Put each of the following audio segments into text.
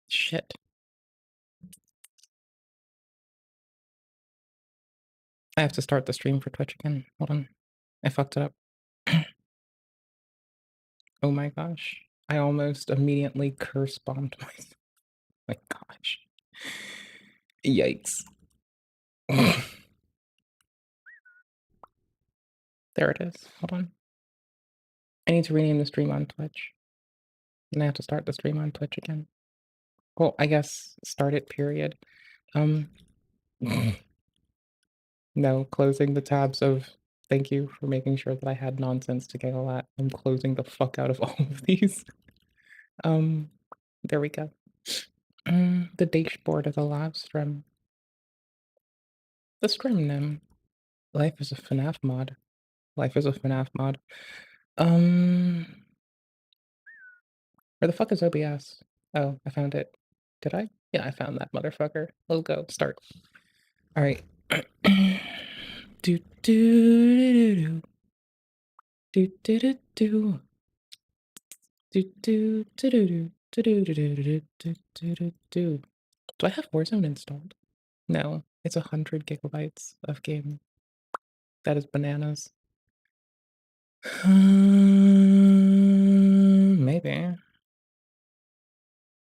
Shit. I have to start the stream for Twitch again. Hold on. I fucked it up. Oh my gosh. I almost immediately curse bombed myself. My gosh. Yikes. There it is. Hold on. I need to rename the stream on Twitch. And I have to start the stream on Twitch again. Well, I guess start it, period. No, closing the tabs of thank you for making sure that I had nonsense to giggle at. I'm closing the fuck out of all of these. There we go. The dashboard of the live stream. The stream name. Life is a FNAF mod. Life is a FNAF mod. Where the fuck is OBS? Oh, I found it. Did I? Yeah, I found that motherfucker. Let's go. Start. All right. Do do do do do do do do do do do do do do do do do do. Do I have Warzone installed? No, it's 100 gigabytes of game. That is bananas. Maybe.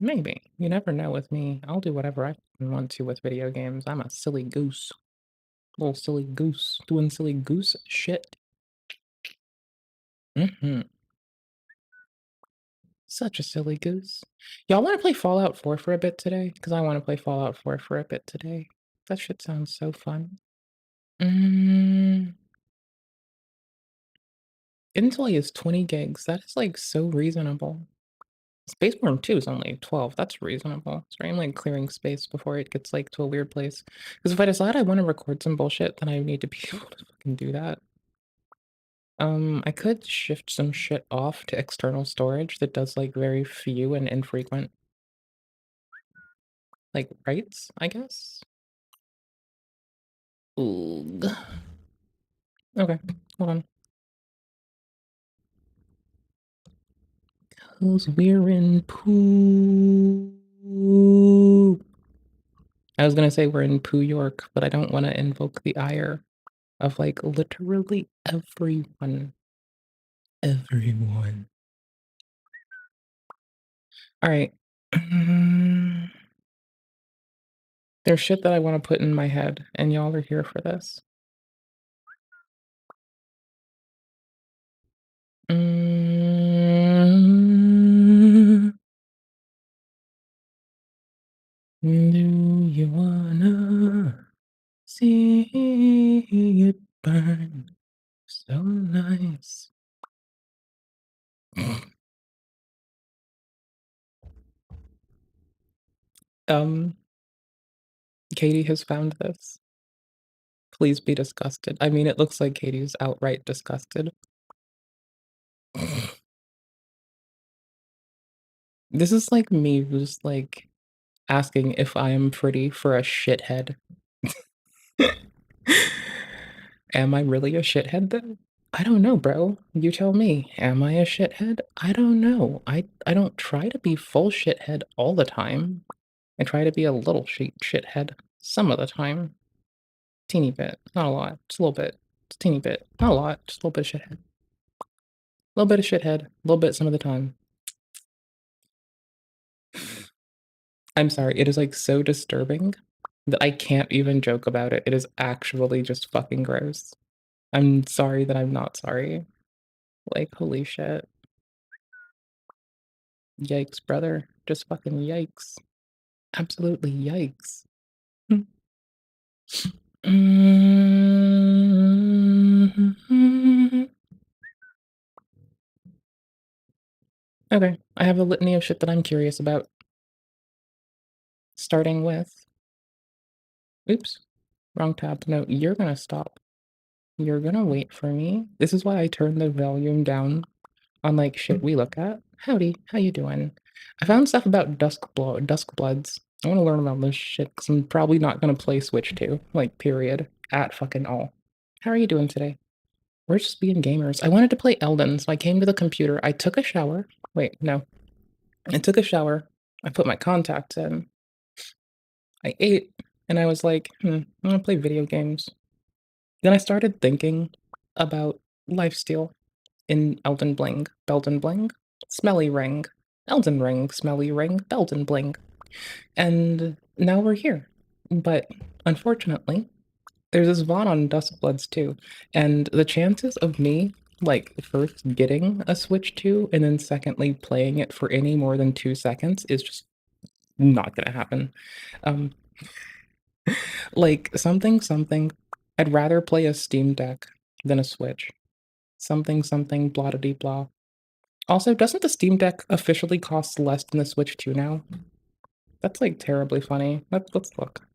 Maybe. You never know with me. I'll do whatever I want to with video games. I'm a silly goose. Little silly goose. Doing silly goose shit. Such a silly goose. Y'all want to play Fallout 4 for a bit today? Because I want to play Fallout 4 for a bit today. That shit sounds so fun. Inventory is 20 gigs. That is like so reasonable. Spaceborne 2 is only 12. That's reasonable. Sorry, I'm like clearing space before it gets like to a weird place. Because if I decide I want to record some bullshit, then I need to be able to fucking do that. I could shift some shit off to external storage that does like very few and infrequent like writes, I guess. Ooh. Okay, hold on. Cause we're in poo. I was gonna say we're in Poo York, but I don't want to invoke the ire of like literally everyone. Everyone. All right. There's shit that I want to put in my head, and y'all are here for this. Do you wanna see it burn so nice? Katie has found this. Please be disgusted. I mean, it looks like Katie's outright disgusted. This is like me just like asking if I am pretty for a shithead. Am I really a shithead though? I don't know, bro. You tell me. Am I a shithead? I don't know. I don't try to be full shithead all the time. I try to be a little shithead some of the time. Teeny bit. Not a lot. Just a little bit. Just a teeny bit. Not a lot. Just a little bit of shithead. A little bit of shithead. A little bit some of the time. I'm sorry. It is like so disturbing that I can't even joke about it. It is actually just fucking gross. I'm sorry that I'm not sorry. Like, holy shit. Yikes, brother. Just fucking yikes. Absolutely yikes. Okay, I have a litany of shit that I'm curious about. Starting with... Oops. Wrong tab. No, you're gonna stop. You're gonna wait for me. This is why I turned the volume down on, like, shit we look at. Howdy, how you doing? I found stuff about Duskbloods. I want to learn about this shit, because I'm probably not gonna play Switch 2. Like, period. At fucking all. How are you doing today? We're just being gamers. I wanted to play Elden, so I came to the computer. I took a shower. Wait, no. I took a shower. I put my contacts in, I ate, and I was like, I'm gonna play video games. Then I started thinking about lifesteal in Elden Bling, Belden Bling, Smelly Ring, Elden Ring, Smelly Ring, Belden Bling. And now we're here. But unfortunately, there's this VOD on Duskbloods too. And the chances of me, like, first getting a Switch 2 and then secondly playing it for any more than 2 seconds is just not gonna happen. Um, like, something, I'd rather play a Steam Deck than a Switch. Something, blah de blah. Also, doesn't the Steam Deck officially cost less than the Switch 2 now? That's, like, terribly funny. Let's look.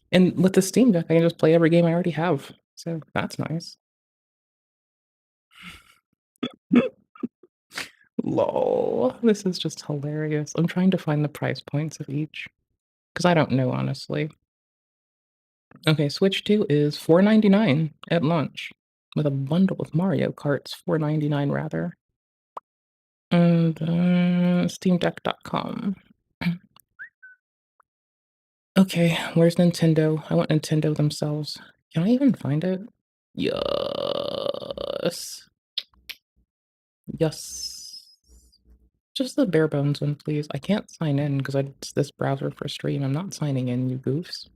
And with the Steam Deck, I can just play every game I already have, so that's nice. Lol, this is just hilarious. I'm trying to find the price points of each, because I don't know, honestly. Okay, Switch 2 is $4.99 at launch, with a bundle with Mario Kart's $4.99 rather. And, SteamDeck.com. Okay, where's Nintendo? I want Nintendo themselves. Can I even find it? Yes. Yes. Just the bare bones one, please. I can't sign in because it's this browser for stream. I'm not signing in, you goofs.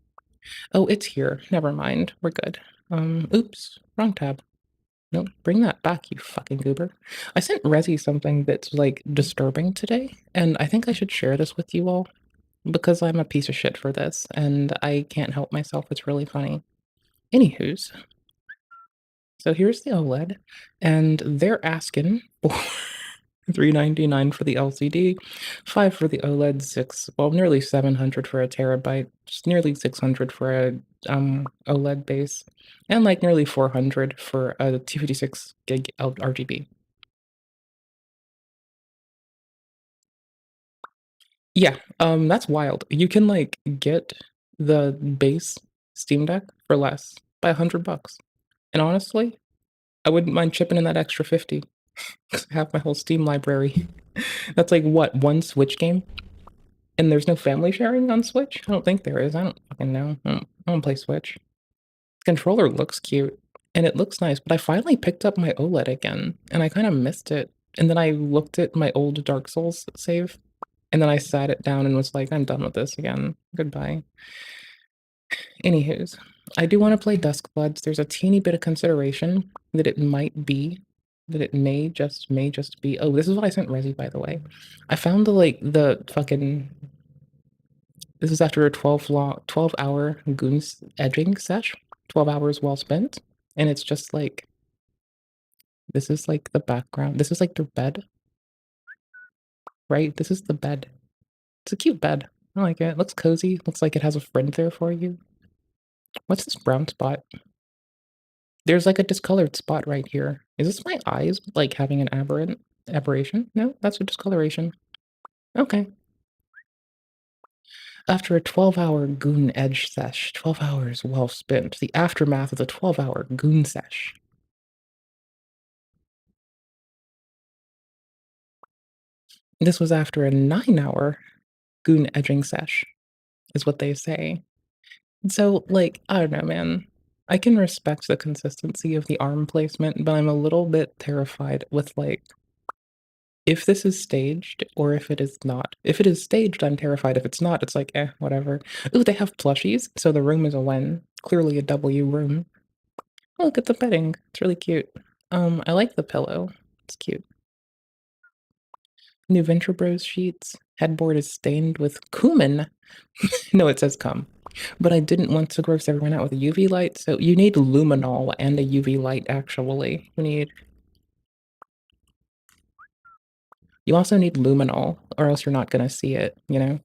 Oh, it's here. Never mind. We're good. Oops. Wrong tab. Nope. Bring that back, you fucking goober. I sent Resi something that's, like, disturbing today, and I think I should share this with you all because I'm a piece of shit for this, and I can't help myself. It's really funny. Anywho's, so here's the OLED, and they're asking for $399 for the LCD, 5 for the OLED, 6, well, nearly 700 for a terabyte, just nearly 600 for a OLED base, and like nearly 400 for a 256 gig RGB. Yeah, that's wild. You can like get the base Steam Deck for less by $100. And honestly, I wouldn't mind chipping in that extra 50 because I have my whole Steam library. That's like what, one Switch game? And there's no family sharing on Switch? I don't think there is. I don't fucking know. I don't play Switch. The controller looks cute and it looks nice, but I finally picked up my OLED again and I kind of missed it. And then I looked at my old Dark Souls save and then I sat it down and was like, I'm done with this again. Goodbye. Anywho's, I do want to play Duskbloods. There's a teeny bit of consideration that it might be, that it may just be. Oh, this is what I sent Resi, by the way. I found the fucking. This is after a 12-hour goons edging sesh, 12 hours well spent, and it's just like this is like the background. This is like their bed, right? This is the bed. It's a cute bed. I like it. It looks cozy. Looks like it has a friend there for you. What's this brown spot? There's like a discolored spot right here. Is this my eyes like having an aberration? No, that's a discoloration. Okay. After a 12-hour goon edge sesh, 12 hours well spent, the aftermath of the 12-hour goon sesh. This was after a 9-hour goon edging sesh, is what they say. So, like, I don't know, man. I can respect the consistency of the arm placement, but I'm a little bit terrified with, like, if this is staged or if it is not. If it is staged, I'm terrified. If it's not, it's like, whatever. Ooh, they have plushies, so the room is a win. Clearly a W room. Oh, look at the bedding. It's really cute. I like the pillow. It's cute. New Venture Bros sheets. Headboard is stained with cumin. No, it says cum. But I didn't want to gross everyone out with a UV light, so you need luminol and a UV light, actually. You also need luminol, or else you're not gonna see it, you know?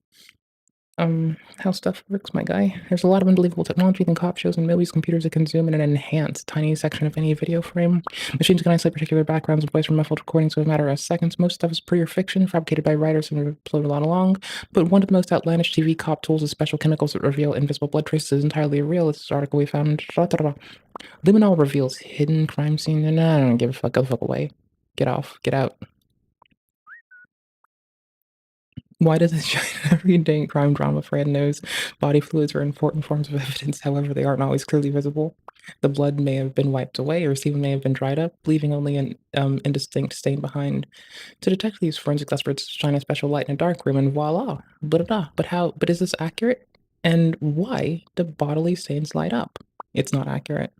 How stuff works, my guy. There's a lot of unbelievable technology in cop shows and movies. Computers that can zoom in and enhance tiny section of any video frame. Machines can isolate particular backgrounds and voice from muffled recordings in a matter of seconds. Most stuff is pure fiction, fabricated by writers and floated on along. But one of the most outlandish TV cop tools is special chemicals that reveal invisible blood traces is entirely real. This article we found. Luminol reveals hidden crime scene. And I don't give a fuck. Go the fuck away. Get off. Get out. Why does this every day crime drama Fran knows body fluids are important forms of evidence, however, they aren't always clearly visible. The blood may have been wiped away, or semen may have been dried up, leaving only an indistinct stain behind. To detect these, forensic experts shine a special light in a dark room, and voila, blah, blah, blah. But how? But is this accurate? And why do bodily stains light up? It's not accurate.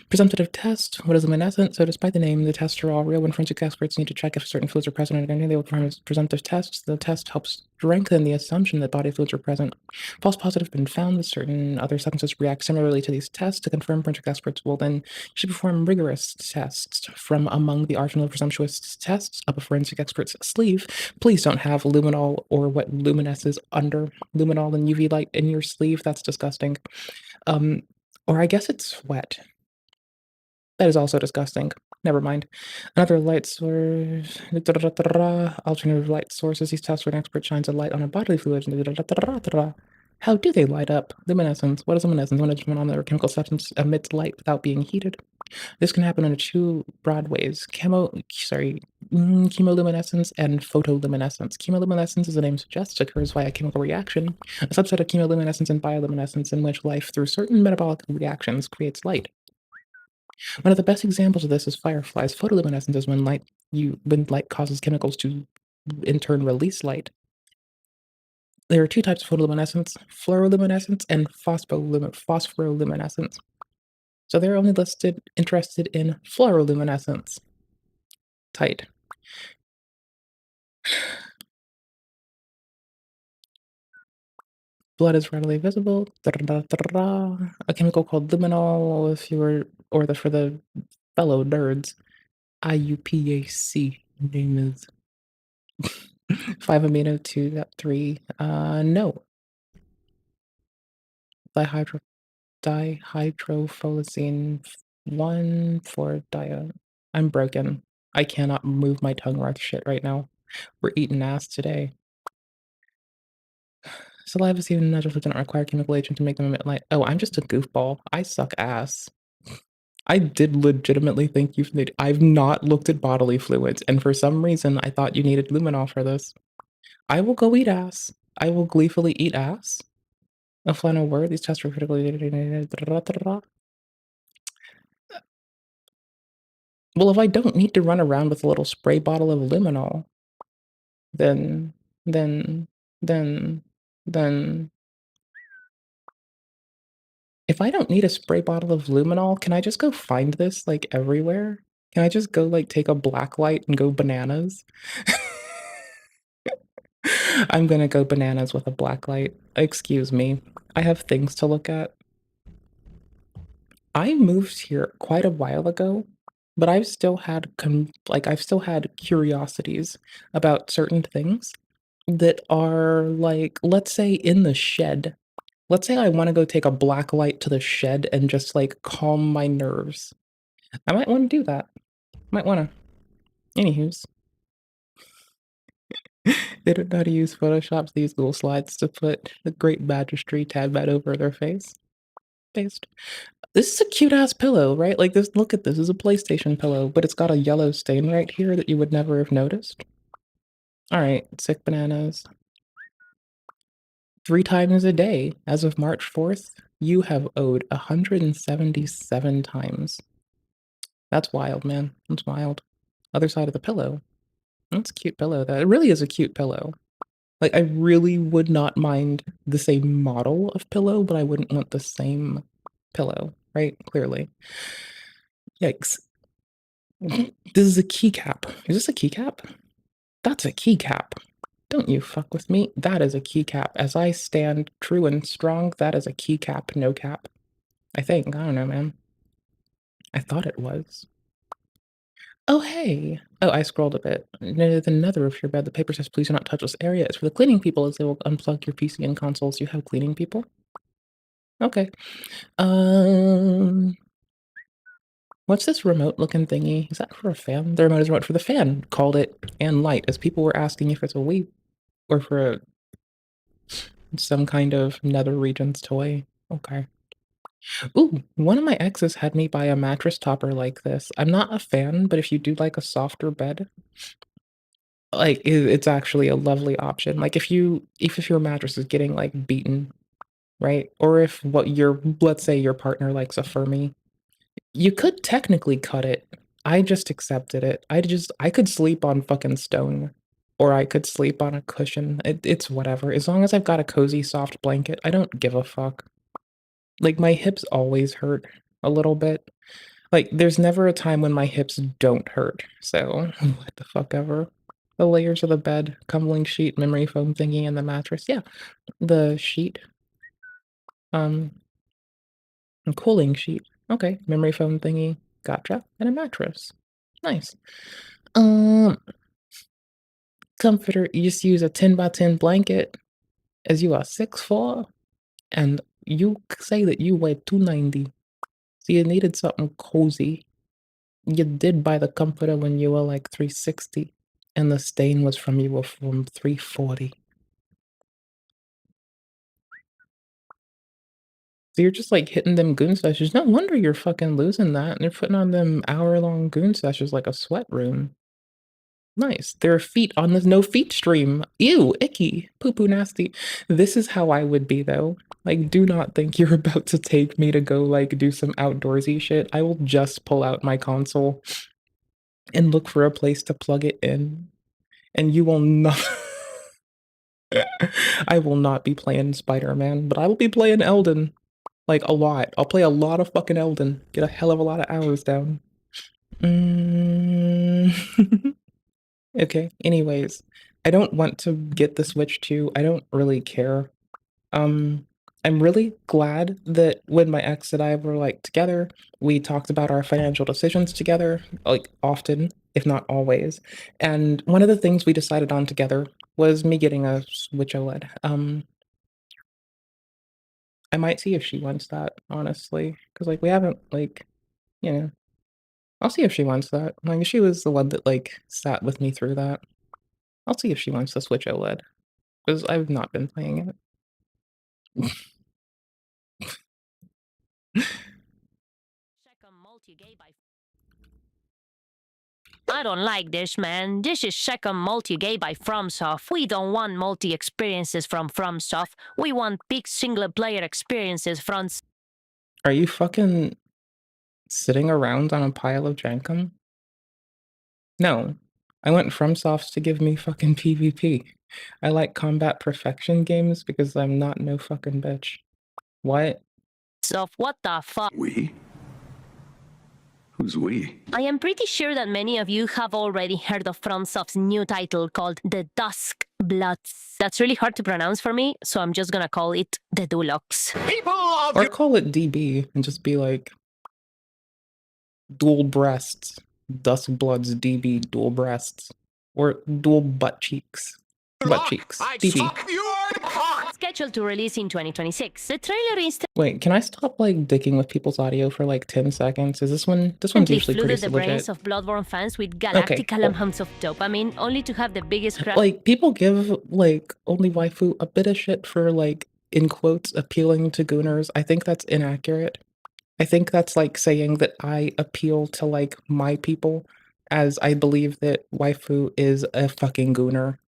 Presumptive test. What is luminescent? So despite the name, the tests are all real. When forensic experts need to check if certain fluids are present in an they will perform a presumptive test. The test helps strengthen the assumption that body fluids are present. False positives have been found that certain other substances react similarly to these tests. To confirm, forensic experts will then should perform rigorous tests. From among the arsenal of presumptuous tests up a forensic expert's sleeve, please don't have luminol or what luminesces under luminol and UV light in your sleeve. That's disgusting. Or I guess it's sweat. That is also disgusting. Never mind. Another light source. Alternative light sources. These tests where an expert shines a light on a bodily fluid. How do they light up? Luminescence. What is luminescence? When a chemical substance emits light without being heated. This can happen in two broad ways. Chemoluminescence and photoluminescence. Chemoluminescence, as the name suggests, occurs via chemical reaction, a subset of chemoluminescence and bioluminescence in which life, through certain metabolic reactions, creates light. One of the best examples of this is fireflies. Photoluminescence is when light causes chemicals to in turn release light. There are two types of photoluminescence: fluoroluminescence and phosphoroluminescence. So they're only interested in fluoroluminescence. Tight. Blood is readily visible. A chemical called luminol, for the fellow nerds, IUPAC name is 5-amino 2-3. No. Dihydrofolacine 1,4-dia. I'm broken. I cannot move my tongue worth shit right now. We're eating ass today. Saliva, semen, and natural fluids do not require chemical agent to make them emit light. Oh, I'm just a goofball. I suck ass. I did legitimately think I've not looked at bodily fluids, and for some reason I thought you needed luminol for this. I will go eat ass. I will gleefully eat ass. A final word. These tests are critically. Well, if I don't need to run around with a little spray bottle of luminol, then, then, then, then, if I don't need a spray bottle of luminol, can I just go find this like everywhere? Can I just go like take a black light and go bananas? I'm gonna go bananas with a black light. Excuse me. I have things to look at. I moved here quite a while ago, but I've still had curiosities about certain things that are like, let's say in the shed. Let's say I want to go take a black light to the shed and just like calm my nerves. I might want to do that. Might want to. Anywho's. They don't know how to use Photoshop, so they use little slides to put the great magistry tab over their face. Based. This is a cute ass pillow, right? Like this, look at this. This is a PlayStation pillow, but it's got a yellow stain right here that you would never have noticed. All right, sick bananas. 3 times a day. As of March 4th, you have owed 177 times. That's wild, man. That's wild. Other side of the pillow. That's a cute pillow. That it really is a cute pillow. Like, I really would not mind the same model of pillow, but I wouldn't want the same pillow, right? Clearly. Yikes. This is a keycap. Is this a keycap? That's a keycap. Don't you fuck with me. That is a keycap. As I stand true and strong, that is a keycap, no cap. I think. I don't know, man. I thought it was. Oh, hey. Oh, I scrolled a bit. Near the nether of your bed, the paper says, please do not touch this area. It's for the cleaning people, as they will unplug your PC and consoles. You have cleaning people? Okay. What's this remote-looking thingy? Is that for a fan? The remote is remote for the fan. Called it and light, as people were asking if it's a Wii or for some kind of nether regions toy. Okay. Ooh, one of my exes had me buy a mattress topper like this. I'm not a fan, but if you do like a softer bed, like it's actually a lovely option. Like if your mattress is getting like beaten, right? Or if let's say your partner likes a Fermi, you could technically cut it. I just accepted it. I could sleep on fucking stone, or I could sleep on a cushion. It's whatever. As long as I've got a cozy soft blanket, I don't give a fuck. Like my hips always hurt a little bit. Like there's never a time when my hips don't hurt. So what the fuck ever. The layers of the bed, crumbling sheet, memory foam thingy, and the mattress. Yeah, the sheet. A cooling sheet. Okay, memory foam thingy. Gotcha. And a mattress. Nice. Comforter. You just use a 10 by 10 blanket, as you are 6'4", and you say that you weigh 290. So you needed something cozy. You did buy the comforter when you were like 360, and the stain was from 340. So you're just like hitting them goon sessions. No wonder you're fucking losing that. And they're putting on them hour-long goon sessions like a sweat room. Nice. There are feet on this no feet stream. Ew, icky. Poo-poo nasty. This is how I would be though. Like, do not think you're about to take me to go like do some outdoorsy shit. I will just pull out my console and look for a place to plug it in. And you will not I will not be playing Spider-Man, but I will be playing Elden. Like a lot. I'll play a lot of fucking Elden. Get a hell of a lot of hours down. Okay, anyways, I don't want to get the Switch 2. I don't really care. I'm really glad that when my ex and I were like together, we talked about our financial decisions together, like often, if not always. And one of the things we decided on together was me getting a Switch OLED. I might see if she wants that, honestly, because like we haven't like, you know, I'll see if she wants that. Like she was the one that like sat with me through that. I'll see if she wants the Switch OLED because I've not been playing it. I don't like this, man. This is second multi-gay by FromSoft. We don't want multi-experiences from FromSoft. We want big single-player experiences from... Are you fucking sitting around on a pile of jankum? No. I want FromSoft to give me fucking PvP. I like combat perfection games because I'm not no fucking bitch. What? Soft, what the fuck? We? Who's we? I am pretty sure that many of you have already heard of FromSoft's new title called The Dusk Bloods. That's really hard to pronounce for me, so I'm just gonna call it The Deluxe. Or call it DB and just be like dual breasts. Dusk Bloods DB dual breasts. Or dual butt cheeks. Butt cheeks. DB. Scheduled to release in 2026. The trailer is... Wait, can I stop like dicking with people's audio for like 10 seconds? Is this one? This one's usually pretty the legit. brains of Bloodborne fans with galactic amounts of dopamine, only to have the biggest crash. Like people give like only waifu a bit of shit for like in quotes appealing to gooners. I think that's inaccurate. I think that's like saying that I appeal to like my people, as I believe that waifu is a fucking gooner.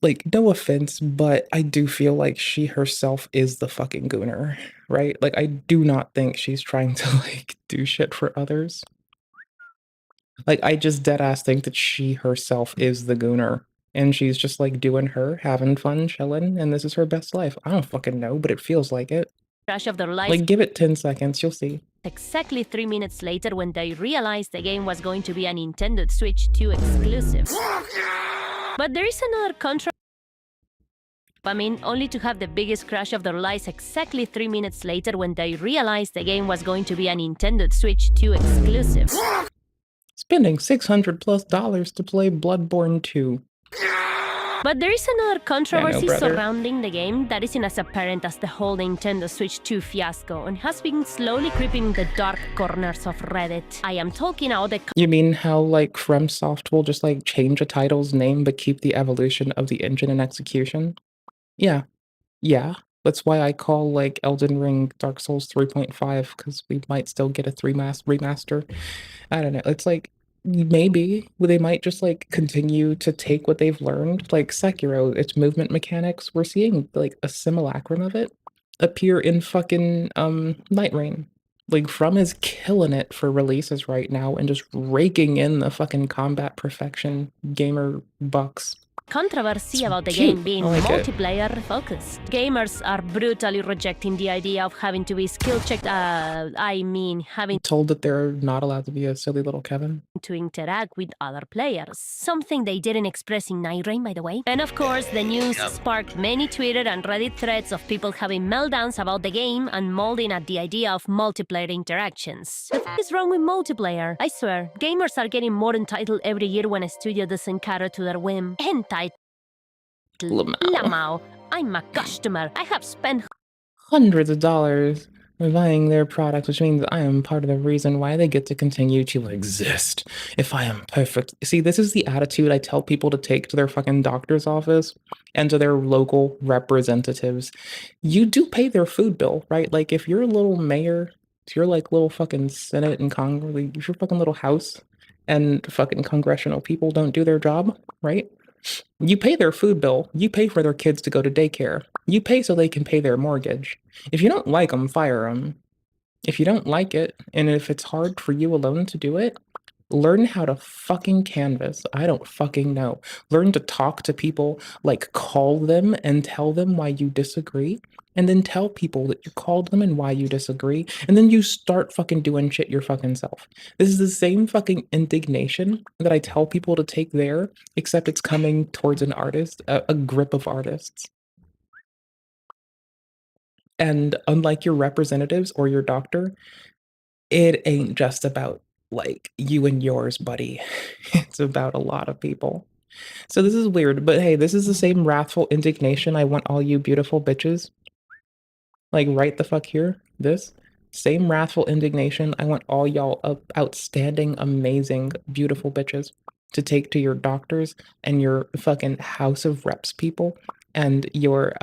Like, no offense, but I do feel like she herself is the fucking gooner, right? Like, I do not think she's trying to, like, do shit for others. Like, I just deadass think that she herself is the gooner. And she's just, like, doing her, having fun, chilling, and this is her best life. I don't fucking know, but it feels like it. Crash of their lives. Like, give it 10 seconds, you'll see. Exactly 3 minutes later when they realized the game was going to be a Nintendo Switch 2 exclusive. But there is another contra... only to have the biggest crash of their lives exactly 3 minutes later when they realized the game was going to be a Nintendo Switch 2 exclusive. spending $600+ to play Bloodborne 2. But there is another controversy brother. surrounding the game that isn't as apparent as the whole Nintendo Switch 2 fiasco and has been slowly creeping the dark corners of Reddit. I am talking about the You mean how, like, FromSoft will just, like, change a title's name but keep the evolution of the engine and execution? Yeah. Yeah. That's why I call, like, Elden Ring Dark Souls 3.5, because we might still get a remaster. I don't know. It's like, maybe they might just, like, continue to take what they've learned. Like Sekiro, its movement mechanics, we're seeing, like, a simulacrum of it appear in fucking, Night Rain. Like, From is killing it for releases right now and just raking in the fucking combat perfection gamer bucks. controversy about the cute. game being I like it. multiplayer focused. Gamers are brutally rejecting the idea of having to be skill checked, having Told that they're not allowed to be a silly little Kevin. to interact with other players, something they didn't express in Night Rain, by the way. And of course, the news sparked many Twitter and Reddit threads of people having meltdowns about the game and molding at the idea of multiplayer interactions. The f is wrong with multiplayer? I swear, gamers are getting more entitled every year when a studio doesn't cater to their whim. Entitled. Lamau. I'm a customer. I have spent hundreds of dollars buying their products, which means I am part of the reason why they get to continue to exist. If I am perfect. See, this is the attitude I tell people to take to their fucking doctor's office and to their local representatives. You do pay their food bill, right? Like, if you're a little mayor, if you're like little fucking Senate and Congress, like, if your fucking little house and fucking congressional people don't do their job, right? You pay their food bill. You pay for their kids to go to daycare. You pay so they can pay their mortgage. If you don't like them, fire them. If you don't like it, and if it's hard for you alone to do it, learn how to fucking canvas. I don't fucking know. Learn to talk to people, like call them and tell them why you disagree, and then tell people that you called them and why you disagree, and then you start fucking doing shit your fucking self. This is the same fucking indignation that I tell people to take there, except it's coming towards an artist, a grip of artists. And unlike your representatives or your doctor, it ain't just about like you and yours, buddy. It's about a lot of people. So this is weird, but hey, this is the same wrathful indignation I want all you beautiful bitches. Like right the fuck here, this same wrathful indignation I want all y'all outstanding, amazing, beautiful bitches to take to your doctors and your fucking House of Reps people and your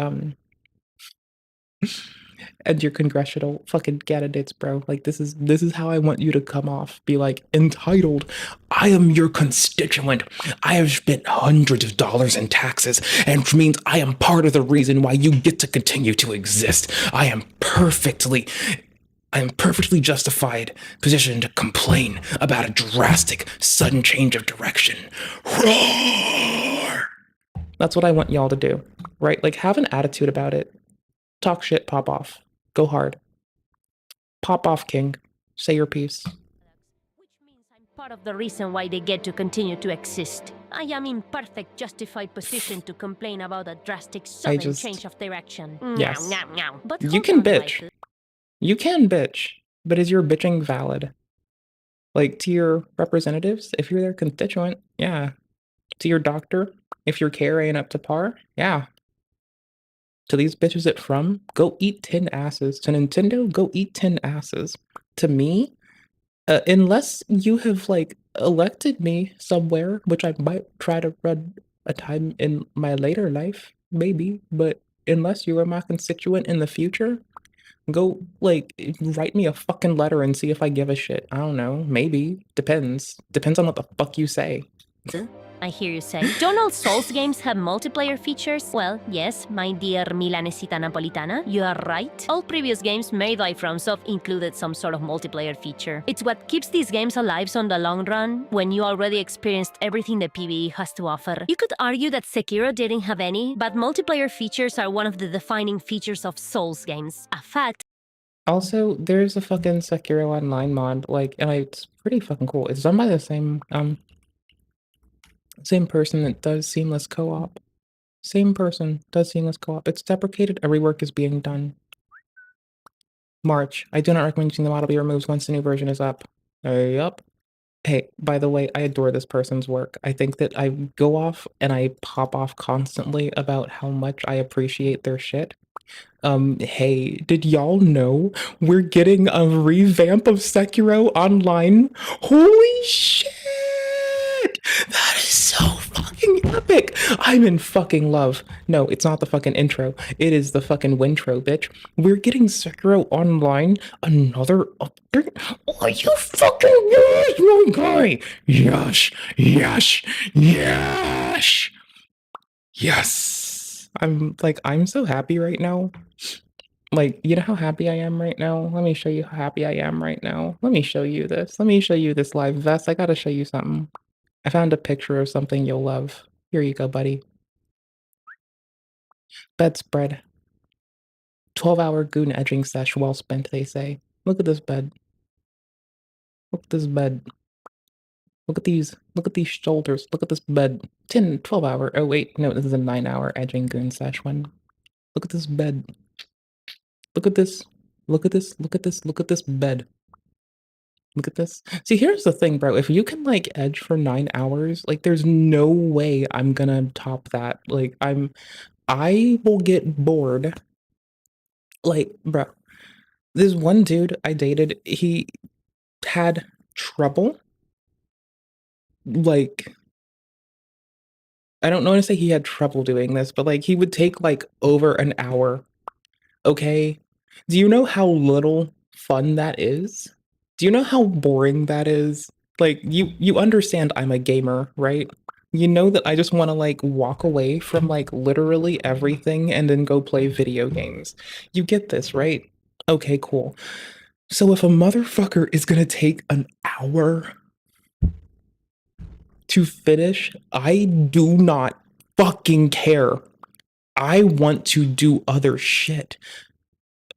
and your congressional fucking candidates, bro. Like this is how I want you to come off. Be like, entitled. I am your constituent. I have spent hundreds of dollars in taxes, and which means I am part of the reason why you get to continue to exist. I am perfectly justified position to complain about a drastic, sudden change of direction. Roar! That's what I want y'all to do, right? Like, have an attitude about it. Talk shit, pop off. Go hard. Pop off, king. Say your piece. which means I'm part of the reason why they get to continue to exist. I am in perfect justified position to complain about a drastic sudden change of direction. Yes. Meow, meow, meow. But You hold can on, bitch. like- You can bitch, but is your bitching valid? Like, to your representatives, if you're their constituent, yeah. To your doctor, if your care ain't up to par, yeah. To these bitches at From, go eat 10 asses. To Nintendo, go eat 10 asses. To me, unless you have, like, elected me somewhere, which I might try to run a time in my later life, maybe, but unless you are my constituent in the future, go, like, write me a fucking letter and see if I give a shit. I don't know. Maybe. Depends. Depends on what the fuck you say. I hear you say. Don't all Souls games have multiplayer features? Well, yes, my dear Milanesita Napolitana, you are right. All previous games made by FromSoft included some sort of multiplayer feature. It's what keeps these games alive on the long run, when you already experienced everything the PvE has to offer. You could argue that Sekiro didn't have any, but multiplayer features are one of the defining features of Souls games. A fact. Also, there's a fucking Sekiro Online mod, like, and it's pretty fucking cool. It's done by the same person that does Seamless Co-op. Same person does Seamless Co-op. It's deprecated. A rework is being done. March. I do not recommend using the model be removed once the new version is up. Yup. Hey, by the way, I adore this person's work. I think that I go off and I pop off constantly about how much I appreciate their shit. Hey, did y'all know we're getting a revamp of Sekiro Online? Holy shit! That is so fucking epic! I'm in fucking love. No, it's not the fucking intro. It is the fucking wintro, bitch. We're getting Sekiro Online, another update. Are you fucking yes, my guy? Yes, yes, yes, yes. I'm so happy right now. Like, you know how happy I am right now? Let me show you how happy I am right now. Let me show you this. Let me show you this live vest. I gotta show you something. I found a picture of something you'll love. Here you go, buddy. Bedspread. 12-hour goon edging sesh well spent, they say. Look at this bed. Look at this bed. Look at these. Look at these shoulders. Look at this bed. 10, 12 hour. Oh, wait. No, this is a 9-hour edging goon sesh one. Look at this bed. Look at this. Look at this. Look at this. Look at this bed. Look at this. See, here's the thing, bro. If you can like edge for 9 hours, like there's no way I'm gonna top that. I will get bored. Like, bro, this one dude I dated, he had trouble. Like, I don't want to say he had trouble doing this, but like he would take like over an hour. Okay. Do you know how little fun that is? Do you know how boring that is? Like you understand I'm a gamer, right? You know that I just want to like walk away from like literally everything and then go play video games. You get this, right? Okay, cool. So if a motherfucker is gonna take an hour to finish, I do not fucking care. I want to do other shit.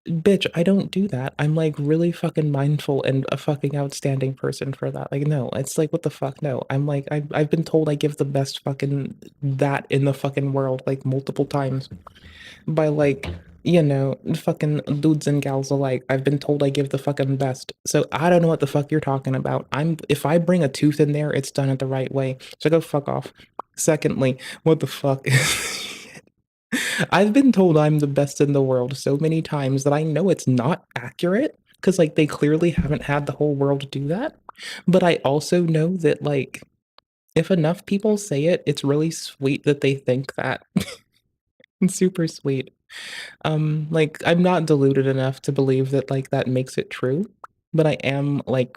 Bitch, I don't do that. I'm like really fucking mindful and a fucking outstanding person for that. Like, no, it's like, what the fuck? No, I'm like, I've been told I give the best fucking that in the fucking world like multiple times by like, you know, fucking dudes and gals alike. I've been told I give the fucking best. So I don't know what the fuck you're talking about. If I bring a tooth in there, it's done it the right way. So go fuck off. Secondly, what the fuck? I've been told I'm the best in the world so many times that I know it's not accurate because like they clearly haven't had the whole world do that. But I also know that like if enough people say it, it's really sweet that they think that. It's super sweet. Like I'm not deluded enough to believe that like that makes it true, but I am like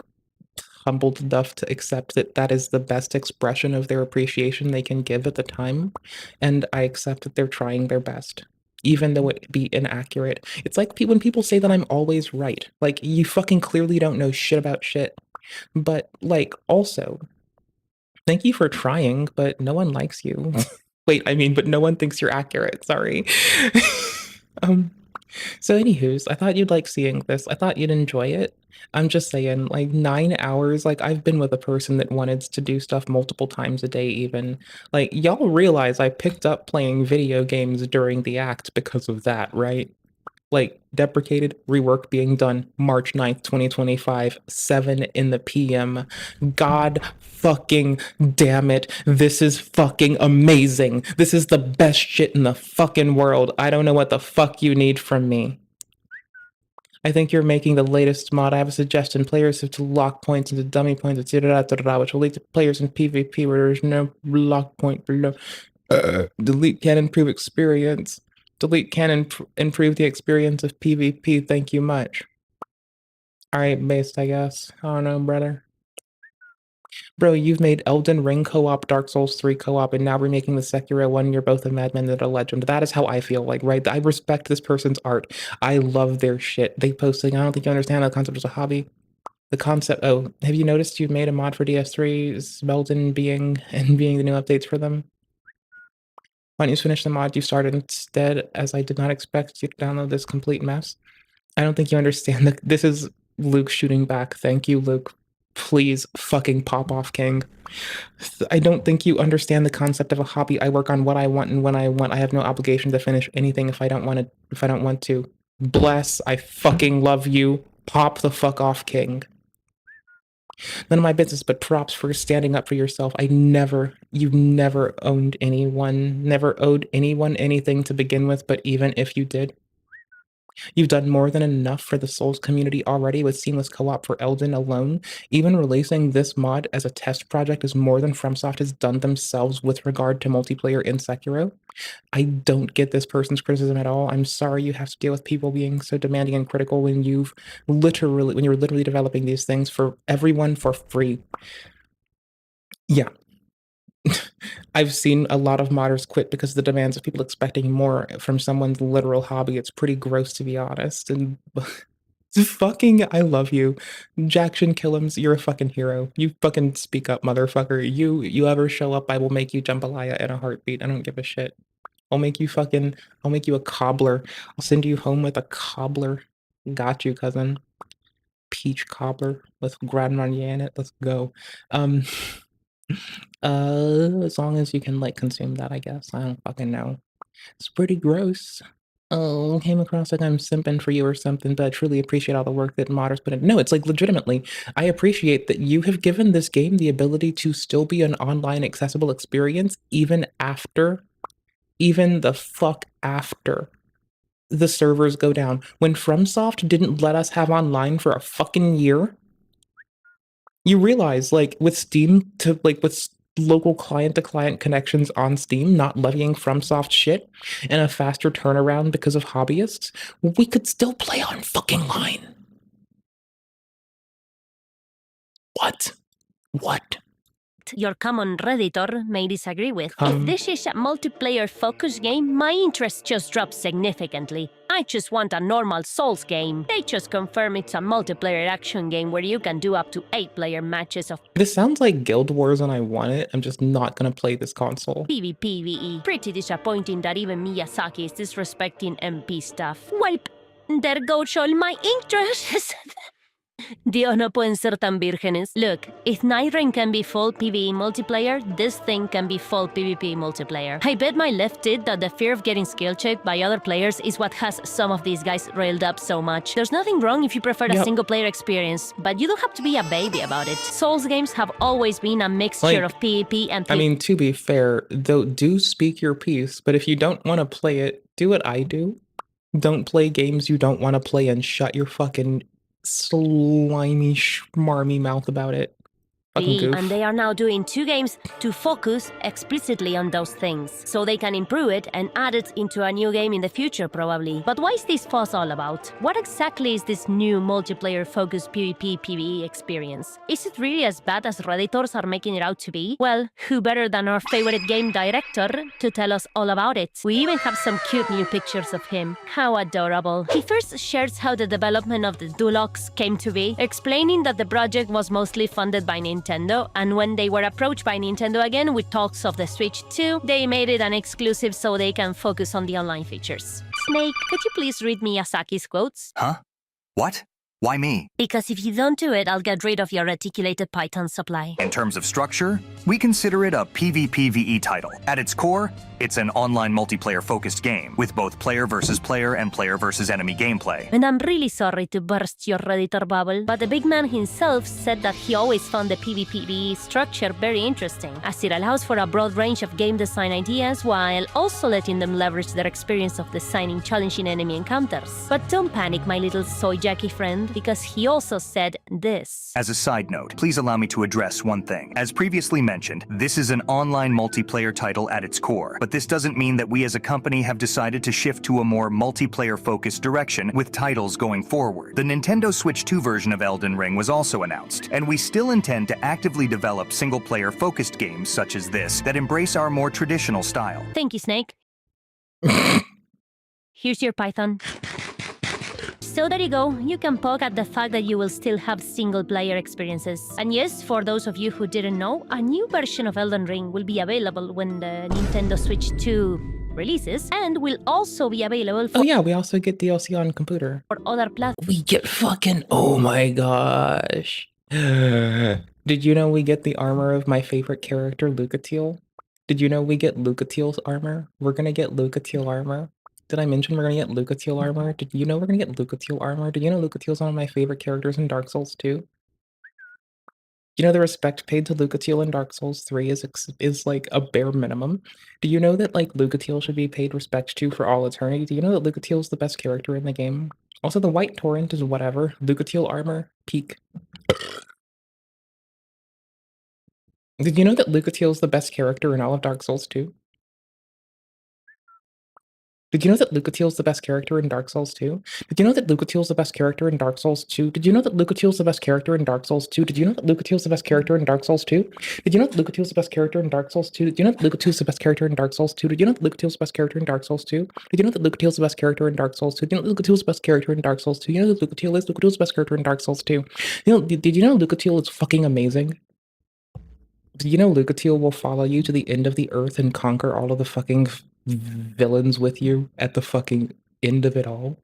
humbled enough to accept that that is the best expression of their appreciation they can give at the time, and I accept that they're trying their best, even though it be inaccurate. It's like when people say that I'm always right. Like, you fucking clearly don't know shit about shit. But, like, also, thank you for trying, but no one likes you. Wait, I mean, but no one thinks you're accurate, sorry. Um, so anywho's, I thought you'd like seeing this. I thought you'd enjoy it. I'm just saying, like 9 hours, like I've been with a person that wanted to do stuff multiple times a day even. Like y'all realize I picked up playing video games during the act because of that, right? Like deprecated rework being done March 9th, 2025, 7 in the PM. God fucking damn it. This is fucking amazing. This is the best shit in the fucking world. I don't know what the fuck you need from me. I think you're making the latest mod. I have a suggestion. Players have to lock points into dummy points, etc., which will lead to players in PvP where there's no lock point below. Delete can improve experience. Delete can improve the experience of PvP. Thank you much. Alright, based, I guess. I don't know, brother. Bro, you've made Elden Ring co-op, Dark Souls 3 co-op, and now remaking the Sekiro one. You're both a madman and a legend. That is how I feel like, right? I respect this person's art. I love their shit. They posting, I don't think you understand the concept as a hobby. The concept, oh, have you noticed you've made a mod for DS3, Elden being the new updates for them? Why don't you finish the mod you started instead, as I did not expect you to download this complete mess? I don't think you understand that this is Luke shooting back. Thank you, Luke. Please fucking pop off, King. I don't think you understand the concept of a hobby. I work on what I want and when I want. I have no obligation to finish anything if I don't want to. Bless. I fucking love you. Pop the fuck off, King. None of my business, but props for standing up for yourself. You've never owed anyone anything to begin with, but even if you did, you've done more than enough for the Souls community already with seamless co-op for Elden alone. Even releasing this mod as a test project is more than FromSoft has done themselves with regard to multiplayer in Sekiro. I don't get this person's criticism at all. I'm sorry you have to deal with people being so demanding and critical when you're literally developing these things for everyone for free. Yeah. I've seen a lot of modders quit because of the demands of people expecting more from someone's literal hobby. It's pretty gross, to be honest. And I love you. Jackson Killums, you're a fucking hero. You fucking speak up, motherfucker. You ever show up, I will make you jambalaya in a heartbeat. I don't give a shit. I'll make you a cobbler. I'll send you home with a cobbler. Got you, cousin. Peach cobbler with Grand Marnier in it. Let's go. As long as you can, like, consume that, I guess. I don't fucking know. It's pretty gross. Oh, came across like I'm simping for you or something, but I truly appreciate all the work that modders put in. No, it's like legitimately, I appreciate that you have given this game the ability to still be an online accessible experience even the fuck after the servers go down. When FromSoft didn't let us have online for a fucking year, you realize, like, with local client-to-client connections on Steam not levying FromSoft shit and a faster turnaround because of hobbyists, we could still play on fucking line. What? Your common Redditor may disagree with. If this is a multiplayer-focused game, my interest just drops significantly. I just want a normal Souls game. They just confirm it's a multiplayer action game where you can do up to 8-player matches of This sounds like Guild Wars and I want it. I'm just not gonna play this console. PvPvE. Pretty disappointing that even Miyazaki is disrespecting MP stuff. Well, there goes all my interests. Dios, no pueden ser tan vírgenes. Look, if Nightreign can be full PvE multiplayer, this thing can be full PvP multiplayer. I bet my left did that the fear of getting skill-checked by other players is what has some of these guys railed up so much. There's nothing wrong if you prefer a single-player experience, but you don't have to be a baby about it. Souls games have always been a mixture of PvP and I mean, to be fair, though, do speak your piece, but if you don't want to play it, do what I do. Don't play games you don't want to play and shut your fucking slimy, schmarmy mouth about it. Fucking goof. And they are now doing 2 games to focus explicitly on those things, so they can improve it and add it into a new game in the future, probably. But why is this fuss all about? What exactly is this new multiplayer-focused PvP-PvE experience? Is it really as bad as Redditors are making it out to be? Well, who better than our favorite game director to tell us all about it? We even have some cute new pictures of him. How adorable. He first shares how the development of the Dulox came to be, explaining that the project was mostly funded by Nintendo, and when they were approached by Nintendo again with talks of the Switch 2, they made it an exclusive so they can focus on the online features. Snake, could you please read Miyazaki's quotes? Huh? What? Why me? Because if you don't do it, I'll get rid of your reticulated Python supply. In terms of structure, we consider it a PvPvE title. At its core, it's an online multiplayer-focused game, with both player versus player and player versus enemy gameplay. And I'm really sorry to burst your Redditor bubble, but the big man himself said that he always found the PvPvE structure very interesting, as it allows for a broad range of game design ideas while also letting them leverage their experience of designing challenging enemy encounters. But don't panic, my little soy Jackie friend, because he also said this. As a side note, please allow me to address one thing. As previously mentioned, this is an online multiplayer title at its core, but this doesn't mean that we as a company have decided to shift to a more multiplayer-focused direction with titles going forward. The Nintendo Switch 2 version of Elden Ring was also announced, and we still intend to actively develop single-player-focused games such as this that embrace our more traditional style. Thank you, Snake. Here's your Python. So there you go, you can poke at the fact that you will still have single-player experiences. And yes, for those of you who didn't know, a new version of Elden Ring will be available when the Nintendo Switch 2 releases, and will also be available for... Oh yeah, we also get DLC on computer. ...for other platforms. We get fucking... Oh my gosh. Did you know we get the armor of my favorite character, Lucatiel? Did you know we get Lucatiel's armor? We're gonna get Lucatiel armor. Did I mention we're gonna get Lucatiel armor? Did you know we're gonna get Lucatiel armor? Did you know Lucatiel's one of my favorite characters in Dark Souls 2? You know the respect paid to Lucatiel in Dark Souls 3 is like a bare minimum. Do you know that like Lucatiel should be paid respect to for all eternity? Do you know that Lucatiel is the best character in the game? Also, the White Torrent is whatever. Lucatiel armor, peak. Did you know that Lucatiel is the best character in all of Dark Souls 2? Did you know that Lucatiel is the best character in Dark Souls 2? Did you know that Lucatiel is the best character in Dark Souls 2? Did you know that Lucatiel is the best character in Dark Souls 2? Did you know that Lucatiel is the best character in Dark Souls 2? Did you know that Lucatiel is the best character in Dark Souls 2? Did you know that Lucatiel is the best character in Dark Souls 2? Did you know that Lucatiel is the best character in Dark Souls 2? Did you know that Lucatiel is the best character in Dark Souls 2? Did you know that Lucatiel is the best character in Dark Souls 2? You know that Lucatiel's the best character in Dark Souls 2? Did you know Lucatiel is fucking amazing? Do you know Lucatiel will follow you to the end of the earth and conquer all of the fucking villains with you at the fucking end of it all?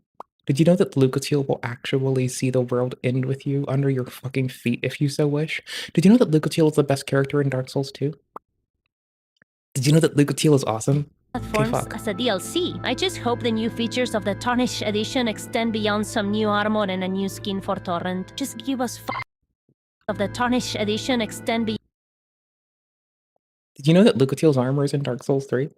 Did you know that Lucatiel will actually see the world end with you under your fucking feet if you so wish? Did you know that Lucatiel is the best character in Dark Souls 2? Did you know that Lucatiel is awesome? Okay, Platforms fuck. as a DLC. I just hope the new features of the Tarnished Edition extend beyond some new armor and a new skin for Torrent. Just give us of the Tarnished Edition extend beyond. Did you know that Lucatiel's armor is in Dark Souls 3?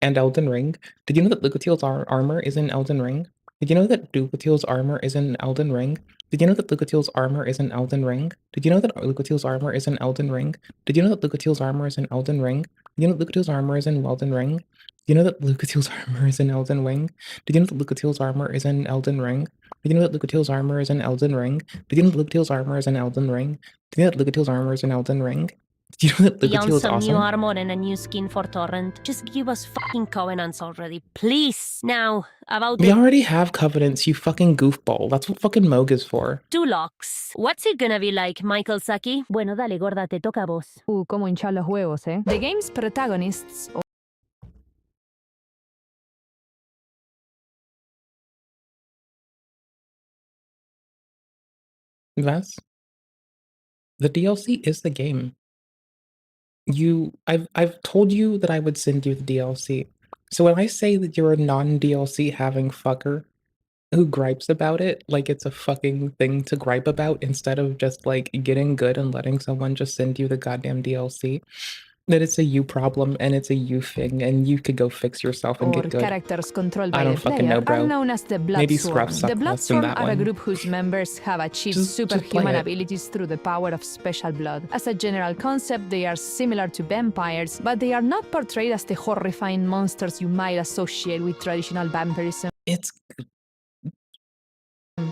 And Elden Ring? Did you know that Lucatiel's armor is in Elden Ring? Did you know that Lucatiel's armor is in Elden Ring? Did you know that Lucatiel's armor is in Elden Ring? Did you know that Lucatiel's armor is in Elden Ring? Did you know that Lucatiel's armor is in Elden Ring? Did you know that Lucatiel's armor is in Elden Ring? Did you know that Lucatiel's armor is in Elden Ring? Did you know that Lucatiel's armor is in Elden Ring? Did you know that Lucatiel's armor is in Elden Ring? Did you know that Lucatiel's armor is in Elden Ring? Did you know that Lucatiel's armor is in Elden Ring? Did you know that Beyond Lucatiel is some new awesome? armor and a new skin for Torrent. Just give us fucking covenants already, please. Now, about We the already have covenants, you fucking goofball. That's what fucking Moog is for. Dulox. What's it gonna be like, Michael Saki? Bueno, dale, gorda, te toca a vos. Cómo hinchar los huevos, eh? The game's protagonists Vas, the DLC is the game. I've told you that I would send you the DLC. So when I say that you're a non-DLC having fucker who gripes about it, like it's a fucking thing to gripe about instead of just like getting good and letting someone just send you the goddamn DLC, that it's a you problem and it's a you thing and you could go fix yourself and or get good. characters controlled by I don't the fucking player know, bro. are known as the Maybe Bloodsworn. Scruff sucked The less than Bloodsworn that are a one. group whose members have achieved Just play superhuman it. abilities through the power of special blood. As a general concept, they are similar to vampires, but they are not portrayed as the horrifying monsters you might associate with traditional vampirism. It's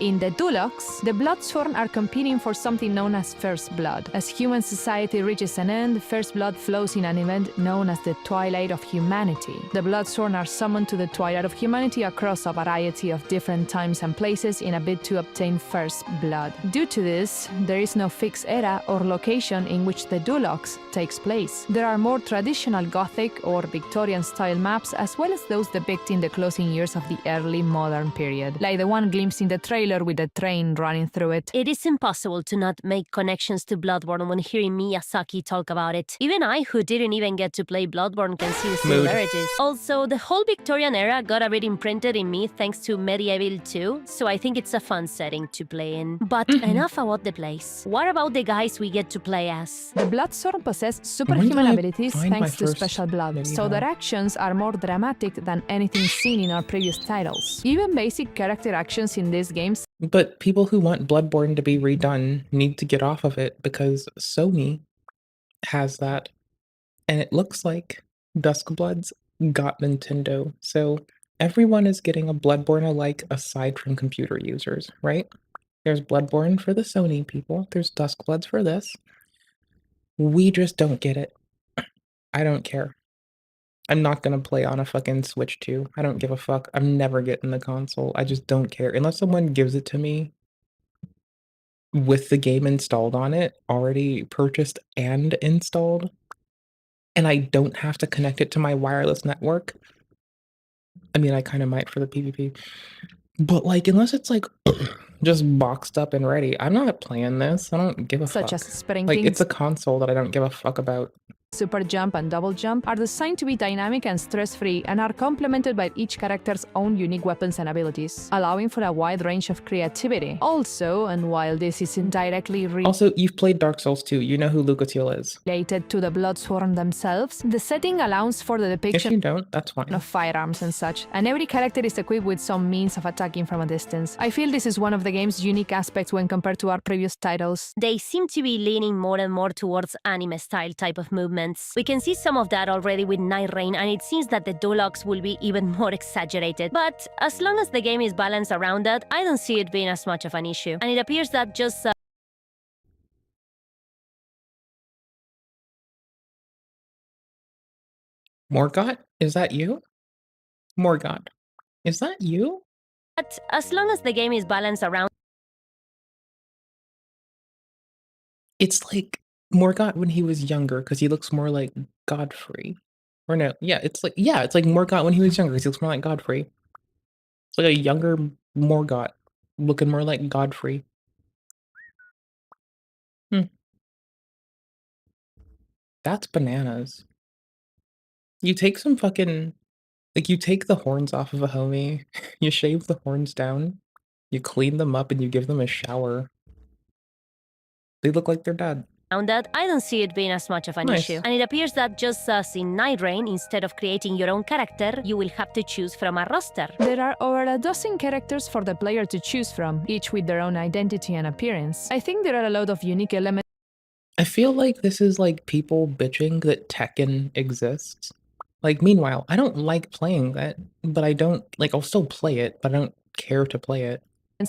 In the Dulox, the Bloodsworn are competing for something known as First Blood. As human society reaches an end, First Blood flows in an event known as the Twilight of Humanity. The Bloodsworn are summoned to the Twilight of Humanity across a variety of different times and places in a bid to obtain First Blood. Due to this, there is no fixed era or location in which the Dulox takes place. There are more traditional Gothic or Victorian-style maps, as well as those depicting the closing years of the early modern period, like the one glimpsed in the trailer with a train running through it. It is impossible to not make connections to Bloodborne when hearing Miyazaki talk about it. Even I, who didn't even get to play Bloodborne, can see the similarities. Also, the whole Victorian era got a bit imprinted in me thanks to Medieval 2, so I think it's a fun setting to play in. But enough about the place. What about the guys we get to play as? The Bloodsworn possess When superhuman did I abilities find my thanks to first special blood, so medieval? their actions are more dramatic than anything seen in our previous titles. Even basic character actions in these games But people who want Bloodborne to be redone need to get off of it because Sony has that. And it looks like Duskbloods got Nintendo. So everyone is getting a Bloodborne alike aside from computer users, right? There's Bloodborne for the Sony people, there's Duskbloods for this. We just don't get it. I don't care. I'm not gonna play on a fucking Switch 2. I don't give a fuck. I'm never getting the console. I just don't care. Unless someone gives it to me with the game installed on it, already purchased and installed, and I don't have to connect it to my wireless network. I mean, I kind of might for the PvP. But like, unless it's like just boxed up and ready, I'm not playing this. I don't give a such fuck. as Like, sprinkling it's a console that I don't give a fuck about. super jump and double jump are designed to be dynamic and stress-free and are complemented by each character's own unique weapons and abilities, allowing for a wide range of creativity. Also, and while this isn't directly Also, you've played Dark Souls 2. You know who Lucatiel is. related to the Bloodsworn themselves, the setting allows for the If depiction you don't, that's fine. of firearms and such, and every character is equipped with some means of attacking from a distance. I feel this is one of the game's unique aspects when compared to our previous titles. They seem to be leaning more and more towards anime-style type of movements. We can see some of that already with Night Rain, and it seems that the dialogues will be even more exaggerated. But as long as the game is balanced around that, I don't see it being as much of an issue. And it appears that just Morgott? Is that you? Morgott. Is that you? as long as the game is balanced around It's like Morgott when he was younger, because he looks more like Godfrey. Or no, it's like Morgott when he was younger, because he looks more like Godfrey. It's like a younger Morgott, looking more like Godfrey. That's bananas. You take some fucking... Like, you take the horns off of a homie, you shave the horns down, you clean them up, and you give them a shower. They look like they're dead. that, I don't see it being as much of an Nice. issue. And it appears that just as in Night Rain, instead of creating your own character, you will have to choose from a roster. There are over a dozen characters for the player to choose from, each with their own identity and appearance. I think there are a lot of unique elements I feel like this is like people bitching that Tekken exists. Like, meanwhile, I don't like playing that, but I don't... Like, I'll still play it, but I don't care to play it.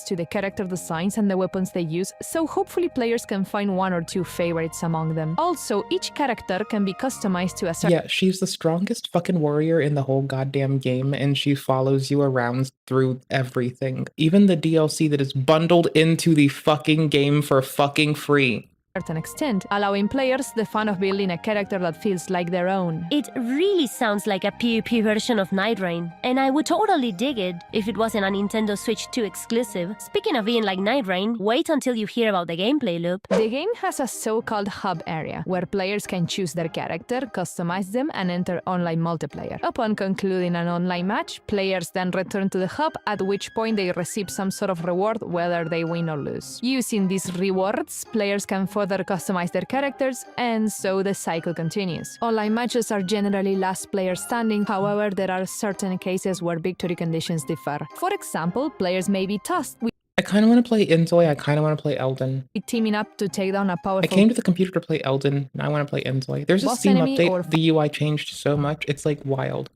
to the character designs and the weapons they use, so hopefully players can find one or two favorites among them. Also, each character can be customized to a certain Yeah, she's the strongest fucking warrior in the whole goddamn game, and she follows you around through everything. Even the DLC that is bundled into the fucking game for fucking free. certain extent, allowing players the fun of building a character that feels like their own. It really sounds like a PvP version of Night Rain, and I would totally dig it if it wasn't a Nintendo Switch 2 exclusive. Speaking of being like Night Rain, wait until you hear about the gameplay loop. The game has a so-called hub area, where players can choose their character, customize them, and enter online multiplayer. Upon concluding an online match, players then return to the hub, at which point they receive some sort of reward, whether they win or lose. Using these rewards, players can further customize their characters, and so the cycle continues. Online matches are generally last player standing, however, there are certain cases where victory conditions differ. For example, players may be tasked with I kind of want to play Inzoy, I kind of want to play Elden. teaming up to take down a I powerful came to the computer to play Elden, and I want to play Inzoy. There's a boss Steam enemy update, or the UI changed so much, it's like wild.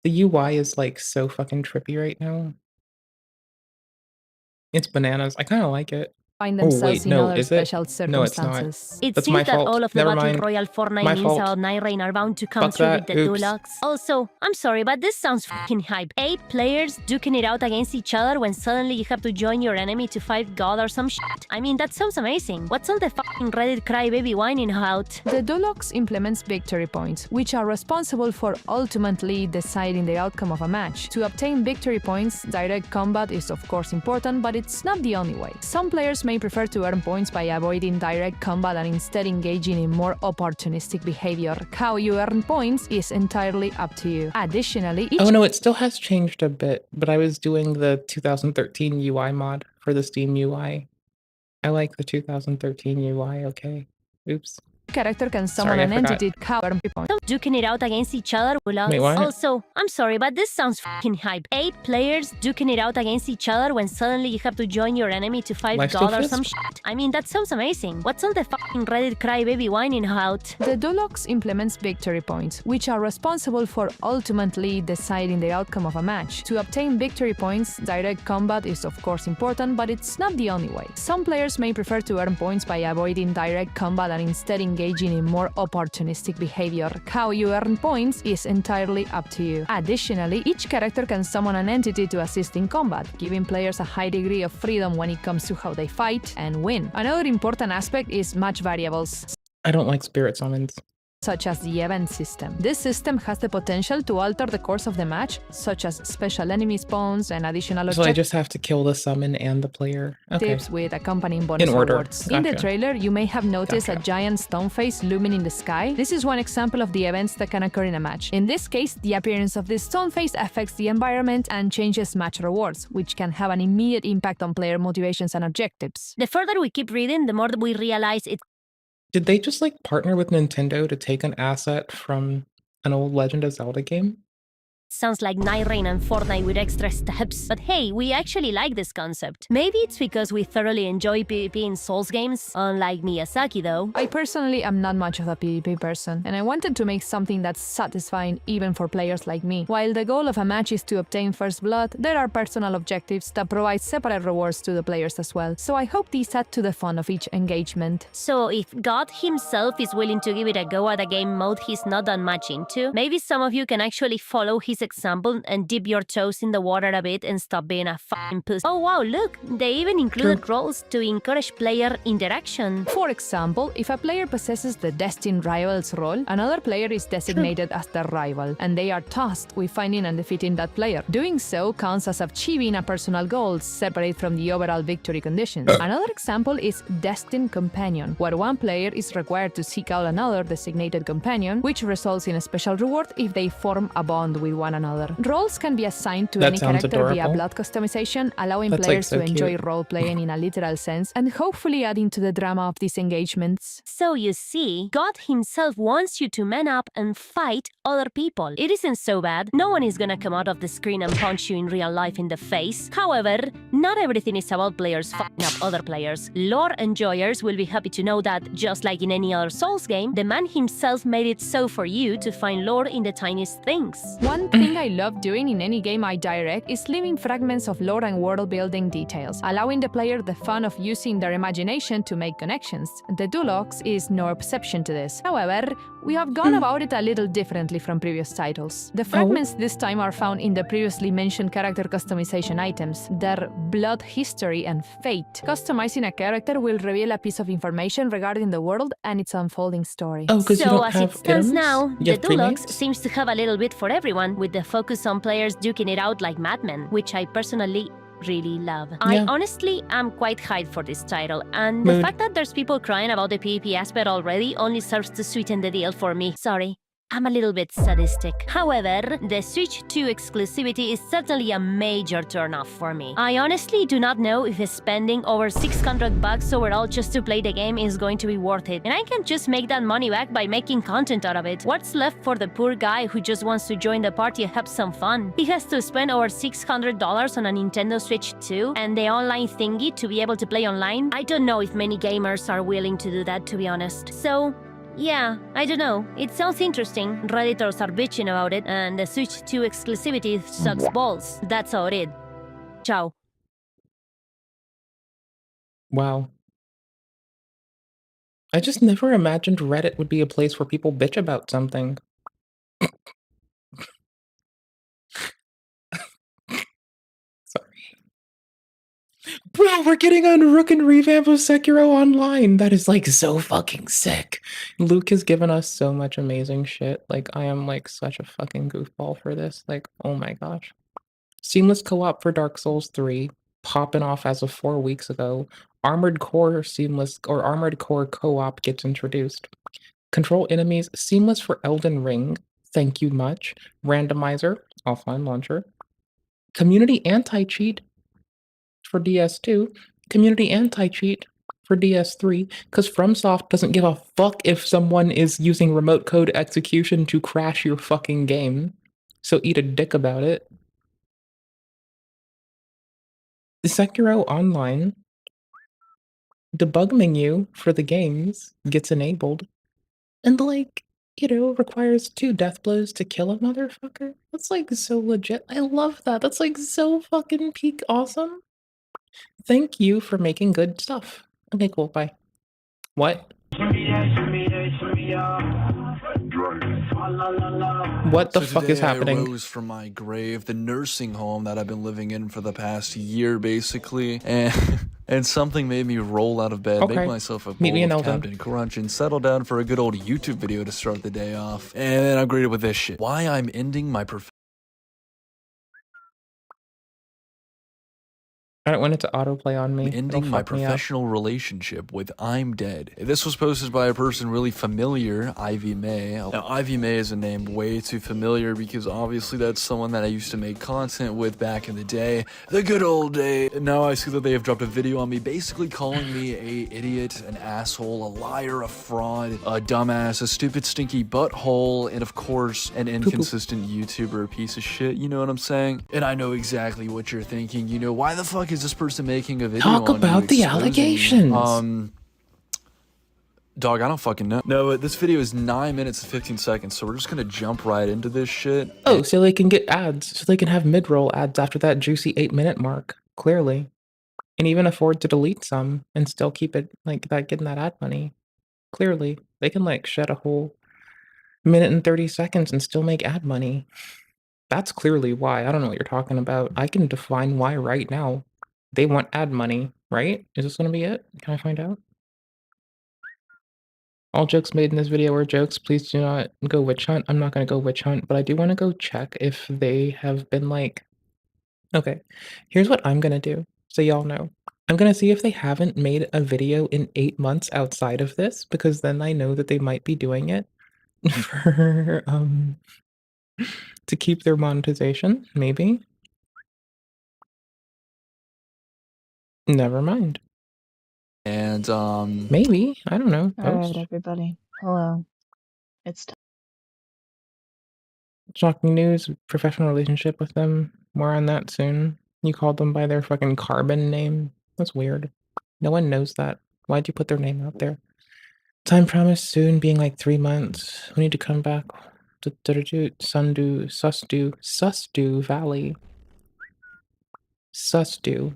The UI is like so fucking trippy right now. It's bananas, I kind of like it. find Oh, themselves wait, in no, other is it? special No, it's not. circumstances. It That's seems my that fault. all of the Never Battle mind. Royale Fortnite My memes fault. about Night Rain are bound to come Fuck through that. with the Oops. deluxe. Also, I'm sorry, but this sounds fucking hype. 8 players duking it out against each other when suddenly you have to join your enemy to fight God or some shit. I mean, that sounds amazing. What's all the fucking Reddit crybaby whining about? The Deluxe implements victory points, which are responsible for ultimately deciding the outcome of a match. To obtain victory points, direct combat is of course important, but it's not the only way. Some players may prefer to earn points by avoiding direct combat and instead engaging in more opportunistic behavior. How you earn points is entirely up to you. Additionally, each Oh no, it still has changed a bit, but I was doing the 2013 UI mod for the Steam UI. I like the 2013 UI, okay. Oops. character can summon Sorry, I an forgot. entity to earn points. Duking it out against each other. Wait, what? Also, I'm sorry, but this sounds fucking hype. 8 players duking it out against each other when suddenly you have to join your enemy to fight Lifesteal God or Fist? some shit. I mean, that sounds amazing. What's all the fucking Reddit crybaby whining about? The Deluxe implements victory points, which are responsible for ultimately deciding the outcome of a match. To obtain victory points, direct combat is of course important, but it's not the only way. Some players may prefer to earn points by avoiding direct combat and instead engaging in more opportunistic behavior. How you earn points is entirely up to you. Additionally, each character can summon an entity to assist in combat, giving players a high degree of freedom when it comes to how they fight and win. Another important aspect is match variables. I don't like spirit summons. such as the event system. This system has the potential to alter the course of the match, such as special enemy spawns and additional So I objectives just have to kill the summon and the player. Okay. with accompanying bonus In order. rewards. In the Gotcha. trailer, you may have noticed a Gotcha. giant stone face looming in the sky. This is one example of the events that can occur in a match. In this case, the appearance of this stone face affects the environment and changes match rewards, which can have an immediate impact on player motivations and objectives. The further we keep reading, the more that we realize it Did they just like partner with Nintendo to take an asset from an old Legend of Zelda game? sounds like Night Rain and Fortnite with extra steps. But hey, we actually like this concept. Maybe it's because we thoroughly enjoy PvP in Souls games, unlike Miyazaki though. I personally am not much of a PvP person, and I wanted to make something that's satisfying even for players like me. While the goal of a match is to obtain first blood, there are personal objectives that provide separate rewards to the players as well, so I hope these add to the fun of each engagement. So if God himself is willing to give it a go at a game mode he's not that much into, maybe some of you can actually follow his example and dip your toes in the water a bit and stop being a f***ing puss. Oh wow, look! They even included roles to encourage player interaction. For example, if a player possesses the Destined Rivals role, another player is designated as the rival, and they are tasked with finding and defeating that player. Doing so counts as achieving a personal goal separate from the overall victory conditions. Another example is Destined Companion, where one player is required to seek out another designated companion, which results in a special reward if they form a bond with one another. Roles can be assigned to That any sounds character via adorable. blood customization, allowing That's, like, players so to enjoy cute. role-playing in a literal sense, and hopefully adding to the drama of these engagements. So you see, God himself wants you to man up and fight other people. It isn't so bad. No one is gonna come out of the screen and punch you in real life in the face. However, not everything is about players fucking up other players. Lore enjoyers will be happy to know that, just like in any other Souls game, the man himself made it so for you to find lore in the tiniest things. One thing I love doing in any game I direct is leaving fragments of lore and world-building details, allowing the player the fun of using their imagination to make connections. The Dulox is no exception to this. However, we have gone about it a little differently from previous titles. The fragments this time are found in the previously mentioned character customization items, their blood history and fate. Customizing a character will reveal a piece of information regarding the world and its unfolding story. Oh, because you So don't as have it stands items? now, You the have Dulox premates? seems to have a little bit for everyone, with the focus on players duking it out like madmen, which I personally really love. I Yeah. honestly am quite hyped for this title, and the Mood. fact that there's people crying about the PvP aspect already only serves to sweeten the deal for me. Sorry. I'm a little bit sadistic. However, the Switch 2 exclusivity is certainly a major turnoff for me. I honestly do not know if spending over $600 overall just to play the game is going to be worth it, and I can just make that money back by making content out of it. What's left for the poor guy who just wants to join the party and have some fun? He has to spend over $600 on a Nintendo Switch 2 and the online thingy to be able to play online? I don't know if many gamers are willing to do that, to be honest. So, yeah, I don't know. It sounds interesting. Redditors are bitching about it, and the Switch 2 exclusivity sucks balls. That's how it is. Ciao. Wow. I just never imagined Reddit would be a place where people bitch about something. Sorry. Bro, we're getting a Rookin' revamp of Sekiro Online. That is like so fucking sick. Luke has given us so much amazing shit. Like, I am like such a fucking goofball for this. Like, oh my gosh. Seamless co-op for Dark Souls 3, popping off as of 4 weeks ago. Armored Core seamless or Armored Core co-op gets introduced. Control enemies seamless for Elden Ring. Thank you much. Randomizer, offline launcher. Community anti-cheat for DS2. Community anti-cheat for DS3, because FromSoft doesn't give a fuck if someone is using remote code execution to crash your fucking game. So eat a dick about it. The Sekiro Online debug menu for the games gets enabled, and like, you know, requires 2 death blows to kill a motherfucker. That's like so legit. I love that. That's like so fucking peak awesome. Thank you for making good stuff. Okay, cool. Bye. What? What the So fuck is today I happening? rose from my grave, the nursing home that I've been living in for the past year, basically, and something made me roll out of bed, make Okay. myself a Meet me bowl in of Elden. Captain Crunch, and settle down for a good old YouTube video to start the day off. And then I'm greeted with this shit. Why I'm ending my I don't want it to autoplay on me. It'll ending my fuck me up. professional relationship with I'm Dead. This was posted by a person really familiar, Ivy May. Now, Ivy May is a name way too familiar because obviously that's someone that I used to make content with back in the day. The good old day. And now I see that they have dropped a video on me basically calling me a idiot, an asshole, a liar, a fraud, a dumbass, a stupid stinky butthole, and of course, an inconsistent YouTuber, a piece of shit, you know what I'm saying? And I know exactly what you're thinking, you know, why the fuck is this person making a video Talk on about you the exposing me? allegations. Dog, I don't fucking know. No, but this video is 9 minutes and 15 seconds, so we're just gonna jump right into this shit. Oh, so they can get ads. So they can have mid-roll ads after that juicy 8-minute mark, clearly. And even afford to delete some and still keep it, like, that getting that ad money. Clearly. They can, like, shed a whole minute and 30 seconds and still make ad money. That's clearly why. I don't know what you're talking about. I can define why right now. They want ad money, right? Is this gonna be it? Can I find out? All jokes made in this video were jokes. Please do not go witch hunt. I'm not gonna go witch hunt, but I do wanna go check if they have been, like... Okay, here's what I'm gonna do, so y'all know. I'm gonna see if they haven't made a video in 8 months outside of this, because then I know that they might be doing it for, to keep their monetization, maybe. Never mind. And, Maybe, I don't know. Alright, everybody. Hello. It's Shocking news, professional relationship with them. More on that soon. You called them by their fucking carbon name. That's weird. No one knows that. Why'd you put their name out there? Time promised soon, being like 3 months. We need to come back to Susdu Valley. Susdu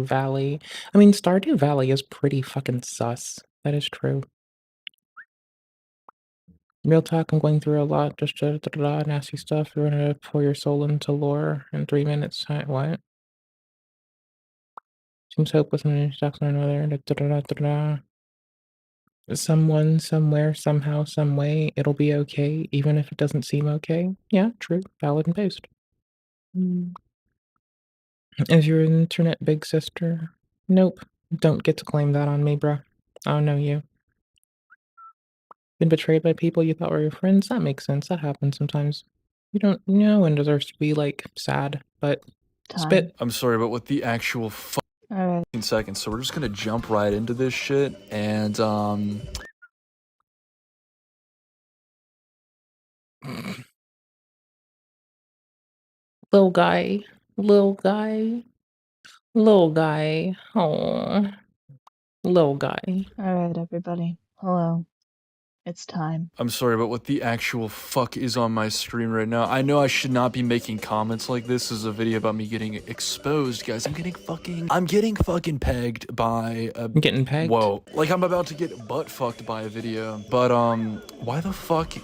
Valley. I mean, Stardew Valley is pretty fucking sus. That is true. Real talk, I'm going through a lot. Just nasty stuff. You're gonna pour your soul into lore in 3 minutes. What? Seems hopeless and then talks on another. Someone, somewhere, somehow, some way, it'll be okay, even if it doesn't seem okay. Yeah, true. Valid and based. Is your internet big sister? Nope. Don't get to claim that on me, bruh. I don't know you. Been betrayed by people you thought were your friends? That makes sense. That happens sometimes. You don't know one deserves to be, like, sad, but time. spit. I'm sorry, but with the actual Alright. seconds, so we're just gonna jump right into this shit, and, Little guy. Little guy. Little guy. Oh. Little guy. Alright, everybody. Hello. It's time. I'm sorry, but what the actual fuck is on my screen right now? I know I should not be making comments like this. This is a video about me getting exposed, guys. I'm getting fucking pegged by a... I'm getting pegged? Whoa. Like, I'm about to get butt fucked by a video. But, why the fuck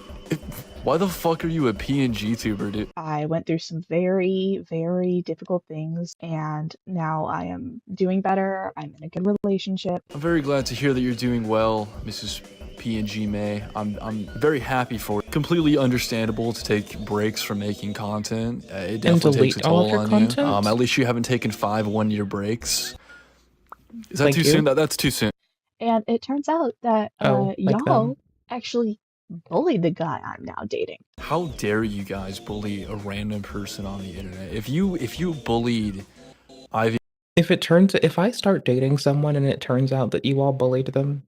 are you a PNG tuber, dude? I went through some very, very difficult things, and now I am doing better. I'm in a good relationship. I'm very glad to hear that you're doing well, Mrs. PNG May. I'm very happy for it. Completely understandable to take breaks from making content. It definitely takes a toll on you. At least you haven't taken 5 one-year breaks. Is that too soon? That's too soon. And it turns out that y'all actually bullied the guy I'm now dating. How dare you guys bully a random person on the internet? If you bullied Ivy... If I start dating someone and it turns out that you all bullied them,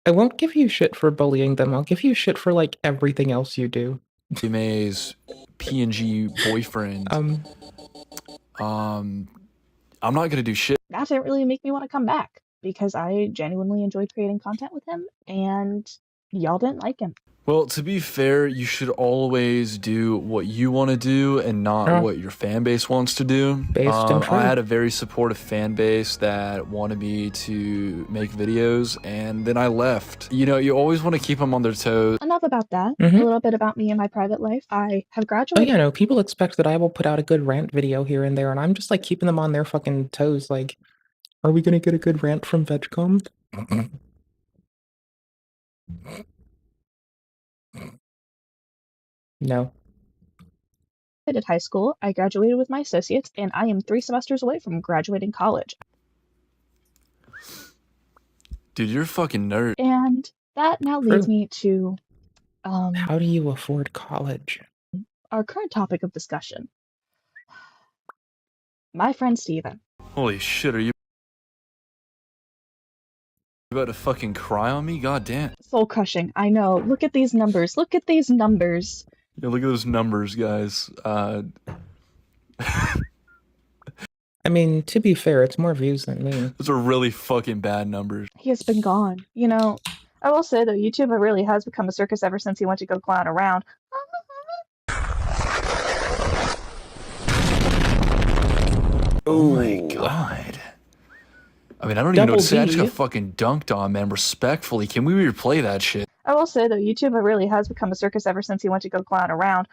I won't give you shit for bullying them. I'll give you shit for, like, everything else you do. May's PNG boyfriend. I'm not gonna do shit. That didn't really make me want to come back, because I genuinely enjoyed creating content with him, and y'all didn't like him. Well, to be fair, you should always do what you want to do and not Yeah. what your fan base wants to do. Based in I truth. had a very supportive fan base that wanted me to make videos, and then I left. You know, you always want to keep them on their toes. Enough about that. Mhm. A little bit about me and my private life. I have Oh, graduated. yeah, no, people expect that I will put out a good rant video here and there, and I'm just, like, keeping them on their fucking toes, like, "Are we gonna get a good rant from VegCom?" No. High school. I graduated with my associates, and I am 3 semesters away from graduating college. Dude, you're a fucking nerd. And that now leads True. me to How do you afford college? our current topic of discussion. My friend Steven. Holy shit, are you about to fucking cry on me? God damn. Soul crushing. I know. Look at these numbers. Look at these numbers. Yeah, look at those numbers, guys. I mean, to be fair, it's more views than me. Those are really fucking bad numbers. He has been gone. You know, I will say though, YouTube really has become a circus ever since he went to go clown around. Oh my god. I mean, I don't even know what to say. I just got Double D. fucking dunked on, man. Respectfully, can we replay that shit? I will say though, YouTube really has become a circus ever since he went to go clown around.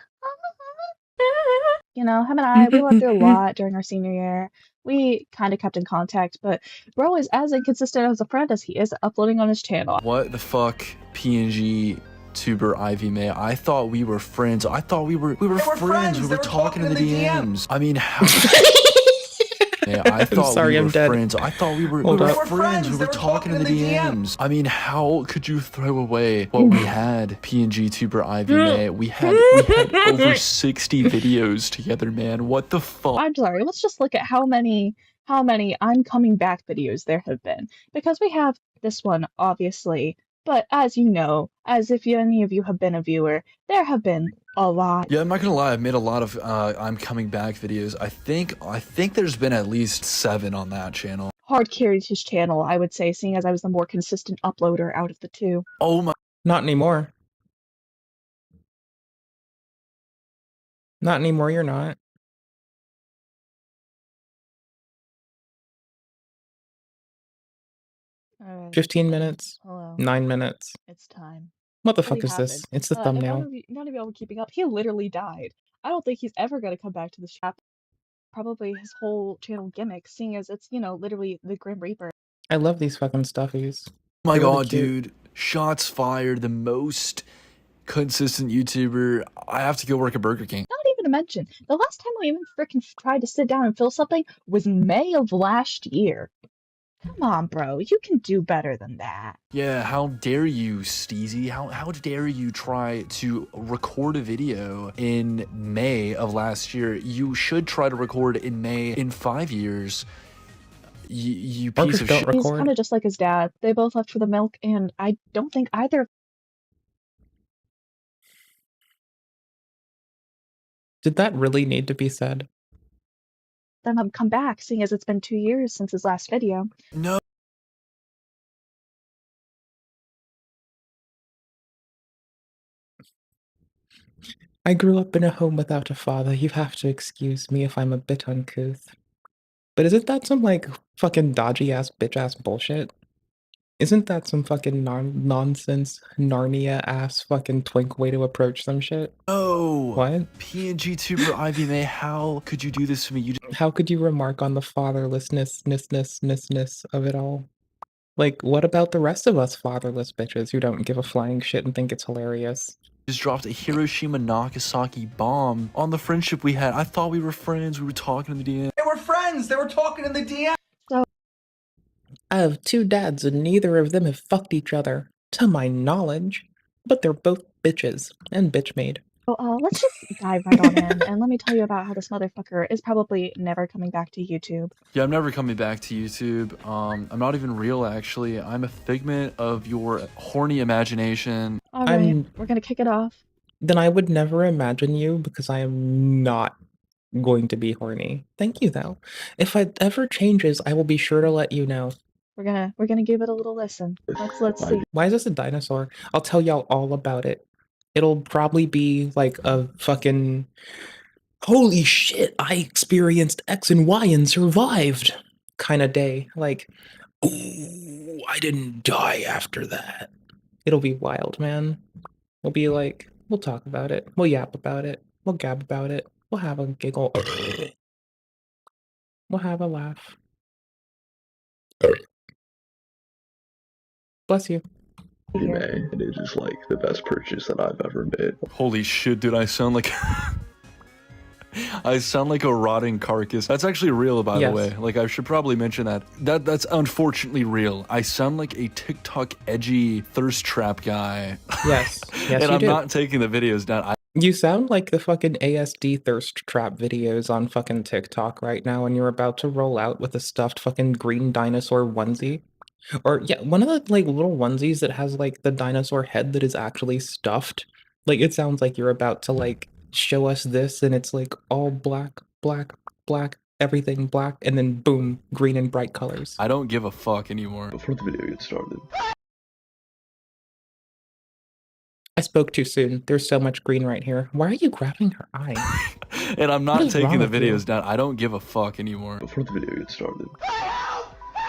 You know, him and I, we went through a lot during our senior year. We kind of kept in contact, but bro is as inconsistent as a friend as he is uploading on his channel. What the fuck, PNG tuber Ivy May? I thought we were friends. I thought we were friends. We were talking in the DMs. I mean, how? Yeah, I thought sorry, we were I'm dead. friends. I thought we were Hold up. friends. We were talking in the DMs. I mean, how could you throw away what we had? PNG tuber Ivy May. We had over 60 videos together, man. What the fuck? I'm sorry, let's just look at how many I'm coming back videos there have been. Because we have this one, obviously, but as you know, as if any of you have been a viewer, there have been a lot. Yeah, I'm not gonna lie. I've made a lot of I'm coming back videos. I think there's been at least 7 on that channel. Hard carried his channel, I would say, seeing as I was the more consistent uploader out of the two. Oh my. Not anymore. Not anymore, you're not. Alright. 15 minutes. Hello. 9 minutes. It's time. What the What fuck is this? happened? It's the And thumbnail. none of y'all were keeping up. He literally died. I don't think he's ever gonna come back to this chat. Probably his whole channel gimmick, seeing as it's, you know, literally the Grim Reaper. I love these fucking stuffies. Oh my They're really god, cute. dude. Shots fired. The most consistent YouTuber. I have to go work at Burger King. Not even to mention, the last time I even freaking tried to sit down and fill something was May of last year. Come on, bro. You can do better than that. Yeah, how dare you, Steezy? How dare you try to record a video in May of last year? You should try to record in May in 5 years. You piece Markers of don't shit. He's record. kind of just like his dad. They both left for the milk, and I don't think either of Did that really need to be said? them have come back, seeing as it's been 2 years since his last video. No. I grew up in a home without a father. You have to excuse me if I'm a bit uncouth. But isn't that some, like, fucking dodgy-ass, bitch-ass bullshit? Isn't that some fucking nonsense, Narnia-ass fucking twink way to approach some shit? No. What? PNG tuber Ivy May, how could you do this to me? You just How could you remark on the fatherlessness of it all? Like, what about the rest of us fatherless bitches who don't give a flying shit and think it's hilarious? dropped a Hiroshima Nagasaki bomb on the friendship we had. I thought we were friends. We were talking in the DM. They were friends. They were talking in the DM. I have 2 dads and neither of them have fucked each other, to my knowledge. But they're both bitches, and bitch-made. So, let's just dive right on in, and let me tell you about how this motherfucker is probably never coming back to YouTube. Yeah, I'm never coming back to YouTube. I'm not even real, actually. I'm a figment of your horny imagination. Alright, we're gonna kick it off. Then I would never imagine you because I am not going to be horny. Thank you, though. If it ever changes, I will be sure to let you know. We're gonna give it a little listen. Let's see. Why is this a dinosaur? I'll tell y'all all about it. It'll probably be like a fucking holy shit, I experienced X and Y and survived kind of day. Like, ooh, I didn't die after that. It'll be wild, man. We'll be like, we'll talk about it. We'll yap about it. We'll gab about it. We'll have a giggle. We'll have a laugh. Bless you. Anime, and it is like the best purchase that I've ever made. Holy shit, dude, I sound like I sound like a rotting carcass. That's actually real, by the Yes. way. Like, I should probably mention that. That's unfortunately real. I sound like a TikTok edgy thirst trap guy. Yes. Yes, And you I'm do. not taking the videos down. You sound like the fucking ASD thirst trap videos on fucking TikTok right now when you're about to roll out with a stuffed fucking green dinosaur onesie. Or yeah, one of the like little onesies that has like the dinosaur head that is actually stuffed. Like it sounds like you're about to like show us this and it's like all black, black, black, everything black, and then boom, green and bright colors. I don't give a fuck anymore. Before the video gets started, I spoke too soon. There's so much green right here. Why are you grabbing her eye? And I'm What not is wrong taking the with you? videos down. I don't give a fuck anymore. before the video gets started,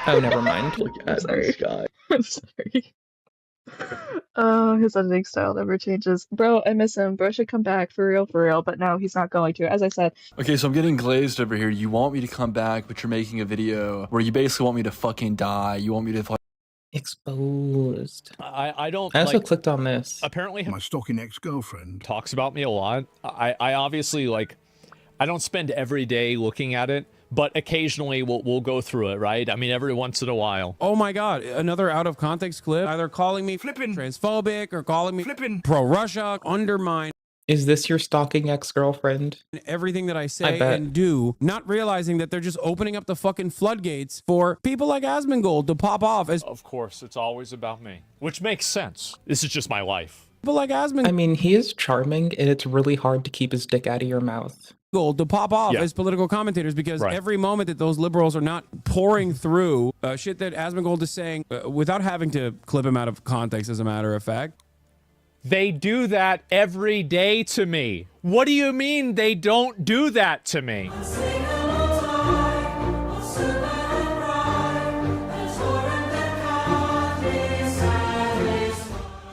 Oh, never mind. look at the sorry. sky. I'm sorry. Oh, his editing style never changes. Bro, I miss him. Bro should come back for real, but no, he's not going to. As I said, Okay, so I'm getting glazed over here. You want me to come back, but you're making a video where you basically want me to fucking die. You want me to Exposed. I don't I also like, clicked on this. apparently My stalking ex-girlfriend. talks about me a lot. I obviously like I don't spend every day looking at it, but occasionally we'll go through it, right? I mean, every once in a while. Oh my god, another out of context clip, either calling me Flippin' transphobic or calling me flippin' pro-Russia, undermine Is this your stalking ex-girlfriend? everything that I say bet. and do, not realizing that they're just opening up the fucking floodgates for people like Asmongold to pop off as Of course, it's always about me, which makes sense. This is just my life. people like I Asmongold mean, he is charming, and it's really hard to keep his dick out of your mouth. to pop off Yeah. as political commentators because Right. every moment that those liberals are not pouring through shit that Asmongold is saying without having to clip him out of context, as a matter of fact. They do that every day to me. What do you mean they don't do that to me?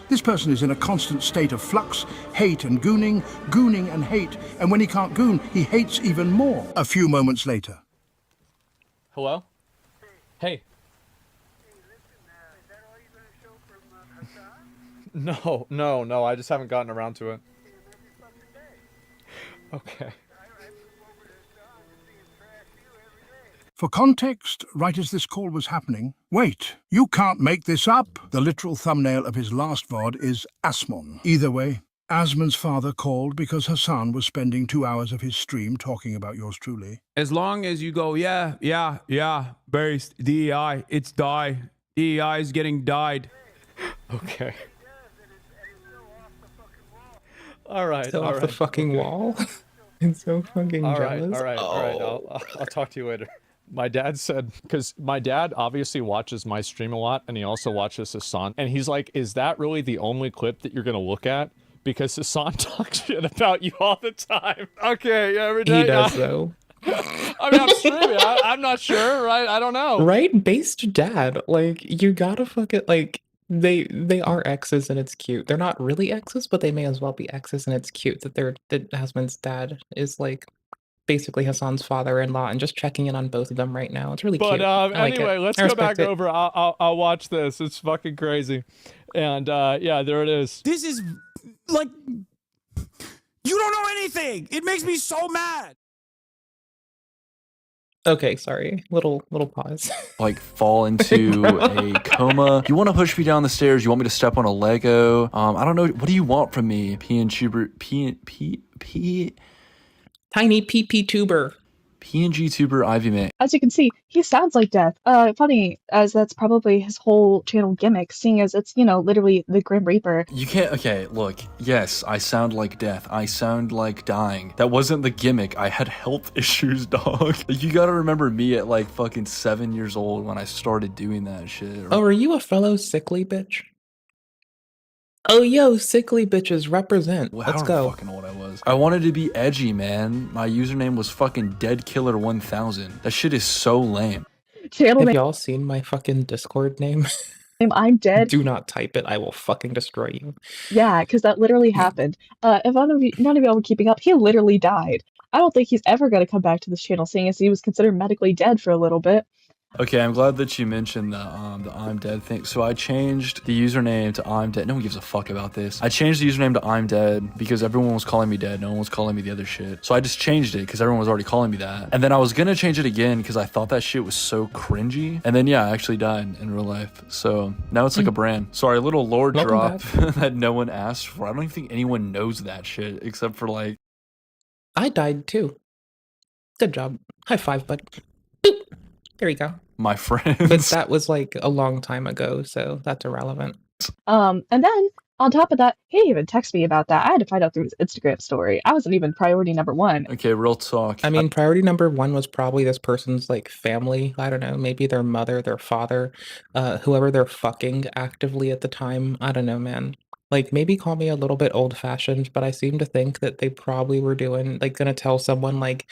This person is in a constant state of flux, hate and gooning, gooning and hate, and when he can't goon, he hates even more. A few moments later. Hello? Hey. No, I just haven't gotten around to it. Okay. For context, right as this call was happening, wait, you can't make this up. The literal thumbnail of his last VOD is Asmon. Either way, Asmon's father called because Hassan was spending 2 hours of his stream talking about yours truly. As long as you go, yeah, based, DEI, it's die. DEI is getting died. Okay. All right. Still all off the right. fucking wall. It's so fucking All right, jealous. all right, all right. I'll talk to you later. My dad said, because my dad obviously watches my stream a lot, and he also watches Hassan, and he's like, "Is that really the only clip that you're gonna look at? Because Hassan talks shit about you all the time." Okay, yeah, every day. He does, though. I mean, I'm streaming. I'm not sure, right? I don't know. Right? Based dad. Like, you gotta fucking, like, they are exes and it's cute. They're not really exes, but they may as well be exes and it's cute that Hasman's dad is, like, basically Hassan's father-in-law and just checking in on both of them right now. It's really But cute. I like anyway, it. let's I go respect back it. over. I'll watch this. It's fucking crazy. And yeah, there it is. This is like, you don't know anything. It makes me so mad. Okay, sorry. Little pause. like fall into a coma. You want to push me down the stairs? You want me to step on a Lego? I don't know. What do you want from me? Tiny PP tuber. PNG tuber Ivy May. as you can see, he sounds like death. Funny, as that's probably his whole channel gimmick, seeing as it's, literally the Grim Reaper. You can't. Okay, look. Yes, I sound like death. I sound like dying. That wasn't the gimmick. I had health issues, dog. You gotta remember me at like fucking 7 years old when I started doing that shit. Oh, are you a fellow sickly bitch? Oh, yo, sickly bitches represent. Well, Let's however go. fucking old I was. I wanted to be edgy, man. My username was fucking deadkiller1000. That shit is so lame. Channel Have name, y'all seen my fucking Discord name? I'm dead. Do not type it. I will fucking destroy you. Yeah, because that literally happened. If none of y'all were keeping up, he literally died. I don't think he's ever going to come back to this channel, seeing as he was considered medically dead for a little bit. Okay, I'm glad that you mentioned the I'm dead thing. So I changed the username to I'm dead. No one gives a fuck about this. I changed the username to I'm dead because everyone was calling me dead. No one was calling me the other shit. So I just changed it because everyone was already calling me that. And then I was gonna change it again because I thought that shit was so cringy. And then yeah, I actually died in real life. So now it's like a brand. Sorry, a little lore drop that no one asked for. I don't even think anyone knows that shit except for like. I died too. Good job. High five, bud. Boop. There you go. My friends. But that was like a long time ago, so that's irrelevant. And then on top of that, he didn't even text me about that. I had to find out through his Instagram story. I wasn't even priority number one. Okay, real talk. I mean, priority number one was probably this person's like family. I don't know, maybe their mother, their father, whoever they're fucking actively at the time. I don't know, man. Like, maybe call me a little bit old-fashioned, but I seem to think that they probably were doing, like, gonna tell someone, like,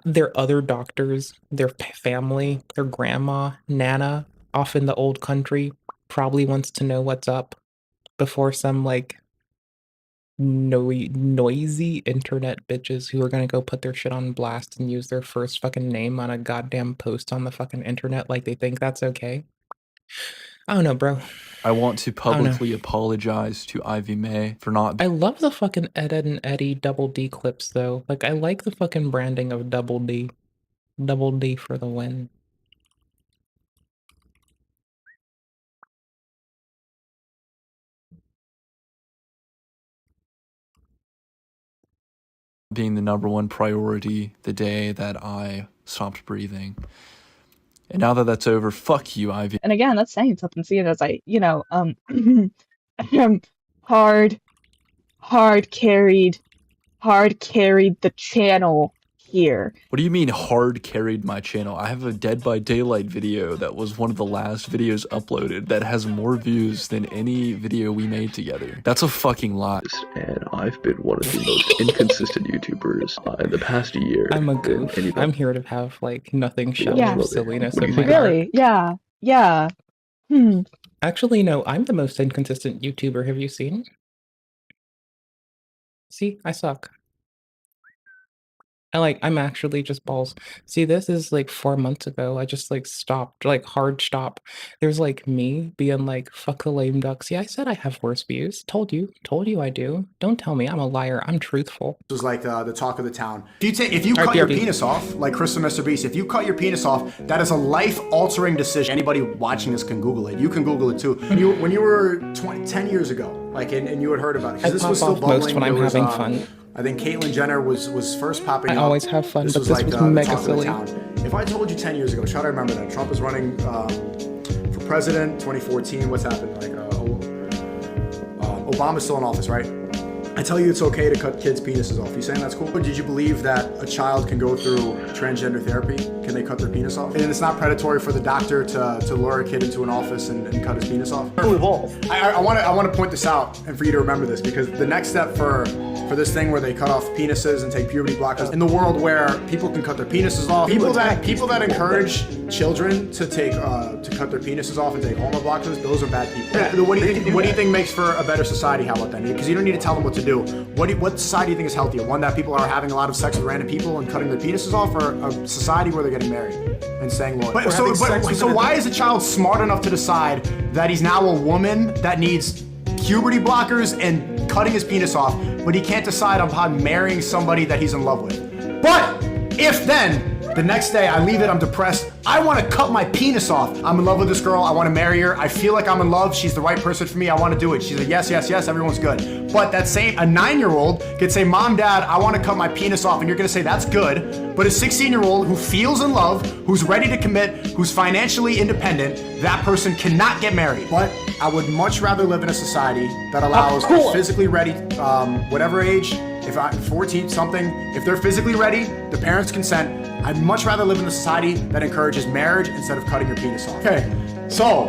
their other doctors, their family, their grandma, Nana, off in the old country, probably wants to know what's up before some, like, noisy internet bitches who are gonna go put their shit on blast and use their first fucking name on a goddamn post on the fucking internet like they think that's okay. I don't know, bro. I want to publicly apologize to Ivy May for not. I love the fucking Ed, Ed and Eddie Double D clips though. Like I like the fucking branding of Double D. Double D for the win. Being the number one priority the day that I stopped breathing. And now that that's over, fuck you, Ivy. And again, that's saying something, seeing as I, hard carried the channel here. What do you mean hard carried my channel? I have a Dead by Daylight video that was one of the last videos uploaded that has more views than any video we made together. That's a fucking lie. And I've been one of the most inconsistent YouTubers in the past year. I'm a goof. I'm here to have like nothing shallow Yeah. silliness in my Really? heart. Yeah. Actually, no, I'm the most inconsistent YouTuber. Have you seen? See, I suck. I'm actually just balls. See, this is like 4 months ago. I just like stopped, like hard stop. There's like me being like, fuck the lame duck. See, I said I have worse views. Told you I do. Don't tell me I'm a liar. I'm truthful. This was like the talk of the town. If you cut your penis off, like Chris and Mr. Beast, if you cut your penis off, that is a life-altering decision. Anybody watching this can Google it. You can Google it too. When you were 10 years ago, like, and you had heard about it, because this was still bubbling. Most when I'm having fun. I think Caitlyn Jenner was first popping up. I always have fun, but this like was the mega talk of the silly. town. If I told you 10 years ago, try to remember that. Trump is running for president, 2014. What's happened? Like, Obama's still in office, right? I tell you it's okay to cut kids' penises off. You saying that's cool? Or did you believe that a child can go through transgender therapy? Can they cut their penis off? And it's not predatory for the doctor to lure a kid into an office and cut his penis off? I want to point this out and for you to remember this, because the next step for this thing where they cut off penises and take puberty blockers, in the world where people can cut their penises off, people that encourage children to cut their penises off and take hormone blockers, those are bad people. Yeah, what do you think makes for a better society? How about that? Because you don't need to tell them what to do. What society do you think is healthier? One that people are having a lot of sex with random people and cutting their penises off, or a society where they're getting married and staying loyal? So why is a child smart enough to decide that he's now a woman that needs puberty blockers and cutting his penis off, but he can't decide upon marrying somebody that he's in love with? But if then the next day I leave it, I'm depressed, I want to cut my penis off. I'm in love with this girl, I want to marry her, I feel like I'm in love, she's the right person for me, I want to do it. She's like, yes, everyone's good. But a 9-year-old could say, Mom, Dad, I want to cut my penis off, and you're going to say, that's good. But a 16-year-old who feels in love, who's ready to commit, who's financially independent, that person cannot get married. But I would much rather live in a society that allows a physically ready, whatever age, if I'm 14 something, if they're physically ready, the parents consent. I'd much rather live in a society that encourages marriage instead of cutting your penis off. Okay, so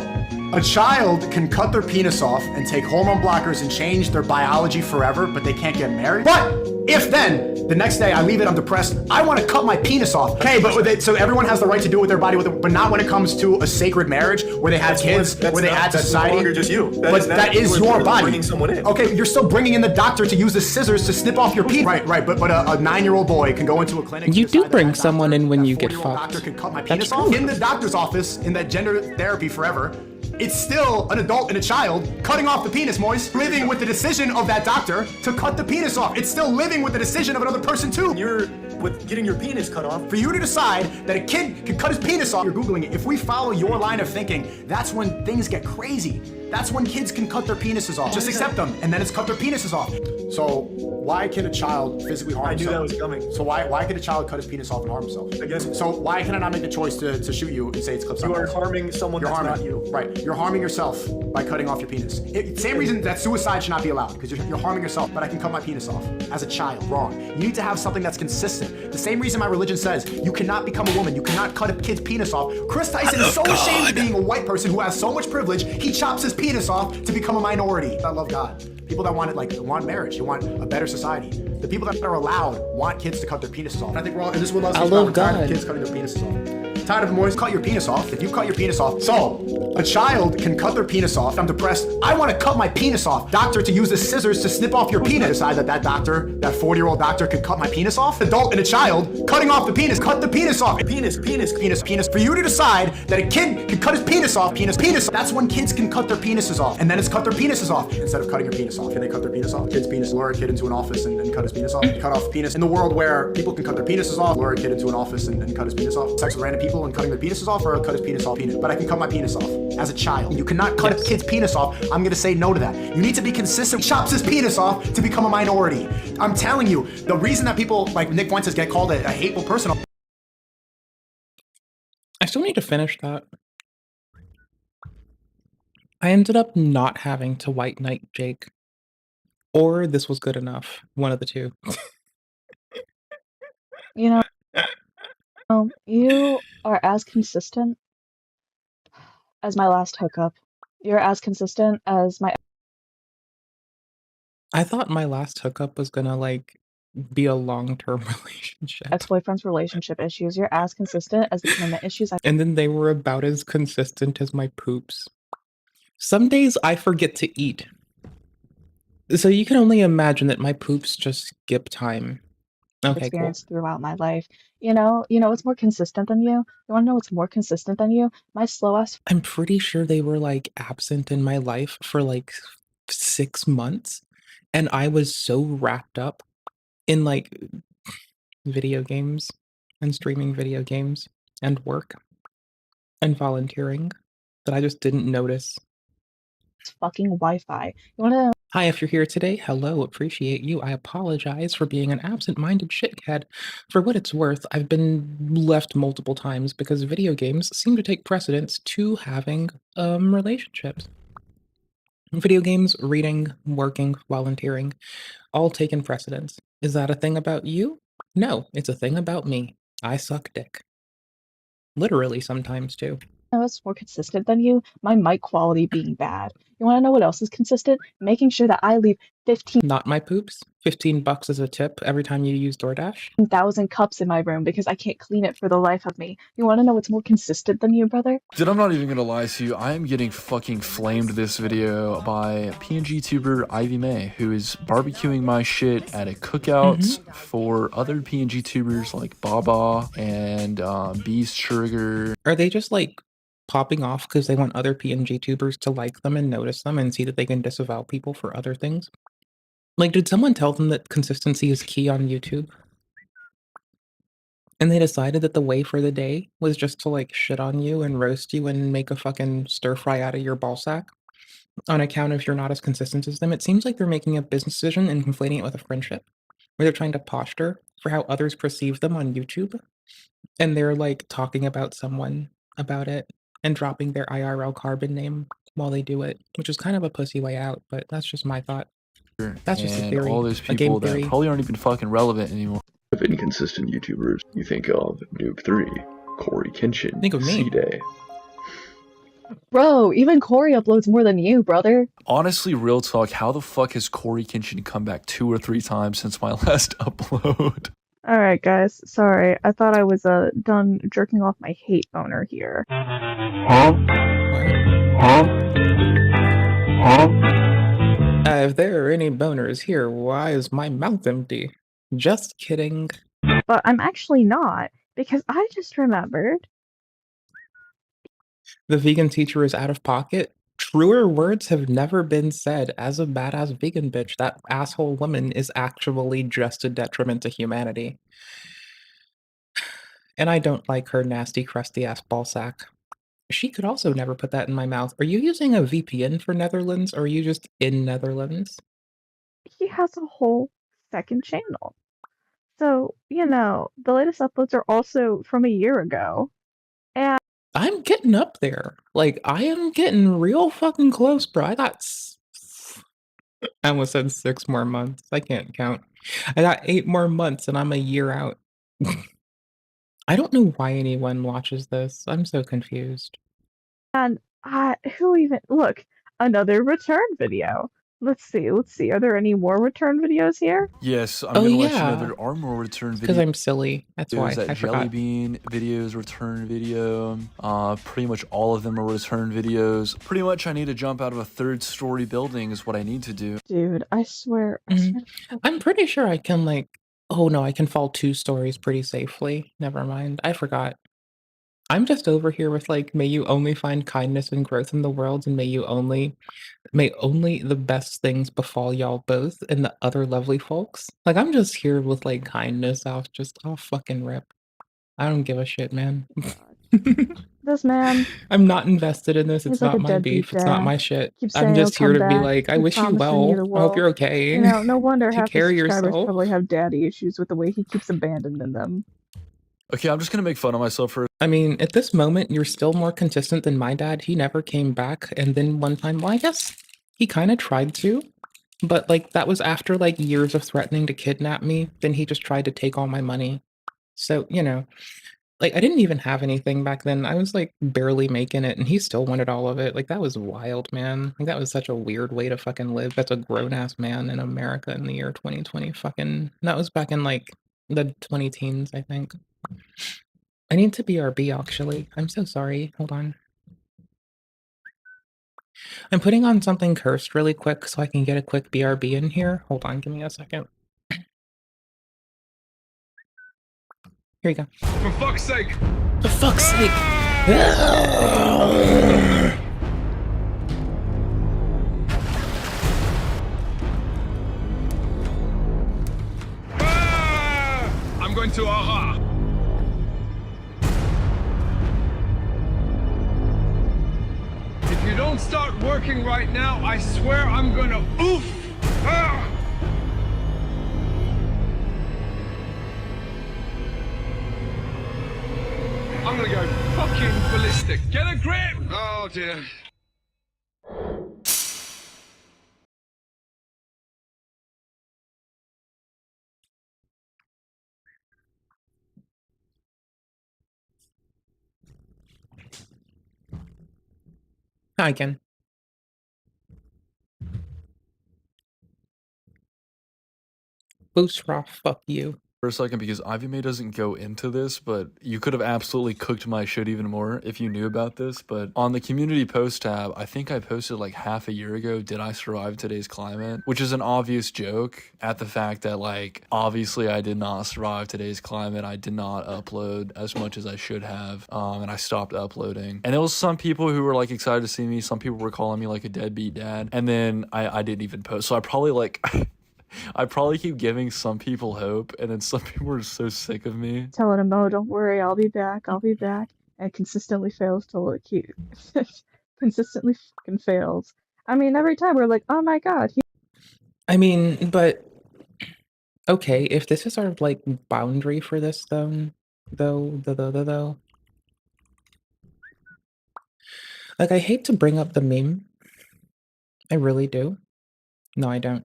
A child can cut their penis off and take hormone blockers and change their biology forever, but they can't get married. But if then, the next day I leave it, I'm depressed, I want to cut my penis off. Okay, but so everyone has the right to do with their body, but not when it comes to a sacred marriage where they have kids, where they add to society. No longer just you. That is your body. Bringing someone in. Okay, you're still bringing in the doctor to use the scissors to snip off your penis. Right, but a 9-year-old boy can go into a clinic. You do bring someone in when you get fucked. Doctor can cut my penis off. In the doctor's office, in that gender therapy forever, it's still an adult and a child cutting off the penis, Moist, living with the decision of that doctor to cut the penis off. It's still living with the decision of another person too. You're with getting your penis cut off. For you to decide that a kid can cut his penis off, you're Googling it. If we follow your line of thinking, that's when things get crazy. That's when kids can cut their penises off. Just accept them, and then it's cut their penises off. So why can a child physically harm himself? I knew that was coming. So why can a child cut his penis off and harm himself? Again. So why can I not make the choice to shoot you and say it's clip? You are harming someone that's not you. Right. You're harming yourself by cutting off your penis. Same reason that suicide should not be allowed, because you're harming yourself, but I can cut my penis off. As a child, wrong. You need to have something that's consistent. The same reason my religion says you cannot become a woman, you cannot cut a kid's penis off. Chris Tyson is so ashamed of being a white person who has so much privilege, he chops his penis off to become a minority. I love God. People that want it, want marriage, they want a better society. The people that are allowed want kids to cut their penises off. And I think we're all, and this is what I love God. Tired of kids cutting their penises off. Tired of Moist, cut your penis off. If you cut your penis off, so a child can cut their penis off. I'm depressed. I want to cut my penis off. Doctor to use the scissors to snip off your penis. Decide that doctor, that 40-year-old doctor, can cut my penis off. Adult and a child cutting off the penis. Cut the penis off. Penis. For you to decide that a kid can cut his penis off. Penis. That's when kids can cut their penises off, and then it's cut their penises off instead of cutting your penis off. Can they cut their penis off? Kid's penis. Lure a kid into an office and cut his penis off. Cut off the penis. In the world where people can cut their penises off, lure a kid into an office and cut his penis off. Sex with random people and cutting their penises off, or cut his penis off. But I can cut my penis off as a child. You cannot cut a kid's penis off. I'm gonna say no to that. You need to be consistent. He chops his penis off to become a minority. I'm telling you, the reason that people like Nick Fuentes get called a hateful person. I still need to finish that. I ended up not having to white knight Jake. Or this was good enough. One of the two. You know, you are as consistent as my last hookup. You're as consistent as my I thought my last hookup was gonna, like, be a long-term relationship. ex-boyfriend's relationship issues. You're as consistent as the commitment issues. And then they were about as consistent as my poops. Some days I forget to eat. So you can only imagine that my poops just skip time. Okay, cool. Experienced throughout my life. You know what's more consistent than you? You want to know what's more consistent than you? My slow ass. I'm pretty sure they were, like, absent in my life for, like, 6 months, and I was so wrapped up in, like, video games and streaming video games and work and volunteering that I just didn't notice. Fucking Wi-Fi. You want to? Hi, if you're here today, hello, appreciate you. I apologize for being an absent-minded shithead. For what it's worth, I've been left multiple times because video games seem to take precedence to having relationships. Video games, reading, working, volunteering, all taken precedence. Is that a thing about you? No, it's a thing about me. I suck dick. Literally sometimes too. Know what's more consistent than you? My mic quality being bad. You want to know what else is consistent? Making sure that I leave 15,000 Not my poops. $15 as a tip every time you use DoorDash. cups in my room because I can't clean it for the life of me. You want to know what's more consistent than you, brother? Dude, I'm not even gonna lie to you. I am getting fucking flamed this video by PNG tuber Ivy May, who is barbecuing my shit at a cookout for other PNG tubers like Baba and Beast Sugar. Are they just like popping off because they want other PNG tubers to like them and notice them and see that they can disavow people for other things? Like, did someone tell them that consistency is key on YouTube? And they decided that the way for the day was just to, like, shit on you and roast you and make a fucking stir-fry out of your ballsack on account of you're not as consistent as them? It seems like they're making a business decision and conflating it with a friendship, where they're trying to posture for how others perceive them on YouTube, and they're, like, talking about someone about it and dropping their IRL carbon name while they do it, which is kind of a pussy way out, but that's just my thought. That's just a And theory. all those A game people that theory. probably aren't even fucking relevant anymore. Of inconsistent YouTubers, you think of Noob3, Corey Kenshin, Think of me. C-Day. Bro, even Corey uploads more than you, brother. Honestly, real talk, how the fuck has Corey Kenshin come back 2 or 3 times since my last upload? Alright, guys. Sorry. I thought I was done jerking off my hate boner here. If there are any boners here, why is my mouth empty? Just kidding. But I'm actually not, because I just remembered. The vegan teacher is out of pocket. Truer words have never been said. As a badass vegan bitch, that asshole woman is actually just a detriment to humanity. And I don't like her nasty, crusty ass ballsack. She could also never put that in my mouth. Are you using a VPN for Netherlands, or are you just in Netherlands? He has a whole second channel. So, the latest uploads are also from a year ago. And I'm getting up there. Like, I am getting real fucking close, bro. I almost said 6 more months. I can't count. I got 8 more months and I'm a year out. I don't know why anyone watches this. I'm so confused. who even look, another return video. Let's see. Are there any more return videos here? Yes, I'm Oh, gonna let you know yeah. there are more return Because videos. I'm silly. That's why That I Jelly forgot. Bean videos return video. Pretty much all of them are return videos. Pretty much I need to jump out of a 3rd-story building is what I need to do. Dude, I swear. I'm pretty sure I can, like, oh no, I can fall 2 stories pretty safely. Never mind. I forgot. I'm just over here with, like, may you only find kindness and growth in the world, and may only the best things befall y'all both and the other lovely folks. Like, I'm just here with, like, kindness. I'll fucking rip. I don't give a shit, man. This man, I'm not invested in this. he's It's like a not my deadbeat beef. It's not dad. my shit. Keeps I'm saying he'll just here come to be back. like, I Keep wish you promising you well. the I hope world. you're okay. No wonder Take half his care of subscribers yourself. probably have daddy issues with the way he keeps abandoning them. Okay, I'm just gonna make fun of myself for I mean, at this moment, you're still more consistent than my dad. He never came back. And then one time, well, I guess he kind of tried to, but like that was after like years of threatening to kidnap me. Then he just tried to take all my money. So, like I didn't even have anything back then. I was like barely making it and he still wanted all of it. Like that was wild, man. Like that was such a weird way to fucking live. That's a grown ass man in America in the year 2020. Fucking, that was back in like the 20 teens, I think. I need to BRB actually. I'm so sorry. Hold on. I'm putting on something cursed really quick so I can get a quick BRB in here. Hold on, give me a second. Here you go. For fuck's sake! For fuck's sake! I'm going to aha! If you don't start working right now, I swear I'm gonna oof! Ah! I'm gonna go fucking ballistic. Get a grip! Oh dear. Hi again. Boost raw, fuck you. a second because Ivy May doesn't go into this, but you could have absolutely cooked my shit even more if you knew about this. But on the community post tab, I think I posted like half a year ago, did I survive today's climate? Which is an obvious joke at the fact that like, obviously I did not survive today's climate. I did not upload as much as I should have. And I stopped uploading. And there was some people who were like excited to see me. Some people were calling me like a deadbeat dad. And then I didn't even post. So I probably like... I probably keep giving some people hope, and then some people are so sick of me. Telling him, oh, don't worry, I'll be back, and consistently fails to look. He consistently fucking fails. I mean, every time we're like, oh my god. I mean, but okay, if this is our like boundary for this, though, like I hate to bring up the meme. I really do. No, I don't.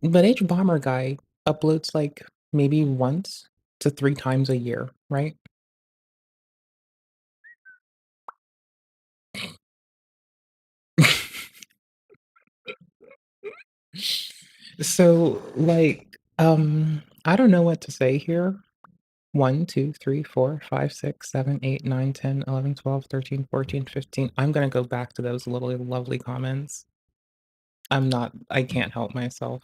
But H Bomber guy uploads like maybe once to 3 times a year, right? So, like, I don't know what to say here. 1, 2, 3, 4, 5, 6, 7, 8, 9, 10, 11, 12, 13, 14, 15. I'm gonna go back to those little lovely comments. I can't help myself.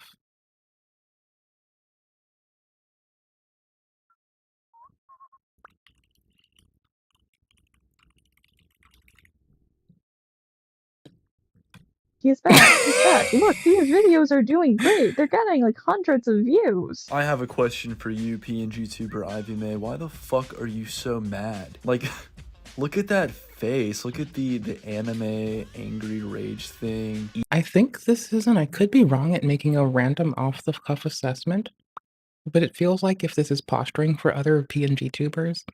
He's back. He's back. Look, these videos are doing great. They're getting like hundreds of views. I have a question for you, PNG tuber Ivy May. Why the fuck are you so mad? Like, look at that face. Look at the anime angry rage thing. I think this isn't, I could be wrong at making a random off-the-cuff assessment, but it feels like if this is posturing for other PNG tubers,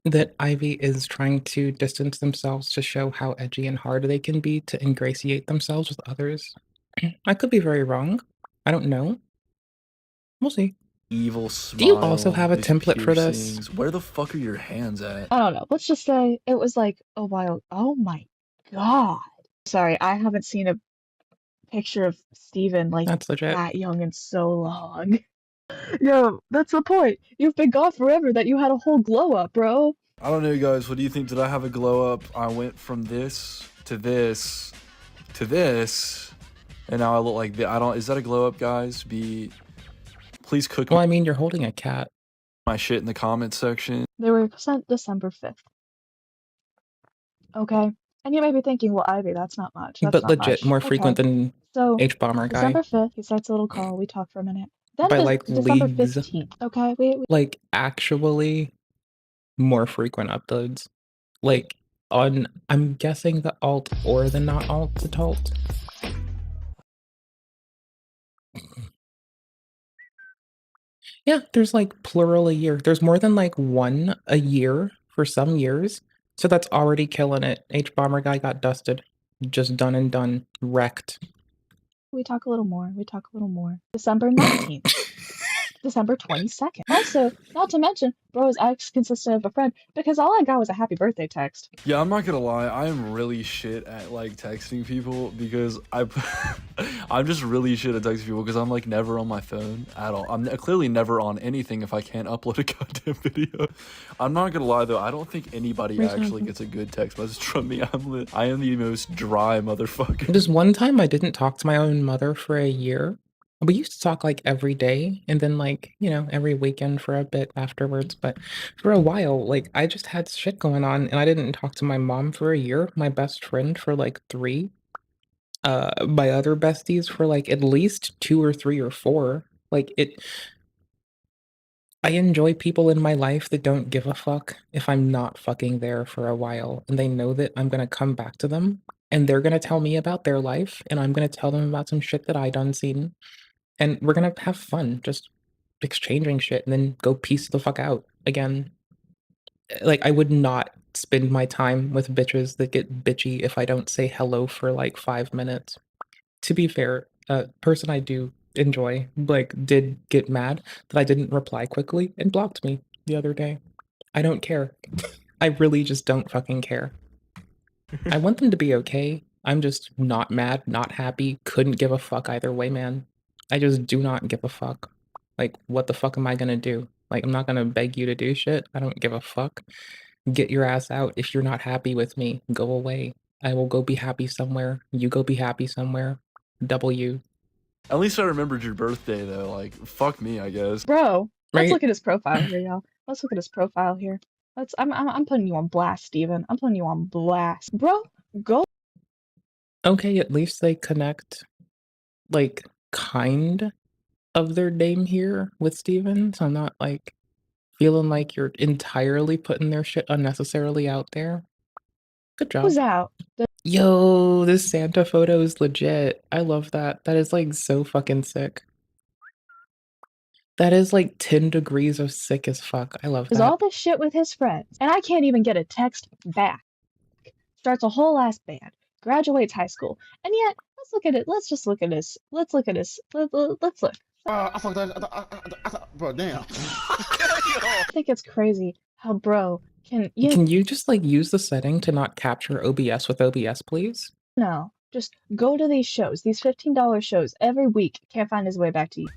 that Ivy is trying to distance themselves to show how edgy and hard they can be to ingratiate themselves with others. I could be very wrong. I don't know. We'll see. Evil smile. Do you also have a these template for this? piercings. Where the fuck are your hands at? I don't know. Let's just say it was like a while. Oh my god. Sorry, I haven't seen a picture of Steven like That's legit. that young in so long. Yo, that's the point. You've been gone forever that you had a whole glow up, bro. I don't know, guys. What do you think? Did I have a glow up? I went from this to this to this, and now I look like this. Is that a glow up, guys? Please cook. Well, I mean, you're holding a cat. My shit in the comments section. They were sent December 5th. Okay. And you may be thinking, well, Ivy, that's not much. That's But not legit, much. more frequent than So, H-Bomber guy. December 5th, he starts a little call. We talk for a minute. Then By like December leagues. 15th. Okay. We Like actually more frequent uploads. Like on, I'm guessing the alt or the not alt to alt. Yeah, there's like plural a year. There's more than like one a year for some years. So that's already killing it. H-Bomber guy got dusted. Just done and done. Wrecked. we talk a little more. We talk a little more. December 19th. December 22nd. Also, not to mention, bro's ex consisted of a friend because all I got was a happy birthday text. Yeah, I'm not gonna lie. I am really shit at like texting people because I'm just really shit at texting people because I'm like never on my phone at all. I'm clearly never on anything if I can't upload a goddamn video. I'm not gonna lie though. I don't think anybody actually gets a good text message from me. I am the most dry motherfucker. There's one time I didn't talk to my own mother for a year. We used to talk like every day and then like, you know, every weekend for a bit afterwards. But for a while, like I just had shit going on and I didn't talk to my mom for a year, my best friend for like 3, my other besties for like at least 2 or 3 or 4. Like I enjoy people in my life that don't give a fuck if I'm not fucking there for a while and they know that I'm gonna come back to them and they're gonna tell me about their life and I'm gonna tell them about some shit that I done seen. And we're gonna have fun just exchanging shit and then go peace the fuck out again. Like, I would not spend my time with bitches that get bitchy if I don't say hello for, like, 5 minutes. To be fair, a person I do enjoy, like, did get mad that I didn't reply quickly and blocked me the other day. I don't care. I really just don't fucking care. I want them to be okay. I'm just not mad, not happy, couldn't give a fuck either way, man. I just do not give a fuck. Like, what the fuck am I gonna do? Like, I'm not gonna beg you to do shit. I don't give a fuck. Get your ass out. If you're not happy with me, go away. I will go be happy somewhere. You go be happy somewhere. W. At least I remembered your birthday though. Like, fuck me, I guess. Bro, let's Right? look at his profile here, y'all. Let's look at his profile here. I'm putting you on blast, Steven. I'm putting you on blast. Bro, go. Okay, at least they connect, like, kind of their name here with Steven. So I'm not, like, feeling like you're entirely putting their shit unnecessarily out there. Good job. Who's out? Yo, this Santa photo is legit. I love that. That is, like, so fucking sick. That is, like, 10 degrees of sick as fuck. I love Does that. all this shit with his friends, and I can't even get a text back. Starts a whole ass band, graduates high school, and yet let's look at it. Let's just look at this. Let's look at this. Let's look. I fucked that. Bro, damn. I think it's crazy how bro can Can you just, like, use the setting to not capture OBS with OBS, please? no, just go to these shows, these $15 shows every week. Can't find his way back to you.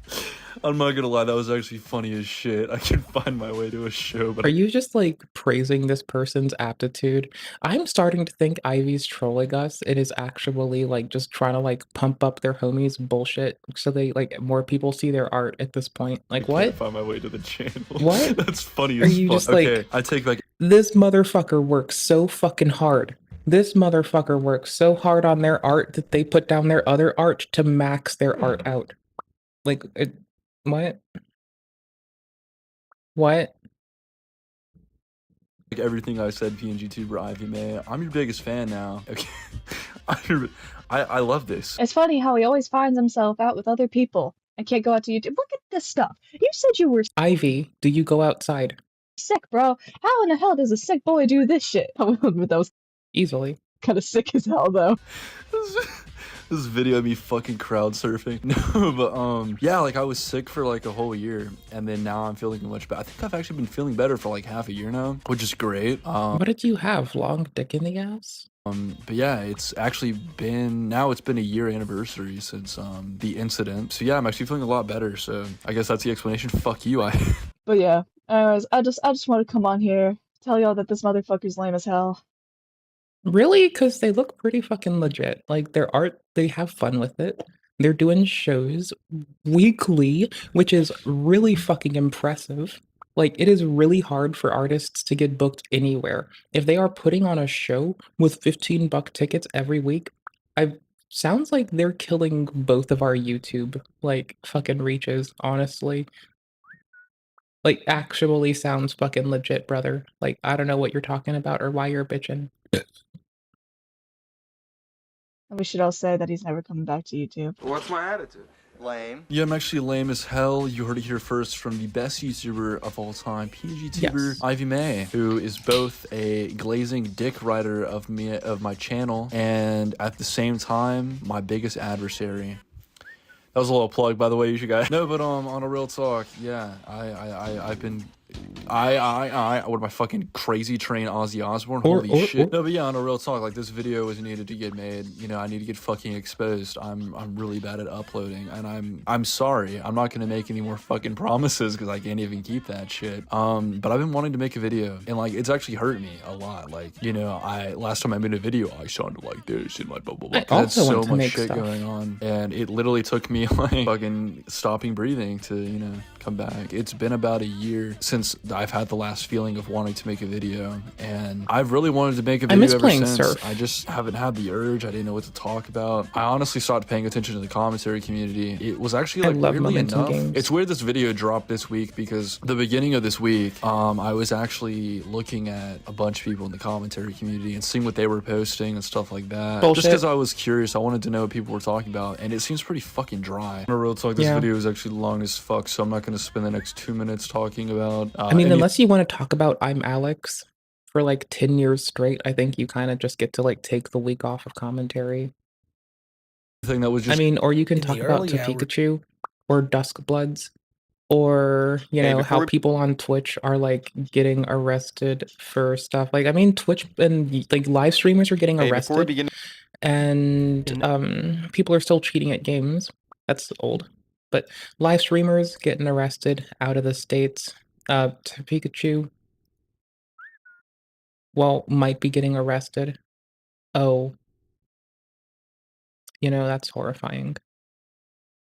I'm not gonna lie, that was actually funny as shit. I can find my way to a show, but Are you just, like, praising this person's aptitude? I'm starting to think Ivy's trolling us. It is actually, like, just trying to, like, pump up their homies' bullshit so they like, more people see their art at this point. I Like, can't what? find my way to the channel. What? That's funny Are as you fuck. just like, Okay, I take back this motherfucker works so fucking hard. This motherfucker works so hard on their art that they put down their other art to max their art out. Like, what? What? like everything I said, PNG tuber Ivy May. I'm your biggest fan now. Okay. I love this. It's funny how he always finds himself out with other people and can't go out to YouTube. Look at this stuff. You said you were Ivy, do you go outside? sick, bro. How in the hell does a sick boy do this shit? That was Easily. kind of sick as hell, though. This video of me fucking crowd surfing. No, but yeah, like I was sick for like a whole year, and then now I'm feeling much better. I think I've actually been feeling better for like half a year now, which is great. What did you have? Long dick in the ass? But yeah, it's actually been a year anniversary since the incident. So yeah, I'm actually feeling a lot better. So I guess that's the explanation. Fuck you, I. But yeah, anyways, I just want to come on here, tell y'all that this motherfucker's lame as hell. Really? Because they look pretty fucking legit. Like, their art, they have fun with it. They're doing shows weekly, which is really fucking impressive. Like, it is really hard for artists to get booked anywhere. If they are putting on a show with $15 tickets every week, sounds like they're killing both of our YouTube, like, fucking reaches, honestly. Like, actually sounds fucking legit, brother. Like, I don't know what you're talking about or why you're bitching. And we should all say that he's never coming back to YouTube. What's my attitude? Lame. Yeah, I'm actually lame as hell. You heard it here first from the best YouTuber of all time, PNG tuber Yes. Ivy May, who is both a glazing dick rider of my channel and at the same time my biggest adversary. That was a little plug, by the way, you guys. No, but on a real talk, yeah, I've been. what am I fucking crazy train Ozzy Osbourne? Holy shit. No, but yeah, on a real talk, like this video was needed to get made. You know, I need to get fucking exposed. I'm really bad at uploading, and I'm sorry. I'm not gonna make any more fucking promises because I can't even keep that shit. But I've been wanting to make a video, and like it's actually hurt me a lot. Like, you know, last time I made a video, I sounded like this and like blah blah blah. I also so want to much make shit stuff. going on, and it literally took me like fucking stopping breathing to, you know, come back. It's been about a year since I've had the last feeling of wanting to make a video, and I've really wanted to make a video miss ever playing since. surf. I just haven't had the urge. I didn't know what to talk about. I honestly stopped paying attention to the commentary community. It was actually I like love weirdly momentum enough. games. It's weird this video dropped this week because the beginning of this week, I was actually looking at a bunch of people in the commentary community and seeing what they were posting and stuff like that. Bullshit. Just because I was curious, I wanted to know what people were talking about, and it seems pretty fucking dry. On a real talk, this Yeah. video is actually long as fuck, so I'm not going to spend the next 2 minutes talking about. I mean, unless you want to talk about I'm Alex for like 10 years straight, I think you kind of just get to like take the week off of commentary. Thing that was I just mean, or you can In talk the about early to hours. Pikachu or Dusk Bloods or, you Hey, know, before how we- people on Twitch are like getting arrested for stuff. Like, I mean, Twitch and like live streamers are getting Hey, before we arrested begin, and people are still cheating at games. That's old. But live streamers getting arrested out of the states. To Pikachu, well, might be getting arrested. Oh, you know, that's horrifying.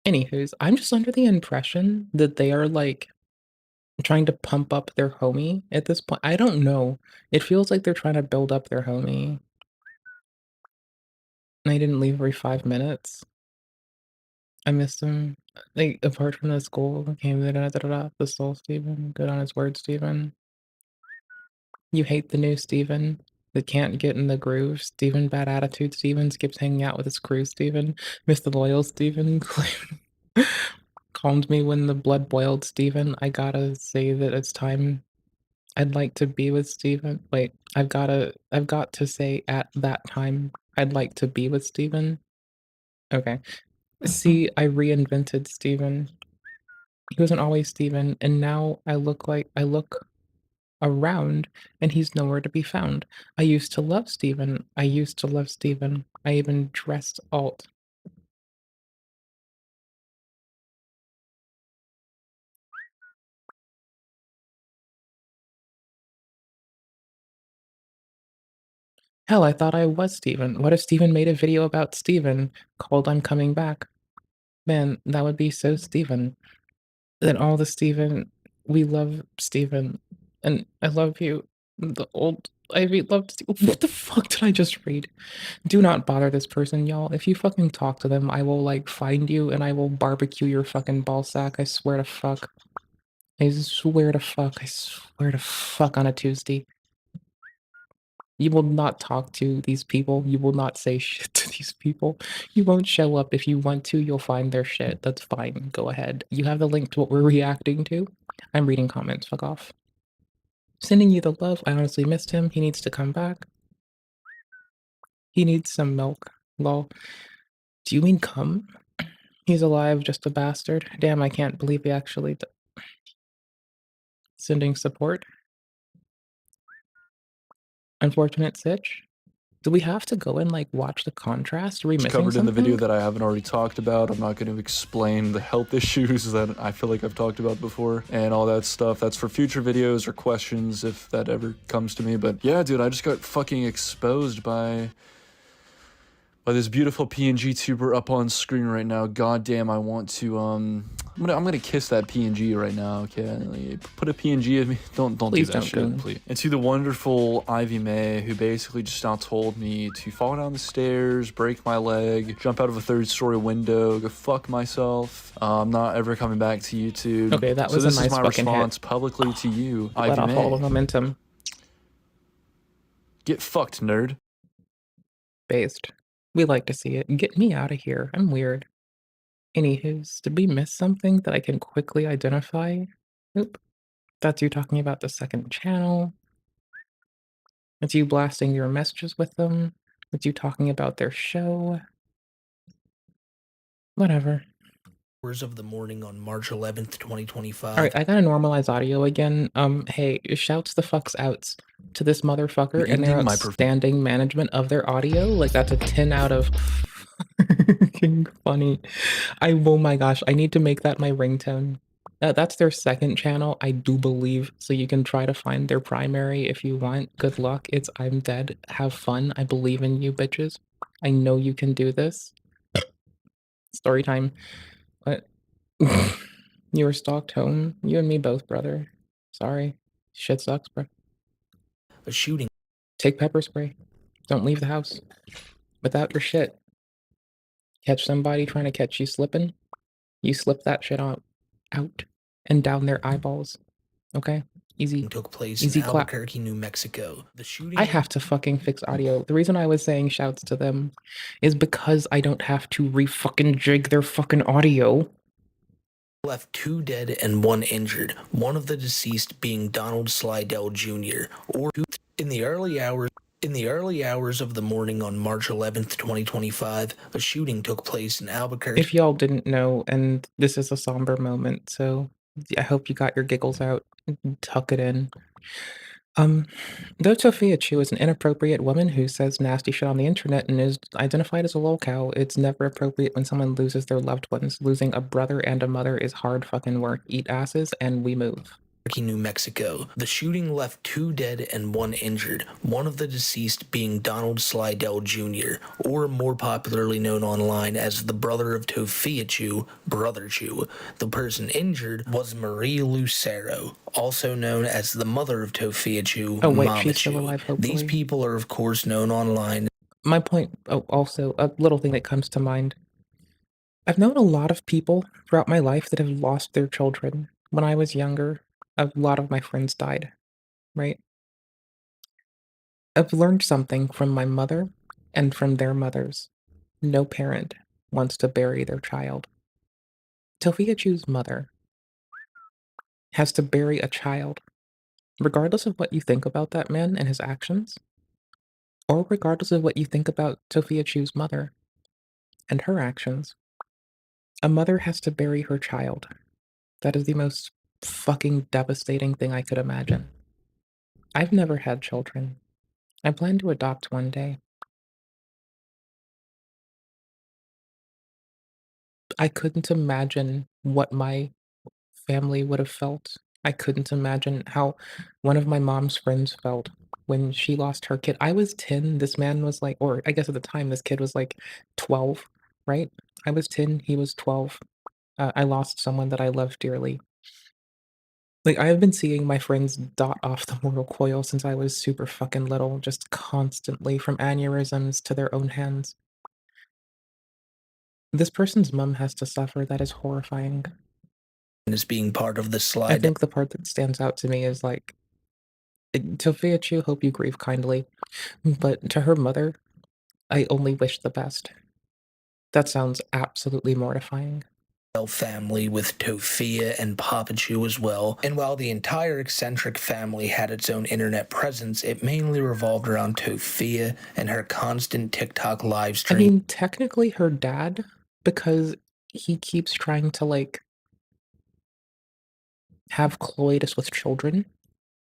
Anywho's, I'm just under the impression that they are like trying to pump up their homie at this point. I don't know. It feels like they're trying to build up their homie. And they didn't leave every 5 minutes. I missed him. Like, apart from the school, came the soul Steven. Good on his word, Steven. You hate the new Steven that can't get in the groove. Steven, bad attitude Steven, skips hanging out with his crew Steven. Mr. Loyal Steven. Calmed me when the blood boiled Steven. I gotta say that it's time. I'd like to be with Steven. Wait, I've got to say at that time, I'd like to be with Steven. Okay. See, I reinvented Steven. He wasn't always Steven, and now I look around, and he's nowhere to be found. I used to love Steven. I used to love Steven. I even dressed alt. Hell, I thought I was Steven. What if Steven made a video about Steven called I'm Coming Back? Man, that would be so Steven. Then all the Steven, we love Steven, and I love you. The old Ivy loved Steven. What the fuck did I just read? Do not bother this person, y'all. If you fucking talk to them, I will, like, find you and I will barbecue your fucking ball sack. I swear to fuck. I swear to fuck. I swear to fuck on a Tuesday. You will not talk to these people. You will not say shit to these people. You won't show up. If you want to, you'll find their shit. That's fine. Go ahead. You have the link to what we're reacting to. I'm reading comments. Fuck off. Sending you the love. I honestly missed him. He needs to come back. He needs some milk. Lol. Do you mean come? He's alive, just a bastard. Damn, I can't believe he actually sending support. Unfortunate sitch. Do we have to go and, like, watch the contrast? Are we missing Covered in the video something? that I haven't already talked about. I'm not going to explain the health issues that I feel like I've talked about before and all that stuff. That's for future videos or questions if that ever comes to me. But yeah, dude, I just got fucking exposed by this beautiful PNG tuber up on screen right now. God damn, I want to I'm gonna kiss that PNG right now. Okay, like, put a PNG of me. Don't Please do that don't, shit, Goon. please. And to the wonderful Ivy May, who basically just now told me to fall down the stairs, break my leg, jump out of a third-story window, go fuck myself. I'm not ever coming back to YouTube. Okay, that So was a this is nice my fucking response hit. publicly to you, Let Ivy off all the May. momentum. Get fucked, nerd. Based. We like to see it. Get me out of here. I'm weird. Anywho's, did we miss something that I can quickly identify? Nope. That's you talking about the second channel. It's you blasting your messages with them. It's you talking about their show. Whatever. Hours of the morning on March 11th, 2025. Alright, I gotta normalize audio again. Hey, shouts the fucks outs to this motherfucker and their Ending my outstanding management of their audio. Like, that's a 10 out of fucking funny. Oh my gosh, I need to make that my ringtone. That's their second channel, I do believe, so you can try to find their primary if you want. Good luck. It's I'm dead. Have fun. I believe in you, bitches. I know you can do this. Story time. What? You were stalked home? You and me both, brother. Sorry. Shit sucks, bro. A shooting. Take pepper spray. Don't leave the house without your shit. Catch somebody trying to catch you slipping? You slip that shit out and down their eyeballs. Okay? Easy. Took place Easy in clap. Albuquerque, New Mexico. The shooting. I have to fucking fix audio. The reason I was saying shouts to them is because I don't have to re-fucking jig their fucking audio. Left 2 dead and 1 injured, one of the deceased being Donald Slidell Jr. In the early hours of the morning on March 11th, 2025, a shooting took place in Albuquerque. If y'all didn't know, and this is a somber moment, so I hope you got your giggles out. Tuck it in. Though Sophia Chu is an inappropriate woman who says nasty shit on the internet and is identified as a lolcow, it's never appropriate when someone loses their loved ones. Losing a brother and a mother is hard fucking work. Eat asses and we move. New Mexico. The shooting left 2 dead and 1 injured, one of the deceased being Donald Slidell Jr., or more popularly known online as the brother of Sophia Chu, Brother Chu. The person injured was Marie Lucero, also known as the mother of Sophia Chu, Oh wait, Mama she's still Chu. alive, hopefully. These people are of course known online. My point, also, a little thing that comes to mind. I've known a lot of people throughout my life that have lost their children. When I was younger, a lot of my friends died, right? I've learned something from my mother and from their mothers. No parent wants to bury their child. Sophia Chu's mother has to bury a child, regardless of what you think about that man and his actions, or regardless of what you think about Sophia Chu's mother and her actions. A mother has to bury her child. That is the most fucking devastating thing I could imagine. I've never had children. I plan to adopt one day. I couldn't imagine what my family would have felt. I couldn't imagine how one of my mom's friends felt when she lost her kid. I was 10, this man was like, or I guess at the time this kid was like 12, right? I was 10, he was 12. I lost someone that I loved dearly. Like, I've been seeing my friends dot off the mortal coil since I was super fucking little, just constantly from aneurysms to their own hands. This person's mom has to suffer, that is horrifying. As being part of the I slide. think the part that stands out to me is like, Sophia Chu, hope you grieve kindly, but to her mother, I only wish the best. That sounds absolutely mortifying. Family with Tofia and Papachu as well, and while the entire eccentric family had its own internet presence, it mainly revolved around Tofia and her constant TikTok live I stream. mean, technically her dad, because he keeps trying to, like, have coitus with children.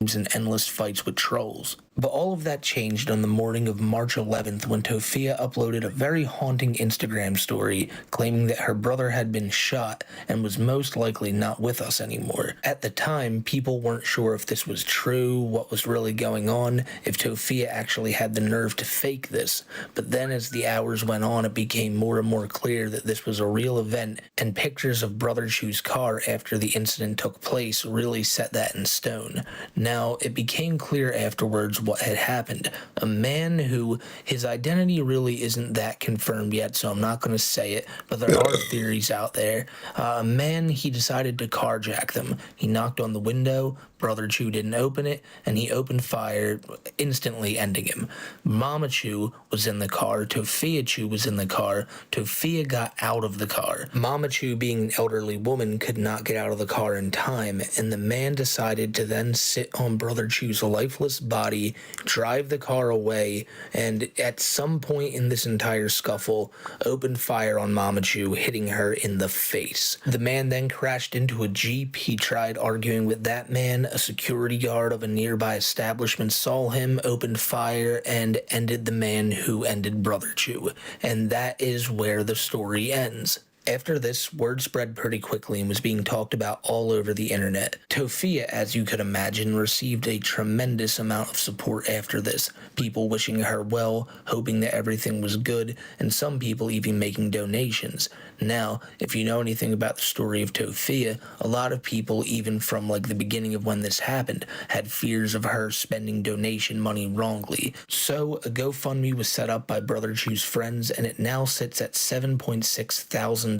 And endless fights with trolls. But all of that changed on the morning of March 11th when Tofia uploaded a very haunting Instagram story claiming that her brother had been shot and was most likely not with us anymore. At the time, people weren't sure if this was true, what was really going on, if Tofia actually had the nerve to fake this. But then as the hours went on, it became more and more clear that this was a real event, and pictures of Brother Chu's car after the incident took place really set that in stone. Now, it became clear afterwards what had happened. A man who, his identity really isn't that confirmed yet, so I'm not going to say it, but there are theories out there. A man, he decided to carjack them. He knocked on the window, Brother Chu didn't open it, and he opened fire, instantly ending him. Mama Chu was in the car, Tofia Chu was in the car, Tofia got out of the car. Mama Chu, being an elderly woman, could not get out of the car in time, and the man decided to then sit on Brother Chu's lifeless body, drive the car away, and at some point in this entire scuffle, opened fire on Mama Chu, hitting her in the face. The man then crashed into a Jeep. He tried arguing with that man. A security guard of a nearby establishment saw him, opened fire, and ended the man who ended Brother Chu. And that is where the story ends. After this, word spread pretty quickly and was being talked about all over the internet. Tofia, as you could imagine, received a tremendous amount of support after this. People wishing her well, hoping that everything was good, and some people even making donations. Now, if you know anything about the story of Tofia, a lot of people, even from like the beginning of when this happened, had fears of her spending donation money wrongly. So, a GoFundMe was set up by Brother Chu's friends, and it now sits at $7.6 thousand.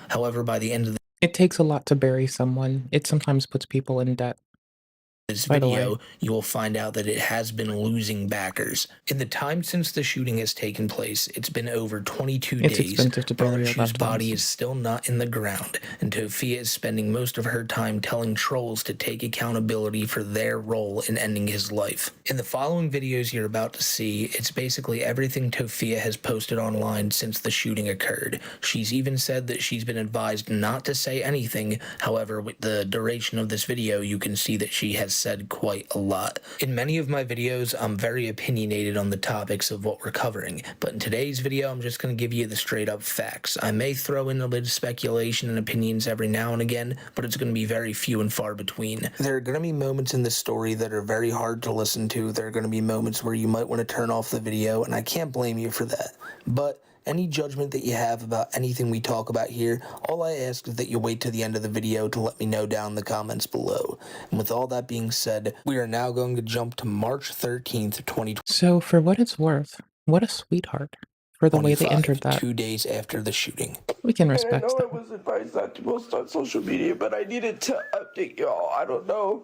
However, by the end of It takes a lot to bury someone. It sometimes puts people in debt. this By the way. video, you will find out that it has been losing backers. In the time since the shooting has taken place, it's been over 22 It's days. expensive to bury Brother your Chu's loved body ones. is still not in the ground, and Tofia is spending most of her time telling trolls to take accountability for their role in ending his life. In the following videos you're about to see, it's basically everything Tofia has posted online since the shooting occurred. She's even said that she's been advised not to say anything. However, with the duration of this video, you can see that she has said quite a lot. In many of my videos, I'm very opinionated on the topics of what we're covering, but in today's video, I'm just going to give you the straight up facts. I may throw in a little speculation and opinions every now and again, but it's going to be very few and far between. There are going to be moments in this story that are very hard to listen to. There are going to be moments where you might want to turn off the video, and I can't blame you for that. But any judgment that you have about anything we talk about here, all I ask is that you wait to the end of the video to let me know down in the comments below. And with all that being said, we are now going to jump to March 13th, 2025. So, for what it's worth, what a sweetheart. For the way they entered that. 2 days after the shooting. We can respect I know that. I was advised not to post on social media, but I needed to update y'all. I don't know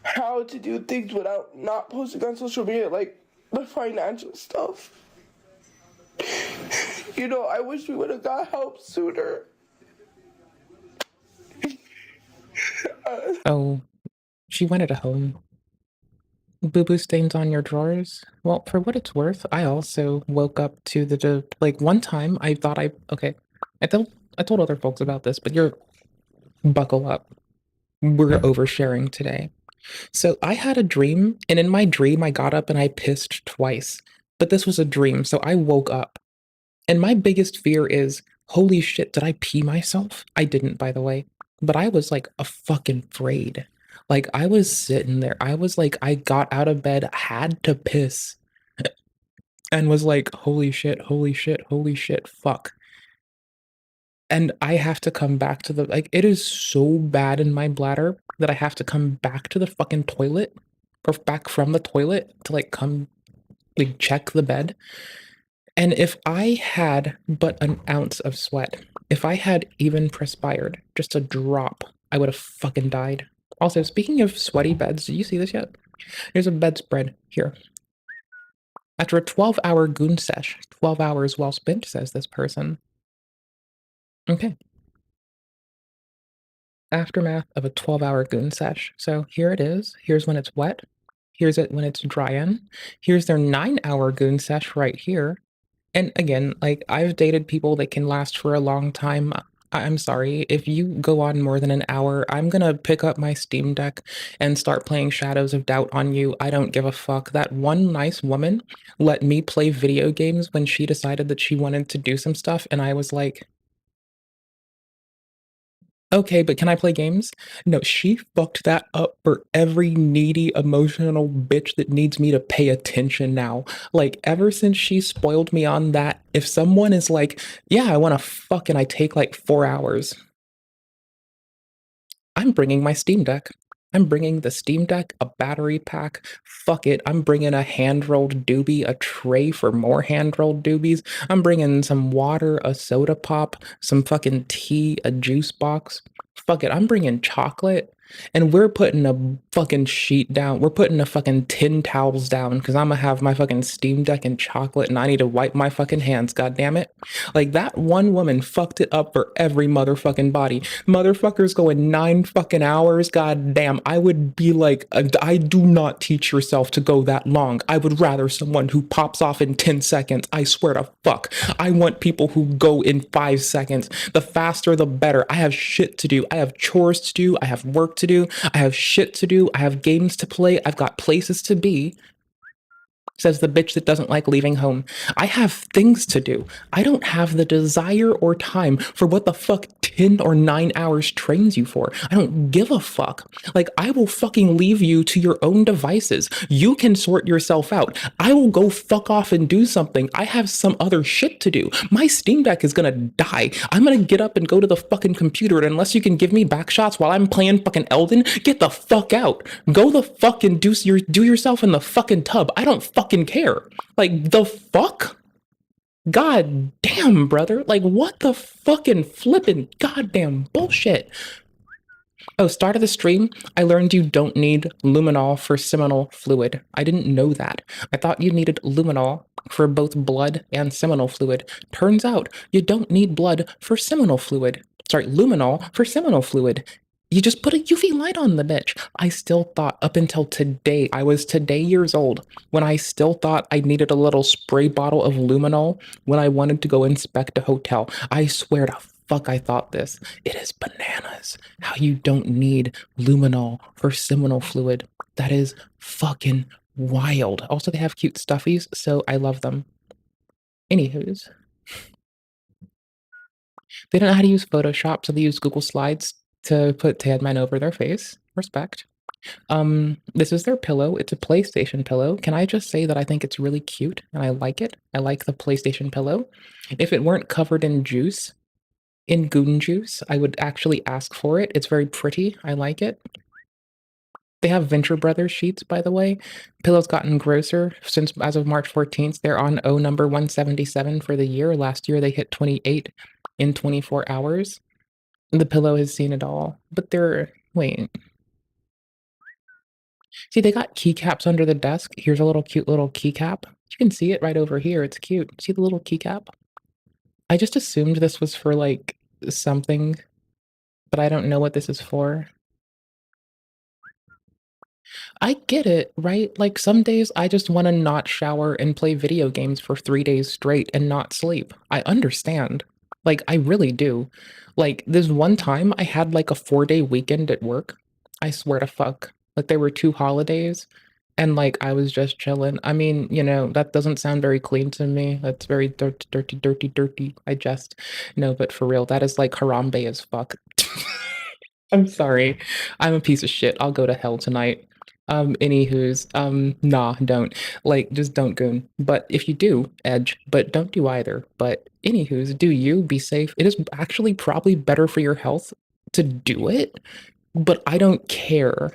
how to do things without not posting on social media, like the financial stuff. You know, I wish we would have got help sooner. Oh, she wanted a home. Boo-boo stains on your drawers? Well, for what it's worth, I also woke up to like, one time I thought okay, I told other folks about this, but buckle up. We're oversharing today. So I had a dream, and in my dream, I got up and I pissed twice. But this was a dream, so I woke up. And my biggest fear is, holy shit, did I pee myself? I didn't, by the way. But I was like a fucking afraid. Like I was sitting there. I was like, I got out of bed, had to piss, and was like, holy shit, holy shit, holy shit, fuck. And I have to come back to the like, it is so bad in my bladder that I have to come back to the fucking toilet or back from the toilet to like come like check the bed. And if I had but an ounce of sweat, if I had even perspired, just a drop, I would have fucking died. Also, speaking of sweaty beds, did you see this yet? Here's a bedspread here. After a 12-hour goon sesh, 12 hours well spent, says this person. Okay. Aftermath of a 12-hour goon sesh. So here it is. Here's when it's wet. Here's it when it's dry in. Here's their 9-hour goon sesh right here. And again, like I've dated people that can last for a long time. I'm sorry, if you go on more than an hour, I'm gonna pick up my Steam Deck and start playing Shadows of Doubt on you. I don't give a fuck. That one nice woman let me play video games when she decided that she wanted to do some stuff, and I was like, okay, but can I play games? No, she fucked that up for every needy, emotional bitch that needs me to pay attention now. Like, ever since she spoiled me on that, if someone is like, yeah, I wanna fuck, and I take like 4 hours, I'm bringing my Steam Deck. I'm bringing the Steam Deck, a battery pack. Fuck it. I'm bringing a hand-rolled doobie, a tray for more hand-rolled doobies. I'm bringing some water, a soda pop, some fucking tea, a juice box. Fuck it. I'm bringing chocolate. And we're putting a fucking sheet down. We're putting a fucking 10 towels down because I'm gonna have my fucking Steam Deck and chocolate and I need to wipe my fucking hands, god damn it. Like that one woman fucked it up for every motherfucking body. Motherfuckers going 9 fucking hours, god damn. I would be like, I do not teach yourself to go that long. I would rather someone who pops off in 10 seconds. I swear to fuck. I want people who go in 5 seconds. The faster, the better. I have shit to do. I have chores to do. I have work to do. I have shit to do. I have games to play. I've got places to be. Says the bitch that doesn't like leaving home. I have things to do. I don't have the desire or time for what the fuck 10 or 9 hours trains you for. I don't give a fuck. Like, I will fucking leave you to your own devices. You can sort yourself out. I will go fuck off and do something. I have some other shit to do. My Steam Deck is gonna die. I'm gonna get up and go to the fucking computer, and unless you can give me back shots while I'm playing fucking Elden, get the fuck out. Go the fucking do yourself in the fucking tub. I don't fucking care. Like, the fuck? God damn, brother. Like, what the fucking flippin' goddamn bullshit? Oh, start of the stream, I learned you don't need luminol for seminal fluid. I didn't know that. I thought you needed luminol for both blood and seminal fluid. Turns out you don't need blood for seminal fluid. Sorry, luminol for seminal fluid. You just put a UV light on the bitch. I still thought up until today, I was today years old, when I still thought I needed a little spray bottle of luminol when I wanted to go inspect a hotel. I swear to fuck I thought this. It is bananas how you don't need luminol for seminal fluid. That is fucking wild. Also, they have cute stuffies, so I love them. Anywho's. They don't know how to use Photoshop, so they use Google Slides to put Tadman over their face. Respect. This is their pillow. It's a PlayStation pillow. Can I just say that I think it's really cute and I like it? I like the PlayStation pillow. If it weren't covered in juice, in goon juice, I would actually ask for it. It's very pretty. I like it. They have Venture Brothers sheets, by the way. Pillows gotten grosser since as of March 14th. They're on O number 177 for the year. Last year they hit 28 in 24 hours. The pillow has seen it all. But they're wait. See, they got keycaps under the desk. Here's a little cute little keycap. You can see it right over here. It's cute. See the little keycap? I just assumed this was for like something, but I don't know what this is for. I get it, right? Like some days I just want to not shower and play video games for 3 days straight and not sleep. I understand. Like I really do. Like this one time I had like a 4-day weekend at work. I swear to fuck. Like there were 2 holidays and like I was just chilling. I mean, you know, that doesn't sound very clean to me. That's very dirty. I just no, but for real, that is like Harambe as fuck. I'm sorry. I'm a piece of shit. I'll go to hell tonight. Anywho's, nah, don't. Like, just don't goon. But if you do, edge, but don't do either. But anywho's, do you be safe? It is actually probably better for your health to do it, but I don't care.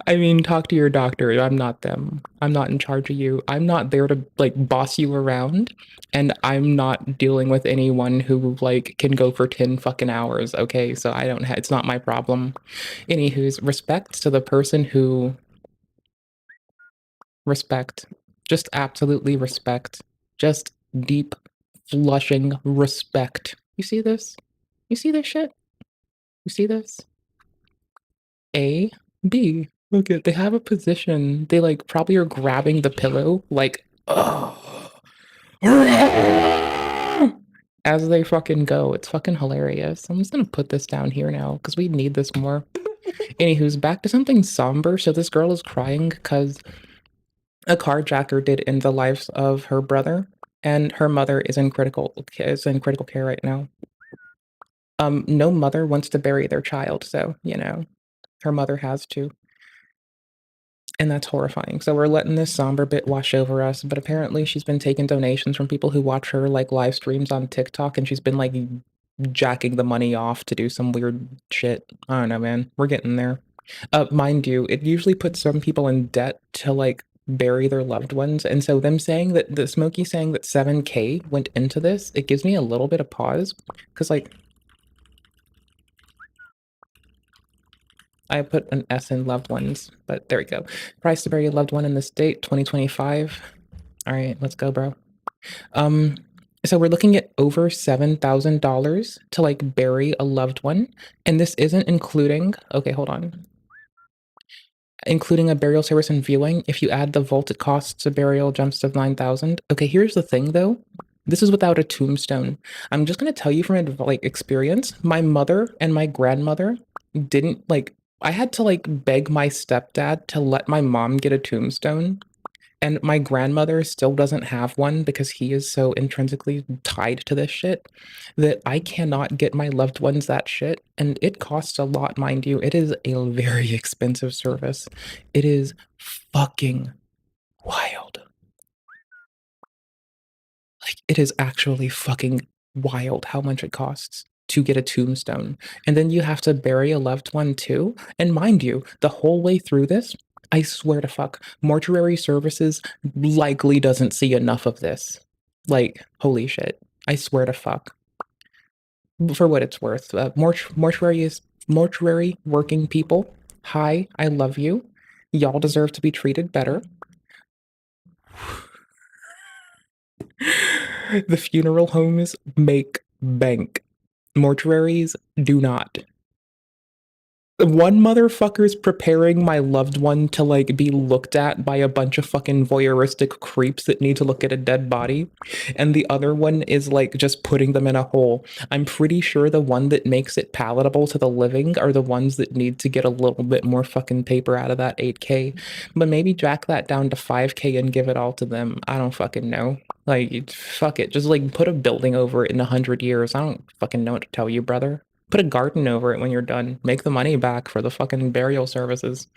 I mean, talk to your doctor. I'm not them. I'm not in charge of you. I'm not there to like boss you around, and I'm not dealing with anyone who like can go for 10 fucking hours. Okay, so I don't. It's not my problem. Anywho's, respect to the person who respect. Just absolutely respect. Just deep, flushing respect. You see this? You see this shit? You see this? A, B. Look at they have a position. They like probably are grabbing the pillow like as they fucking go. It's fucking hilarious. I'm just gonna put this down here now because we need this more. Anywho's back to something somber. So this girl is crying because a carjacker did end the lives of her brother, and her mother is in critical care right now. No mother wants to bury their child, so you know, her mother has to. And that's horrifying. So we're letting this somber bit wash over us, but apparently she's been taking donations from people who watch her like live streams on TikTok, and she's been like jacking the money off to do some weird shit. I don't know, man. We're getting there. Mind you, it usually puts some people in debt to like bury their loved ones. And so them saying that the Smokey saying that 7K went into this, it gives me a little bit of pause. Cause like I put an S in loved ones, but there we go. Price to bury a loved one in this date, 2025. All right, let's go, bro. So we're looking at over $7,000 to like bury a loved one, and this isn't including. Okay, hold on. Including a burial service and viewing. If you add the vault, it costs a burial jumps to 9,000. Okay, here's the thing though. This is without a tombstone. I'm just gonna tell you from like experience. My mother and my grandmother didn't like. I had to like beg my stepdad to let my mom get a tombstone, and my grandmother still doesn't have one because he is so intrinsically tied to this shit that I cannot get my loved ones that shit. And it costs a lot, mind you. It is a very expensive service. It is fucking wild. Like, it is actually fucking wild how much it costs to get a tombstone. And then you have to bury a loved one too. And mind you, the whole way through this, I swear to fuck, mortuary services likely doesn't see enough of this. Like, holy shit. I swear to fuck. For what it's worth, mortuary working people. Hi, I love you. Y'all deserve to be treated better. The funeral homes make bank. Mortuaries do not. One motherfucker's preparing my loved one to like be looked at by a bunch of fucking voyeuristic creeps that need to look at a dead body, and the other one is like just putting them in a hole. I'm pretty sure the one that makes it palatable to the living are the ones that need to get a little bit more fucking paper out of that 8K, but maybe jack that down to 5K and give it all to them. I don't fucking know. Like, fuck it. Just like put a building over it in 100 years. I don't fucking know what to tell you, brother. Put a garden over it when you're done. Make the money back for the fucking burial services.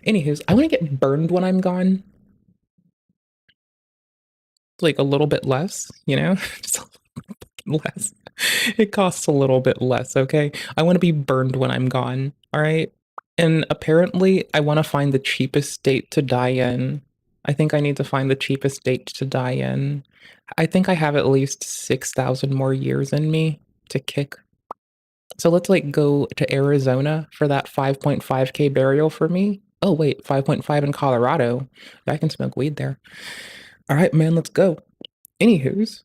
Anywho's, I want to get burned when I'm gone. Like a little bit less, you know? Just a little bit less. It costs a little bit less, okay? I want to be burned when I'm gone, all right? And apparently, I want to find the cheapest date to die in. I think I need to find the cheapest date to die in. I think I have at least 6,000 more years in me to kick. So let's like go to Arizona for that 5.5K burial for me. Oh wait, 5.5 in Colorado. I can smoke weed there. All right, man, let's go. Anywho's,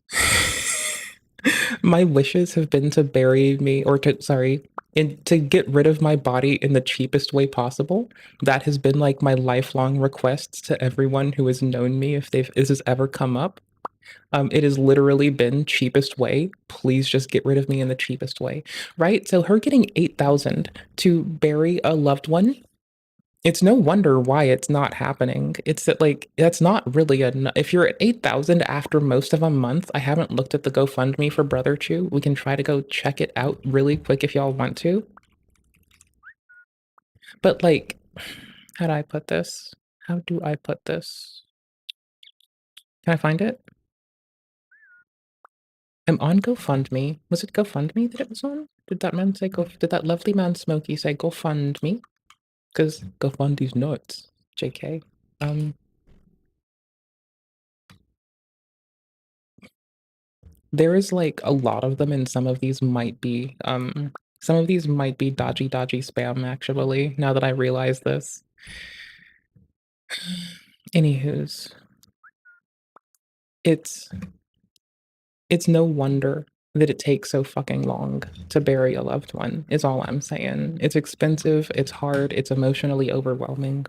my wishes have been to bury me or to get rid of my body in the cheapest way possible. That has been like my lifelong request to everyone who has known me if this has ever come up. It has literally been cheapest way. Please just get rid of me in the cheapest way, right? So her getting 8,000 to bury a loved one, it's no wonder why it's not happening. It's that like that's not really if you're at 8,000 after most of a month. I haven't looked at the GoFundMe for Brother Chew. We can try to go check it out really quick if y'all want to. But like, how do I put this? How do I put this? Can I find it? I'm on GoFundMe. Was it GoFundMe that it was on? Did that man say did that lovely man Smokey say GoFundMe? Because GoFundMe's nuts. JK. There is like a lot of them, and some of these might be dodgy spam actually, now that I realize this. Anywho's. It's no wonder that it takes so fucking long to bury a loved one, is all I'm saying. It's expensive, it's hard, it's emotionally overwhelming.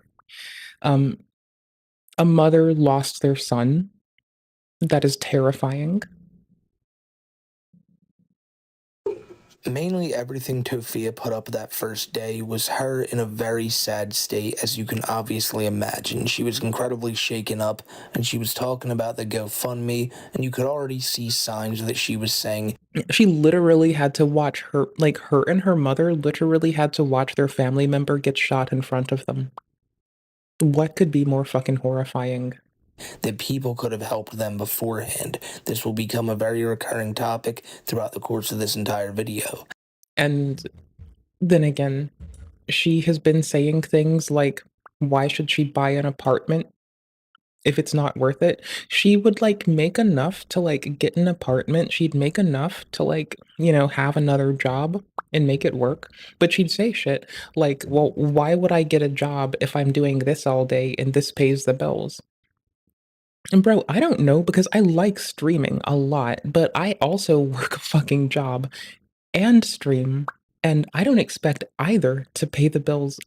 A mother lost their son. That is terrifying. Mainly everything Tofia put up that first day was her in a very sad state, as you can obviously imagine. She was incredibly shaken up, and she was talking about the GoFundMe, and you could already see signs that she was saying... She literally had to watch her and her mother literally had to watch their family member get shot in front of them. What could be more fucking horrifying? That people could have helped them beforehand. This will become a very recurring topic throughout the course of this entire video. And then again, she has been saying things like, why should she buy an apartment if it's not worth it? She would like make enough to like get an apartment. She'd make enough to like, you know, have another job and make it work. But she'd say shit like, well, why would I get a job if I'm doing this all day and this pays the bills? And bro, I don't know, because I like streaming a lot, but I also work a fucking job and stream, and I don't expect either to pay the bills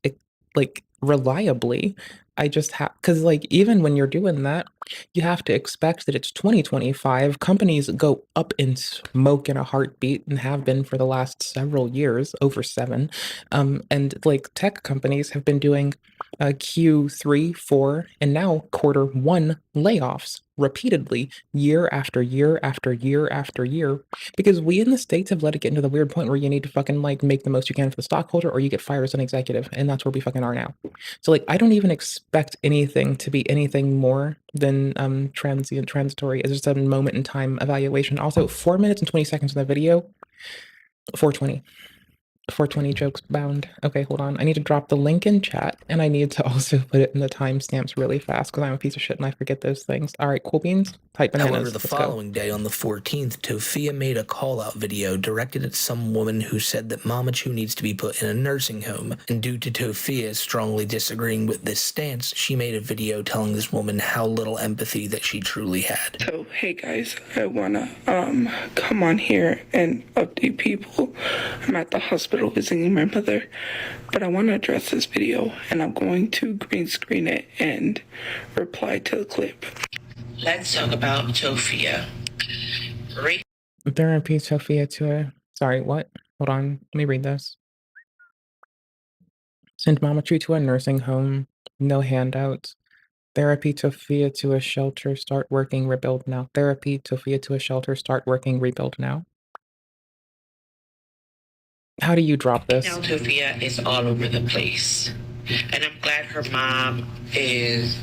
like reliably. I just have, because like even when you're doing that, you have to expect that it's 2025. Companies go up in smoke in a heartbeat and have been for the last several years, over 7. And like tech companies have been doing Q3, 4, and now Q1 layoffs repeatedly, year after year after year after year, because we in the States have let it get into the weird point where you need to fucking like make the most you can for the stockholder or you get fired as an executive, and that's where we fucking are now. So like I don't even expect anything to be anything more than transitory. It's just a moment in time evaluation. Also, 4 minutes and 20 seconds in the video, 420. 420 jokes bound. Okay, hold on. I need to drop the link in chat, and I need to also put it in the timestamps really fast because I'm a piece of shit and I forget those things. All right, cool beans. Type bananas. However, the following day, on the 14th, Tofia made a call-out video directed at some woman who said that Mama Chu needs to be put in a nursing home, and due to Tofia strongly disagreeing with this stance, she made a video telling this woman how little empathy that she truly had. So, hey guys, I wanna come on here and update people. I'm at the hospital visiting my mother, but I want to address this video, and I'm going to green screen it and reply to the clip. Let's talk about Tofia. Therapy Tofia to a... Sorry, what? Hold on. Let me read this. Send Mama Chu to a nursing home. No handouts. Therapy Tofia to a shelter. Start working. Rebuild now. Therapy Tofia to a shelter. Start working. Rebuild now. How do you drop this? Now Tofia is all over the place. And I'm glad her mom is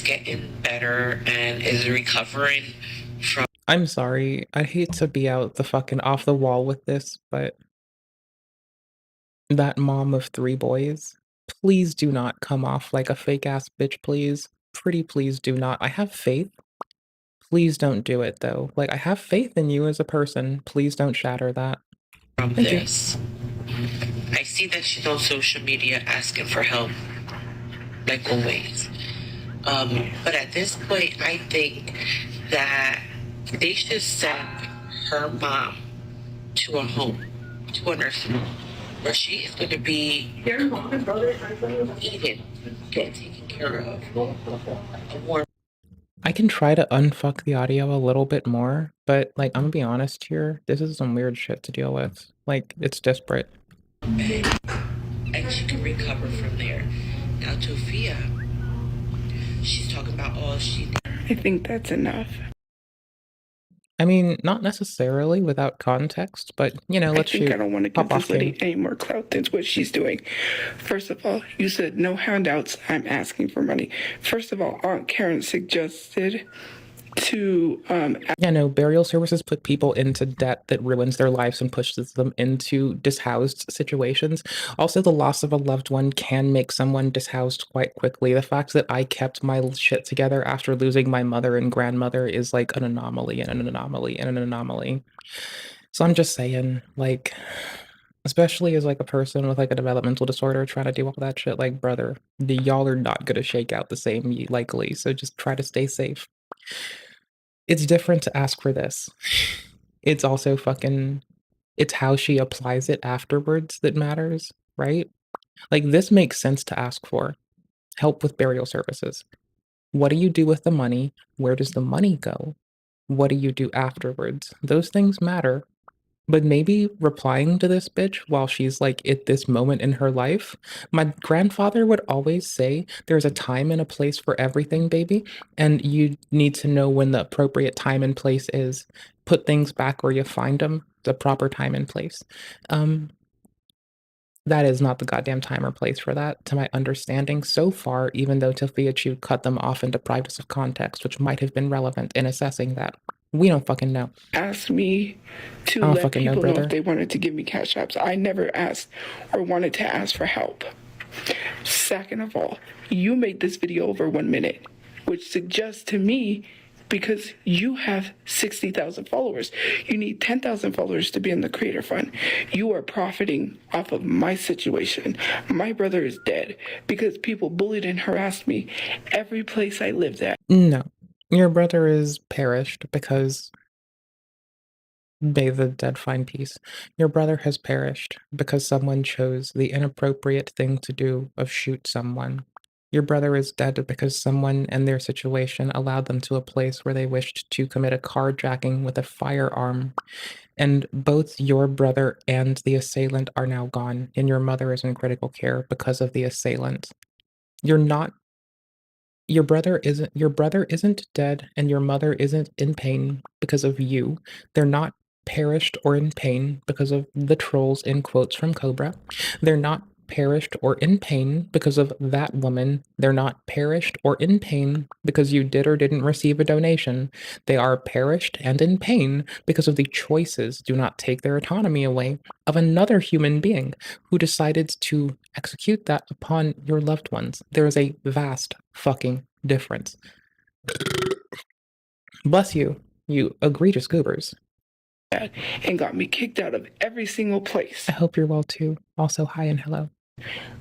getting better and is recovering from... I'm sorry. I hate to be out the fucking off the wall with this, but that mom of 3 boys, please do not come off like a fake ass bitch, please. Pretty please do not. I have faith. Please don't do it though. Like, I have faith in you as a person. Please don't shatter that. From this. I see that she's on social media asking for help, like always. But at this point, I think that they should send her mom to a home, to a nursing home, where she is going to be eaten, get taken care of. I can try to unfuck the audio a little bit more, but, like, I'm gonna be honest here, this is some weird shit to deal with. Like, it's disparate. And she can recover from there. Now, Tofia, she's talking about all she. I think that's enough. I mean, not necessarily without context, but, you know, let's I think shoot. I don't want to give this lady any more clout than what she's doing. First of all, you said no handouts. I'm asking for money. First of all, Aunt Karen suggested to yeah, no, burial services put people into debt that ruins their lives and pushes them into dishoused situations. Also, the loss of a loved one can make someone dishoused quite quickly. The fact that I kept my shit together after losing my mother and grandmother is like an anomaly and an anomaly and an anomaly. So I'm just saying, like, especially as like a person with like a developmental disorder trying to do all that shit, like, brother, y'all are not gonna shake out the same likely. So just try to stay safe. It's different to ask for this. It's also fucking it's how she applies it afterwards that matters, right? Like, this makes sense to ask for. Help with burial services. What do you do with the money? Where does the money go? What do you do afterwards? Those things matter. But maybe replying to this bitch while she's, like, at this moment in her life, my grandfather would always say, "There's a time and a place for everything, baby, and you need to know when the appropriate time and place is. Put things back where you find them, the proper time and place." That is not the goddamn time or place for that, to my understanding so far, even though Sophia Chu cut them off and deprived us of context, which might have been relevant in assessing that. We don't fucking know. asked me to I don't let fucking know, people know brother. if they wanted to give me cash apps. I never asked or wanted to ask for help. Second of all, you made this video over 1 minute, which suggests to me because you have 60,000 followers. You need 10,000 followers to be in the creator fund. You are profiting off of my situation. My brother is dead because people bullied and harassed me every place I lived at. No. Your brother is perished because may the dead find peace. Your brother has perished because someone chose the inappropriate thing to do of shoot someone. Your brother is dead because someone in their situation allowed them to a place where they wished to commit a carjacking with a firearm. And both your brother and the assailant are now gone, and your mother is in critical care because of the assailant. You're not your brother isn't dead, and your mother isn't in pain because of you. They're not perished or in pain because of the trolls in quotes from Cobra. They're not perished or in pain because of that woman. They're not perished or in pain because you did or didn't receive a donation. They are perished and in pain because of the choices, do not take their autonomy away, of another human being who decided to execute that upon your loved ones. There is a vast fucking difference. Bless you, you egregious goobers. And got me kicked out of every single place. I hope you're well too. Also, hi and hello.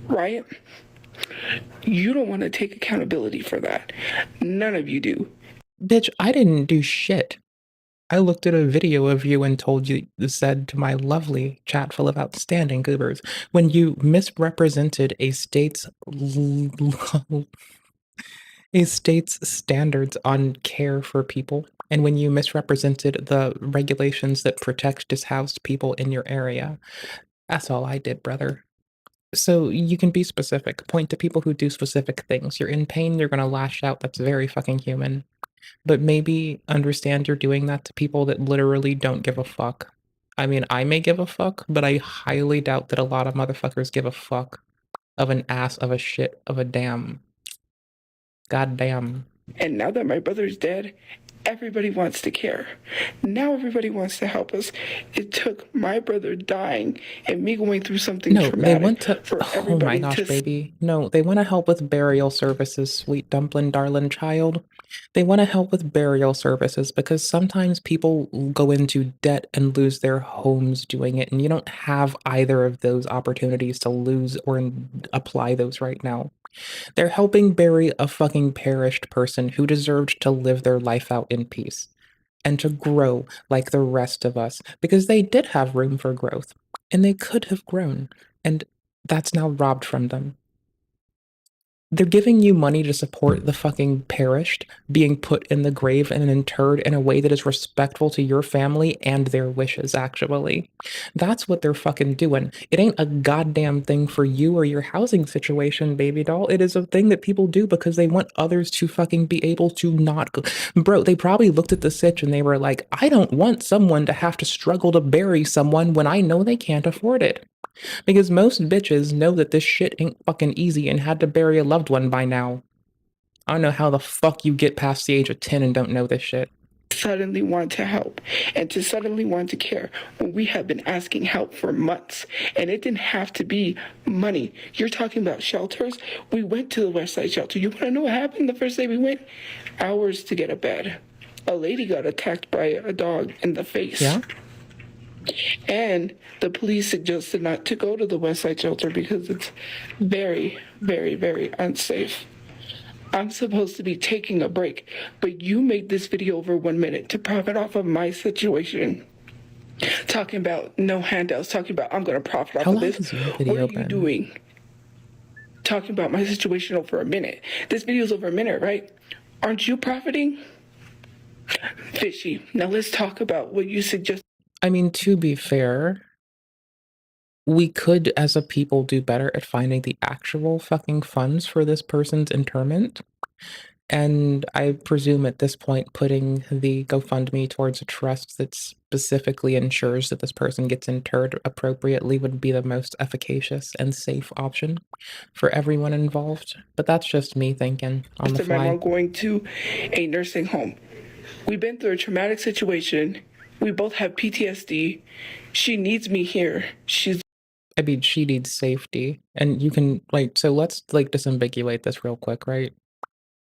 Right? You don't want to take accountability for that. None of you do. Bitch, I didn't do shit. I looked at a video of you and told you, said to my lovely chat full of outstanding goobers, when you misrepresented a state's standards on care for people, and when you misrepresented the regulations that protect dishoused people in your area. That's all I did, brother. So you can be specific. Point to people who do specific things. You're in pain, you're gonna lash out. That's very fucking human. But maybe understand you're doing that to people that literally don't give a fuck. I mean, I may give a fuck, but I highly doubt that a lot of motherfuckers give a fuck of an ass of a shit of a damn. God damn. And now that my brother's dead, everybody wants to care. Now everybody wants to help us. It took my brother dying and me going through something No, they traumatic want to. for Oh my everybody gosh, to baby. No, they want to help with burial services, sweet dumpling, darling child. They want to help with burial services because sometimes people go into debt and lose their homes doing it, and you don't have either of those opportunities to lose or apply those right now. They're helping bury a fucking perished person who deserved to live their life out in peace and to grow like the rest of us because they did have room for growth and they could have grown, and that's now robbed from them. They're giving you money to support the fucking perished being put in the grave and interred in a way that is respectful to your family and their wishes, actually. That's what they're fucking doing. It ain't a goddamn thing for you or your housing situation, baby doll. It is a thing that people do because they want others to fucking be able to not go. Bro, they probably looked at the sitch and they were like, I don't want someone to have to struggle to bury someone when I know they can't afford it. Because most bitches know that this shit ain't fucking easy and had to bury a loved one by now. I don't know how the fuck you get past the age of 10 and don't know this shit. Suddenly want to help and to suddenly want to care when we have been asking help for months, and it didn't have to be money. You're talking about shelters. We went to the West Side shelter. You want to know what happened the first day we went? Hours to get a bed. A lady got attacked by a dog in the face. Yeah? And the police suggested not to go to the West Side shelter because it's very, very, very unsafe. I'm supposed to be taking a break, but you made this video over 1 minute to profit off of my situation. Talking about no handouts, talking about I'm going to profit off of this. What are you doing? Talking about my situation over a minute. This video's over a minute, right? Aren't you profiting? Fishy. Now let's talk about what you suggest. I mean, to be fair, we could, as a people, do better at finding the actual fucking funds for this person's interment. And I presume at this point, putting the GoFundMe towards a trust that specifically ensures that this person gets interred appropriately would be the most efficacious and safe option for everyone involved. But that's just me thinking on the My fly. mom going to a nursing home. We've been through a traumatic situation. We both have PTSD. She needs me here. I mean, she needs safety. And you can, like, so let's, like, disambiguate this real quick, right?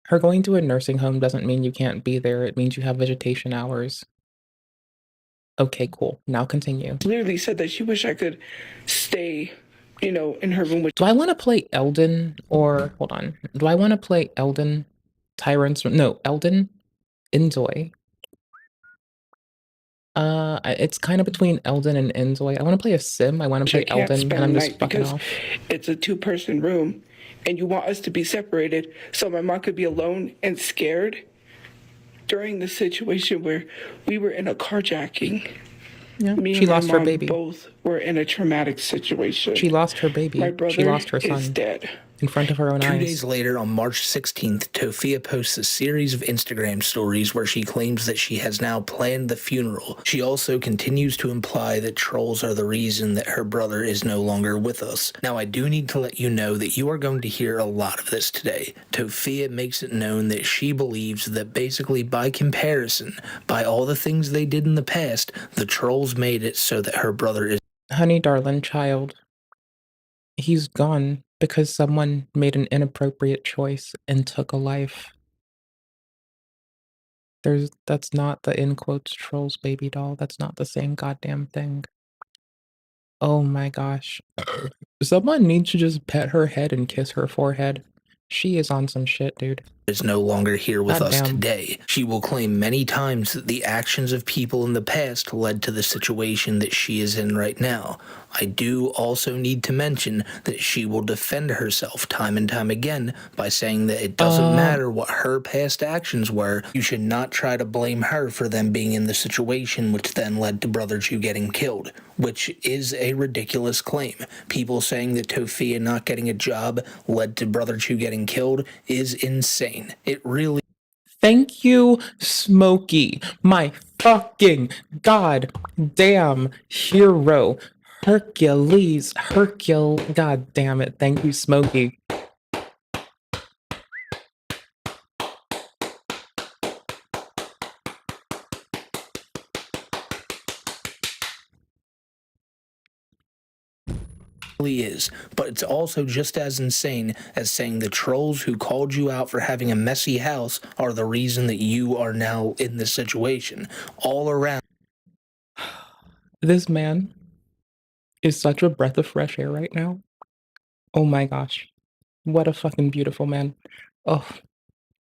Her going to a nursing home doesn't mean you can't be there. It means you have visitation hours. Okay, cool. Now continue. Literally said that she wish I could stay, in her room. Do I want to play Elden or, hold on. Do I want to play Elden, Tyrants? No, Elden, Inzoi. It's kind of between Elden and Inzoi. I want to play a sim. I want to play Elden, and I'm just fucking off. It's a 2-person room, and you want us to be separated so my mom could be alone and scared during the situation where we were in a carjacking. Yeah, Me she and my lost her mom baby. both were in a traumatic situation. She lost her baby. My brother She lost her son is dead. in front of her own eyes. 2 days later, on March 16th, Tofia posts a series of Instagram stories where she claims that she has now planned the funeral. She also continues to imply that trolls are the reason that her brother is no longer with us. Now, I do need to let you know that you are going to hear a lot of this today. Tofia makes it known that she believes that basically by comparison, by all the things they did in the past, the trolls made it so that her brother is... Honey, darling child, he's gone because someone made an inappropriate choice and took a life. That's not the in quotes trolls baby doll. That's not the same goddamn thing. Oh my gosh. Someone needs to just pet her head and kiss her forehead. She is on some shit, dude. Is no longer here with us today. She will claim many times that the actions of people in the past led to the situation that she is in right now. I do also need to mention that she will defend herself time and time again by saying that it doesn't matter what her past actions were. You should not try to blame her for them being in the situation which then led to Brother Chu getting killed, which is a ridiculous claim. People saying that Tofia not getting a job led to Brother Chu getting killed is insane. It really... Thank you, Smokey, my fucking goddamn hero. Hercules, god damn it. Thank you, Smokey. is, but it's also just as insane as saying the trolls who called you out for having a messy house are the reason that you are now in this situation. All around. This man is such a breath of fresh air right now. Oh my gosh. What a fucking beautiful man. Oh,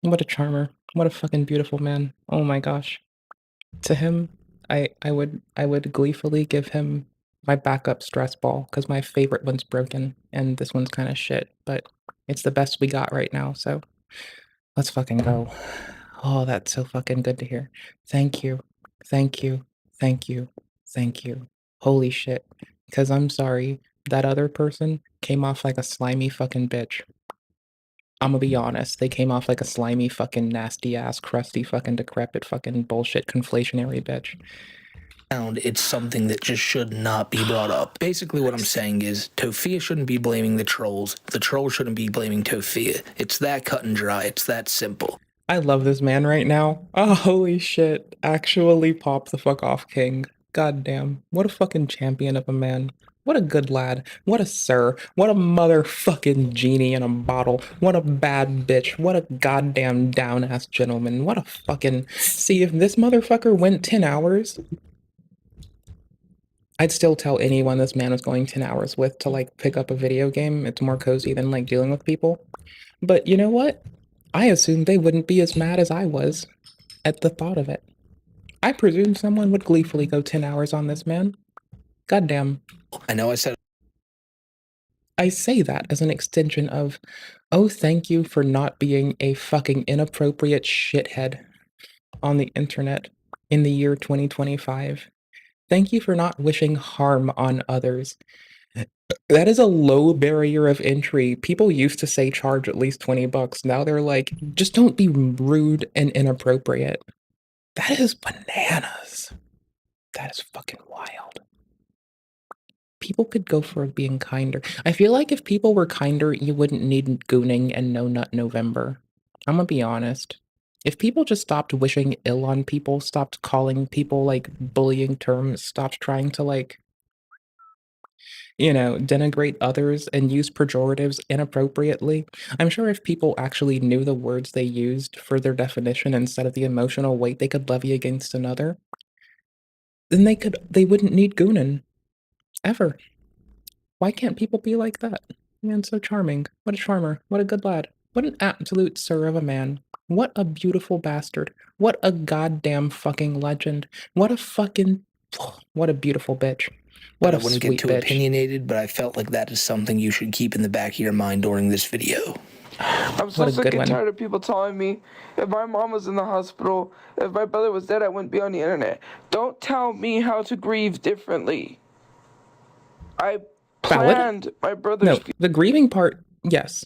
what a charmer. What a fucking beautiful man. Oh my gosh. To him, I would gleefully give him my backup stress ball because my favorite one's broken and this one's kind of shit, but It's the best we got right now, so let's fucking go. Oh, that's so fucking good to hear. Thank you. Thank you. Thank you. Thank you. Holy shit. Because I'm sorry, that other person came off like a slimy fucking bitch. I'm gonna be honest, they came off like a slimy fucking nasty ass, crusty fucking decrepit fucking bullshit conflationary bitch. It's something that just should not be brought up. Basically what I'm saying is Tofia shouldn't be blaming the trolls shouldn't be blaming Tofia. It's that cut and dry, it's that simple. I love this man right now. Oh, holy shit. Actually pop the fuck off, King. Goddamn. What a fucking champion of a man. What a good lad. What a sir. What a motherfucking genie in a bottle. What a bad bitch. What a goddamn down-ass gentleman. What a fucking... See, if this motherfucker went 10 hours... I'd still tell anyone this man is going 10 hours with to, like, pick up a video game. It's more cozy than, like, dealing with people. But you know what? I assumed they wouldn't be as mad as I was at the thought of it. I presumed someone would gleefully go 10 hours on this man. Goddamn. I know I said... I say that as an extension of, oh, thank you for not being a fucking inappropriate shithead on the internet in the year 2025. Thank you for not wishing harm on others. That is a low barrier of entry. People used to say charge at least 20 bucks. Now they're like, just don't be rude and inappropriate. That is bananas. That is fucking wild. People could go for being kinder. I feel like if people were kinder, you wouldn't need gooning and No Nut November. I'm gonna be honest. If people just stopped wishing ill on people, stopped calling people, like, bullying terms, stopped trying to, like, you know, denigrate others and use pejoratives inappropriately, I'm sure if people actually knew the words they used for their definition instead of the emotional weight they could levy against another, then they wouldn't need goonin'. Ever. Why can't people be like that? Man, so charming. What a charmer. What a good lad. What an absolute sir of a man. What a beautiful bastard. What a goddamn fucking legend. What a fucking... What a beautiful bitch. What I a wouldn't sweet get too bitch. opinionated, but I felt like that is something you should keep in the back of your mind during this video. I'm so sick and tired of people telling me if my mom was in the hospital, if my brother was dead, I wouldn't be on the internet. Don't tell me how to grieve differently. I planned my brother's... No, the grieving part, yes.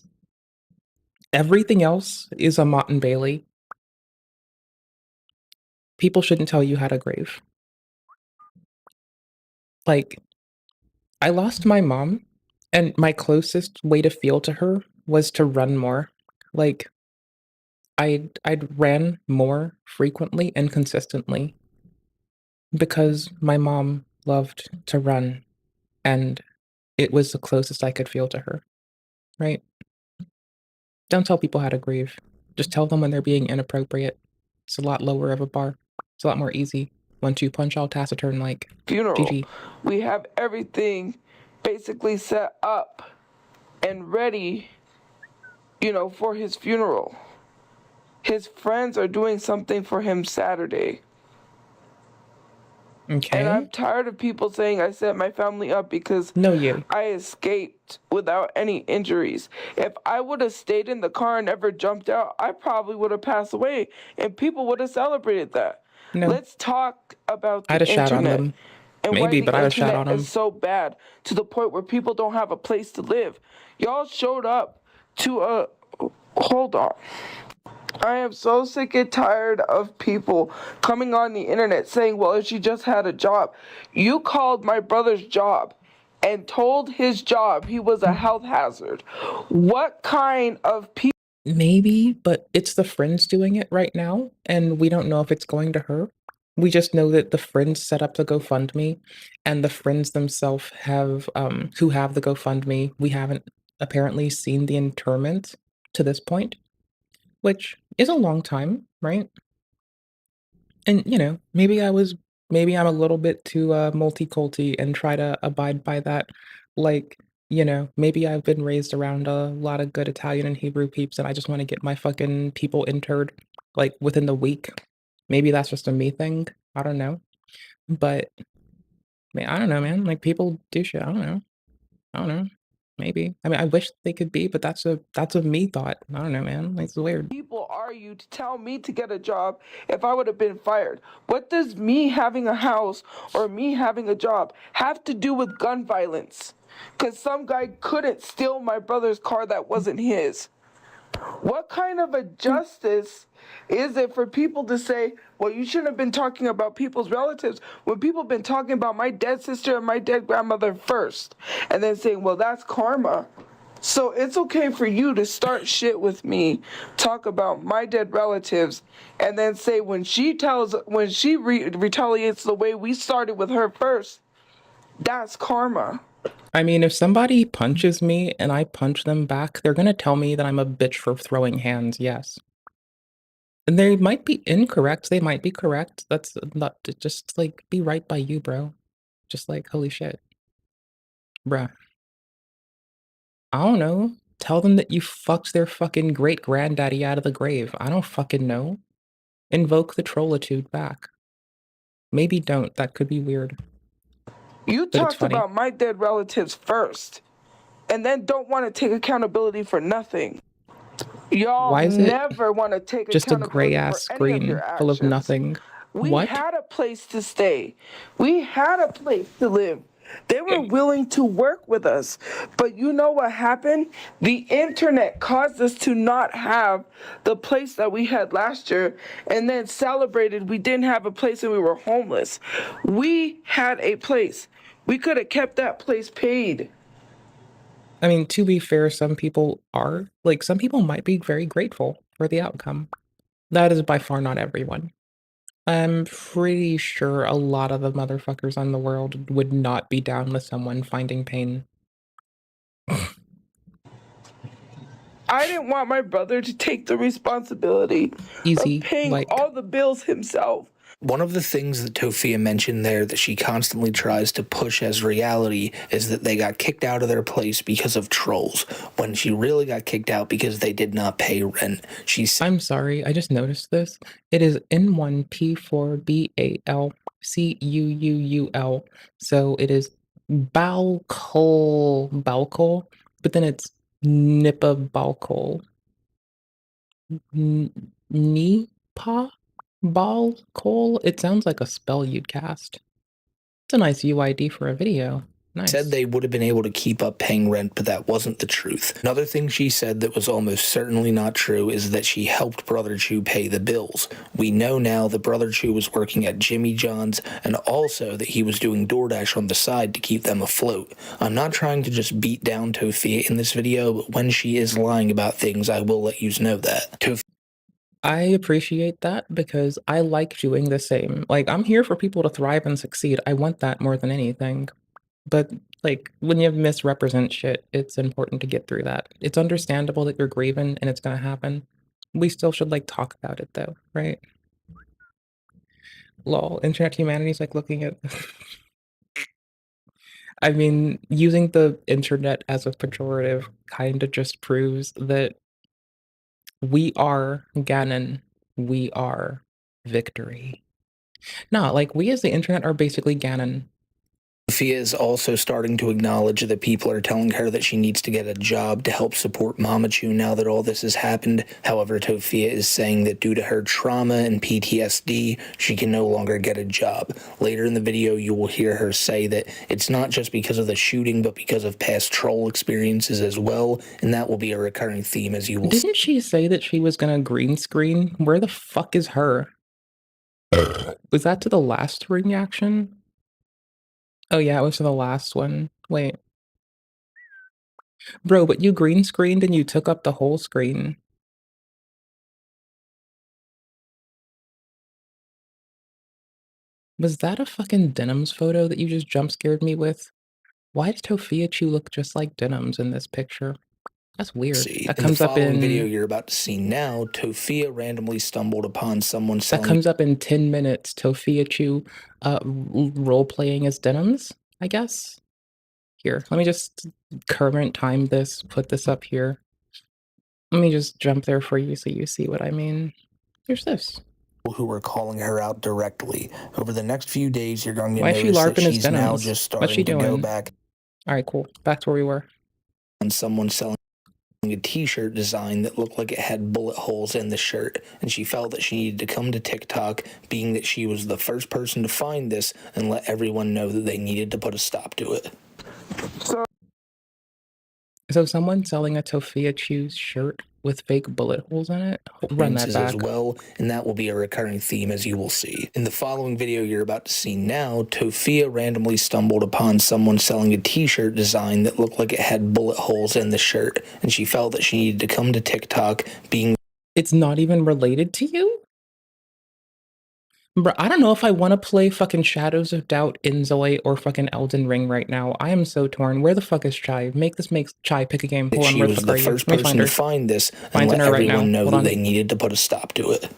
Everything else is a Mott and Bailey. People shouldn't tell you how to grieve. Like, I lost my mom, and my closest way to feel to her was to run more. Like, I'd ran more frequently and consistently because my mom loved to run, and it was the closest I could feel to her, right? Don't tell people how to grieve. Just tell them when they're being inappropriate. It's a lot lower of a bar. It's a lot more easy. 1-2 punch, all taciturn like funeral. GG. We have everything basically set up and ready, you know, for his funeral. His friends are doing something for him Saturday. Okay. And I'm tired of people saying I set my family up because I escaped without any injuries. If I would have stayed in the car and never jumped out, I probably would have passed away and people would have celebrated that. No. Let's talk about the I'd have internet. shat on them. And Maybe, but why I the would shat on internet them. is so bad to the point where people don't have a place to live. Y'all showed up to a... Hold on. I am so sick and tired of people coming on the internet saying, well, if she just had a job. You called my brother's job and told his job he was a health hazard. What kind of people... Maybe, but it's the friends doing it right now, and we don't know if it's going to her. We just know that the friends set up the GoFundMe, and the friends themselves have, who have the GoFundMe, we haven't apparently seen the interment to this point, which is a long time, right? And, you know, maybe I'm a little bit too, multi-culty and try to abide by that. Like, you know, maybe I've been raised around a lot of good Italian and Hebrew peeps, and I just wanna get my fucking people interred, like, within the week. Maybe that's just a me thing, I don't know. But, I don't know, man, like, people do shit, I don't know. Maybe. I mean, I wish they could be, but that's a me thought. I don't know, man. It's weird. People are you to tell me to get a job if I would have been fired? What does me having a house or me having a job have to do with gun violence? Because some guy couldn't steal my brother's car that wasn't his. What kind of a justice is it for people to say, well, you shouldn't have been talking about people's relatives when people have been talking about my dead sister and my dead grandmother first, and then saying, well, that's karma. So it's okay for you to start shit with me, talk about my dead relatives, and then say when she retaliates the way we started with her first, that's karma. I mean, if somebody punches me and I punch them back, they're gonna tell me that I'm a bitch for throwing hands, yes. And they might be incorrect, they might be correct. That's not just like be right by you, bro. Just like holy shit. Bruh. I don't know. Tell them that you fucked their fucking great granddaddy out of the grave. I don't fucking know. Invoke the trollitude back. Maybe don't. That could be weird. You But it's talked funny. about my dead relatives first, and then don't want to take accountability for nothing. Y'all Why is it never want to take just a accountability gray ass for any of your screen full of actions. nothing? We What? had a place to stay. We had a place to live. They were willing to work with us. But you know what happened? The internet caused us to not have the place that we had last year, and then celebrated we didn't have a place and we were homeless. We had a place. We could have kept that place paid. I mean, to be fair, some people are. Like, some people might be very grateful for the outcome. That is by far not everyone. I'm pretty sure a lot of the motherfuckers on the world would not be down with someone finding pain. I didn't want my brother to take the responsibility Easy, of paying like all the bills himself. One of the things that Tofia mentioned there that she constantly tries to push as reality is that they got kicked out of their place because of trolls, when she really got kicked out because they did not pay rent. I'm sorry, I just noticed this. It is N1P4BALCUUUL. So it is Balcol, but then it's Nippa Balcol. Nipa Balcol? It sounds like a spell you'd cast. It's a nice UID for a video. Nice. Said they would have been able to keep up paying rent, but that wasn't the truth. Another thing she said that was almost certainly not true is that she helped Brother Chu pay the bills. We know now that Brother Chu was working at Jimmy John's, and also that he was doing DoorDash on the side to keep them afloat. I'm not trying to just beat down Tofia in this video, but when she is lying about things, I will let you know that. I appreciate that because I like doing the same. Like, I'm here for people to thrive and succeed. I want that more than anything. But, like, when you misrepresent shit, it's important to get through that. It's understandable that you're grieving and it's gonna happen. We still should, like, talk about it though, right? Lol, internet humanity's like looking at I mean, using the internet as a pejorative kinda just proves that we are Ganon. We are victory. No, like, we as the internet are basically Ganon. Tofia is also starting to acknowledge that people are telling her that she needs to get a job to help support Mama Chu now that all this has happened. However, Tofia is saying that due to her trauma and PTSD, she can no longer get a job. Later in the video, you will hear her say that it's not just because of the shooting, but because of past troll experiences as well, and that will be a recurring theme as you will see. Didn't she say that she was gonna green screen? Where the fuck is her? Was that to the last reaction? Oh yeah, it was to the last one. Wait. Bro, but you green screened and you took up the whole screen. Was that a fucking Denims photo that you just jump scared me with? Why does Tofia Chu look just like Denims in this picture? That's weird. That In the comes up following video in you're about to see now, Tofia randomly stumbled upon someone that selling comes up in 10 minutes. Tofia Chu role-playing as Denims, I guess? Here, let me just current time this, put this up here. Let me just jump there for you so you see what I mean. Here's this. who were calling her out directly. Over the next few days, you're going to Why is she notice that LARPing as she's now Denims? just What's she starting to go doing? back. Alright, cool. Back to where we were. someone selling a t-shirt design that looked like it had bullet holes in the shirt, and she felt that she needed to come to TikTok, being that she was the first person to find this, and let everyone know that they needed to put a stop to it. So someone selling a Tofia Chews shirt with fake bullet holes in it? Run that back. As well, and that will be a recurring theme, as you will see. In the following video you're about to see now, Tofia randomly stumbled upon someone selling a t-shirt design that looked like it had bullet holes in the shirt, and she felt that she needed to come to TikTok, being... It's not even related to you? Bro, I don't know if I want to play fucking Shadows of Doubt, Inzoi, or fucking Elden Ring right now. I am so torn. Where the fuck is Chai? Make Chai pick a game. Hold on, she where the was fuck the are you? first Let me person find her. to find this, and Finding let her right now. everyone know Hold that on. they needed to put a stop to it.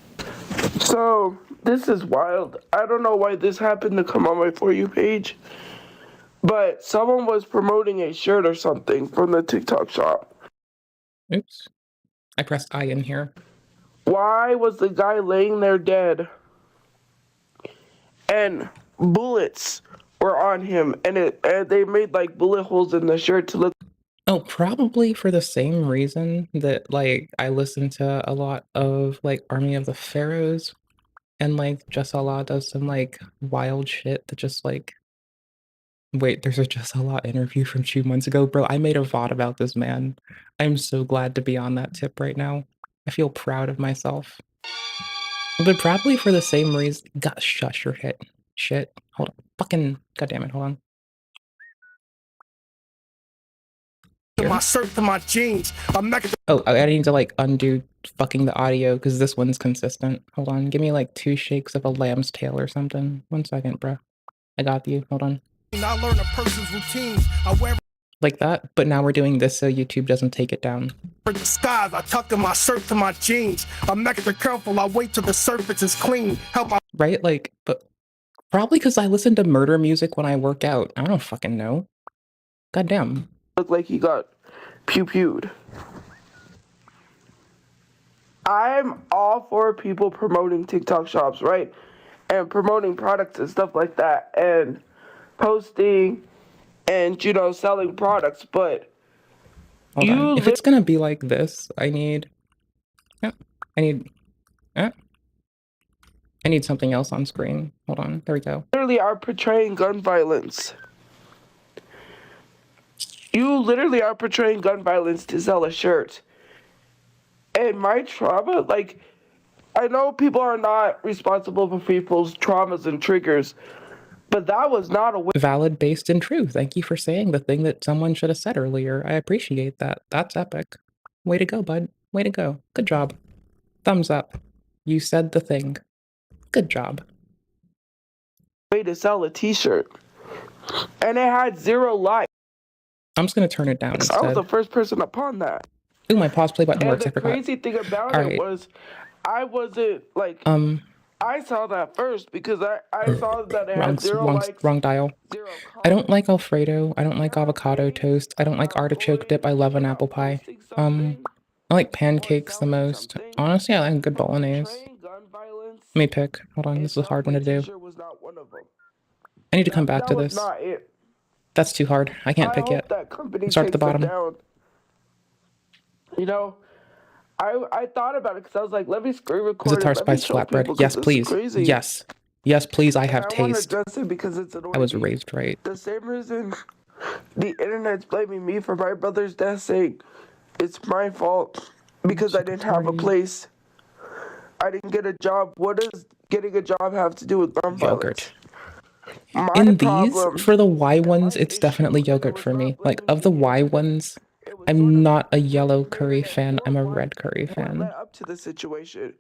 So, this is wild. I don't know why this happened to come on my For You page, but someone was promoting a shirt or something from the TikTok shop. Oops. I pressed I in here. Why was the guy laying there dead? And bullets were on him, and they made like bullet holes in the shirt to look. Oh, probably for the same reason that, like, I listen to a lot of, like, Army of the Pharaohs, and, like, Just Allah does some, like, wild shit that just, like... Wait, there's a Just Allah interview from 2 months ago? Bro, I made a VOD about this man. I'm so glad to be on that tip right now. I feel proud of myself. But probably for the same reason... God, shush your hit. Shit. Hold on. Fucking... God damn it, hold on. My shirt to my jeans. Oh, I need to, like, undo fucking the audio, because this one's consistent. Hold on, give me, like, 2 shakes of a lamb's tail or something. 1 second, bruh. I got you, hold on. I learn a person's routines. I wear Like that, but now we're doing this so YouTube doesn't take it down. for disguise. I tuck in my shirt to my jeans. I'm extra careful. I wait till the surface is clean. Help my Right? Like, but probably because I listen to murder music when I work out. I don't fucking know. Goddamn. Look like he got pew-pewed. I'm all for people promoting TikTok shops, right? And promoting products and stuff like that, and posting and, you know, selling products, but Hold on. If it's gonna be like this, I need... Yeah, I need something else on screen. Hold on, there we go. Literally are portraying gun violence. You literally are portraying gun violence to sell a shirt. And my trauma, like, I know people are not responsible for people's traumas and triggers, but that was not a... Valid, based, and true. Thank you for saying the thing that someone should have said earlier. I appreciate that. That's epic. Way to go, bud. Way to go. Good job. Thumbs up. You said the thing. Good job. Way to sell a t-shirt. And it had 0 likes. I'm just gonna turn it down instead. I was the first person upon that. Ooh, my pause play button works. I And the forgot. crazy thing about All it right. was, I wasn't, like... I saw that first because I saw that it had 0 likes. Wrong dial. I don't like Alfredo. I don't like avocado toast. I don't like artichoke dip. I love an apple pie. I like pancakes the most. Honestly, I like good bolognese. Let me pick. Hold on, this is a hard one to do. I need to come back to That was this. not it. That's too hard. I can't pick hope yet. that company Start at the takes it bottom. down. You know, I thought about it because I was like, let me screen record Is it it. tar Let me spice show flatbread? people, 'cause Yes, this is please. crazy. Yes. Yes, please. I have And I want to taste. address it because it's I was annoying me. raised right. The same reason the internet's blaming me for my brother's death, saying it's my fault because I didn't have a place. I didn't get a job. What does getting a job have to do with gun violence? Yogurt. My In problem, these, for the Y ones, it's definitely yogurt for me. Like, of the Y ones, I'm not a yellow curry fan. I'm a red curry fan. led up to the situation.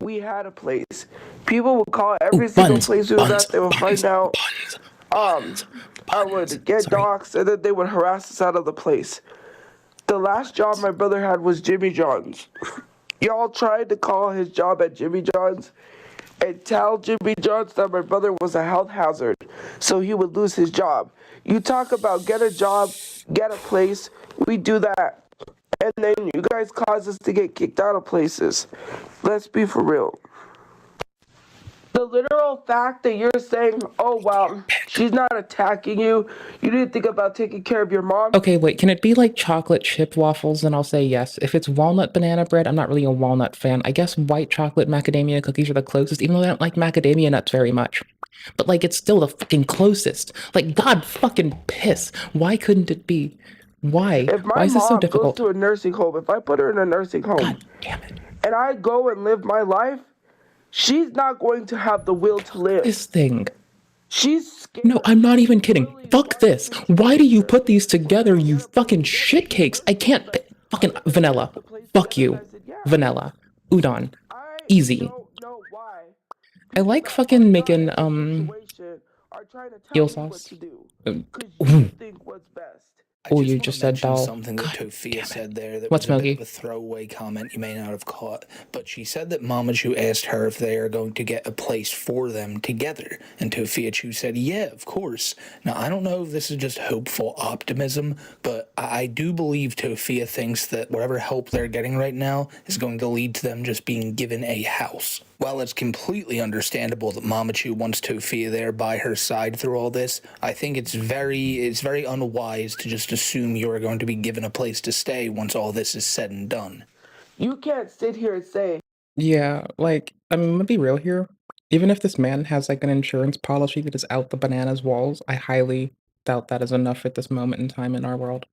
We had a place. People would call every single place we was at. They would find out. I would get doxxed, and then they would harass us out of the place. The last job my brother had was Jimmy John's. Y'all tried to call his job at Jimmy John's and tell Jimmy John's that my brother was a health hazard, so he would lose his job. You talk about get a job, get a place, we do that. And then you guys cause us to get kicked out of places. Let's be for real. The literal fact that you're saying, oh, well, She's not attacking you. You didn't think about taking care of your mom. Okay, wait, can it be like chocolate chip waffles? Then I'll say yes. If it's walnut banana bread, I'm not really a walnut fan. I guess white chocolate macadamia cookies are the closest, even though I don't like macadamia nuts very much. But like, it's still the fucking closest. Like, God fucking piss. Why couldn't it be? Why? If my Why is this so mom goes difficult? to a nursing home, if I put her in a nursing home, God damn it. and I go and live my life, she's not going to have the will to live. This thing. She's scared. No, I'm not even kidding. Fuck this. Why do you put these together, you fucking shit cakes? I can't. Fucking vanilla. Fuck you. Vanilla. Udon. Easy. I like fucking making, eel sauce. Oh, you just said dal. Something that Tofia said there that What's was a bit Smokey? of a throwaway comment you may not have caught, but she said that Mama Chu asked her if they are going to get a place for them together, and Tofia Chu said, yeah, of course. Now, I don't know if this is just hopeful optimism, but I do believe Tofia thinks that whatever help they're getting right now is going to lead to them just being given a house. While it's completely understandable that Mama Chu wants Tofia there by her side through all this, I think it's very unwise to just assume you are going to be given a place to stay once all this is said and done. You can't sit here and say, Yeah, like, I'm gonna be real here. Even if this man has like an insurance policy that is out the bananas walls, I highly doubt that is enough at this moment in time in our world.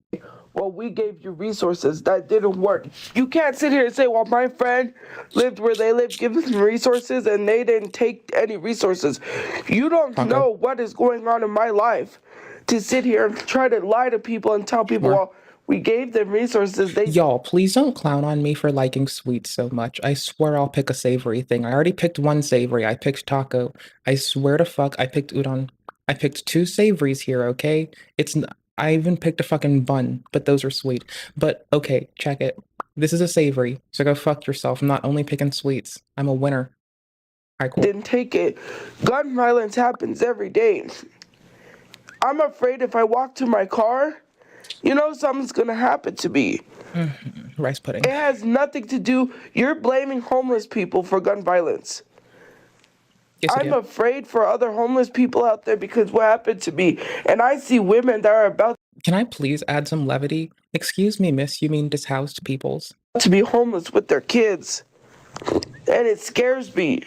well, we gave you resources. That didn't work. You can't sit here and say, well, my friend lived where they lived, give them resources, and they didn't take any resources. You don't know what is going on in my life to sit here and try to lie to people and tell people, well, we gave them resources. Y'all, please don't clown on me for liking sweets so much. I swear I'll pick a savory thing. I already picked one savory. I picked taco. I swear to fuck, I picked udon. I picked 2 savories here, okay? I even picked a fucking bun, but those are sweet. But okay, check it. This is a savory, so go fuck yourself. I'm not only picking sweets. I'm a winner. Alright, cool. Didn't take it. Gun violence happens every day. I'm afraid if I walk to my car, something's gonna happen to me. Rice pudding. It has nothing to do. You're blaming homeless people for gun violence. Yes, I'm afraid for other homeless people out there because what happened to me. And I see women that are about Can I please add some levity? Excuse me, miss, you mean dishoused peoples? to be homeless with their kids. And it scares me.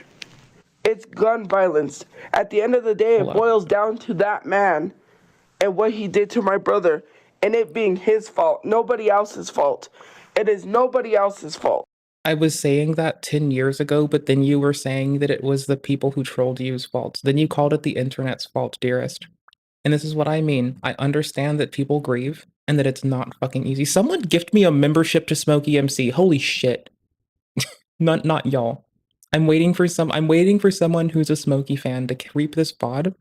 It's gun violence. At the end of the day, it boils down to that man and what he did to my brother, and it being his fault, nobody else's fault. It is nobody else's fault. I was saying that 10 years ago, but then you were saying that it was the people who trolled you's fault. Then you called it the internet's fault, dearest. And this is what I mean. I understand that people grieve and that it's not fucking easy. Someone gift me a membership to Smokey MC. Holy shit. Not y'all. I'm waiting for someone who's a Smokey fan to creep this VOD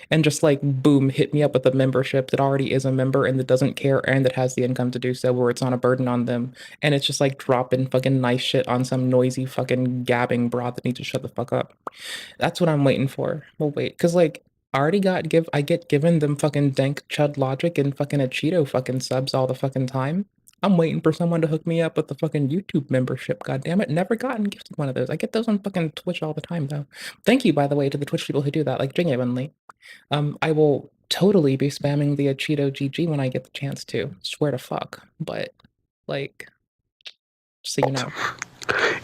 and just like boom, hit me up with a membership that already is a member and that doesn't care and that has the income to do so, where it's not a burden on them. And it's just like dropping fucking nice shit on some noisy fucking gabbing broad that needs to shut the fuck up. That's what I'm waiting for. Well, wait, cause like I get given them fucking dank chud logic and fucking a Cheeto fucking subs all the fucking time. I'm waiting for someone to hook me up with the fucking YouTube membership, goddammit. Never gotten gifted one of those. I get those on fucking Twitch all the time, though. Thank you, by the way, to the Twitch people who do that, like, genuinely. I will totally be spamming the Cheeto GG when I get the chance to. Swear to fuck. But, like, so you know.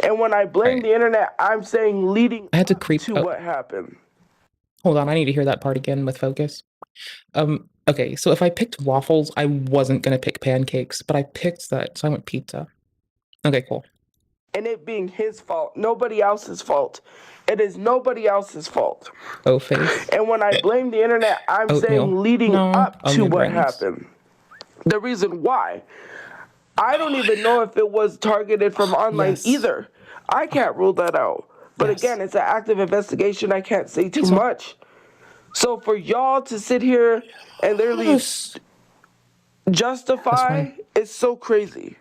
And when I blame the internet, I'm saying leading I had to creep to what happened. Hold on, I need to hear that part again with focus. Okay, so if I picked waffles, I wasn't gonna pick pancakes, but I picked that, so I went pizza. Okay, cool. And it being his fault, nobody else's fault. It is nobody else's fault. Oh, face. And when I blame the internet, I'm saying leading up to what happened. The reason why. I don't even know if it was targeted from online either. I can't rule that out. But again, it's an active investigation. I can't say too much. So for y'all to sit here and literally justify, it's so crazy.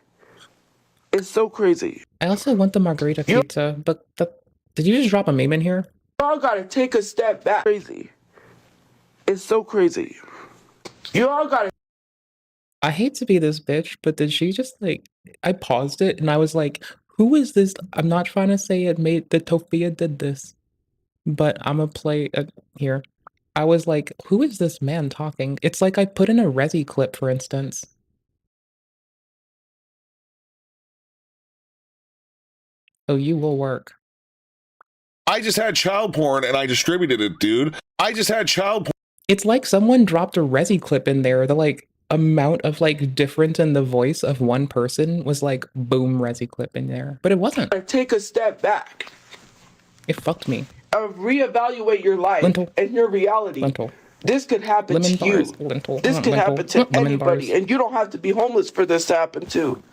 It's so crazy. I also want the margarita pizza, but did you just drop a meme in here? Y'all gotta take a step back. Crazy. It's so crazy. You all gotta. I hate to be this bitch, but did she just like, I paused it and I was like, who is this? I'm not trying to say that Tofia did this, but I'm gonna play here. I was like, who is this man talking? It's like I put in a Resi clip, for instance. Oh, you will work. I just had child porn and I distributed it, dude. I just had child porn. It's like someone dropped a Resi clip in there. The like amount of like difference in the voice of one person was like boom Resi clip in there. But it wasn't. Take a step back. It fucked me. Reevaluate your life and your reality. This could happen Lemon to bars. you. Lentil. This could happen to Lemon anybody, bars. and you don't have to be homeless for this to happen too.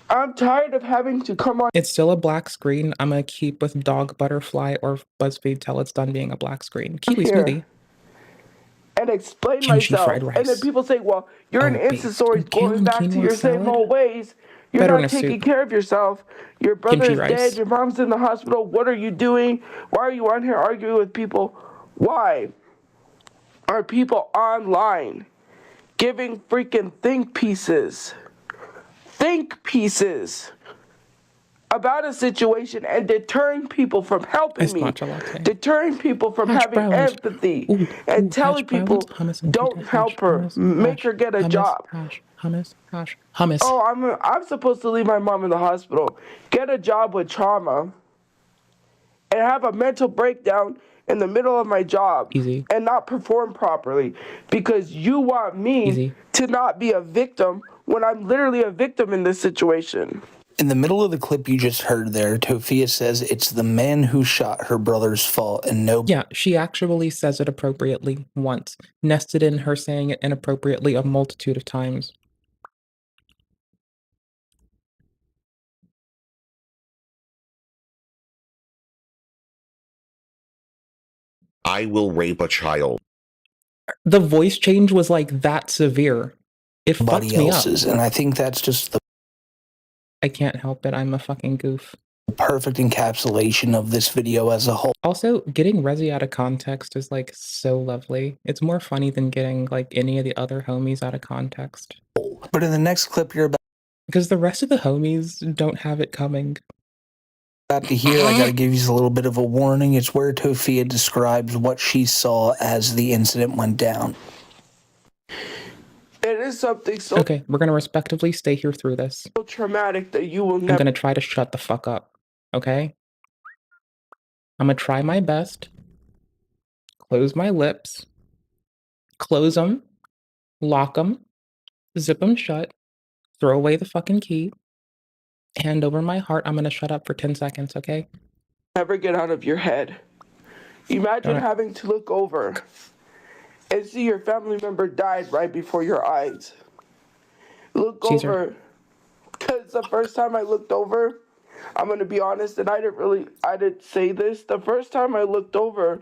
I'm tired of having to come on. It's still a black screen. I'm gonna keep with dog butterfly or BuzzFeed till it's done being a black screen. Kiwi smoothie. And explain Kimchi myself. fried rice. And then people say, well, you're an incel, going back to your same old ways. You're Better in not a taking soup. care of yourself. Your brother Kimchi is rice. dead. Your mom's in the hospital. What are you doing? Why are you on here arguing with people? Why are people online giving freaking think pieces about a situation and deterring people from helping me, deterring people from having empathy, and telling people, don't help her, make her get a job. Hummus. Oh, I'm supposed to leave my mom in the hospital, get a job with trauma, and have a mental breakdown in the middle of my job and not perform properly because you want me to not be a victim when I'm literally a victim in this situation. In the middle of the clip you just heard there, Tofia says it's the man who shot her brother's fault and no... Yeah, she actually says it appropriately once, nested in her saying it inappropriately a multitude of times. I will rape a child. The voice change was like that severe. It fucked me up. And I think that's just the I can't help it. I'm a fucking goof. perfect encapsulation of this video as a whole. Also, getting Resi out of context is like so lovely. It's more funny than getting like any of the other homies out of context. But in the next clip you're about because the rest of the homies don't have it coming. to hear, I gotta give you a little bit of a warning. It's where Tofia describes what she saw as the incident went down. It is something so Okay, we're gonna respectively stay here through this. traumatic that you will I'm never... gonna try to shut the fuck up, okay? I'm gonna try my best. Close my lips. Close them. Lock them. Zip them shut. Throw away the fucking key. Hand over my heart. I'm gonna shut up for 10 seconds, okay? Never get out of your head. Imagine having to look over and see your family member died right before your eyes. Look over, because the first time I looked over, I'm gonna be honest, and I didn't say this. The first time I looked over,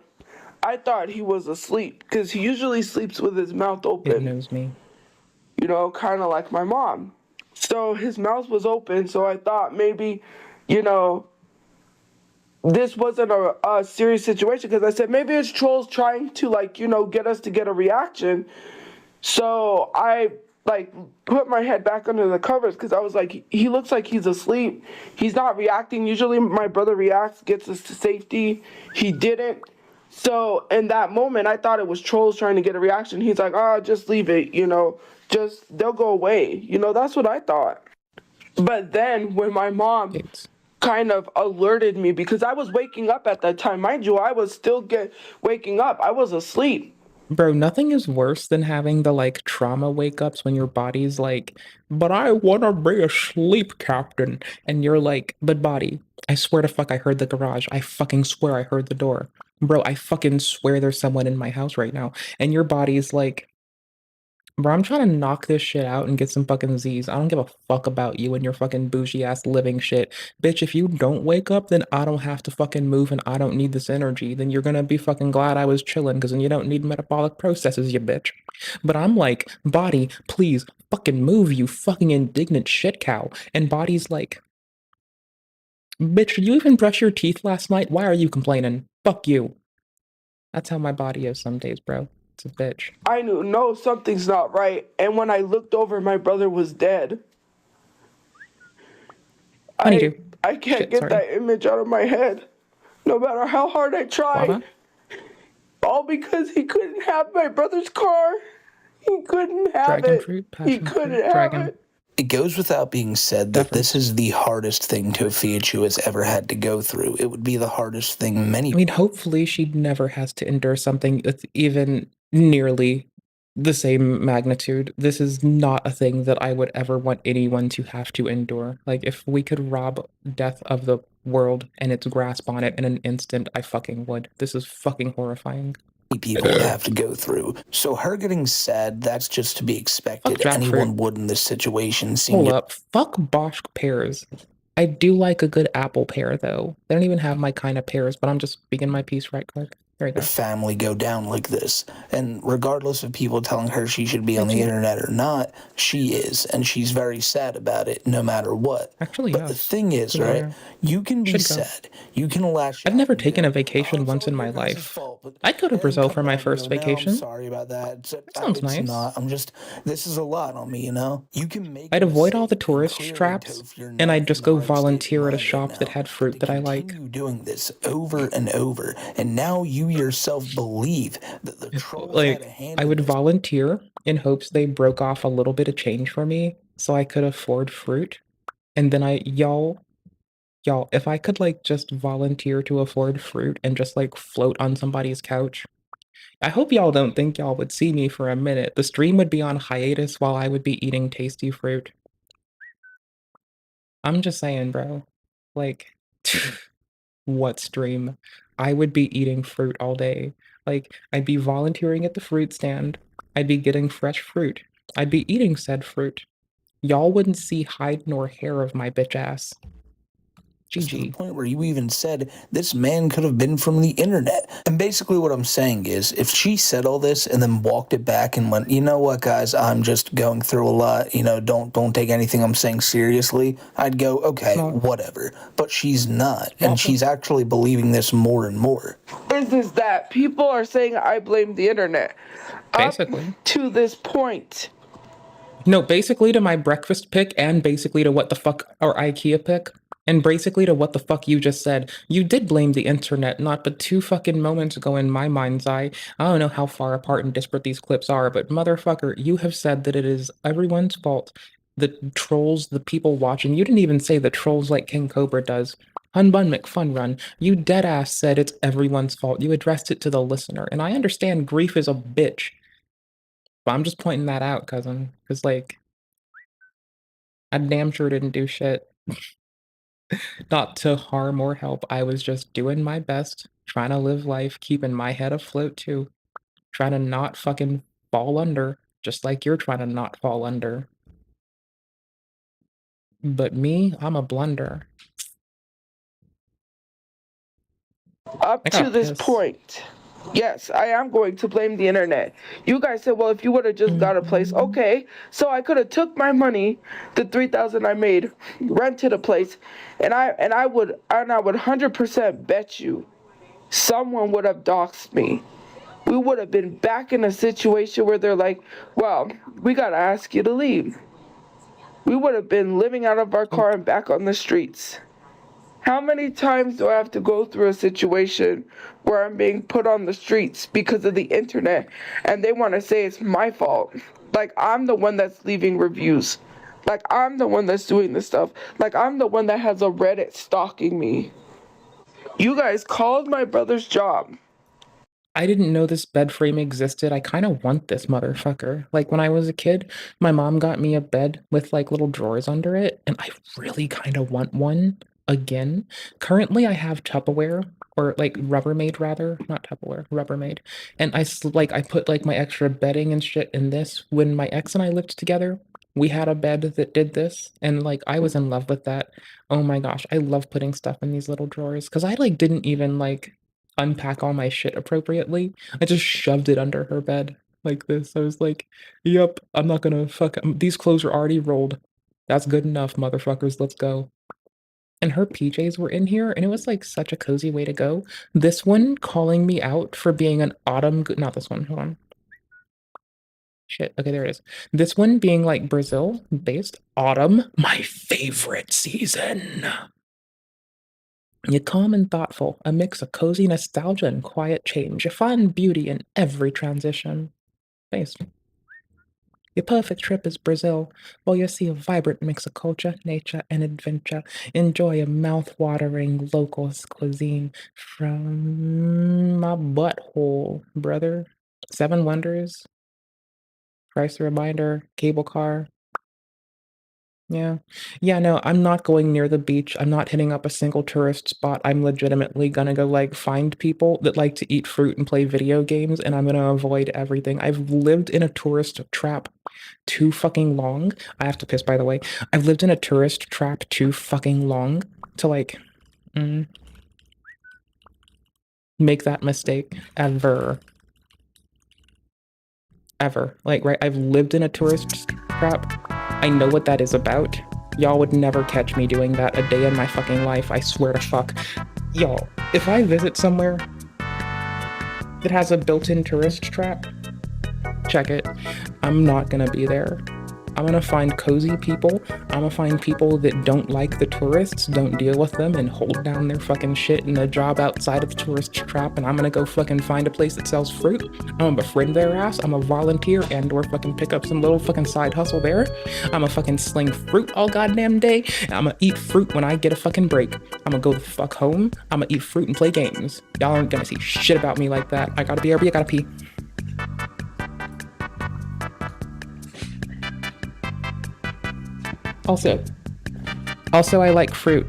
I thought he was asleep, because he usually sleeps with his mouth open. It knows me. You know, kind of like my mom. So his mouth was open, so I thought maybe, you know, this wasn't a serious situation, because I said maybe it's trolls trying to, like, you know, get us to get a reaction. So I like put my head back under the covers because I was like, he looks like he's asleep. He's not reacting. Usually my brother reacts, gets us to safety. He didn't. So in that moment, I thought it was trolls trying to get a reaction. He's like, oh, just leave it, you know, just they'll go away. You know, that's what I thought. But then when my mom kind of alerted me, because I was waking up at that time, mind you, I was still waking up. I was asleep. Bro, nothing is worse than having the, like, trauma wake-ups when your body's like, but I wanna be asleep, Captain. And you're like, but body, I swear to fuck I heard the garage. I fucking swear I heard the door. Bro, I fucking swear there's someone in my house right now. And your body's like, bro, I'm trying to knock this shit out and get some fucking Z's. I don't give a fuck about you and your fucking bougie-ass living shit. Bitch, if you don't wake up, then I don't have to fucking move and I don't need this energy. Then you're gonna be fucking glad I was chilling, because then you don't need metabolic processes, you bitch. But I'm like, body, please fucking move, you fucking indignant shit cow. And body's like, bitch, did you even brush your teeth last night? Why are you complaining? Fuck you. That's how my body is some days, bro. It's a bitch. I knew, no, something's not right. And when I looked over, my brother was dead. I can't get that image out of my head. No matter how hard I try. All because he couldn't have my brother's car. He couldn't have Dragon it. fruit, He passion couldn't fruit, have dragon. it. It goes without being said that this is the hardest thing Tofiachu has ever had to go through. It would be the hardest thing many. I mean, hopefully she never has to endure something that's even nearly the same magnitude. This is not a thing that I would ever want anyone to have to endure. Like, if we could rob death of the world and its grasp on it in an instant, I fucking would. This is fucking horrifying. People would have to go through. So her getting sad, that's just to be expected. Fuck jackfruit. Anyone would in this situation seem Hold to... up. Fuck Bosch pears. I do like a good apple pear, though. They don't even have my kind of pears, but I'm just speaking my piece right quick. There we go. family go down like this. And regardless of people telling her she should be on the internet or not, she is, and she's very sad about it no matter what. Actually, but the thing is, right, you can be sad, you can lash I've never taken a vacation once in my life. I'd go to Brazil for my first vacation. I'm sorry about that. That sounds nice. Not. I'm just, this is a lot on me, you know? You can make I'd avoid all the tourist traps, and I'd just go volunteer at a shop that had fruit that I like. You doing this over and over, and now you yourself believe that the trolls had a hand I would volunteer in hopes they broke off a little bit of change for me so I could afford fruit. And then y'all, if I could like just volunteer to afford fruit and just like float on somebody's couch. I hope y'all don't think y'all would see me for a minute. The stream would be on hiatus while I would be eating tasty fruit. I'm just saying, bro. Like, what stream? I would be eating fruit all day. Like, I'd be volunteering at the fruit stand. I'd be getting fresh fruit. I'd be eating said fruit. Y'all wouldn't see hide nor hair of my bitch ass. to the point where you even said this man could have been from the internet. And basically what I'm saying is, if she said all this and then walked it back and went, you know what, guys, I'm just going through a lot, you know, don't take anything I'm saying seriously, I'd go, okay, whatever. But she's not, and she's actually believing this more and more. Is that people are saying I blame the internet. Basically. Up to this point. No, basically to my breakfast pick and basically to what the fuck our IKEA pick. And basically to what the fuck you just said. You did blame the internet not but 2 fucking moments ago in my mind's eye. I don't know how far apart and disparate these clips are, but motherfucker, you have said that it is everyone's fault. The trolls, the people watching. You didn't even say the trolls like King Cobra does. Hunbun McFunrun, you deadass said it's everyone's fault. You addressed it to the listener. And I understand grief is a bitch. But I'm just pointing that out, cousin. Because, like, I damn sure didn't do shit. Not to harm or help. I was just doing my best, trying to live life, keeping my head afloat too. Trying to not fucking fall under, just like you're trying to not fall under. But me, I'm a blunder. Up to this point, yes, I am going to blame the internet. You guys said, well, if you would have just got a place, okay. So I could have took my money, the $3,000 I made, rented a place, and I would 100% bet you someone would have doxed me. We would have been back in a situation where they're like, well, we got to ask you to leave. We would have been living out of our car and back on the streets. How many times do I have to go through a situation where I'm being put on the streets because of the internet and they want to say it's my fault? Like I'm the one that's leaving reviews. Like I'm the one that's doing this stuff. Like I'm the one that has a Reddit stalking me. You guys called my brother's job. I didn't know this bed frame existed. I kind of want this motherfucker. Like when I was a kid, my mom got me a bed with like little drawers under it, and I really kind of want one again. Currently, I have Tupperware or like Rubbermaid rather, not Tupperware, Rubbermaid. And I put like my extra bedding and shit in this. When my ex and I lived together, we had a bed that did this, and like I was in love with that. Oh my gosh, I love putting stuff in these little drawers because I like didn't even like unpack all my shit appropriately. I just shoved it under her bed like this. I was like, yep, I'm not gonna fuck. These clothes are already rolled. That's good enough, motherfuckers. Let's go. And her PJs were in here, and it was like such a cozy way to go. This one calling me out for being an not this one, hold on. Shit, okay, there it is. This one being like Brazil based. Autumn, my favorite season. You're calm and thoughtful, a mix of cozy nostalgia and quiet change. You find beauty in every transition. Thanks. Your perfect trip is Brazil, while you'll see a vibrant mix of culture, nature, and adventure. Enjoy a mouth-watering local cuisine from my butthole, brother. Seven Wonders, Price Reminder, Cable Car. Yeah. Yeah, no, I'm not going near the beach. I'm not hitting up a single tourist spot. I'm legitimately gonna go, like, find people that like to eat fruit and play video games, and I'm gonna avoid everything. I've lived in a tourist trap too fucking long. I have to piss, by the way. I've lived in a tourist trap too fucking long to, like, make that mistake ever. Ever. Like, right, I've lived in a tourist trap. I know what that is about. Y'all would never catch me doing that a day in my fucking life, I swear to fuck. Y'all, if I visit somewhere that has a built-in tourist trap, check it. I'm not gonna be there. I'm gonna find cozy people. I'm gonna find people that don't like the tourists, don't deal with them, and hold down their fucking shit in a job outside of the tourist trap, and I'm gonna go fucking find a place that sells fruit. I'm gonna befriend their ass. I'm gonna volunteer and or fucking pick up some little fucking side hustle there. I'm gonna fucking sling fruit all goddamn day. And I'm gonna eat fruit when I get a fucking break. I'm gonna go the fuck home. I'm gonna eat fruit and play games. Y'all aren't gonna see shit about me like that. I gotta BRB, I gotta pee. Also, I like fruit.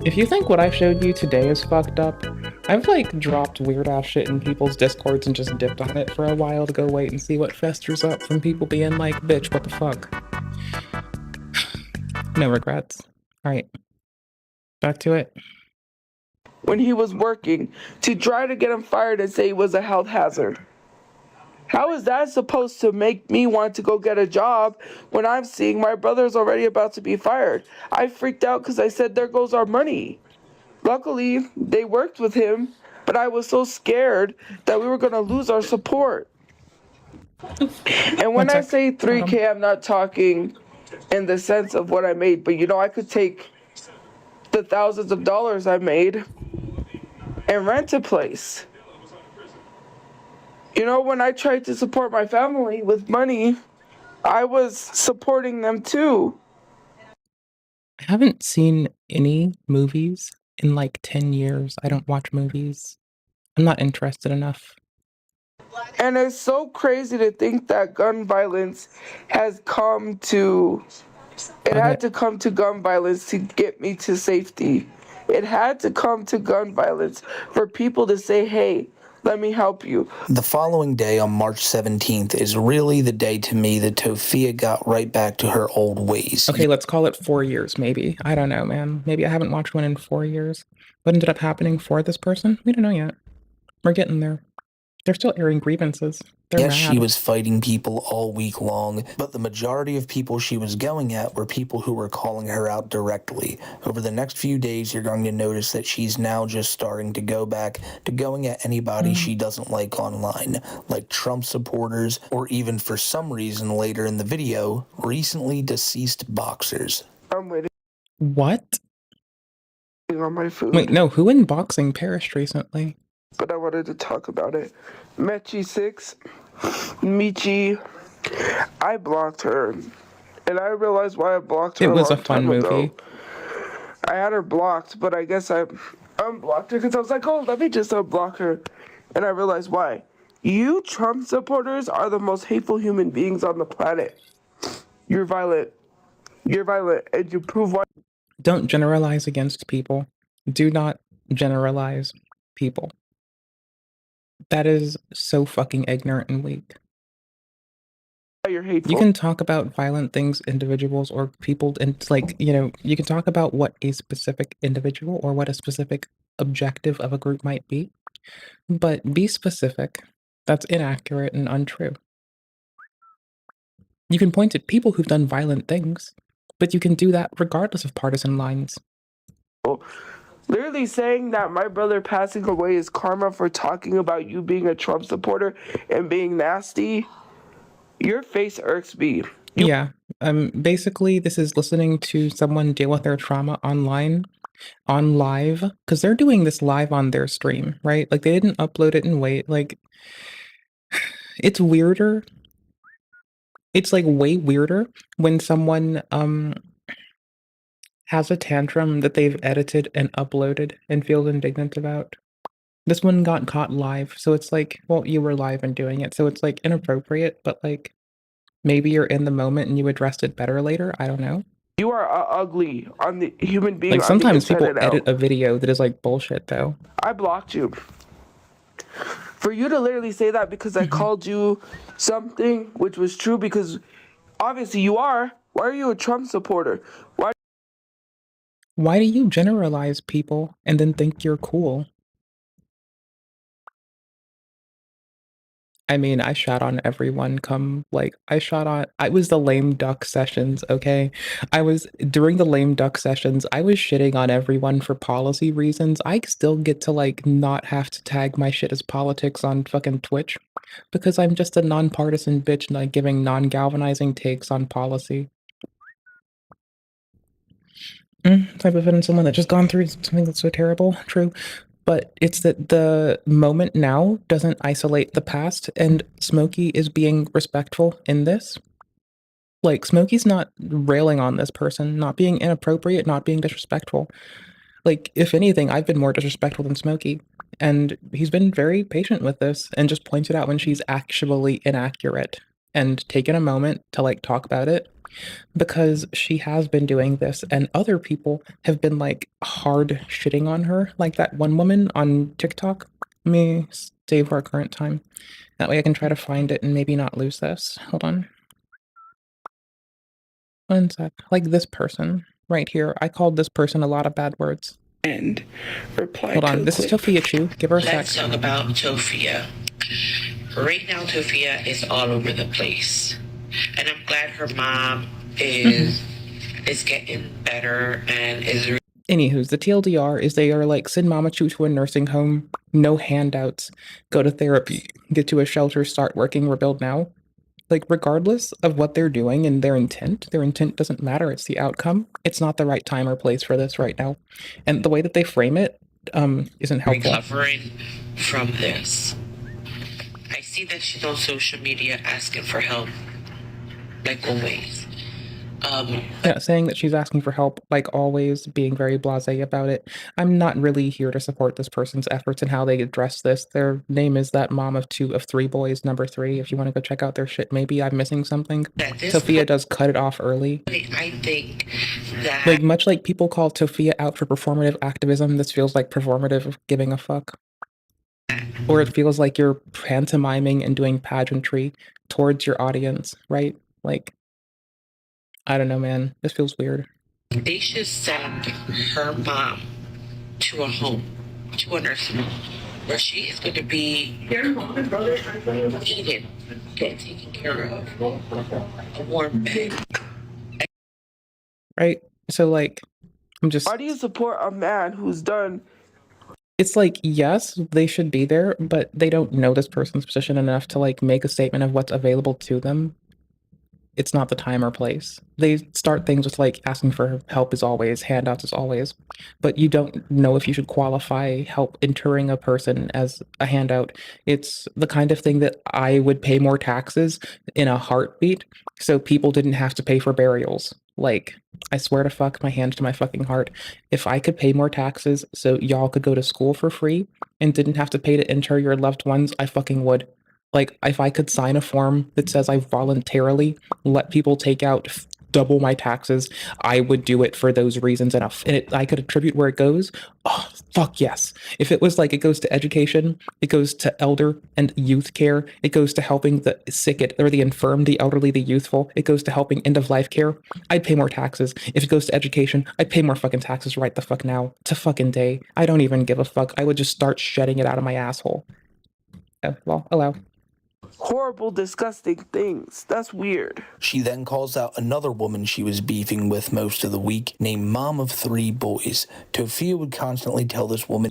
If you think what I showed you today is fucked up, I've like dropped weird ass shit in people's discords and just dipped on it for a while to go wait and see what festers up from people being like, bitch, what the fuck? No regrets. Alright. Back to it. When he was working to try to get him fired and say he was a health hazard. How is that supposed to make me want to go get a job when I'm seeing my brother's already about to be fired? I freaked out because I said, there goes our money. Luckily, they worked with him, but I was so scared that we were going to lose our support. And when I say 3K, I'm not talking in the sense of what I made, but I could take the thousands of dollars I made and rent a place. When I tried to support my family with money, I was supporting them too. I haven't seen any movies in like 10 years. I don't watch movies. I'm not interested enough. And it's so crazy to think that gun violence has come to... It had to come to gun violence to get me to safety. It had to come to gun violence for people to say, hey, let me help you. The following day, on March 17th, is really the day to me that Tofia got right back to her old ways. Okay, let's call it 4 years, maybe. I don't know, man. Maybe I haven't watched one in 4 years. What ended up happening for this person? We don't know yet. We're getting there. They're still airing grievances. They're Yes, mad. she was fighting people all week long, but the majority of people she was going at were people who were calling her out directly. Over the next few days, you're going to notice that she's now just starting to go back to going at anybody she doesn't like online, like Trump supporters, or even for some reason later in the video, recently deceased boxers. I'm waiting What? on my food. Wait, no, who in boxing perished recently? But I wanted to talk about it. Mechi6, Michi, I blocked her. And I realized why I blocked her. It was a fun movie. I had her blocked, but I guess I unblocked her because I was like, oh, let me just unblock her. And I realized why. You Trump supporters are the most hateful human beings on the planet. You're violent. You're violent, and you prove why. Don't generalize against people. Do not generalize people. That is so fucking ignorant and weak. You're hateful. You can talk about violent things, individuals, or people, and it's like, you can talk about what a specific individual or what a specific objective of a group might be, but be specific. That's inaccurate and untrue. You can point at people who've done violent things, but you can do that regardless of partisan lines. Literally saying that my brother passing away is karma for talking about you being a Trump supporter and being nasty. Your face irks me. Yeah. Basically, this is listening to someone deal with their trauma online, on live, because they're doing this live on their stream, right? Like, they didn't upload it and wait. Like, it's weirder. It's, like, way weirder when someone, has a tantrum that they've edited and uploaded and feels indignant about. This one got caught live, so it's like, well, you were live and doing it, so it's, like, inappropriate, but, like, maybe you're in the moment and you addressed it better later, I don't know. You are ugly on the human being. Like, sometimes people edit a video that is, like, bullshit, though. I blocked you. For you to literally say that because I called you something which was true, because obviously you are. Why are you a Trump supporter? Why do you generalize people and then think you're cool? I mean, I shot on everyone I was the lame duck sessions, okay? During the lame duck sessions, I was shitting on everyone for policy reasons. I still get to, like, not have to tag my shit as politics on fucking Twitch, because I'm just a nonpartisan bitch, like, giving non-galvanizing takes on policy. Type of in someone that just gone through something that's so terrible, true. But it's that the moment now doesn't isolate the past, and Smokey is being respectful in this. Like, Smokey's not railing on this person, not being inappropriate, not being disrespectful. Like, if anything, I've been more disrespectful than Smokey, and he's been very patient with this, and just pointed out when she's actually inaccurate, and taken a moment to, like, talk about it. because she has been doing this and other people have been like hard shitting on her, like that one woman on TikTok. Let me save our current time. That way I can try to find it and maybe not lose this. Hold on. One sec. Like this person right here. I called this person a lot of bad words. And reply Hold to on. the This is clip. Tofia Chu. Give her a sec. Let's talk about Tofia. Right now, Tofia is all over the place. And I'm glad her mom is getting better and is. Anywho's, the TLDR is they are like, send Mama Chu to a nursing home, no handouts, go to therapy, get to a shelter, start working, rebuild now. Like, regardless of what they're doing and their intent doesn't matter. It's the outcome. It's not the right time or place for this right now. And the way that they frame it isn't helpful. Recovering from this. I see that she's on social media asking for help, like always. Yeah, saying that she's asking for help, like always, being very blasé about it. I'm not really here to support this person's efforts and how they address this. Their name is that mom of 3 boys, number 3. If you want to go check out their shit, maybe I'm missing something. Tofia does cut it off early. I think that Like, much like people call Tofia out for performative activism, this feels like performative giving a fuck. Or it feels like you're pantomiming and doing pageantry towards your audience, right? Like, I don't know, man. This feels weird. they should send her mom to a home, to a nursing home, where she is going to be eaten, get taken care of, a warm bed. Right? So, like, I'm just. Why do you support a man who's done? It's like, yes, they should be there, but they don't know this person's position enough to, like, make a statement of what's available to them. It's not the time or place. They start things with, like, asking for help as always, handouts as always, but you don't know if you should qualify help interring a person as a handout. It's the kind of thing that I would pay more taxes in a heartbeat so people didn't have to pay for burials. Like, I swear to fuck my hand to my fucking heart. If I could pay more taxes so y'all could go to school for free and didn't have to pay to inter your loved ones, I fucking would. Like, if I could sign a form that says I voluntarily let people take out double my taxes, I would do it for those reasons enough. And I could attribute where it goes. Oh, fuck yes. If it was like it goes to education, it goes to elder and youth care, it goes to helping the sick or the infirm, the elderly, the youthful, it goes to helping end of life care, I'd pay more taxes. If it goes to education, I'd pay more fucking taxes right the fuck now. To fucking day. I don't even give a fuck. I would just start shedding it out of my asshole. Yeah, well, allow. Horrible, disgusting things. That's weird. She then calls out another woman she was beefing with most of the week, named Mom of 3 boys. Tofia would constantly tell this woman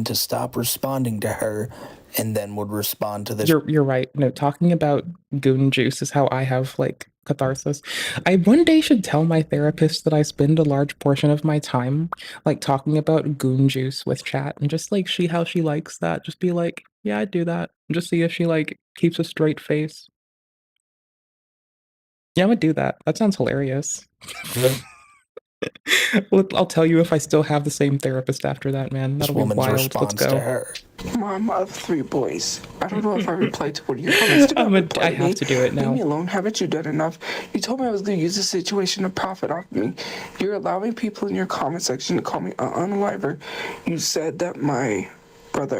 to stop responding to her, and then would respond to this. You're right. No, talking about goon juice is how I have, like, catharsis. I one day should tell my therapist that I spend a large portion of my time, like, talking about goon juice with chat and just, like, see how she likes that. Just be like, yeah, I'd do that. Just see if she, like, keeps a straight face. Yeah, I would do that. That sounds hilarious. Well, I'll tell you if I still have the same therapist after that, man. That'll be wild. Let's go. Mom of 3 boys. I don't know if I replied to one of your comments. I have to do it now. Leave me alone. Haven't you done enough? You told me I was going to use this situation to profit off me. You're allowing people in your comment section to call me an unaliver. You said that my brother.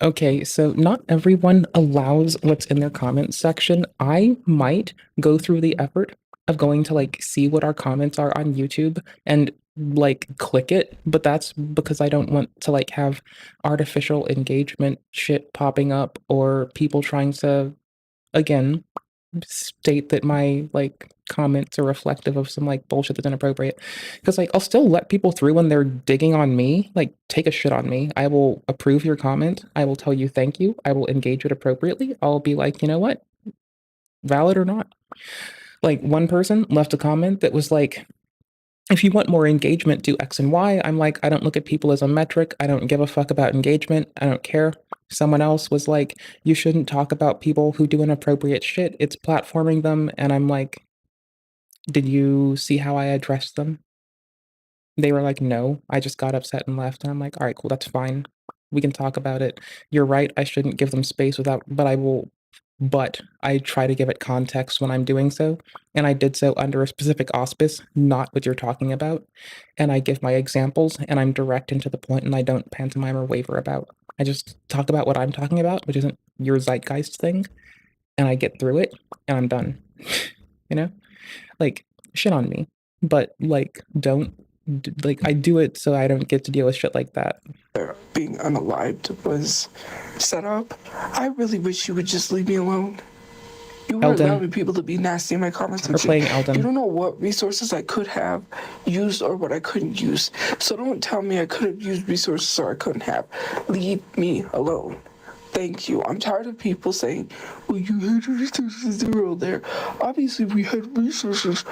Okay, so not everyone allows what's in their comments section. I might go through the effort of going to, like, see what our comments are on YouTube and, like, click it, but that's because I don't want to, like, have artificial engagement shit popping up or people trying to, again, state that my, like, comments are reflective of some, like, bullshit that's inappropriate. Because, like, I'll still let people through when they're digging on me, like, take a shit on me. I will approve your comment. I will tell you thank you. I will engage it appropriately. I'll be like, you know what? Valid or not. Like, one person left a comment that was like, if you want more engagement, do X and Y. I'm like, I don't look at people as a metric. I don't give a fuck about engagement. I don't care. Someone else was like, you shouldn't talk about people who do inappropriate shit. It's platforming them. And I'm like, did you see how I addressed them? They were like, no, I just got upset and left. And I'm like, all right, cool, that's fine. We can talk about it. You're right. I shouldn't give them space but I will but I try to give it context when I'm doing so, and I did so under a specific auspice, not what you're talking about, and I give my examples, and I'm direct and to the point, and I don't pantomime or waver about. I just talk about what I'm talking about, which isn't your zeitgeist thing, and I get through it, and I'm done. You know? Like, shit on me, but, like, don't like, I do it so I don't get to deal with shit like that. Being unalived was set up. I really wish you would just leave me alone. You were Elden. allowing people to be nasty in my comment We're section. playing Elden. You don't know what resources I could have used or what I couldn't use. So don't tell me I could have used resources or I couldn't have. Leave me alone. Thank you. I'm tired of people saying, well, you had resources, they were all there. Obviously, we had resources.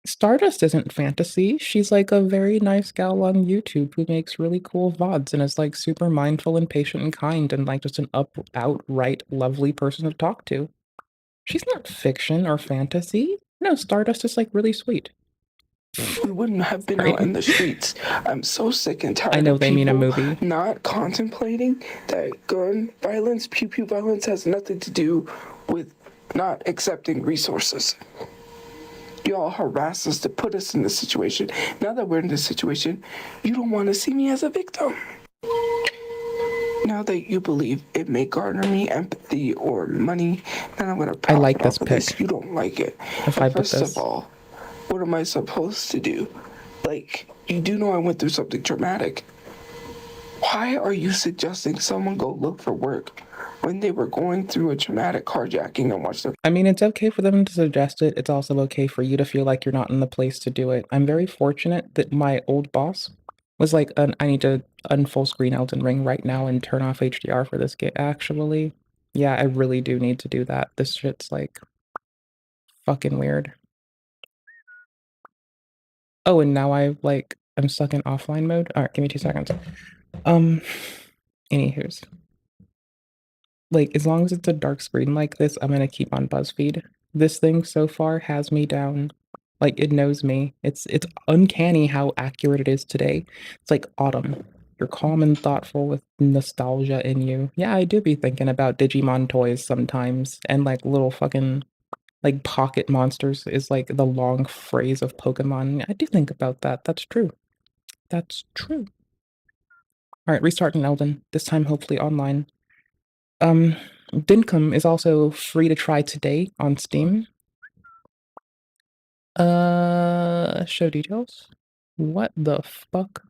Stardust isn't fantasy. She's like a very nice gal on YouTube who makes really cool VODs and is like super mindful and patient and kind and like just an outright lovely person to talk to. She's not fiction or fantasy. No, Stardust is like really sweet. We wouldn't have been out in the streets. I'm so sick and tired I know of they people mean a movie. not contemplating that gun violence, pew-pew violence has nothing to do with not accepting resources. Y'all harass us to put us in this situation. Now that we're in this situation, you don't want to see me as a victim. Now that you believe it may garner me empathy or money, then I'm gonna profit I like this off of pick. this. You don't like it. If I put First this. of all, what am I supposed to do? Like, you do know I went through something traumatic. Why are you suggesting someone go look for work when they were going through a traumatic carjacking and watch their... I mean, it's okay for them to suggest it. It's also okay for you to feel like you're not in the place to do it. I'm very fortunate that my old boss was like, I need to unfull screen Elden Ring right now and turn off HDR for this game. Actually, yeah, I really do need to do that. This shit's like fucking weird. Oh, and now I'm stuck in offline mode. All right, give me 2 seconds. Anywho's. Like, as long as it's a dark screen like this, I'm gonna keep on BuzzFeed. This thing so far has me down. Like, it knows me. It's uncanny how accurate it is today. It's like autumn. You're calm and thoughtful with nostalgia in you. Yeah, I do be thinking about Digimon toys sometimes, and like little fucking like pocket monsters is like the long phrase of Pokemon. I do think about that. That's true. That's true. All right, restarting Elden. This time, hopefully online. Dinkum is also free to try today on Steam. Show details? What the fuck?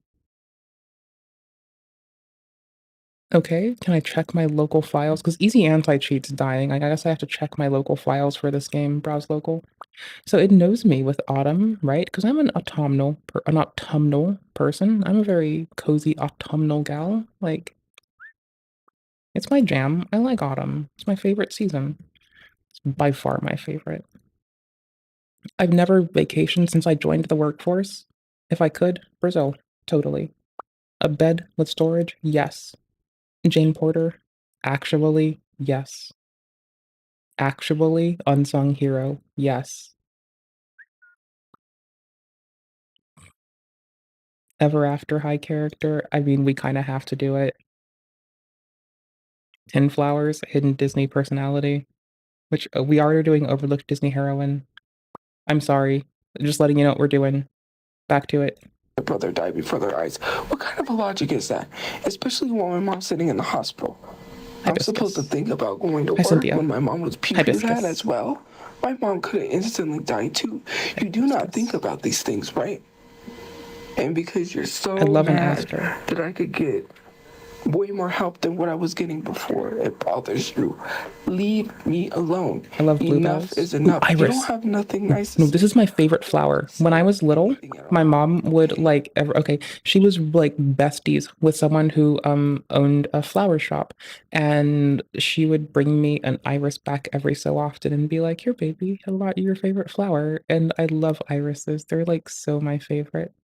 Okay, can I check my local files? Because Easy Anti-Cheat's dying. I guess I have to check my local files for this game, browse local. So it knows me with Autumn, right? Because I'm an autumnal person. I'm a very cozy autumnal gal. Like, it's my jam. I like autumn. It's my favorite season. It's by far my favorite. I've never vacationed since I joined the workforce. If I could, Brazil, totally. A bed with storage, yes. Jane Porter, actually, yes. Actually, unsung hero, yes. Ever After high character, I mean, we kind of have to do it. 10 Flowers, hidden Disney personality, which we are doing Overlooked Disney heroine. I'm sorry, just letting you know what we're doing. Back to it. My brother died before their eyes. What kind of a logic is that? Especially when my mom's sitting in the hospital. I'm supposed to think about going to work when my mom was puking that as well. My mom could have instantly died too. You do not think about these things, right? And because you're so mad that I could get way more help than what I was getting before, it bothers you. Leave me alone. I love Enough bluebells. is enough. Ooh, You iris. don't have nothing nice to No, this is my favorite flower. When I was little, my mom would like she was like besties with someone who owned a flower shop, and she would bring me an iris back every so often and be like, "Here, baby, your favorite flower." And I love irises. They're like so my favorite.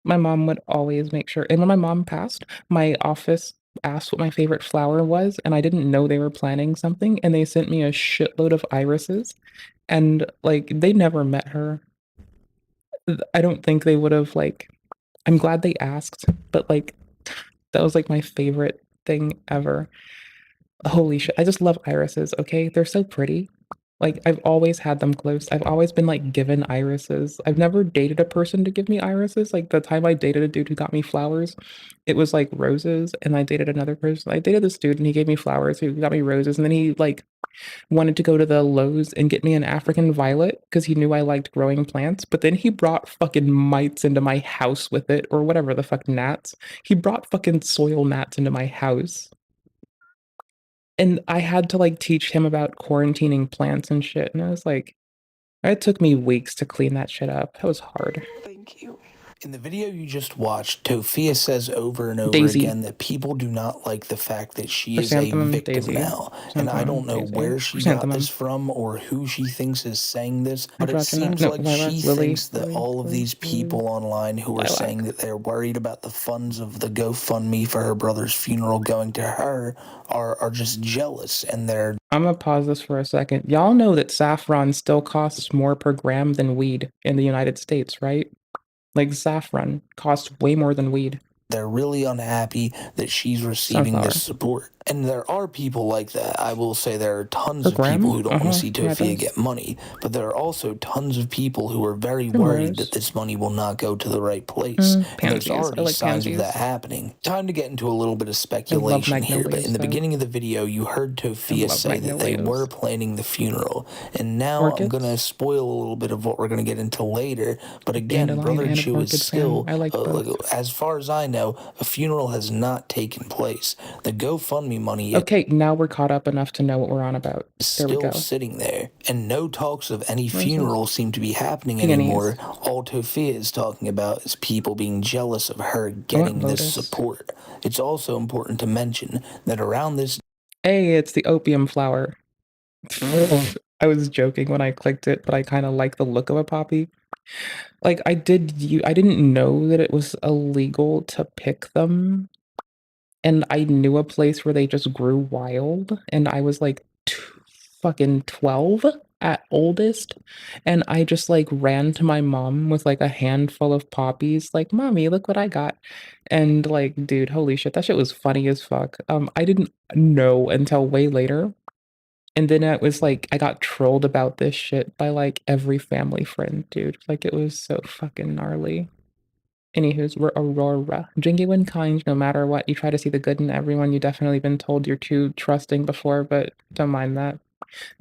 My mom would always make sure, and when my mom passed, my office asked what my favorite flower was, and I didn't know they were planning something, and they sent me a shitload of irises, and, like, they never met her. I don't think they would've, like I'm glad they asked, but, like, that was, like, my favorite thing ever. Holy shit, I just love irises, okay? They're so pretty. Like, I've always had them close. I've always been, like, given irises. I've never dated a person to give me irises. Like, the time I dated a dude who got me flowers, it was, like, roses, and I dated another person. I dated this dude, and he gave me flowers, who got me roses, and then he, like, wanted to go to the Lowe's and get me an African violet because he knew I liked growing plants, but then he brought fucking mites into my house with it, or whatever the fuck, gnats. He brought fucking soil gnats into my house. And I had to, like, teach him about quarantining plants and shit, and I was like, it took me weeks to clean that shit up. That was hard. Thank you. In the video you just watched, Tofia says over and over Daisy. again that people do not like the fact that she is a Chrysanthemum, victim Daisy. now. And I don't know Daisy. where she got Chrysanthemum. this from or who she thinks is saying this, but it Androgyna- seems no, like Lilac, she Lily, thinks that Lily, all of Lily, these people online who are Lilac. saying that they're worried about the funds of the GoFundMe for her brother's funeral going to her are just jealous, and they're... I'm gonna pause this for a second. Y'all know that saffron still costs more per gram than weed in the United States, right? Like, saffron costs way more than weed. They're really unhappy that she's receiving Sunflower. this support. And there are people like that. I will say there are tons Per of gram? people who don't want to see Yeah, it Tofia does. get money, but there are also tons of people who are very Primrose. worried that this money will not go to the right place. And there's Pansies. I already like signs of that pansies. happening. Time to get into a little bit of speculation here, but in the magnolias, though. beginning of the video, you heard Tofia love say that they magnolias. were planning the funeral. And now I'm Orchids? going to spoil a little bit of what we're going to get into later. But again, Dandelion Brother and Chu orchid is still, fan. I like both. as far as I know, a funeral has not taken place. The GoFundMe money is Okay, now we're caught up enough to know what we're on about. There we still go. sitting there, and no talks of any Roses. funeral seem to be happening Peonies. anymore. All Tofia is talking about is people being jealous of her getting this lotus. support. It's also important to mention that around this Hey, it's the opium flower. I was joking when I clicked it, but I kind of like the look of a poppy. Like, I didn't know that it was illegal to pick them, and I knew a place where they just grew wild, and I was like fucking 12 at oldest, and I just like ran to my mom with like a handful of poppies, like, "Mommy, look what I got." And like, dude, holy shit, that shit was funny as fuck. I didn't know until way later. And then it was like I got trolled about this shit by like every family friend, dude. Like, it was so fucking gnarly. Anywho's, we're Aurora. Genuine, kind, no matter what. You try to see the good in everyone. You've definitely been told you're too trusting before, but don't mind that.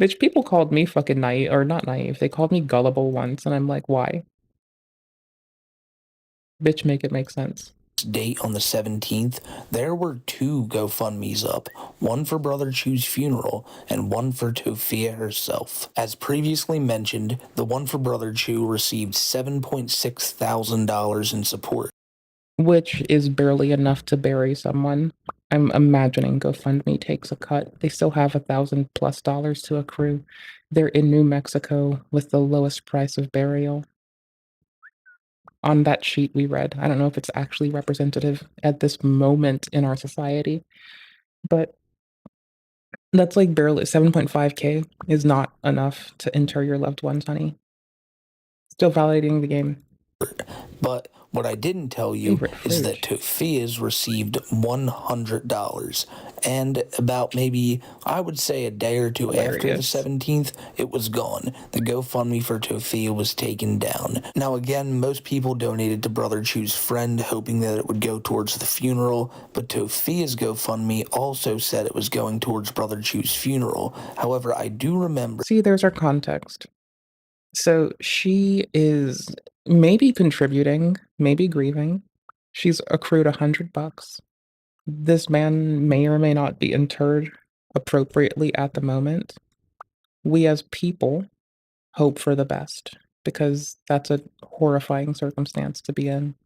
Bitch, people called me fucking naive, or not naive. They called me gullible once, and I'm like, why? Bitch, make it make sense. date on the 17th, there were 2 GoFundMes up, one for Brother Chu's funeral and one for Tofia herself. As previously mentioned, the one for Brother Chu received $7.6 thousand in support. Which is barely enough to bury someone. I'm imagining GoFundMe takes a cut. They still have $1,000+ to accrue. They're in New Mexico with the lowest price of burial. On that sheet we read. I don't know if it's actually representative at this moment in our society, but that's like barely 7.5K is not enough to inter your loved ones, honey. Still validating the game. But what I didn't tell you is that Tofia's received $100, and about maybe, I would say a day or two after the 17th, it was gone. The GoFundMe for Tofia was taken down. Now again, most people donated to Brother Chu's friend, hoping that it would go towards the funeral, but Tofia's GoFundMe also said it was going towards Brother Chu's funeral. However, I do remember... See, there's our context. So she is maybe contributing, maybe grieving. She's accrued $100. This man may or may not be interred appropriately at the moment. We as people hope for the best, because that's a horrifying circumstance to be in.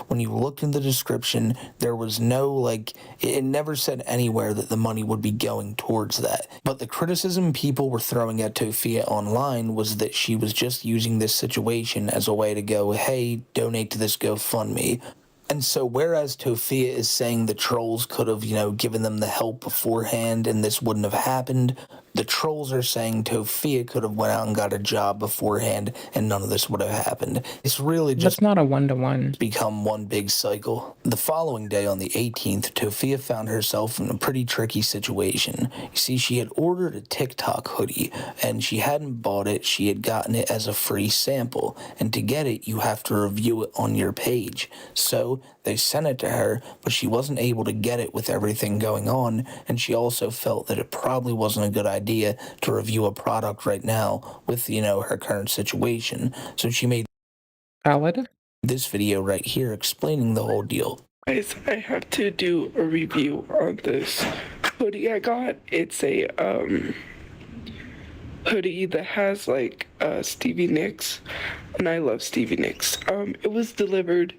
When you looked in the description, there was no, like, it never said anywhere that the money would be going towards that. But the criticism people were throwing at Tofia online was that she was just using this situation as a way to go, hey, donate to this GoFundMe. And so whereas Tofia is saying the trolls could have, given them the help beforehand and this wouldn't have happened, The trolls are saying Tofia could have went out and got a job beforehand and none of this would have happened. It's really just That's not a one-to-one. become one big cycle. The following day on the 18th, Tofia found herself in a pretty tricky situation. You see, she had ordered a TikTok hoodie and she hadn't bought it, she had gotten it as a free sample. And to get it, you have to review it on your page. So they sent it to her, but she wasn't able to get it with everything going on, and she also felt that it probably wasn't a good idea to review a product right now with, her current situation. So she made this video right here explaining the whole deal. Guys, I have to do a review on this hoodie I got. It's a hoodie that has like Stevie Nicks, and I love Stevie Nicks. It was delivered,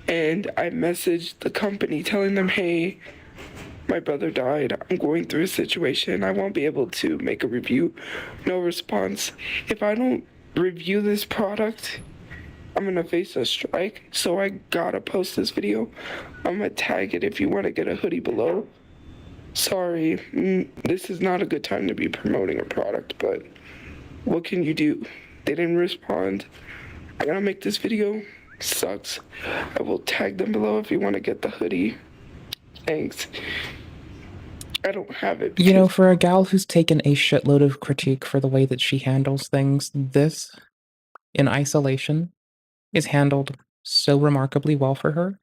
and I messaged the company telling them, hey, my brother died. I'm going through a situation. I won't be able to make a review. No response. If I don't review this product, I'm gonna face a strike. So I gotta post this video. I'm gonna tag it if you want to get a hoodie below. Sorry, this is not a good time to be promoting a product, but what can you do? They didn't respond. I gotta make this video. Sucks. I will tag them below if you want to get the hoodie. Thanks. I don't have it. For a gal who's taken a shitload of critique for the way that she handles things, this, in isolation, is handled so remarkably well for her.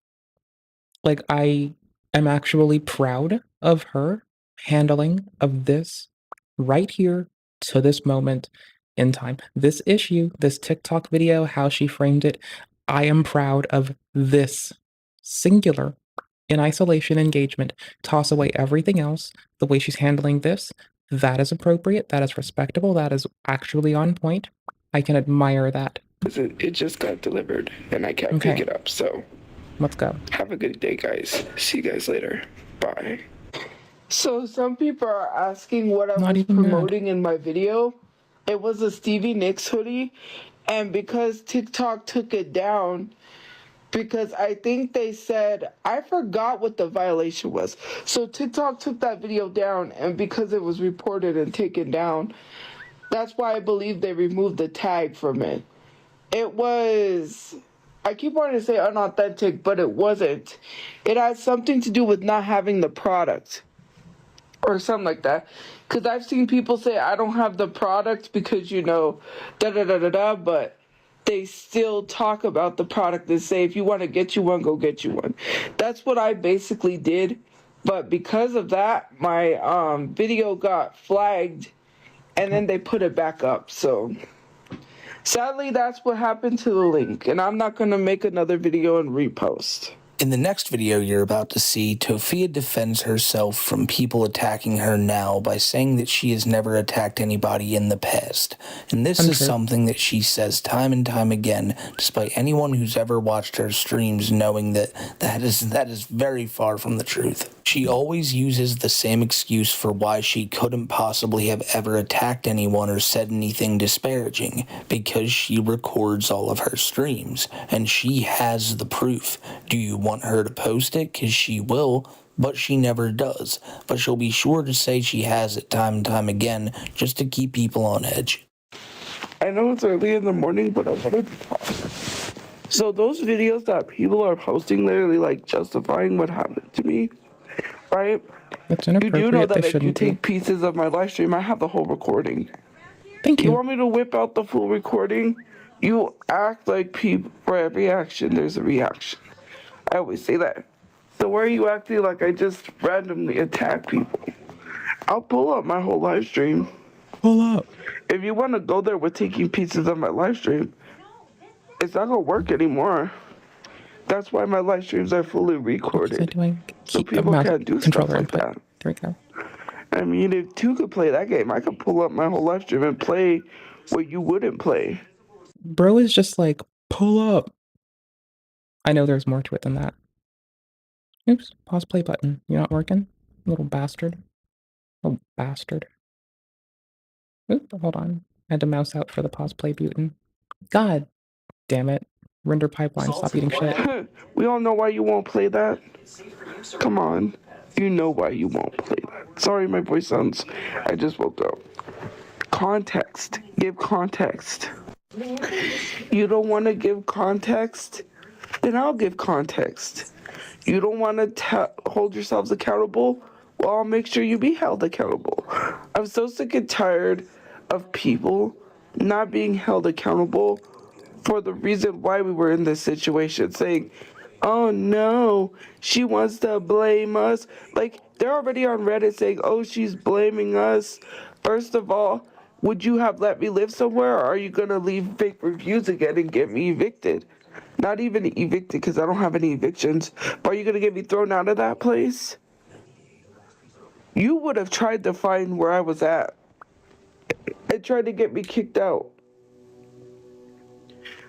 Like, I am actually proud of her handling of this right here to this moment in time. This issue, this TikTok video, how she framed it, I am proud of this singular in isolation engagement. Toss away everything else. The way she's handling this, that is appropriate, that is respectable, that is actually on point. I can admire that. It just got delivered and I can't pick it up, so let's go. Have a good day, guys. See you guys later. Bye. So some people are asking what I was promoting in my video. It was a Stevie Nicks hoodie, and because TikTok took it down, because I think they said, I forgot what the violation was. So TikTok took that video down, and because it was reported and taken down, that's why I believe they removed the tag from it. It was, I keep wanting to say unauthentic, but it wasn't. It had something to do with not having the product or something like that. Because I've seen people say, I don't have the product because, da-da-da-da-da, but they still talk about the product and say, if you want to get you one, go get you one. That's what I basically did. But because of that, my video got flagged, and then they put it back up. So sadly, that's what happened to the link, and I'm not going to make another video and repost. In the next video you're about to see, Tofia defends herself from people attacking her now by saying that she has never attacked anybody in the past. And this is something that she says time and time again, despite anyone who's ever watched her streams knowing that that is very far from the truth. She always uses the same excuse for why she couldn't possibly have ever attacked anyone or said anything disparaging, because she records all of her streams, and she has the proof. Do you want her to post it? Because she will, but she never does. But she'll be sure to say she has it time and time again, just to keep people on edge. I know it's early in the morning, but I wanted to talk. So those videos that people are posting, literally like justifying what happened to me, right? That's You do know that if you shouldn't take pieces of my live stream, I have the whole recording. Thank You want me to whip out the full recording? You act like people, for every action, there's a reaction. I always say that. So why are you acting like I just randomly attack people? I'll pull up my whole live stream. Pull up. If you want to go there with taking pieces of my live stream, it's not going to work anymore. That's why my live streams are fully recorded. So people can't do stuff like that. There we go. I mean, if two could play that game, I could pull up my whole live stream and play what you wouldn't play. Bro is just like, pull up. I know there's more to it than that. Oops, pause play button. You're not working? Little bastard. Little bastard. Oop, hold on. I had to mouse out for the pause play button. God damn it. Render pipeline, stop eating shit. We all know why you won't play that. Come on. You know why you won't play that. Sorry, my voice sounds. I just woke up. Context. Give context. You don't want to give context? Then I'll give context. You don't want to hold yourselves accountable? Well, I'll make sure you be held accountable. I'm so sick and tired of people not being held accountable for the reason why we were in this situation, saying, oh no, she wants to blame us. Like, they're already on Reddit saying, oh, she's blaming us. First of all, would you have let me live somewhere, or are you going to leave fake reviews again and get me evicted? Not even evicted because I don't have any evictions, but are you going to get me thrown out of that place? You would have tried to find where I was at and tried to get me kicked out.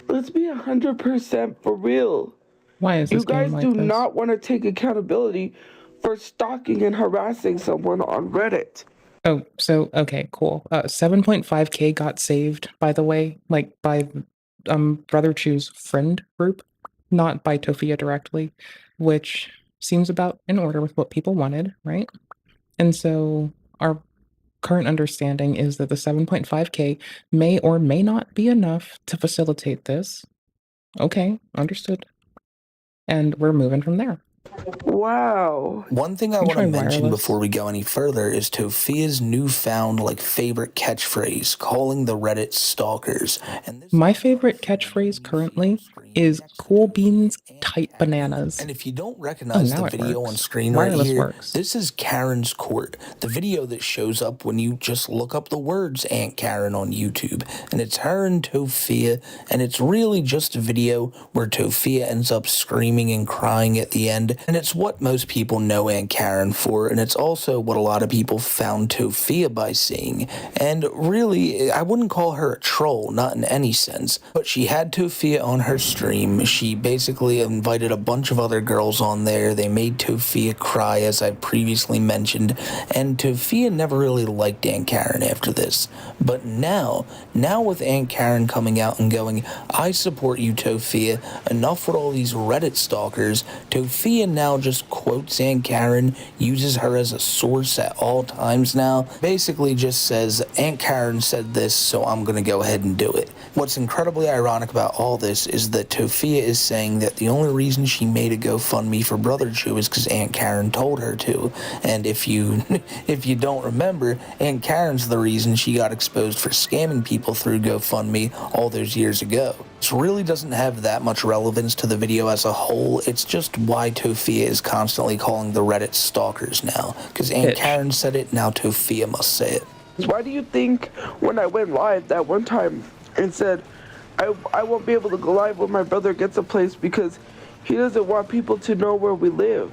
Let's be 100% for real. Why is this You guys game like do this? not want to take accountability for stalking and harassing someone on Reddit. Oh, so okay, cool. 7.5K got saved, by the way, like by Brother Chew's friend group, not by Tofia directly, which seems about in order with what people wanted, right? And so our current understanding is that the 7.5K may or may not be enough to facilitate this. Okay, understood. And we're moving from there. Wow. One thing I want to mention before we go any further is Tofia's newfound favorite catchphrase, calling the Reddit stalkers. And my favorite catchphrase currently is cool beans, tight bananas. And if you don't recognize the video on screen right here, this is Karen's Court, the video that shows up when you just look up the words Aunt Karen on YouTube. And it's her and Tofia, and it's really just a video where Tofia ends up screaming and crying at the end. And it's what most people know Aunt Karen for, and it's also what a lot of people found Tofia by seeing. And really, I wouldn't call her a troll, not in any sense, but she had Tofia on her stream. She basically invited a bunch of other girls on there. They made Tofia cry, as I previously mentioned, and Tofia never really liked Aunt Karen after this. But now with Aunt Karen coming out and going, I support you, Tofia, enough with all these Reddit stalkers, Tofia now just quotes Aunt Karen, uses her as a source at all times now, basically just says, Aunt Karen said this, so I'm gonna go ahead and do it. What's incredibly ironic about all this is that Tofia is saying that the only reason she made a GoFundMe for Brother Chew is because Aunt Karen told her to. And if you don't remember, Aunt Karen's the reason she got exposed for scamming people through GoFundMe all those years ago. This really doesn't have that much relevance to the video as a whole. It's just why Tofia is constantly calling the Reddit stalkers now. Because Aunt Karen said it, now Tofia must say it. Why do you think when I went live that one time and said, I won't be able to go live when my brother gets a place because he doesn't want people to know where we live?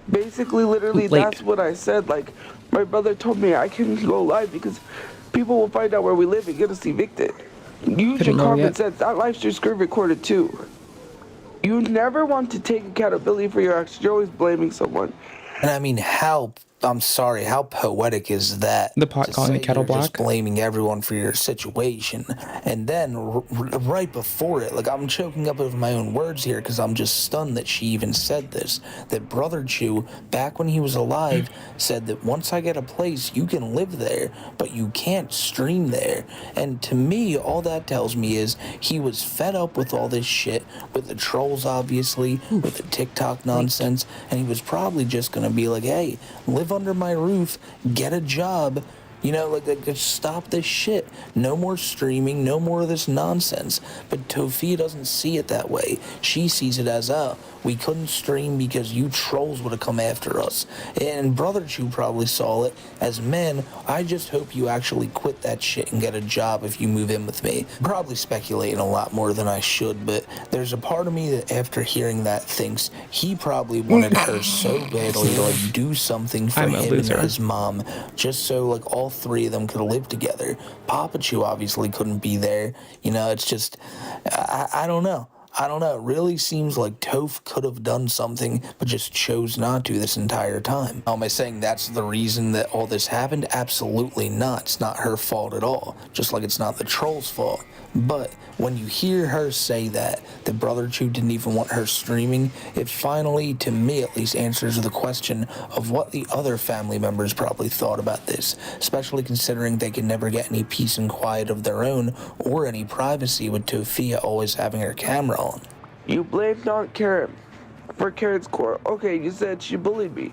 Basically, literally, that's what I said. Like, my brother told me I can go live because people will find out where we live and get us evicted. Use your common sense. That live stream screen recorded too. You never want to take accountability for your actions. You're always blaming someone. And I mean, how poetic is that? The pot calling the kettle black? Just blaming everyone for your situation. And then, right before it, I'm choking up over my own words here because I'm just stunned that she even said this. That Brother Chew, back when he was alive, said that once I get a place, you can live there, but you can't stream there. And to me, all that tells me is he was fed up with all this shit, with the trolls, obviously, with the TikTok nonsense, and he was probably just going to be like, hey, live under my roof, get a job, stop this shit. No more streaming, no more of this nonsense. But Tofia doesn't see it that way. She sees it as, we couldn't stream because you trolls would have come after us. And Brother Chew probably saw it as, man, I just hope you actually quit that shit and get a job if you move in with me. Probably speculating a lot more than I should, but there's a part of me that after hearing that thinks he probably wanted her so badly to do something for him and his mom, just so all three of them could live together. Papa Chew obviously couldn't be there. It's just, I don't know. I don't know, it really seems like Toph could have done something, but just chose not to this entire time. Am I saying that's the reason that all this happened? Absolutely not. It's not her fault at all, just like it's not the troll's fault. But when you hear her say that Brother Chu didn't even want her streaming, it finally, to me at least, answers the question of what the other family members probably thought about this, especially considering they could never get any peace and quiet of their own or any privacy with Tophia always having her camera on. You blamed Aunt Karen for Karen's court. Okay, you said she bullied me.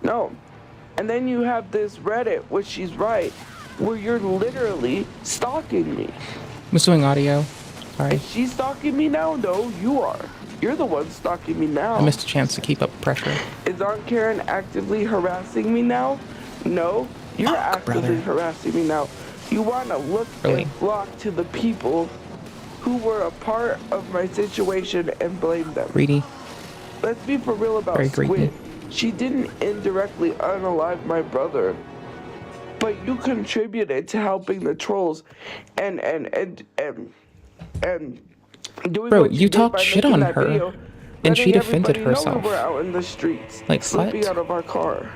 No. And then you have this Reddit, which she's right, where you're literally stalking me. I'm just doing audio. Sorry. Is she stalking me now? No, you are. You're the one stalking me now. I missed a chance to keep up pressure. Is Aunt Karen actively harassing me now? No, you're actively harassing me now. You want to look and flock to the people who were a part of my situation and blame them. Greedy. Let's be for real about Squid. She didn't indirectly unalive my brother, but you contributed to helping the trolls and doing Bro, what you did talked by shit making on that her, video, and she letting defended everybody know herself. we were out in the streets, Like, slipping what? out of our car.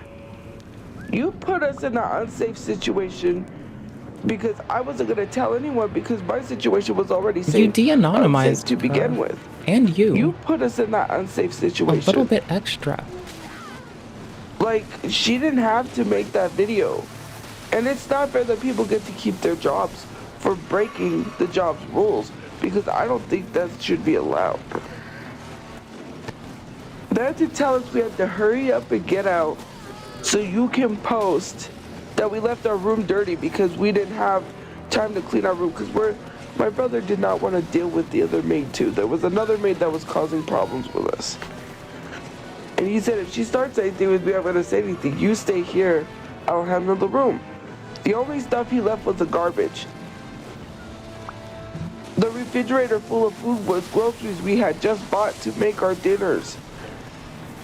You put us in an unsafe situation because I wasn't gonna tell anyone because my situation was already safe. You de-anonymized unsafe to begin her. with. And you. You put us in that unsafe situation. A little bit extra. Like, she didn't have to make that video. And it's not fair that people get to keep their jobs for breaking the job's rules, because I don't think that should be allowed. They had to tell us we had to hurry up and get out so you can post that we left our room dirty because we didn't have time to clean our room, because my brother did not want to deal with the other maid too. There was another maid that was causing problems with us. And he said, if she starts anything with me, I'm going to say anything. You stay here, I'll handle the room. The only stuff he left was the garbage. The refrigerator full of food was groceries we had just bought to make our dinners.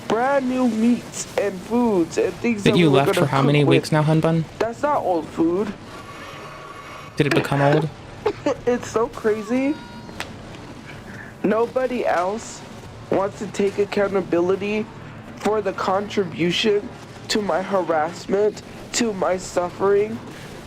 Brand new meats and foods and things that That we you were left gonna for how cook many with. weeks now, Hunbun? That's not old food. Did it become old? It's so crazy. Nobody else wants to take accountability for the contribution to my harassment, to my suffering,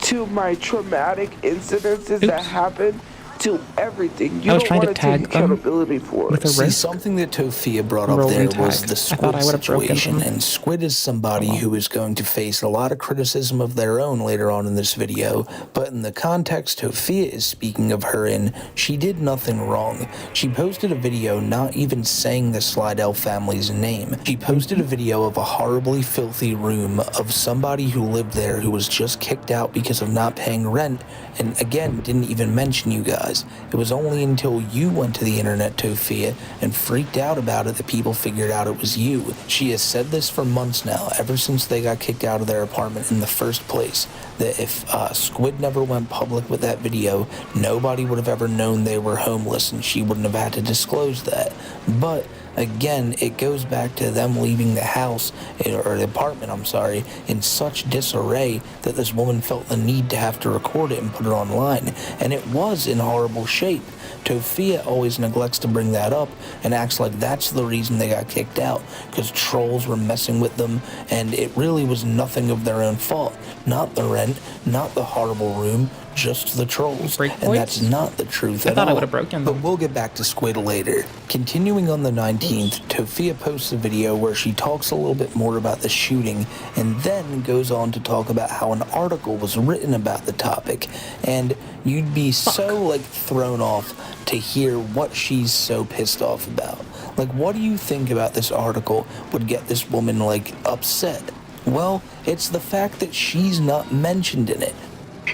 to my traumatic incidences that happened, to everything. You I was don't trying want to to take tag them accountability for with it. a See, wrist. something that Tophia brought up Rolling there was tag. the I thought Squid I would have broken situation, them. and Squid is somebody who is going to face a lot of criticism of their own later on in this video, but in the context Tophia is speaking of her in, she did nothing wrong. She posted a video not even saying the Slidell family's name. She posted a video of a horribly filthy room of somebody who lived there who was just kicked out because of not paying rent, and again, didn't even mention you guys. It was only until you went to the internet, Tophia, and freaked out about it that people figured out it was you. She has said this for months now, ever since they got kicked out of their apartment in the first place, that if Squid never went public with that video, nobody would have ever known they were homeless, and she wouldn't have had to disclose that. But again, it goes back to them leaving the house, or the apartment, I'm sorry, in such disarray that this woman felt the need to have to record it and put it online. And it was in horrible shape. Tophia always neglects to bring that up and acts like that's the reason they got kicked out, because trolls were messing with them, and it really was nothing of their own fault. Not the rent, not the horrible room, just the trolls. And that's not the truth at all. I thought I would have broken them. But we'll get back to Squid later. Continuing on the 19th, Tophia posts a video where she talks a little bit more about the shooting, and then goes on to talk about how an article was written about the topic. And you'd be so, like, thrown off to hear what she's so pissed off about. Like, what do you think about this article would get this woman, like, upset? Well, it's the fact that she's not mentioned in it.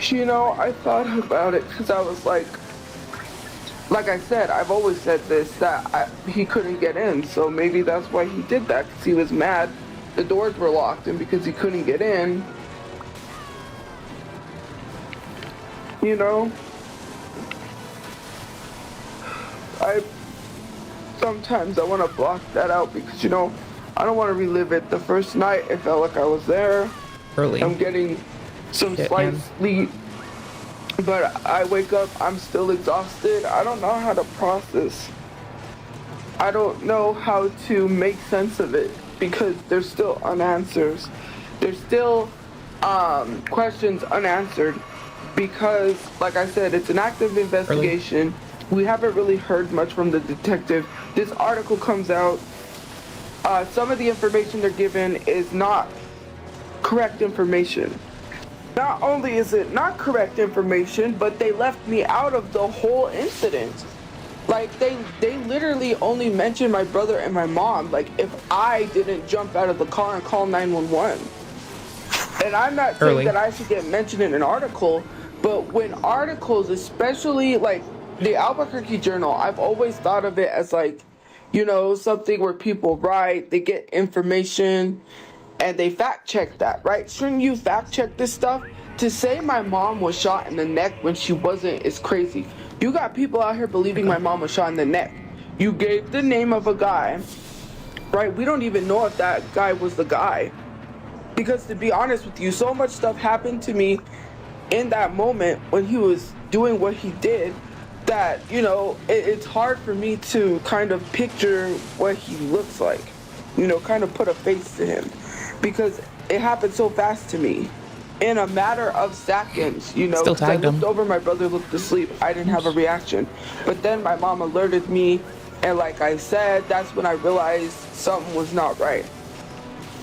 You know, I thought about it because I was like I said, I've always said this, that he couldn't get in, so maybe that's why he did that, because he was mad the doors were locked, and because he couldn't get in, you know, sometimes I want to block that out because, you know, I don't want to relive it. The first night, it felt like I was there. Early. I'm getting some slight sleep, but I wake up, I'm still exhausted. I don't know how to process I don't know how to make sense of it because there's still unanswered. There's still questions unanswered because, like I said, it's an active investigation. We haven't really heard much from the detective. This article comes out. Some of the information they're given is not correct information. Not only is it not correct information, but they left me out of the whole incident. Like, they literally only mentioned my brother and my mom, like, if I didn't jump out of the car and call 911. And I'm not saying that I should get mentioned in an article, but when articles, especially, like, the Albuquerque Journal, I've always thought of it as, like, you know, something where people write, they get information, and they fact check that, right? Shouldn't you fact check this stuff? To say my mom was shot in the neck when she wasn't is crazy. You got people out here believing my mom was shot in the neck. You gave the name of a guy, right? We don't even know if that guy was the guy. Because to be honest with you, so much stuff happened to me in that moment when he was doing what he did that, you know, it's hard for me to kind of picture what he looks like. You know, kind of put a face to him. Because it happened so fast to me. In a matter of seconds, you know, I looked over, my brother looked asleep. I didn't have a reaction. But then my mom alerted me, and like I said, that's when I realized something was not right.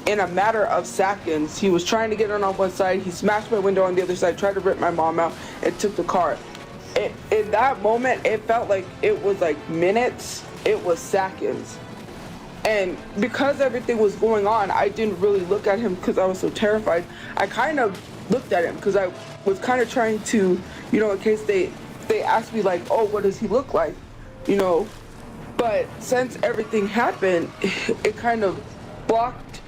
In a matter of seconds, he was trying to get in on one side, he smashed my window on the other side, tried to rip my mom out, and took the car. In that moment, it felt like it was like minutes, it was seconds. And because everything was going on, I didn't really look at him because I was so terrified. I kind of looked at him because I was kind of trying to, you know, in case they asked me like, oh, what does he look like? You know, but since everything happened, it kind of blocked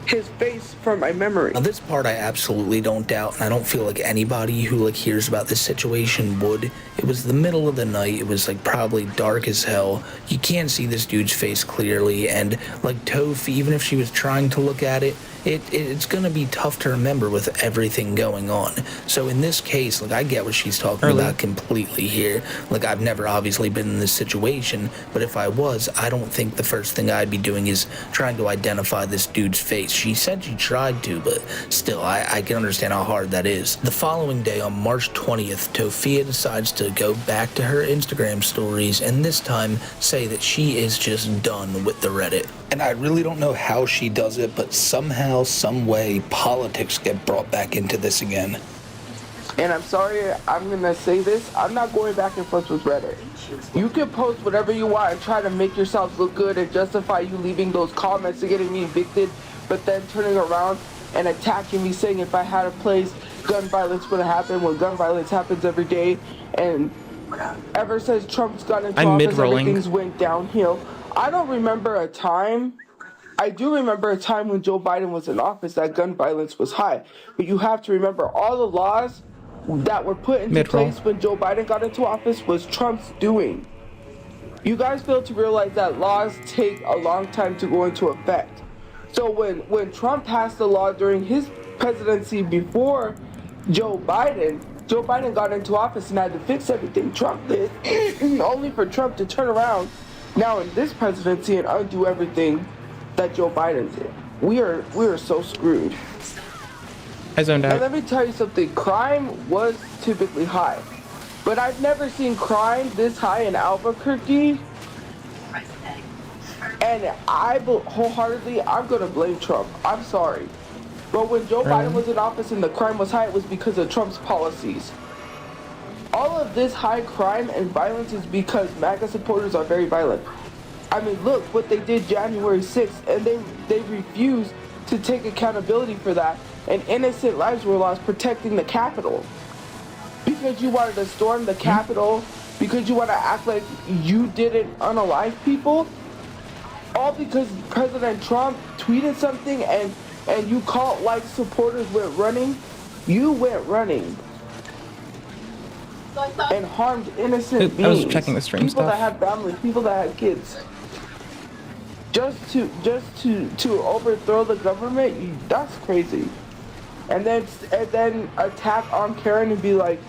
his face from my memory. Now this part I absolutely don't doubt, and I don't feel like anybody who like hears about this situation would. It was the middle of the night, it was like probably dark as hell. You can't see this dude's face clearly, and like Toph, even if she was trying to look at it, it's gonna be tough to remember with everything going on. So in this case, like I get what she's talking about completely here. Like I've never obviously been in this situation, but if I was, I don't think the first thing I'd be doing is trying to identify this dude's face. She said she tried to, but still, I can understand how hard that is. The following day, on March 20th, Tofia decides to go back to her Instagram stories and this time say that she is just done with the Reddit. And I really don't know how she does it, but somehow, some way, politics get brought back into this again. And I'm sorry, I'm gonna say this, I'm not going back and forth with Reddit. You can post whatever you want and try to make yourself look good and justify you leaving those comments and getting me evicted, but then turning around and attacking me saying if I had a place, gun violence would have happened when gun violence happens every day. And ever since Trump's got into office, everything's went downhill. I don't remember a time. I do remember a time when Joe Biden was in office that gun violence was high. But you have to remember all the laws that were put into place when Joe Biden got into office was Trump's doing. You guys fail to realize that laws take a long time to go into effect. So when Trump passed the law during his presidency before Joe Biden got into office and had to fix everything Trump did, only for Trump to turn around now in this presidency and undo everything that Joe Biden did. We are so screwed. I zoned out. And let me tell you something, crime was typically high, but I've never seen crime this high in Albuquerque. And wholeheartedly, I'm gonna blame Trump. I'm sorry. But when Joe Biden was in office and the crime was high, it was because of Trump's policies. All of this high crime and violence is because MAGA supporters are very violent. I mean, look what they did January 6th, and they refused to take accountability for that, and innocent lives were lost protecting the Capitol. Because you wanted to storm the Capitol, because you want to act like you didn't unalive people, all because President Trump tweeted something and you cult-like supporters went running. You went running and harmed innocent beings. I was checking the stream people stuff. that had families, people that had kids. Just to overthrow the government, that's crazy. And then attack on Karen and be like,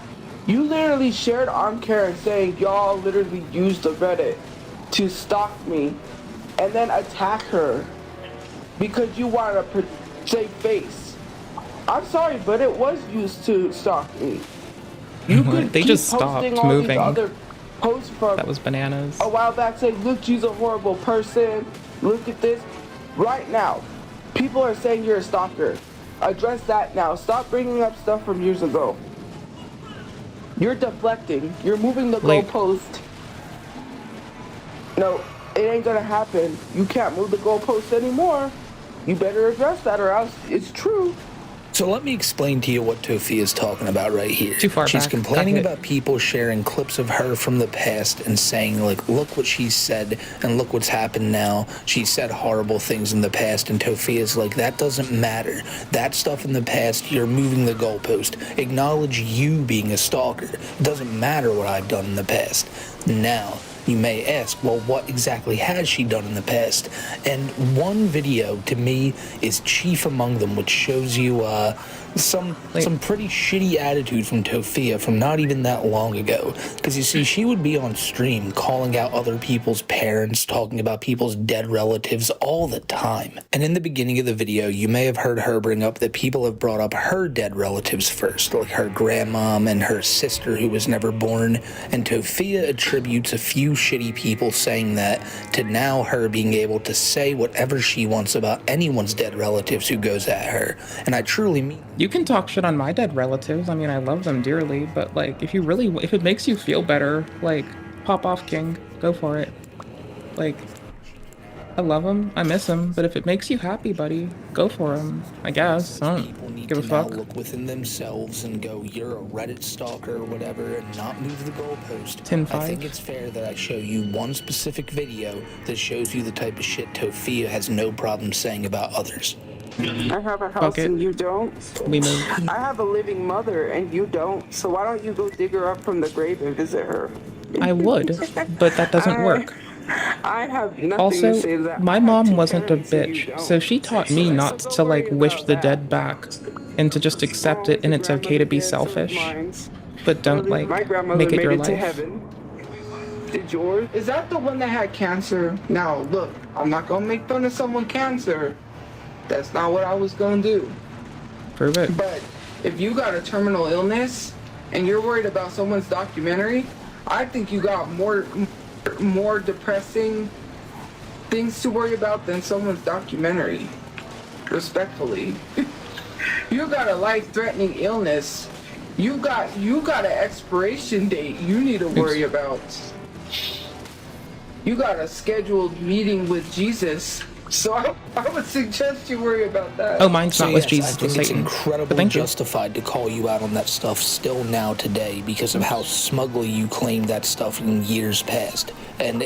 you literally shared on Karen saying y'all literally used the Reddit. to stalk me and then attack her because you want to save face. I'm sorry, but it was used to stalk me. You could They keep just posting stopped all moving. these other posts from That was bananas. a while back saying, look, she's a horrible person. Look at this. Right now, people are saying you're a stalker. Address that now. Stop bringing up stuff from years ago. You're deflecting. You're moving the goalpost. No, it ain't gonna happen. You can't move the goalpost anymore. You better address that or else it's true. So let me explain to you what Tofi is talking about right here. Too far She's back. complaining Got hit. about people sharing clips of her from the past and saying, like, look what she said and look what's happened now. She said horrible things in the past, and Tofia's like, that doesn't matter. That stuff in the past, you're moving the goalpost. Acknowledge you being a stalker. It doesn't matter what I've done in the past. Now, you may ask, well, what exactly has she done in the past? And one video, to me, is chief among them, which shows you some pretty shitty attitude from Tofia from not even that long ago. Because you see, she would be on stream calling out other people's parents, talking about people's dead relatives all the time. And in the beginning of the video, you may have heard her bring up that people have brought up her dead relatives first, like her grandmom and her sister who was never born. And Tofia attributes a few shitty people saying that to now her being able to say whatever she wants about anyone's dead relatives who goes at her. And I truly mean You can talk shit on my dead relatives. I mean, I love them dearly, but like, if it makes you feel better, like, pop off, King. Go for it. Like, I love him. I miss him. But if it makes you happy, buddy, go for him. I guess. I don't give a fuck. now look within themselves and go, you're a Reddit stalker or whatever, and not move the goalpost. Tin I five. think it's fair that I show you one specific video that shows you the type of shit Tofia has no problem saying about others. I have a house and you don't. We move. I have a living mother and you don't. So why don't you go dig her up from the grave and visit her? I would, but that doesn't work. I have nothing to Also, say to that. my mom wasn't a bitch, so she taught me not to, like, wish the dead back and to just accept it, and it's okay to be selfish. But don't, like, My grandmother make it made your it to life. heaven. Did yours? Is that the one that had cancer? Now, look, I'm not gonna make fun of someone cancer. That's not what I was gonna do. Prove it. But if you got a terminal illness and you're worried about someone's documentary, I think you got more depressing things to worry about than someone's documentary. Respectfully. You got a life-threatening illness. You got an expiration date you need to worry about. You got a scheduled meeting with Jesus. So I would suggest you worry about that. Oh, mine's not with yes, Jesus, I think with it's Satan. incredibly But thank you. justified to call you out on that stuff still now today because of how smugly you claimed that stuff in years past. And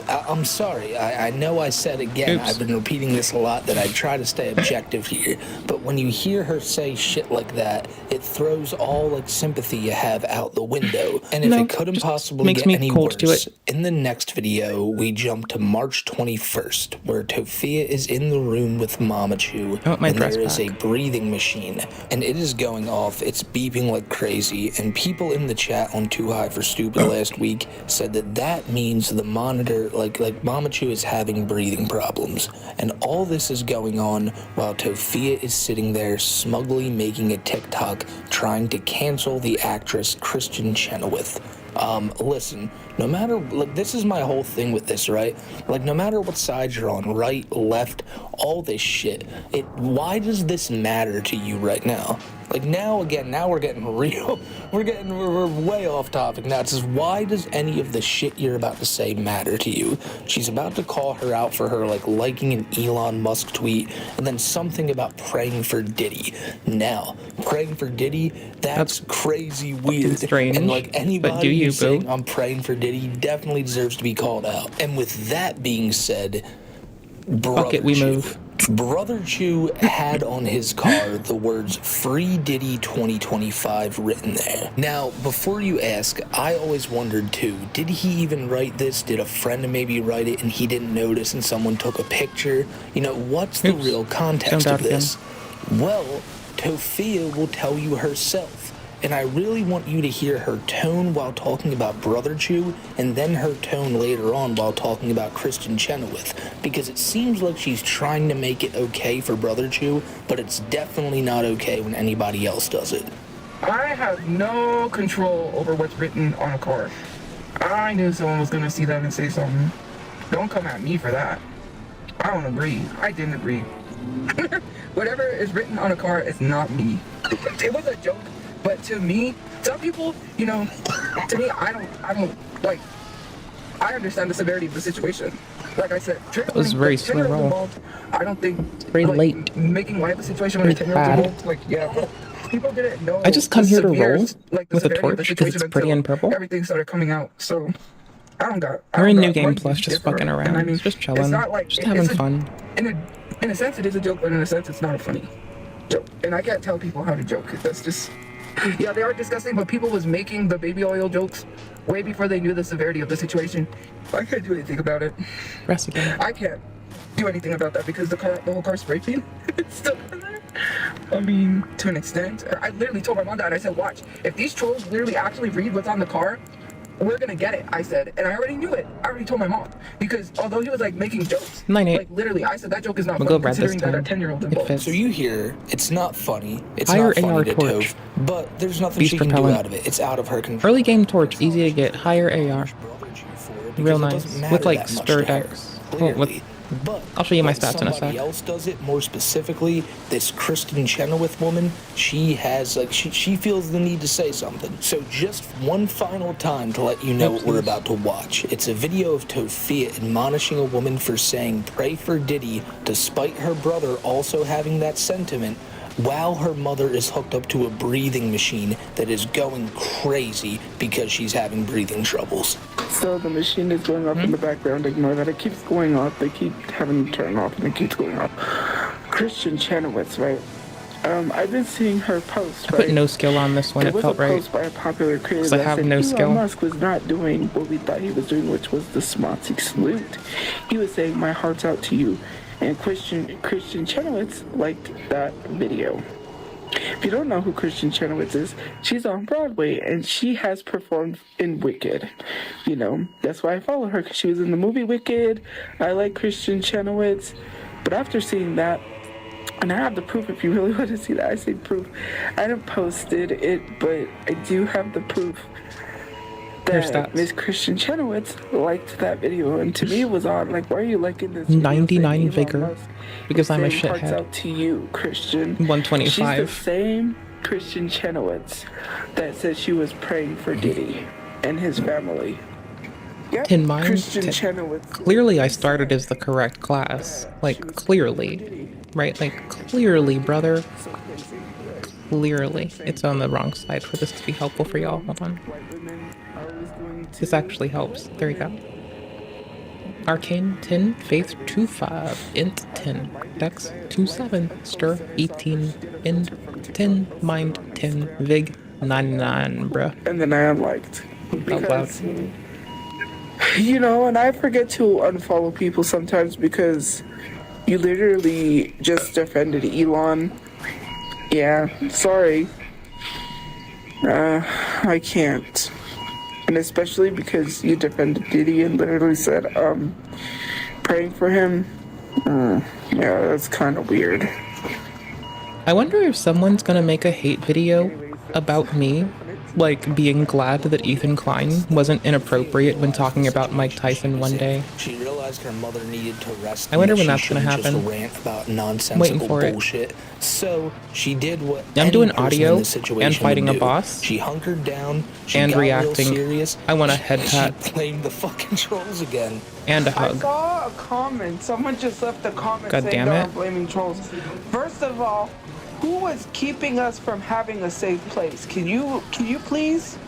I'm sorry, I know I said again, I've been repeating this a lot, that I try to stay objective here, but when you hear her say shit like that, it throws all like sympathy you have out the window. And if it couldn't possibly makes get me any cold to worse, it. in the next video, we jump to March 21st, where Tofia is in the room with Mama Chu, I want my and dress there is a back. breathing machine, and it is going off, it's beeping like crazy, and people in the chat on Too High for Stupid last week said that means the monitor, like Mama Chu is having breathing problems, and all this is going on while Tofia is sitting there smugly making a TikTok trying to cancel the actress Kristen Chenoweth. Listen, no matter, like, this is my whole thing with this, right? Like, no matter what side you're on, right, left, all this shit, why does this matter to you right now? Like, now we're getting real. We're way off topic now. It says, why does any of the shit you're about to say matter to you? She's about to call her out for her, like, liking an Elon Musk tweet, and then something about praying for Diddy. Now, praying for Diddy, that's crazy weird. Strange, and, like, anybody but do you, who's saying boo? I'm praying for Diddy definitely deserves to be called out. And with that being said, Fuck it, we Chu. move. Brother Chu had on his car the words Free Diddy 2025 written there. Now, before you ask, I always wondered too, did he even write this? Did a friend maybe write it and he didn't notice and someone took a picture? You know, what's the real context of this? Well, Tofia will tell you herself. And I really want you to hear her tone while talking about Brother Chew, and then her tone later on while talking about Kristen Chenoweth, because it seems like she's trying to make it okay for Brother Chew, but it's definitely not okay when anybody else does it. I have no control over what's written on a card. I knew someone was gonna see that and say something. Don't come at me for that. I don't agree. I didn't agree. Whatever is written on a card is not me. It was a joke, but to me, some people, you know, to me, I don't like. I understand the severity of the situation. Like I said, it was very slow roll. Involved, I don't think very like, late. Making light of the situation when a 10-year-old's involved, like yeah. People didn't know. I just come here to roll like, with a torch because it's pretty and purple. Everything started coming out, so I don't got. We're in New Game Plus, just fucking around, I mean, just chilling, it's not like, just having fun. In a sense, it is a joke, but in a sense, it's not a funny joke. And I can't tell people how to joke. That's just, yeah, they are disgusting. But people was making the baby oil jokes way before they knew the severity of the situation. I can't do anything about it. Rest again. I can't do anything about that because the whole car spray paint, it's still in there. I mean, to an extent. I literally told my mom that. I said, watch, if these trolls literally actually read what's on the car, we're gonna get it, I said. And I already knew it. I already told my mom. Because although he was like making jokes, like literally, I said that joke is not funny considering that a 10-year-old involved. So you hear, it's not funny. It's higher not funny AR to torch. Toph, but there's nothing Beast she can do propellant. out of it. It's out of her control. Early game torch, easy to get. Higher AR. Real nice. With like that much stir to her, decks. Well, with, I'll show you my stats in a sec. Somebody else does it, more specifically, this Kristen Chenoweth woman, she has, like, she feels the need to say something. So just one final time to let you know what we're about to watch. It's a video of Tofia admonishing a woman for saying pray for Diddy, despite her brother also having that sentiment, while her mother is hooked up to a breathing machine that is going crazy because she's having breathing troubles. So the machine is going off in the background. Ignore that. It keeps going off. They keep having to turn off and it keeps going off. Kristen Chenoweth, right? I've been seeing her post, right? I put no skill on this one. It felt right. It was a post by a popular creator Because I that have said no skill. Elon Musk was not doing what we thought he was doing, which was the Smotsy salute. He was saying, my heart's out to you. And Kristen Chenoweth liked that video. If you don't know who Kristen Chenoweth is, she's on Broadway and she has performed in Wicked. You know, that's why I follow her, because she was in the movie Wicked. I like Kristen Chenoweth. But after seeing that, and I have the proof if you really want to see that, I say proof. I didn't posted it, but I do have the proof that Miss Kristen Chenoweth liked that video. And to me it was odd, like, why are you liking this video? 99 vigor. Because I'm a Hearts shithead. out to you, Christian. 125. She's the same Kristen Chenoweth that said she was praying for Diddy and his family. Yep, In mine, Kristen Chenoweth. clearly I started as the correct class. Like, clearly. Right? Like, clearly, brother. Clearly. It's on the wrong side for this to be helpful for y'all. Hold on. This actually helps. There we go. Arcane 10, Faith 25, Int 10, Dex 27, Stir 18, End 10, Mind 10, Vig 99, bruh. And then I unliked. Out loud. You know, and I forget to unfollow people sometimes because you literally just defended Elon. Yeah, sorry. I can't. And especially because you defended Diddy and literally said, praying for him. Yeah, that's kind of weird. I wonder if someone's gonna make a hate video about me, like being glad that Ethan Klein wasn't inappropriate when talking about Mike Tyson one day. She realized her mother needed to rest. I wonder and when that that's she gonna shouldn't happen. Just rant about I'm nonsensical waiting for bullshit. So she did what I'm any doing person audio in this situation and fighting would a do. boss She hunkered down. She and got reacting. Real serious. I want a head pat She blamed the fucking trolls again. and a I hug. saw a comment. Someone just left a comment God saying damn they it. were blaming trolls. First of all, who was keeping us from having a safe place? Can you please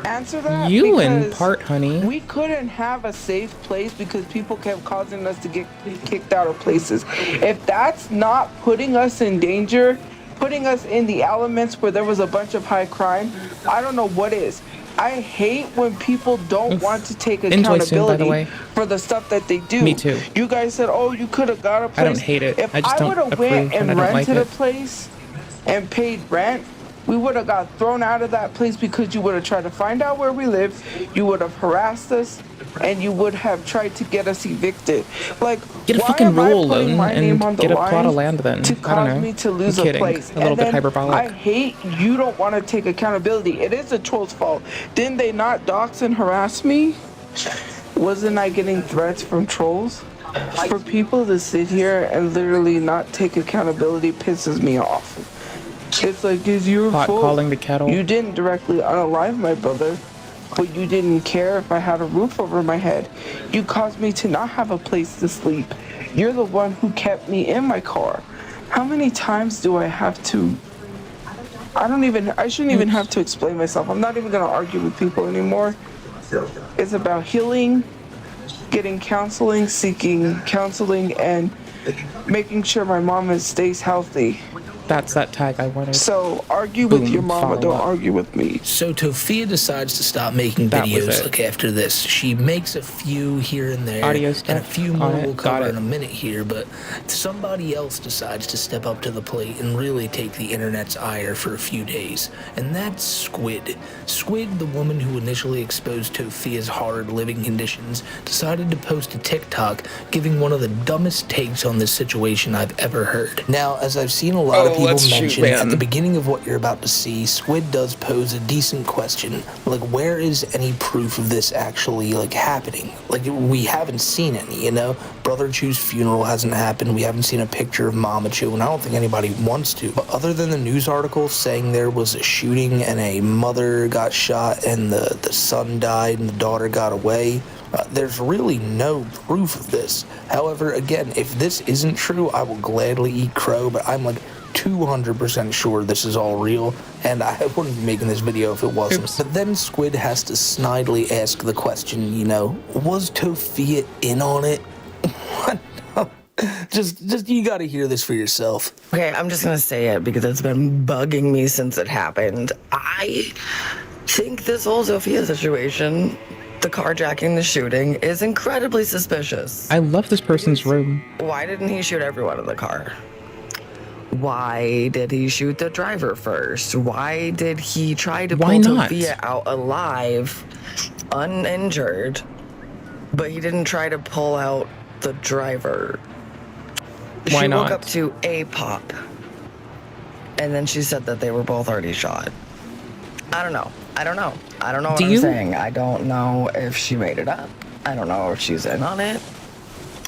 answer that? You in Because part, honey. we couldn't have a safe place because people kept causing us to get kicked out of places. If that's not putting us in danger, putting us in the elements where there was a bunch of high crime, I don't know what is. I hate when people don't want to take Enjoy soon, by the accountability way. for the stuff that they do. Me too. You guys said, oh, you could have got a place. I don't hate it. If I just don't would have approve went and and I don't like rented a it. place and paid rent, We would have got thrown out of that place because you would have tried to find out where we live, you would have harassed us, and you would have tried to get us evicted. Like, Get a why fucking am I rule putting loan my name on and the get a plot of line land then. to I don't cause know. me to I'm lose a kidding. place? A little And bit then hyperbolic. I hate you don't want to take accountability. It is the troll's fault. Didn't they not dox and harass me? Wasn't I getting threats from trolls? For people to sit here and literally not take accountability pisses me off. It's like, it's your Pot fault. calling the kettle. You didn't directly unalive my brother, but you didn't care if I had a roof over my head. You caused me to not have a place to sleep. You're the one who kept me in my car. How many times do I have to... I shouldn't even have to explain myself. I'm not even gonna argue with people anymore. It's about healing, getting counseling, seeking counseling, and making sure my mom stays healthy. That's that tag I wanted. So argue with your mama, don't argue with me. So Tofia decides to stop making That was videos it. like after this. She makes a few here and there, Audio and a stuff few on more it. we'll Got cover it. in a minute here, but somebody else decides to step up to the plate and really take the internet's ire for a few days, and that's Squid. Squid, the woman who initially exposed Tofia's hard living conditions, decided to post a TikTok giving one of the dumbest takes on this situation I've ever heard. Now, as I've seen a lot of people mention at the beginning of what you're about to see, Squid does pose a decent question. Like, where is any proof of this actually, like, happening? Like, we haven't seen any, you know? Brother Chu's funeral hasn't happened. We haven't seen a picture of Mama Chu, and I don't think anybody wants to. But other than the news article saying there was a shooting and a mother got shot and the son died and the daughter got away, there's really no proof of this. However, again, if this isn't true, I will gladly eat crow, but I'm like 200% sure this is all real, and I wouldn't be making this video if it wasn't. Oops. But then Squid has to snidely ask the question, you know, was Tofia in on it? just you gotta hear this for yourself. Okay, I'm just gonna say it because it's been bugging me since it happened. I think this whole Sophia situation, the carjacking, the shooting, is incredibly suspicious. I love this person's room. Why didn't he shoot everyone in the car? Why did he shoot the driver first? Why did he try to pull Sophia out alive, uninjured, but he didn't try to pull out the driver? Why she not? woke up to a pop, and then she said that they were both already shot. I don't know. I don't know what I'm saying. I don't know if she made it up. I don't know if she's in on it.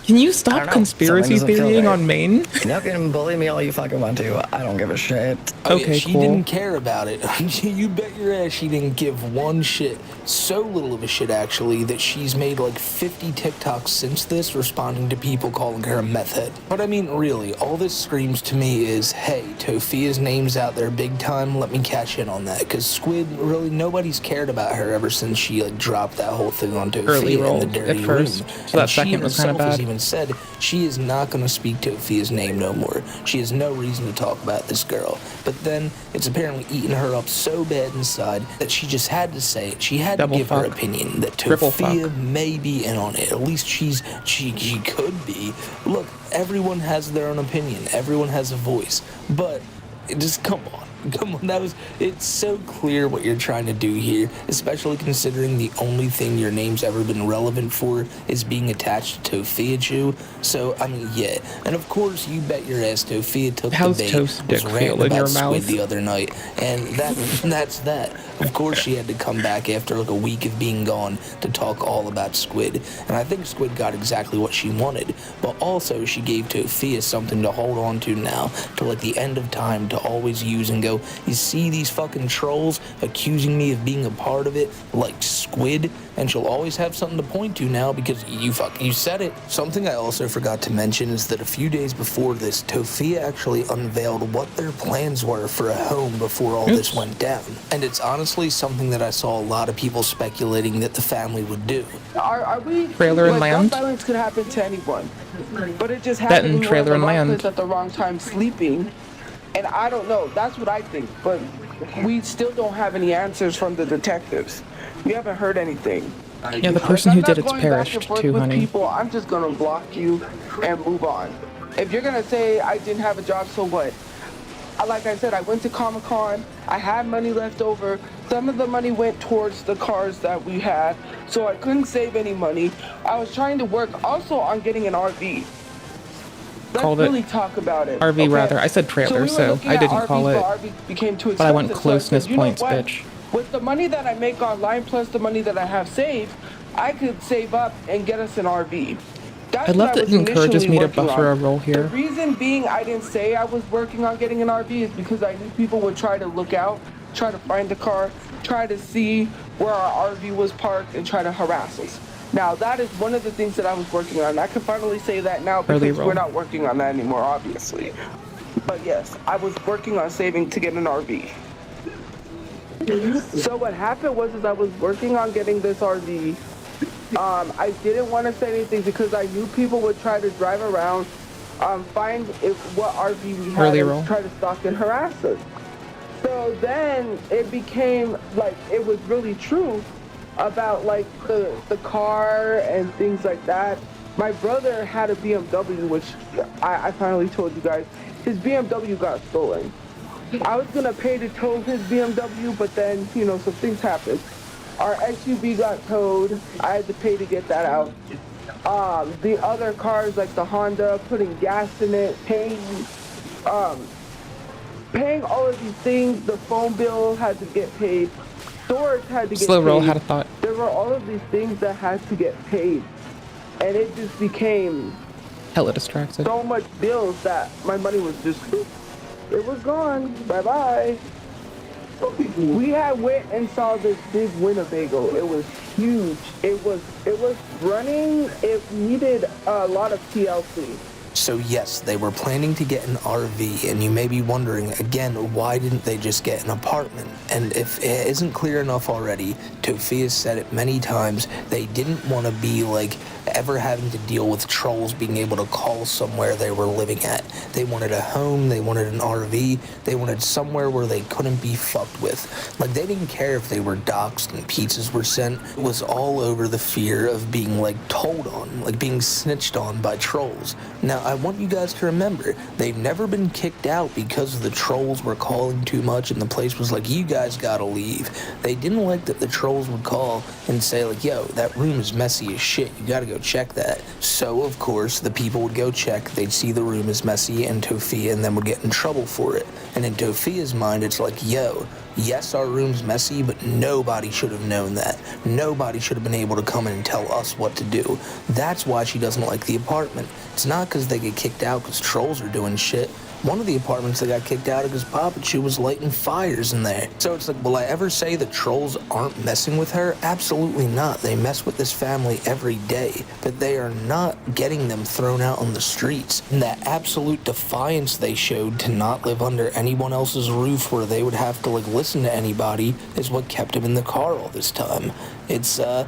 Can you stop conspiracy theorying on Maine? You can bully me all you fucking want to. I don't give a shit. Oh, yeah, she didn't care about it. You bet your ass she didn't give one shit. So little of a shit, actually, that she's made like 50 TikToks since this responding to people calling her a meth head. But I mean, really, all this screams to me is, hey, Tofia's name's out there big time, let me cash in on that. Because Squid, really, nobody's cared about her ever since she like dropped that whole thing on Tofia in the dirty at first. room. So that second was kind of bad. Even said she is not going to speak Tofia's name no more. She has no reason to talk about this girl. But then it's apparently eaten her up so bad inside that she just had to say it. She had to give her opinion that Tofia may be in on it. At least she could be. Look, everyone has their own opinion. Everyone has a voice. But just come on. Come on, it's so clear what you're trying to do here, especially considering the only thing your name's ever been relevant for is being attached to Tofia Chu. So, I mean, yeah. And of course, you bet your ass Tofia took How's the bait, toast was dick ranting feel in about your Squid mouth? the other night, and that's that. Of course, she had to come back after like a week of being gone to talk all about Squid, and I think Squid got exactly what she wanted, but also she gave Tofia something to hold on to now, to like the end of time, to always use and go, you see these fucking trolls accusing me of being a part of it, like Squid, and she'll always have something to point to now because you said it. Something I also forgot to mention is that a few days before this, Tofia actually unveiled what their plans were for a home before all this went down. And it's honestly something that I saw a lot of people speculating that the family would do. Are we... Trailer and land? Gun violence could happen to anyone. But it just That happened and we trailer were and in the wrong land. place at the wrong time sleeping. And I don't know. That's what I think. But we still don't have any answers from the detectives. We haven't heard anything. Yeah, the person who did it's perished too, with honey. People, I'm just going to block you and move on. If you're going to say I didn't have a job, so what? like I said, I went to Comic-Con. I had money left over. Some of the money went towards the cars that we had, so I couldn't save any money. I was trying to work also on getting an RV. Let's really talk about it. RV okay? rather. I said trailer, so I didn't call it. RV became too expensive. But I went closeness so I said, points, bitch. With the money that I make online plus the money that I have saved, I could save up and get us an RV. That's I love that it encourages me to buffer a role here. The reason being I didn't say I was working on getting an RV is because I knew people would try to look out, try to find the car, try to see where our RV was parked, and try to harass us. Now, that is one of the things that I was working on. I can finally say that now because we're not working on that anymore, obviously. But yes, I was working on saving to get an RV. So what happened was I was working on getting this RV. I didn't want to say anything because I knew people would try to drive around, find what RV we had and try to stalk and harass us. So then it became like it was really true about like the car and things like that. My brother had a BMW, which I finally told you guys. His BMW got stolen. I was gonna pay to tow his BMW, but then, you know, some things happened. Our SUV got towed. I had to pay to get that out. The other cars, like the Honda, putting gas in it, paying all of these things. The phone bill had to get paid. Storage had to get paid. Slow roll, had a thought. There were all of these things that had to get paid. And it just became hella distracted. So much bills that my money was just, it was gone. Bye-bye. We had went and saw this big Winnebago. It was huge. It was running. It needed a lot of TLC. So yes, they were planning to get an RV, and you may be wondering, again, why didn't they just get an apartment? And if it isn't clear enough already, Tofia's said it many times, they didn't want to be like ever having to deal with trolls being able to call somewhere they were living at. They wanted a home, they wanted an RV, they wanted somewhere where they couldn't be fucked with. Like, they didn't care if they were doxxed and pizzas were sent. It was all over the fear of being, like, told on, like being snitched on by trolls. Now, I want you guys to remember, they've never been kicked out because the trolls were calling too much and the place was like, you guys gotta leave. They didn't like that the trolls would call and say, like, yo, that room is messy as shit, you gotta go check that. So, of course, the people would go check, they'd see the room is messy, and Tofia and them would get in trouble for it. And in Tofia's mind, it's like, yo, yes, our room's messy, but nobody should have known that. Nobody should have been able to come in and tell us what to do. That's why she doesn't like the apartment. It's not because they get kicked out because trolls are doing shit. One of the apartments they got kicked out of because Papa Chew was lighting fires in there. So it's like, will I ever say the trolls aren't messing with her? Absolutely not. They mess with this family every day, but they are not getting them thrown out on the streets. And that absolute defiance they showed to not live under anyone else's roof where they would have to, like, listen to anybody is what kept him in the car all this time. It's a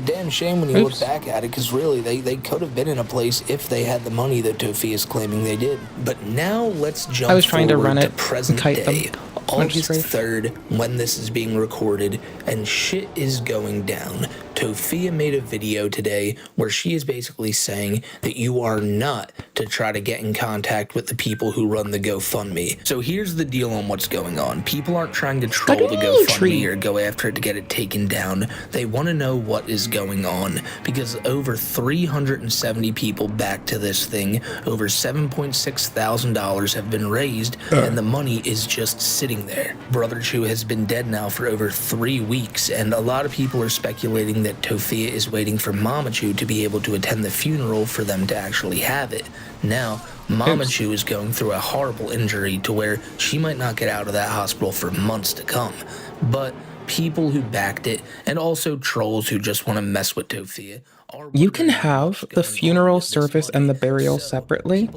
damn shame when you look back at it, because really, they could have been in a place if they had the money that Tofi is claiming they did. But now let's jump I was trying to run it, present kite day, them. August 3rd, when this is being recorded, and shit is going down. Tofia made a video today where she is basically saying that you are not to try to get in contact with the people who run the GoFundMe. So here's the deal on what's going on. People aren't trying to troll the GoFundMe or go after it to get it taken down. They want to know what is going on, because over 370 people back to this thing, over $7.6 thousand have been raised, and the money is just sitting there. Brother Chew has been dead now for over 3 weeks, and a lot of people are speculating that Tofia is waiting for Mama Chew to be able to attend the funeral for them to actually have it. Now, Mama Chew is going through a horrible injury to where she might not get out of that hospital for months to come. But people who backed it, and also trolls who just want to mess with Tofia, you can have the funeral service and the burial separately.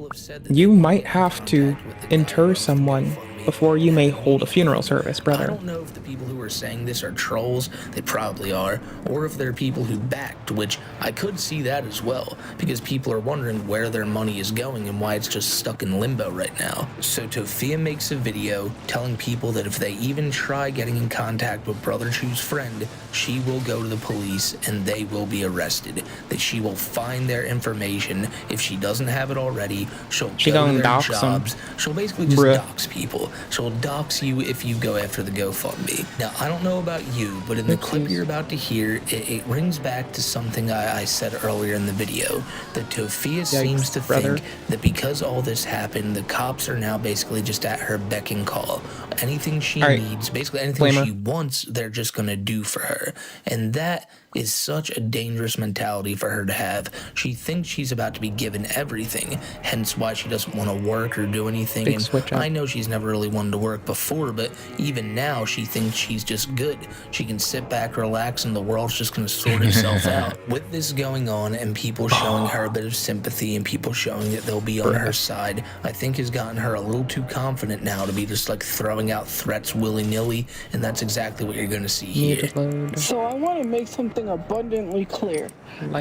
You might have to inter someone before you may hold a funeral service, brother. I don't know if the people who are saying this are trolls, they probably are, or if they're people who backed, which I could see that as well, because people are wondering where their money is going and why it's just stuck in limbo right now. So Tofia makes a video telling people that if they even try getting in contact with Brother Chew's friend, she will go to the police and they will be arrested. That she will find their information. If she doesn't have it already, she'll go to their jobs. She'll basically just dox people. She'll dox you if you go after the GoFundMe. Now, I don't know about you, but in the clip you're about to hear, it rings back to something I said earlier in the video, that Tofia seems to think that because all this happened, the cops are now basically just at her beck and call. Anything she needs, basically anything she wants, they're just going to do for her. And that is such a dangerous mentality for her to have. She thinks she's about to be given everything, hence why she doesn't want to work or do anything. And I know she's never really wanted to work before, but even now she thinks she's just good. She can sit back, relax, and the world's just going to sort itself out. With this going on and people showing her a bit of sympathy and people showing that they'll be on her side, I think has gotten her a little too confident now to be just like throwing out threats willy-nilly, and that's exactly what you're going to see here. So I want to make something abundantly clear.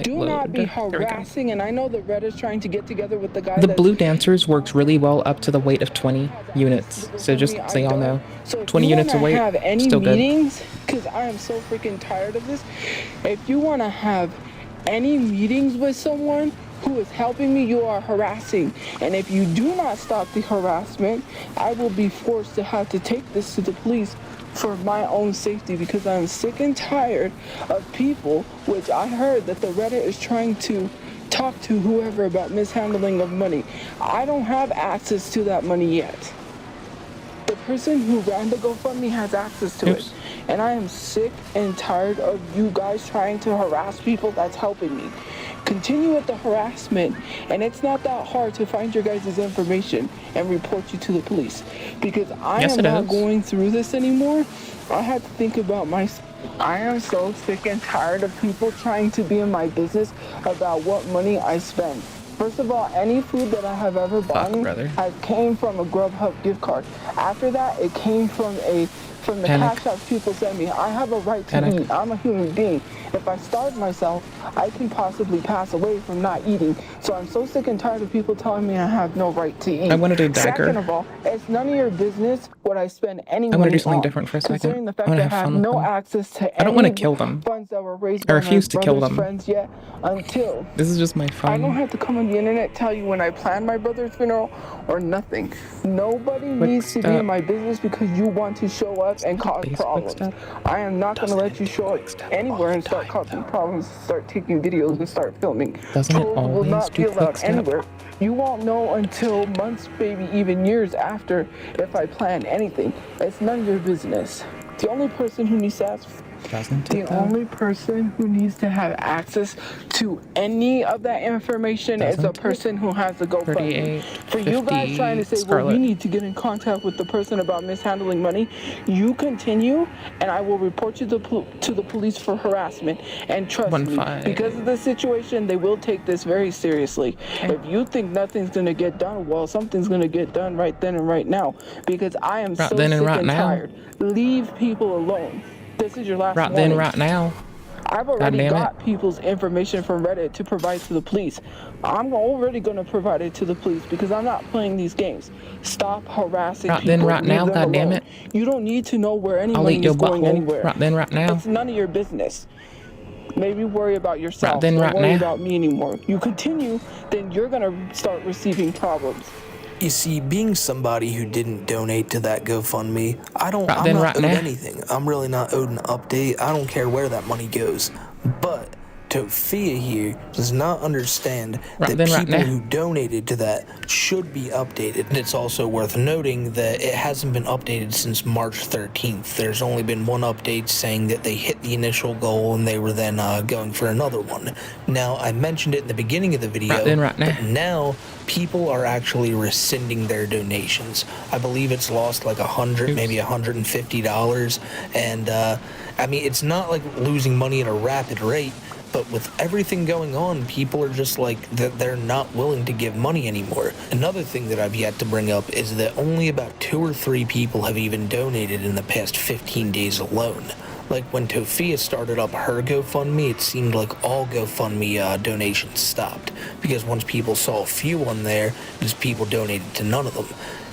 Do not be harassing, and I know that Red is trying to get together with the guy. The blue dancers works really well up to the weight of 20 units. So just so y'all know, 20 units of weight, have any still good. meetings, because I am so freaking tired of this. If you want to have any meetings with someone who is helping me, you are harassing. And if you do not stop the harassment, I will be forced to have to take this to the police for my own safety, because I'm sick and tired of people, which I heard that the Reddit is trying to talk to whoever about mishandling of money. I don't have access to that money yet. The person who ran the GoFundMe has access to it. And I am sick and tired of you guys trying to harass people that's helping me. Continue with the harassment, and it's not that hard to find your guys' information and report you to the police, because I am not going through this anymore. I had to think about I am so sick and tired of people trying to be in my business about what money I spend. First of all, any food that I have ever bought has came from a Grubhub gift card. After that, it came from the cash app people send me. I have a right to eat. I'm a human being. If I starve myself, I can possibly pass away from not eating. So I'm so sick and tired of people telling me I have no right to eat. I want to do dagger. Second of all, it's none of your business what I spend any money on. I want to do something different for a second. Considering the fact I want to that I have have fun with no them. access to I don't want to any kill them. funds that were raised I by refuse my to kill brother's them. friends yet, until This is just my I fun. don't have to come on the internet tell you when I plan my brother's funeral or nothing. Nobody needs to be in my business because you want to show up and cause problems. I am not going to let you show up anywhere and start causing problems, start taking videos and start filming. Doesn't it Trolls will always not be do allowed quick step? anywhere. You won't know until months, maybe even years after, if I plan anything. It's none of your business. The only person who needs to ask The only person who needs to have access to any of that information is a person who has a GoFundMe. For you guys trying to say, well, we need to get in contact with the person about mishandling money, you continue, and I will report you to the police for harassment. And trust me, because of the situation, they will take this very seriously. If you think nothing's going to get done, well, something's going to get done right then and right now, because I am so sick and tired. Leave people alone. This is your last warning. Then, right now. I've already got people's information from Reddit to provide to the police. I'm already going to provide it to the police because I'm not playing these games. Stop harassing people. Then, right now, goddammit. You don't need to know where any money is going anywhere. Right then, right now. It's none of your business. Maybe worry about yourself. Right then, don't right worry now. about me anymore. You continue, then you're going to start receiving problems. You see, being somebody who didn't donate to that GoFundMe, I'm not owed anything. I'm really not owed an update. I don't care where that money goes. But Tofia here does not understand that people who donated to that should be updated. And it's also worth noting that it hasn't been updated since March 13th. There's only been one update saying that they hit the initial goal and they were then going for another one. Now, I mentioned it in the beginning of the video, but now people are actually rescinding their donations. I believe it's lost like $100, maybe $150. And I mean, it's not like losing money at a rapid rate, but with everything going on, people are just like, they're not willing to give money anymore. Another thing that I've yet to bring up is that only about 2 or 3 people have even donated in the past 15 days alone. Like when Tofia started up her GoFundMe, it seemed like all GoFundMe donations stopped. Because once people saw a few on there, just people donated to none of them.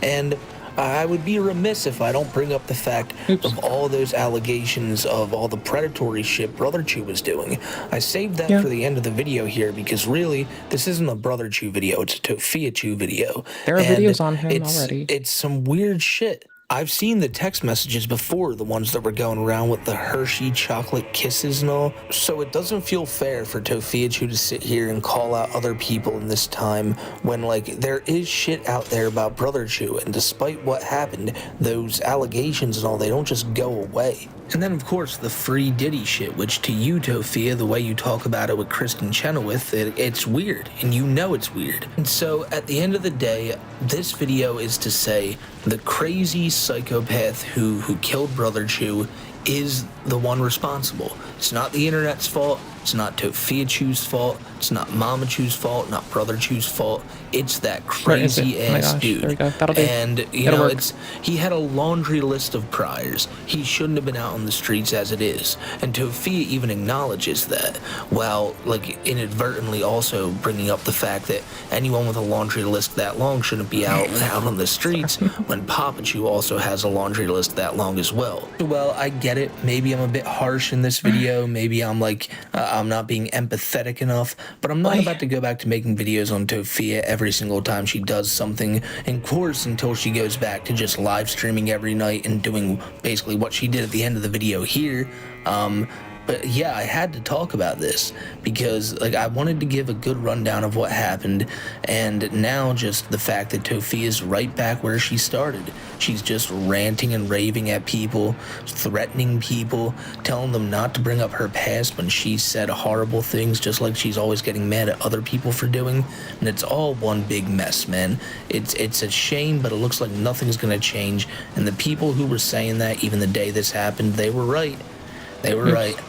And I would be remiss if I don't bring up the fact of all those allegations of all the predatory shit Brother Chew was doing. I saved that for the end of the video here because really, this isn't a Brother Chew video, it's a Tofia Chew video. There are videos on him already. It's some weird shit. I've seen the text messages before, the ones that were going around with the Hershey chocolate kisses and all, so it doesn't feel fair for Tofiachu to sit here and call out other people in this time when, like, there is shit out there about Brother Chu, and despite what happened, those allegations and all, they don't just go away. And then, of course, the free Diddy shit, which to you, Tofia, the way you talk about it with Kristen Chenoweth, it's weird, and you know it's weird. And so, at the end of the day, this video is to say the crazy psychopath who killed Brother Chu is the one responsible. It's not the internet's fault. It's not Tofiachu's fault. It's not Mama Chu's fault. Not Brother Chu's fault. It's that crazy ass dude. There we go. That'll do. And you That'll know, work. he had a laundry list of priors. He shouldn't have been out on the streets as it is. And Tofia even acknowledges that, while like inadvertently also bringing up the fact that anyone with a laundry list that long shouldn't be out on the streets when Papa Chu also has a laundry list that long as well. Well, I get it. Maybe I'm a bit harsh in this video. Maybe I'm like I'm not being empathetic enough, but I'm not about to go back to making videos on Tofia every single time she does something, and of course until she goes back to just live streaming every night and doing basically what she did at the end of the video here. But yeah, I had to talk about this because like I wanted to give a good rundown of what happened, and now just the fact that Tofia is right back where she started. She's just ranting and raving at people, threatening people, telling them not to bring up her past when she said horrible things, just like she's always getting mad at other people for doing. And it's all one big mess, man. It's a shame, but it looks like nothing's gonna change. And the people who were saying that even the day this happened, they were right. They were right.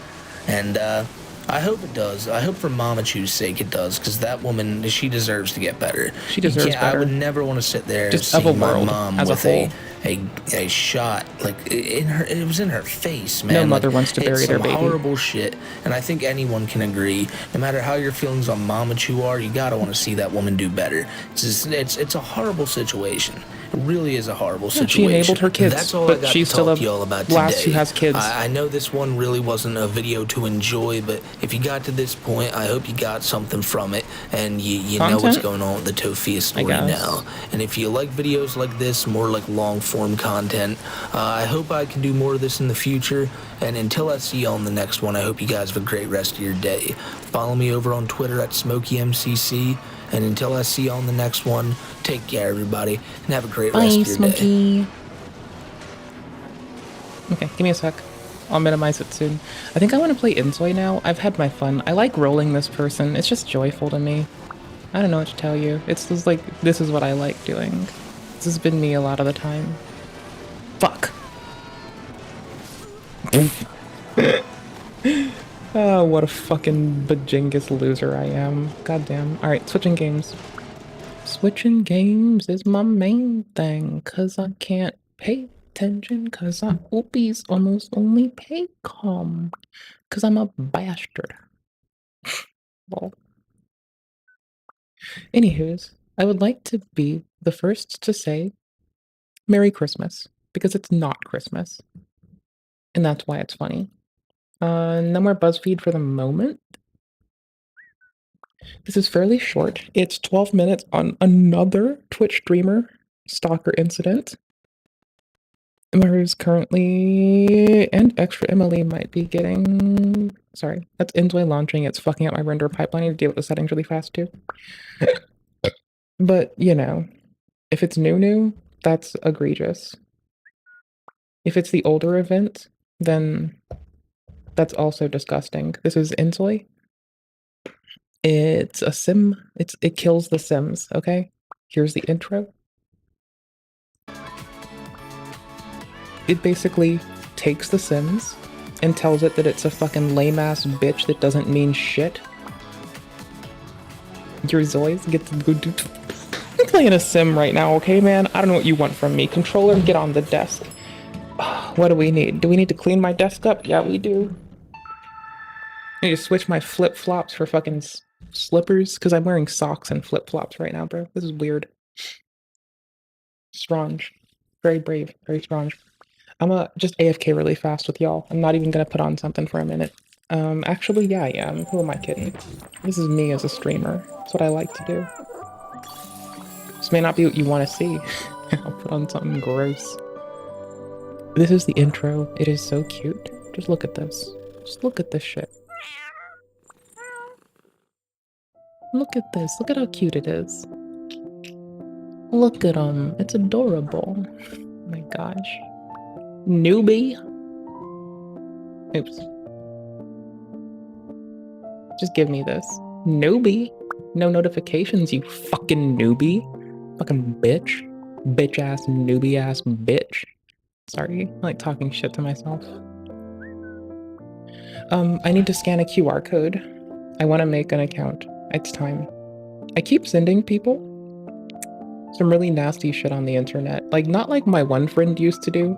And I hope it does. I hope for Mama Chu's sake it does, because that woman, she deserves to get better. She deserves better. I would never want to sit there just and of a see my world mom as a with whole. a shot like in her. It was in her face, man. No mother like, wants to bury it's their some baby. horrible shit, and I think anyone can agree. No matter how your feelings on Mama Chu are, you gotta want to see that woman do better. It's a horrible situation. It really is a horrible situation. She enabled her kids, That's all I but got she's to still talk a to y'all about lass today. who has kids. I know this one really wasn't a video to enjoy, but if you got to this point, I hope you got something from it, and you know what's going on with the Tofia story now. And if you like videos like this, more like long-form content, I hope I can do more of this in the future. And until I see you on the next one, I hope you guys have a great rest of your day. Follow me over on Twitter at SmokeyMCC. And until I see you on the next one, take care, everybody, and have a great rest of your day. Okay, give me a sec. I'll minimize it soon. I think I want to play Insoy now. I've had my fun. I like rolling this person. It's just joyful to me. I don't know what to tell you. It's just like, this is what I like doing. This has been me a lot of the time. Fuck. Oh, what a fucking bajingus loser I am. Goddamn. Alright, switching games. Switching games is my main thing, cause I can't pay attention, cause I oopies almost only pay calm, cause I'm a bastard. Lol. Anywho's, I would like to be the first to say Merry Christmas, because it's not Christmas. And that's why it's funny. No more BuzzFeed for the moment. This is fairly short. It's 12 minutes on another Twitch streamer stalker incident. Whereas currently, and Extra Emily might be getting... Sorry, that's Insoy launching. It's fucking up my render pipeline. I need to deal with the settings really fast too. But, you know, if it's new, that's egregious. If it's the older event, then that's also disgusting. This is Insoy. It's a sim. It kills the Sims, okay? Here's the intro. It basically takes the Sims and tells it that it's a fucking lame-ass bitch that doesn't mean shit. Your Zoys get to go do... I'm playing a sim right now, okay, man? I don't know what you want from me. Controller, get on the desk. What do we need? Do we need to clean my desk up? Yeah, we do. I need to switch my flip-flops for fucking slippers, because I'm wearing socks and flip-flops right now, bro. This is weird. Strange. Very brave. Very strange. I'm just AFK really fast with y'all. I'm not even gonna put on something for a minute. Actually, yeah, I am. Who am I kidding? This is me as a streamer. That's what I like to do. This may not be what you want to see. I'll put on something gross. This is the intro. It is so cute. Just look at this. Just look at this shit. Look at this. Look at how cute it is. Look at him. It's adorable. Oh my gosh. Newbie. Oops. Just give me this. Newbie. No notifications, you fucking newbie. Fucking bitch. Bitch ass newbie ass bitch. Sorry, I like talking shit to myself. I need to scan a QR code. I want to make an account. It's time. I keep sending people some really nasty shit on the internet. Like, not like my one friend used to do,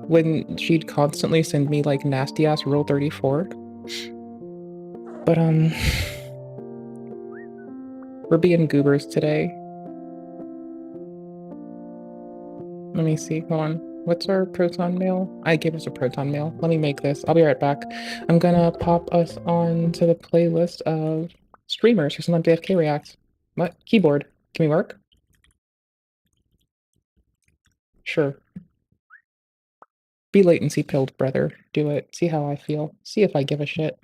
when she'd constantly send me, like, nasty ass Rule 34. But, we're being goobers today. Let me see, hold on. What's our proton mail? I gave us a proton mail. Let me make this. I'll be right back. I'm gonna pop us on to the playlist of streamers who sometimes AFK reacts. What? Keyboard. Can we work? Sure. Be latency pilled, brother. Do it. See how I feel. See if I give a shit.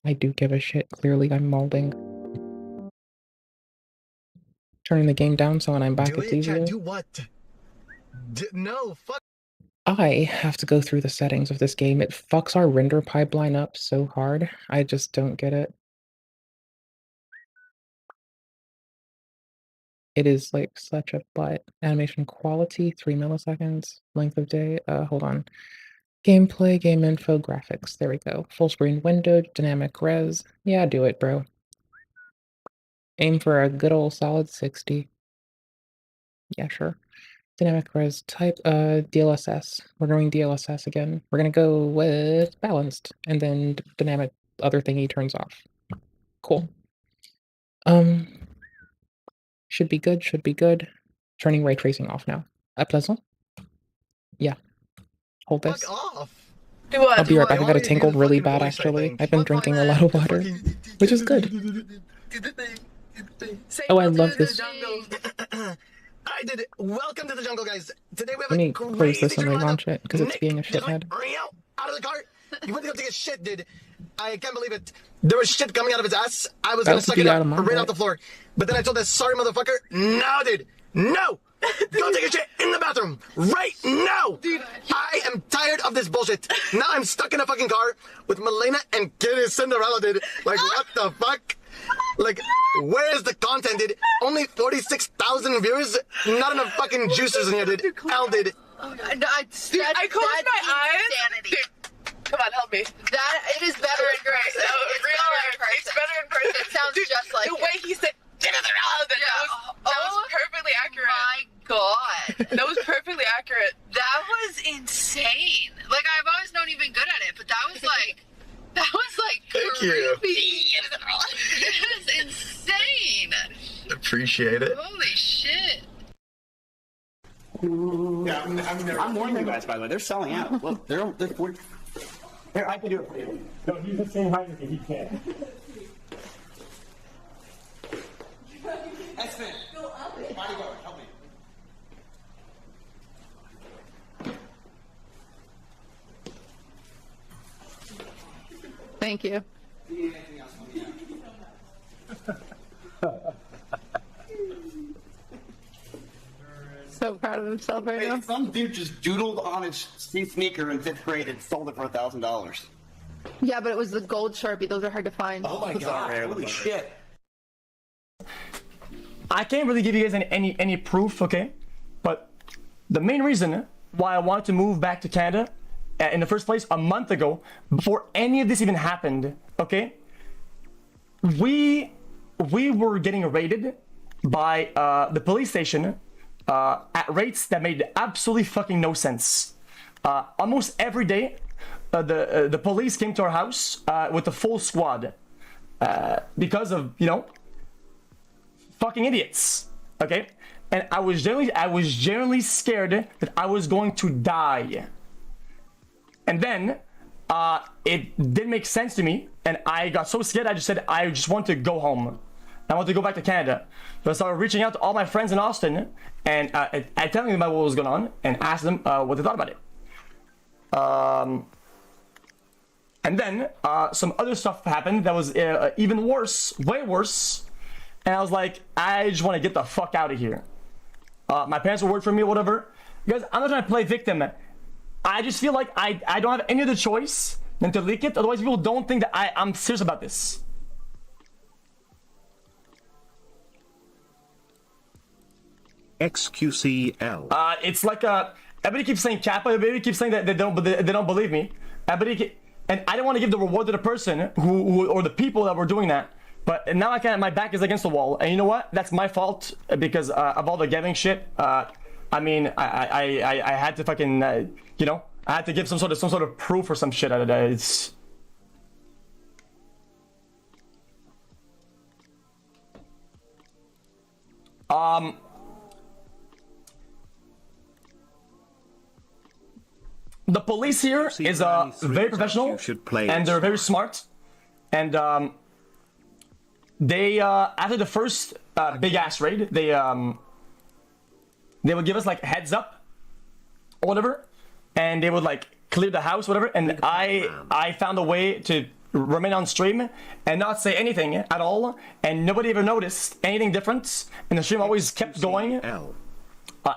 I do give a shit. Clearly, I'm molding. Turning the game down so when I'm back, it's easier. Do what? No, fuck. I have to go through the settings of this game. It fucks our render pipeline up so hard. I just don't get it. It is like such a butt. Animation quality, 3 milliseconds. Length of day, hold on. Gameplay, game info, graphics. There we go. Full screen window, dynamic res. Yeah, do it, bro. Aim for a good old solid 60. Yeah, sure. Dynamic res type, DLSS. We're going DLSS again. We're gonna go with balanced, and then dynamic other thingy turns off. Cool. Should be good, should be good. Turning ray tracing off now. À présent? Yeah. Hold this. Fuck off. I'll be right back. I got a tingle really bad, actually. I've been drinking a lot of water, which is good. Oh, I love this. I did it. Welcome to the jungle, guys. Today we have Let me close this and relaunch it, because it's being a shithead. Out of the car. You went to go take a shit, dude. I can't believe it. There was shit coming out of his ass. I was gonna suck it up right off the floor. But then I told that sorry motherfucker, no, dude. No! Go take a shit in the bathroom right now! Dude, I am tired of this bullshit. Now I'm stuck in a fucking car with Melena and Kitty Cinderella, dude. Like, what the fuck? Like, where is the content, dude? Only 46,000 viewers? Not enough fucking juicers in here, dude. Hell, dude. Dude, I closed my eyes. Dude, come on, help me. That, it is better in person. It's better in person. It sounds just like the way he said, that was perfectly accurate. My God. That was perfectly accurate. That was insane. Like, I've always known you've been good at it, but that was like Thank creepy. you. It was insane. Appreciate it. Holy shit. Yeah, I'm warning you guys, by the way. They're selling out. Look, they're 40. Here, I can do it for you. No, he's the same height as me. He can't. X-Men. Bodyguard, help me. Thank you. Do you need anything else from me? So proud of himself right now. Some dude just doodled on his sneaker in 5th grade and sold it for $1,000. Yeah, but it was the gold Sharpie. Those are hard to find. Oh my God! Holy shit! I can't really give you guys any proof, okay? But the main reason why I wanted to move back to Canada in the first place a month ago, before any of this even happened, okay? We were getting raided by the police station at rates that made absolutely fucking no sense. Almost every day, the police came to our house with a full squad because of, you know, fucking idiots, okay? And I was generally scared that I was going to die. And then it didn't make sense to me, and I got so scared I just said I just want to go home. I want to go back to Canada. So I started reaching out to all my friends in Austin and I telling them about what was going on and asked them what they thought about it. And then some other stuff happened that was even worse, way worse. And I was like, I just want to get the fuck out of here. My parents were worried for me, whatever. Because I'm not trying to play victim. I just feel like I don't have any other choice than to leak it. Otherwise, people don't think that I'm serious about this. XQCL. It's like everybody keeps saying Kappa. Everybody keeps saying that they don't believe me. And I don't want to give the reward to the person who or the people that were doing that. But now I can't. My back is against the wall, and you know what? That's my fault because of all the giving shit. I mean, I had to fucking you know, I had to give some sort of proof or some shit out of that. It's the police here is very professional and they're very smart, and they after the first big ass raid, they would give us like heads up or whatever, and they would like clear the house, whatever, and I found a way to remain on stream and not say anything at all, and nobody ever noticed anything different, and the stream always kept going.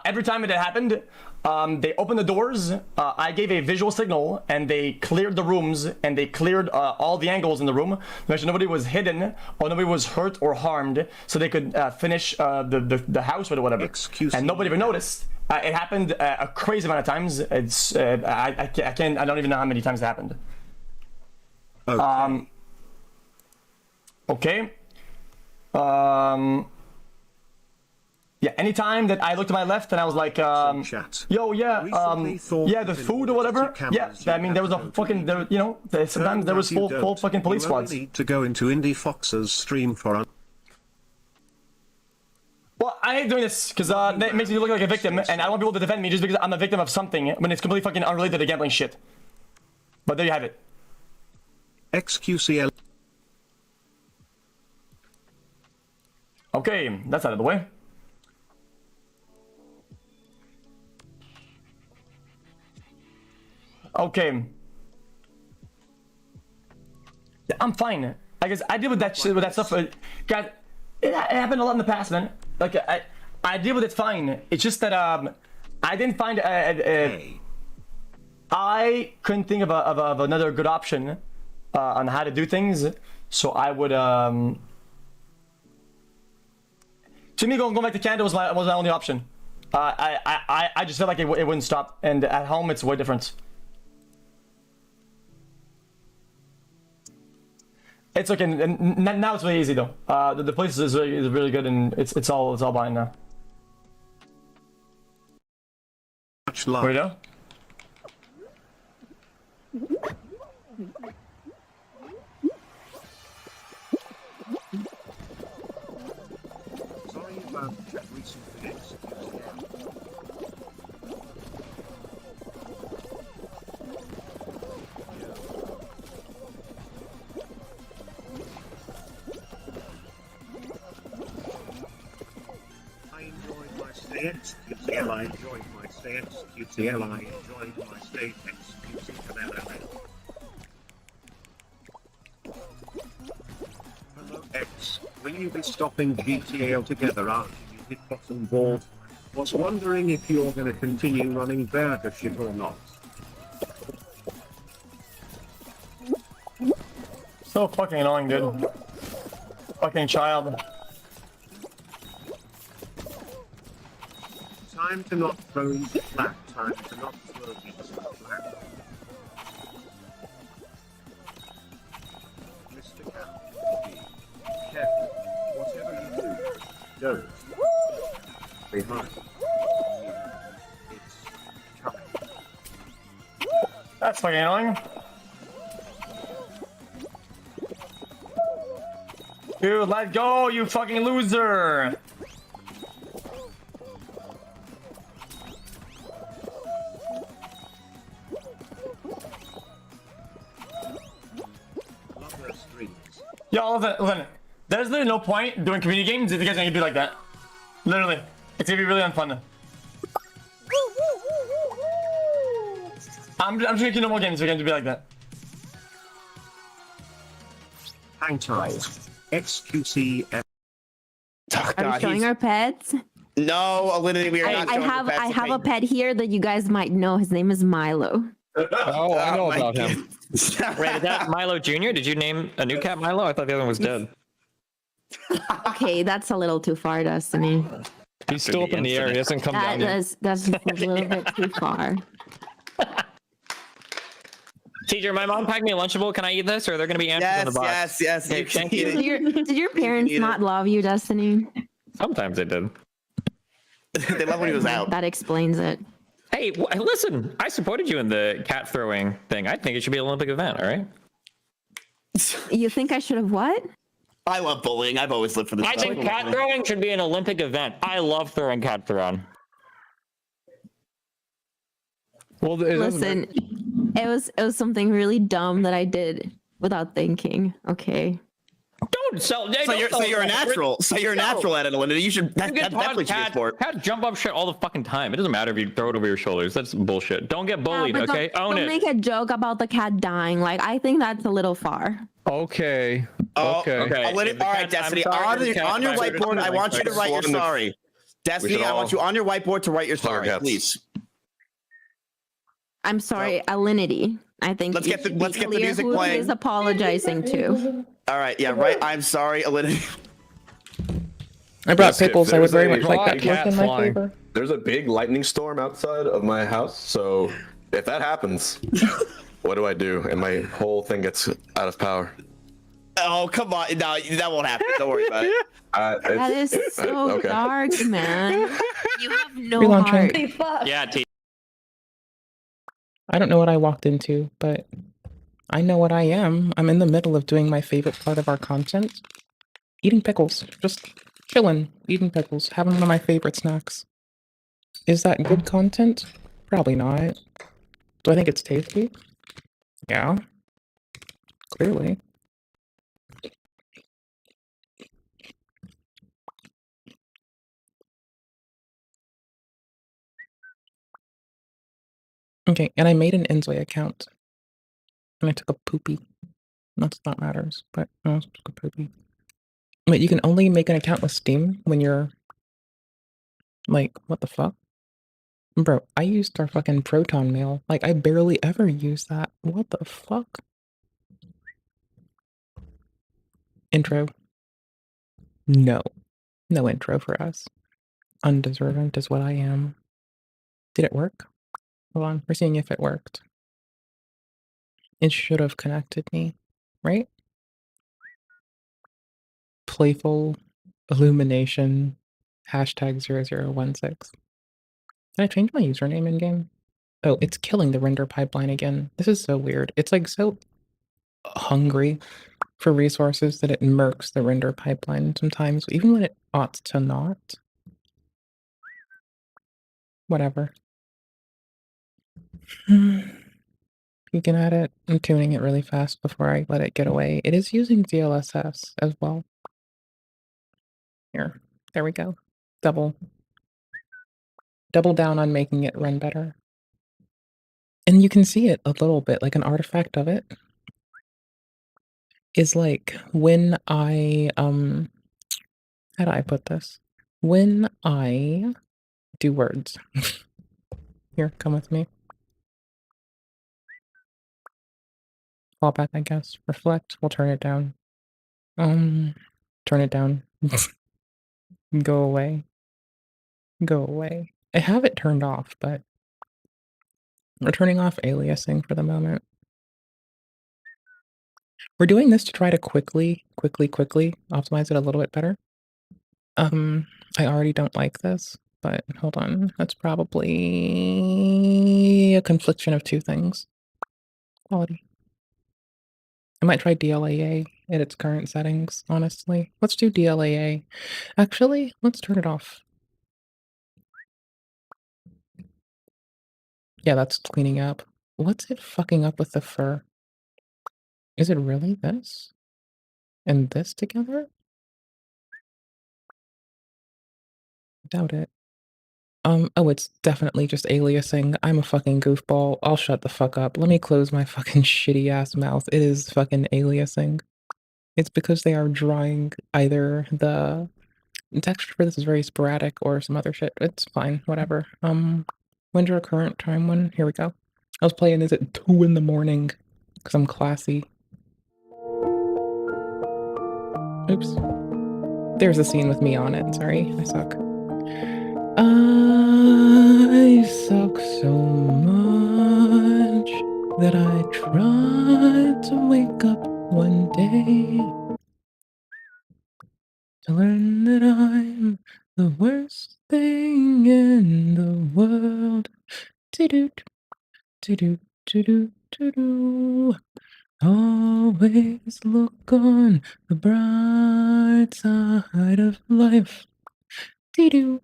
Every time it happened, they opened the doors, I gave a visual signal, and they cleared the rooms, and they cleared all the angles in the room. Make sure nobody was hidden, or nobody was hurt or harmed, so they could finish the house or whatever. And nobody ever noticed. It happened a crazy amount of times. It's I don't even know how many times it happened. Okay. Yeah, anytime that I looked to my left and I was like, yo, yeah, yeah, the food or whatever. Yeah, I mean, there was a fucking, you know, sometimes there was full fucking police squads. Need to go into Indie Fox's stream for. Well, I hate doing this because that makes me look like a victim, and I don't want people to defend me just because I'm a victim of something when it's completely fucking unrelated to gambling shit. But there you have it. XQCL. Okay, that's out of the way. Okay. I'm fine. I guess I deal with that shit, with that stuff. Guys, it happened a lot in the past, man. Like I deal with it fine. It's just that I didn't find I couldn't think of another good option on how to do things. So I would to me going back to Canada was my only option. I just felt like it wouldn't stop, and at home it's way different. It's okay. Now it's really easy though. The place is really good, and it's all fine now. Much love. Where you go? Sorry about recent events. XQCL, I enjoyed my stay XQCL, I enjoyed my stay XQCL. Hello X, will you be stopping GTA altogether after you hit bottom board? Was wondering if you're gonna continue running burger shit or not. So fucking annoying, dude. Fucking child. Time to not throw easy flat, time to not throw easy flat. Mr. Captain, be careful. Whatever you do, don't. Behind you, it's coming. That's fucking annoying. Dude, let go, you fucking loser! Yo, listen, there's literally no point doing community games if you guys are gonna be like that. Literally. It's gonna be really unfun. I'm just making no more games. We're going to be like that. Hang tight. XQCF. Oh, are we showing our pets? No, Alinity, we are not showing our pets. I have a pet here that you guys might know. His name is Milo. Oh, I know about him. Wait, is that Milo Jr.? Did you name a new cat Milo? I thought the other one was dead. Okay, that's a little too far, Destiny. He's still up in the air. He hasn't come down yet. That's a little bit too far. Teacher, my mom packed me a Lunchable. Can I eat this, or are there going to be answers in the box? Yes. Okay, thank you. Did your parents not love you, Destiny? Sometimes they did. They love when he was out. That explains it. Hey, listen, I supported you in the cat throwing thing. I think it should be an Olympic event, all right? You think I should have what? I love bullying. I've always lived for this. I think cat throwing should be an Olympic event. I love throwing cat throwing. Well, listen, it was something really dumb that I did without thinking. Okay. Don't sell. So you're a natural. So you're a natural at it, Alinity. You should. That definitely should be a sport. Cats jump up shit all the fucking time. It doesn't matter if you throw it over your shoulders. That's bullshit. Don't get bullied, okay? Own it. Don't make a joke about the cat dying. Like, I think that's a little far. Okay. Okay. All right, Destiny. On your whiteboard, I want you to write your sorry. Destiny, I want you on your whiteboard to write your sorry, please. I'm sorry, Alinity. I think let's get the music who playing. He is apologizing to. All right, yeah, right. I'm sorry, Alinity. I brought pickles. I would very much like that to work in my favor. There's a big lightning storm outside of my house, so if that happens, what do I do? And my whole thing gets out of power. Oh, come on. No, that won't happen. Don't worry about it. That is so dark, man. You have no Relaunching. heart. Yeah, I don't know what I walked into, but I know what I am. I'm in the middle of doing my favorite part of our content. Eating pickles. Just chilling, eating pickles, having one of my favorite snacks. Is that good content? Probably not. Do I think it's tasty? Yeah. Clearly. Okay, and I made an Ensway account. And I took a poopy. Not that matters, but I also took a poopy. Wait, you can only make an account with Steam when you're... Like, what the fuck? Bro, I used our fucking Proton Mail. Like, I barely ever use that. What the fuck? Intro. No. No intro for us. Undeserving is what I am. Did it work? Hold on, we're seeing if it worked. It should have connected me, right? Playful illumination hashtag 0016. Did I change my username in game? Oh, it's killing the render pipeline again. This is so weird. It's like so hungry for resources that it murks the render pipeline sometimes, even when it ought to not. Whatever. Peeking at it. I'm tuning it really fast before I let it get away. It is using DLSS as well. Here. There we go. Double down on making it run better. And you can see it a little bit, like an artifact of it is like when I, how do I put this? When I do words. Here, come with me. Fall back, I guess. Reflect. We'll turn it down. Turn it down. Go away. Go away. I have it turned off, but we're turning off aliasing for the moment. We're doing this to try to quickly optimize it a little bit better. I already don't like this, but hold on. That's probably a confliction of two things. Quality. I might try DLAA at its current settings, honestly. Let's do DLAA. Actually, let's turn it off. Yeah, that's cleaning up. What's it fucking up with the fur? Is it really this? And this together? Doubt it. Oh, it's definitely just aliasing. I'm a fucking goofball. I'll shut the fuck up. Let me close my fucking shitty ass mouth. It is fucking aliasing. It's because they are drawing either the texture for this is very sporadic or some other shit. It's fine, whatever. When's your current time one? Here we go. I was playing this at 2 in the morning because I'm classy. Oops. There's a scene with me on it. Sorry, I suck. I suck so much that I tried to wake up one day to learn that I'm the worst thing in the world. Do-do, do-do, do-do, do-do. Always look on the bright side of life. Do-do,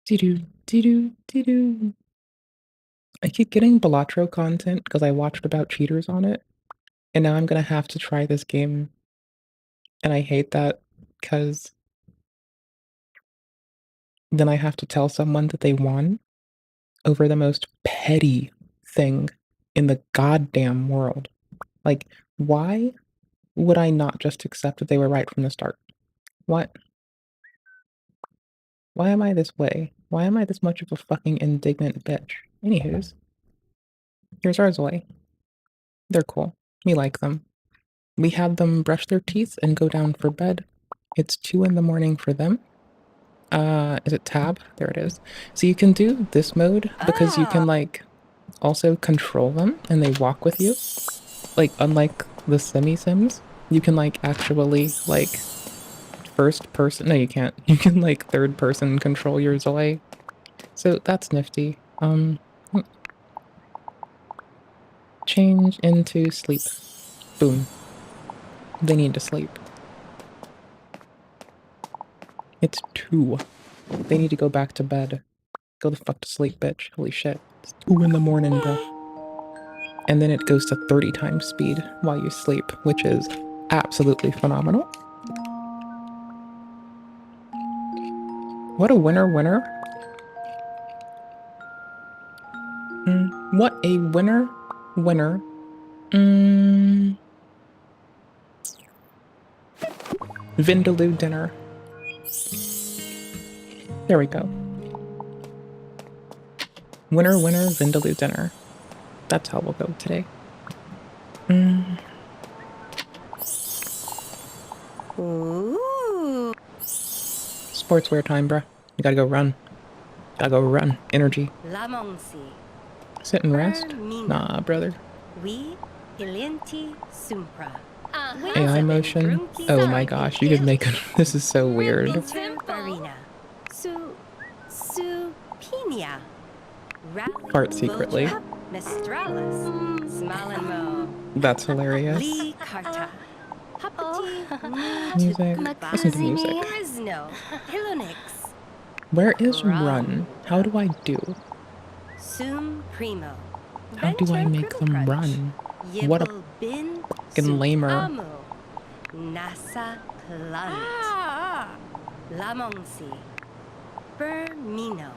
do-do, do-do, do-do. I keep getting Balatro content because I watched about cheaters on it, and now I'm gonna have to try this game, and I hate that because then I have to tell someone that they won over the most petty thing in the goddamn world. Like, why would I not just accept that they were right from the start? What? Why am I this way? Why am I this much of a fucking indignant bitch? Anywho's, here's Arzoi. They're cool. We like them. We had them brush their teeth and go down for bed. It's 2 in the morning for them. Is it tab? There it is. So you can do this mode because you can, like, also control them and they walk with you. Like, unlike the Sims, you can, like, actually, like, first person. No, you can't. You can, like, third person control your Zoe. So that's nifty. Change into sleep. Boom. They need to sleep. It's 2. They need to go back to bed. Go the fuck to sleep, bitch. Holy shit. It's 2 in the morning, bro. And then it goes to 30 times speed while you sleep, which is absolutely phenomenal. What a winner. What a winner. Vindaloo dinner. There we go. Winner, Vindaloo dinner. That's how we'll go today. Ooh. Sportswear time, bruh. You gotta go run. Energy. Sit and rest? Nah, brother. AI motion? Oh my gosh, you could make it. This is so weird. Fart secretly. That's hilarious. Music. Listen to music. Where is run? How do I do? How do I make them run? What a fucking lamer. Nasa Lamongsi Bermino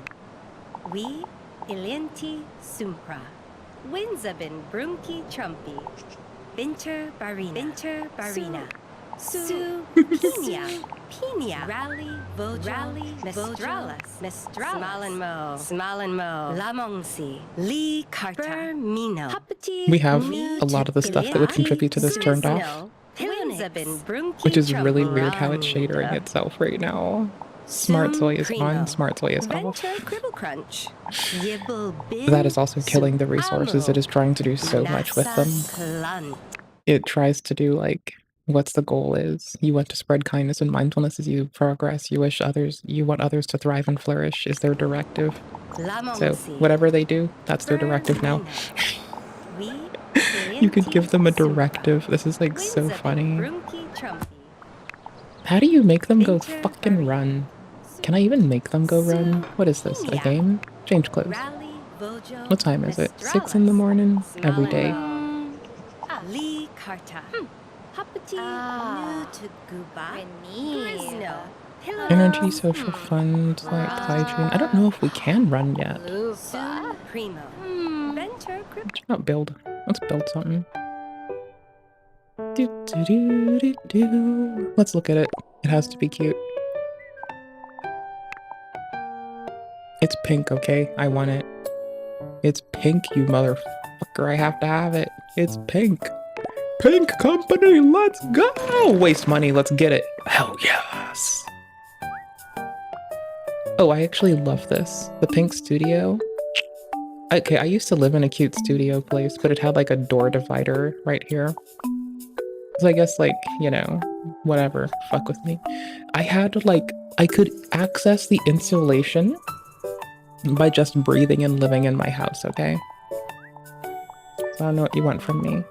We Ilenti Sumpra Winzabin Brunki Trumpy Binter Barina Su Pinia Rally Mistralis Smalenmo Lamongsi Lee Carter Bermino We have a lot of the stuff that would contribute to this turned off. Which is really weird how it's shadering itself right now. Smart Zoe is on, Smart Zoe is off. That is also killing the resources. It is trying to do so much with them. It tries to do, like, what's the goal is. You want to spread kindness and mindfulness as you progress. You want others to thrive and flourish is their directive. So whatever they do, that's their directive now. You could give them a directive. This is, like, so funny. How do you make them go fucking run? Can I even make them go run? What is this, a game? Change clothes. What time is it? 6 in the morning? Every day. Energy, social funds, like hygiene. I don't know if we can run yet. Primo. Venture Let's not build. Let's build something. Do, do, do, do, do. Let's look at it. It has to be cute. It's pink, okay? I want it. It's pink, you motherfucker. I have to have it. It's pink. Pink company, let's go! Waste money, let's get it. Hell yes. Oh, I actually love this. The pink studio. Okay, I used to live in a cute studio place, but it had like a door divider right here. So I guess like, you know, whatever, fuck with me. I had like, I could access the installation by just breathing and living in my house, okay? So I don't know what you want from me.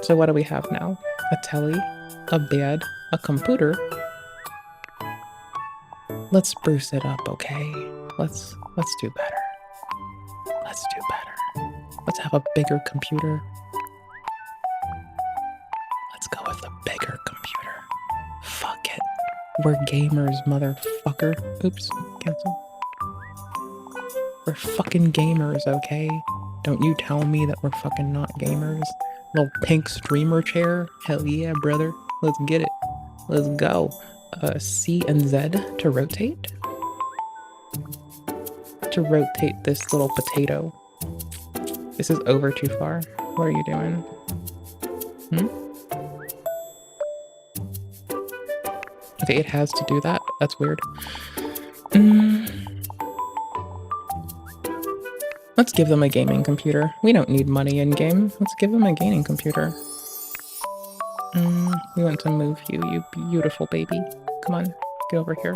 So what do we have now? A telly, a bed, a computer. Let's spruce it up, okay? Let's do better. Let's do better. Let's have a bigger computer. Let's go with a bigger computer. Fuck it. We're gamers, motherfucker. Oops, cancel. We're fucking gamers, okay? Don't you tell me that we're fucking not gamers. Little pink streamer chair. Hell yeah, brother. Let's get it. Let's go. C and Z to rotate. To rotate this little potato. This is over too far. What are you doing? Hmm? Okay, it has to do that. That's weird. Let's give them a gaming computer. We don't need money in game. Let's give them a gaming computer. We want to move you, you beautiful baby. Come on, get over here.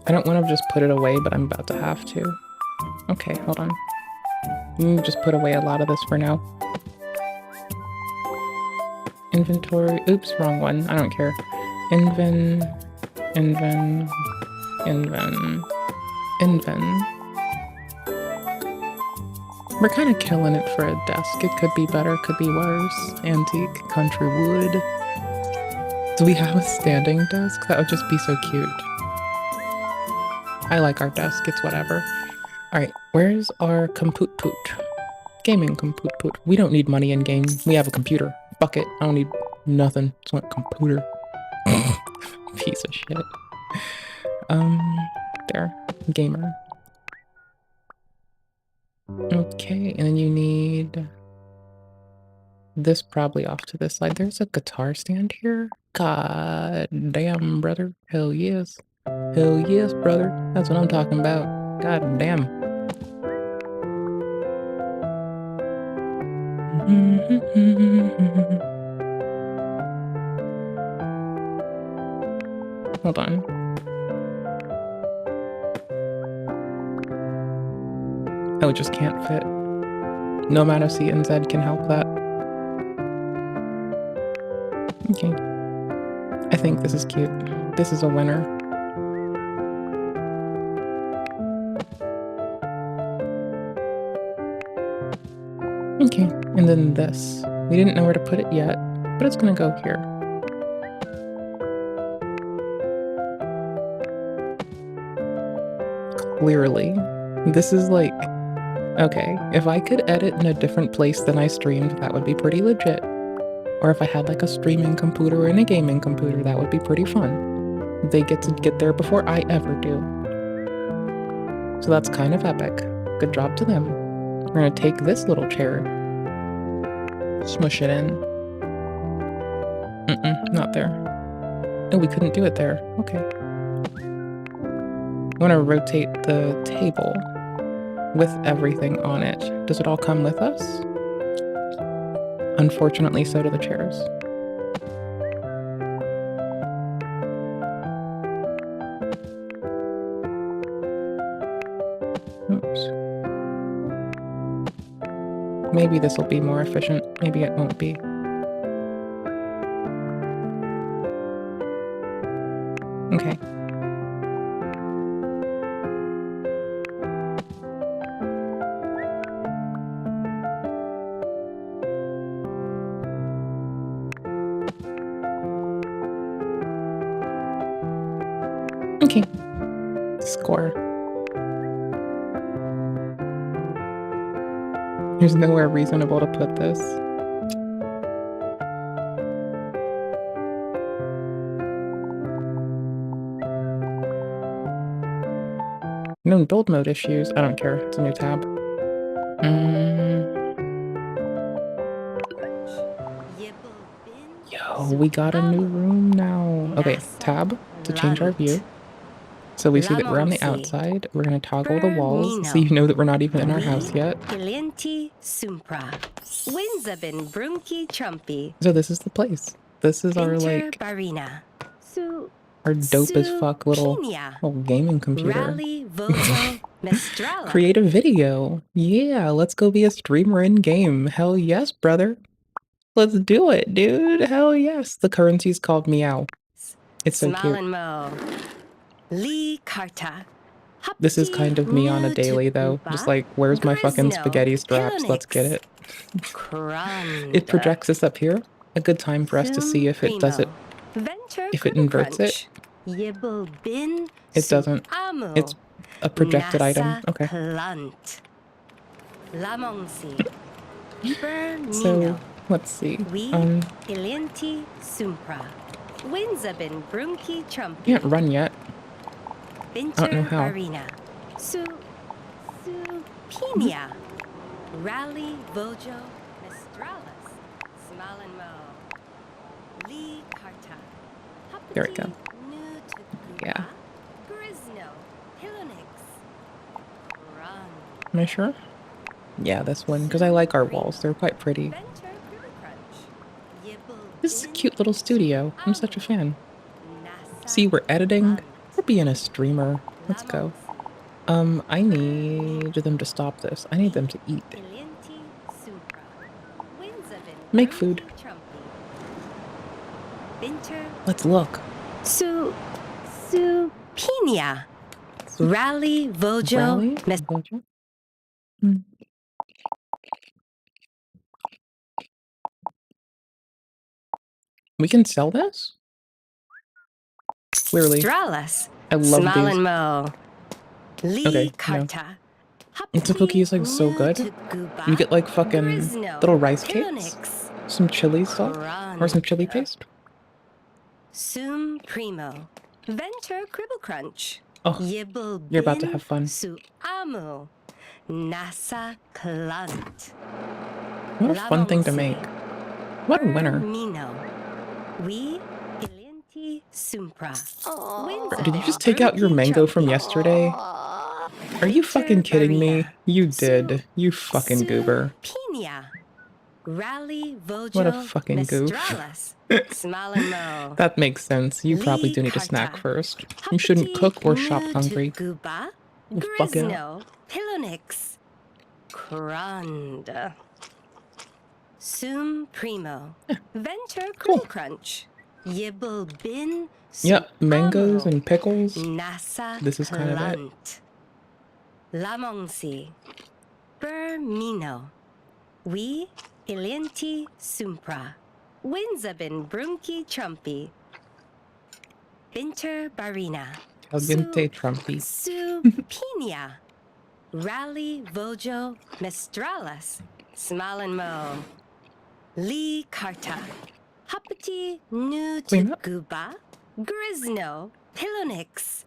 I don't want to just put it away, but I'm about to have to. Okay, hold on. Just put away a lot of this for now. Inventory. Oops, wrong one. I don't care. Inven. We're kind of killing it for a desk. It could be better, could be worse. Antique, country wood. Do we have a standing desk? That would just be so cute. I like our desk, it's whatever. Alright, where's our compute poot? Gaming compute poot. We don't need money in game. We have a computer. Fuck it. I don't need nothing. Just want a computer. Piece of shit. There. Gamer. Okay, and then you need this probably off to this side. There's a guitar stand here. God damn, brother. Hell yes. Hell yes, brother. That's what I'm talking about. God damn. Hold on. Oh, it just can't fit. No amount of C and Z can help that. Okay. I think this is cute. This is a winner. Okay, and then this. We didn't know where to put it yet, but it's gonna go here. Clearly, this is like, okay, if I could edit in a different place than I streamed, that would be pretty legit. Or if I had like a streaming computer and a gaming computer, that would be pretty fun. They get to get there before I ever do. So that's kind of epic. Good job to them. We're gonna take this little chair, smush it in. Not there. Oh, we couldn't do it there. Okay. I want to rotate the table with everything on it. Does it all come with us? Unfortunately, so do the chairs. Oops. Maybe this will be more efficient. Maybe it won't be. Okay. Okay. Score. There's nowhere reasonable to put this. No build mode issues. I don't care. It's a new tab. Yo, we got a new room now. Okay, tab to change our view. So we see that we're on the outside. We're going to toggle the walls so you know that we're not even in our house yet. So this is the place. This is our, like, our dope as fuck little gaming computer. Create a video. Yeah, let's go be a streamer in game. Hell yes, brother. Let's do it, dude. Hell yes. The currency's called Meow. It's so cute. This is kind of me on a daily, though. Just like, where's my fucking spaghetti straps? Let's get it. It projects us up here. A good time for us to see if it does it. If it inverts it. It doesn't. It's a projected item. Okay. So, let's see. Can't run yet. I don't know how. There we go. Yeah. Am I sure? Yeah, this one, because I like our walls. They're quite pretty. This is a cute little studio. I'm such a fan. See, we're editing. We're being a streamer. Let's go. I need them to stop this. I need them to eat. Make food. Let's look. Supinia. Rally Vojo. We can sell this? Clearly. I love these. Okay, no. Tteokbokki is like so good. You get like fucking little rice cakes, some chili stuff, or some chili paste. Sum Primo. Venture Cribble Crunch. Oh, you're about to have fun. Nasa Clunt. What a fun thing to make. What a winner. Did you just take out your mango from yesterday? Are you fucking kidding me? You did. You fucking goober. What a fucking goof. That makes sense. You probably do need a snack first. You shouldn't cook or shop hungry. Fuck it. Sum Primo. Venture Cool Crunch. Yibble Bin. Yep, mangoes and pickles. Nasa this is kind of it. Lamongsi. Bermino. We Ilienti Sumpra. Winzabin Brunki Trumpy. Binter Barina. Caliente Trumpy. Supinia. Rally Vojo Mistralis. Smalin Mo. Lee Carta. Hapati Nu Guba. Grisno. Pilonix.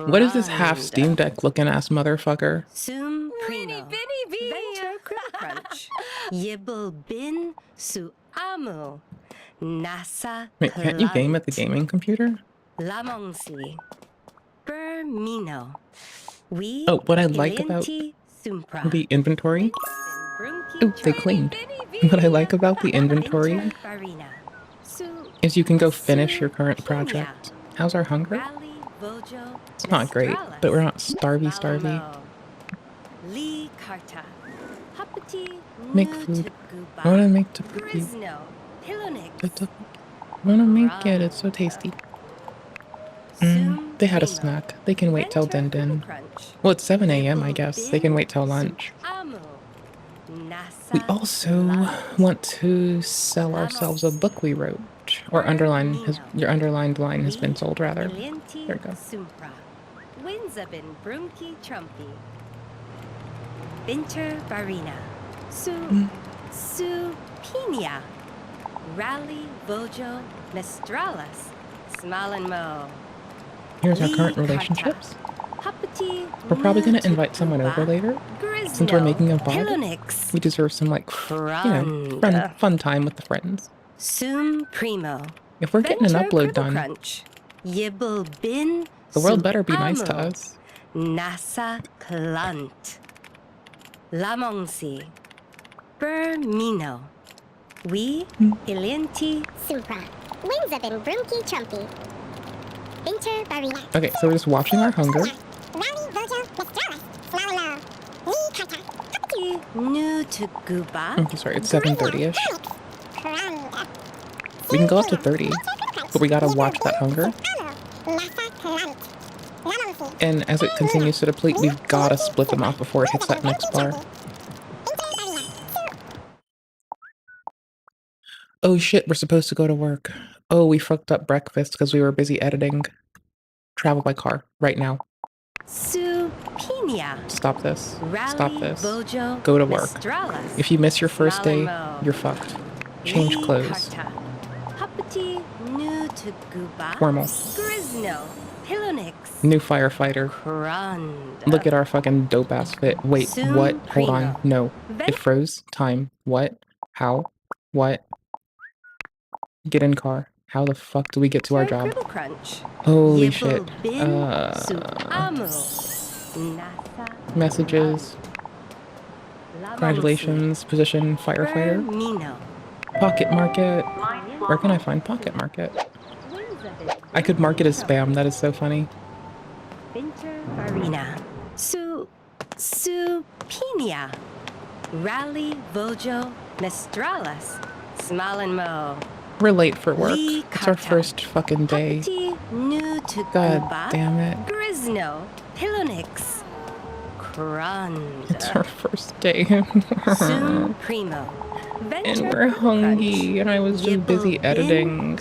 What is this half Steam Deck looking ass motherfucker? Sum Primo. Venture Crunch. Yibble Bin Suamu. Nasa. Wait, can't you game at the gaming computer? Lamongsi. Bermino. We oh, what I like about the inventory. Oh, they cleaned. What I like about the inventory is you can go finish your current project. How's our hunger? It's not great, but we're not starvy. Make food. I want to make tteokbokki. I want to make it. It's so tasty. They had a snack. They can wait till din din. Well, it's 7 a.m. I guess. They can wait till lunch. We also want to sell ourselves a book we wrote. Or underline his your underlined line has been sold rather. There you go. Winzabin Brunki Trumpy. Binter Barina. Pinia. Rally Bojo Mestralis. Smalenmo. Here's our current relationships. We're probably gonna invite someone over later. Since we're making a VOD, we deserve some like, fun time with the friends. If we're getting an upload done, the world better be nice to us. Nasa Clant. Lamongsi. Bermino. We Ilianti Supra. Winzabin Brunki Trumpy. Binter Barina. Okay, so we're just watching our hunger. New to Guba. Okay, sorry, it's 7:30ish. We can go up to 30, but we gotta watch that hunger. And as it continues to deplete, we've gotta split them off before it hits that next bar. Oh shit, we're supposed to go to work. Oh, we fucked up breakfast because we were busy editing. Travel by car, right now. Stop this. Stop this. Go to work. If you miss your first day, you're fucked. Change clothes. Formal. New firefighter. Look at our fucking dope ass fit. Wait, what? Hold on. No. It froze. Time. What? How? What? Get in car. How the fuck do we get to our job? Holy shit. Messages. Congratulations. Position firefighter. Pocket market. Where can I find pocket market? I could mark it as spam. That is so funny. Supinia. Rally Vojo Mestralis. Smalenmo. We're late for work. It's our first fucking day. God damn it. Grisno. Pilonix. It's our first day. Primo. And we're hungry, and I was just busy editing.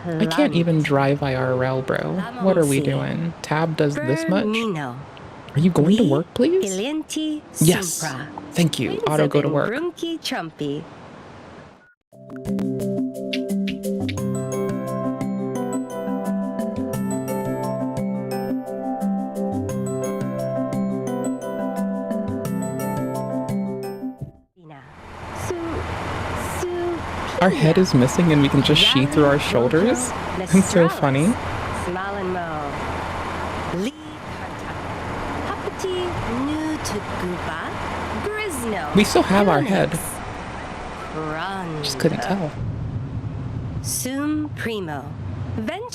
I can't even drive IRL, bro. What are we doing? Tab does this much? Are you going to work, please? Yes. Thank you. Auto go to work. Our head is missing and we can just see through our shoulders. It's so funny. We still have our head. Just couldn't tell.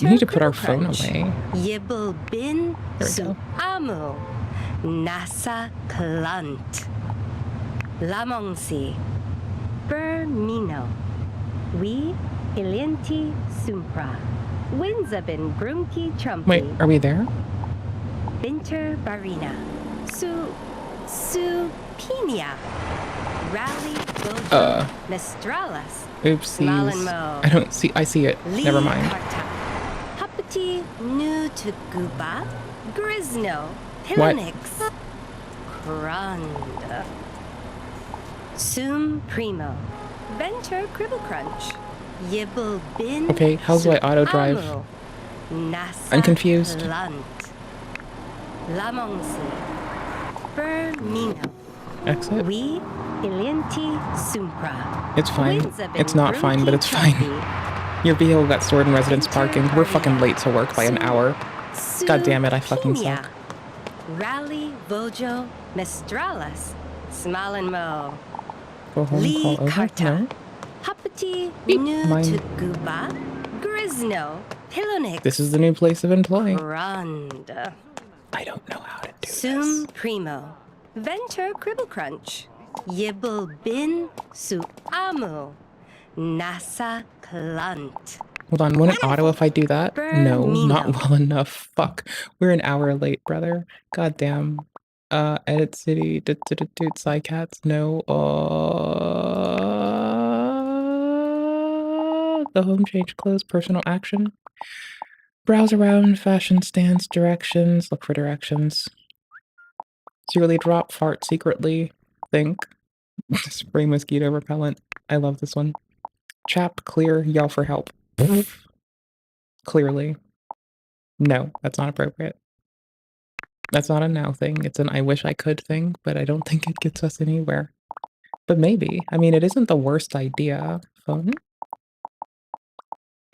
We need to put our phone away. There we go. Nasa Clant. Lamongsi. Bermino. We Ilianti Sumpra. Winzabin Brunki Trumpy. Wait, are we there? Binter Barina. Supinia. Rally Bojo Mestralis. Oopsies. I don't see. I see it. Never mind. Hapati New to Guba. Grisno. What? Pilonix. Crund. Sum Primo. Venture Cribble Crunch. Yibble Bin. Okay, how do I auto drive? I'm confused. Lamongsi. Bermino. Exit. We Ilianti Sumpra. It's fine. It's not fine, but it's fine. Your vehicle got stored in residence parking. We're fucking late to work by an hour. God damn it, I fucking suck. Rally Vojo Mestralis. Smalenmo. Go home, call over. No. Hapati Beep. New Mine. to Guba. Grisno. Pilonix. This is the new place of employee. Crund. I don't know how to do Sum Primo. Venture Cribble Crunch. Yibble Bin Su Amu. Nasa Clant. Hold on, won't it auto if I do that? No, not well enough. Fuck. We're an hour late, brother. God damn. Edit city, Psycats, no. The home change close, personal action. Browse around, fashion stance, directions, look for directions. Secretly drop, fart secretly, think. Spray mosquito repellent. I love this one. Chap, clear, yell for help. Clearly. No, that's not appropriate. That's not a now thing. It's an I wish I could thing, but I don't think it gets us anywhere. But maybe. I mean, it isn't the worst idea. Phone.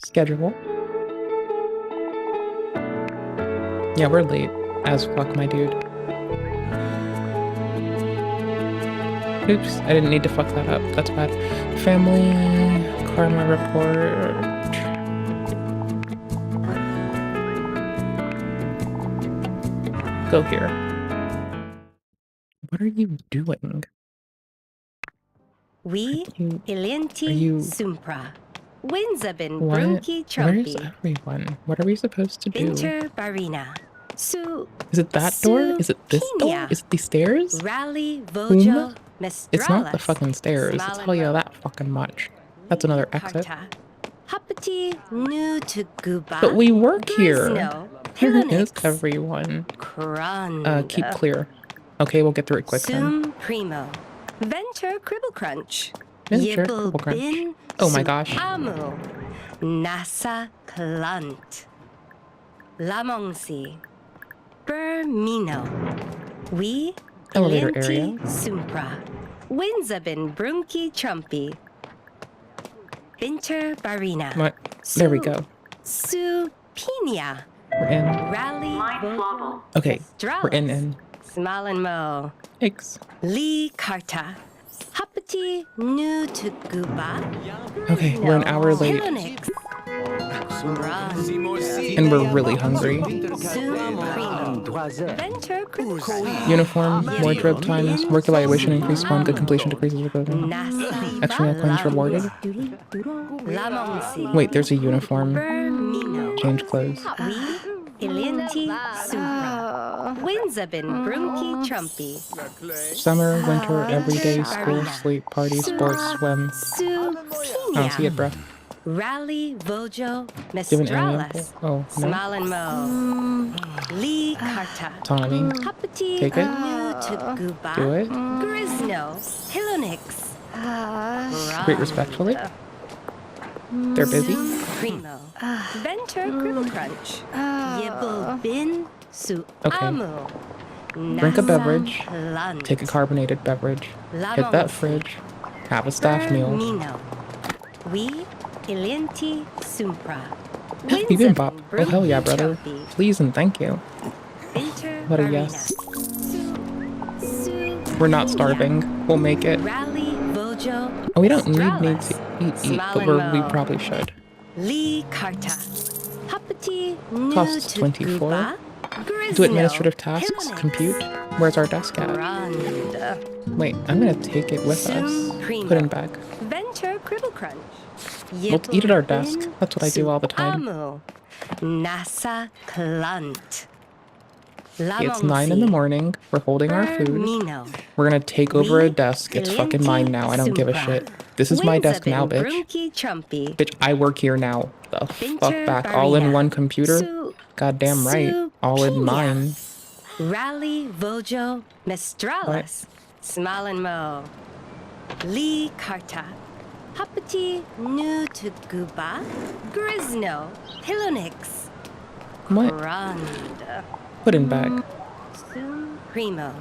Schedule. Yeah, we're late. As fuck, my dude. Oops, I didn't need to fuck that up. That's bad. Family. Karma report. Go here. What are you doing? We Ilenti Sumpra. Winzabin What? Brunki Where's Trumpy. everyone? What are we supposed to do? Binter Barina. Su. Is it that door? Is it this door? Is it the stairs? Rally Vojo Mistralis. It's not the fucking stairs. I'll tell you that fucking much. That's another exit. Hapati new to Guba. But we work here. Here Hilonix. is everyone. Crund. Keep clear. Okay, we'll get through it quick then. Sum Primo. Venture Cribble Crunch. Venture Yibble Cribble Crunch. Bin. Oh my gosh. Amu. Nasa Clant. Lamongsi. Bermino. We. Elevator Ilenti area. Sumpra. Winzabin Brunki Trumpy. Binter Barina. What? There we go. Supinia. We're in. Rally Vojo. Okay, we're in. Smalin Mo. Thanks. Lee Karta. Hapati new to Guba. Okay, we're an hour late. Hilonix. And we're really hungry. Venture Critical. Uniform, wardrobe times, work evaluation increase 1, good completion decreases with extra coins rewarded. Wait, there's a uniform. Change clothes. Ilenti Supra. Winzabin Brunki Trumpy. Summer, winter, everyday, school, sleep, party, sports, swim. I don't see it, bro. Rally Vojo Give an Mistralis. example. Oh, no. Smalin Mo. Lee Karta. Autonomy. Hapati Take it. new to Guba. Do it. Grisno. Hilonix. Greet respectfully. They're busy. Primo. Venture Cribble Crunch. Yibble Bin Su Okay. Amu. Drink a Nasa beverage. Lunt. Take a carbonated beverage. Hit that fridge. Have a staff meal. Mino. We Ilenti Sumpra. Have bibimbap. Oh hell yeah, brother. Please and thank you. What a yes. We're not starving. We'll make it. Rally Vojo. Oh, we don't need to eat, but we probably should. Lee Karta. Hapati new Costs to 24. Guba. Do administrative tasks. Compute. Where's our desk at? Wait, I'm gonna take it with us. Put in bag. Venture Cribble Crunch. We'll eat at our desk. That's what I do all the time. Amu. Nasa Clant. It's 9 in the morning. We're holding our food. We're gonna take over a desk. It's fucking mine now. I don't give a shit. This is my desk now, bitch. Bitch, I work here now. The fuck back. All in one computer? Goddamn right. All in mine. Rally Vojo Mistralis. Smalin Mo. Lee Karta. Hapati new to Guba. Grisno. Hilonix. What? Crund. Put in bag. Primo.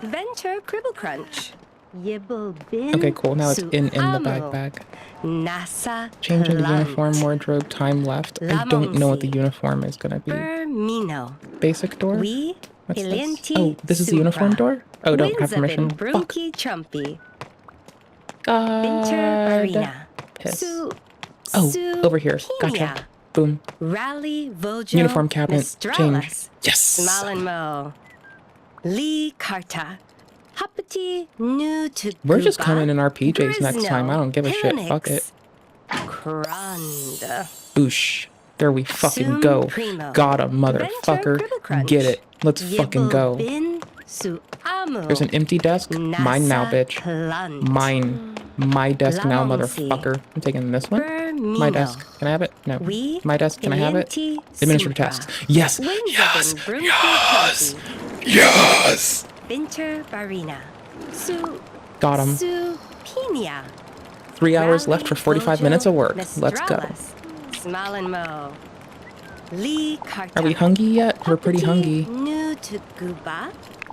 Venture Cribble Crunch. Yibble Bin. Okay, cool. Now it's in the bag. Nasa Changing the Clant. uniform, wardrobe, time left. I don't know what the uniform is gonna be. Bermino. Basic door? We What's this? Ilenti Oh, this is the uniform door? Oh, don't have permission. Fuck. Brunki Trumpy. God. Piss. Oh, over here. Gotcha. Boom. Rally Vojo. Uniform cabinet. Mistralis. Change. Yes. Smalin Mo. Lee Karta. Hapati new to We're just Guba. coming in our PJs next Grisno. time. I don't give a shit. Fuck Hilonix. it. Cranda. Boosh. There we fucking go. Got a motherfucker. Get it. Let's fucking go. There's an empty desk. Mine now, bitch. Mine. My desk now, motherfucker. I'm taking this one. My desk. Can I have it? No. My desk. Can I have it? Administrative tasks. Yes. Yes. Yes. Yes. Got him. 3 hours left for 45 minutes of work. Let's go. Are we hungry yet? We're pretty hungry.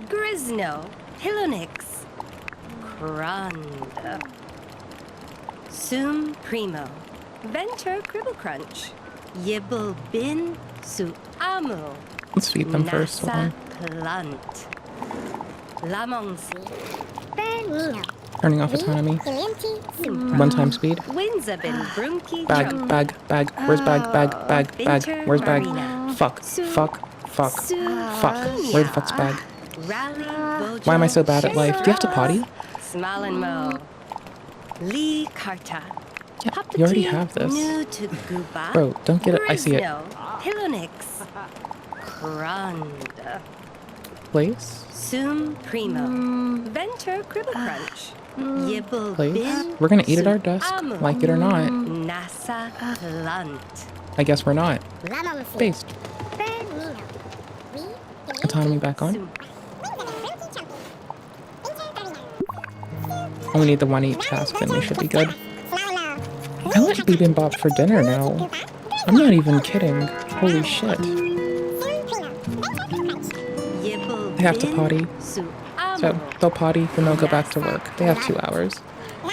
Grisno, Hilonix, Cranda, Sum Primo, Venture Cribble Crunch, Yibble Bin Su Amu. Let's feed them first. Hold on. Plant, Lamongsi, Turning off autonomy. 1 time speed. Bag. Where's bag? Where's bag? Fuck. Where the fuck's bag? Why am I so bad at life? Do you have to potty? Yeah, you already have this. Bro, don't get it. I see it. Place? Sum Primo. Venture Cribble Crunch. Yibble Place? We're gonna eat at our desk, like it or not. Nasa Plant. I guess we're not. Based. Autonomy back on. Oh, we need the 1 each task, then we should be good. I want bibimbap for dinner now. I'm not even kidding. Holy shit. They have to potty. So they'll potty, then they'll go back to work. They have 2 hours.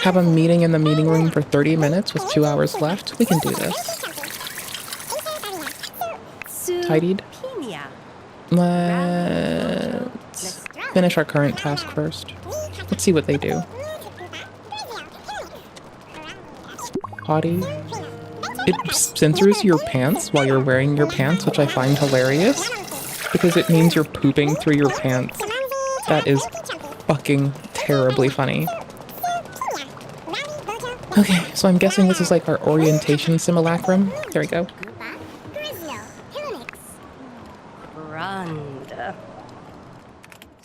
Have a meeting in the meeting room for 30 minutes with 2 hours left. We can do this. Tidied. Let's finish our current task first. Let's see what they do. Potty. It censors your pants while you're wearing your pants, which I find hilarious. Because it means you're pooping through your pants. That is fucking terribly funny. Okay, so I'm guessing this is like our orientation simulacrum. There we go.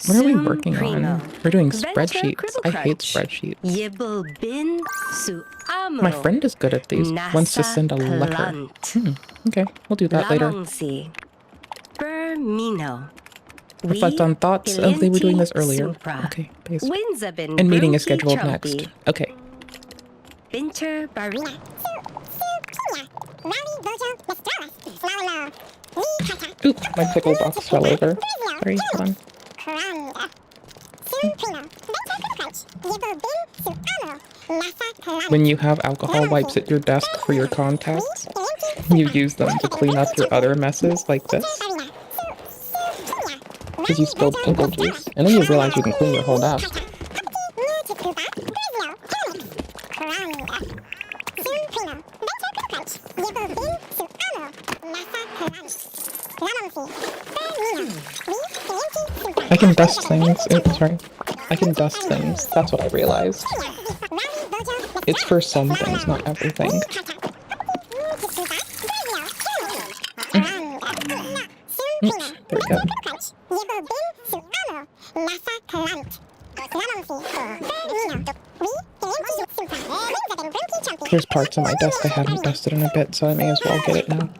What are we working on? We're doing spreadsheets. I hate spreadsheets. My friend is good at these. Wants to send a letter. Okay, we'll do that later. Reflect on thoughts. Oh, they were doing this earlier. Okay, base. And meeting is scheduled next. Okay. Oops, my pickle box fell over. Sorry, hold on. When you have alcohol wipes at your desk for your contacts, you use them to clean up your other messes like this. Because you spilled pickle juice, and then you realize you can clean your whole desk. I can dust things. Oops, sorry. I can dust things. That's what I realized. It's for some things, not everything. Oops, there we go. There's parts of my desk I haven't dusted in a bit, so I may as well get it now.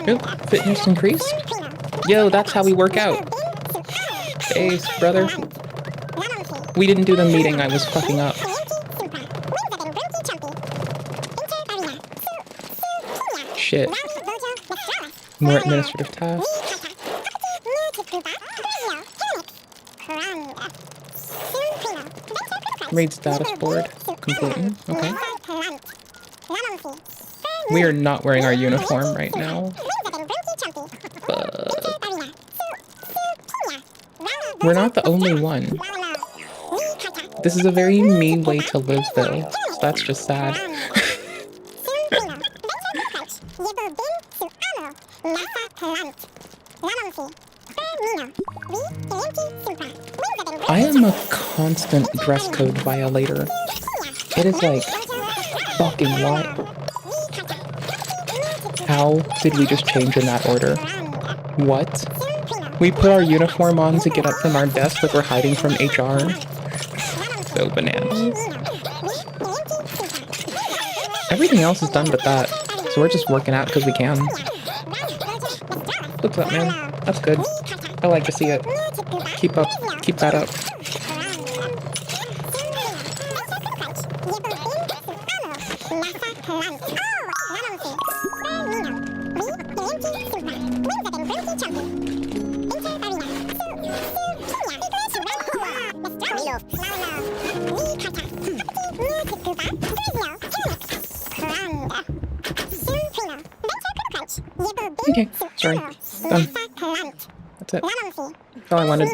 Oop, fitness increased? Yo, that's how we work out. Ace, brother. We didn't do the meeting, I was fucking up. Shit. More administrative tasks. Read status board. Completing. Okay. We are not wearing our uniform right now. We're not the only one. This is a very me way to live, though. So that's just sad. I am a constant dress code violator. It is like fucking what? How did we just change in that order? What? We put our uniform on to get up from our desk like we're hiding from HR. So bananas. Everything else is done but that. So we're just working out because we can. What's up, man? That's good. I like to see it. Keep up. Keep that up. Okay, sorry. Done. That's it. That's all I wanted.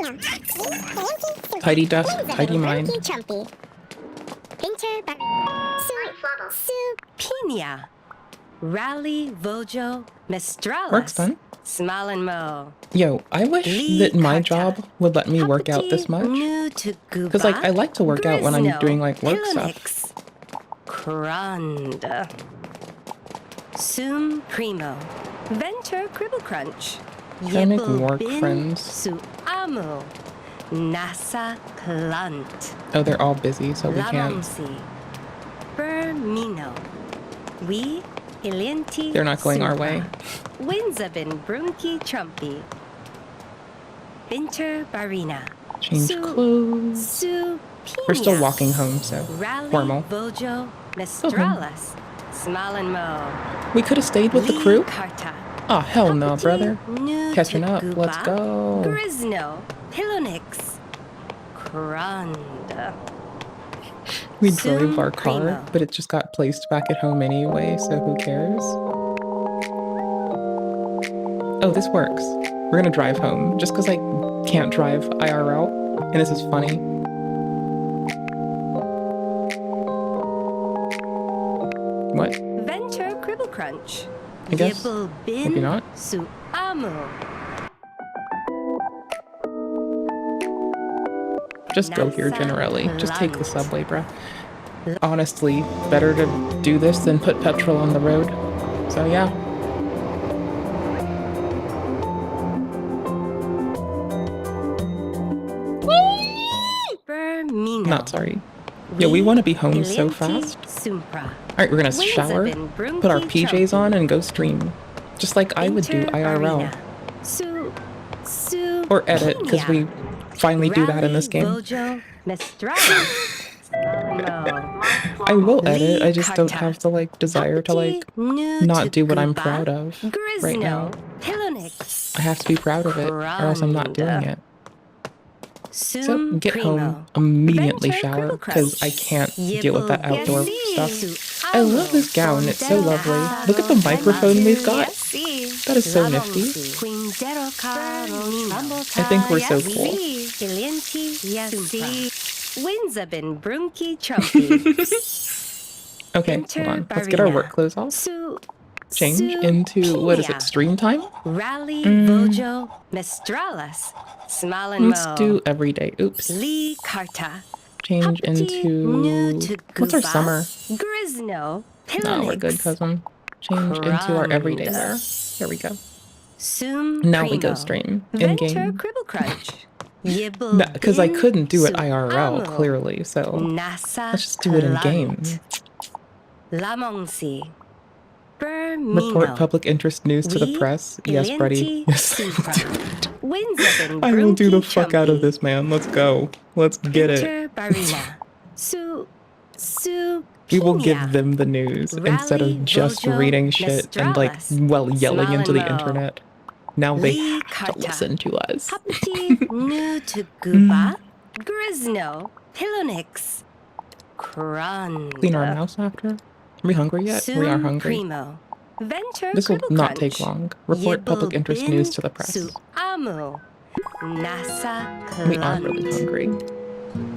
Tidy desk, tidy mind. Supina. Rally Vojo Mistralis. Work's done. Smalenmo. Yo, I wish that my job would let me work out this much. Because, like, I like to work out when I'm doing, like, work stuff. Cranda. Sum Primo. Venture Cribble Crunch. Can I make work friends? Su Amo. Nasa Clant. Oh, they're all busy, so we can't. Bermino. We Ilienti. They're not going our way. Winzabin Brunki Trumpy. Binter Barina. Change clothes. We're still walking home, so formal. Bojo Mistralis. Smalenmo. We could have stayed with the crew. Oh, hell no, brother. Catching up. Let's go. Grisno. Pilonix. Cranda. We drove our car, but it just got placed back at home anyway, so who cares? Oh, this works. We're gonna drive home, just because I can't drive IRL, and this is funny. What? Venture Cribble Crunch. I guess. Maybe not. Su Amo. Just go here generally. Just take the subway, bruh. Honestly, better to do this than put petrol on the road. So yeah. Not sorry. Yeah, we want to be home so fast. Alright, we're gonna shower, put our PJs on, and go stream. Just like I would do IRL. Or edit, because we finally do that in this game. I will edit, I just don't have the, like, desire to, like, not do what I'm proud of right now. I have to be proud of it, or else I'm not doing it. So, get home, immediately shower, because I can't deal with that outdoor stuff. I love this gown, it's so lovely. Look at the microphone we've got. That is so nifty. I think we're so cool. Okay, hold on. Let's get our work clothes off. Change into, what is it, stream time? Let's do every day. Oops. Change into, what's our summer? No, we're good, cousin. Change into our everyday wear. Here we go. Now we go stream in-game. Because I couldn't do it IRL, clearly, so let's just do it in-game. Report public interest news to the press. Yes, buddy. Yes, I will do the fuck out of this, man. Let's go. Let's get it. We will give them the news instead of just reading shit and, like, well, yelling into the internet. Now they have to listen to us. Clean our mouse after? Are we hungry yet? We are hungry. This will not take long. Report public interest news to the press. Nasa We are really hungry.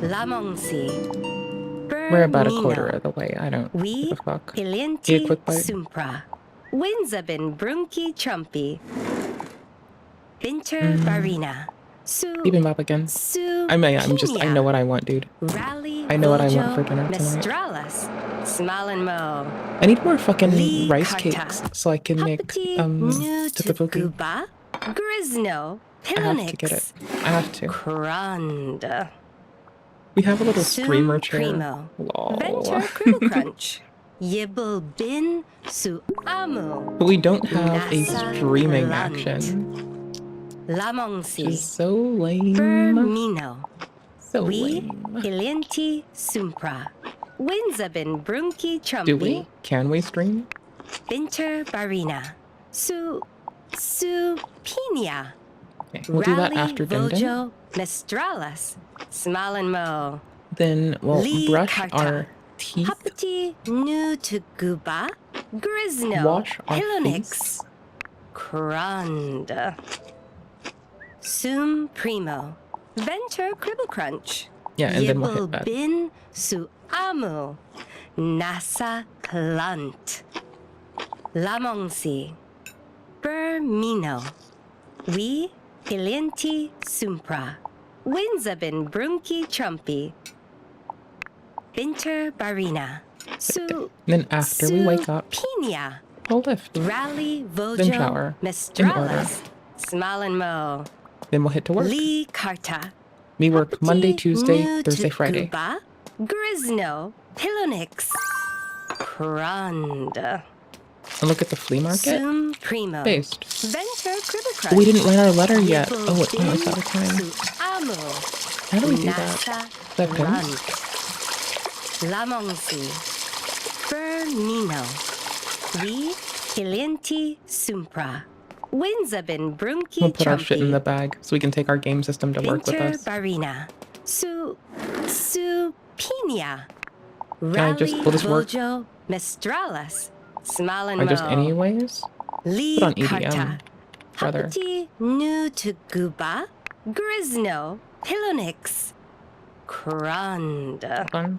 Lamongsi. We're about a quarter of the way. I don't give a fuck. Eat a Ilienti quick bite. Sumpra. Winzabin Brunki Chumpy. Binter Barina. Beep him up again. I know what I want, dude. I know what I want for dinner tonight. I need more fucking rice cakes so I can make tteokbokki. Grisno. I have to get it. I have to. Cranda. We have a little streamer chair. Primo. Lol. Venture Cribble Crunch. Yibble bin su amu. But we don't have a streaming action. Lamongsi. Which is so lame. Bermino. So lame. Ilienti Sumpra. Winzabin Brunki Chumpy. Do we? Can we stream? Binter Barina. Pinia. Okay, we'll do that after Din Din. Vojo Mestralis. Smalin Mo. Then we'll brush our teeth. Hapati Nu to Guba. Grisno. Wash our Hilonix. Cranda. Sum Primo. Venture Cribble Crunch. Yeah, and then we'll hit that. Bin Su Amu. Nasa Clant. Lamongsi. Bermino. We Ilienti Sumpra. Winzabin Brunki Chumpy. Binter Barina. Then after we wake up, Pinia. we'll lift. Rally Vojo. Then shower. In order. Mestralis. Smalin Mo. Then we'll hit to work. Lee Carta. We work Monday, Tuesday, Thursday, Friday. Guba, Grisno. Hilonix. Cranda. And look at the flea market. Sum Primo. Based. Venture Cribble Crunch. We didn't write our letter yet. Oh, it's out of time. Amu. How do we do that? Is that pins? Lamongsi. Bermino. We Ilienti Sumpra. Winzabin Brunki We'll put our shit in Chumpy. the bag so we can take our game system to work with Binter us. Barina. Pinia. We'll just work. Vojo Mestralis. Smalin Or just Mo. anyways. Lee Put on Carta. EDM. Brother. Hapati Nu to Guba. Grisno. Hilonix. Cranda. Fun.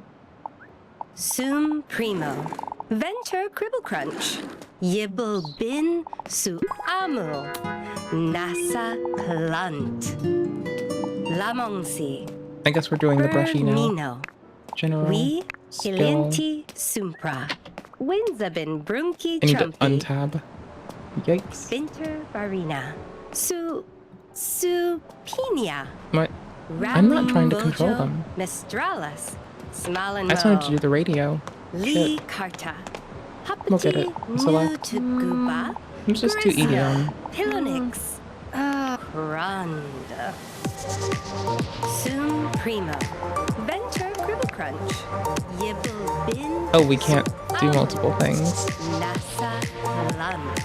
Sum Primo. Venture Cribble Crunch. Yibble bin su amu. Nasa Clant. Lamongsi. I guess we're doing the brushy now. Bermino. General. We skill. Ilienti Sumpra. Winzabin Brunki I need to Chumpy. untab. Yikes. Binter Barina. Pinia. What? I'm not trying to control them. Mestralis. Smalin I just wanted to do the radio. Lee Shit. Carta. We'll get it. Select. To Guba. Let's just do EDM. Hilonix. Cranda. Sum Primo. Venture Cribble Crunch. Yibble bin. Oh, we can't do multiple things. Nasa Lant.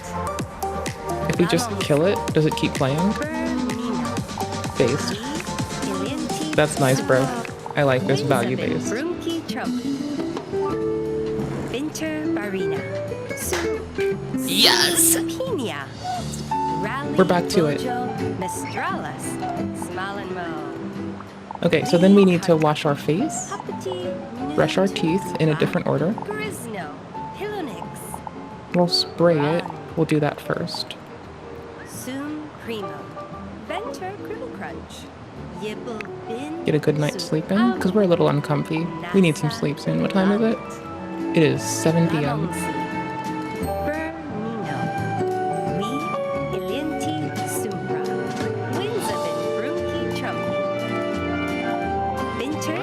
If we just kill it, does it keep playing? Based. That's nice, bro. I like this value based. Brunki Chumpy. Binter Barina. Yes! Pinia. Rally We're back to it. Vojo Mestralis. Smalin Mo. Okay, so then we need to wash our face, brush our teeth in a different order. Grisno. Hilonix. We'll spray it. We'll do that first. Sum Primo. Venture Cribble Crunch. Yibble bin. Get a good night's sleep in, because we're a little uncomfy. We need some sleep soon. What time is it? It is 7 p.m. Bermino. We Ilienti Sumpra. Winzabin Brunki Chumpy. Binter.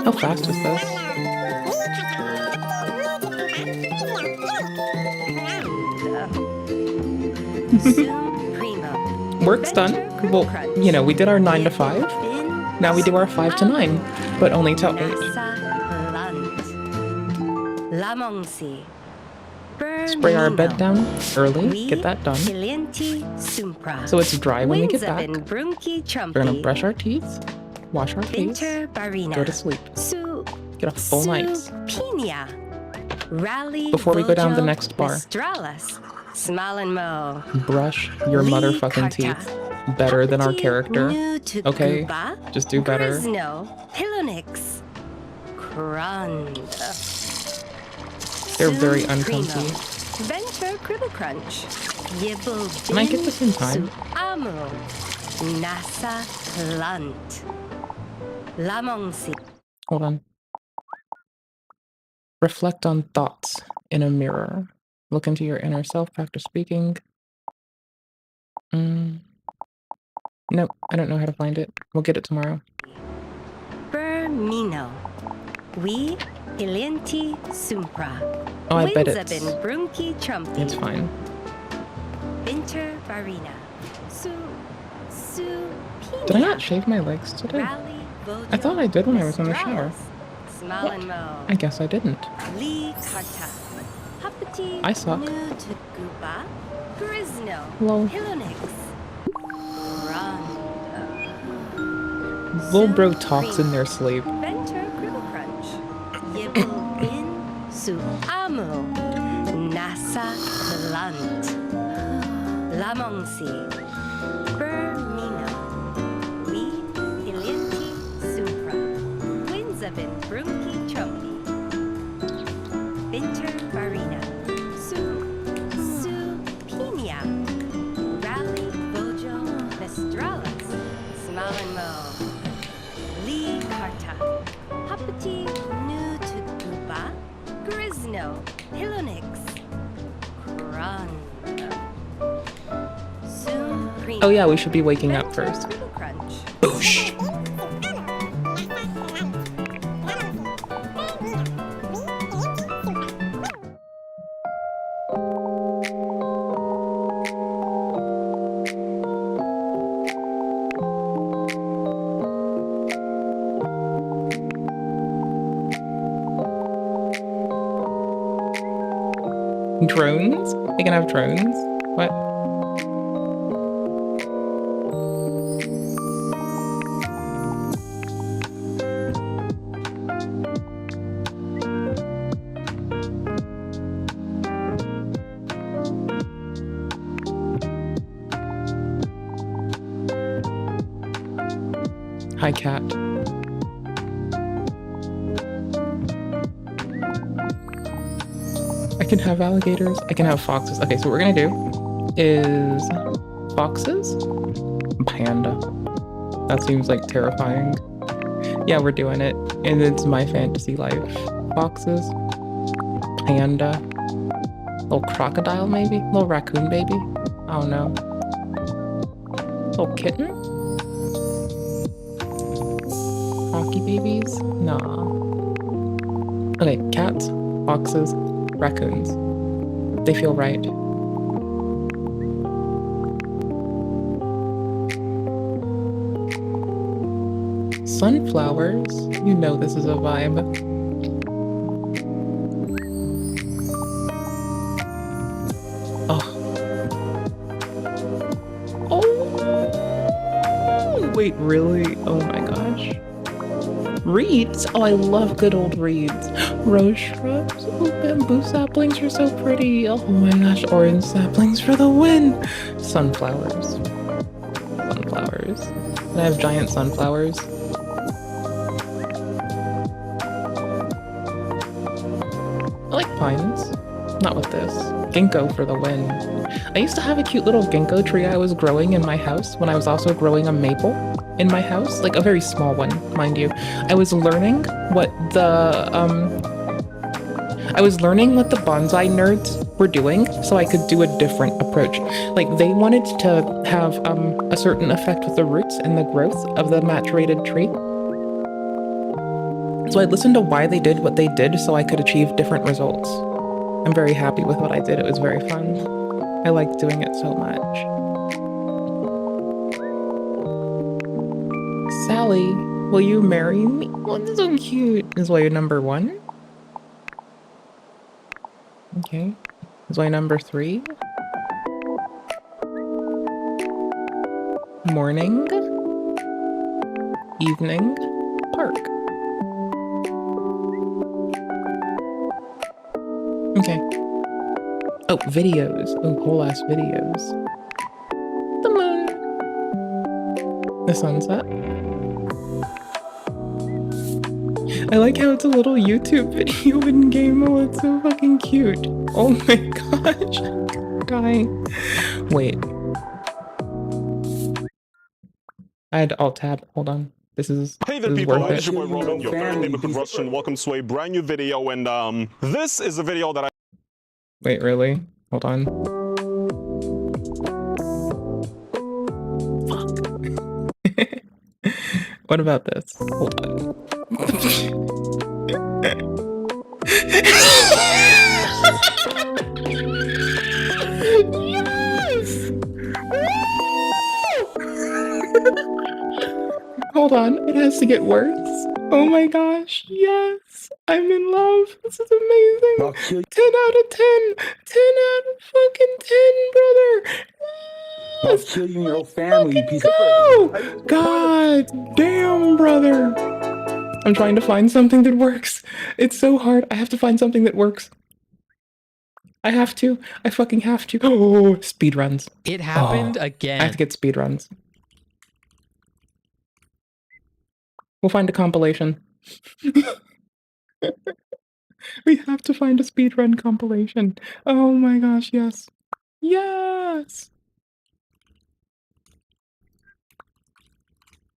How fast is this? Work's done. Well, you know, we did our 9 to 5. Now we do our 5 to 9, but only till 8. Lamongsi. Spray our bed down early. Get that done. So it's dry when we get back. We're gonna brush our teeth, wash our face, go to sleep. Get a full night. Before we go down the next bar. Smile and mo. Brush your motherfucking teeth better than our character. Okay, just do better. They're very uncomfy. Venture Cribble Crunch. Can I get this in time? Nasa Plant. Lamongsi. Hold on. Reflect on thoughts in a mirror. Look into your inner self. Practice speaking. Nope, I don't know how to find it. We'll get it tomorrow. Bermino. We Ilienti Sumpra. Oh, I bet it's fine. Winter Barina. Did I not shave my legs today? I thought I did when I was in the shower. I guess I didn't. I suck. Lol. Little bro talks in their sleep. Venture Cribble Crunch. Yibble bin su amo. Nasa Plant. Lamongsi. Bermino. We Ilienti Supra. Winds of in Brunki Trumpy. Winter Barina. Pinia. Rally Bojo Mestralis. Smile and Mo. Lee Carta. Hapati Nu Tutuba. Grisno. Hilonix. Kran. Oh yeah, we should be waking up first. Boosh. Drones? We can have drones? What? Hi, cat. I can have alligators. I can have foxes. Okay, so what we're gonna do is foxes, panda. That seems like terrifying. Yeah, we're doing it, and it's my fantasy life. Foxes, panda, little crocodile maybe, little raccoon baby. I don't know. Little kitten. Rocky babies? Nah. Okay, cats, foxes, raccoons. They feel right. Sunflowers? You know this is a vibe. Oh. Oh! Wait, really? Oh my gosh. Reeds? Oh, I love good old reeds. Rose shrubs? Oh, bamboo saplings are so pretty. Oh my gosh, orange saplings for the win. Sunflowers. Sunflowers. Can I have giant sunflowers? I like pines. Not with this. Ginkgo for the win. I used to have a cute little ginkgo tree I was growing in my house when I was also growing a maple in my house, like a very small one, mind you. I was learning what the bonsai nerds were doing so I could do a different approach. Like they wanted to have a certain effect with the roots and the growth of the maturated tree. So I listened to why they did what they did so I could achieve different results. I'm very happy with what I did. It was very fun. I liked doing it so much. Sally, will you marry me? Oh, that's so cute. Is why number 1? Okay. Is why number 3? Morning. Evening. Park. Okay. Oh, videos. Oh, whole ass videos. The moon. The sunset. I like how it's a little YouTube video in game. Oh, it's so fucking cute. Oh my gosh. I'm dying. Wait. I had to alt tab. Hold on. This is Hey there, people. This is your boy Robin, your very neighborhood Russian. Welcome to a brand new video, and this is a video that I. Wait, really? Hold on. Fuck. What about this? Hold on. Yes! Hold on, it has to get worse. Oh my gosh, yes! I'm in love. This is amazing. 10 out of 10. 10 out of fucking 10, brother. I'll kill you and your whole family, you piece of Go! God damn, brother. I'm trying to find something that works. It's so hard. I have to find something that works. I have to. I fucking have to. Oh, speed runs. It happened again. I have to get speed runs. We'll find a compilation. We have to find a speedrun compilation. Oh my gosh, yes. Yes!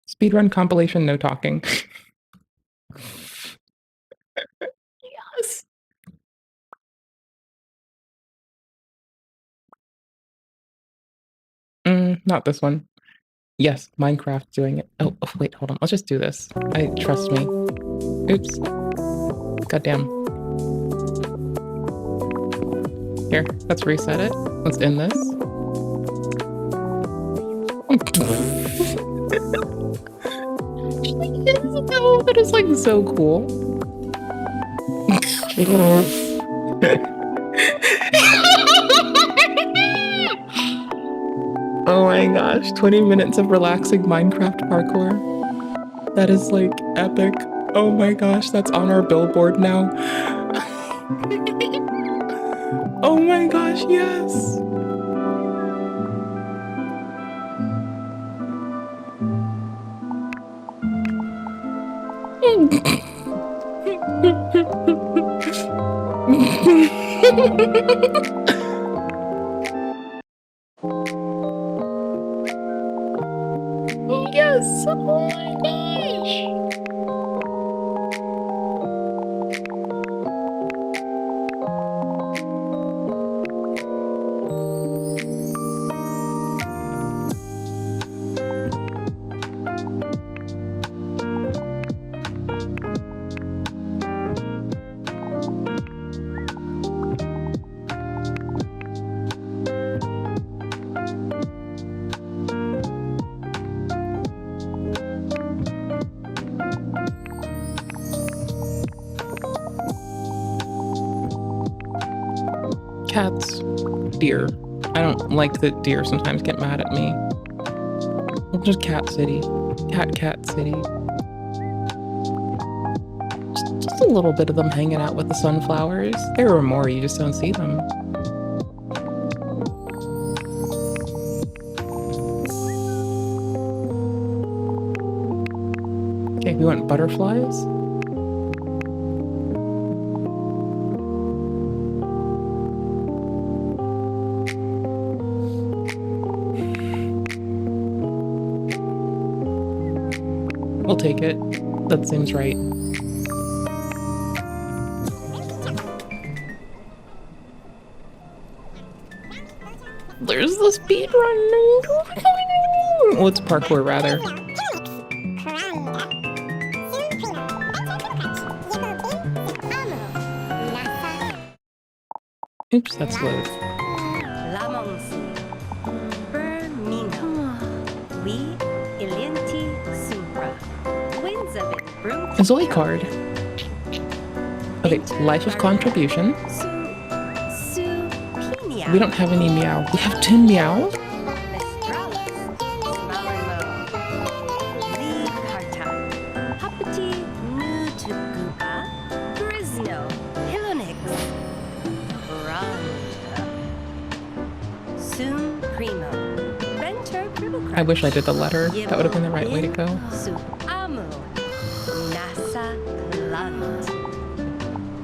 Speedrun compilation, no talking. Yes! Not this one. Yes, Minecraft doing it. Oh, wait, hold on. Let's just do this. Trust me. Oops. Goddamn. Here, let's reset it. Let's end this. Oh, that is like so cool. Oh my gosh, 20 minutes of relaxing Minecraft parkour. That is like epic. Oh my gosh, that's on our billboard now. Oh my gosh, yes. Yes! Oh my gosh! Cats. Deer. I don't like that deer sometimes get mad at me. Just Cat City. Cat City. Just a little bit of them hanging out with the sunflowers. There are more, you just don't see them. Okay, we want butterflies. We'll take it. That seems right. There's the speed run. Well, it's parkour rather. Oops, that's load. Zoe card. Okay, life of contribution. We don't have any meow. We have 10 meow. I wish I did the letter. That would have been the right way to go. Su'amu. Nasa Lant.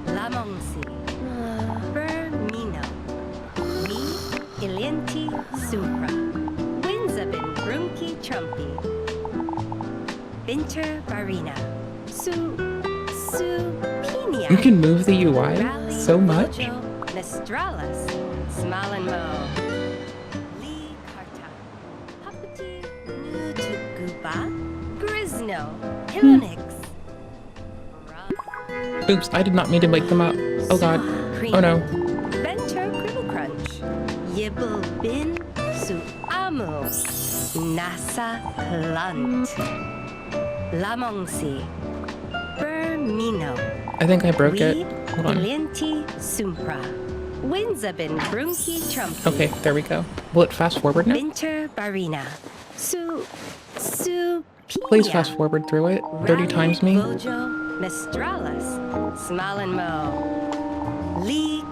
Lamongsi. Bermino. Mi Ilienti Supra. Winzabin Brunki Trumpy. Binter Barina. Supinia. You can move the UI so much. Nestralis. Smalenmo. Lee Karta. Haputi Nutuguba. Grisno. Hilonix. Oops, I did not mean to make them up. Oh god. Oh no. Venter Cribble Crunch. Yibble Bin Su'amu. Nasa Lant. Lamongsi. Bermino. I think I broke it. Hold on. Ilinti Sumpra. Winzabin Brunki Trumpy. Okay, there we go. Will it fast forward now? Binter Barina. Su Please fast forward through it. 30 times me. Vojo Mestralis. Smalenmo. Lee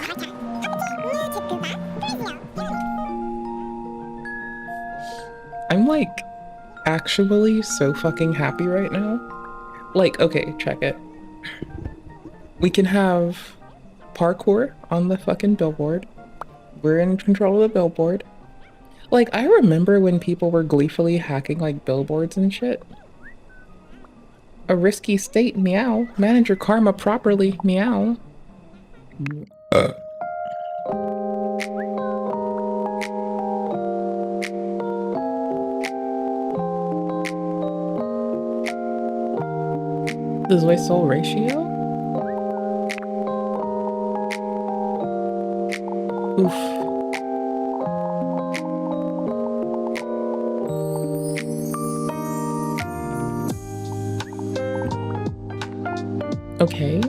I'm like actually so fucking happy right now. Like, okay, check it. We can have parkour on the fucking billboard. We're in control of the billboard. Like, I remember when people were gleefully hacking like billboards and shit. A risky state, meow. Manage your karma properly, meow. The Zoe Soul ratio? Oof. Okay.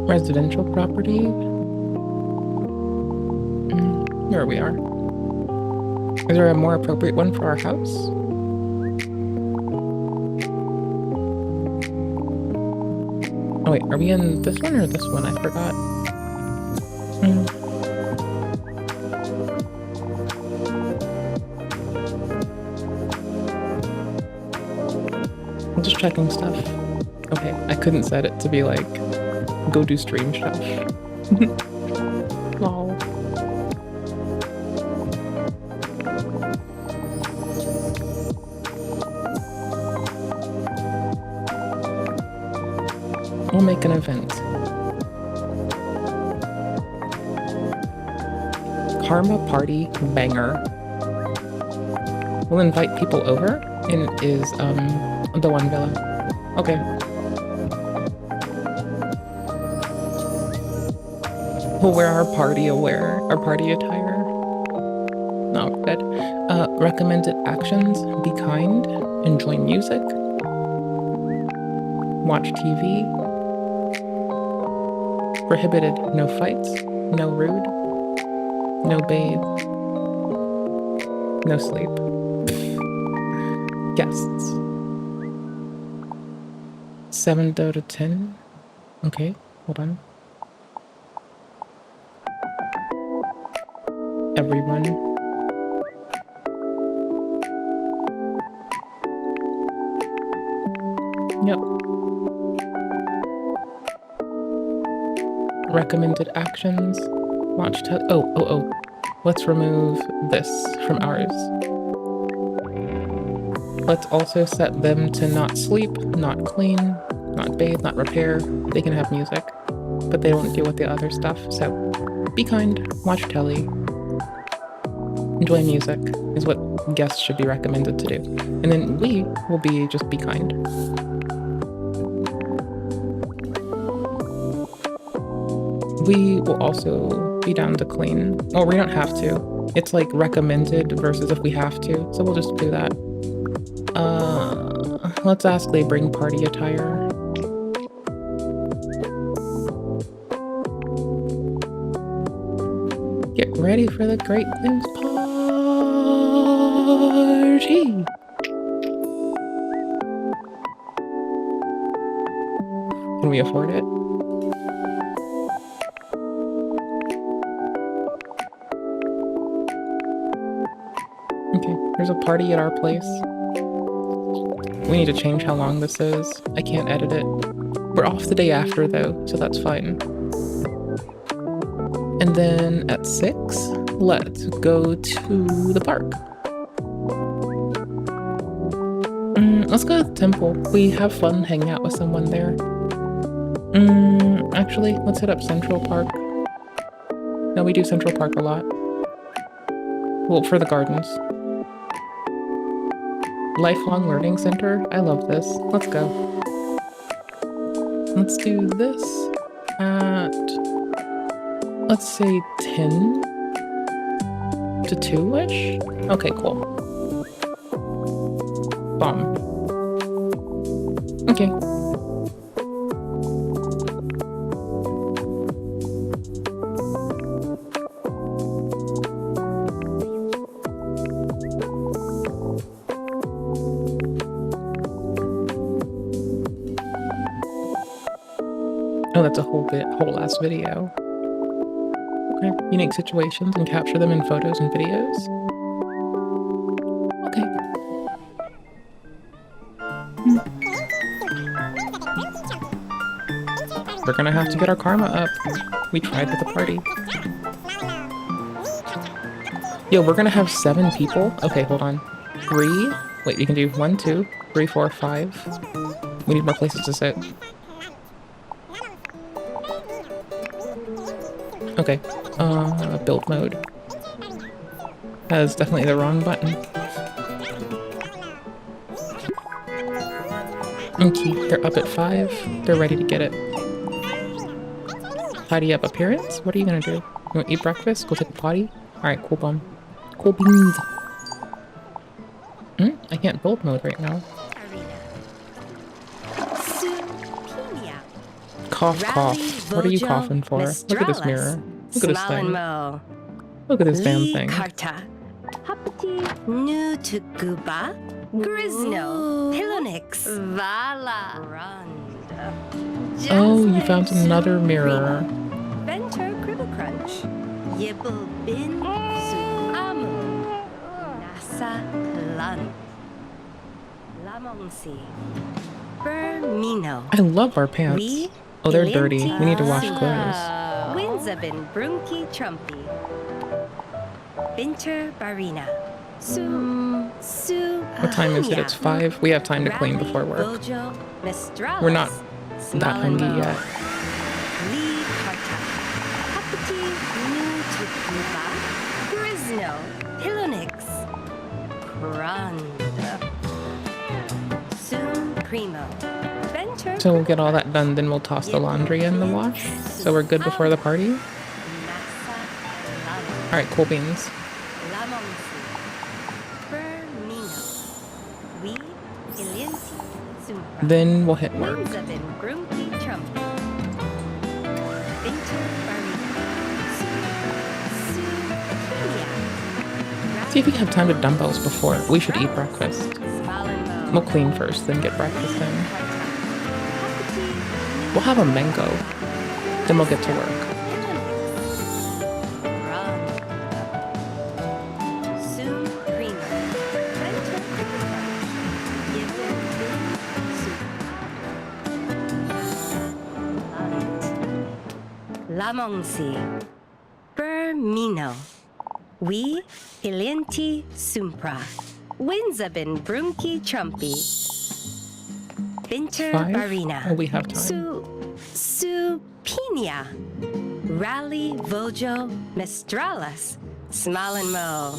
Residential property. Here we are. Is there a more appropriate one for our house? Oh wait, are we in this one or this one? I forgot. I'm just checking stuff. Okay, I couldn't set it to be like go do stream stuff. Lol. We'll make an event. Karma party banger. We'll invite people over and it is the one villa. Okay. We'll wear our party attire. No, good. Recommended actions: be kind, enjoy music, watch TV. Prohibited: no fights, no rude, no bathe, no sleep. Guests. 7 out of 10. Okay, hold on. Everyone. Yep. Recommended actions. Watch oh. Let's remove this from ours. Let's also set them to not sleep, not clean, not bathe, not repair. They can have music, but they don't deal with the other stuff. So be kind, watch telly. Enjoy music is what guests should be recommended to do. And then we will just be kind. We will also be down to clean. Oh, we don't have to. It's like recommended versus if we have to. So we'll just do that. Let's ask they bring party attire. Get ready for the Great Queen's party! Can we afford it? Okay, there's a party at our place. We need to change how long this is. I can't edit it. We're off the day after though, so that's fine. And then at 6, let's go to the park. Let's go to the temple. We have fun hanging out with someone there. Actually, let's hit up Central Park. No, we do Central Park a lot. Well, for the gardens. Lifelong Learning Center. I love this. Let's go. Let's do this at, let's say 10 to 2-ish? Okay, cool. Bomb. Okay. Oh, that's a whole ass video. Okay, unique situations and capture them in photos and videos. Okay. We're gonna have to get our karma up. We tried with the party. Yo, we're gonna have 7 people? Okay, hold on. 3? Wait, you can do 1, 2, 3, 4, 5. We need more places to sit. Okay, build mode. That is definitely the wrong button. Okay, they're up at 5. They're ready to get it. Tidy up appearance? What are you gonna do? You wanna eat breakfast? Go take a potty? Alright, cool bum. Cool beans. I can't build mode right now. Cough, cough. What are you coughing for? Look at this mirror. Look at this thing. Look at this damn thing. Oh, you found another mirror. Venture Cribble Crunch. Yibble Bin Suamu. Nasa Lan. Lamongsi. Bermino. I love our pants. Oh, they're dirty. We need to wash clothes. Winzabin Brunki Trumpy. Binter Barina. What time is it? It's 5. We have time to clean before work. We're not that hungry yet. So we'll get all that done, then we'll toss the laundry in the wash. So we're good before the party. Alright, cool beans. Then we'll hit work. See if we have time to dumbbells before. We should eat breakfast. We'll clean first, then get breakfast in. We'll have a mango. Then we'll get to work. Lamongsi. Bermino. We Ilienti Sumpra. Winzabin Brunki Trumpy. Binter Barina. Oh, we have time. Supinia. Rally Vojo Mestralis. Smalenmo.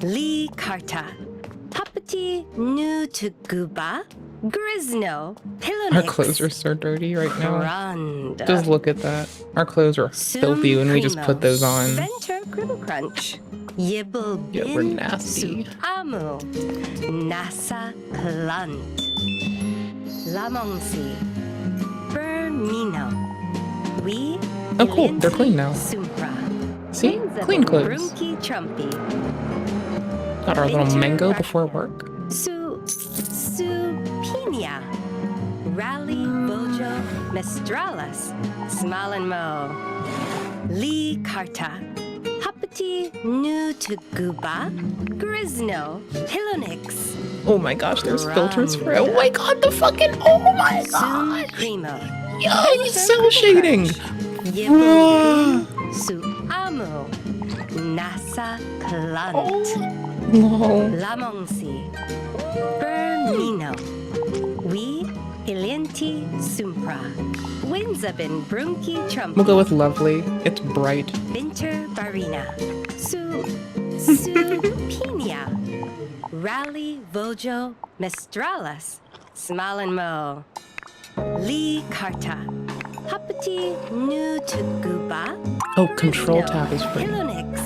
Li Karta. Hapati Nu to Guba. Grisno. Our clothes are so dirty right now. Randa. Just look at that. Our clothes are filthy when we just put those on. Venture Cribble Crunch. Yibble Yeah, we're nasty. Amu. Nasa Klant. Lamongsi. Bermino. We. Oh cool, they're clean now. Sumpra. See? Clean clothes. Brunki Trumpy. Got our little mango before work. Supinia. Rally Bojo Mestralis. Smalenmo. Li Karta. Hapati Nu to Guba. Grisno. Hilonix. Oh my gosh, there's filters for it. Oh my god, the fucking, oh my god. Primo. Yeah, it's cell shading. Suamu. Nasa Klant. No. Lamongsi. Bernino. We. Ilienti Sumpra. Winzabin Brunki Trump. We'll go with lovely. It's bright. Winter Barina. Supinia. Rally Vojo Mestralis. Smalenmo. Li Karta. Hapati Nu to Guba. Oh, control tab is free. Hilonix.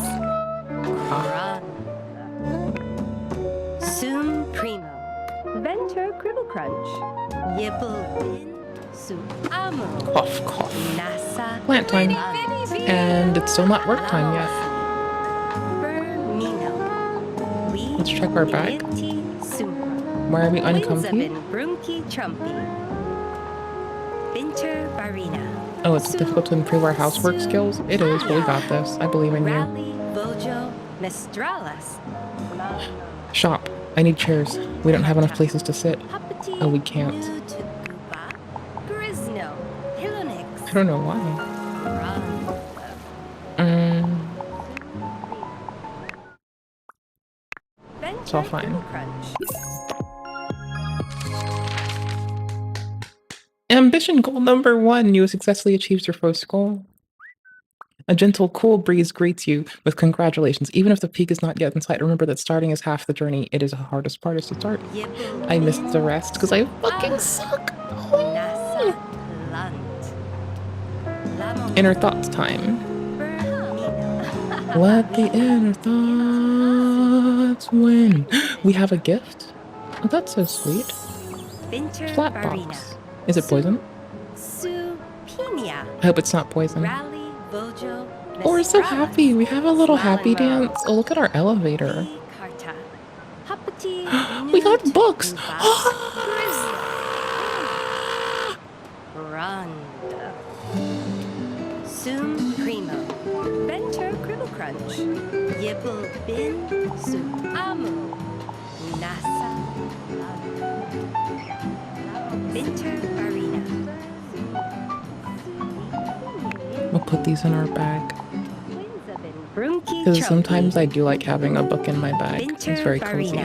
Sum Primo. Venture Cribble Crunch. Yibble Bin Suamu. Cough, cough. Nasa. Plant time. And it's still not work time yet. Let's check our bag. Why are we uncomfy? Oh, it's difficult to improve our housework skills? It is, but we got this. I believe in you. Shop. I need chairs. We don't have enough places to sit. Oh, we can't. I don't know why. It's all fine. Ambition goal number 1. You successfully achieved your first goal. A gentle, cool breeze greets you with congratulations. Even if the peak is not yet in sight, remember that starting is half the journey. It is the hardest part is to start. I missed the rest because I fucking suck. Inner thoughts time. Let the inner thoughts win. We have a gift? Oh, that's so sweet. Flat box. Is it poison? I hope it's not poison. Oh, we're so happy. We have a little happy dance. Oh, look at our elevator. We got books. Sum Primo. Venture Cribble Crunch. Yibble Bin Suamu. Nasa. Winter Arena. We'll put these in our bag. Because sometimes I do like having a book in my bag. It's very cozy.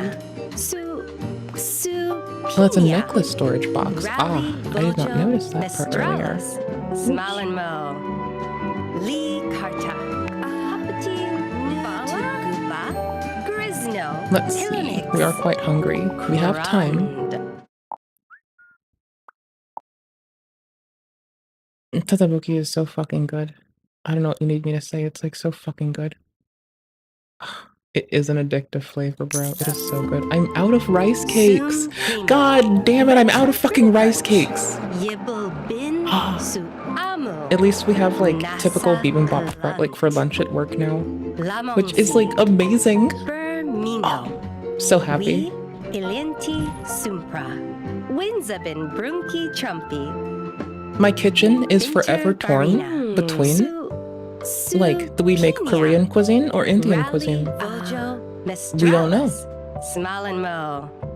Oh, that's a necklace storage box. Ah, I did not notice that part earlier. Smalenmo. Li Karta. Hapati Nutuguba. Grisno. Let's see. We are quite hungry. We have time. Tteokbokki is so fucking good. I don't know what you need me to say. It's like so fucking good. It is an addictive flavor, bro. It is so good. I'm out of rice cakes. God damn it, I'm out of fucking rice cakes. At least we have like typical bibimbap like for lunch at work now, which is like amazing. Oh, so happy. My kitchen is forever torn between like, do we make Korean cuisine or Indian cuisine? We don't know.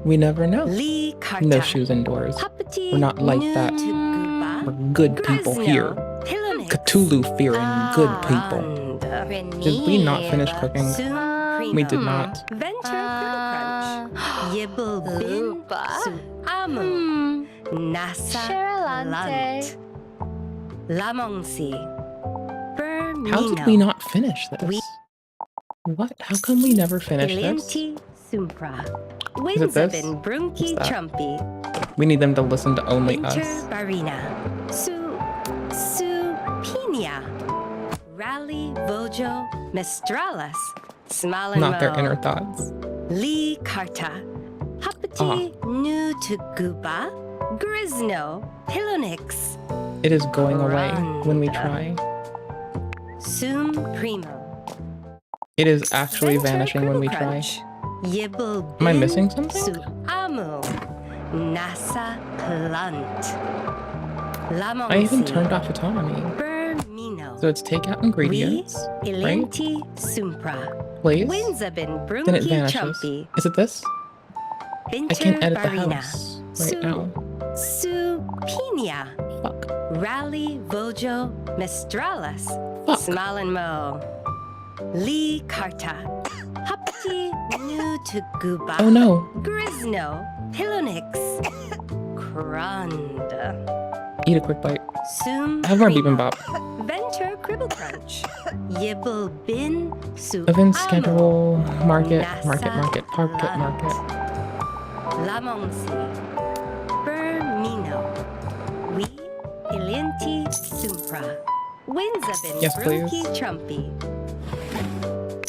We never know. No shoes indoors. We're not like that. We're good people here. Cthulhu fearing good people. Did we not finish cooking? We did not. How did we not finish this? What? How come we never finished this? Sumpra. Is it this? Brunki Trumpy. We need them to listen to only us. Barina. Supinia. Rally Vojo Mestralis. Smalin Not their inner thoughts. Lee Karta. Hapati Nutuguba. Grisno. Pilonix. It is going away when we try. Sum Primo. It is actually vanishing when we try. Am I missing something? Nasa Plant. I even turned off autonomy. So it's take out ingredients, right? Place. Then it vanishes. Is it this? I can't edit the house right now. Supinia. Fuck. Rally Vojo Mestralis. Fuck. Smalenmo. Lee Karta. Hapti Nutuguba. Oh no. Grisno. Pilonix. Crund. Eat a quick bite. Sum. Have more bibimbap. Venture Cribble Crunch. Yibble Bin Soup. Events, schedule, market. Lamonsi. Bermino. We Ilinti Sumpra. Winzabin Yes, please. Trumpy.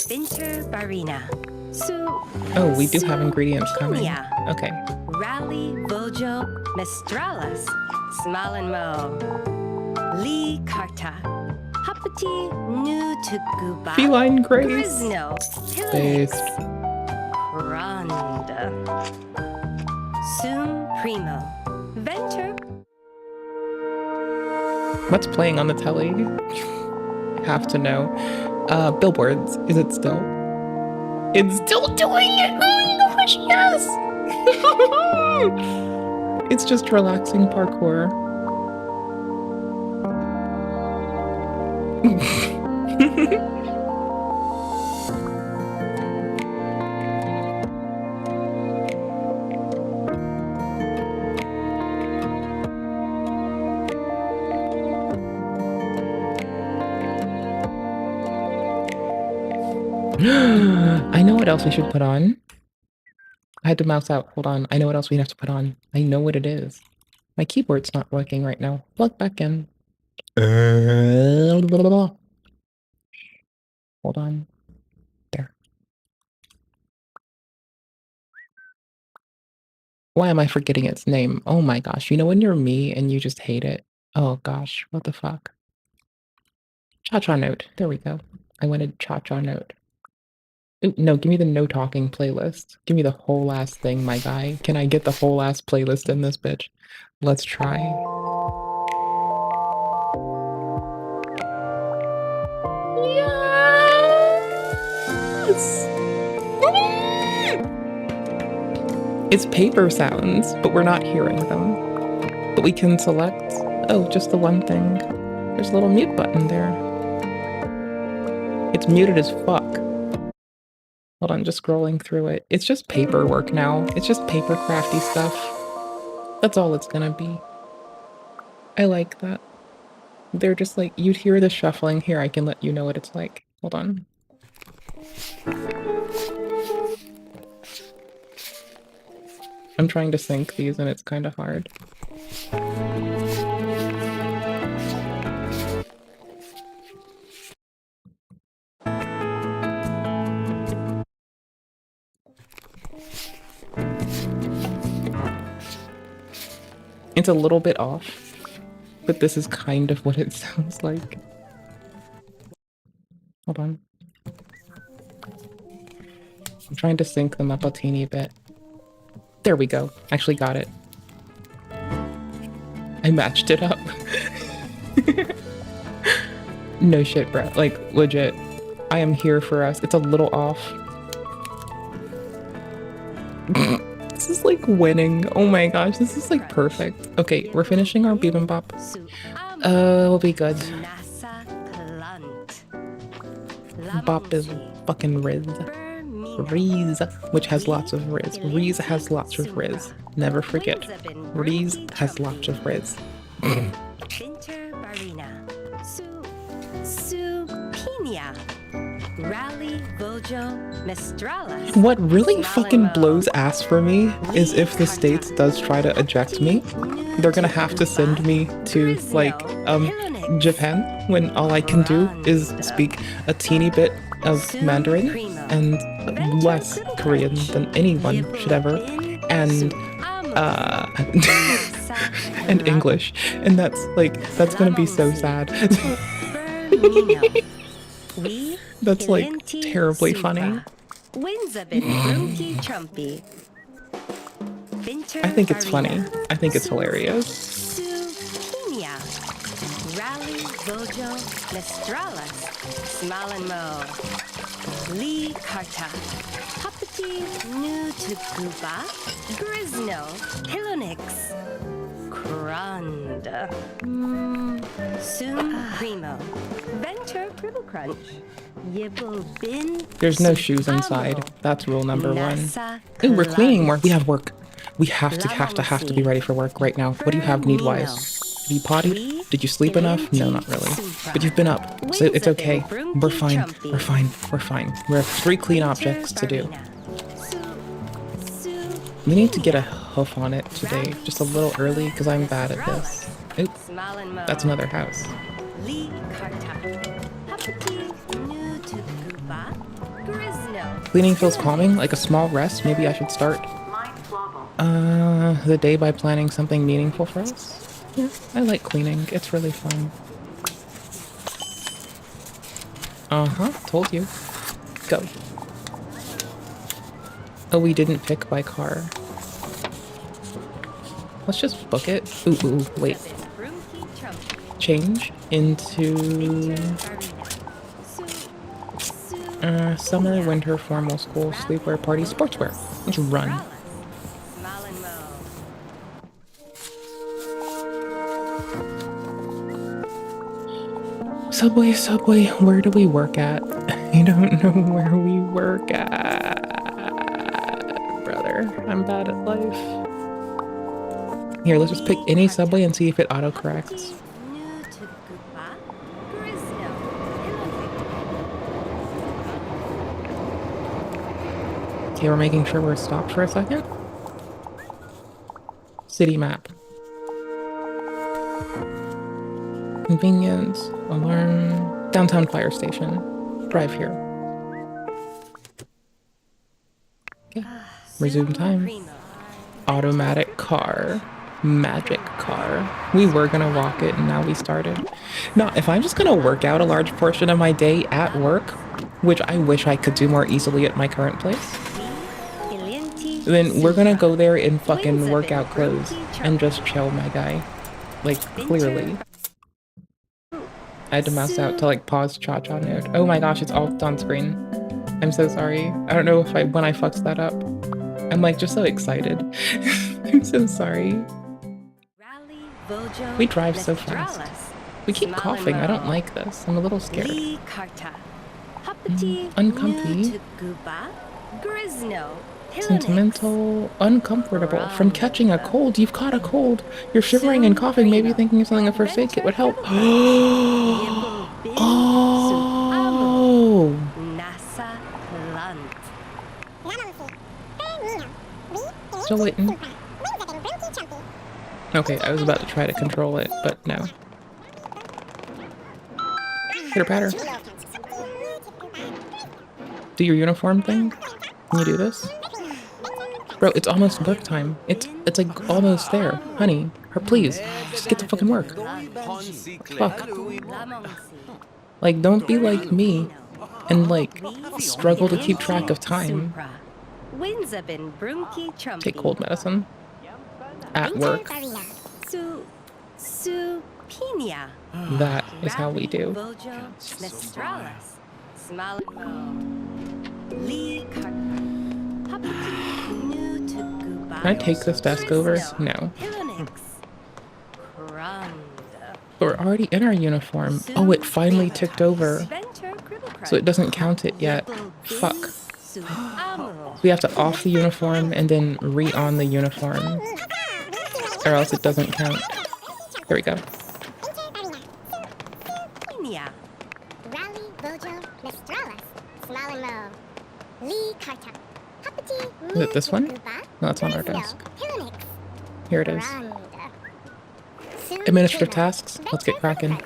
Venture Barina. Oh, we do have ingredients coming. Okay. Rally Vojo Mestralis. Smalenmo. Lee Karta. Hapati Nutuguba. Feline Grace. Grisno. Based. Crund. Sum Primo. Venture. What's playing on the telly? Have to know. Billboards. Is it still? It's still doing it! Oh my gosh, yes! It's just relaxing parkour. I know what else we should put on. I had to mouse out. Hold on. I know what else we have to put on. I know what it is. My keyboard's not working right now. Plug back in. Hold on. There. Why am I forgetting its name? Oh my gosh. You know when you're me and you just hate it? Oh gosh. What the fuck? Cha-cha note. There we go. I wanted cha-cha note. Ooh, no, give me the no talking playlist. Give me the whole ass thing, my guy. Can I get the whole ass playlist in this bitch? Let's try. Yes! It's paper sounds, but we're not hearing them. But we can select, oh, just the one thing. There's a little mute button there. It's muted as fuck. Hold on, just scrolling through it. It's just paperwork now. It's just paper crafty stuff. That's all it's gonna be. I like that. They're just like, you'd hear the shuffling here. I can let you know what it's like. Hold on. I'm trying to sync these and it's kind of hard. It's a little bit off, but this is kind of what it sounds like. Hold on. I'm trying to sync them up a teeny bit. There we go. Actually got it. I matched it up. No shit, bro. Like, legit. I am here for us. It's a little off. This is like winning. Oh my gosh, this is like perfect. Okay, we're finishing our bibimbap. We'll be good. Bop is fucking Riz. Riz, which has lots of Riz. Riz has lots of Riz. Never forget. Riz has lots of Riz. Rally, Vojo, Mistralis. What really fucking blows ass for me is if the States does try to eject me, they're gonna have to send me to, like, Japan, when all I can do is speak a teeny bit of Mandarin and less Korean than anyone should ever, and and English, and that's gonna be so sad. That's like terribly funny. I think it's funny. I think it's hilarious. Rally, Vojo, Mistralis, Smalenmo, Lee Karta, Hapati, Nu Tukuba, Grisno, Hilonix, Kranda, Sum Primo, Venture Cribble Crunch, Yibble Bin. There's no shoes inside. That's rule number 1. Ooh, we're cleaning more. We have work. We have to be ready for work right now. What do you have need-wise? Have you pottied? Did you sleep enough? No, not really. But you've been up, so it's okay. We're fine. We're fine. We're fine. We have 3 clean objects to do. We need to get a hoof on it today, just a little early, because I'm bad at this. Oop, that's another house. Cleaning feels calming, like a small rest. Maybe I should start the day by planning something meaningful for us. Yeah, I like cleaning. It's really fun. Told you. Go. Oh, we didn't pick by car. Let's just book it. Ooh, wait. Change into summer, winter, formal, school, sleepwear, party, sportswear. Let's run. Subway, where do we work at? I don't know where we work at, brother. I'm bad at life. Here, let's just pick any Subway and see if it autocorrects. Okay, we're making sure we're stopped for a second. City map. Convenience, alarm, downtown fire station. Drive here. Okay, resume time. Automatic car. Magic car. We were gonna walk it and now we started. No, if I'm just gonna work out a large portion of my day at work, which I wish I could do more easily at my current place, then we're gonna go there in fucking workout clothes and just chill, my guy. Like, clearly. I had to mouse out to like pause cha-cha mode. Oh my gosh, it's all on screen. I'm so sorry. I don't know if when I fucked that up. I'm like just so excited. I'm so sorry. We drive so fast. We keep coughing. I don't like this. I'm a little scared. Uncomfy. Sentimental, uncomfortable. From catching a cold, you've caught a cold. You're shivering and coughing, maybe thinking of something a first aid kit would help. Oh! Still waiting. Okay, I was about to try to control it, but no. Pitter patter. Do your uniform thing? Can you do this? Bro, it's almost work time. It's like almost there. Honey, please, just get to fucking work. Fuck. Like, don't be like me and like struggle to keep track of time. Take cold medicine. At work. That is how we do. Can I take this desk over? No. But we're already in our uniform. Oh, it finally ticked over. So it doesn't count it yet. Fuck. We have to off the uniform and then re-on the uniform. Or else it doesn't count. There we go. Is it this one? No, it's on our desk. Here it is. Administer tasks. Let's get cracking.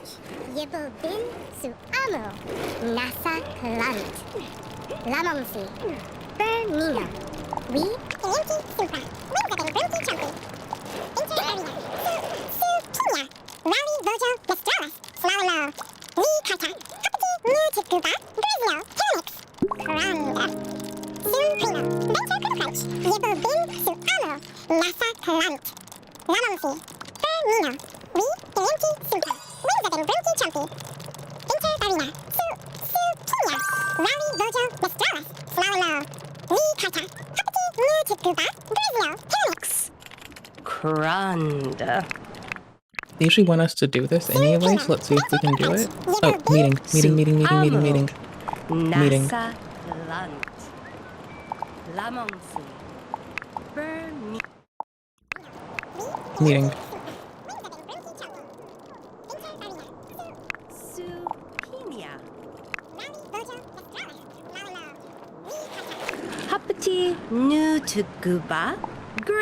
They usually want us to do this anyway, so let's see if we can do it. Oh, meeting. Meeting. Meeting.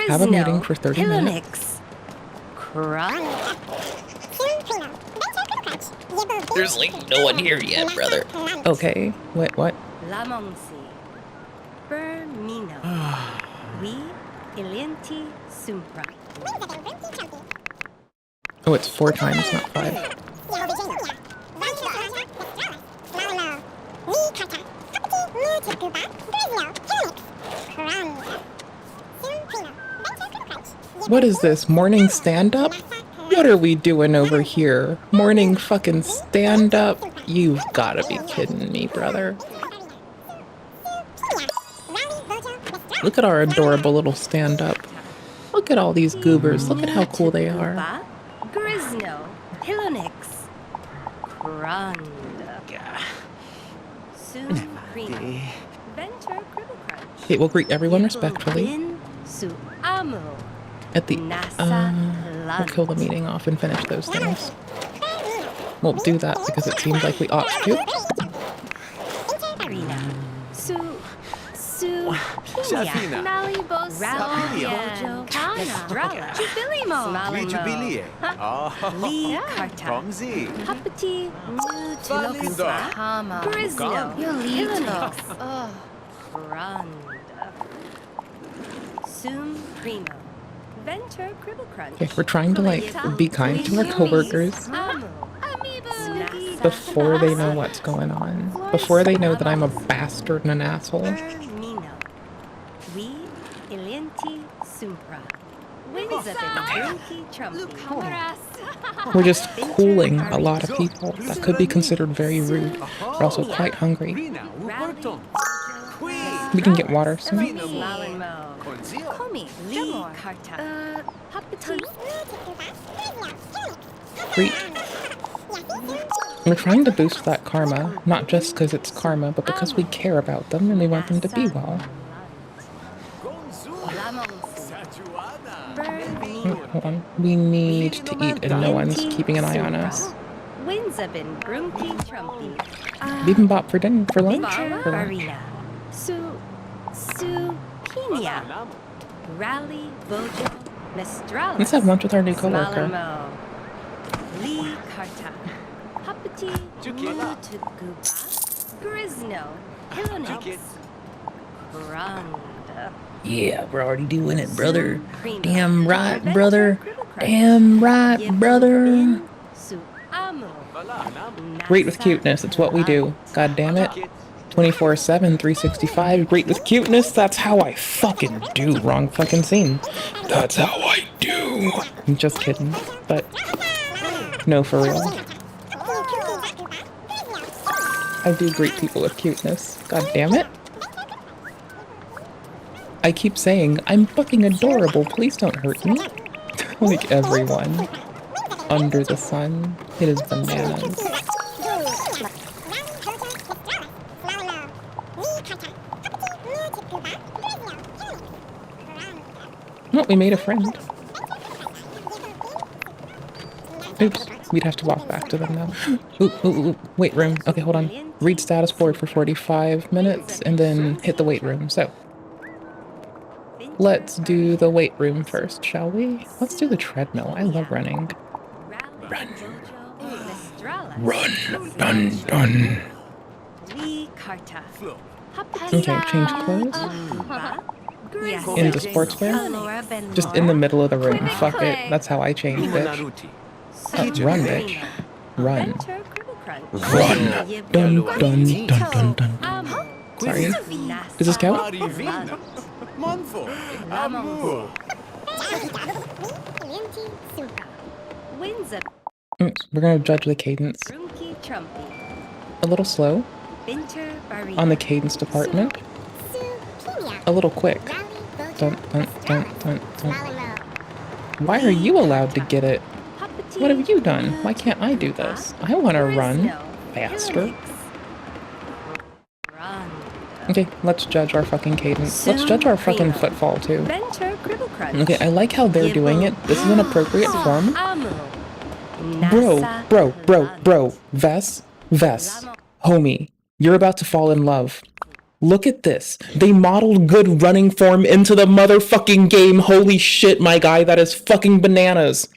Have a meeting for 30 minutes. There's like no one here yet, brother. Okay. What? Oh, it's 4 times, not 5. What is this? Morning stand-up? What are we doing over here? Morning fucking stand-up? You've gotta be kidding me, brother. Look at our adorable little stand-up. Look at all these goobers. Look at how cool they are. Okay, we'll greet everyone respectfully. At the we'll kill the meeting off and finish those things. We'll do that because it seems like we ought to. Okay, we're trying to like be kind to our coworkers before they know what's going on. Before they know that I'm a bastard and an asshole. We're just cooling a lot of people. That could be considered very rude. We're also quite hungry. We can get water soon. Great. We're trying to boost that karma, not just because it's karma, but because we care about them and we want them to be well. Hold on. We need to eat and no one's keeping an eye on us. Bibimbap for dinner, for lunch? For lunch. Let's have lunch with our new coworker. Yeah, we're already doing it, brother. Damn right, brother. Damn right, brother. Great with cuteness, it's what we do. God damn it. 24/7, 365, great with cuteness, that's how I fucking do. Wrong fucking scene. That's how I do. I'm just kidding, but no, for real. I do greet people with cuteness. God damn it. I keep saying, I'm fucking adorable, please don't hurt me. Like everyone. Under the sun. It is bananas. Oh, we made a friend. Oops. We'd have to walk back to them now. Ooh. Weight room. Okay, hold on. Read status board for 45 minutes and then hit the weight room. So, let's do the weight room first, shall we? Let's do the treadmill. I love running. Run. Dun. Okay, change clothes. Into sportswear. Just in the middle of the room. Fuck it. That's how I change, bitch. Run, bitch. Run. Dun. Sorry. Does this count? We're gonna judge the cadence. A little slow. On the cadence department. A little quick. Dun. Why are you allowed to get it? What have you done? Why can't I do this? I want to run faster. Okay, let's judge our fucking cadence. Let's judge our fucking footfall too. Okay, I like how they're doing it. This is an appropriate form. Bro. Vess. Homie, you're about to fall in love. Look at this. They modeled good running form into the motherfucking game. Holy shit, my guy, that is fucking bananas.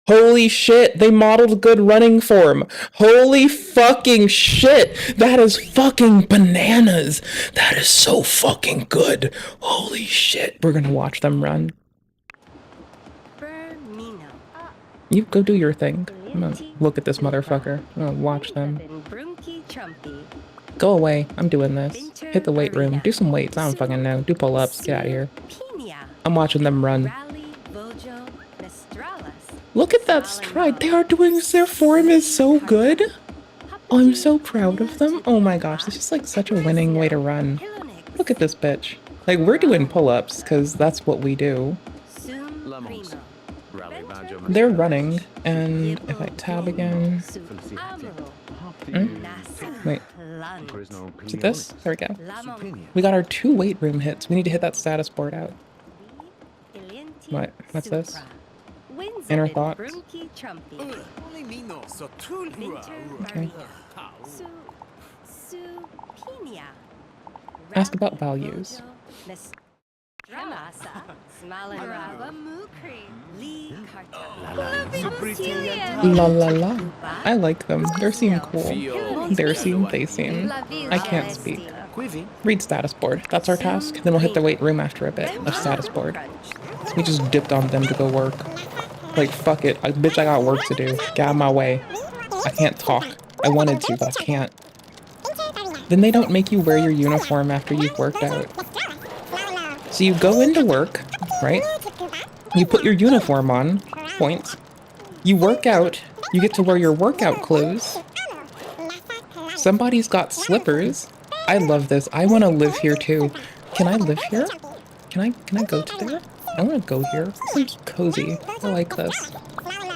Holy shit, they modeled good running form. Holy fucking shit, that is fucking bananas. That is so fucking good. Holy shit, we're gonna watch them run. You go do your thing. I'm gonna look at this motherfucker. I'm gonna watch them. Go away, I'm doing this. Hit the weight room, do some weights, I don't fucking know. Do pull-ups, get out of here. I'm watching them run. Look at that stride. They are doing this. Their form is so good. Oh, I'm so proud of them. Oh my gosh, this is like such a winning way to run. Look at this bitch. Like, we're doing pull-ups because that's what we do. They're running, and if I tab again... Wait. Is it this? There we go. We got our 2 weight room hits. We need to hit that status board out. What? What's this? Inner thoughts. Okay. Ask about values. La. I like them. They seem cool. They seem. I can't speak. Read status board. That's our task. Then we'll hit the weight room after a bit of status board. We just dipped on them to go work. Like, fuck it. Bitch, I got work to do. Get out of my way. I can't talk. I wanted to, but I can't. Then they don't make you wear your uniform after you've worked out. So you go into work, right? You put your uniform on, points. You work out, you get to wear your workout clothes. Somebody's got slippers. I love this. I want to live here too. Can I live here? Can I go to there? I want to go here. This seems cozy. I like this.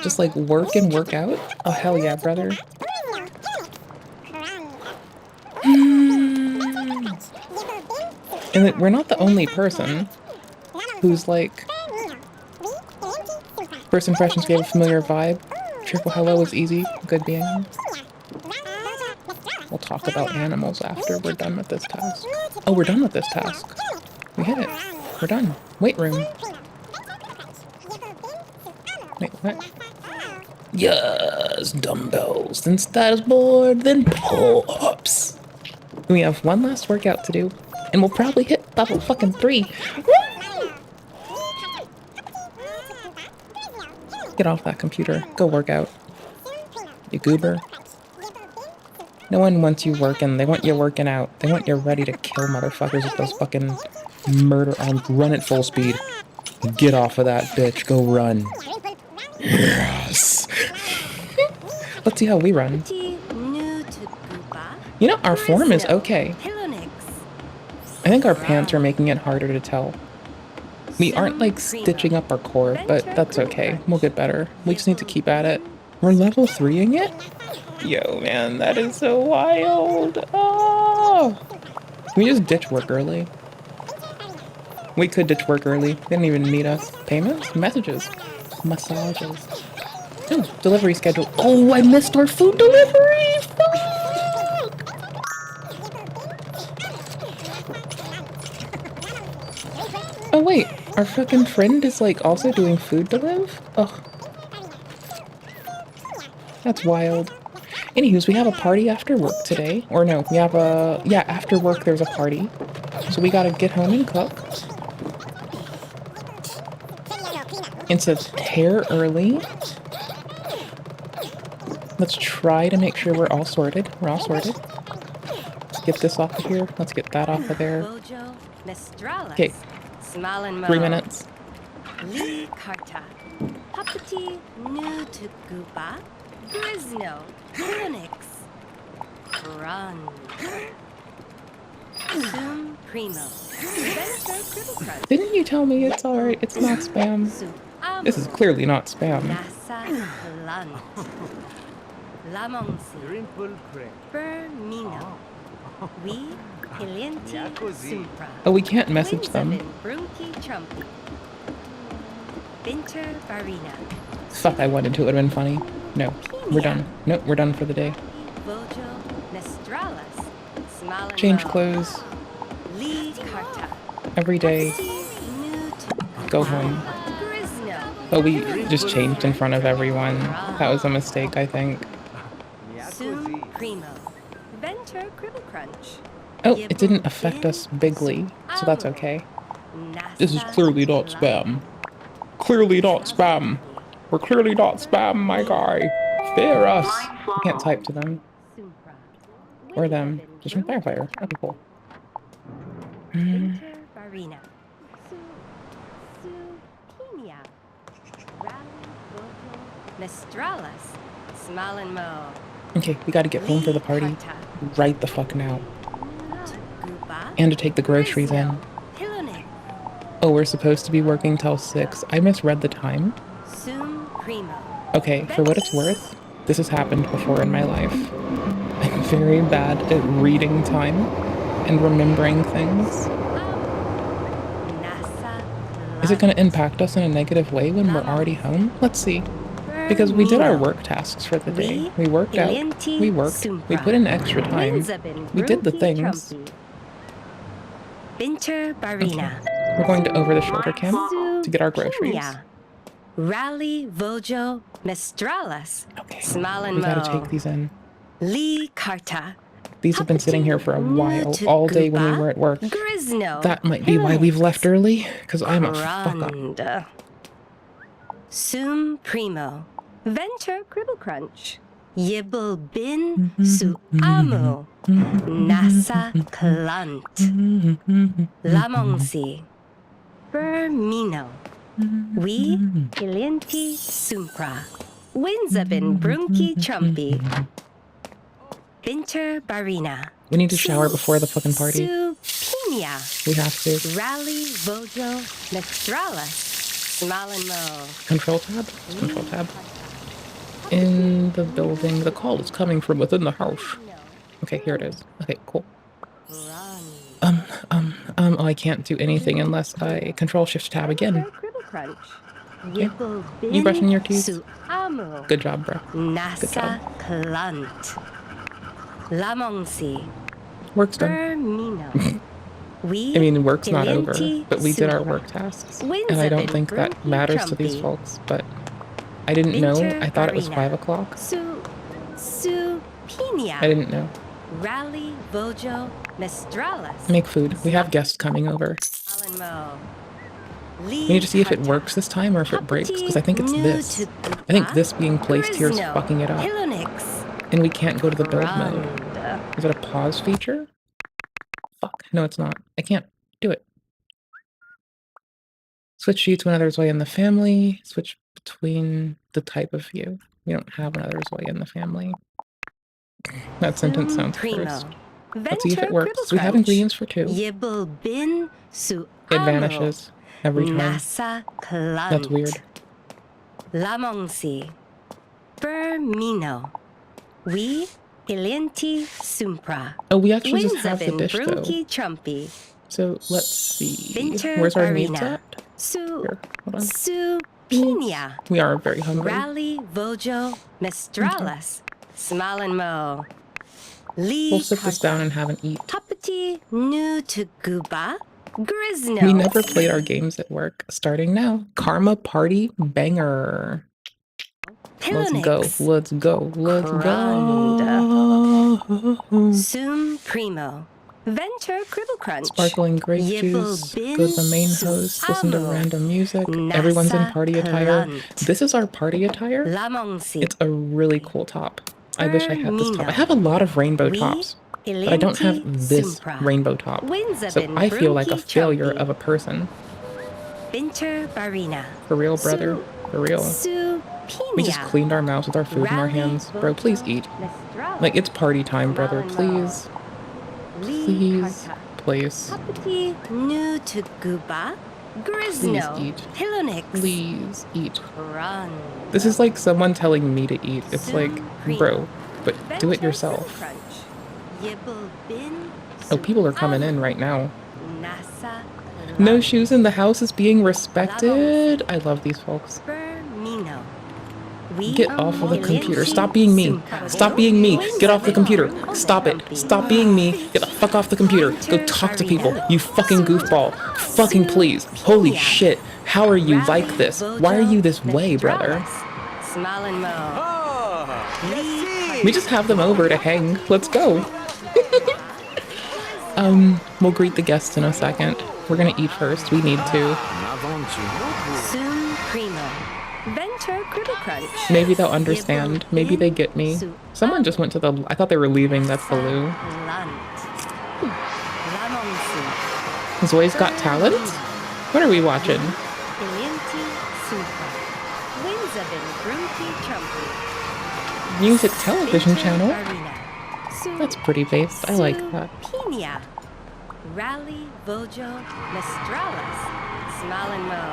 Just like work and work out? Oh hell yeah, brother. And we're not the only person who's like... First impressions gave a familiar vibe. Cheerful hello is easy. Good being. We'll talk about animals after we're done with this task. Oh, we're done with this task. We hit it. We're done. Weight room. Wait, what? Yes, dumbbells, then status board, then pull-ups. We have one last workout to do, and we'll probably hit level fucking 3. Woo! Get off that computer. Go work out. You goober. No one wants you working. They want you working out. They want you ready to kill motherfuckers with those fucking murder arms. Run at full speed. Get off of that, bitch. Go run. Yes. Let's see how we run. You know, our form is okay. I think our pants are making it harder to tell. We aren't like stitching up our core, but that's okay. We'll get better. We just need to keep at it. We're level 3ing it? Yo, man, that is so wild. Oh! Can we just ditch work early? We could ditch work early. They didn't even need us. Payments? Messages. Massages. Oh, delivery schedule. Oh, I missed our food delivery! Fuck! Oh wait, our fucking friend is like also doing food deliv? Ugh. That's wild. Anywho's, we have a party after work today. Or no, we have a... Yeah, after work there's a party. So we gotta get home and cook. And to prepare early. Let's try to make sure we're all sorted. We're all sorted. Let's get this off of here. Let's get that off of there. Okay. 3 minutes. Lee Karta, Papati Nutukupa, Grisno, Linux, Run, Sum Primo, Benzo Cribble Crunch. Didn't you tell me it's alright? It's not spam. This is clearly not spam. Nasa Lant, Lamonsi, Bermino, We, Ilienti, Supra. Oh, we can't message them. Brunki Trumpy, Binter Barina. Fuck, I wanted to. It would have been funny. No, we're done. Nope, we're done for the day. Vojo Nestralis, Smalin Change clothes. Lee Karta, Every day. Go home. Oh, we just changed in front of everyone. That was a mistake, I think. Sum Primo, Venter Cribble Crunch. Oh, it didn't affect us bigly, so that's okay. This is clearly not spam. Clearly not spam. We're clearly not spam, my guy. Fear us. I can't type to them. Or them. Just from Firefire. That'd be cool. Barina. Nestralis, Smalin Mo. Okay, we gotta get home for the party. Right the fuck now. And to take the groceries in. Oh, we're supposed to be working till 6. I misread the time. Okay, for what it's worth, this has happened before in my life. I'm very bad at reading time and remembering things. Is it going to impact us in a negative way when we're already home? Let's see. Because we did our work tasks for the day. We worked out. We worked. We put in extra time. We did the things. Binter Barina. We're going to over-the-shoulder camp to get our groceries. Rally Vojo Mestralis. Okay, Smalin we gotta take these in. Lee Karta. These have been sitting here for a while, all day when we were at work. Grisno. That might be why we've left early, because I'm a fuck up. Sum Primo. Venter Cribble Crunch. Yibble Bin Su Amo. Nasa Clant. Lamonsi. Bermino. We Ilienti Sumpra. Winzabin Brunki Trumpy. Binter Barina. We need to shower before the fucking party. Supinia. We have to. Rally Vojo Nestralis. Smalin Mo. Control tab? Control tab. In the building. The call is coming from within the house. Okay, here it is. Okay, cool. Oh, I can't do anything unless I control shift tab again. Okay. You brushing your teeth? Good job, bro. Good job. Work's done. I mean, work's not over, but we did our work tasks. And I don't think that matters to these folks, but I didn't know. I thought it was 5 o'clock. I didn't know. Rally Vojo Mestralis. Make food. We have guests coming over. We need to see if it works this time or if it breaks, because I think it's this. I think this being placed here is fucking it up. And we can't go to the build mode. Is it a pause feature? Fuck. No, it's not. I can't do it. Switch sheets when others way in the family. Switch between the type of view. We don't have an others way in the family. That sentence sounds cursed. Let's see if it works. We have ingredients for 2. It vanishes every time. That's weird. Lamonsi. Bermino. We Ilienti Sumpra. Oh, we actually just have the dish though. So let's see. Where's our meat at? Here, hold on. Pina. We are very hungry. Rally Vojo Mistralis. Smalenmo. We'll sit this down and have an eat. Tapati Nu to Guba. Grisno. We never played our games at work. Starting now. Karma Party Banger. Let's go. Let's go. Let's go. Sum Primo. Venture Cribble Crunch. Sparkling grape juice. Go to the main host. Listen to random music. Everyone's in party attire. This is our party attire. It's a really cool top. I wish I had this top. I have a lot of rainbow tops, but I don't have this rainbow top. So I feel like a failure of a person. For real, brother. For real. We just cleaned our mouths with our food in our hands. Bro, please eat. Like, it's party time, brother. Please. Please. Please. Nu to Guba. Grisno. Please eat. Please eat. This is like someone telling me to eat. It's like, bro, but do it yourself. Oh, people are coming in right now. No shoes in the house is being respected. I love these folks. Get off of the computer. Stop being me. Stop being me. Get off the computer. Stop it. Stop being me. Get the fuck off the computer. Go talk to people. You fucking goofball. Fucking please. Holy shit. How are you like this? Why are you this way, brother? We just have them over to hang. Let's go. We'll greet the guests in a second. We're gonna eat first. We need to. Maybe they'll understand. Maybe they get me. Someone just went to the... I thought they were leaving. That's the loo. Zoe's Got Talent? What are we watching? Music television channel? That's pretty based. I like that.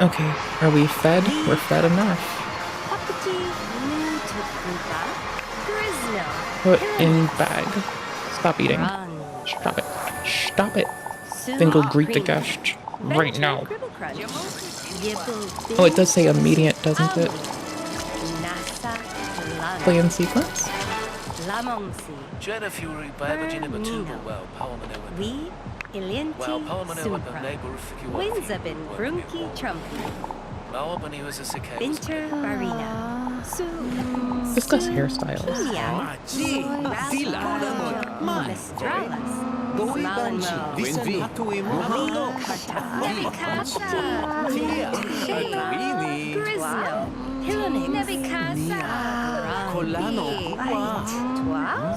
Okay, are we fed? We're fed enough. Put in bag. Stop eating. Stop it. Stop it. Then go greet the guest right now. Oh, it does say immediate, doesn't it? Play in sequence? Discuss hairstyles.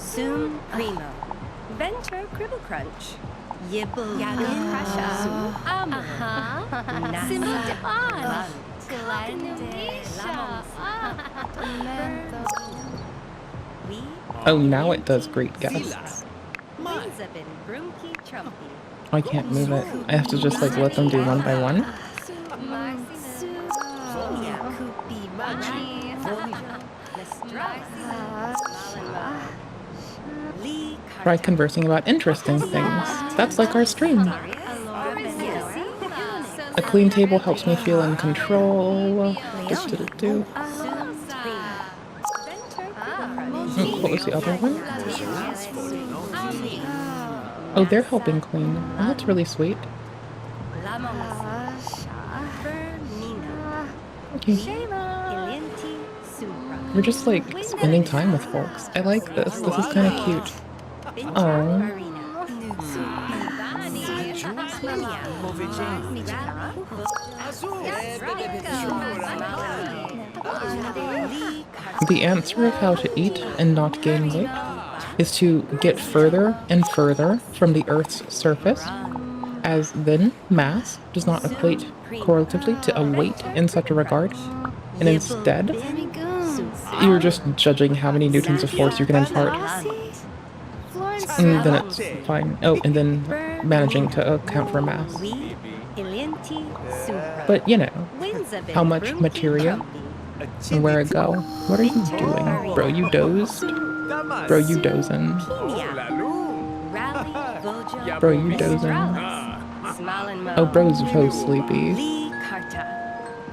Sum Primo. Venture Cribble Crunch. Yibble Prussia. Oh, now it does greet guests. I can't move it. I have to just like let them do one by one. Try conversing about interesting things. That's like our stream. A clean table helps me feel in control. What was the other one? Oh, they're helping clean. Oh, that's really sweet. Okay. We're just like spending time with folks. I like this. This is kind of cute. Oh. The answer of how to eat and not gain weight is to get further and further from the Earth's surface, as then mass does not equate correlatively to a weight in such a regard, and instead you're just judging how many newtons of force you can impart. And then it's fine. Oh, and then managing to account for mass. But, you know, how much materia and where it go. What are you doing? Bro, you dozed? Bro, you dozing? Bro, you dozing? Oh, bro's so sleepy.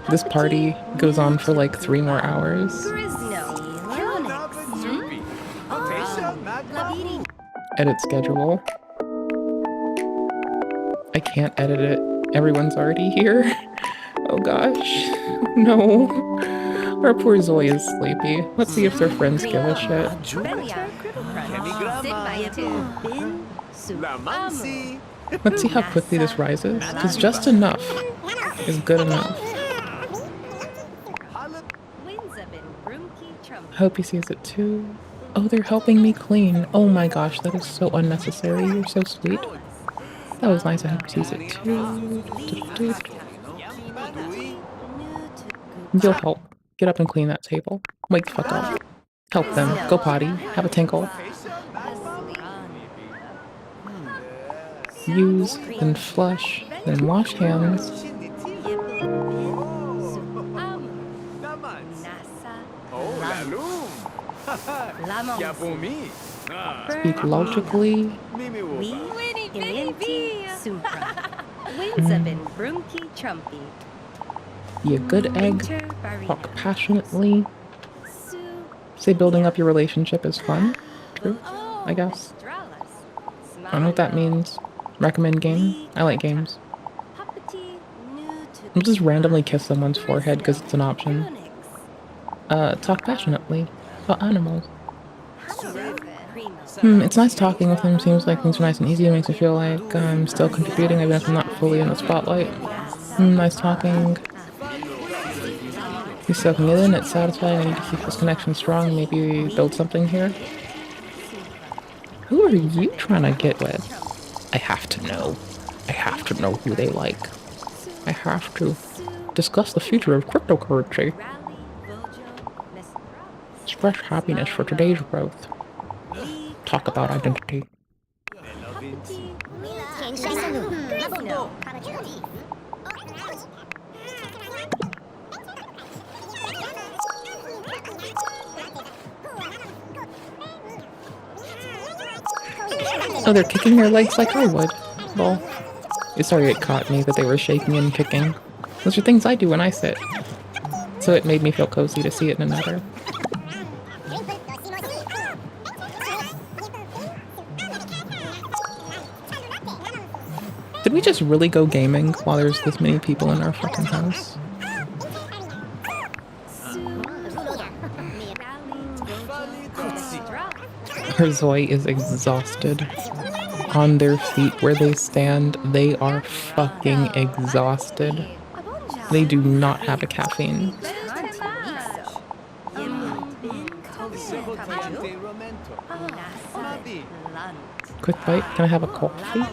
This party goes on for like 3 more hours. Edit schedule. I can't edit it. Everyone's already here. Oh gosh. No. Our poor Zoe is sleepy. Let's see if their friends give a shit. Let's see how quickly this rises, because just enough is good enough. I hope he sees it too. Oh, they're helping me clean. Oh my gosh, that is so unnecessary. You're so sweet. That was nice. I hope he sees it too. You'll help. Get up and clean that table. Wake the fuck up. Help them. Go potty. Have a tinkle. Use, then flush, then wash hands. Speak logically. Be a good egg. Talk passionately. Say building up your relationship is fun. True, I guess. I don't know what that means. Recommend game? I like games. I'll just randomly kiss someone's forehead because it's an option. Talk passionately about animals. It's nice talking with him. Seems like things are nice and easy. It makes me feel like I'm still contributing even if I'm not fully in the spotlight. Nice talking. He's soaking it in. It's satisfying. I need to keep this connection strong. Maybe build something here. Who are you trying to get with? I have to know. I have to know who they like. I have to discuss the future of cryptocurrency. Express happiness for today's growth. Talk about identity. Oh, they're kicking their legs like I would. Well, sorry it caught me that they were shaking and kicking. Those are things I do when I sit. So it made me feel cozy to see it in another. Did we just really go gaming while there's this many people in our fucking house? Her Zoe is exhausted. On their feet where they stand, they are fucking exhausted. They do not have a caffeine. Quick bite, can I have a coffee?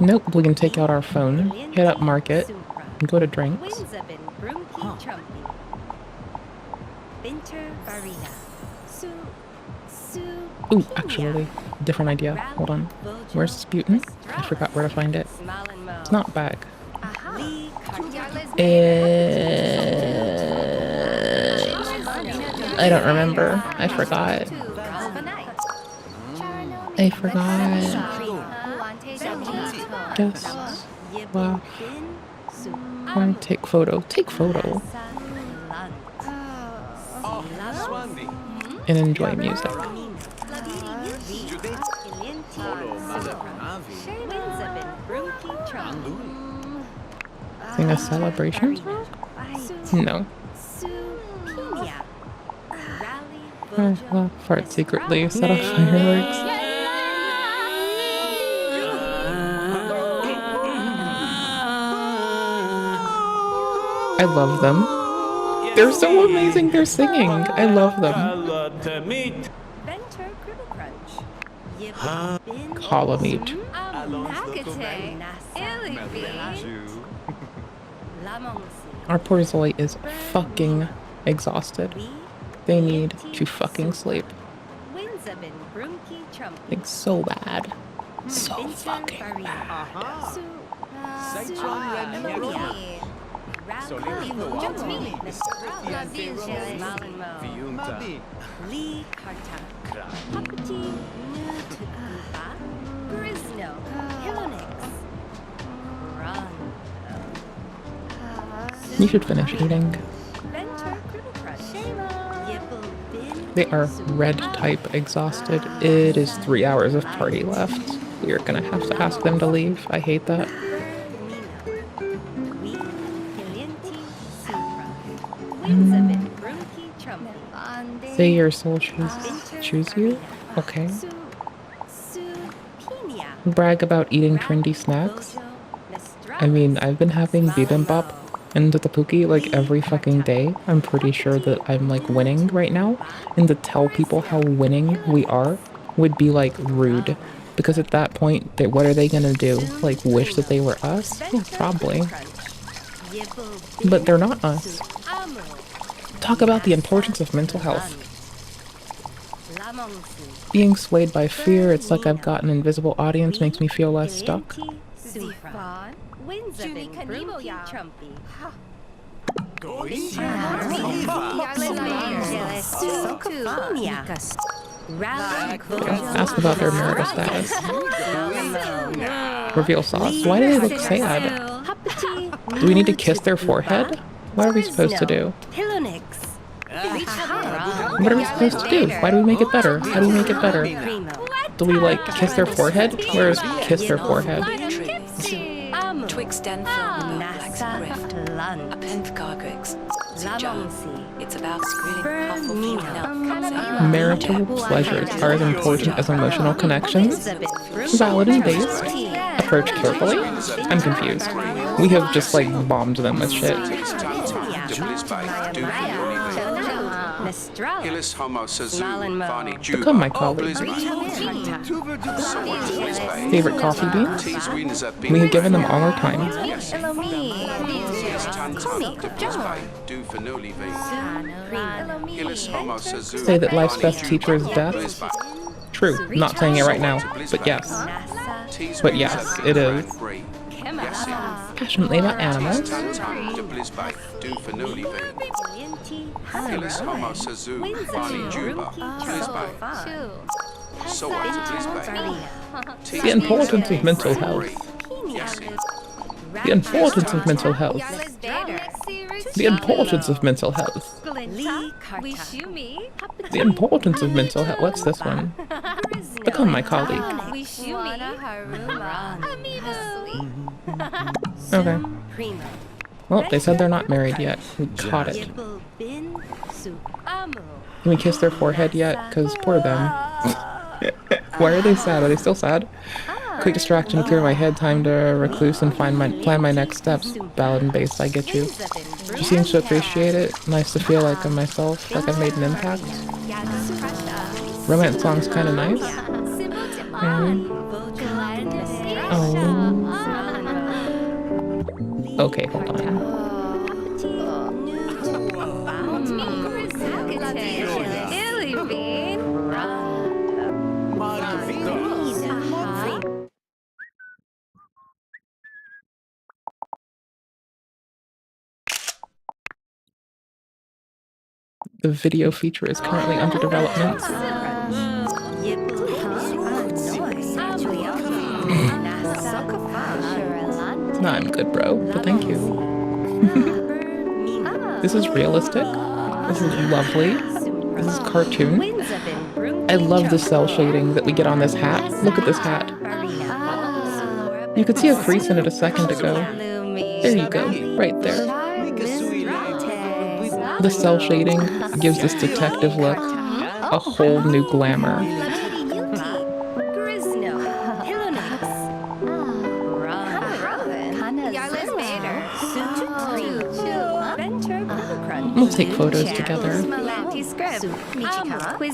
Nope, we can take out our phone, hit up market, and go to drinks. Ooh, actually, different idea. Hold on. Where's Sputin? I forgot where to find it. It's not back. I don't remember. I forgot. I forgot. Yes. Wow. Want to take photo? Take photo. And enjoy music. Sing a celebration song? No. Well, fart secretly, set off fireworks. I love them. They're so amazing, they're singing. I love them. Columnate. Our poor Zoe is fucking exhausted. They need to fucking sleep. Like so bad. So fucking bad. You should finish eating. They are red type exhausted. It is 3 hours of party left. We are gonna have to ask them to leave. I hate that. Say your soul choose you? Okay. Brag about eating trendy snacks? I mean, I've been having bibimbap and tteokbokki like every fucking day. I'm pretty sure that I'm like winning right now. And to tell people how winning we are would be like rude. Because at that point, what are they gonna do? Like wish that they were us? Yeah, probably. But they're not us. Talk about the importance of mental health. Being swayed by fear, it's like I've got an invisible audience, makes me feel less stuck. Ask about their marital status. Reveal sauce. Why do they look sad? Do we need to kiss their forehead? What are we supposed to do? What are we supposed to do? Why do we make it better? How do we make it better? Do we like kiss their forehead? Where is kiss their forehead? Marital pleasures are as important as emotional connections. Valid and based. Approach carefully. I'm confused. We have just like bombed them with shit. Become my colleague. Favorite coffee beans? We have given them all our time. Say that life's best teacher is death. True, not saying it right now, but yes. But yes, it is. Passionately about animals. The importance of mental health. The importance of mental health. The importance of mental health. The importance of mental health. What's this one? Become my colleague. Okay. Well, they said they're not married yet. We caught it. Can we kiss their forehead yet? Because poor them. Why are they sad? Are they still sad? Quick distraction, clear my head, time to recluse and plan my next steps. Ballad and bass, I get you. She seems to appreciate it. Nice to feel like I'm myself, like I've made an impact. Romance song's kind of nice. Oh. Okay, hold on. The video feature is currently under development. Nah, I'm good, bro, but thank you. This is realistic. This is lovely. This is cartoon. I love the cell shading that we get on this hat. Look at this hat. You could see a crease in it a second ago. There you go, right there. The cell shading gives this detective look a whole new glamour. We'll take photos together.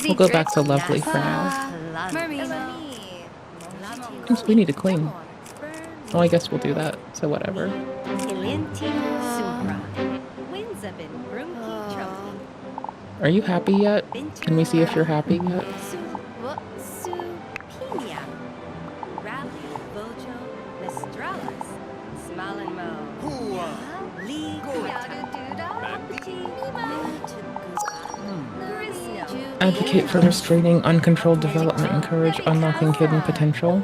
We'll go back to lovely for now. We need to clean. Oh, I guess we'll do that, so whatever. Are you happy yet? Can we see if you're happy yet? Advocate for restraining uncontrolled development, encourage unlocking hidden potential.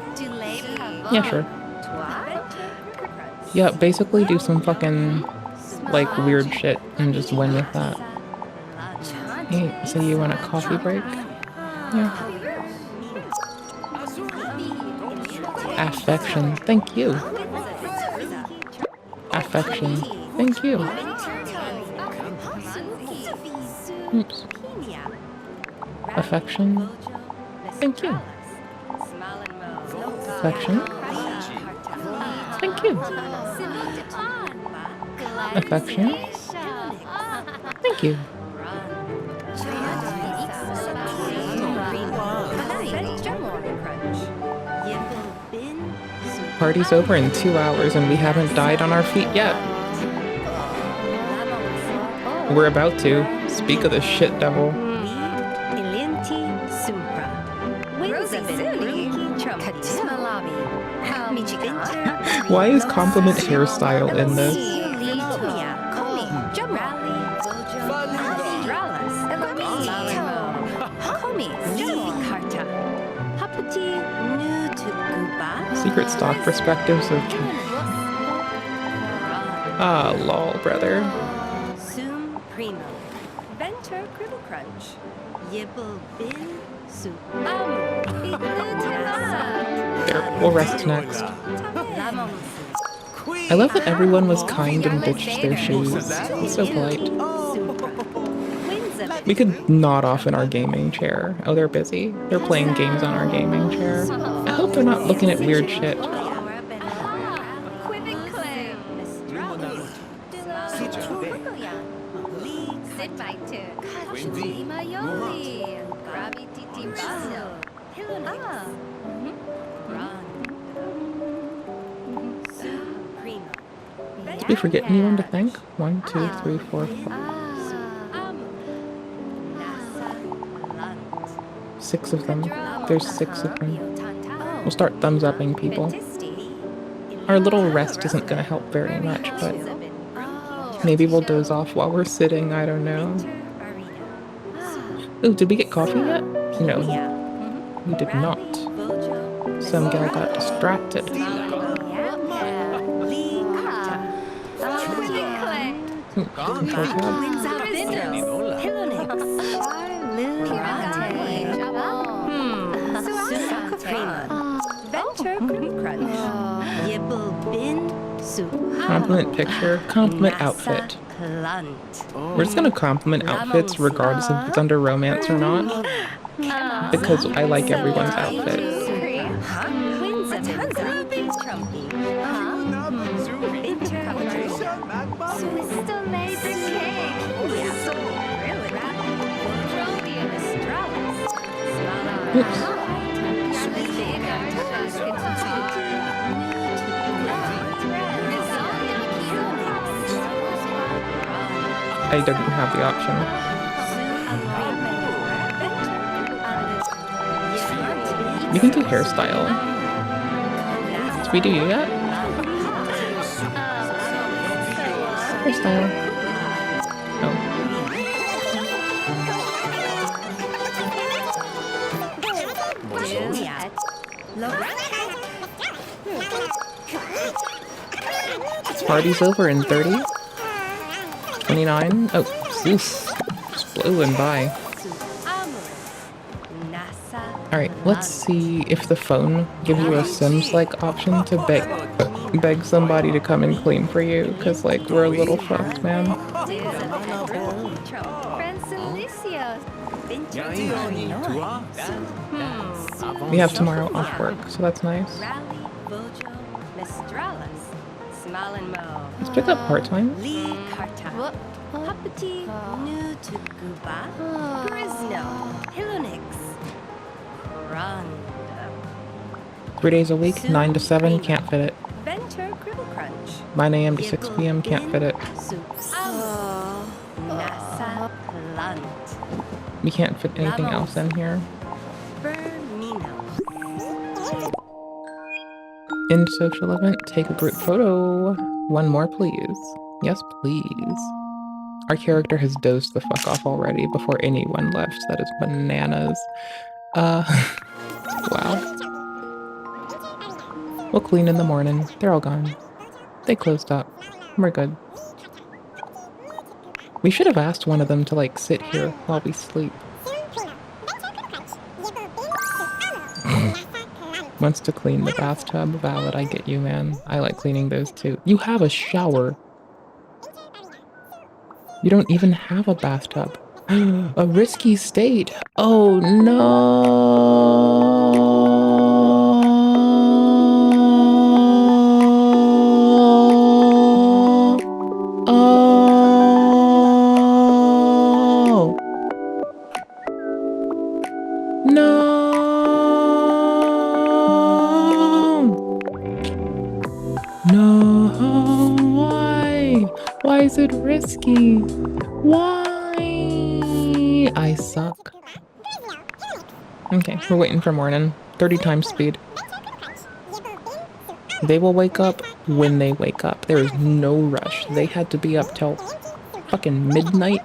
Yeah, sure. Yeah, basically do some fucking like weird shit and just win with that. Hey, so you want a coffee break? Yeah. Affection, thank you. Affection, thank you. Oops. Affection, thank you. Affection, thank you. Affection, thank you. Party's over in 2 hours and we haven't died on our feet yet. We're about to. Speak of the shit devil. Why is compliment hairstyle in this? Secret stock perspectives of ah, lol, brother. Sum primo. Venture cribble crunch. Yibble bin soup. There, we'll rest next. I love that everyone was kind and ditched their shoes. It's so polite. We could nod off in our gaming chair. Oh, they're busy. They're playing games on our gaming chair. I hope they're not looking at weird shit. Did we forget anyone to thank? 1, 2, 3, 4, 5. 6 of them. There's 6 of them. We'll start thumbs upping people. Our little rest isn't gonna help very much, but maybe we'll doze off while we're sitting, I don't know. Ooh, did we get coffee yet? No. We did not. Some gal got distracted. Control compliment picture, compliment outfit. We're just gonna compliment outfits regardless if it's under romance or not, because I like everyone's outfit. Oops. I didn't have the option. You can do hairstyle. Did we do you yet? Hairstyle. Oh. Party's over in 30. 29. Oh, oof. Just blowing by. Alright, let's see if the phone gives you a Sims-like option to beg somebody to come and clean for you, because, like, we're a little fucked, man. We have tomorrow off work, so that's nice. Let's pick up part-time. 3 days a week, 9 to 7, can't fit it. 9 a.m. to 6 p.m, can't fit it. We can't fit anything else in here. End social event, take a group photo. One more, please. Yes, please. Our character has dozed the fuck off already before anyone left. That is bananas. Wow. We'll clean in the morning. They're all gone. They closed up. We're good. We should have asked one of them to like sit here while we sleep. Wants to clean the bathtub. Valid, I get you, man. I like cleaning those too. You have a shower. You don't even have a bathtub. A risky state. Oh no. Oh. No. No. Why? Why is it risky? Why? I suck. Okay, we're waiting for morning. 30 times speed. They will wake up when they wake up. There is no rush. They had to be up till fucking midnight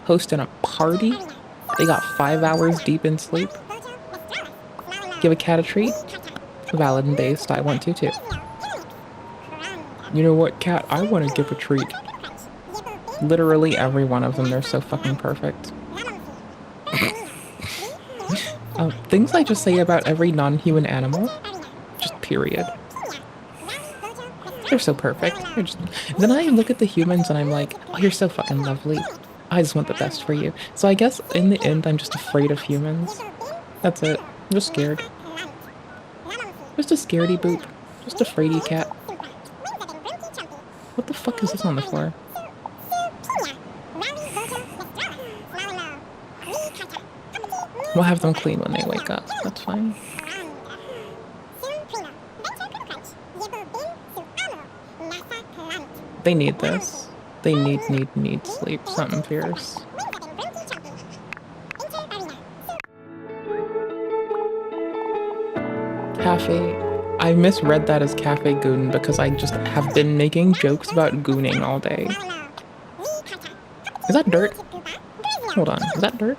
hosting a party. They got 5 hours deep in sleep. Give a cat a treat? Valid and based. I want to too. You know what, cat? I want to give a treat. Literally every one of them. They're so fucking perfect. Things I just say about every non-human animal. Just period. They're so perfect. Then I look at the humans and I'm like, oh, you're so fucking lovely. I just want the best for you. So I guess in the end, I'm just afraid of humans. That's it. I'm just scared. Just a scaredy boop. Just a fraidy cat. What the fuck is this on the floor? We'll have them clean when they wake up. That's fine. They need this. They need sleep. Something fierce. Cafe. I misread that as Cafe Goon because I just have been making jokes about gooning all day. Is that dirt? Hold on. Is that dirt?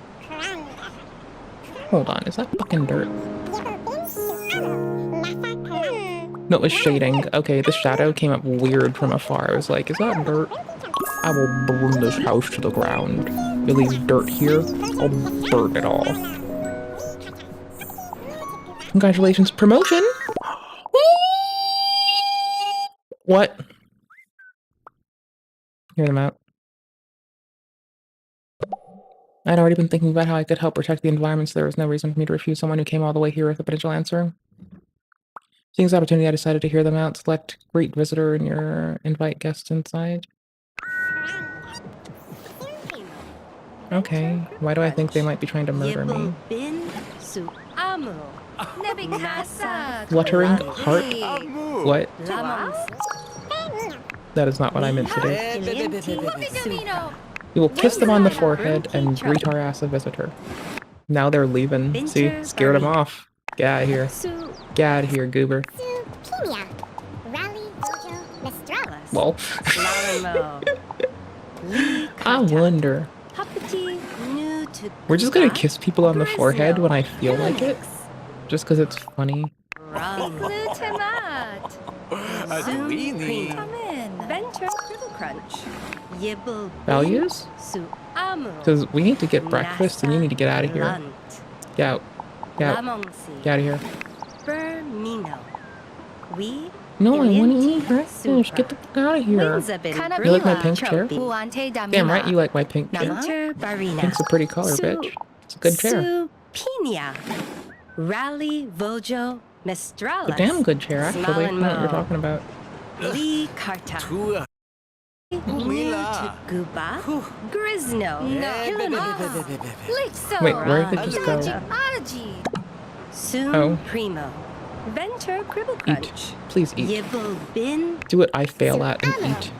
Hold on. Is that fucking dirt? No, it was shading. Okay, the shadow came up weird from afar. I was like, is that dirt? I will burn this house to the ground. You leave dirt here, I'll burn it all. Congratulations, promotion! What? Hear them out. I'd already been thinking about how I could help protect the environment, so there was no reason for me to refuse someone who came all the way here with a potential answer. Seeing this opportunity, I decided to hear them out. Select great visitor in your invite guests inside. Okay, why do I think they might be trying to murder me? Fluttering heart? What? That is not what I meant to do. We will kiss them on the forehead and greet our ass a visitor. Now they're leaving. See? Scared them off. Get out of here. Get out of here, goober. Well. I wonder. We're just gonna kiss people on the forehead when I feel like it? Just because it's funny. Values? Because we need to get breakfast and you need to get out of here. Get out. Get out. Get out of here. No, I want to eat breakfast. Get the fuck out of here. You like my pink chair? Damn right you like my pink chair. Pink's a pretty color, bitch. It's a good chair. A damn good chair, actually. I don't know what you're talking about. Wait, where did it just go? Oh. Eat. Please eat. Do what I fail at and eat.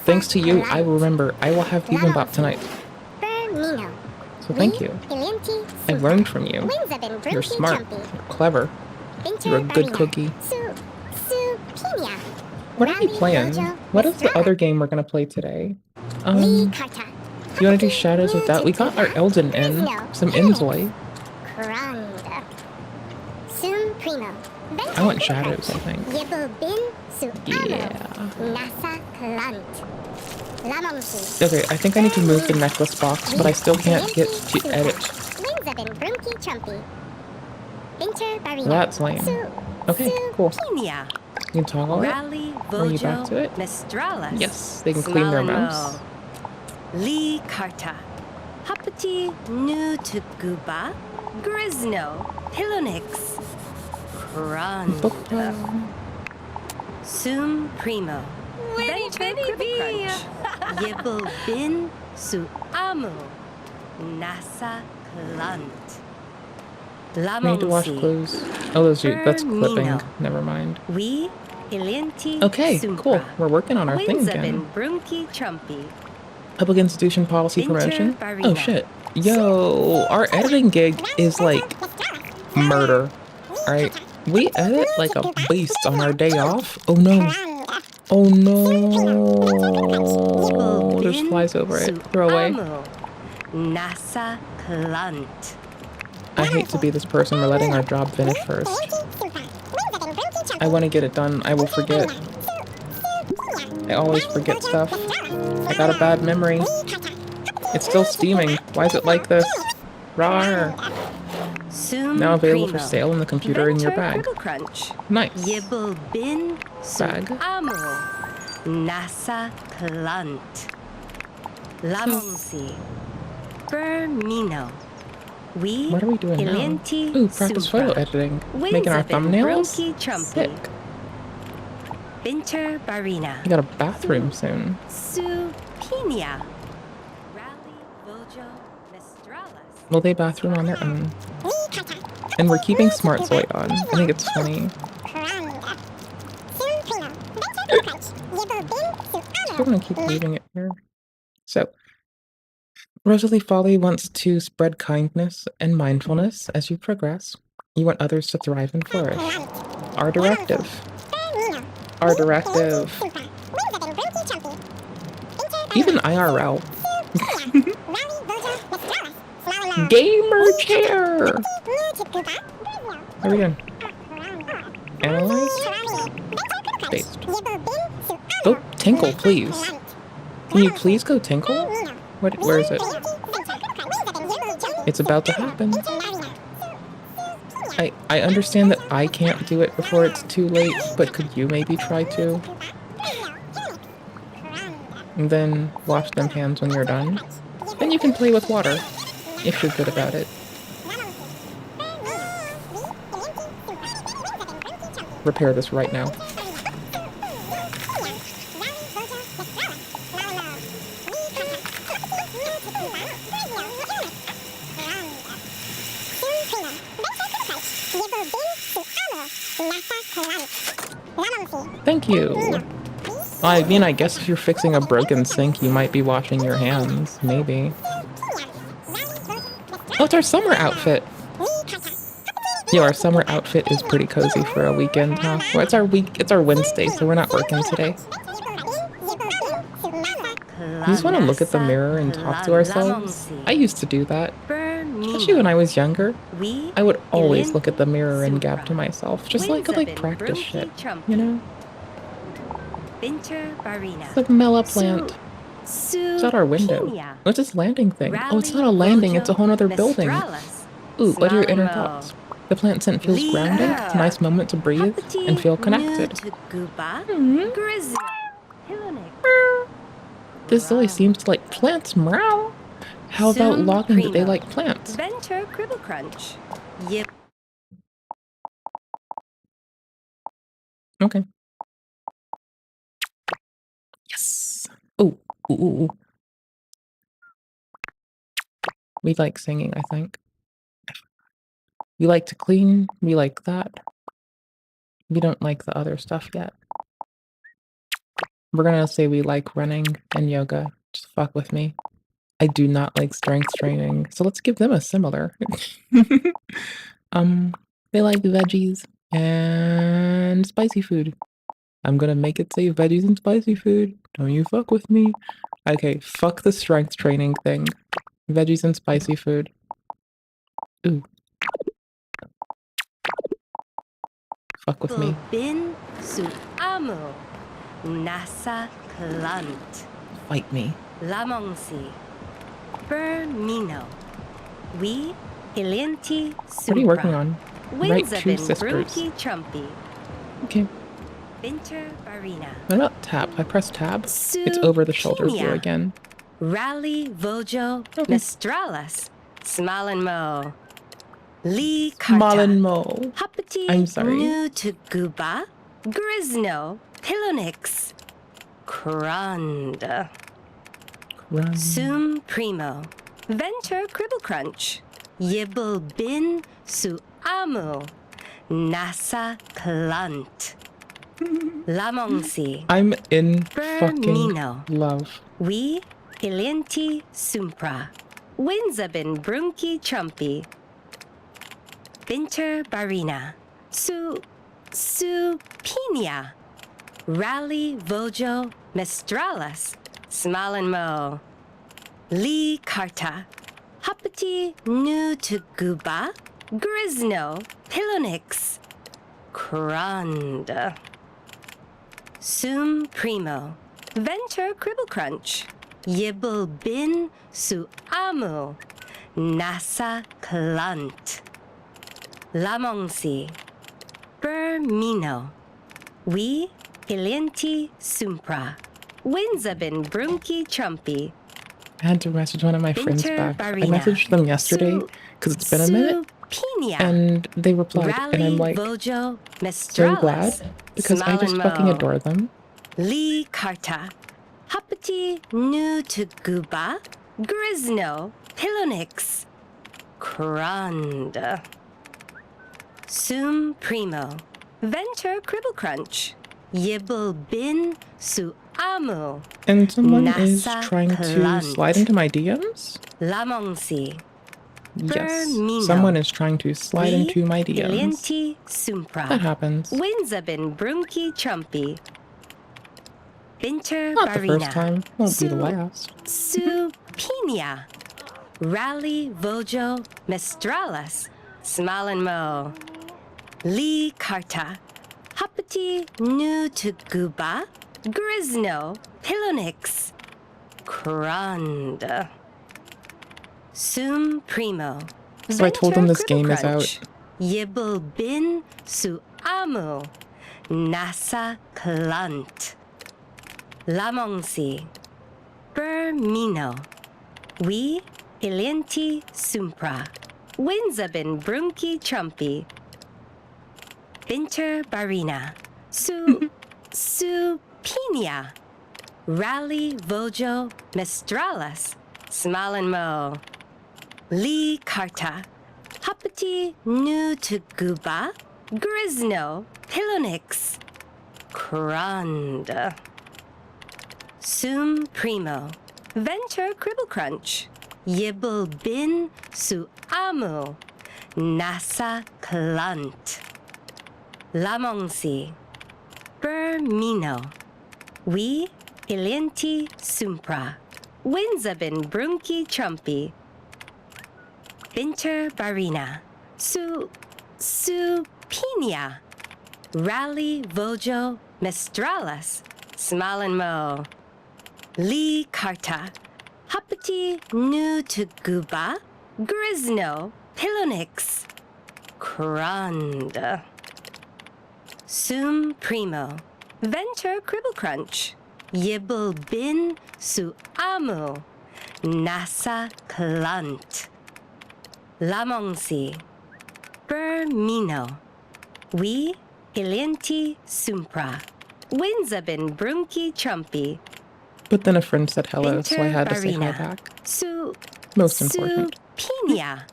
Thanks to you, I will remember. I will have bibimbap tonight. So thank you. I learned from you. You're smart. You're clever. You're a good cookie. What are we playing? What is the other game we're gonna play today? Do you wanna do shadows with that? We got our Elden in. Some Inzoi. I want shadows, I think. Yeah. Okay, I think I need to move the necklace box, but I still can't get to edit. That's lame. Okay, cool. You can toggle it. Are you back to it? Yes, they can clean their mouse. Lee Karta. Hapati Nu Tukuba. Grisno. Pilonix. Kran. Sum Primo. Benny Yibble Bin Su Amu. Nasa Klant. I need to wash clothes. Oh, that's clipping. Never mind. Okay, cool. We're working on our thing again. Public institution policy promotion. Oh shit. Yo, our editing gig is like murder. Alright. We edit like a beast on our day off. Oh no. Oh no. There's flies over it. Throw away. Nasa Klant. I hate to be this person. We're letting our job finish first. I want to get it done. I will forget. I always forget stuff. I got a bad memory. It's still steaming. Why is it like this? Rawr. Now available for sale in the computer in your bag. Nice. Bag. Nasa Klant. Lamonsi. Bermino. What are we doing now? Ooh, practice photo editing. Making our thumbnails? Sick. We got a bathroom soon. Will they bathroom on their own? And we're keeping Smart Soy on. I think it's funny. I'm gonna keep leaving it here. So, Rosalie Folly wants to spread kindness and mindfulness as you progress. You want others to thrive and flourish. Our directive. Our directive. Even IRL. Gamer chair! How are we doing? Analyze? Based. Go tinkle, please. Can you please go tinkle? Where is it? It's about to happen. I understand that I can't do it before it's too late, but could you maybe try to? And then wash them hands when you're done. Then you can play with water, if you're good about it. Repair this right now. Thank you. I mean, I guess if you're fixing a broken sink, you might be washing your hands. Maybe. Oh, it's our summer outfit. Yo, our summer outfit is pretty cozy for a weekend, huh? Well, it's our Wednesday, so we're not working today. You just want to look at the mirror and talk to ourselves? I used to do that. Especially when I was younger. I would always look at the mirror and gab to myself, just like practice shit, you know? It's like Mela plant. It's out our window. What's this landing thing? Oh, it's not a landing, it's a whole other building. Ooh, what are your inner thoughts? The plant scent feels grounding. It's a nice moment to breathe and feel connected. This Zoe seems to like plants, meow. How about logging that they like plants? Okay. Yes. Ooh, ooh, ooh, ooh. We like singing, I think. We like to clean. We like that. We don't like the other stuff yet. We're gonna say we like running and yoga. Just fuck with me. I do not like strength training, so let's give them a similar. They like veggies and spicy food. I'm gonna make it say veggies and spicy food. Don't you fuck with me. Okay, fuck the strength training thing. Veggies and spicy food. Ooh. Fuck with me. fight me. Lamongsi. Bermino. We Ilianti Supra. What are you working on? Right, two Winzabin sisters. Brunki Chumpy. Okay. Binter Barina. What about tab? I press tab. It's over the shoulder view again. Rally Vojo Mistralis. Smalenmo. Lee Karta. Smalenmo. Hapati I'm sorry. Nu to Guba. Grisno. Pilonix. Kranda. Sum Primo. Venter Cribble Crunch. Yibble Bin Su Amu. Nasa Klant. Lamongsi. I'm in fucking Bermino. love. We Ilianti Sumpra. Winzabin Brunki Chumpy. Binter Barina. Pinia. Rally Vojo Mistralis. Smalenmo. Lee Karta. Hapati Nu to Guba. Grisno. Pilonix. Kranda. Sum Primo. Venter Cribble Crunch. Yibble Bin Su Amu. Nasa Klant. Lamongsi. Bermino. We Ilianti Sumpra. Winzabin Brunki Chumpy. I had to message one of my friends back. I messaged them yesterday because it's been a minute. And they replied, and I'm like, so glad because I just fucking adore them. Lee Karta. Hapati Nu to Guba. Grisno. Pilonix. Kranda. Sum Primo. Venter Cribble Crunch. Yibble Bin Su Amu. And someone is trying to slide into my DMs? Lamongsi. Yes, someone is trying to slide into my DMs. Ilianti Sumpra. That happens. Winzabin Brunki Chumpy. Binter Not Barina. the first time, won't be the last. Supinia. Rally Vojo Mistralis. Smalenmo. Lee Karta. Hapati Nu to Guba. Grisno. Pilonix. Kranda. Sum Primo. So I told them this game is out. Yibble Bin Su Amu. Nasa Klant. Lamongsi. Bermino. We Ilianti Sumpra. Winzabin Brunki Chumpy. Binter Barina. Pinia. Rally Vojo Mistralis. Smalenmo. Lee Karta. Hapati Nu to Guba. Grisno. Pilonix. Kranda. Sum Primo. Venter Cribble Crunch. Yibble Bin Su Amu. Nasa Klant. Lamongsi. Bermino. We Ilianti Sumpra. Winzabin Brunki Chumpy. Binter Barina. Pinia. Rally Vojo Mistralis. Smalenmo. Lee Karta. Hapati Nu to Guba. Grisno. Pilonix. Kranda. Sum Primo. Venter Cribble Crunch. Yibble Bin Su Amu. Nasa Klant. Lamongsi. Bermino. We Ilianti Sumpra. Winzabin Brunki Chumpy. But then a friend said hello, so I had to say hi back. Most important. Pinia.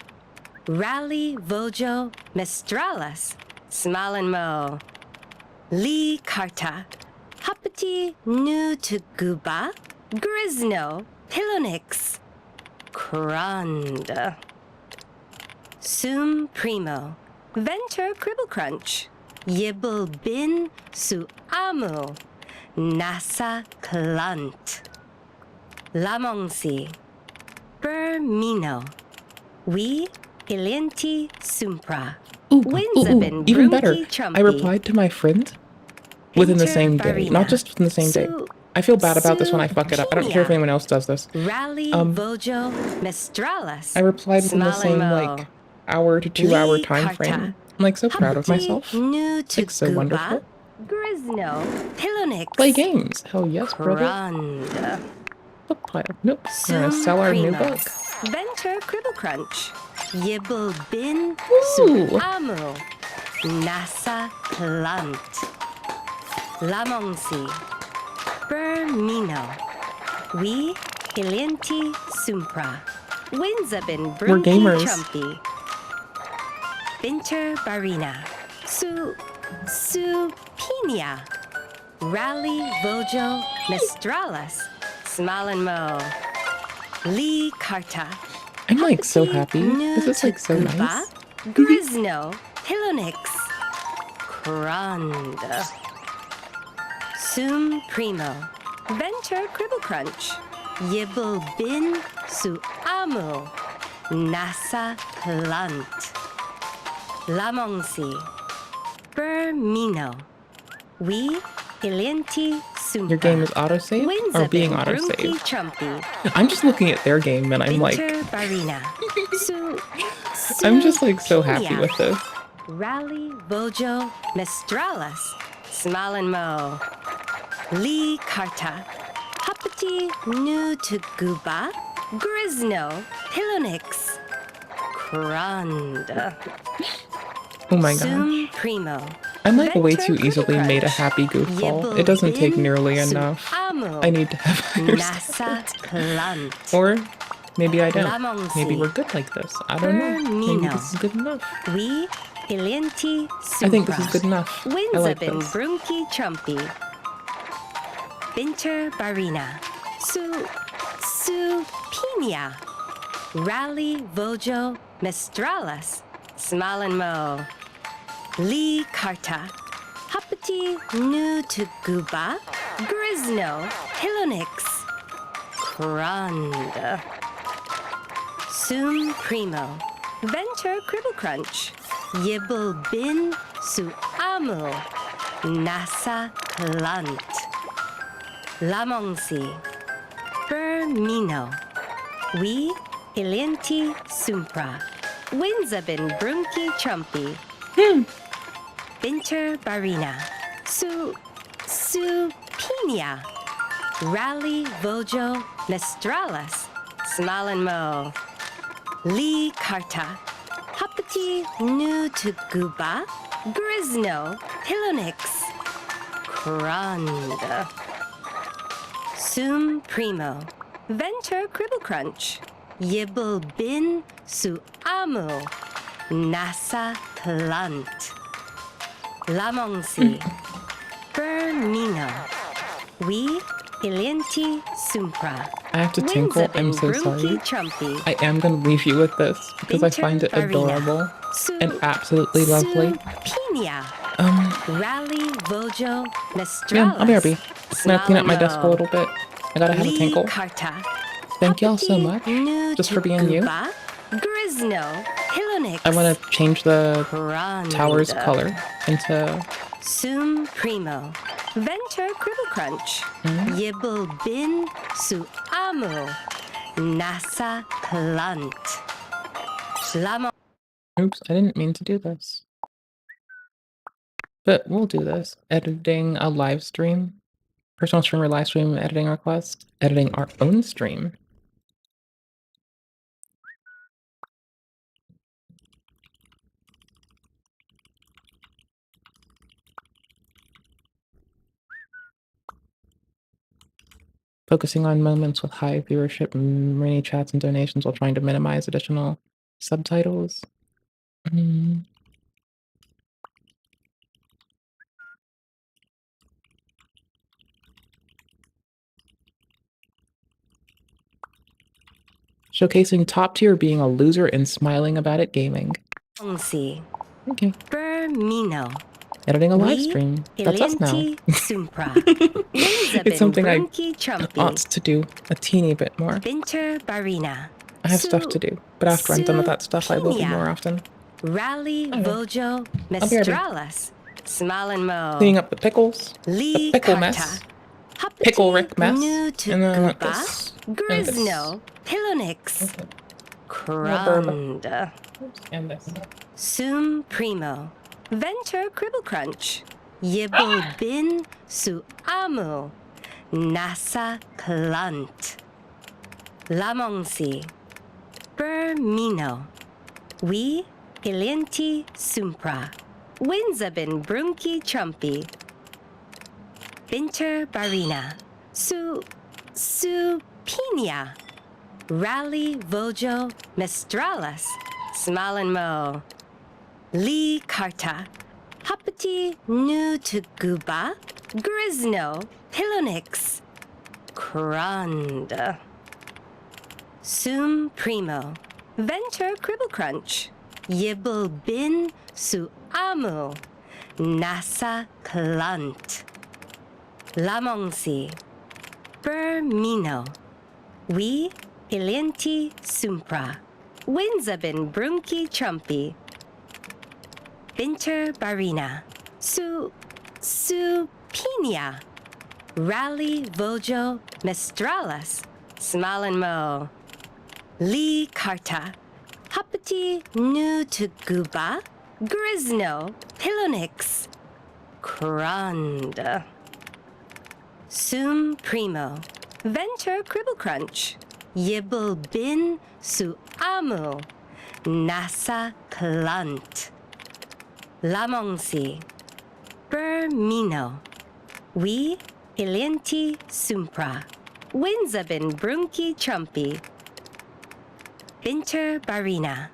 Rally Vojo Mistralis. Smalenmo. Lee Karta. Hapati Nu to Guba. Grisno. Pilonix. Kranda. Sum Primo. Venter Cribble Crunch. Yibble Bin Su Amu. Nasa Klant. Lamongsi. Bermino. We Ilianti Sumpra. Winzabin even better. Brunki Chumpy. I replied to my friend within the same day. Barina. Not just within the same day. I feel bad about this when I fuck it up. I don't care if anyone else does this. Rally Vojo Mistralis. I replied within the same like hour to 2 hour time frame. I'm like so proud of myself. Like so wonderful. Grisno Pilonix. Play games. Hell yes, brother. Book pile. Nope. We're gonna sell our new book. Venture Cribble Crunch. Yibble Bin Ooh. Amu. Nasa Plant. Lamongsi. Bermino. We Hilienti Sumpra. Winzabin We're gamers. Trumpy. Binter Barina. Supinia. Rally Vojo Mistralis. Smalenmo. Lee Carta. I'm like so happy. This is like so nice. Grisno. Hilonix. Crond. Sum Primo. Venture Cribble Crunch. Yibble Bin Suamu. Nasa Plant. Lamongsi. Bermino. We Hilienti Sumpa. Your game is autosave or being autosaved? I'm just looking at their game and I'm like, I'm just like so happy with this. Rally Vojo Mistralis. Smalenmo. Lee Carta. Hapati Nu to Guba. Grisno. Pilonix. Crond. Oh my Sum gosh. Primo. I'm like way too easily made a happy goofball. It doesn't take nearly enough. I need to have higher standards. Or maybe I don't. Maybe we're good like this. I don't know. Maybe this is good enough. We Ilienti I think this is good enough. I like Winzabin this. Brunki Trumpy. Binter Barina. Supinia. Rally Vojo Mistralis. Smalenmo. Lee Carta. Hapati Nu to Guba. Grisno. Hilonix. Crond. Sum Primo. Venture Cribble Crunch. Yibble Bin Suamu. Nasa Plant. Lamongsi. Bermino. We Hilienti Sumpra. Winzabin Brunki Trumpy. Binter Barina. Supinia. Rally Vojo Mistralis. Smalenmo. Lee Carta. Hapati Nu to Guba. Grisno. Hilonix. Crond. Sum Primo. Venture Cribble Crunch. Yibble Bin Suamu. Nasa Plant. Lamongsi. Bermino. We Hilienti Sumpra. I have to tinkle. I'm so sorry. I am going to leave you with this because I find it adorable and absolutely lovely. Rally Vojo Mistralis. Yeah, I'll be RB. I'm going to clean up my desk a little bit. I gotta have a tinkle. Thank y'all so much just for being you. Grisno. Hilonix. I want to change the tower's color into... Sum Primo. Venture Cribble Crunch. Yibble Bin Suamu. Nasa Plant. Oops, I didn't mean to do this. But we'll do this. Editing a live stream. Personal stream or live stream editing request. Editing our own stream. Focusing on moments with high viewership, many chats and donations while trying to minimize additional subtitles. Showcasing top tier being a loser and smiling about it gaming. Okay. Bermino. Editing a live stream. That's us now. It's something I ought to do a teeny bit more. I have stuff to do, but after I'm done with that stuff, I will be more often. Rally Vojo Mistralis. Smalenmo. Cleaning up the pickles, the pickle mess. Pickle Rick mess. Nu And then I want Tuguba, this. Grisno, Pilonix, Rubber. Crund, And this. Sum Primo, Venture Cribble Crunch, Yibble Bin Su Amu, Nasa Clant, Lamongsi, Bermino, We Ilienti Sumpra, Winzabin Brunki Chumpy, Binter Barina, Supinia, Rally Vojo Mistralis, Smalenmo, Lee Karta, Hapati Nu Tuguba, Grisno, Pilonix, Crund, Sum Primo, Venture Cribble Crunch, Yibble Bin Su Amu, Nasa Clant, Lamongsi, Bermino, We Ilienti Sumpra, Winzabin Brunki Chumpy, Binter Barina, Supinia, Rally Vojo Mistralis, Smalenmo, Lee Karta, Hapati Nu Tuguba, Grisno, Pilonix, Crund, Sum Primo, Venture Cribble Crunch, Yibble Bin Su Amu, Nasa Clant, Lamongsi, Bermino, We Ilienti Sumpra, Winzabin Brunki Chumpy, Binter Barina,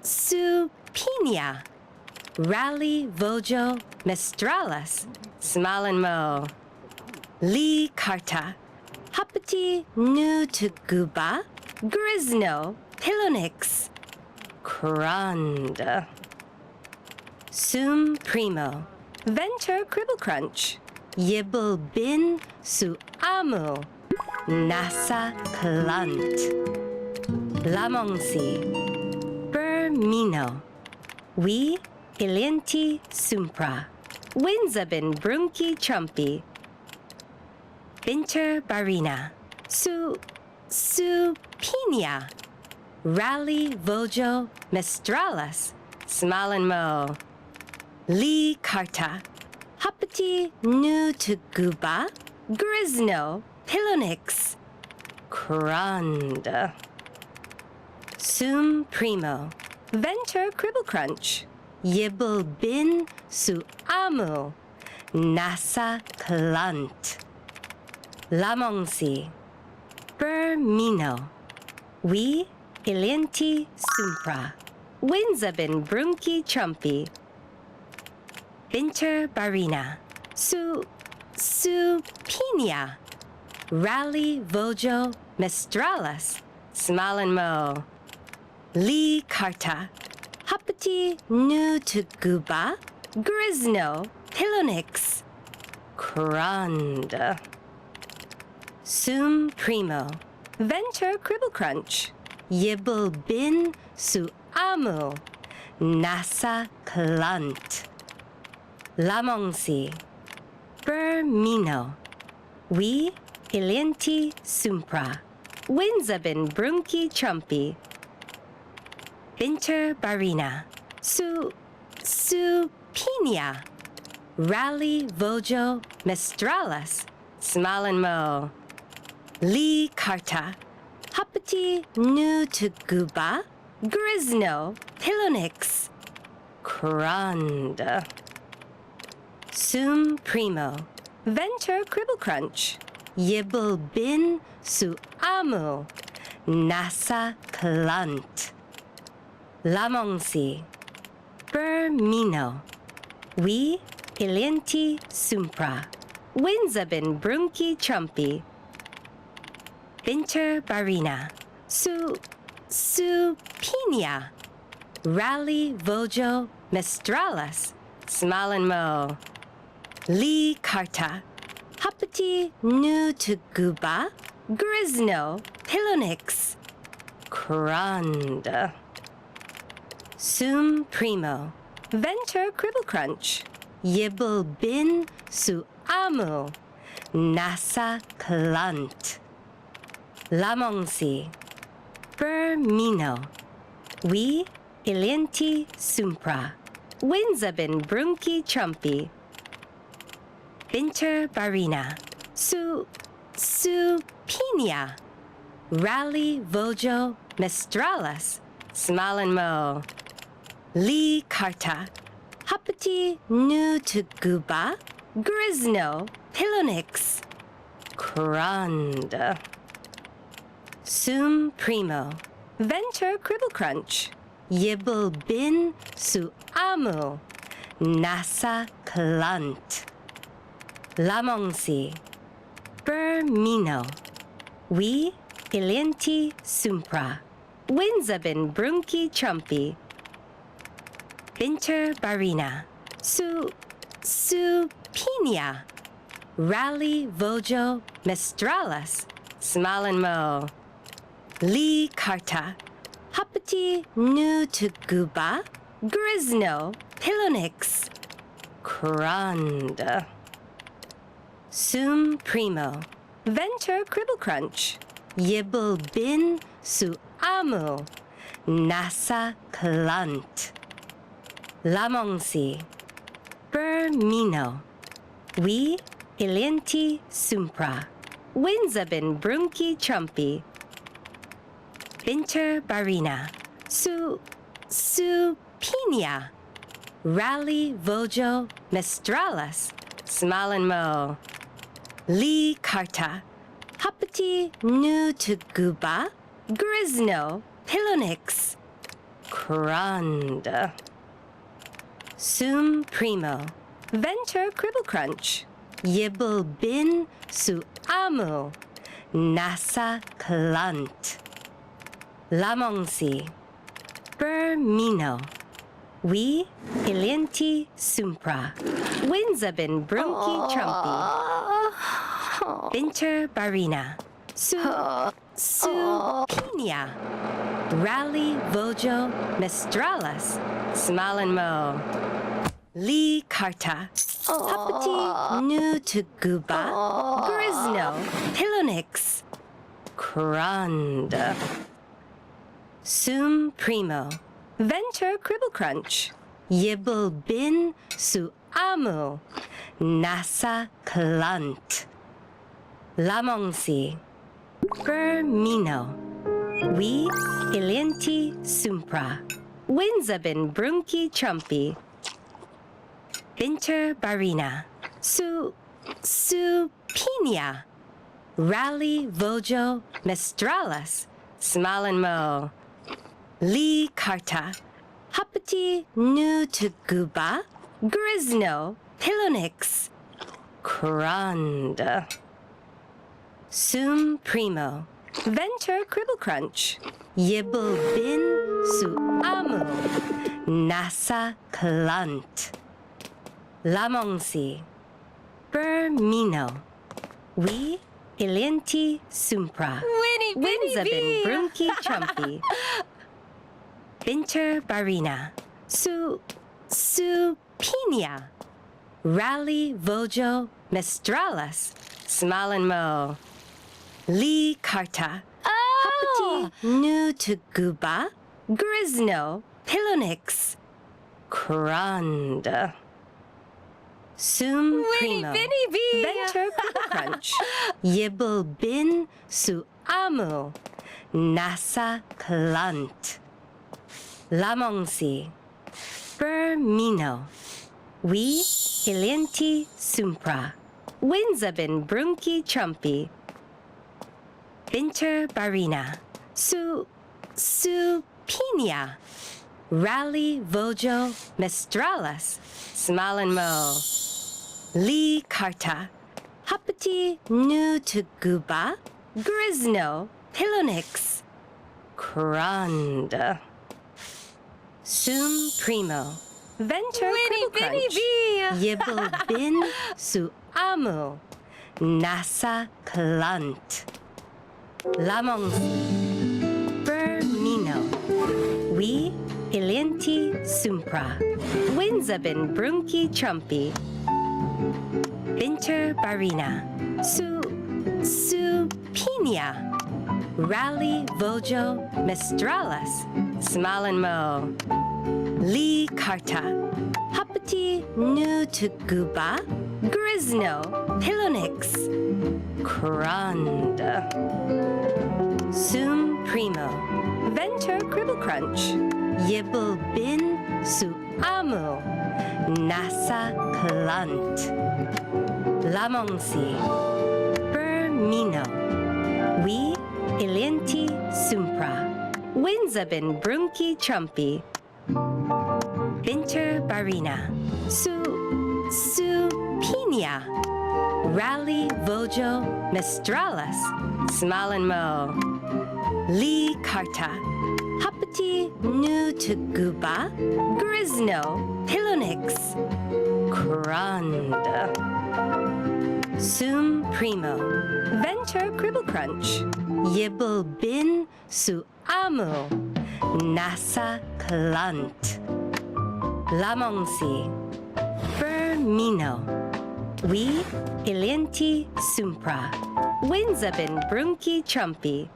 Supinia, Rally Vojo Mistralis, Smalenmo, Lee Karta, Hapati Nu Tuguba, Grisno, Pilonix, Crund, Sum Primo, Venture Cribble Crunch, Yibble Bin Su Amu, Nasa Clant, Lamongsi, Bermino, We Ilienti Sumpra, Winzabin Brunki Chumpy, Binter Barina, Supinia, Rally Vojo Mistralis, Smalenmo, Lee Karta, Hapati Nu Tuguba, Grisno, Pilonix, Crund, Sum Primo, Venture Cribble Crunch, Yibble Bin Su Amu, Nasa Clant, Lamongsi, Bermino, We Ilienti Sumpra, Winzabin Brunki Chumpy, Binter Barina, Supinia, Rally Vojo Mistralis, Smalenmo, Lee Karta, Hapati Nu Tuguba, Grisno, Pilonix, Crund, Sum Primo, Venture Cribble Crunch, Yibble Bin Su Amu, Nasa Clant, Lamongsi, Bermino, We Ilienti Sumpra, Winzabin Brunki Chumpy, Binter Barina, Supinia, Rally Vojo Mistralis, Smalenmo, Lee Karta, Hapati Nu Tuguba, Grisno, Pilonix, Crund, Sum Primo, Venture Cribble Crunch, Yibble Bin Su Amu, Nasa Clant, Lamongsi, Bermino, We Ilienti Sumpra, Winzabin Brunki Chumpy, Binter Barina, Supinia, Rally Vojo Mistralis, Smalenmo, Lee Karta, Hapati Nu Tuguba, Grisno, Pilonix, Crund, Sum Primo, Venture Cribble Crunch, Yibble Bin Su Amu, Nasa Clant. Lamongsi. Bermino. We Ilienti Sumpra. Winzabin Brunki Chumpi. Binter Barina. Supinia. Rally Vojo Mestralis. Smalenmo. Lee Karta. Hapati Nu Tuguba. Grisno. Pilonix. Kranda. Sum Primo. Venter Cribble Crunch. Yibble Bin Suamu. Nasa Clant. Lamongsi. Bermino. We Ilienti Sumpra. Winzabin Brunki Chumpi. Binter Barina. Supinia. Rally Vojo Mestralis. Smalenmo. Lee Karta. Hapati Nu Tuguba. Grisno. Pilonix. Kranda. Sum Primo. Venter Cribble Crunch. Yibble Bin Suamu. Nasa Clant. Lamongsi. Bermino. We Ilienti Sumpra. Winzabin Brunki Chumpi. Binter Barina. Supinia. Rally Vojo Mestralis. Smalenmo. Lee Karta. Hapati Nu Tuguba. Grisno. Pilonix. Kranda. Sum Primo. Venter Cribble Crunch. Yibble Bin Suamu. Nasa Clant. Lamongsi. Bermino. We Ilienti Sumpra. Winzabin Brunki Chumpi. Binter Barina. Supinia. Rally Vojo Mestralis. Smalenmo. Lee Karta. Hapati Nu Tuguba. Grisno. Pilonix. Kranda. Sum Primo. Venter Cribble Crunch. Yibble Bin Suamu. Nasa Clant. Lamongsi. Bermino. We Ilienti Sumpra. Winzabin Brunki Chumpi. Binter Barina. Supinia. Rally Vojo Mestralis. Smalenmo. Lee Karta. Hapati Nu Tuguba. Grisno. Pilonix. Kranda. Sum Primo. Venter Cribble Crunch. Yibble Bin Suamu. Nasa Clant. Lamongsi. Bermino. We Ilienti Sumpra. Winzabin Brunki Chumpi. Binter Barina. Supinia. Rally Vojo Mestralis. Smalenmo. Lee Karta. Hapati Nu Tuguba. Grisno. Pilonix. Kranda. Sum Primo. Venter Cribble Crunch. Yibble Bin Suamu. Nasa Clant. Lamongsi. Bermino. We Ilienti Sumpra. Winzabin Brunki Chumpi. Binter Barina. Supinia. Rally Vojo Mestralis. Smalenmo. Lee Karta. Hapati Nu Tuguba. Grisno. Pilonix. Kranda. Sum Primo. Venter Cribble Crunch. Yibble Bin Suamu. Nasa Clant. Lamongsi. Bermino. We Ilienti Sumpra. Winzabin Brunki Chumpi. Binter Barina. Supina, Rally Vojo Mistralis, Smalenmo, Lee Karta, Hapati Nu Tuguba, Grisno, Pilonix, Kranda, Sum Primo, Venter Cribble Crunch, Yibble Bin Su Amu, Nasa Klant, Lamongsi, Bermino, We Ilienti Sumpra, Winzabin Brunki Trumpy, Binter Barina, Supinia, Rally Vojo Mistralis, Smalenmo, Lee Karta, Hapati Nu Tuguba, Grisno, Pilonix, Kranda, Sum Primo, Venter Cribble Crunch, Yibble Bin Su Amu, Nasa Klant, Lamongsi, Bermino, We Ilienti Sumpra, Winzabin Brunki Trumpy,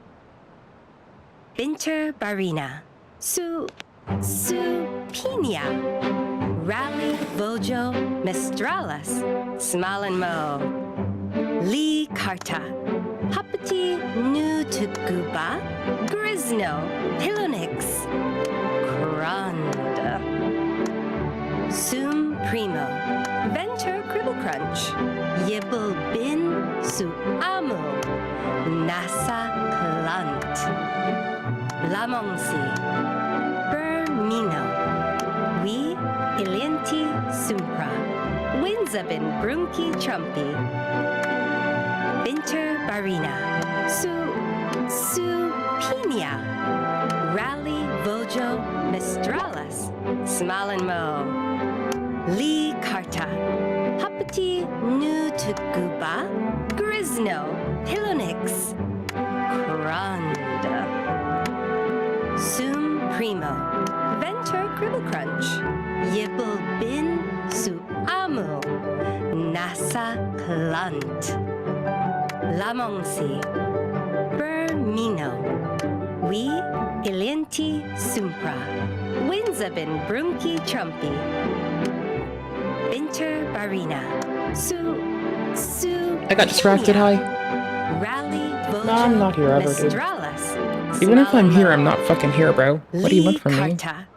Binter Barina, Supinia, Rally Vojo Mistralis, Smalenmo, Lee Karta, Hapati Nu Tuguba, Grisno, Pilonix, Kranda, Sum Primo, Venter Cribble Crunch, Yibble Bin Su Amu, Nasa Klant, Lamongsi, Bermino, We Ilienti Sumpra, Winzabin Brunki Trumpy, Binter Barina, Supinia, Rally Vojo Mistralis, Smalenmo, Lee Karta, Hapati Nu Tuguba, Grisno, Pilonix, Kranda, Sum Primo, Venter Cribble Crunch, Yibble Bin Su Amu, Nasa Klant, Lamongsi, Bermino, We Ilienti Sumpra, Winzabin Brunki Trumpy, Binter Barina, I got distracted, hi. Rally Vojo No, I'm not here ever, dude. Mistralis, Even if I'm here, I'm not fucking here, bro. What do you want from me? Karta,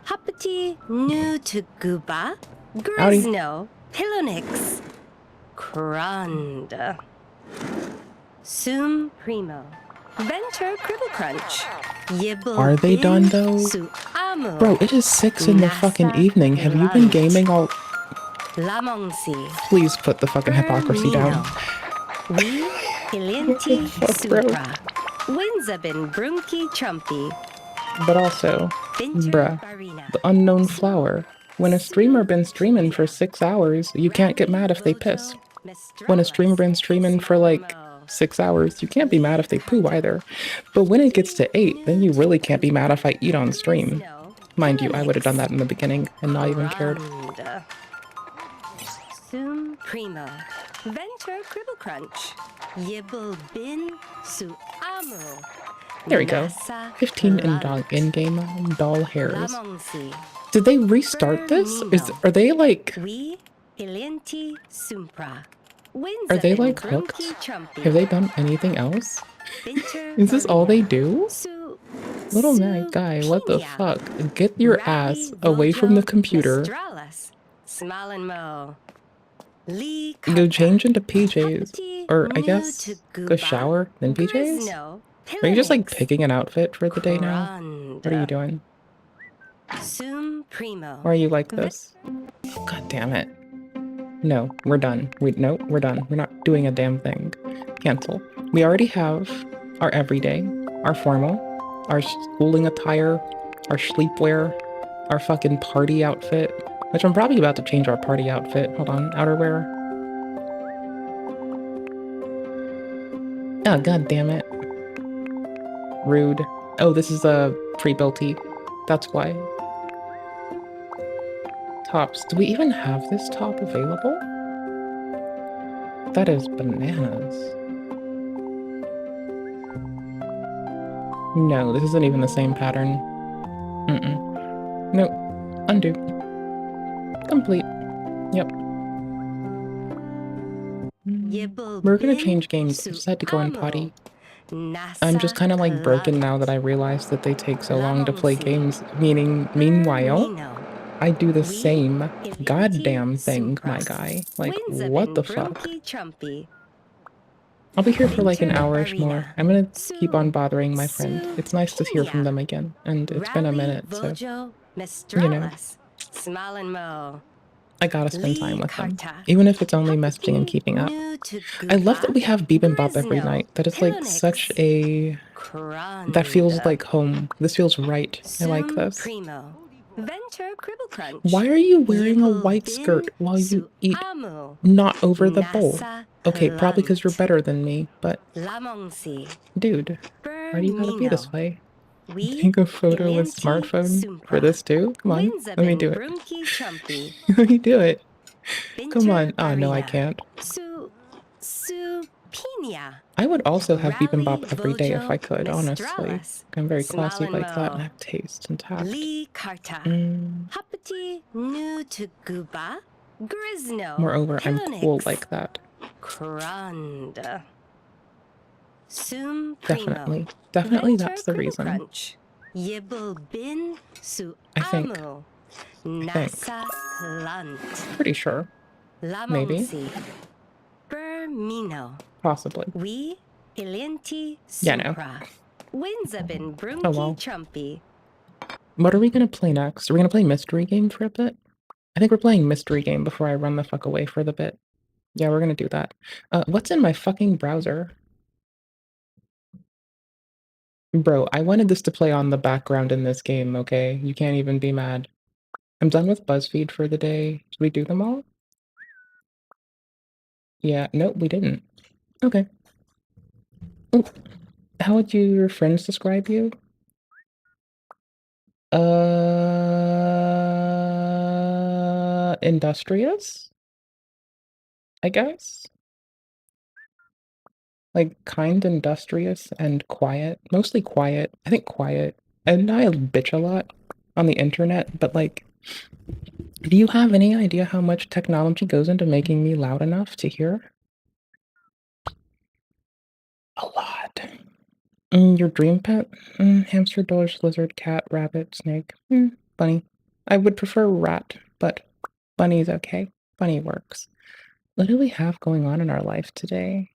Hapati Nu Tuguba, Grisno, Pilonix, Kranda, Sum Primo, Venter Cribble Crunch, Yibble Are they Bin done, though? Su Amu, Bro, it is 6 in the fucking evening. Have you been gaming all... Lamongsi, Please put the fucking hypocrisy down. We Ilienti Supra, Winzabin Brunki Trumpy, But also, bruh, the unknown flower. When a streamer been streaming for 6 hours, you can't get mad if they piss. When a streamer been streaming for like 6 hours, you can't be mad if they poo either. But when it gets to 8, then you really can't be mad if I eat on stream. Mind you, I would have done that in the beginning and not even cared. Sum Primo, Venter Cribble Crunch, Yibble Bin Su Amu. There we go. 15 in-game doll hairs. Did they restart this? Are they like... Are they like hooked? Have they done anything else? Is this all they do? Little mad guy, what the fuck? Get your ass away from the computer. Go change into PJs. Or I guess go shower, then PJs? Are you just like picking an outfit for the day now? What are you doing? Why are you like this? Oh, God damn it. No, we're done. No, we're done. We're not doing a damn thing. Cancel. We already have our everyday, our formal, our schooling attire, our sleepwear, our fucking party outfit, which I'm probably about to change our party outfit. Hold on, outerwear. Oh, God damn it. Rude. Oh, this is a pre-built tee. That's why. Tops. Do we even have this top available? That is bananas. No, this isn't even the same pattern. Nope. Undo. Complete. Yep. We're gonna change games. I just had to go in potty. I'm just kind of like broken now that I realized that they take so long to play games. Meanwhile, I do the same goddamn thing, my guy. Like, what the fuck? I'll be here for like an hour-ish more. I'm gonna keep on bothering my friend. It's nice to hear from them again, and it's been a minute, so, you know. I gotta spend time with them, even if it's only messaging and keeping up. I love that we have bibimbap every night. That is like such a... That feels like home. This feels right. I like this. Why are you wearing a white skirt while you eat not over the bowl? Okay, probably because you're better than me, but... Dude, why do you gotta be this way? Take a photo with smartphone for this too? Come on, let me do it. Let me do it. Come on. Oh, no, I can't. I would also have bibimbap every day if I could, honestly. I'm very classy like that and have taste and tact. Moreover, I'm cool like that. Definitely. Definitely that's the reason. I think. Pretty sure. Maybe. Possibly. Yeah, no. Oh well. What are we gonna play next? Are we gonna play mystery game for a bit? I think we're playing mystery game before I run the fuck away for the bit. Yeah, we're gonna do that. What's in my fucking browser? Bro, I wanted this to play on the background in this game, okay? You can't even be mad. I'm done with BuzzFeed for the day. Did we do them all? Yeah, nope, we didn't. Okay. Ooh. How would your friends describe you? Industrious? I guess? Like, kind, industrious, and quiet. Mostly quiet. I think quiet. And I bitch a lot on the internet, but like, do you have any idea how much technology goes into making me loud enough to hear? A lot. Your dream pet? Hamster, doge, lizard, cat, rabbit, snake. Bunny. I would prefer rat, but bunny's okay. Bunny works. What do we have going on in our life today?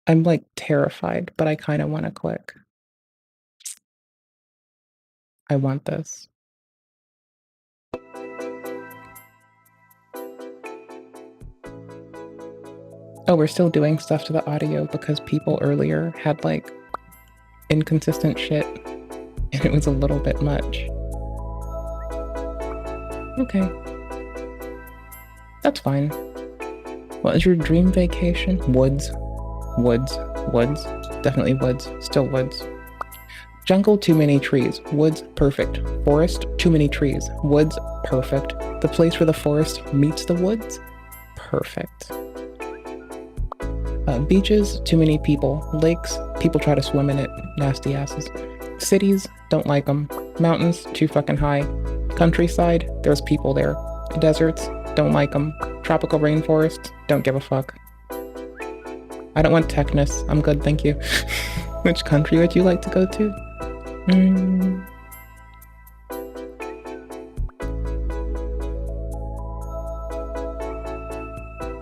I'm like terrified, but I kind of want to click. I want this. Oh, we're still doing stuff to the audio because people earlier had like inconsistent shit and it was a little bit much. Okay. That's fine. What is your dream vacation? Woods. Woods. Woods. Definitely woods. Still woods. Jungle, too many trees. Woods, perfect. Forest, too many trees. Woods, perfect. The place where the forest meets the woods? Perfect. Beaches, too many people. Lakes, people try to swim in it. Nasty asses. Cities, don't like them. Mountains, too fucking high. Countryside, there's people there. Deserts, don't like them. Tropical rainforest, don't give a fuck. I don't want techness. I'm good, thank you. Which country would you like to go to?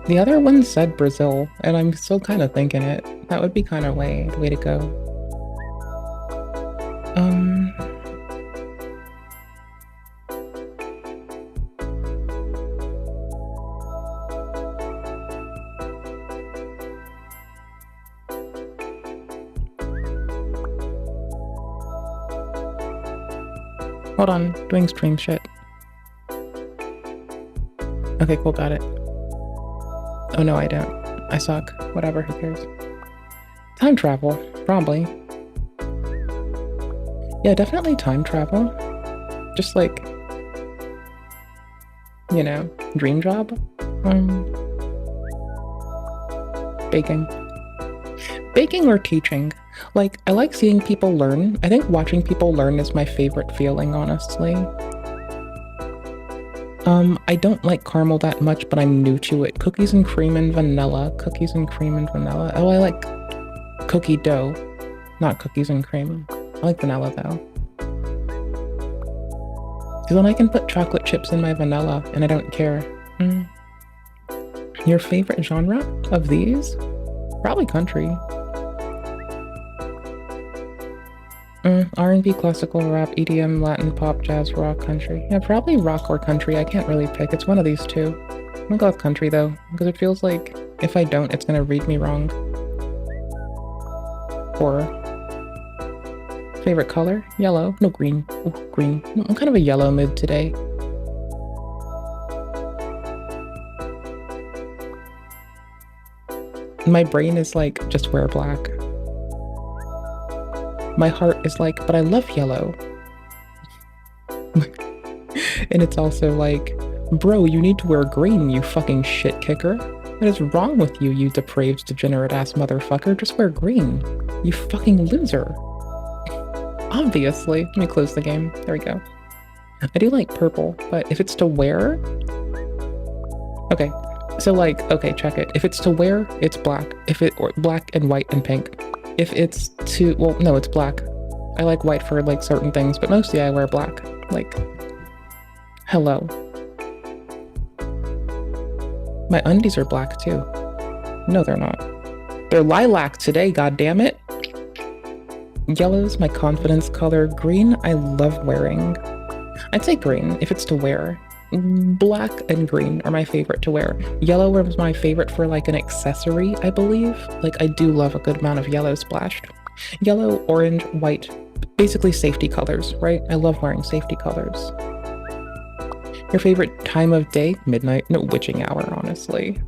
The other one said Brazil, and I'm still kind of thinking it. That would be kind of way to go. Hold on, doing stream shit. Okay, cool, got it. Oh no, I don't. I suck. Whatever, who cares? Time travel, probably. Yeah, definitely time travel. Just like, you know, dream job. Baking. Baking or teaching. Like, I like seeing people learn. I think watching people learn is my favorite feeling, honestly. I don't like caramel that much, but I'm new to it. Cookies and cream and vanilla. Cookies and cream and vanilla. Oh, I like cookie dough, not cookies and cream. I like vanilla though. Because then I can put chocolate chips in my vanilla and I don't care. Your favorite genre of these? Probably country. R&B, classical, rap, EDM, Latin, pop, jazz, rock, country. Yeah, probably rock or country. I can't really pick. It's one of these two. I'm gonna go with country though, because it feels like if I don't, it's gonna read me wrong. Or favorite color? Yellow. No, green. Ooh, green. I'm kind of a yellow mood today. My brain is like, just wear black. My heart is like, but I love yellow. And it's also like, bro, you need to wear green, you fucking shit kicker. What is wrong with you, you depraved, degenerate ass motherfucker? Just wear green. You fucking loser. Obviously. Let me close the game. There we go. I do like purple, but if it's to wear... Okay. So like, okay, check it. If it's to wear, it's black. Or black and white and pink. If it's to, well, no, it's black. I like white for like certain things, but mostly I wear black. Like, hello. My undies are black too. No, they're not. They're lilac today, goddammit. Yellow's my confidence color. Green, I love wearing. I'd say green if it's to wear. Black and green are my favorite to wear. Yellow was my favorite for like an accessory, I believe. Like I do love a good amount of yellow splashed. Yellow, orange, white, basically safety colors, right? I love wearing safety colors. Your favorite time of day? Midnight? No, witching hour, honestly.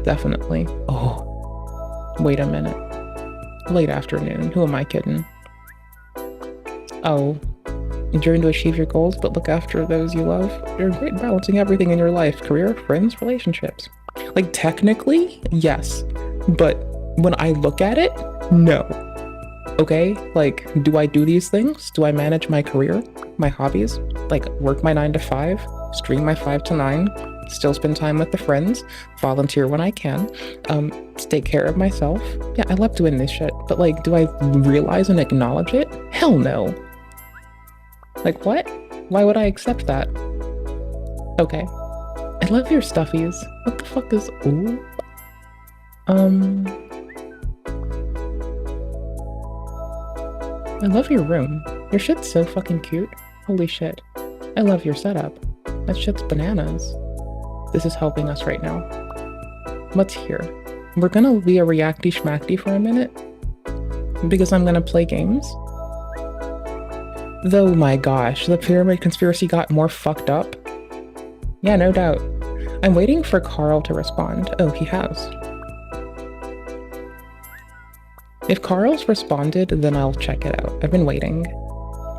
Definitely. Oh, wait a minute. Late afternoon, who am I kidding? Oh. Enduring to achieve your goals, but look after those you love. You're great at balancing everything in your life. Career, friends, relationships. Like, technically, yes. But when I look at it, no. Okay? Like, do I do these things? Do I manage my career? My hobbies? Like, work my 9 to 5? Stream my 5 to 9? Still spend time with the friends? Volunteer when I can? Take care of myself? Yeah, I love doing this shit. But, like, do I realize and acknowledge it? Hell no. Like, what? Why would I accept that? Okay. I love your stuffies. What the fuck is... Ooh? I love your room. Your shit's so fucking cute. Holy shit. I love your setup. That shit's bananas. This is helping us right now. What's here? We're gonna be a reacty schmackty for a minute. Because I'm gonna play games. Though, my gosh, the pyramid conspiracy got more fucked up. Yeah, no doubt. I'm waiting for Carl to respond. Oh, he has. If Carl's responded, then I'll check it out. I've been waiting.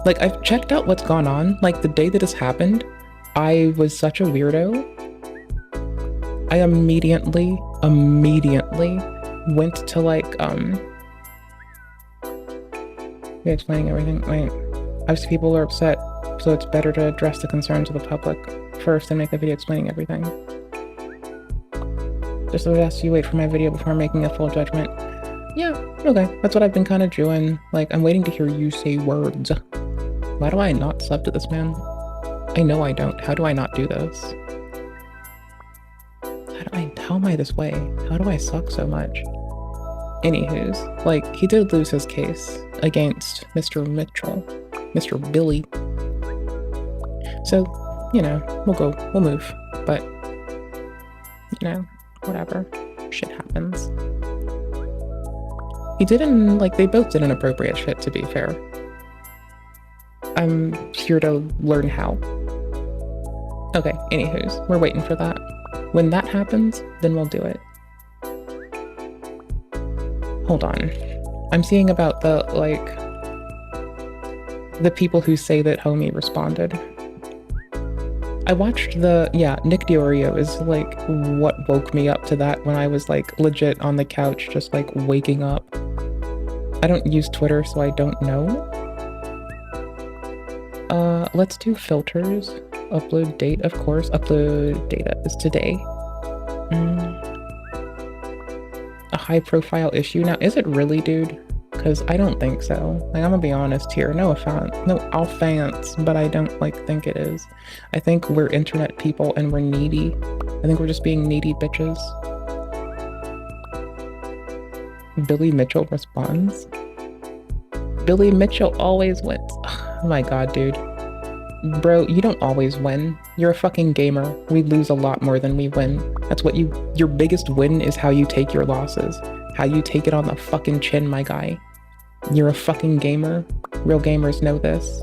Like, I've checked out what's gone on. Like, the day that this happened, I was such a weirdo. I immediately went to, like, yeah, explaining everything. Wait. Obviously people are upset, so it's better to address the concerns of the public first and make a video explaining everything. Just would ask you wait for my video before making a full judgment. Yeah, okay, that's what I've been kind of doing. Like, I'm waiting to hear you say words. Why do I not sub to this man? I know I don't. How do I not do this? How am I this way? How do I suck so much? Anywho's, like, he did lose his case against Mr. Mitchell. Mr. Billy. So, you know, we'll move. But, you know, whatever. Shit happens. He didn't, like, they both did inappropriate shit, to be fair. I'm here to learn how. Okay, anywho's, we're waiting for that. When that happens, then we'll do it. Hold on. I'm seeing about the, like... the people who say that homie responded. I watched Nick Diorio is like what woke me up to that when I was like legit on the couch, just like waking up. I don't use Twitter, so I don't know. Let's do filters. Upload date, of course. Upload data is today. A high profile issue. Now, is it really, dude? Because I don't think so. Like, I'm gonna be honest here. No offense, but I don't think it is. I think we're internet people and we're needy. I think we're just being needy bitches. Billy Mitchell responds. Billy Mitchell always wins. Oh my god, dude. Bro, you don't always win. You're a fucking gamer. We lose a lot more than we win. That's what your biggest win is how you take your losses. How you take it on the fucking chin, my guy. You're a fucking gamer. Real gamers know this.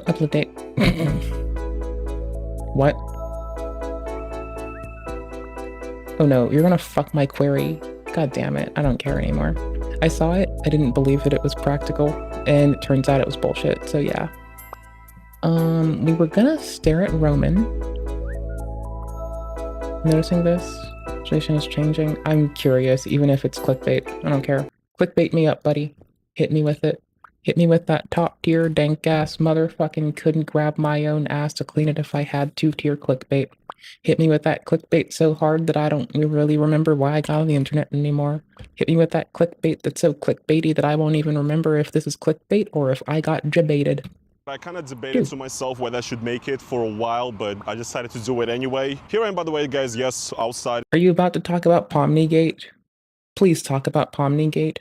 Upload date. What? Oh no, you're gonna fuck my query. God damn it, I don't care anymore. I saw it, I didn't believe that it was practical, and it turns out it was bullshit, so yeah. We were gonna stare at Roman. Noticing this? Situation is changing. I'm curious, even if it's clickbait. I don't care. Clickbait me up, buddy. Hit me with it. Hit me with that top tier dank ass motherfucking couldn't grab my own ass to clean it if I had 2-tier clickbait. Hit me with that clickbait so hard that I don't really remember why I got on the internet anymore. Hit me with that clickbait that's so clickbaity that I won't even remember if this is clickbait or if I got jebaited. I kind of debated to myself whether I should make it for a while, but I decided to do it anyway. Here I am, by the way, guys. Yes, outside. Are you about to talk about Pomnigate? Please talk about Pomnigate.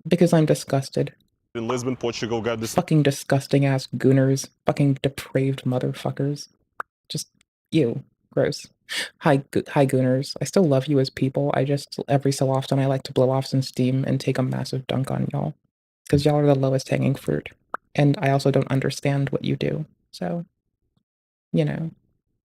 Because I'm disgusted. In Lisbon, Portugal, got this fucking disgusting ass gooners. Fucking depraved motherfuckers. Just, ew. Gross. Hi gooners. I still love you as people. I just, every so often, I like to blow off some steam and take a massive dunk on y'all. Because y'all are the lowest hanging fruit. And I also don't understand what you do. So, you know,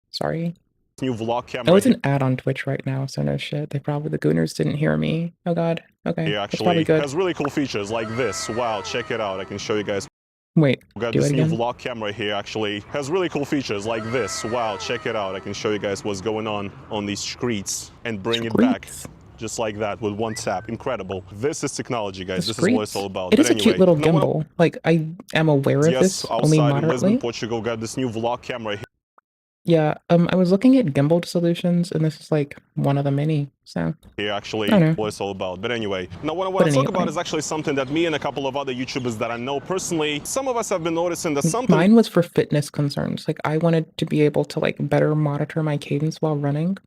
sorry. New vlog camera. Oh, it's an ad on Twitch right now, so no shit. The gooners didn't hear me. Oh god. Okay. Yeah, actually, it has really cool features like this. Wow, check it out. I can show you guys. Wait, we got this new vlog camera here, actually. Has really cool features like this. Wow, check it out. I can show you guys what's going on these streets and bring it back. Just like that with one tap. Incredible. This is technology, guys. This is what it's all about. It is a cute little gimbal. Like, I am aware of this, only outside in Lisbon, moderately. Portugal, got this new vlog camera here. Yeah, I was looking at gimbal solutions, and this is like one of the many, so. Yeah, actually, what it's all about. But anyway, now what I want to talk about is actually something that me and a couple of other YouTubers that I know personally, some of us have been noticing that something. Mine was for fitness concerns. Like, I wanted to be able to like better monitor my cadence while running,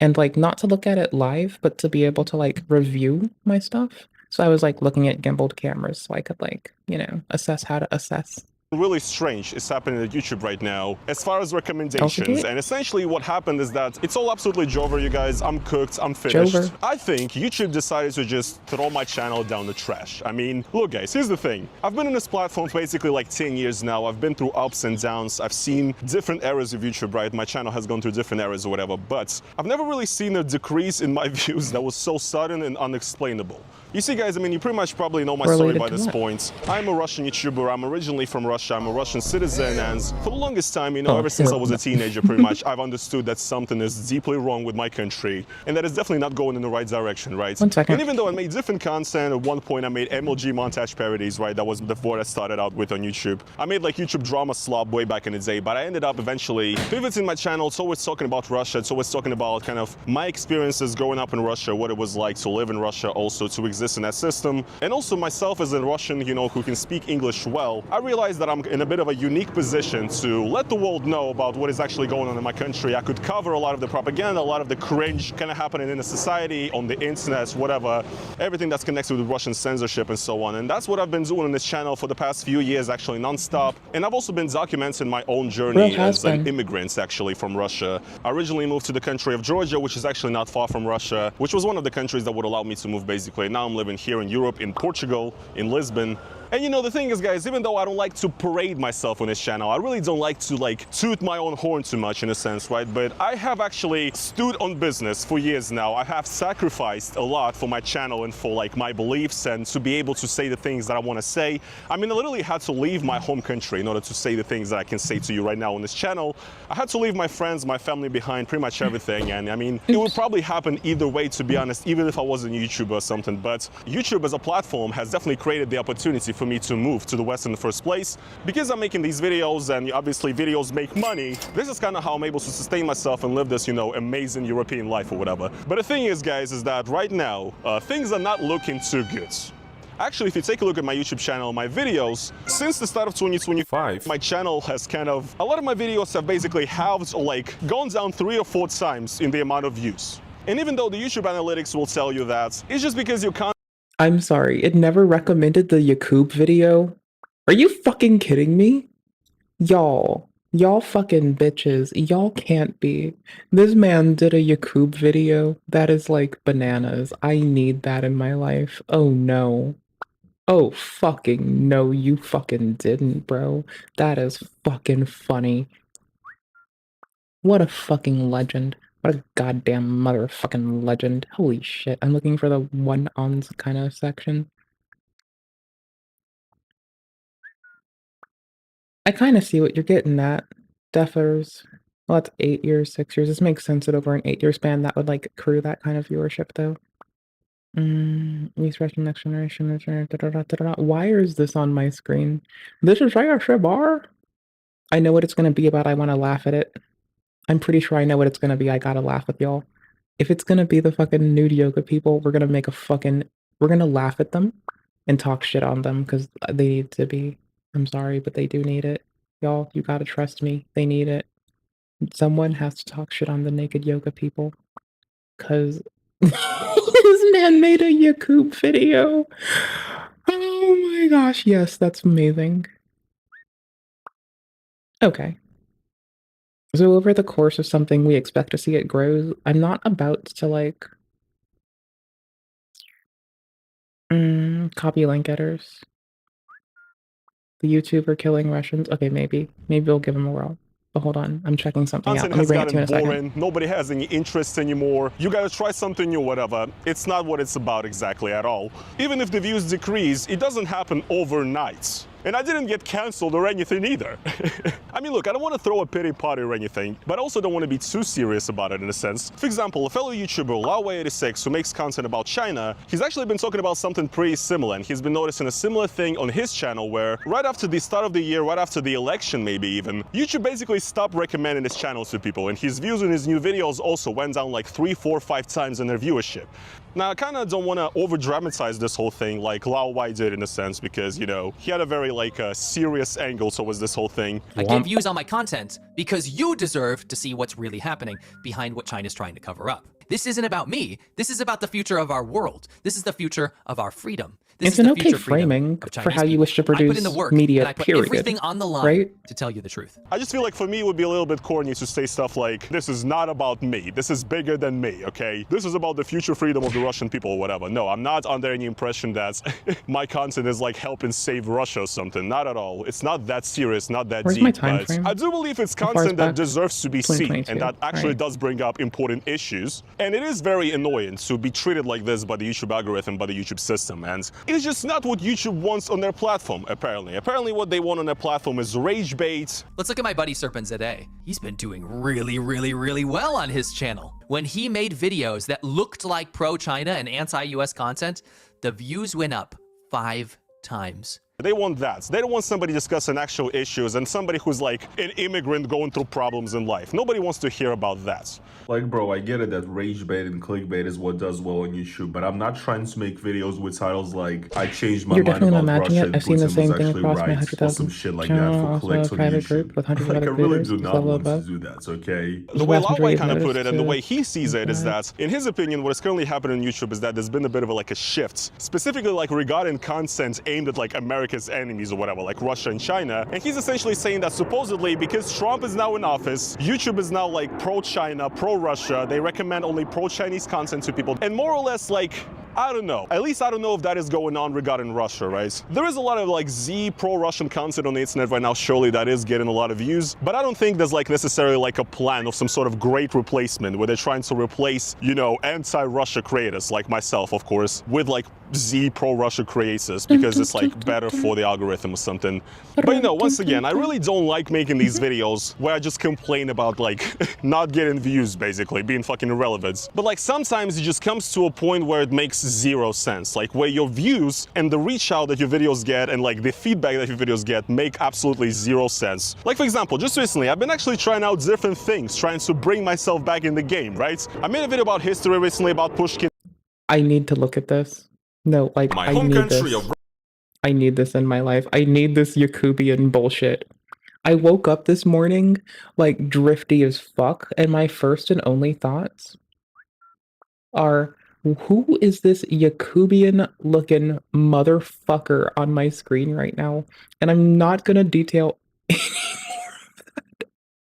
and like not to look at it live, but to be able to like review my stuff. So I was like looking at gimbaled cameras so I could like, you know, assess how to assess. Really strange is happening at YouTube right now as far as recommendations, and essentially what happened is that it's all absolutely Jover, you guys. I'm cooked, I'm finished. Jover. I think YouTube decided to just throw my channel down the trash. I mean, look guys, here's the thing. I've been on this platform for basically like 10 years now. I've been through ups and downs. I've seen different eras of YouTube, right? My channel has gone through different eras or whatever, but I've never really seen a decrease in my views that was so sudden and unexplainable. You see guys, I mean, you pretty much probably know my story by this point. I'm a Russian YouTuber. I'm originally from Russia. I'm a Russian citizen, and for the longest time, you know, ever since I was a teenager, pretty much, I've understood that something is deeply wrong with my country, and that it's definitely not going in the right direction, right? 1 second. And even though I made different content, at one point I made MLG montage parodies, right? That was the what I started out with on YouTube. I made like YouTube drama slob way back in the day, but I ended up eventually pivoting my channel. It's always talking about Russia. It's always talking about kind of my experiences growing up in Russia, what it was like to live in Russia, also to exist in that system, and also myself as a Russian, you know, who can speak English well. I realized that I'm in a bit of a unique position to let the world know about what is actually going on in my country. I could cover a lot of the propaganda, a lot of the cringe kind of happening in the society, on the internet, whatever, everything that's connected with Russian censorship and so on. And that's what I've been doing on this channel for the past few years, actually non-stop. And I've also been documenting my own journey as an immigrant, actually, from Russia. I originally moved to the country of Georgia, which is actually not far from Russia, which was one of the countries that would allow me to move, basically. Now I'm living here in Europe, in Portugal, in Lisbon, And you know, the thing is, guys, even though I don't like to parade myself on this channel, I really don't like to like toot my own horn too much in a sense, right? But I have actually stood on business for years now. I have sacrificed a lot for my channel and for like my beliefs and to be able to say the things that I want to say. I mean, I literally had to leave my home country in order to say the things that I can say to you right now on this channel. I had to leave my friends, my family behind, pretty much everything. And I mean, it would probably happen either way, to be honest, even if I was a YouTuber or something. But YouTube as a platform has definitely created the opportunity for me to move to the West in the first place. Because I'm making these videos, and obviously videos make money, this is kind of how I'm able to sustain myself and live this, you know, amazing European life or whatever. But the thing is, guys, is that right now, things are not looking too good. Actually, if you take a look at my YouTube channel, my videos, since the start of 2025, my channel has kind of, a lot of my videos have basically halved or like gone down 3 or 4 times in the amount of views. And even though the YouTube analytics will tell you that, it's just because you can't. I'm sorry, it never recommended the Yakub video? Are you fucking kidding me? Y'all fucking bitches, y'all can't be. This man did a Yakub video that is like bananas. I need that in my life. Oh no. Oh fucking no, you fucking didn't, bro. That is fucking funny. What a fucking legend. What a goddamn motherfucking legend. Holy shit, I'm looking for the one-ons kind of section. I kind of see what you're getting at, Defers. Well, that's 8 years, 6 years. This makes sense that over an 8-year span that would like accrue that kind of viewership, though. Refreshing next generation. Why is this on my screen? This is bar. I know what it's gonna be about. I want to laugh at it. I'm pretty sure I know what it's gonna be. I gotta laugh with y'all. If it's gonna be the fucking nude yoga people, we're gonna make a fucking. We're gonna laugh at them and talk shit on them because they need to be. I'm sorry, but they do need it. Y'all, you gotta trust me. They need it. Someone has to talk shit on the naked yoga people. Cause this man made a Yakub video. Oh my gosh, yes, that's amazing. Okay. So over the course of something we expect to see it grows, I'm not about to like copy link getters. The YouTuber killing Russians. Okay, maybe we'll give him a whirl. But hold on, I'm checking something out. Let me bring it to you in a second. Nobody has any interest anymore. You gotta try something new, whatever. It's not what it's about exactly at all. Even if the views decrease, it doesn't happen overnight. And I didn't get cancelled or anything either. I mean, look, I don't want to throw a pity party or anything, but I also don't want to be too serious about it in a sense. For example, a fellow YouTuber, Laoway86, who makes content about China, he's actually been talking about something pretty similar, and he's been noticing a similar thing on his channel where right after the start of the year, right after the election maybe even, YouTube basically stopped recommending his channel to people, and his views on his new videos also went down like 3, 4, 5 times in their viewership. Now, I kind of don't want to over-dramatize this whole thing like Laoway did in a sense because, you know, he had a very, like, serious angle towards this whole thing. I get views on my content because you deserve to see what's really happening behind what China's trying to cover up. This isn't about me. This is about the future of our world. This is the future of our freedom. This it's an okay framing for how you wish to produce media, and I put everything on the line, right? To tell you the truth. I just feel like for me it would be a little bit corny to say stuff like, this is not about me. This is bigger than me, okay? This is about the future freedom of the Russian people or whatever. No, I'm not under any impression that my content is like helping save Russia or something. Not at all. It's not that serious, not that deep. But I do believe it's content that deserves to be seen and that actually does bring up important issues. And it is very annoying to be treated like this by the YouTube algorithm, by the YouTube system. And it's just not what YouTube wants on their platform, apparently. Apparently what they want on their platform is rage bait. Let's look at my buddy Serpent Zade. He's been doing really well on his channel. When he made videos that looked like pro-China and anti-US content, the views went up 5 times. They want that. They don't want somebody discussing actual issues and somebody who's like an immigrant going through problems in life. Nobody wants to hear about that. Like, bro, I get it that rage bait and clickbait is what does well on YouTube, but I'm not trying to make videos with titles like I changed my mind about Russia. I've seen the same thing across my 100,000 some shit like that for clicks on YouTube. Like, I really do not want to do that, okay? The way Laoway kind of put it and the way he sees it is that, in his opinion, what is currently happening on YouTube is that there's been a bit of a shift, specifically like regarding content aimed at like America's enemies or whatever, like Russia and China. And he's essentially saying that supposedly because Trump is now in office, YouTube is now like pro-China, pro-Russia. They recommend only pro-Chinese content to people. And more or less like I don't know. At least I don't know if that is going on regarding Russia, right? There is a lot of like Z pro-Russian content on the internet right now, surely that is getting a lot of views, but I don't think there's like necessarily like a plan of some sort of great replacement where they're trying to replace, you know, anti-Russia creators like myself, of course, with like Z pro-Russia creators because it's like better for the algorithm or something. But you know, once again, I really don't like making these videos where I just complain about like not getting views, basically, being fucking irrelevant. But like sometimes it just comes to a point where it makes zero sense, like where your views and the reach out that your videos get and like the feedback that your videos get make absolutely zero sense. Like for example, just recently, I've been actually trying out different things, trying to bring myself back in the game, right? I made a video about history recently about Pushkin. I need to look at this. No, like, My I home need country this. I need this in my life. I need this Yakubian bullshit. I woke up this morning, like, drifty as fuck, and my first and only thoughts are, who is this Yakubian-looking motherfucker on my screen right now? And I'm not gonna detail any more of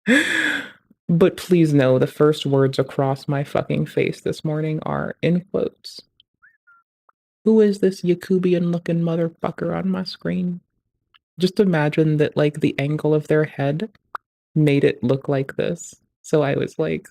that. But please know, the first words across my fucking face this morning are, in quotes, who is this Yakubian-looking motherfucker on my screen? Just imagine that, like, the angle of their head made it look like this. So I was, like,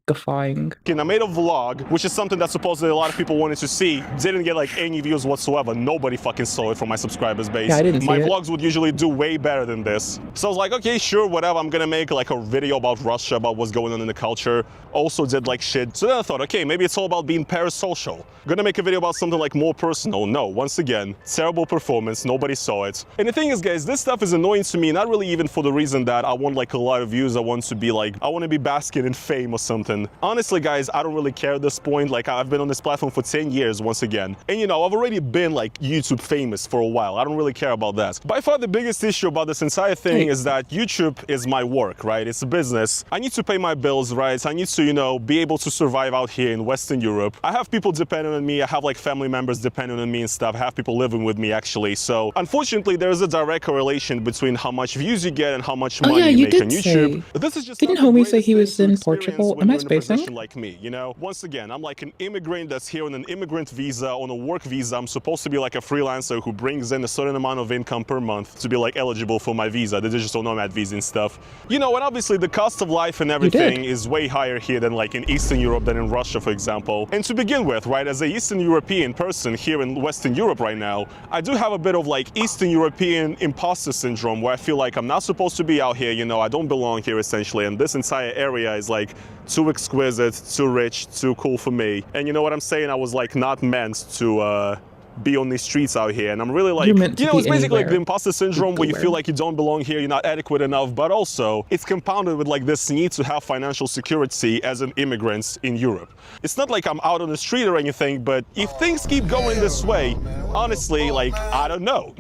guffawing. I made a vlog, which is something that supposedly a lot of people wanted to see. Didn't get like any views whatsoever. Nobody fucking saw it from my subscribers base. Yeah, I didn't see my it. vlogs would usually do way better than this. So I was like, okay, sure, whatever. I'm gonna make like a video about Russia, about what's going on in the culture. Also did like shit. So then I thought, okay, maybe it's all about being parasocial. I'm gonna make a video about something like more personal. No, once again, terrible performance. Nobody saw it. And the thing is, guys, this stuff is annoying to me, not really even for the reason that I want like a lot of views. I want to be like, I want to be basking in fame or something. Honestly, guys, I don't really care at this point. Like, I've been on this platform for 10 years once again. And you know, I've already been like YouTube famous for a while. I don't really care about that. By far the biggest issue about this entire thing is that YouTube is my work, right? It's a business. I need to pay my bills, right? I need to, you know, be able to survive out here in Western Europe. I have people depending on me. I have like family members depending on me and stuff. I have people living with me actually. So unfortunately, there is a direct correlation between how much views you get and how much money you make on YouTube. This is just Didn't homie say he was in Portugal? Am I spacing? Like me, you know, once again, I'm like an immigrant that's here on an immigrant visa, on a work visa. I'm supposed to be like a freelancer who brings in a certain amount of income per month to be like eligible for my visa, the digital nomad visa and stuff. You know, and obviously the cost of life and everything is way higher here than like in Eastern Europe than in Russia, for example. And to begin with, right, as a Eastern European person here in Western Europe right now, I do have a bit of like Eastern European imposter syndrome where I feel like I'm not supposed to be out here, you know, I don't belong here essentially, and this entire area is like too exquisite, too rich, too cool for me. And you know what I'm saying? I was like not meant to be on these streets out here, and I'm really like, you know, it's basically like the imposter syndrome where you feel like you don't belong here, you're not adequate enough, but also it's compounded with like this need to have financial security as an immigrant in Europe. It's not like I'm out on the street or anything, but if things keep going this way, honestly, like, I don't know.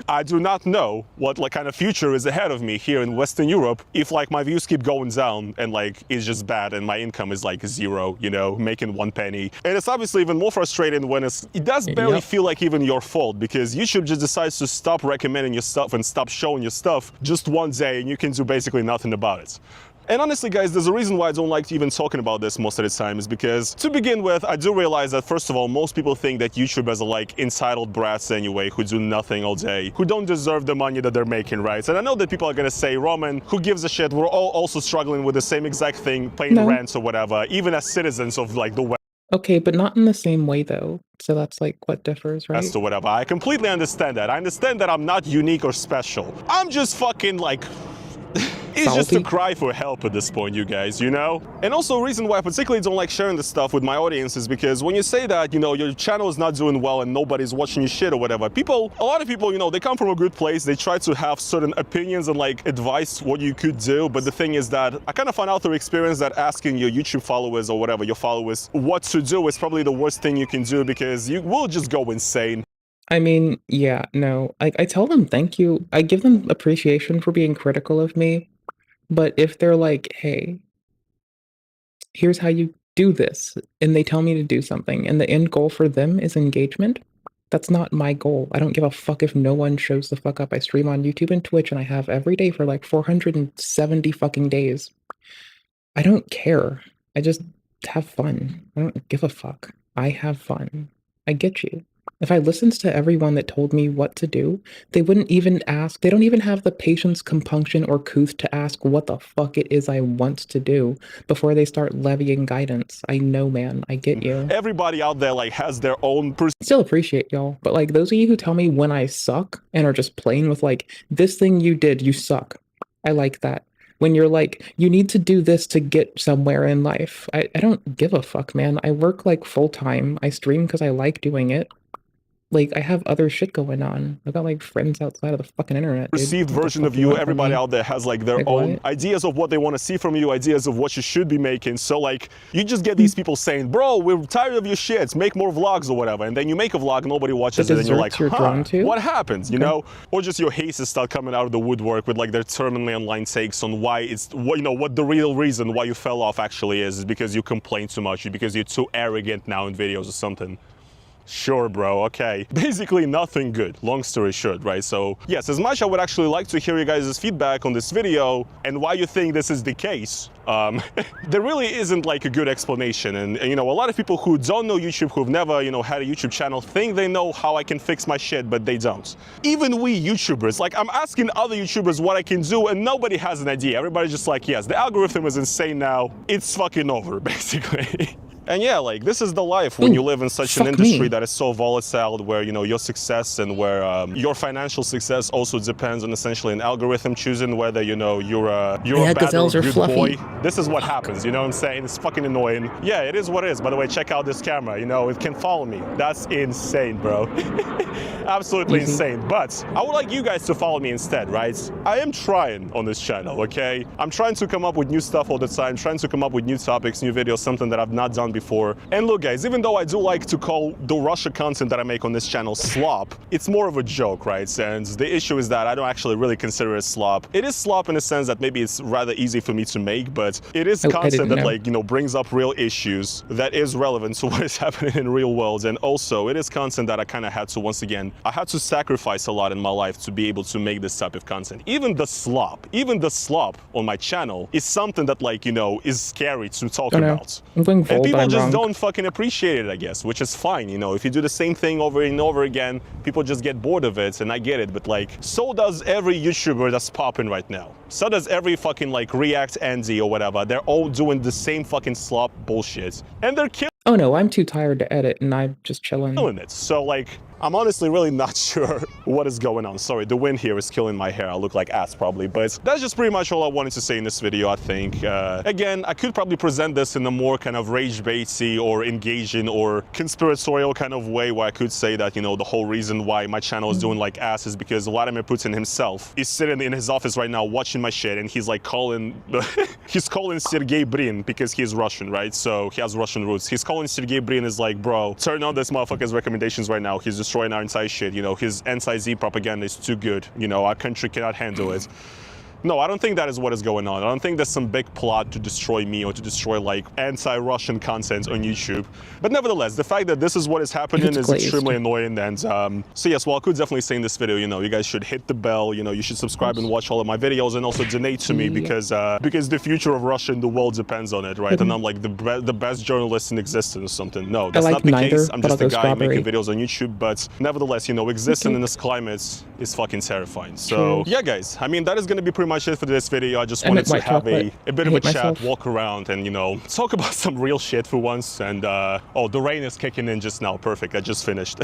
I do not know what like kind of future is ahead of me here in Western Europe if like my views keep going down and like it's just bad and my income is like zero, you know, making 1 penny. And it's obviously even more frustrating when it does barely feel like even your fault, because YouTube just decides to stop recommending your stuff and stop showing your stuff just one day and you can do basically nothing about it. And honestly, guys, there's a reason why I don't like even talking about this most of the time, is because to begin with, I do realize that first of all, most people think that YouTubers are like entitled brats anyway, who do nothing all day, who don't deserve the money that they're making, right? And I know that people are gonna say, Roman, who gives a shit? We're all also struggling with the same exact thing, paying rent or whatever, even as citizens of like the West. Okay, but not in the same way though. So that's like what differs, right? As to whatever. I completely understand that. I understand that I'm not unique or special. I'm just fucking like... It's just a cry for help at this point, you guys, you know? And also a reason why I particularly don't like sharing this stuff with my audience is because when you say that, you know, your channel is not doing well and nobody's watching your shit or whatever, a lot of people, you know, they come from a good place, they try to have certain opinions and like advice what you could do, but the thing is that I kind of found out through experience that asking your YouTube followers or whatever, your followers, what to do is probably the worst thing you can do, because you will just go insane. I mean, yeah, no, I tell them thank you. I give them appreciation for being critical of me. But if they're like, hey, here's how you do this, and they tell me to do something, and the end goal for them is engagement, that's not my goal. I don't give a fuck if no one shows the fuck up. I stream on YouTube and Twitch, and I have every day for like 470 fucking days. I don't care. I just have fun. I don't give a fuck. I have fun. I get you. If I listened to everyone that told me what to do, they wouldn't even ask. They don't even have the patience, compunction, or couth to ask what the fuck it is I want to do before they start levying guidance. I know, man. I get you. Everybody out there like has their own Still appreciate y'all, but like those of you who tell me when I suck and are just playing with like, this thing you did, you suck. I like that. When you're like, you need to do this to get somewhere in life. I don't give a fuck, man. I work like full time. I stream because I like doing it. Like, I have other shit going on. I've got like friends outside of the fucking internet. Perceived version of you. Everybody out there has like their own ideas of what they want to see from you, ideas of what you should be making. So like, you just get these people saying, bro, we're tired of your shits, make more vlogs or whatever. And then you make a vlog, nobody watches it, and you're like, huh, what happens, you know? Or just your hases start coming out of the woodwork with like their terminally online takes on why it's, you know, what the real reason why you fell off actually is because you complain too much, because you're too arrogant now in videos or something. Sure, bro, okay. Basically nothing good, long story short, right? So yes, as much I would actually like to hear you guys' feedback on this video and why you think this is the case. There really isn't like a good explanation, and you know, a lot of people who don't know YouTube, who've never, you know, had a YouTube channel, think they know how I can fix my shit, but they don't. Even we YouTubers, like I'm asking other YouTubers what I can do and nobody has an idea. Everybody's just like, yes, the algorithm is insane now, it's fucking over, basically. And yeah, like this is the life when you live in such an industry that is so volatile, where, you know, your success and where your financial success also depends on essentially an algorithm choosing whether, you know, you're a bad or good boy. This is what happens, you know what I'm saying? It's fucking annoying. Yeah, it is what it is. By the way, check out this camera, you know, it can follow me. That's insane, bro. Absolutely insane. But I would like you guys to follow me instead, right? I am trying on this channel, okay? I'm trying to come up with new stuff all the time, trying to come up with new topics, new videos, something that I've not done before. And look, guys, even though I do like to call the Russia content that I make on this channel slop, it's more of a joke, right? And the issue is that I don't actually really consider it slop. It is slop in the sense that maybe it's rather easy for me to make, but it is content that like, you know, brings up real issues that is relevant to what is happening in real world. And also it is content that I kind of had to, once again, I had to sacrifice a lot in my life to be able to make this type of content. Even the slop on my channel is something that, like, you know, is scary to talk about. I'm going and people just don't fucking appreciate it, I guess, which is fine. You know, if you do the same thing over and over again, people just get bored of it, and I get it. But like, so does every YouTuber that's popping right now. So does every fucking like React Andy or whatever. They're all doing the same fucking slop bullshit, and they're killing. Oh no, I'm too tired to edit, and I'm just chilling. It. So like, I'm honestly really not sure what is going on. Sorry, the wind here is killing my hair. I look like ass probably, but that's just pretty much all I wanted to say in this video, I think. Again, I could probably present this in a more kind of rage-baity or engaging or conspiratorial kind of way, where I could say that, you know, the whole reason why my channel is doing like ass is because Vladimir Putin himself is sitting in his office right now watching my shit, and he's like calling, he's calling Sergey Brin, because he's Russian, right? So he has Russian roots. He's calling Sergey Brin, is like, bro, turn on this motherfucker's recommendations right now. He's destroying our entire shit. You know, his anti-Z propaganda is too good. You know, our country cannot handle it. No, I don't think that is what is going on. I don't think there's some big plot to destroy me or to destroy like anti-Russian content on YouTube. But nevertheless, the fact that this is what is happening is extremely annoying. And so yes, well, I could definitely say in this video, you know, you guys should hit the bell, you know, you should subscribe and watch all of my videos, and also donate to me, because the future of Russia and the world depends on it, right? And I'm like the best journalist in existence or something. No, that's not the case. I'm just a guy making videos on YouTube, but nevertheless, you know, existing in this climate is fucking terrifying. So yeah, guys, I mean, that is going to be pretty much it for this video. I just wanted to have a bit of a chat, walk around, and, you know, talk about some real shit for once. And oh, the rain is kicking in just now. Perfect. I just finished.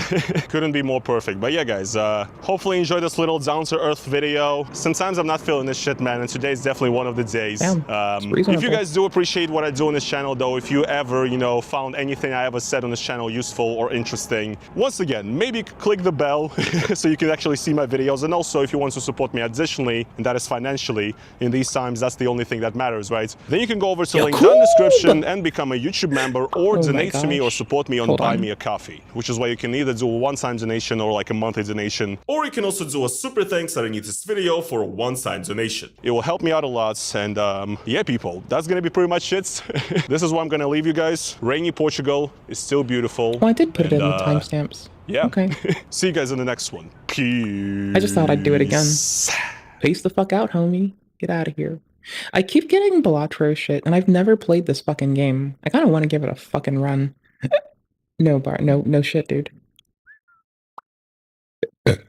Couldn't be more perfect. But yeah, guys, hopefully enjoy this little down-to-earth video. Sometimes I'm not feeling this shit, man, and today is definitely one of the days. If you guys do appreciate what I do on this channel, though, if you ever, you know, found anything I ever said on this channel useful or interesting, once again, maybe click the bell so you can actually see my videos. And also, if you want to support me additionally, and that is financially, in these times, that's the only thing that matters, right? Then you can go over to the link down in the description and become a YouTube member, or donate to me or support me on Buy Me a Coffee, which is where you can either do a one-time donation or like a monthly donation, or you can also do a super thanks underneath this video for a one-time donation. It will help me out a lot. And yeah, people, that's gonna be pretty much it. This is where I'm gonna leave you guys. Rainy Portugal is still beautiful. Oh, I did put it in the timestamps. Yeah. Okay. See you guys in the next one. Peace. I just thought I'd do it again. Peace the fuck out, homie. Get out of here. I keep getting Balatro shit, and I've never played this fucking game. I kind of want to give it a fucking run. No shit, dude.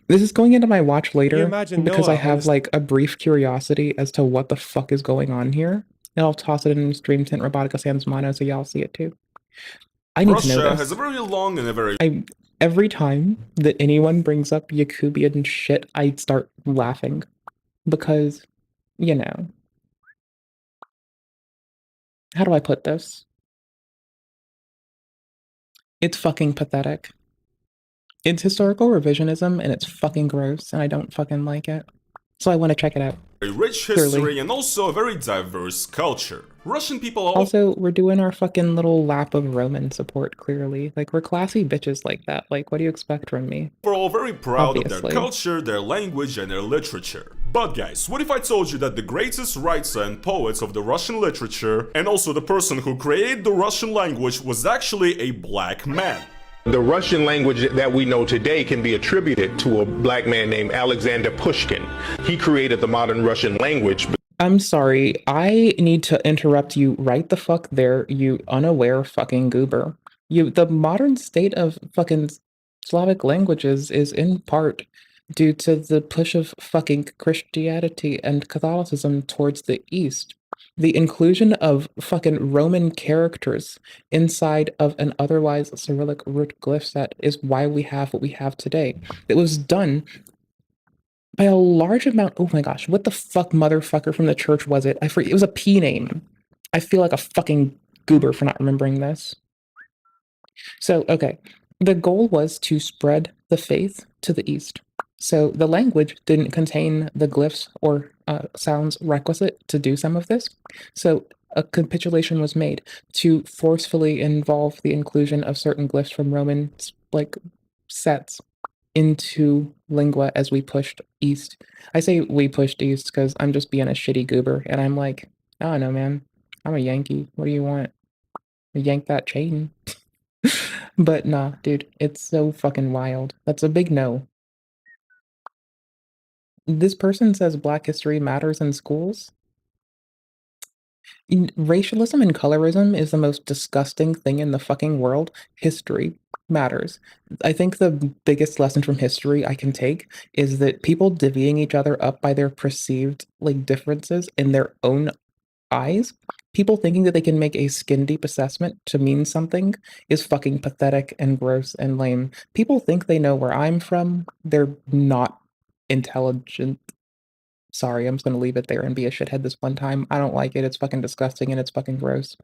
This is going into my watch later because I have like a brief curiosity as to what the fuck is going on here. And I'll toss it in Stream Tent Robotica Sans Mono so y'all see it too. I need to know Russia this. has a very long and a very... Every time that anyone brings up Yakubian shit, I start laughing. Because, you know. How do I put this? It's fucking pathetic. It's historical revisionism and it's fucking gross and I don't fucking like it. So I want to check it out. A rich history and also a very diverse culture. Russian people are also, we're doing our fucking little lap of Roman support, clearly. Like, we're classy bitches like that. Like, what do you expect from me? We're all very proud of their culture, their language, and their literature. But guys, what if I told you that the greatest writer and poets of the Russian literature, and also the person who created the Russian language, was actually a black man? The Russian language that we know today can be attributed to a black man named Alexander Pushkin. He created the modern Russian language. I'm sorry, I need to interrupt you right the fuck there, you unaware fucking goober. The modern state of fucking Slavic languages is in part due to the push of fucking Christianity and Catholicism towards the East. The inclusion of fucking Roman characters inside of an otherwise Cyrillic root glyph set is why we have what we have today. It was done by a large amount. Oh my gosh, what the fuck motherfucker from the church was it? I forget. It was a P name. I feel like a fucking goober for not remembering this. So, okay. The goal was to spread the faith to the East. So the language didn't contain the glyphs or sounds requisite to do some of this. So a capitulation was made to forcefully involve the inclusion of certain glyphs from Roman like sets into lingua as we pushed east. I say we pushed east because I'm just being a shitty goober and I'm like, I don't know, man. I'm a Yankee. What do you want? Yank that chain. But nah, dude, it's so fucking wild. That's a big no. This person says Black history matters in schools. Racialism and colorism is the most disgusting thing in the fucking world. History matters. I think the biggest lesson from history I can take is that people divvying each other up by their perceived like differences in their own eyes, people thinking that they can make a skin deep assessment to mean something is fucking pathetic and gross and lame. People think they know where I'm from. They're not intelligent. Sorry, I'm just gonna leave it there and be a shithead this one time. I don't like it. It's fucking disgusting and it's fucking gross.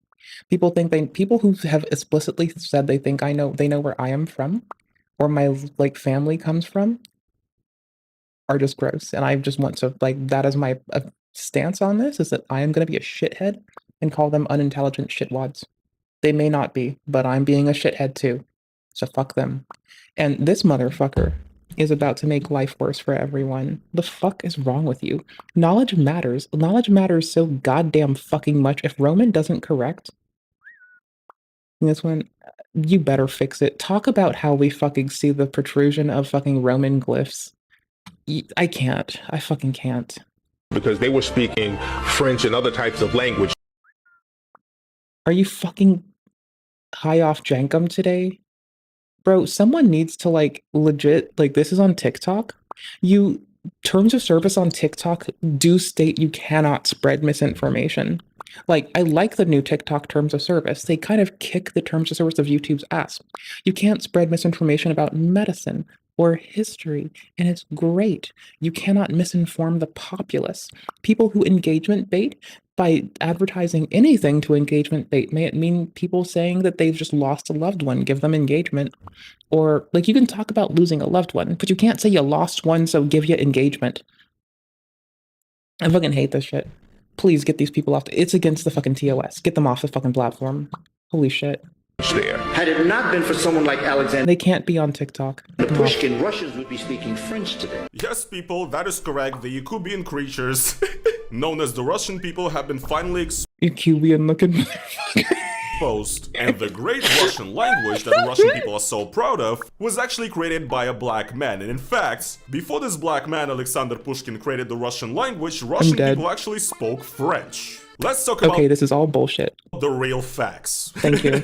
People who have explicitly said they think they know where I am from or my like family comes from are just gross. And I just want to like, that is my stance on this, is that I am gonna be a shithead and call them unintelligent shitwads. They may not be, but I'm being a shithead too. So fuck them. And this motherfucker is about to make life worse for everyone. The fuck is wrong with you? Knowledge matters. Knowledge matters so goddamn fucking much. If Roman doesn't correct this one, you better fix it. Talk about how we fucking see the protrusion of fucking Roman glyphs. I can't. I fucking can't. Because they were speaking French and other types of language. Are you fucking high off jankum today? Bro, someone needs to like legit, like this is on TikTok. Terms of service on TikTok do state you cannot spread misinformation. Like, I like the new TikTok terms of service. They kind of kick the terms of service of YouTube's ass. You can't spread misinformation about medicine or history, and it's great. You cannot misinform the populace. People who engagement bait by advertising anything to engagement bait, may it mean people saying that they've just lost a loved one, give them engagement. Or, like, you can talk about losing a loved one, but you can't say you lost one, so give you engagement. I fucking hate this shit. Please get these people off. It's against the fucking TOS. Get them off the fucking platform. Holy shit. There. Had it not been for someone like Alexander they can't be on TikTok. Pushkin, Russians would be speaking French today. Yes, people, that is correct. The Yakubian creatures, known as the Russian people, have been finally Yakubian looking exposed. And the great Russian language that the Russian people are so proud of was actually created by a black man. And in fact, before this black man, Alexander Pushkin, created the Russian language, Russian people actually spoke French. Let's talk about this is all bullshit. The real facts. Thank you.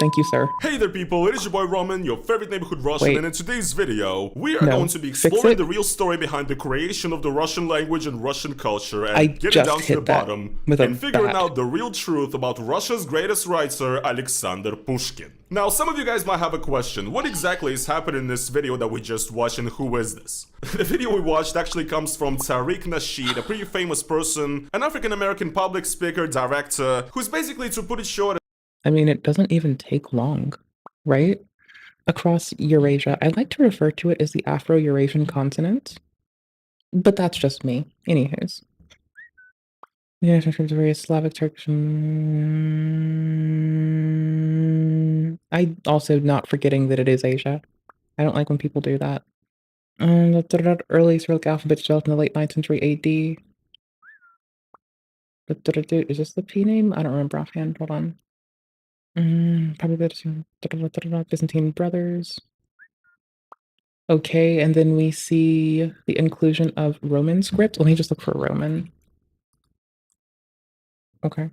Thank you, sir. Hey there people, it is your boy Roman, your favorite neighborhood Russian, and in today's video, we are going to be exploring the real story behind the creation of the Russian language and Russian culture, and getting down to the bottom, and figuring out the real truth about Russia's greatest writer, Alexander Pushkin. Now, some of you guys might have a question, what exactly is happening in this video that we just watched, and who is this? The video we watched actually comes from Tariq Nasheed, a pretty famous person, an African-American public speaker, director, who's basically, to put it short, I mean, it doesn't even take long, right? Across Eurasia, I like to refer to it as the Afro-Eurasian continent, but that's just me. Anyways. Yeah, in terms of various Slavic, Turkish. I also not forgetting that it is Asia. I don't like when people do that. The early Cyrillic alphabet developed in the late 9th century AD. Is this the P name? I don't remember offhand. Hold on. Probably the Byzantine brothers. Okay, and then we see the inclusion of Roman script. Let me just look for Roman. Okay.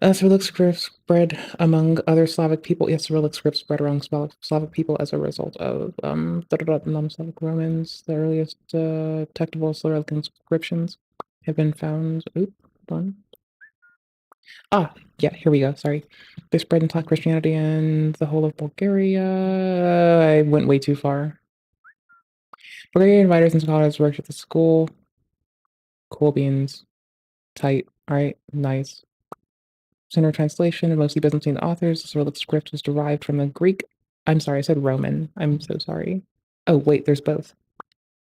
Cyrillic script spread among other Slavic people. Yes, Cyrillic script spread among Slavic people as a result of non-Slavic Romans. The earliest detectable Cyrillic inscriptions have been found. Oop, hold on. Ah, yeah, here we go. Sorry. They spread and taught Christianity in the whole of Bulgaria. I went way too far. Bulgarian writers and scholars worked at the school. Cool beans. Tight. Alright, nice. Center translation and mostly Byzantine authors. The Cyrillic script was derived from the Greek. I'm sorry, I said Roman. I'm so sorry. Oh, wait, there's both.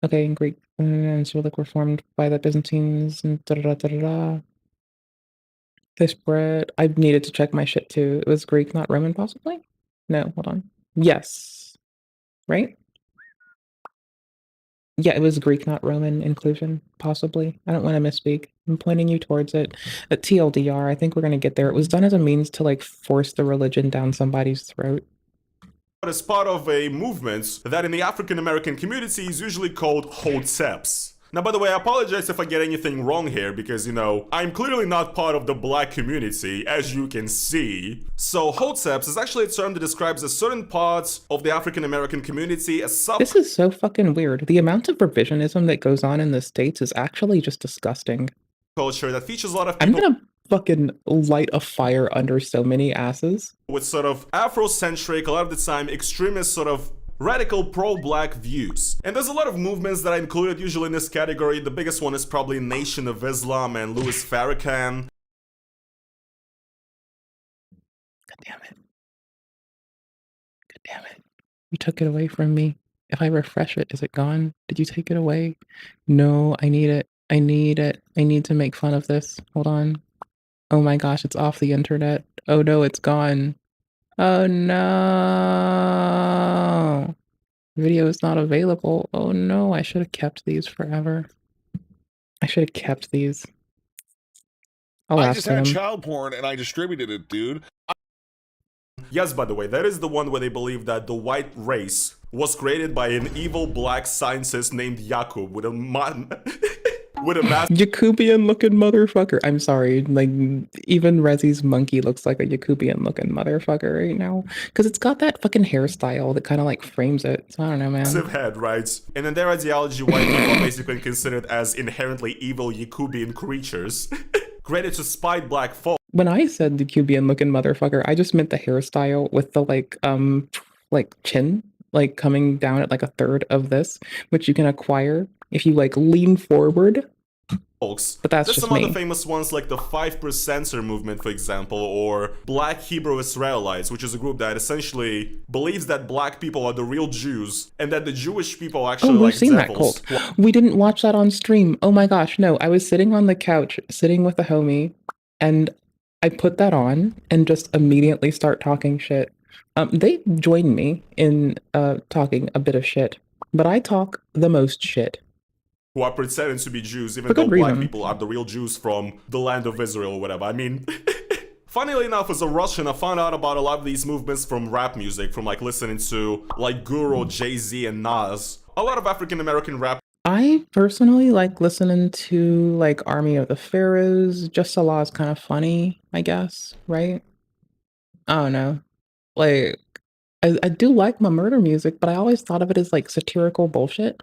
Okay, in Greek and Cyrillic were formed by the Byzantines and da-da-da-da-da. They spread. I needed to check my shit too. It was Greek, not Roman, possibly? No, hold on. Yes. Right? Yeah, it was Greek, not Roman inclusion, possibly. I don't want to misspeak. I'm pointing you towards it. At TLDR, I think we're going to get there. It was done as a means to, like, force the religion down somebody's throat. As part of a movement that in the African-American community is usually called Hotseps. Now, by the way, I apologize if I get anything wrong here because, you know, I'm clearly not part of the black community, as you can see. So, Hotseps is actually a term that describes a certain part of the African-American community as This is so fucking weird. The amount of revisionism that goes on in the States is actually just disgusting. Culture that features a lot of people. I'm gonna fucking light a fire under so many asses. With sort of Afrocentric, a lot of the time, extremist sort of radical pro-black views. And there's a lot of movements that I included usually in this category. The biggest one is probably Nation of Islam and Louis Farrakhan. God damn it. God damn it. You took it away from me. If I refresh it, is it gone? Did you take it away? No, I need it. I need it. I need to make fun of this. Hold on. Oh my gosh, it's off the internet. Oh no, it's gone. Oh no. Video is not available. Oh no, I should have kept these forever. I should have kept these. I just had child porn and I distributed it, dude. Yes, by the way, that is the one where they believe that the white race was created by an evil black scientist named Yakub with a Yakubian looking motherfucker. I'm sorry, like even Rezzy's monkey looks like a Yakubian looking motherfucker right now because it's got that fucking hairstyle that kind of like frames it. So I don't know, man. Massive head, right? And in their ideology, white people are basically considered as inherently evil Yakubian creatures, created to spite black folk. When I said the Yakubian looking motherfucker, I just meant the hairstyle with the like chin like coming down at like a third of this, which you can acquire if you like lean forward. Folks. But that's There's just some me. other famous ones like the 5%er movement, for example, or Black Hebrew Israelites, which is a group that essentially believes that black people are the real Jews and that the Jewish people are actually like seen devils. that cult. We didn't watch that on stream. Oh my gosh, no. I was sitting on the couch, sitting with a homie, and I put that on and just immediately start talking shit. They joined me in talking a bit of shit, but I talk the most shit. Who are pretending to be Jews, even though black people are the real Jews from the land of Israel or whatever. I mean, funnily enough, as a Russian, I found out about a lot of these movements from rap music, from like listening to like Guru, Jay-Z, and Nas. A lot of African-American rap. I personally like listening to like Army of the Pharaohs. Just Allah is kind of funny, I guess, right? I don't know. Like, I do like my murder music, but I always thought of it as, like, satirical bullshit.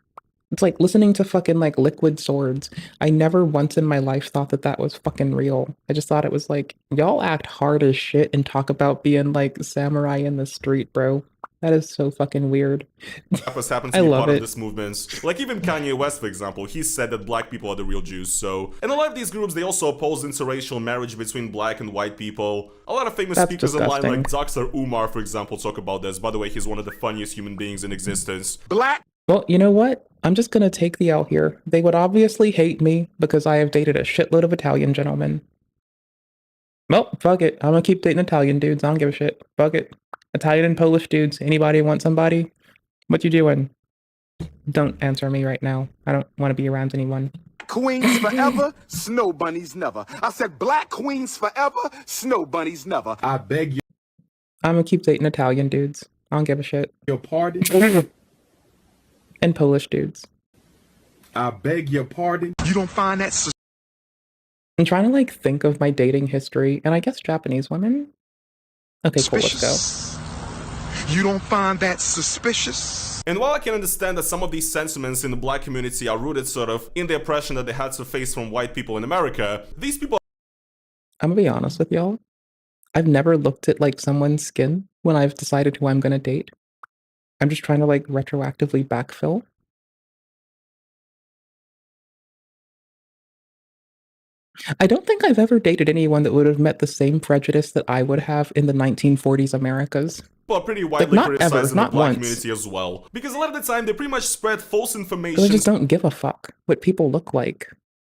It's like listening to fucking, like, Liquid Swords. I never once in my life thought that that was fucking real. I just thought it was like, y'all act hard as shit and talk about being, like, samurai in the street, bro. That is so fucking weird. Rappers happen to I be love part of it. this movement. Like even Kanye West, for example, he said that black people are the real Jews. So, and a lot of these groups, they also oppose interracial marriage between black and white people. A lot of famous That's speakers online, disgusting. like Dr. Umar, for example, talk about this. By the way, he's one of the funniest human beings in existence. Black. Well, you know what? I'm just gonna take the L here. They would obviously hate me because I have dated a shitload of Italian gentlemen. Well, fuck it. I'm gonna keep dating Italian dudes. I don't give a shit. Fuck it. Italian and Polish dudes. Anybody want somebody? What you doing? Don't answer me right now. I don't want to be around anyone. Queens forever, snow bunnies never. I said black queens forever, snow bunnies never. I beg you. I'm gonna keep dating Italian dudes. I don't give a shit. Your pardon? And Polish dudes. I beg your pardon. You don't find that I'm trying to like think of my dating history, and I guess Japanese women. Okay, cool, let's go. You don't find that suspicious? And while I can understand that some of these sentiments in the black community are rooted sort of in the oppression that they had to face from white people in America, these people... I'm gonna be honest with y'all. I've never looked at like someone's skin when I've decided who I'm gonna date. I'm just trying to like retroactively backfill. I don't think I've ever dated anyone that would have met the same prejudice that I would have in the 1940s Americas. Are pretty widely like, criticized in the black once. community as well. Because a lot of the time they pretty much spread false information. They just don't give a fuck what people look like.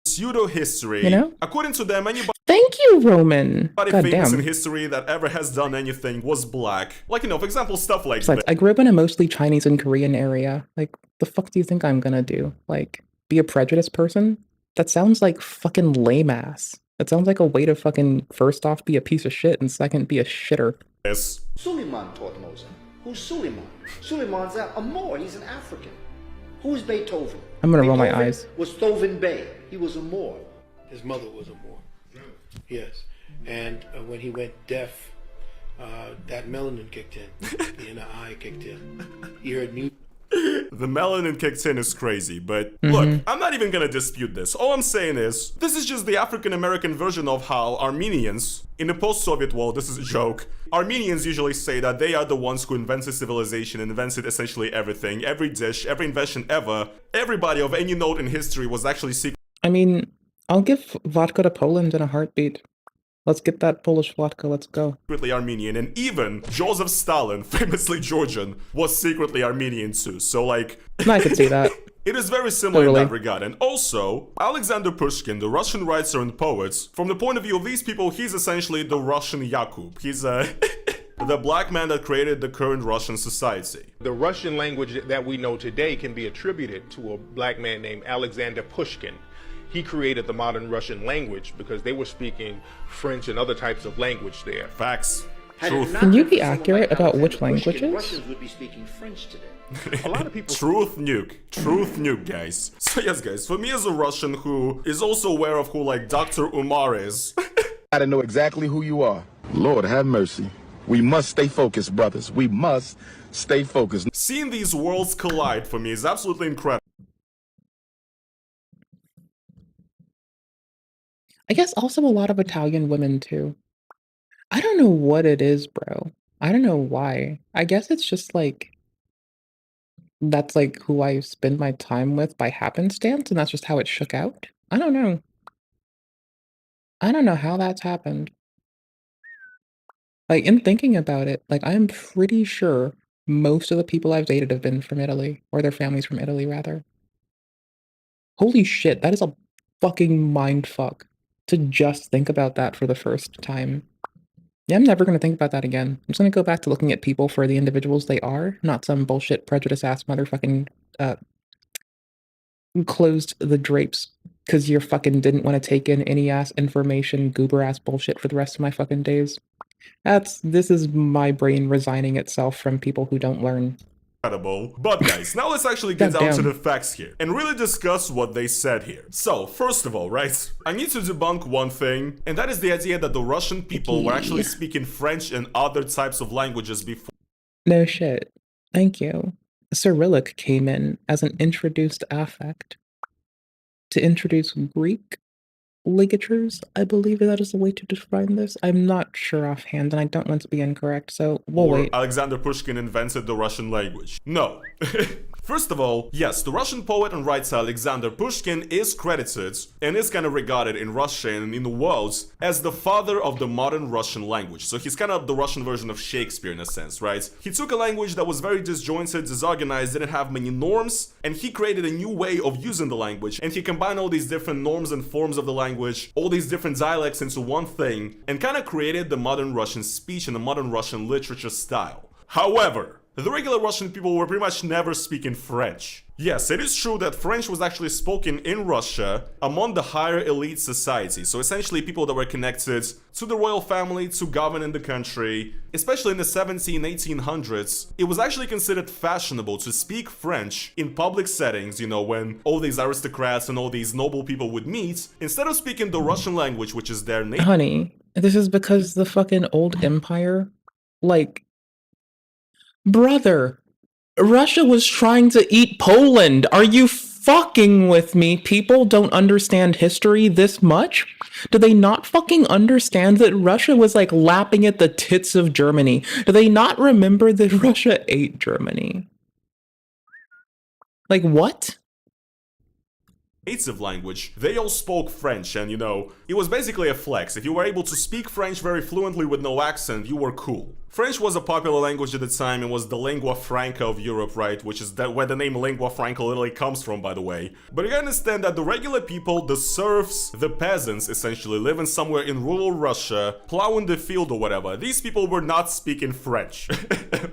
Pseudo history. You know? According to them, anybody Thank you, Roman. famous in history that ever has done anything was black. Like, you know, for example, stuff like Besides, I grew up in a mostly Chinese and Korean area. Like, the fuck do you think I'm gonna do? Like, be a prejudiced person? That sounds like fucking lame ass. That sounds like a way to fucking, first off, be a piece of shit, and second, be a shitter. Yes. Suleiman taught Mozart. Who's Suleiman? Suleiman's a Moor. He's an African. Who's Beethoven? I'm gonna roll my eyes. Was Thoven Bey. He was a Moor. His mother was a Moor. Yes. And when he went deaf, that melanin kicked in. The inner eye kicked in. He heard music. The melanin kicked in is crazy, but look, I'm not even gonna dispute this. All I'm saying is, this is just the African-American version of how Armenians, in the post-Soviet world, this is a joke, Armenians usually say that they are the ones who invented civilization, invented essentially everything, every dish, every invention ever. Everybody of any note in history was actually secret. I mean, I'll give vodka to Poland in a heartbeat. Let's get that Polish vodka, let's go. Secretly Armenian, and even Joseph Stalin, famously Georgian, was secretly Armenian too, so like... I could see that. It is very similar Totally. in that regard, and also, Alexander Pushkin, the Russian writer and poet, from the point of view of these people, he's essentially the Russian Yakub. He's the black man that created the current Russian society. The Russian language that we know today can be attributed to a black man named Alexander Pushkin. He created the modern Russian language because they were speaking French and other types of language there. Facts. Truth. Can you be accurate about which languages? Russians would be speaking French today. A lot of people... Truth nuke, guys. So yes, guys, for me as a Russian who is also aware of who like Dr. Umar is... Gotta know exactly who you are. Lord have mercy. We must stay focused, brothers. We must stay focused. Seeing these worlds collide for me is absolutely incredible. I guess also a lot of Italian women too. I don't know what it is, bro. I don't know why. I guess it's just like that's like who I spend my time with by happenstance, and that's just how it shook out. I don't know. I don't know how that's happened. Like in thinking about it, like I'm pretty sure most of the people I've dated have been from Italy, or their families from Italy rather. Holy shit, that is a fucking mindfuck to just think about that for the first time. Yeah, I'm never gonna think about that again. I'm just gonna go back to looking at people for the individuals they are, not some bullshit prejudice ass motherfucking closed the drapes because you fucking didn't want to take in any ass information, goober ass bullshit for the rest of my fucking days. This is my brain resigning itself from people who don't learn. incredible. But guys, now let's actually get down to the facts here and really discuss what they said here. So, first of all, right, I need to debunk one thing, and that is the idea that the Russian people were actually speaking French and other types of languages before. No shit. Thank you. Cyrillic came in as an introduced affect to introduce Greek ligatures. I believe that is the way to define this. I'm not sure offhand, and I don't want to be incorrect, so we'll wait. Alexander Pushkin invented the Russian language. No. First of all, yes, the Russian poet and writer Alexander Pushkin is credited and is kind of regarded in Russia and in the world as the father of the modern Russian language. So he's kind of the Russian version of Shakespeare in a sense, right? He took a language that was very disjointed, disorganized, didn't have many norms, and he created a new way of using the language, and he combined all these different norms and forms of the language, all these different dialects into one thing, and kind of created the modern Russian speech and the modern Russian literature style. However, the regular Russian people were pretty much never speaking French. Yes, it is true that French was actually spoken in Russia among the higher elite society, so essentially people that were connected to the royal family, to governing the country. Especially in the 1800s, it was actually considered fashionable to speak French in public settings, you know, when all these aristocrats and all these noble people would meet, instead of speaking the Russian language, which is their native. Honey, this is because the fucking old empire, like, brother, Russia was trying to eat Poland. Are you fucking with me? People don't understand history this much? Do they not fucking understand that Russia was like lapping at the tits of Germany? Do they not remember that Russia ate Germany? Like, what? Native language, they all spoke French, and you know, it was basically a flex. If you were able to speak French very fluently with no accent, you were cool. French was a popular language at the time and was the lingua franca of Europe, right? Which is where the name lingua franca literally comes from, by the way. But you understand that the regular people, the serfs, the peasants, essentially living somewhere in rural Russia, plowing the field or whatever, these people were not speaking French,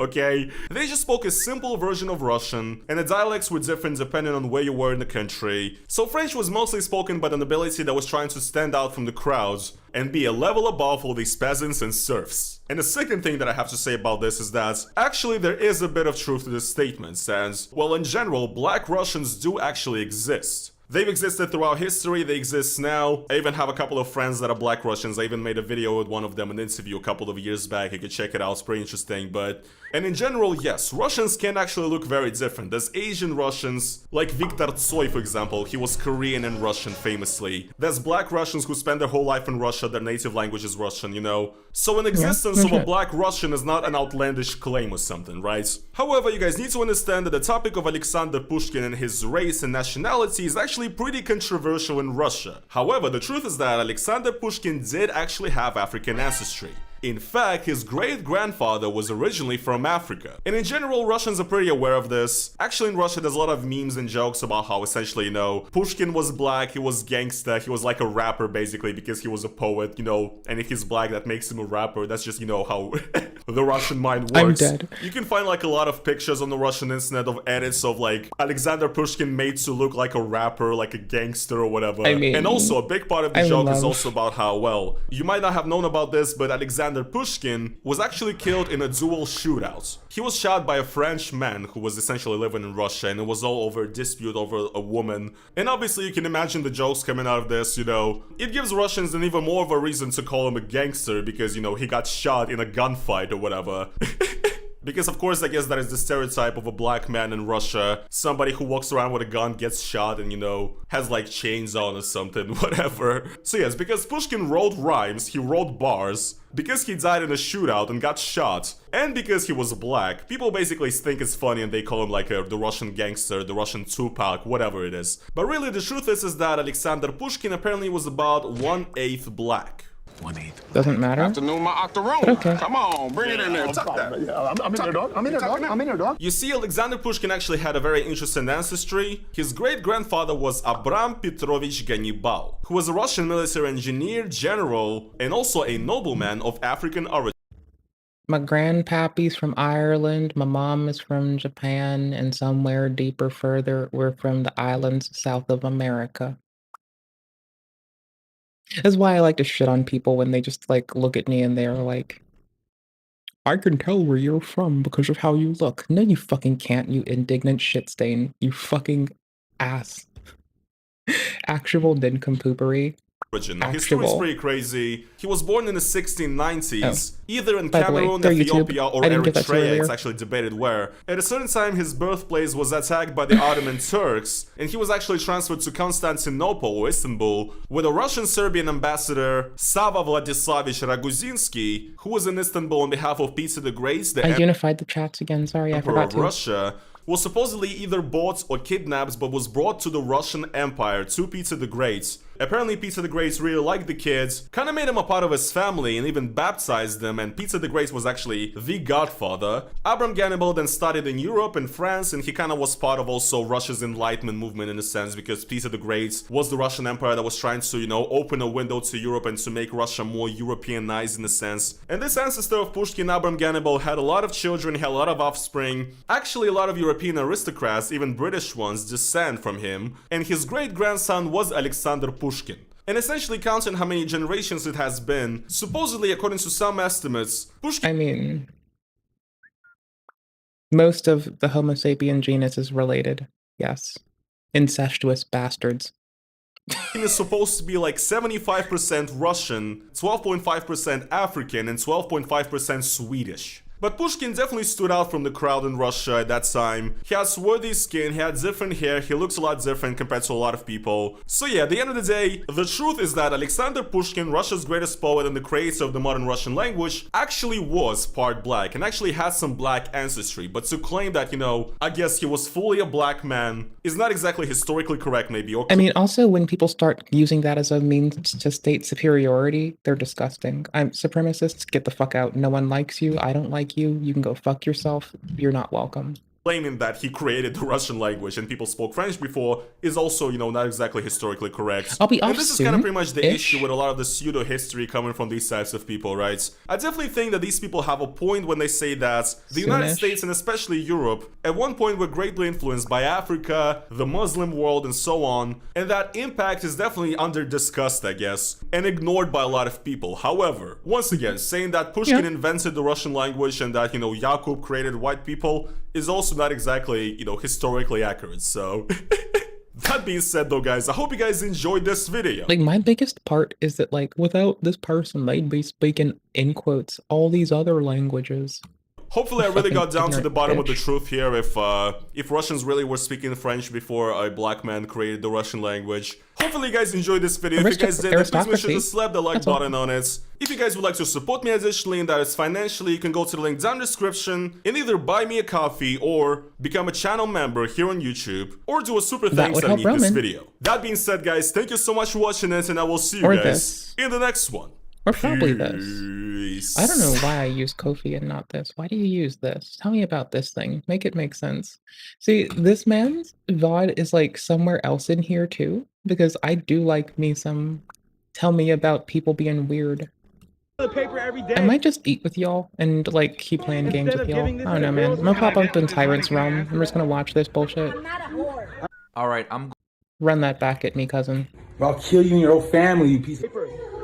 okay? They just spoke a simple version of Russian, and the dialects were different depending on where you were in the country. So French was mostly spoken by the nobility that was trying to stand out from the crowds and be a level above all these peasants and serfs. And the second thing that I have to say about this is that actually there is a bit of truth to this statement, and well, in general, black Russians do actually exist. They've existed throughout history, they exist now. I even have a couple of friends that are black Russians. I even made a video with one of them, an interview a couple of years back. You could check it out, it's pretty interesting. And in general, yes, Russians can actually look very different. There's Asian Russians, like Viktor Tsoi, for example. He was Korean and Russian famously. There's black Russians who spend their whole life in Russia, their native language is Russian, you know? So an existence of a black Russian is not an outlandish claim or something, right? However, you guys need to understand that the topic of Alexander Pushkin and his race and nationality is actually pretty controversial in Russia. However, the truth is that Alexander Pushkin did actually have African ancestry. In fact, his great-grandfather was originally from Africa. And in general, Russians are pretty aware of this. Actually, in Russia, there's a lot of memes and jokes about how essentially, you know, Pushkin was black, he was gangsta, he was like a rapper basically because he was a poet, you know, and if he's black, that makes him a rapper. That's just, you know, how the Russian mind works. I'm dead. You can find like a lot of pictures on the Russian internet of edits of like Alexander Pushkin made to look like a rapper, like a gangster or whatever. I mean, and also a big part of the joke is also about how, well, you might not have known about this, but Alexander Pushkin was actually killed in a duel shootout. He was shot by a French man who was essentially living in Russia, and it was all over a dispute over a woman. And obviously you can imagine the jokes coming out of this, you know. It gives Russians an even more of a reason to call him a gangster because, you know, he got shot in a gunfight or whatever. Because of course, I guess that is the stereotype of a black man in Russia. Somebody who walks around with a gun, gets shot, and, you know, has like chains on or something, whatever. So yes, because Pushkin wrote rhymes, he wrote bars, because he died in a shootout and got shot, and because he was black, people basically think it's funny and they call him like the Russian gangster, the Russian Tupac, whatever it is. But really, the truth is that Alexander Pushkin apparently was about 1/8 black. 1/8. Doesn't matter. Afternoon, my octoroon. But okay. Come on, bring it in there. Tuck that. Yeah, I'm in there, dog. I'm in there, dog. I'm in there, dog. You see, Alexander Pushkin actually had a very interesting ancestry. His great-grandfather was Abram Petrovich Ganibal, who was a Russian military engineer, general, and also a nobleman of African origin. My grandpappy's from Ireland, my mom is from Japan, and somewhere deeper further, we're from the islands south of America. That's why I like to shit on people when they just like look at me and they're like, I can tell where you're from because of how you look. No, you fucking can't, you indignant shit stain. You fucking ass. Actual nincompoopery. Now, his story is pretty crazy. He was born in the 1690s, either in By the way, Cameroon, they're Ethiopia, YouTube. or I didn't get that to you Eritrea. earlier. It's actually debated where. At a certain time, his birthplace was attacked by the Ottoman Turks, and he was actually transferred to Constantinople or Istanbul, where the Russian-Serbian ambassador Sava Vladislavich Raguzinski, who was in Istanbul on behalf of Peter the Great, the I unified the chats again, sorry, I Emperor forgot of to. Russia, was supposedly either bought or kidnapped, but was brought to the Russian Empire to Peter the Great. Apparently Peter the Great really liked the kids, kinda made him a part of his family and even baptized them, and Peter the Great was actually the godfather. Abram Gannibal then studied in Europe and France, and he kinda was part of also Russia's Enlightenment movement in a sense, because Peter the Great was the Russian Empire that was trying to, you know, open a window to Europe and to make Russia more Europeanized in a sense. And this ancestor of Pushkin, Abram Gannibal, had a lot of children, he had a lot of offspring. Actually, a lot of European aristocrats, even British ones, descend from him, and his great-grandson was Alexander Pushkin. And essentially counting how many generations it has been, supposedly according to some estimates, Pushkin— I mean, most of the Homo sapien genus is related, yes. Incestuous bastards. is supposed to be like 75% Russian, 12.5% African, and 12.5% Swedish. But Pushkin definitely stood out from the crowd in Russia at that time. He had swarthy skin, he had different hair, he looks a lot different compared to a lot of people. So yeah, at the end of the day, the truth is that Alexander Pushkin, Russia's greatest poet and the creator of the modern Russian language, actually was part black and actually had some black ancestry. But to claim that, you know, I guess he was fully a black man is not exactly historically correct maybe. Or I mean, also when people start using that as a means to state superiority, they're disgusting. I'm supremacists, get the fuck out. No one likes you, I don't like you, you can go fuck yourself, you're not welcome. Claiming that he created the Russian language and people spoke French before is also, you know, not exactly historically correct. I'll be off and this is kind of pretty much the issue with a lot of the pseudo-history coming from these types of people, right? I definitely think that these people have a point when they say that the United States and especially Europe at one point were greatly influenced by Africa, the Muslim world, and so on, and that impact is definitely under discussed, I guess, and ignored by a lot of people. However, once again, saying that Pushkin invented the Russian language and that, you know, Yakub created white people is also not exactly, you know, historically accurate, so... That being said though, guys, I hope you guys enjoyed this video. Like, my biggest part is that, like, without this person, they'd be speaking, in quotes, all these other languages. Hopefully I really got down to the bottom of the truth here if Russians really were speaking French before a black man created the Russian language. Hopefully you guys enjoyed this video. If you guys did, then please make sure to slap the like button on it. If you guys would like to support me additionally, and that is financially, you can go to the link down in the description and either buy me a coffee or become a channel member here on YouTube or do a super thanks underneath this video. That being said, guys, thank you so much for watching it, and I will see you guys in the next one. Or probably this. I don't know why I use Ko-fi and not this. Why do you use this? Tell me about this thing. Make it make sense. See, this man's VOD is like somewhere else in here too, because I do like me some tell me about people being weird. I might just eat with y'all and like keep playing games with y'all. I don't know, man. I'm gonna pop up in Tyrant's Realm. I'm just gonna watch this bullshit. Alright, Run that back at me, cousin. I'll kill you and your whole family, you piece of...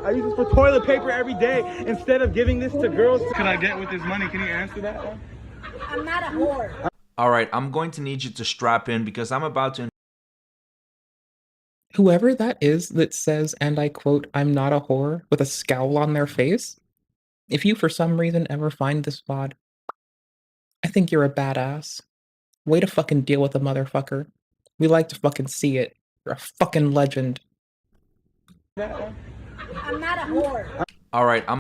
I use this for toilet paper every day instead of giving this to girls. Can I get with this money? Can you answer that one? I'm not a whore. Alright, I'm going to need you to strap in because I'm about to... Whoever that is that says, and I quote, I'm not a whore, with a scowl on their face, if you for some reason ever find this VOD, I think you're a badass. Way to fucking deal with a motherfucker. We like to fucking see it. You're a fucking legend. I'm not a whore. Alright, I'm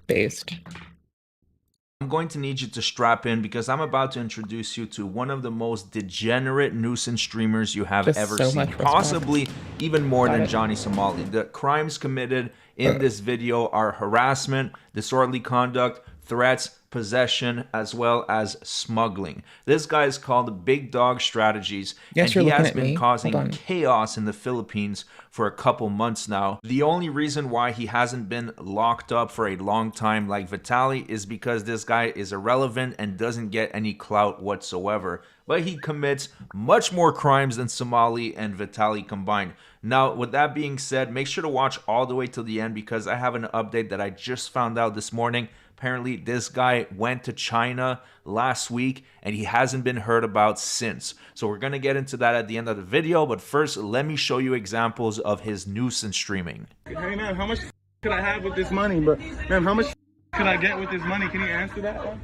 going to need you to strap in because I'm about to introduce you to one of the most degenerate nuisance streamers you have ever seen. Possibly even more than Johnny Somali. The crimes committed in this video are harassment, disorderly conduct, threats, possession, as well as smuggling. This guy is called Big Dog Strategies, and he has been causing chaos in the Philippines for a couple months now. The only reason why he hasn't been locked up for a long time like Vitaly is because this guy is irrelevant and doesn't get any clout whatsoever. but he commits much more crimes than Somali and Vitali combined. Now, with that being said, make sure to watch all the way to the end because I have an update that I just found out this morning. Apparently, this guy went to China last week and he hasn't been heard about since. So we're going to get into that at the end of the video. But first, let me show you examples of his nuisance streaming. Hey, man, how much could I have with this money, bro? Man, how much could I get with this money? Can you answer that one?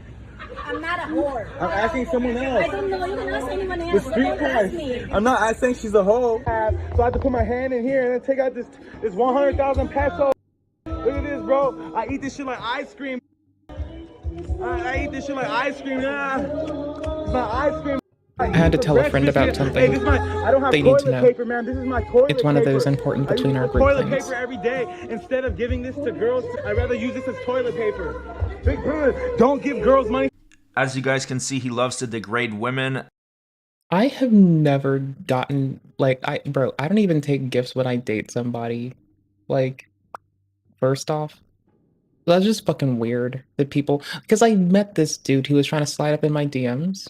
I'm not a whore. I'm asking someone else. I don't know. You can ask anyone else. The But street don't ask price. me. I'm not saying she's a hoe. So I have to put my hand in here and then take out this 100,000 pesos. Look at this, bro. I eat this shit like ice cream. I eat this shit like ice cream. Yeah. It's my ice cream. I had to tell a friend about something. I don't have they need to toilet know. paper, man. This is my toilet It's one of those paper. important I between use our group toilet things. paper every day. Instead of giving this to girls, I'd rather use this as toilet paper. Big brother, don't give girls money. As you guys can see, he loves to degrade women. I have never gotten, like, I don't even take gifts when I date somebody. Like, first off, that's just fucking weird that people, because I met this dude who was trying to slide up in my DMs.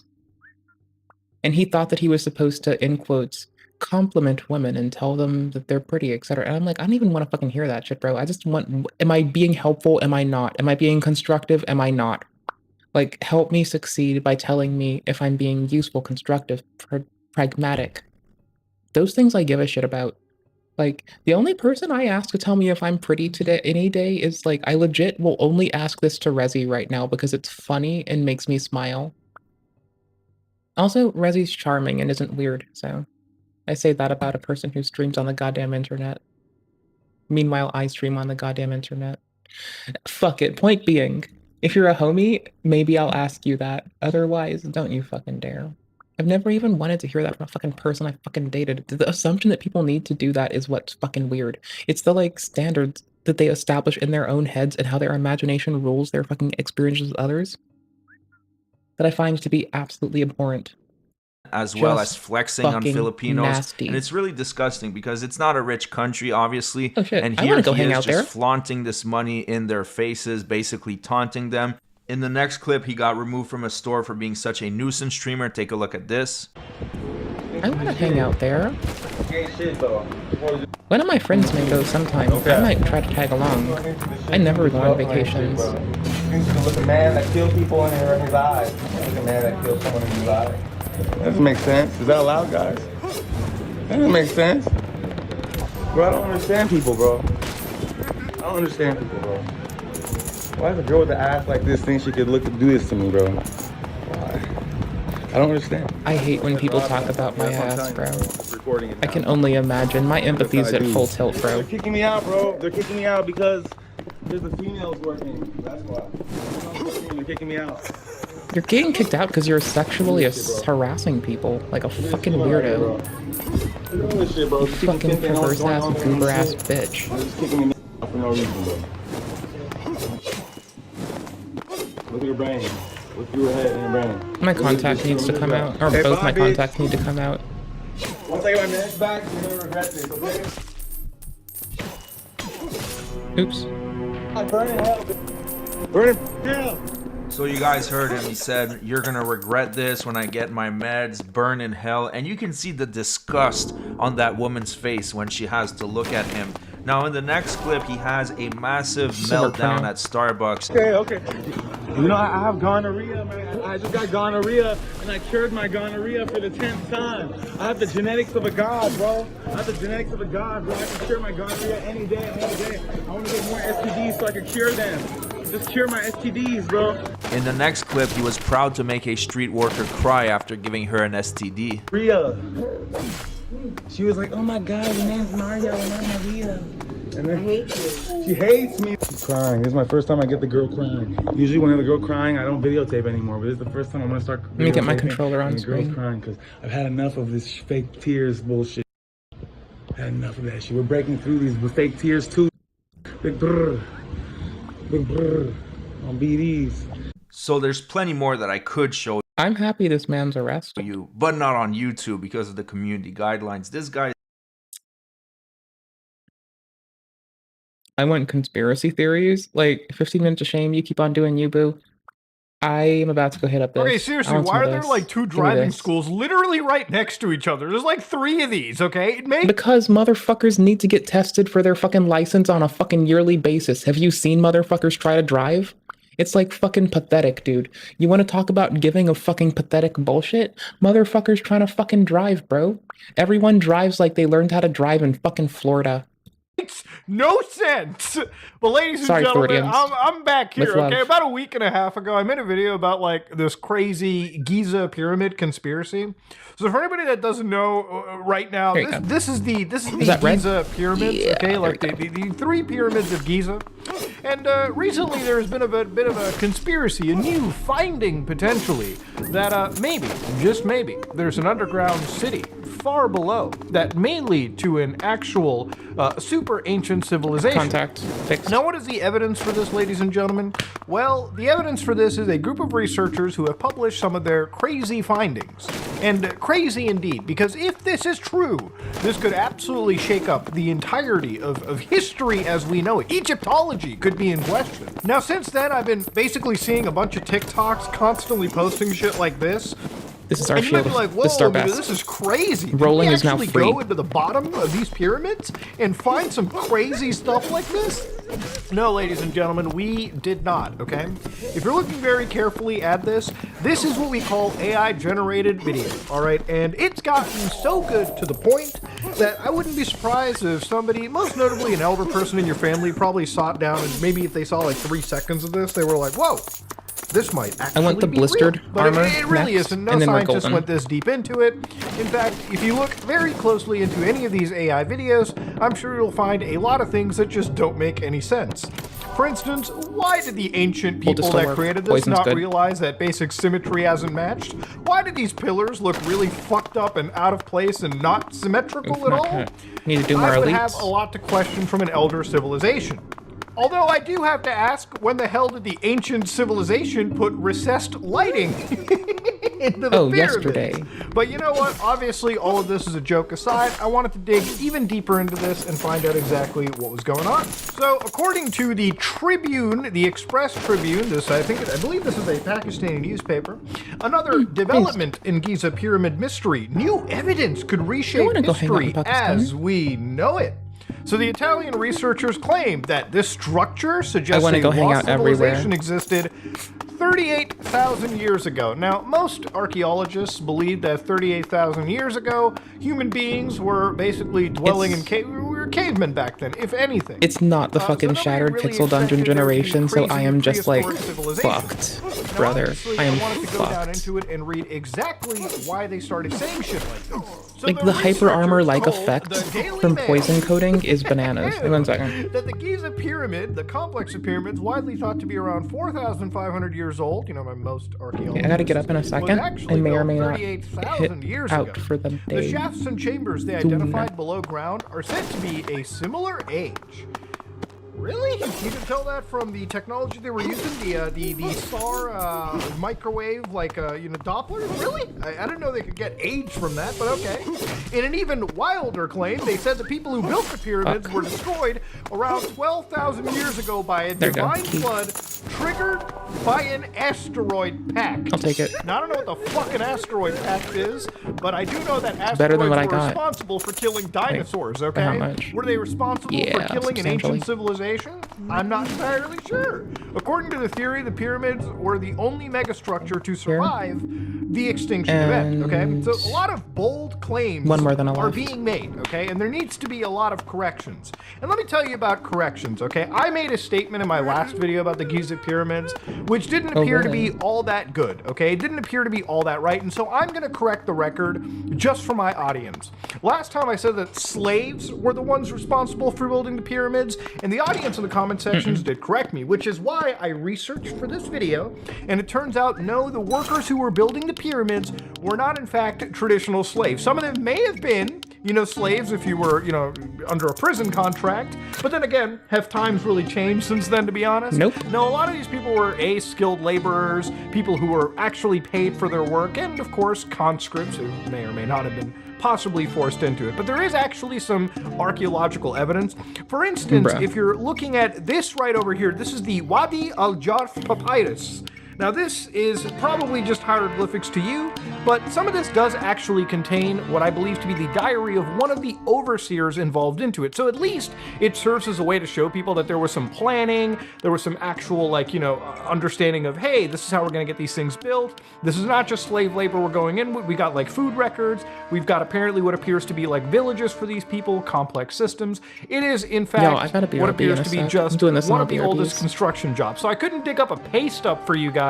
And he thought that he was supposed to, in quotes, compliment women and tell them that they're pretty, etc. And I'm like, I don't even want to fucking hear that shit, bro. I just want, am I being helpful? Am I not? Am I being constructive? Am I not? Like, help me succeed by telling me if I'm being useful, constructive, pragmatic. Those things I give a shit about. Like, the only person I ask to tell me if I'm pretty today, any day, is like, I legit will only ask this to Rezi right now because it's funny and makes me smile. Also, Rezi's charming and isn't weird, so I say that about a person who streams on the goddamn internet. Meanwhile, I stream on the goddamn internet. Fuck it. Point being, if you're a homie, maybe I'll ask you that. Otherwise, don't you fucking dare. I've never even wanted to hear that from a fucking person I fucking dated. The assumption that people need to do that is what's fucking weird. It's the, like, standards that they establish in their own heads and how their imagination rules their fucking experiences with others that I find to be absolutely abhorrent. As well as flexing on Filipinos. Nasty. And it's really disgusting because it's not a rich country, obviously. Oh, shit. And I here wanna go he hang is out just there. flaunting this money in their faces, basically taunting them. In the next clip, he got removed from a store for being such a nuisance streamer. Take a look at this. I want to hang out there. One of my friends may go sometime. I might try to tag along. I never go on vacations. Look a man that kills people in his eyes. Look a man that kills someone in his eye. That doesn't make sense. Is that allowed, guys? That doesn't make sense. Bro, I don't understand people, bro. I don't understand people, bro. Why does a girl with an ass like this think she could do this to me, bro? Why? I don't understand. I hate when people talk about my ass, bro. I can only imagine. My empathy's at full tilt, bro. They're kicking me out, bro. They're kicking me out because there's the females working. That's why. They're kicking me out. You're getting kicked out because you're sexually harassing people like a fucking weirdo. You fucking perverse ass, goober ass bitch. They're just kicking me out for no reason, bro. Look at your brain. Look through your head and your brain. My contact needs to come out. Or both my contacts need to come out. Once I get my meds back, you're gonna regret this, okay? Oops. Burn in hell. Burn in hell. So you guys heard him. He said, you're going to regret this when I get my meds, burn in hell. And you can see the disgust on that woman's face when she has to look at him. Now, in the next clip, he has a massive meltdown at Starbucks. Okay. You know, I have gonorrhea, man. I just got gonorrhea, and I cured my gonorrhea for the 10th time. I have the genetics of a god, bro. I have the genetics of a god, bro. I can cure my gonorrhea any day. I want to get more STDs so I can cure them. Just cure my STDs, bro. In the next clip, he was proud to make a street worker cry after giving her an STD. Rhea. She was like, oh my god, your name's Mario and I'm Maria. And then, I hate you. She hates me. She's crying. This is my first time I get the girl crying. Usually when I have the girl crying, I don't videotape anymore. But this is the first time I'm going to start Let me get my controller on screen. The girl's crying because I've had enough of this fake tears bullshit. I've had enough of that shit. We're breaking through these with fake tears too. Big brr. Big brr. On BDs. So there's plenty more that I could show I'm happy this man's arrested. you, but not on YouTube because of the community guidelines. This guy... I want conspiracy theories. Like, 15 minutes of shame, you keep on doing you, boo. I am about to go hit up this. Okay, seriously, why are there like 2 driving schools literally right next to each other? There's like 3 of these, okay? It makes Because motherfuckers need to get tested for their fucking license on a fucking yearly basis. Have you seen motherfuckers try to drive? It's like fucking pathetic, dude. You want to talk about giving a fucking pathetic bullshit? Motherfuckers trying to fucking drive, bro. Everyone drives like they learned how to drive in fucking Florida. Makes no sense. But ladies and Sorry, gentlemen, Floridians. I'm back here, With love. okay? About a week and a half ago, I made a video about like this crazy Giza pyramid conspiracy. So for anybody that doesn't know right now, this is the Giza pyramids, okay? Like the 3 pyramids of Giza. And recently there's been a bit of a conspiracy, a new finding potentially, that maybe, just maybe, there's an underground city far below that may lead to an actual super ancient civilization. Contact fixed. Now, what is the evidence for this, ladies and gentlemen? Well, the evidence for this is a group of researchers who have published some of their crazy findings. And crazy indeed, because if this is true, this could absolutely shake up the entirety of history as we know it. Egyptology could be in question. Now, since then, I've been basically seeing a bunch of TikToks constantly posting shit like this. This is our And you might shield. be like, whoa, This is our dude, best. this is crazy. Rolling Did we is now actually free. go into the bottom of these pyramids and find some crazy stuff like this? No, ladies and gentlemen, we did not, okay? If you're looking very carefully at this is what we call AI-generated video, all right? And it's gotten so good to the point that I wouldn't be surprised if somebody, most notably an elder person in your family, probably saw it down and maybe if they saw like 3 seconds of this, they were like, whoa. This might actually I want the be blistered real. But armor it really next, isn't. No and then we're scientist golden. went this deep into it. In fact, if you look very closely into any of these AI videos, I'm sure you'll find a lot of things that just don't make any sense. For instance, why did the ancient people that created this not realize that basic symmetry hasn't matched? Why did these pillars look really fucked up and out of place and not symmetrical at all? Need to do more I would elites. have a lot to question from an elder civilization. Although I do have to ask, when the hell did the ancient civilization put recessed lighting into the pyramids? Yesterday. But you know what? Obviously, all of this is a joke aside. I wanted to dig even deeper into this and find out exactly what was going on. So, according to the Tribune, the Express Tribune, I believe this is a Pakistani newspaper, another development in Giza pyramid mystery. New evidence could reshape history as we know it. So the Italian researchers claim that this structure suggests a lost civilization existed 38,000 years ago. Now, most archaeologists believe that 38,000 years ago, human beings were basically dwelling in we were cavemen back then, if anything. It's not the fucking shattered pixel dungeon generation, so I am just like fucked, brother. I am wanted to go down fucked. into it and read exactly why they started saying shit like this. So Like the hyper armor like effect from poison coating is bananas. Hang on 1 second. That the Giza pyramid, the complex of pyramids, widely thought to be around 4,500 years old. You know, by most archaeologists. I gotta get up in a second. I may or may not hit 38,000 years out ago. for the The day. shafts and chambers they identified below ground are said to be a similar age. Really? You can tell that from the technology they were using, the SAR microwave, like, Doppler? Really? I didn't know they could get age from that, but okay. In an even wilder claim, they said the people who built the pyramids were destroyed around 12,000 years ago by a divine flood triggered by an asteroid pact. I'll take it. Now, I don't know what the fucking asteroid pact is, but I do know that Better asteroids than what I were got. responsible for killing dinosaurs, By okay? how much? Were they responsible for Yeah, killing an substantially. ancient civilization? I'm not entirely sure. According to the theory, the pyramids were the only megastructure to survive the extinction event, okay? So a lot of bold claims One more than a are left. being made, okay? And there needs to be a lot of corrections. And let me tell you about corrections, okay? I made a statement in my last video about the Giza pyramids, which didn't appear to be all that good, okay? It didn't appear to be all that right, and so I'm gonna correct the record just for my audience. Last time I said that slaves were the ones responsible for building the pyramids, and the audience in the comment sections did correct me, which is why I researched for this video, and it turns out, no, the workers who were building the pyramids were not in fact traditional slaves. Some of them may have been, slaves if you were, under a prison contract, but then again, have times really changed since then, to be honest? Nope. No, a lot of these people were skilled laborers, people who were actually paid for their work, and of course, conscripts who may or may not have been possibly forced into it. But there is actually some archaeological evidence. For instance, if you're looking at this right over here, this is the Wadi al-Jarf papyrus. Now this is probably just hieroglyphics to you, but some of this does actually contain what I believe to be the diary of one of the overseers involved into it. So at least it serves as a way to show people that there was some planning, there was some actual, like, you know, understanding of, hey, this is how we're gonna get these things built. This is not just slave labor we're going in with. We got like food records. We've got apparently what appears to be like villages for these people, complex systems. It is in fact what appears to be just one of the oldest construction jobs. So I couldn't dig up a pay stub for you guys,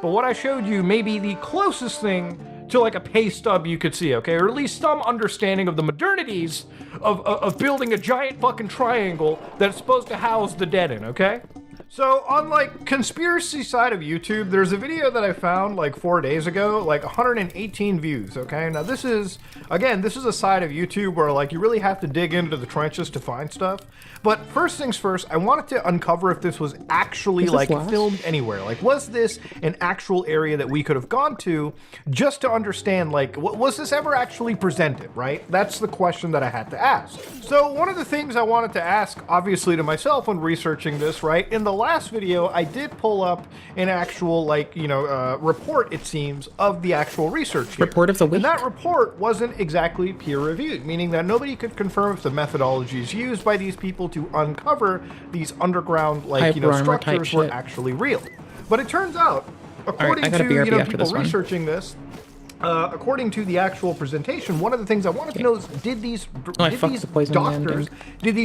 but what I showed you may be the closest thing to like a pay stub you could see, okay? Or at least some understanding of the modernities of building a giant fucking triangle that's supposed to house the dead in, okay? So on like conspiracy side of YouTube, there's a video that I found like 4 days ago, like 118 views, okay? Now this is, again, this is a side of YouTube where like you really have to dig into the trenches to find stuff. But first things first, I wanted to uncover if this was actually like filmed anywhere. Like, was this an actual area that we could have gone to just to understand, like, was this ever actually presented, right? That's the question that I had to ask. So one of the things I wanted to ask, obviously to myself when researching this, right? In the last video, I did pull up an actual, like, you know, report, it seems, of the actual research here. Report of the week. And that report wasn't exactly peer-reviewed, meaning that nobody could confirm if the methodologies used by these people to uncover these underground, like, you know, structures were actually real. But it turns out, according to, you know, people researching this, according to the actual presentation, one of the things I wanted to know is, did these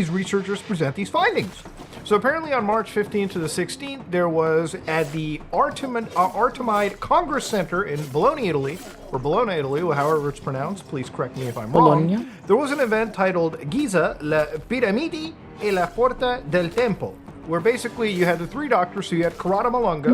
researchers present these findings? So apparently on March 15th to the 16th, there was at the Artemide Congress Center in Bologna, Italy, or Bologna, Italy, however it's pronounced, please correct me if I'm wrong. There was an event titled Giza, la Piramidi e la Porta del Tempo, where basically you had the three doctors, so you had Corrado Malonga,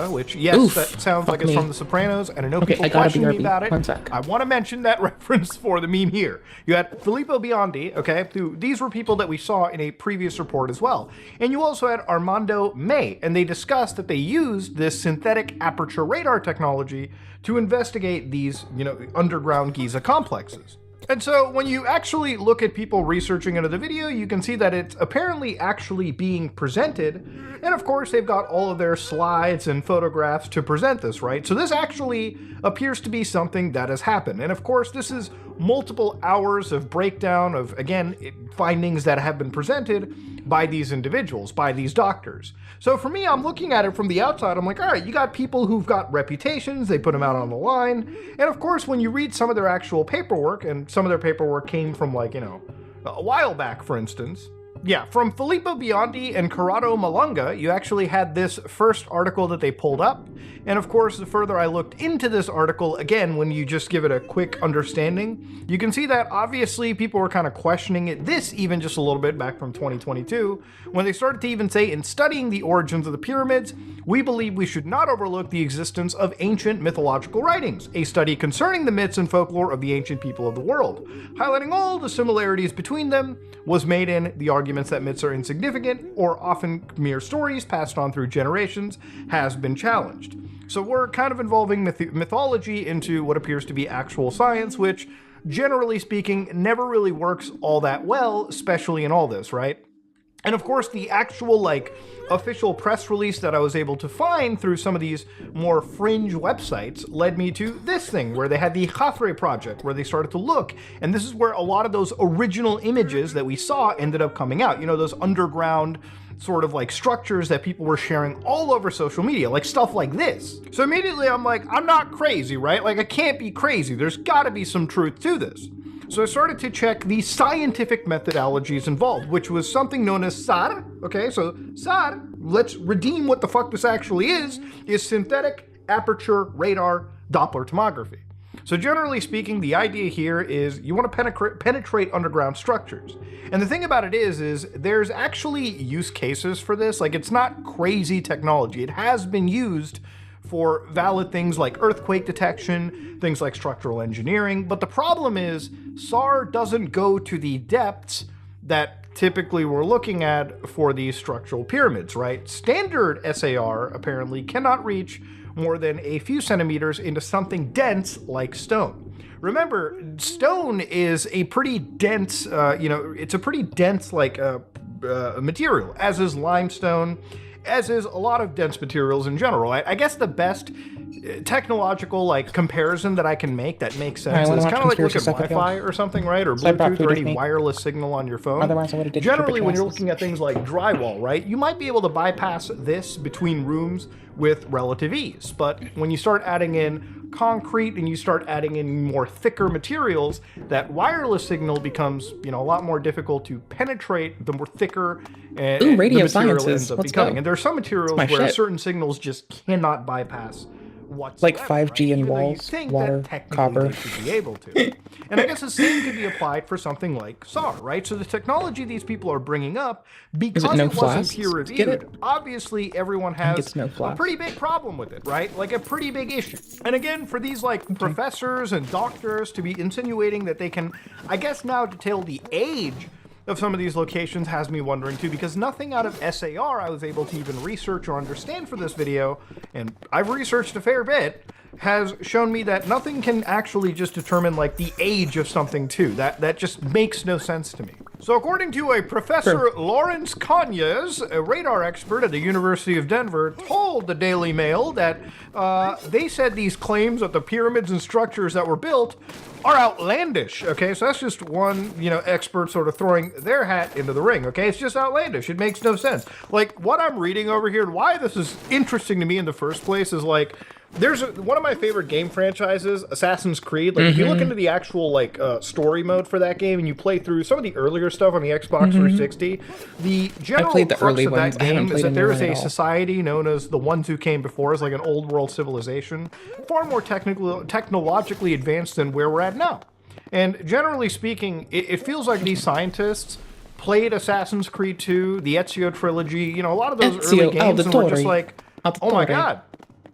which, yes, that sounds like it's from The Sopranos, and I know people question me about it. I want to mention that reference for the meme here. You had Filippo Biondi, okay, these were people that we saw in a previous report as well. And you also had Armando May, and they discussed that they used this synthetic aperture radar technology to investigate these, you know, underground Giza complexes. And so when you actually look at people researching into the video, you can see that it's apparently actually being presented. And of course, they've got all of their slides and photographs to present this, right? So this actually appears to be something that has happened. And of course, this is multiple hours of breakdown of, again, findings that have been presented by these individuals, by these doctors. So for me, I'm looking at it from the outside, I'm like, all right, you got people who've got reputations, they put them out on the line. And of course, when you read some of their actual paperwork, and some of their paperwork came from, like, you know, a while back, for instance. Yeah, from Filippo Biondi and Corrado Malonga, you actually had this first article that they pulled up. And of course, the further I looked into this article, again, when you just give it a quick understanding, you can see that obviously people were kind of questioning it, this even just a little bit back from 2022, when they started to even say, in studying the origins of the pyramids, we believe we should not overlook the existence of ancient mythological writings, a study concerning the myths and folklore of the ancient people of the world. Highlighting all the similarities between them was made in the arguments that myths are insignificant or often mere stories passed on through generations has been challenged. So we're kind of involving mythology into what appears to be actual science, which, generally speaking, never really works all that well, especially in all this, right? And of course, the actual, like, official press release that I was able to find through some of these more fringe websites led me to this thing, where they had the Khafre project, where they started to look, and this is where a lot of those original images that we saw ended up coming out. You know, those underground sort of like structures that people were sharing all over social media, like stuff like this. So immediately I'm like, I'm not crazy, right? Like, I can't be crazy. There's gotta be some truth to this. So I started to check the scientific methodologies involved, which was something known as SAR. Okay, so SAR, let's redeem what the fuck this actually is synthetic aperture radar Doppler tomography. So generally speaking, the idea here is you want to penetrate underground structures. And the thing about it is there's actually use cases for this. Like, it's not crazy technology. It has been used for valid things like earthquake detection, things like structural engineering. But the problem is SAR doesn't go to the depths that typically we're looking at for these structural pyramids, right? Standard SAR apparently cannot reach more than a few centimeters into something dense like stone. Remember, stone is a pretty dense, it's a pretty dense like material, as is limestone as is a lot of dense materials in general. I guess the best technological like comparison that I can make that makes sense is kind of like look at Wi-Fi or something, right? Or Bluetooth or any wireless signal on your phone. Otherwise, I would have did Generally, when you're looking at things like drywall, right, you might be able to bypass this between rooms with relative ease. But when you start adding in concrete and you start adding in more thicker materials, that wireless signal becomes, you know, a lot more difficult to penetrate the more thicker radio the material sciences. ends up Let's becoming. go. And there are some materials My where shit. certain signals just cannot bypass whatsoever. Like 5G in walls, water, copper. They should be able to. And I guess the same could be applied for something like SAR, right? So the technology these people are bringing up, because no it wasn't flasks? peer Get it? reviewed, obviously everyone think has it's no a flasks. pretty big problem with it, right? Like a pretty big issue. And again, for these like professors and doctors to be insinuating that they can, I guess now detail the age of some of these locations has me wondering too, because nothing out of SAR I was able to even research or understand for this video, and I've researched a fair bit, has shown me that nothing can actually just determine like the age of something too. That just makes no sense to me. So according to a Professor Lawrence Conyers, a radar expert at the University of Denver, told the Daily Mail that they said these claims that the pyramids and structures that were built are outlandish. Okay, so that's just one, you know, expert sort of throwing their hat into the ring. Okay, it's just outlandish. It makes no sense. Like what I'm reading over here and why this is interesting to me in the first place is like, there's one of my favorite game franchises, Assassin's Creed. Like, if you look into the actual, like, story mode for that game and you play through some of the earlier stuff on the Xbox 360, the general crux of that game is that there is a society known as the ones who came before us, like an old world civilization, far more technologically advanced than where we're at now. And generally speaking, it feels like these scientists played Assassin's Creed 2, the Ezio trilogy, you know, a lot of those early games, and were just like, oh my god,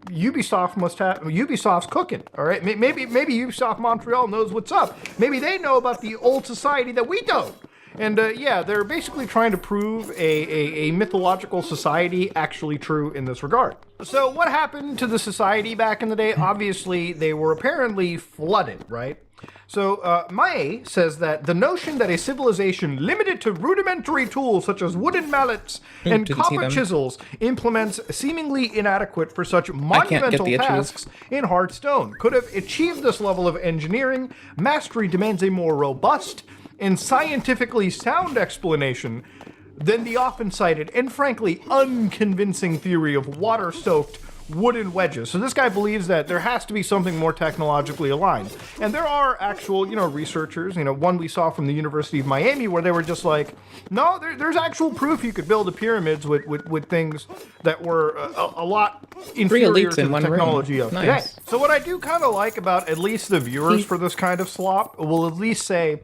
Ubisoft's cooking, all right? Maybe Ubisoft Montreal knows what's up. Maybe they know about the old society that we don't. And yeah, they're basically trying to prove a mythological society actually true in this regard. So what happened to the society back in the day? Obviously, they were apparently flooded, right? So Mae says that the notion that a civilization limited to rudimentary tools such as wooden mallets and copper chisels implements seemingly inadequate for such monumental tasks in hard stone could have achieved this level of engineering. Mastery demands a more robust and scientifically sound explanation than the often cited and frankly unconvincing theory of water-soaked wooden wedges. So this guy believes that there has to be something more technologically aligned. And there are actual, you know, researchers, you know, one we saw from the University of Miami where they were just like, no, there's actual proof you could build the pyramids with things that were a lot inferior to the technology of today. So what I do kind of like about at least the viewers for this kind of slop will at least say,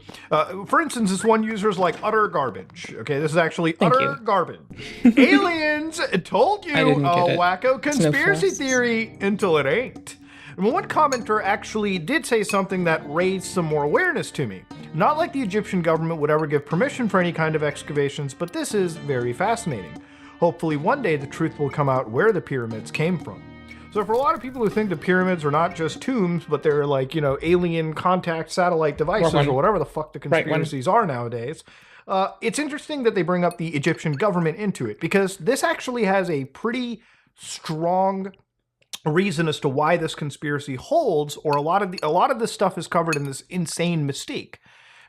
for instance, this one user's like utter garbage. Okay, this is actually utter garbage. Aliens told you a wacko conspiracy theory until it ain't. And one commenter actually did say something that raised some more awareness to me. Not like the Egyptian government would ever give permission for any kind of excavations, but this is very fascinating. Hopefully one day the truth will come out where the pyramids came from. So for a lot of people who think the pyramids are not just tombs, but they're like, you know, alien contact satellite devices or whatever the fuck the conspiracies are nowadays, it's interesting that they bring up the Egyptian government into it, because this actually has a pretty strong reason as to why this conspiracy holds, or a lot of this stuff is covered in this insane mystique.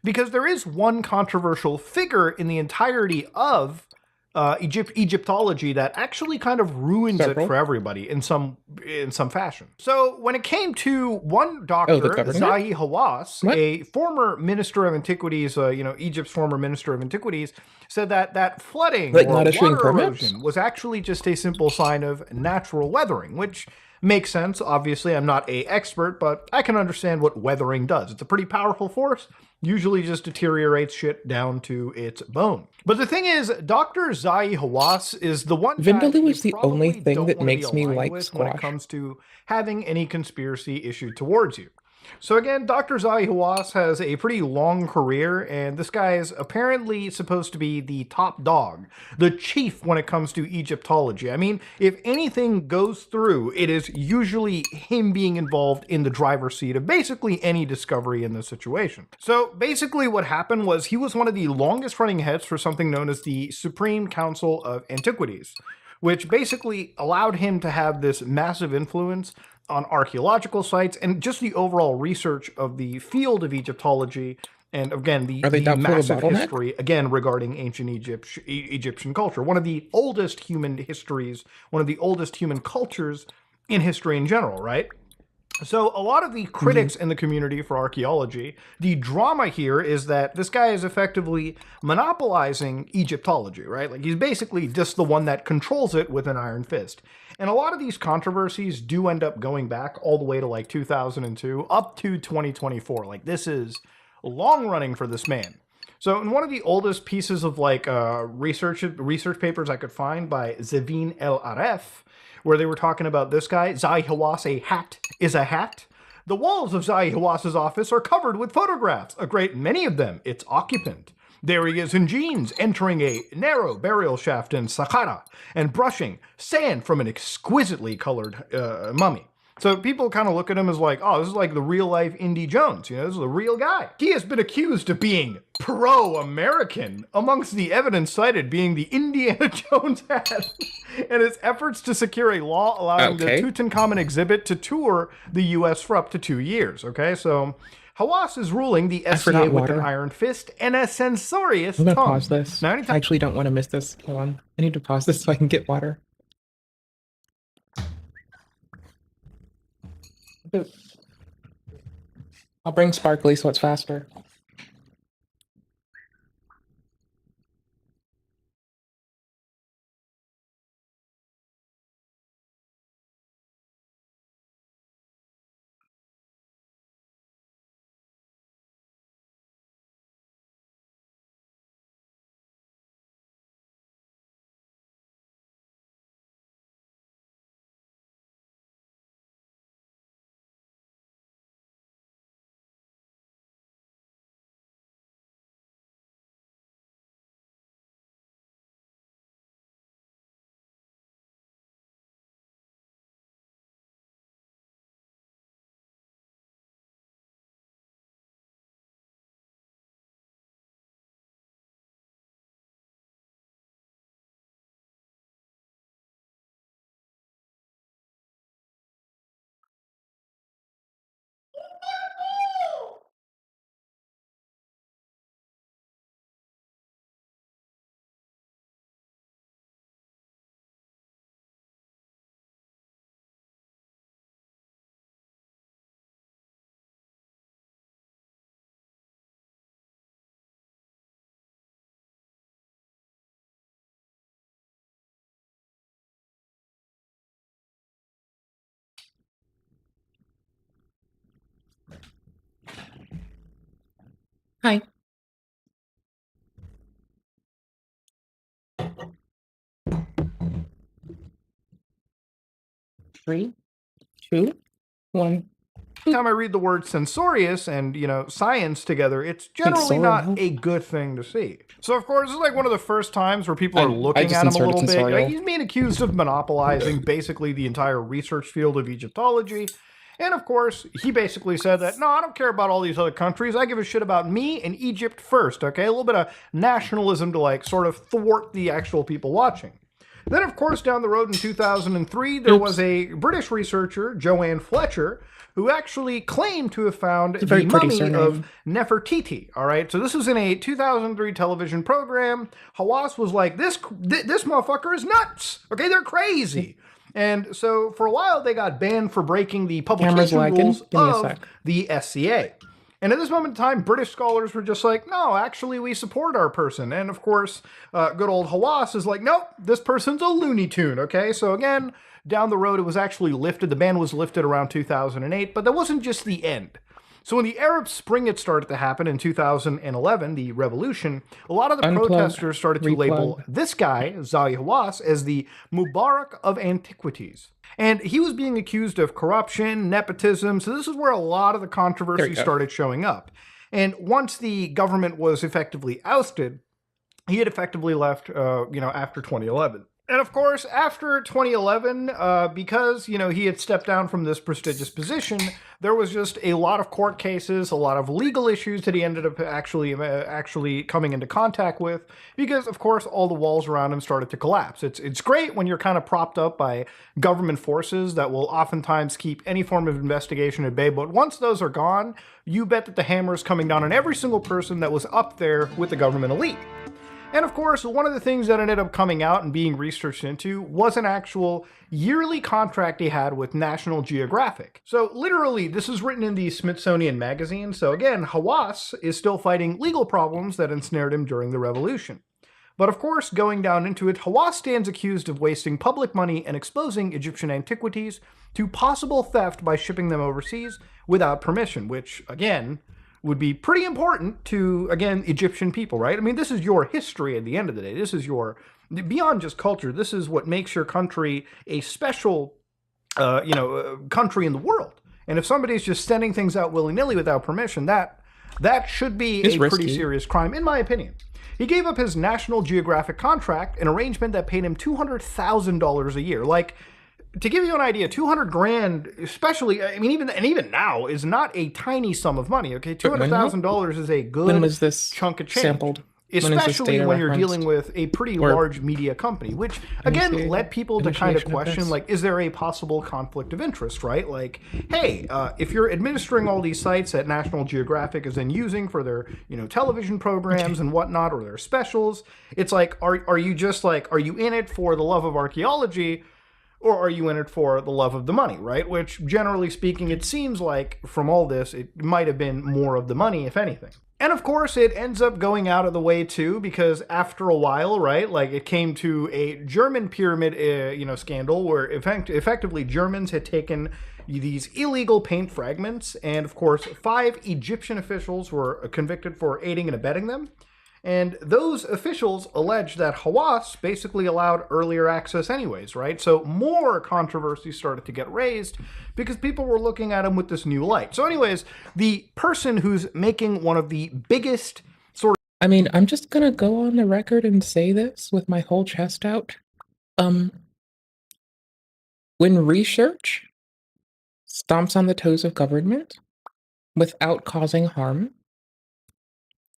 Because there is one controversial figure in the entirety of Egyptology that actually kind of ruins it for everybody in some fashion. So when it came to one doctor, Zahi Hawass, a former minister of antiquities, you know, Egypt's former minister of antiquities, said that flooding or water erosion was actually just a simple sign of natural weathering, which makes sense. Obviously, I'm not an expert, but I can understand what weathering does. It's a pretty powerful force, usually just deteriorates shit down to its bone. But the thing is, Dr. Zahi Hawass is the one Vindaloo is the only thing that makes me like squash when it comes to having any conspiracy issued towards you. So again, Dr. Zahi Hawass has a pretty long career, and this guy is apparently supposed to be the top dog, the chief when it comes to Egyptology. I mean, if anything goes through, it is usually him being involved in the driver's seat of basically any discovery in this situation. So basically what happened was he was one of the longest running heads for something known as the Supreme Council of Antiquities, which basically allowed him to have this massive influence on archaeological sites and just the overall research of the field of Egyptology. And again, the massive history, again, regarding ancient Egyptian culture. One of the oldest human histories, one of the oldest human cultures in history in general, right? So a lot of the critics in the community for archaeology, the drama here is that this guy is effectively monopolizing Egyptology, right? Like he's basically just the one that controls it with an iron fist. And a lot of these controversies do end up going back all the way to like 2002 up to 2024. Like this is long running for this man. So in one of the oldest pieces of like research papers I could find by Zevin El Aref, where they were talking about this guy, Zahi Hawass, a hat is a hat. The walls of Zahi Hawass's office are covered with photographs, a great many of them, its occupant. There he is in jeans, entering a narrow burial shaft in Saqqara and brushing sand from an exquisitely colored mummy. So people kind of look at him as like, oh, this is like the real life Indy Jones, you know, this is a real guy. He has been accused of being pro-American, amongst the evidence cited being the Indiana Jones hat, and his efforts to secure a law allowing the Tutankhamun exhibit to tour the U.S. for up to 2 years, okay? So Hawass is ruling the SCA with an iron fist and a censorious tongue. I'm gonna pause this. I actually don't want to miss this. Hold on. I need to pause this so I can get water. I'll bring sparkly so it's faster. Hi. 3, 2, 1. Every time I read the word censorious and, you know, science together, it's generally not a good thing to see. So, of course, this is like one of the first times where people are looking at him a little bit. Like, he's being accused of monopolizing basically the entire research field of Egyptology. And, of course, he basically said that, no, I don't care about all these other countries. I give a shit about me and Egypt first, okay? A little bit of nationalism to, like, sort of thwart the actual people watching. Then, of course, down the road in 2003, there was a British researcher, Joanne Fletcher, who actually claimed to have found the mummy of Nefertiti, all right? So this was in a 2003 television program. Hawass was like, this motherfucker is nuts, okay? They're crazy. And so for a while, they got banned for breaking the publication rules of the SCA. And at this moment in time, British scholars were just like, no, actually, we support our person. And of course, good old Hawass is like, nope, this person's a Looney Tune, okay? So again, down the road, it was actually lifted. The ban was lifted around 2008, but that wasn't just the end. So when the Arab Spring had started to happen in 2011, the revolution, a lot of the protesters started to label this guy, Zahi Hawass, as the Mubarak of antiquities. And he was being accused of corruption, nepotism, so this is where a lot of the controversy started showing up. And once the government was effectively ousted, he had effectively left, after 2011. And of course, after 2011, because, you know, he had stepped down from this prestigious position, there was just a lot of court cases, a lot of legal issues that he ended up actually coming into contact with, because, of course, all the walls around him started to collapse. It's great when you're kind of propped up by government forces that will oftentimes keep any form of investigation at bay, but once those are gone, you bet that the hammer is coming down on every single person that was up there with the government elite. And of course, one of the things that ended up coming out and being researched into was an actual yearly contract he had with National Geographic. So literally, this is written in the Smithsonian Magazine. So again, Hawass is still fighting legal problems that ensnared him during the revolution. But of course, going down into it, Hawass stands accused of wasting public money and exposing Egyptian antiquities to possible theft by shipping them overseas without permission, which, again, would be pretty important to, again, Egyptian people, right? I mean, this is your history at the end of the day. This is your, beyond just culture, this is what makes your country a special, country in the world. And if somebody's just sending things out willy-nilly without permission, that should be a pretty serious crime, in my opinion. He gave up his National Geographic contract, an arrangement that paid him $200,000 a year. Like, to give you an idea, 200 grand, especially, I mean, even now, is not a tiny sum of money, okay? $200,000 is a good chunk of change. Sampled? Especially when you're dealing with a pretty large media company, which, again, led people to kind of question, like, is there a possible conflict of interest, right? Like, hey, if you're administering all these sites that National Geographic is then using for their, television programs and whatnot, or their specials, it's like, are you just like, are you in it for the love of archaeology, or are you in it for the love of the money, right? Which, generally speaking, it seems like, from all this, it might have been more of the money, if anything. And of course, it ends up going out of the way, too, because after a while, right, like, it came to a German pyramid, scandal, where effectively Germans had taken these illegal paint fragments, and of course, 5 Egyptian officials were convicted for aiding and abetting them. And those officials alleged that Hawass basically allowed earlier access anyways, right? So more controversy started to get raised because people were looking at him with this new light. So anyways, the person who's making one of the biggest I mean, I'm just gonna go on the record and say this with my whole chest out. When research stomps on the toes of government without causing harm,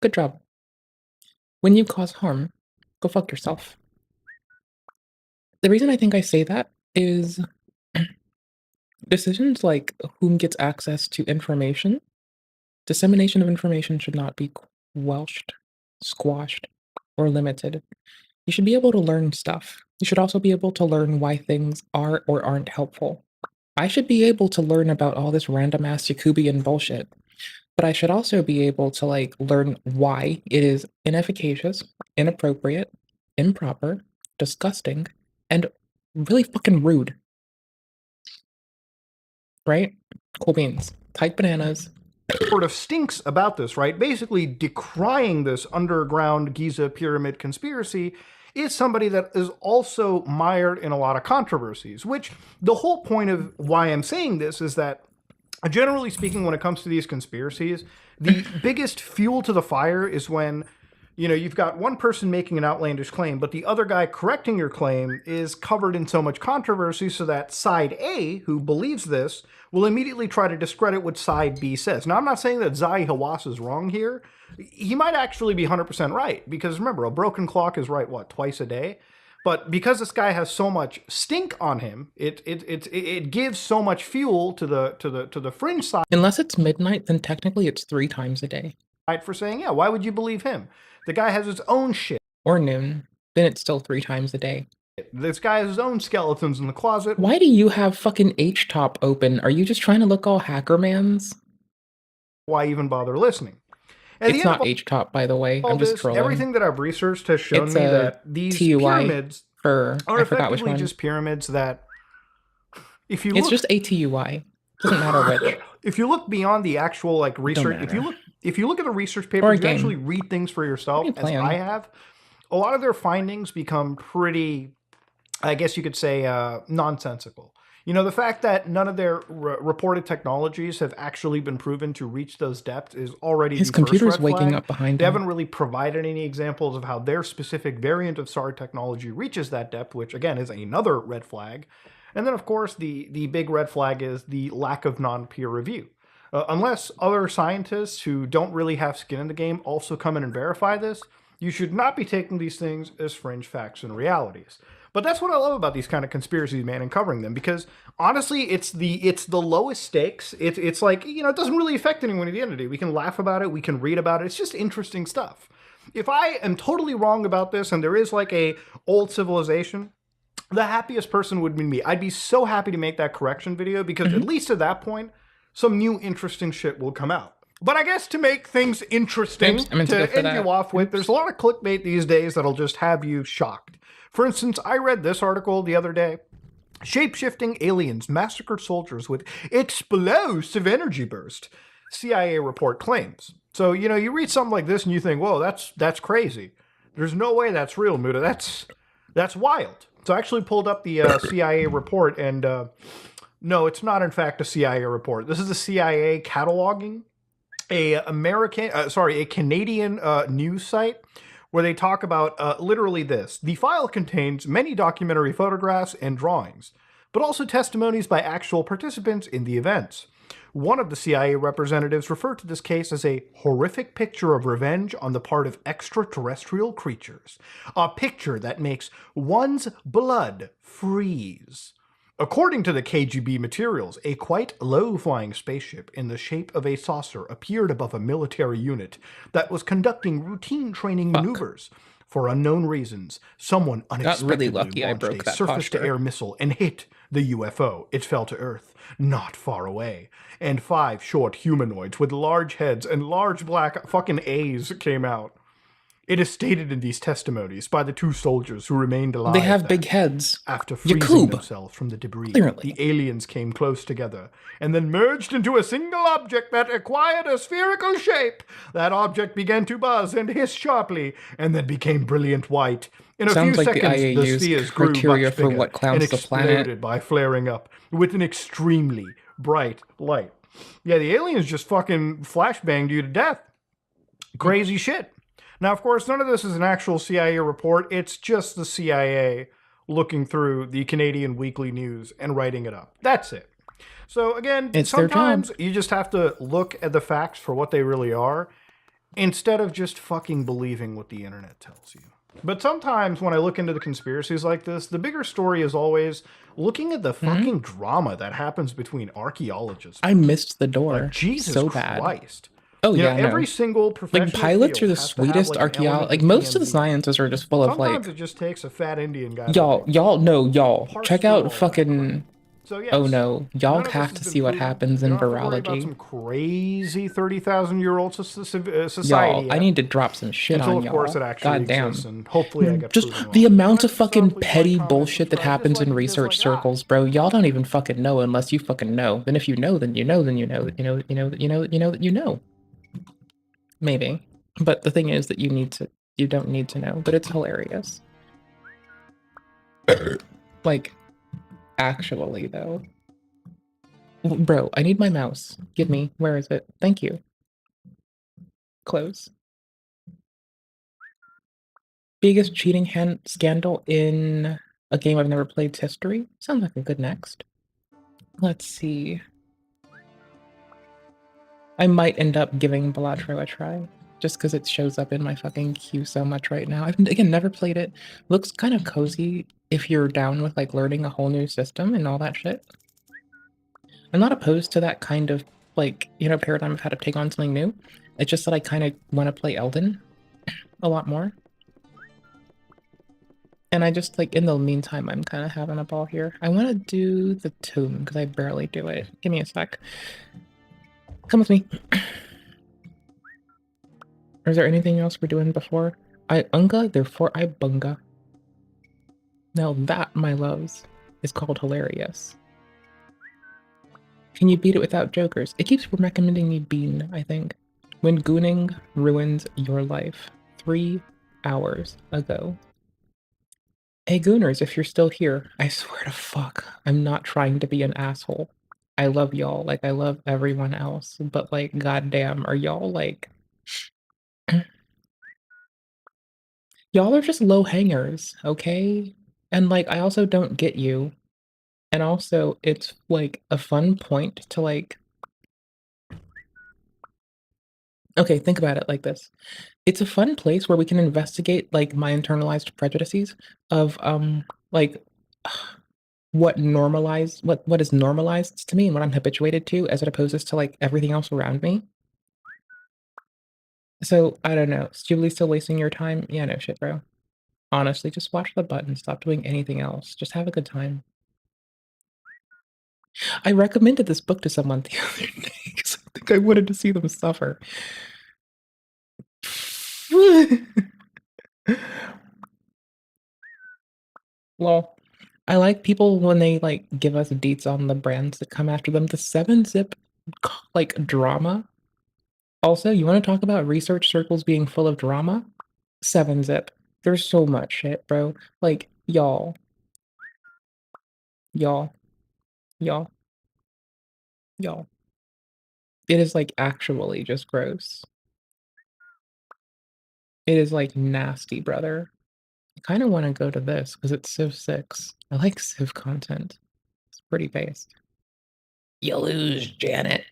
good job. When you cause harm, go fuck yourself. The reason I think I say that is decisions like whom gets access to information, dissemination of information should not be quelched, squashed, or limited. You should be able to learn stuff. You should also be able to learn why things are or aren't helpful. I should be able to learn about all this random ass Yakubian bullshit. But I should also be able to, like, learn why it is inefficacious, inappropriate, improper, disgusting, and really fucking rude. Right? Cool beans. Tight bananas. Sort of stinks about this, right? Basically decrying this underground Giza pyramid conspiracy is somebody that is also mired in a lot of controversies, which the whole point of why I'm saying this is that, generally speaking, when it comes to these conspiracies, the biggest fuel to the fire is when, you've got one person making an outlandish claim, but the other guy correcting your claim is covered in so much controversy so that side A, who believes this, will immediately try to discredit what side B says. Now, I'm not saying that Zahi Hawass is wrong here. He might actually be 100% right, because remember, a broken clock is right, twice a day? But because this guy has so much stink on him, it gives so much fuel to the fringe side. Unless it's midnight, then technically it's 3 times a day. For saying, yeah, why would you believe him? The guy has his own shit. Or noon, then it's still 3 times a day. This guy has his own skeletons in the closet. Why do you have fucking H-top open? Are you just trying to look all hackermans? Why even bother listening? It's not H-top, by the way. I'm just trolling. Everything that I've researched has shown me that these pyramids are effectively just pyramids that, if you look... It's just ATUI. Doesn't matter which. If you look beyond the actual, like, research, if you look at the research papers, you actually read things for yourself, as I have, a lot of their findings become pretty, I guess you could say, nonsensical. You know, the fact that none of their reported technologies have actually been proven to reach those depths is already His the first computer's red waking flag. up behind They him. haven't really provided any examples of how their specific variant of SAR technology reaches that depth, which again is another red flag. And then, of course, the big red flag is the lack of non-peer review. Unless other scientists who don't really have skin in the game also come in and verify this, you should not be taking these things as fringe facts and realities. But that's what I love about these kind of conspiracies, man, and covering them, because honestly, it's the lowest stakes. It's like, you know, it doesn't really affect anyone at the end of the day. We can laugh about it, we can read about it. It's just interesting stuff. If I am totally wrong about this and there is like a old civilization, the happiest person would be me. I'd be so happy to make that correction video because at least at that point, some new interesting shit will come out. But I guess to make things interesting, to end you off with, there's a lot of clickbait these days that'll just have you shocked. For instance, I read this article the other day. Shape-shifting aliens massacred soldiers with explosive energy burst, CIA report claims. So, you know, you read something like this and you think, whoa, that's crazy. There's no way that's real, Muda. That's wild. So I actually pulled up the CIA report, and no, it's not in fact a CIA report. This is the CIA cataloging a Canadian news site where they talk about literally this. The file contains many documentary photographs and drawings, but also testimonies by actual participants in the events. One of the CIA representatives referred to this case as a horrific picture of revenge on the part of extraterrestrial creatures. A picture that makes one's blood freeze. According to the KGB materials, a quite low-flying spaceship in the shape of a saucer appeared above a military unit that was conducting routine training maneuvers. For unknown reasons, someone unexpectedly launched a surface-to-air missile and hit the UFO. It fell to Earth, not far away. And 5 short humanoids with large heads and large black fucking A's came out. It is stated in these testimonies by the 2 soldiers who remained alive. They have big heads. After freezing themselves from the debris, the aliens came close together and then merged into a single object that acquired a spherical shape. That object began to buzz and hiss sharply and then became brilliant white. In a few seconds, the spheres grew much bigger and exploded by flaring up with an extremely bright light. Yeah, the aliens just fucking flashbanged you to death. Crazy shit. Now, of course, none of this is an actual CIA report. It's just the CIA looking through the Canadian Weekly News and writing it up. That's it. So again, sometimes you just have to look at the facts for what they really are instead of just fucking believing what the internet tells you. But sometimes when I look into the conspiracies like this, the bigger story is always looking at the fucking drama that happens between archaeologists. I missed the door. Like, Jesus so bad. Christ. Oh, you yeah, know, every single professional like pilots are field the has to have, sweetest like, an archaeologists. element Like of most of the DMV. scientists are just full of Sometimes like, it just takes a fat Indian guy. y'all, check out fucking. So, yes, oh no, y'all none of have this to has see been what proven. happens You in don't have to worry about virology. some crazy 30,000-year-old society. Y'all, I yet. need to drop some shit Until, on of course, y'all. it actually God damn. exists, and hopefully I get Just proven wrong. the amount of fucking petty bullshit that happens in research circles, bro. Y'all don't even fucking know unless you fucking know. Then if you know, then you know, then you know, you know, you know, you know, you know, that you know. Maybe. But the thing is that you don't need to know, but it's hilarious. Like, actually, though. Bro, I need my mouse. Give me. Where is it? Thank you. Close. Biggest cheating scandal in a game I've never played's history? Sounds like a good next. Let's see. I might end up giving Balatro a try, just because it shows up in my fucking queue so much right now. I've, again, never played it. Looks kind of cozy if you're down with, like, learning a whole new system and all that shit. I'm not opposed to that kind of, like, you know, paradigm of how to take on something new. It's just that I kind of want to play Elden a lot more. And I just, like, in the meantime, I'm kind of having a ball here. I want to do the tomb, because I barely do it. Give me a sec. Come with me. Or is there anything else we're doing before? I unga, therefore I bunga. Now that, my loves, is called hilarious. Can you beat it without jokers? It keeps recommending me Bean, I think. When gooning ruins your life. 3 hours ago. Hey Gooners, if you're still here, I swear to fuck, I'm not trying to be an asshole. I love y'all like I love everyone else, but like goddamn, are y'all like y'all are just low hangers, okay? And like I also don't get you. And also it's like a fun point to like okay, think about it like this. It's a fun place where we can investigate like my internalized prejudices of like what is normalized to me and what I'm habituated to as it opposes to like everything else around me. So I don't know. Is Jubilee still wasting your time? Yeah, no shit, bro. Honestly, just watch the button. Stop doing anything else. Just have a good time. I recommended this book to someone the other day because I think I wanted to see them suffer. Well, I like people when they like give us deets on the brands that come after them. The 7-Zip like drama. Also, you want to talk about research circles being full of drama? 7-Zip. There's so much shit, bro. Like, y'all. Y'all. Y'all. Y'all. It is like actually just gross. It is like nasty, brother. I kind of want to go to this because it's Civ 6. I like Civ content. It's pretty based. You lose, Janet.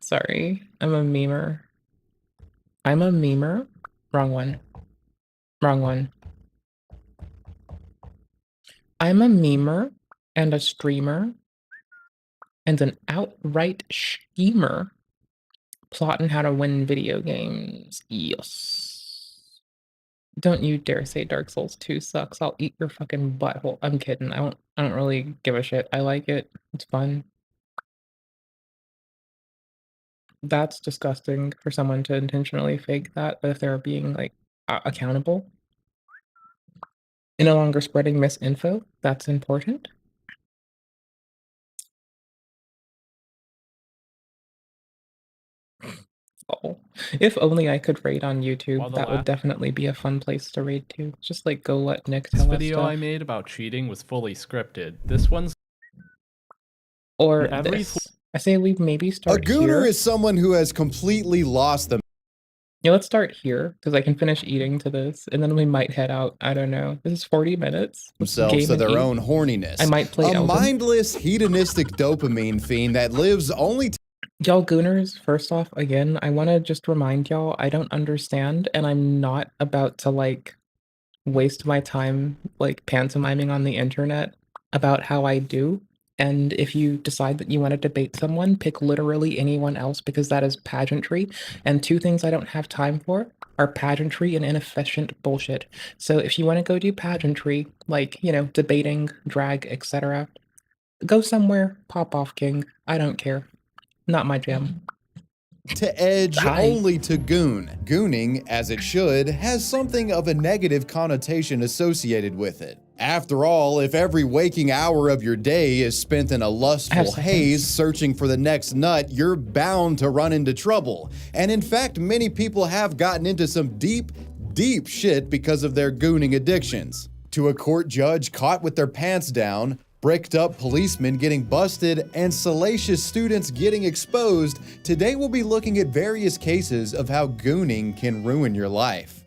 Sorry, I'm a memer. I'm a memer? Wrong one. Wrong one. I'm a memer and a streamer and an outright schemer plotting how to win video games. Yes. Don't you dare say Dark Souls 2 sucks. I'll eat your fucking butthole. I'm kidding. I don't really give a shit. I like it. It's fun. That's disgusting for someone to intentionally fake that, but if they're being like accountable and no longer spreading misinfo, that's important. Oh, if only I could raid on YouTube, that would definitely be a fun place to raid to. Just like go let Nick tell This us video stuff. I made about cheating was fully scripted. This one's or this. I say we maybe start A gooner here. is someone who has completely lost them. Yeah, let's start here because I can finish eating to this, and then we might head out. I don't know. This is 40 minutes. Let's Themselves game to and their eat. own horniness. I might play a Elden. mindless, hedonistic dopamine fiend that lives only. Y'all gooners, first off, again, I want to just remind y'all I don't understand, and I'm not about to like waste my time like pantomiming on the internet about how I do. And if you decide that you want to debate someone, pick literally anyone else because that is pageantry. And two things I don't have time for are pageantry and inefficient bullshit. So if you want to go do pageantry, like, you know, debating, drag, etc., go somewhere, pop off, king. I don't care. Not my jam. To edge Hi. only to goon. Gooning, as it should, has something of a negative connotation associated with it. After all, if every waking hour of your day is spent in a lustful haze searching for the next nut, you're bound to run into trouble. And in fact, many people have gotten into some deep shit because of their gooning addictions. To a court judge caught with their pants down, bricked up policemen getting busted, and salacious students getting exposed, today we'll be looking at various cases of how gooning can ruin your life.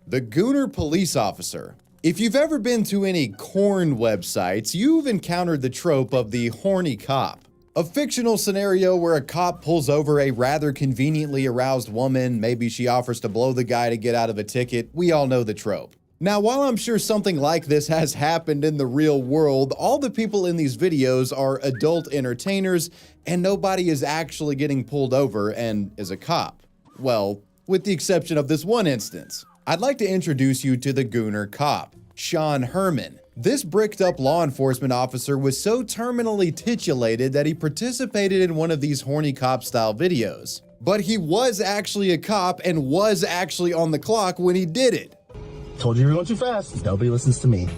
The Gooner Police Officer. If you've ever been to any corn websites, you've encountered the trope of the horny cop. A fictional scenario where a cop pulls over a rather conveniently aroused woman, maybe she offers to blow the guy to get out of a ticket. We all know the trope. Now, while I'm sure something like this has happened in the real world, all the people in these videos are adult entertainers and nobody is actually getting pulled over and is a cop. Well, with the exception of this one instance. I'd like to introduce you to the Gooner cop, Sean Herman. This bricked up law enforcement officer was so terminally titulated that he participated in one of these horny cop style videos. But he was actually a cop and was actually on the clock when he did it. Told you you're going too fast. Nobody listens to me.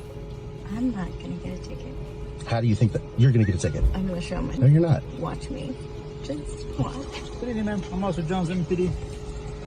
I'm not gonna get a ticket. How do you think that you're going to get a ticket? I'm gonna show my. No, you're not. Watch me. Just watch. Good evening, ma'am. I'm Officer Jones, MPD.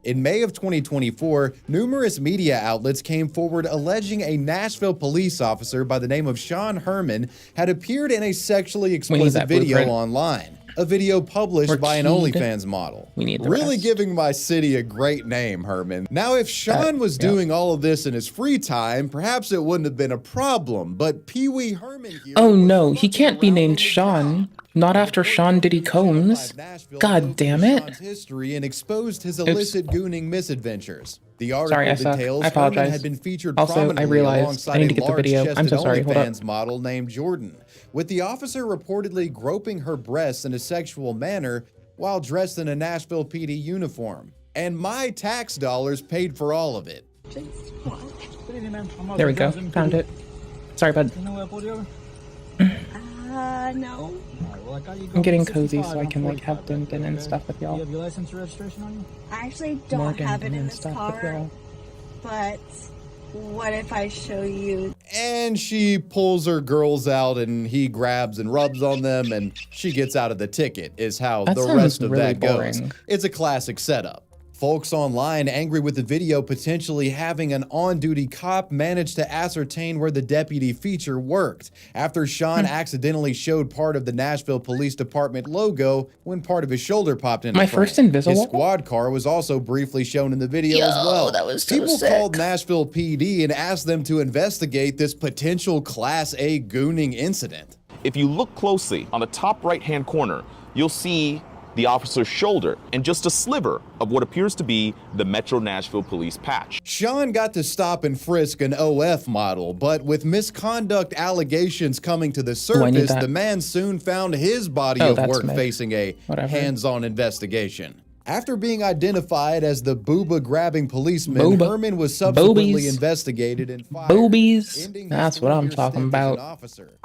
In May of 2024, numerous media outlets came forward alleging a Nashville police officer by the name of Sean Herman had appeared in a sexually explicit video online. A video published by an OnlyFans model. Really giving my city a great name, Herman. Now, if Sean was doing all of this in his free time, perhaps it wouldn't have been a problem, but Pee Wee Herman here— Oh no, he can't be named Sean. Not after Sean Diddy Combs. God damn it. History and exposed his illicit gooning misadventures. The Sorry, I article suck. details I apologize. Herman had been featured Also, I prominently realized alongside I need to a get the video. I'm so large-chested sorry. Hold up. OnlyFans model named Jordan, with the officer reportedly groping her breasts in a sexual manner while dressed in a Nashville PD uniform. And my tax dollars paid for all of it. There we go. Found it. Sorry, bud. No. I'm getting cozy so I can like have din and stuff with y'all. You have your license and registration on you? I actually don't More have it din in and this stuff with car, y'all. but what if I show you? And she pulls her girls out and he grabs and rubs on them and she gets out of the ticket, is how That the sounds rest of really that goes. boring. It's a classic setup. Folks online angry with the video potentially having an on-duty cop managed to ascertain where the deputy feature worked after Sean accidentally showed part of the Nashville Police Department logo when part of his shoulder popped into My frame. first invisible? His squad car was also briefly shown in the video as well. that was so People sick. called Nashville PD and asked them to investigate this potential Class A gooning incident. If you look closely on the top right-hand corner, you'll see the officer's shoulder and just a sliver of what appears to be the Metro Nashville Police patch. Sean got to stop and frisk an OF model, but with misconduct allegations coming to the surface, the man soon found his body of work facing a hands-on investigation. After being identified as the booba-grabbing policeman, Herman was subsequently investigated and fired. Boobies. That's what I'm talking about.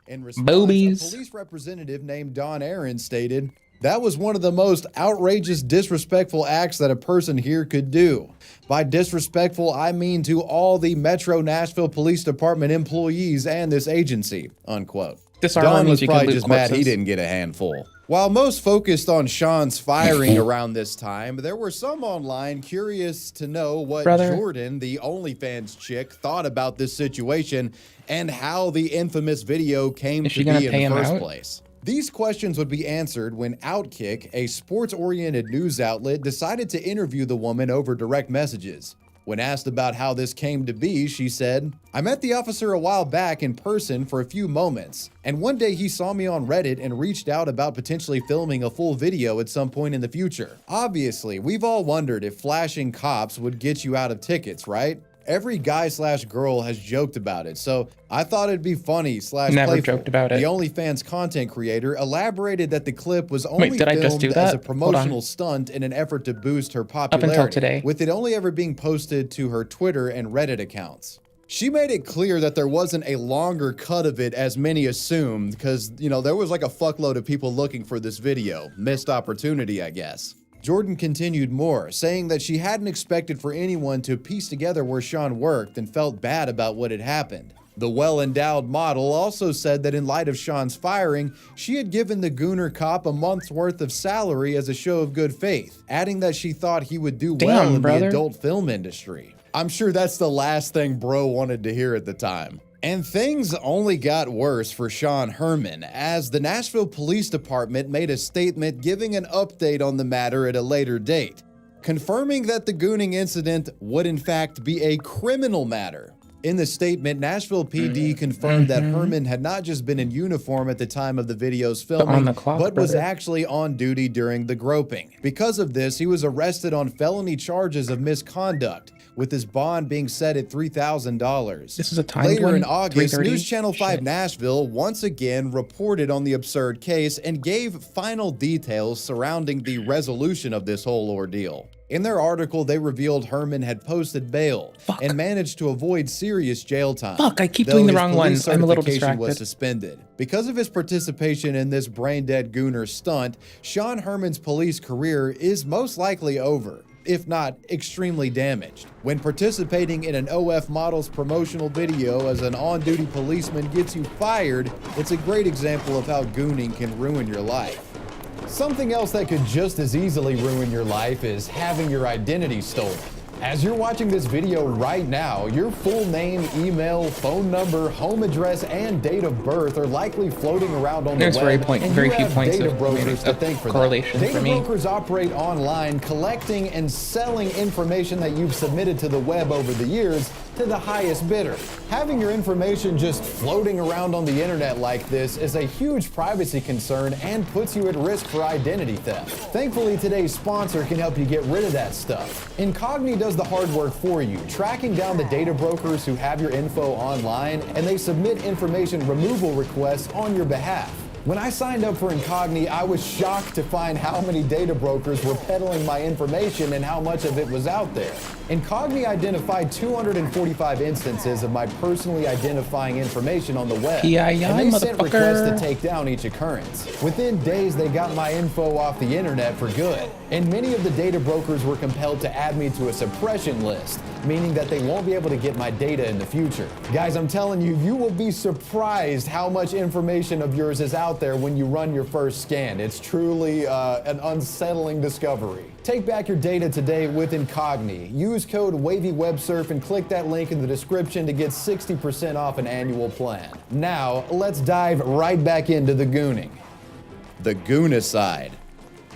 In response, Boobies. a police representative named Don Aaron stated, "That was one of the most outrageous, disrespectful acts that a person here could do. By disrespectful, I mean to all the Metro Nashville Police Department employees and this agency," unquote. Don was probably just mad he didn't get a handful. While most focused on Sean's firing around this time, there were some online curious to know what Jordan, the OnlyFans chick, thought about this situation and how the infamous video came to be in the first place. These questions would be answered when Outkick, a sports-oriented news outlet, decided to interview the woman over direct messages. When asked about how this came to be, she said, "I met the officer a while back in person for a few moments, and one day he saw me on Reddit and reached out about potentially filming a full video at some point in the future. Obviously, we've all wondered if flashing cops would get you out of tickets, right? Every guy/girl has joked about it, so I thought it'd be funny / Never playful." joked about it. The OnlyFans content creator elaborated that the clip was only did I just filmed do as that? a Hold promotional on. stunt in an effort to boost her until popularity, today. with it only ever being posted to her Twitter and Reddit accounts. She made it clear that there wasn't a longer cut of it as many assumed, because, you know, there was like a fuckload of people looking for this video. Missed opportunity, I guess. Jordan continued more, saying that she hadn't expected for anyone to piece together where Sean worked and felt bad about what had happened. The well-endowed model also said that in light of Sean's firing, she had given the Gooner cop a month's worth of salary as a show of good faith, adding that she thought he would do well in the adult film industry. I'm sure that's the last thing bro wanted to hear at the time. And things only got worse for Sean Herman, as the Nashville Police Department made a statement giving an update on the matter at a later date, confirming that the gooning incident would in fact be a criminal matter. In the statement, Nashville PD confirmed that Herman had not just been in uniform at the time of the video's filming, but was actually on duty during the groping. Because of this, he was arrested on felony charges of misconduct, with his bond being set at $3,000. This is a timed Later one? in August, 3:30? News Channel 5 Nashville once again reported on the absurd case and gave final details surrounding the resolution of this whole ordeal. In their article, they revealed Herman had posted bail and managed to avoid serious jail time. Fuck, I keep doing the though his wrong police one. I'm a little certification was distracted. suspended. Because of his participation in this brain-dead Gooner stunt, Sean Herman's police career is most likely over, if not extremely damaged. When participating in an OF model's promotional video as an on-duty policeman gets you fired, it's a great example of how gooning can ruin your life. Something else that could just as easily ruin your life is having your identity stolen. As you're watching this video right now, your full name, email, phone number, home address, and date of birth are likely floating around on the web. Very few points data of brokers to thank for correlation that. for Data me. brokers operate online, collecting and selling information that you've submitted to the web over the years to the highest bidder. Having your information just floating around on the internet like this is a huge privacy concern and puts you at risk for identity theft. Thankfully, today's sponsor can help you get rid of that stuff. Incogni does the hard work for you, tracking down the data brokers who have your info online, and they submit information removal requests on your behalf. When I signed up for Incogni, I was shocked to find how many data brokers were peddling my information and how much of it was out there. Incogni identified 245 instances of my personally identifying information on the web, and they sent requests to take down each occurrence. Within days, they got my info off the internet for good, and many of the data brokers were compelled to add me to a suppression list, meaning that they won't be able to get my data in the future. Guys, I'm telling you, you will be surprised how much information of yours is out there when you run your first scan. It's truly an unsettling discovery. Take back your data today with Incogni. Use code WavyWebSurf and click that link in the description to get 60% off an annual plan. Now, let's dive right back into the gooning. The goonicide.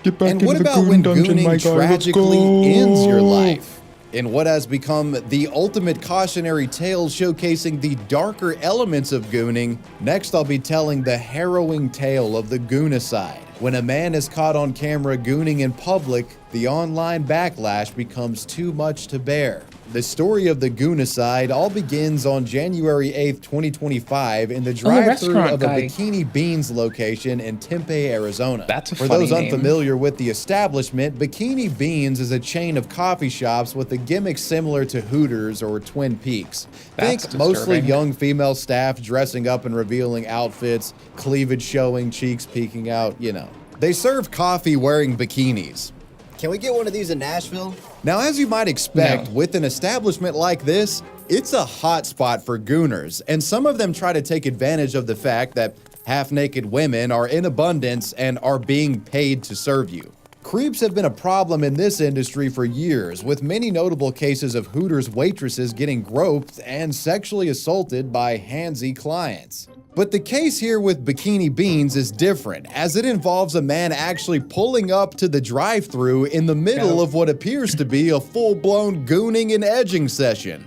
Get back and what into the about goon when dungeon, gooning my guy. Let's tragically go. ends your life? In what has become the ultimate cautionary tale showcasing the darker elements of gooning, next I'll be telling the harrowing tale of the goonicide. When a man is caught on camera gooning in public, the online backlash becomes too much to bear. The story of the goonicide all begins on January 8th, 2025 in the drive-thru of a Bikini Beans location in Tempe, Arizona. That's a For funny those name. unfamiliar with the establishment, Bikini Beans is a chain of coffee shops with a gimmick similar to Hooters or Twin Peaks. That's Think mostly disturbing. young female staff dressing up in revealing outfits, cleavage showing, cheeks peeking out, you know. They serve coffee wearing bikinis. Can we get one of these in Nashville? Now, as you might expect, with an establishment like this, it's a hot spot for gooners, and some of them try to take advantage of the fact that half-naked women are in abundance and are being paid to serve you. Creeps have been a problem in this industry for years, with many notable cases of Hooters waitresses getting groped and sexually assaulted by handsy clients. But the case here with Bikini Beans is different, as it involves a man actually pulling up to the drive-thru in the middle of what appears to be a full-blown gooning and edging session.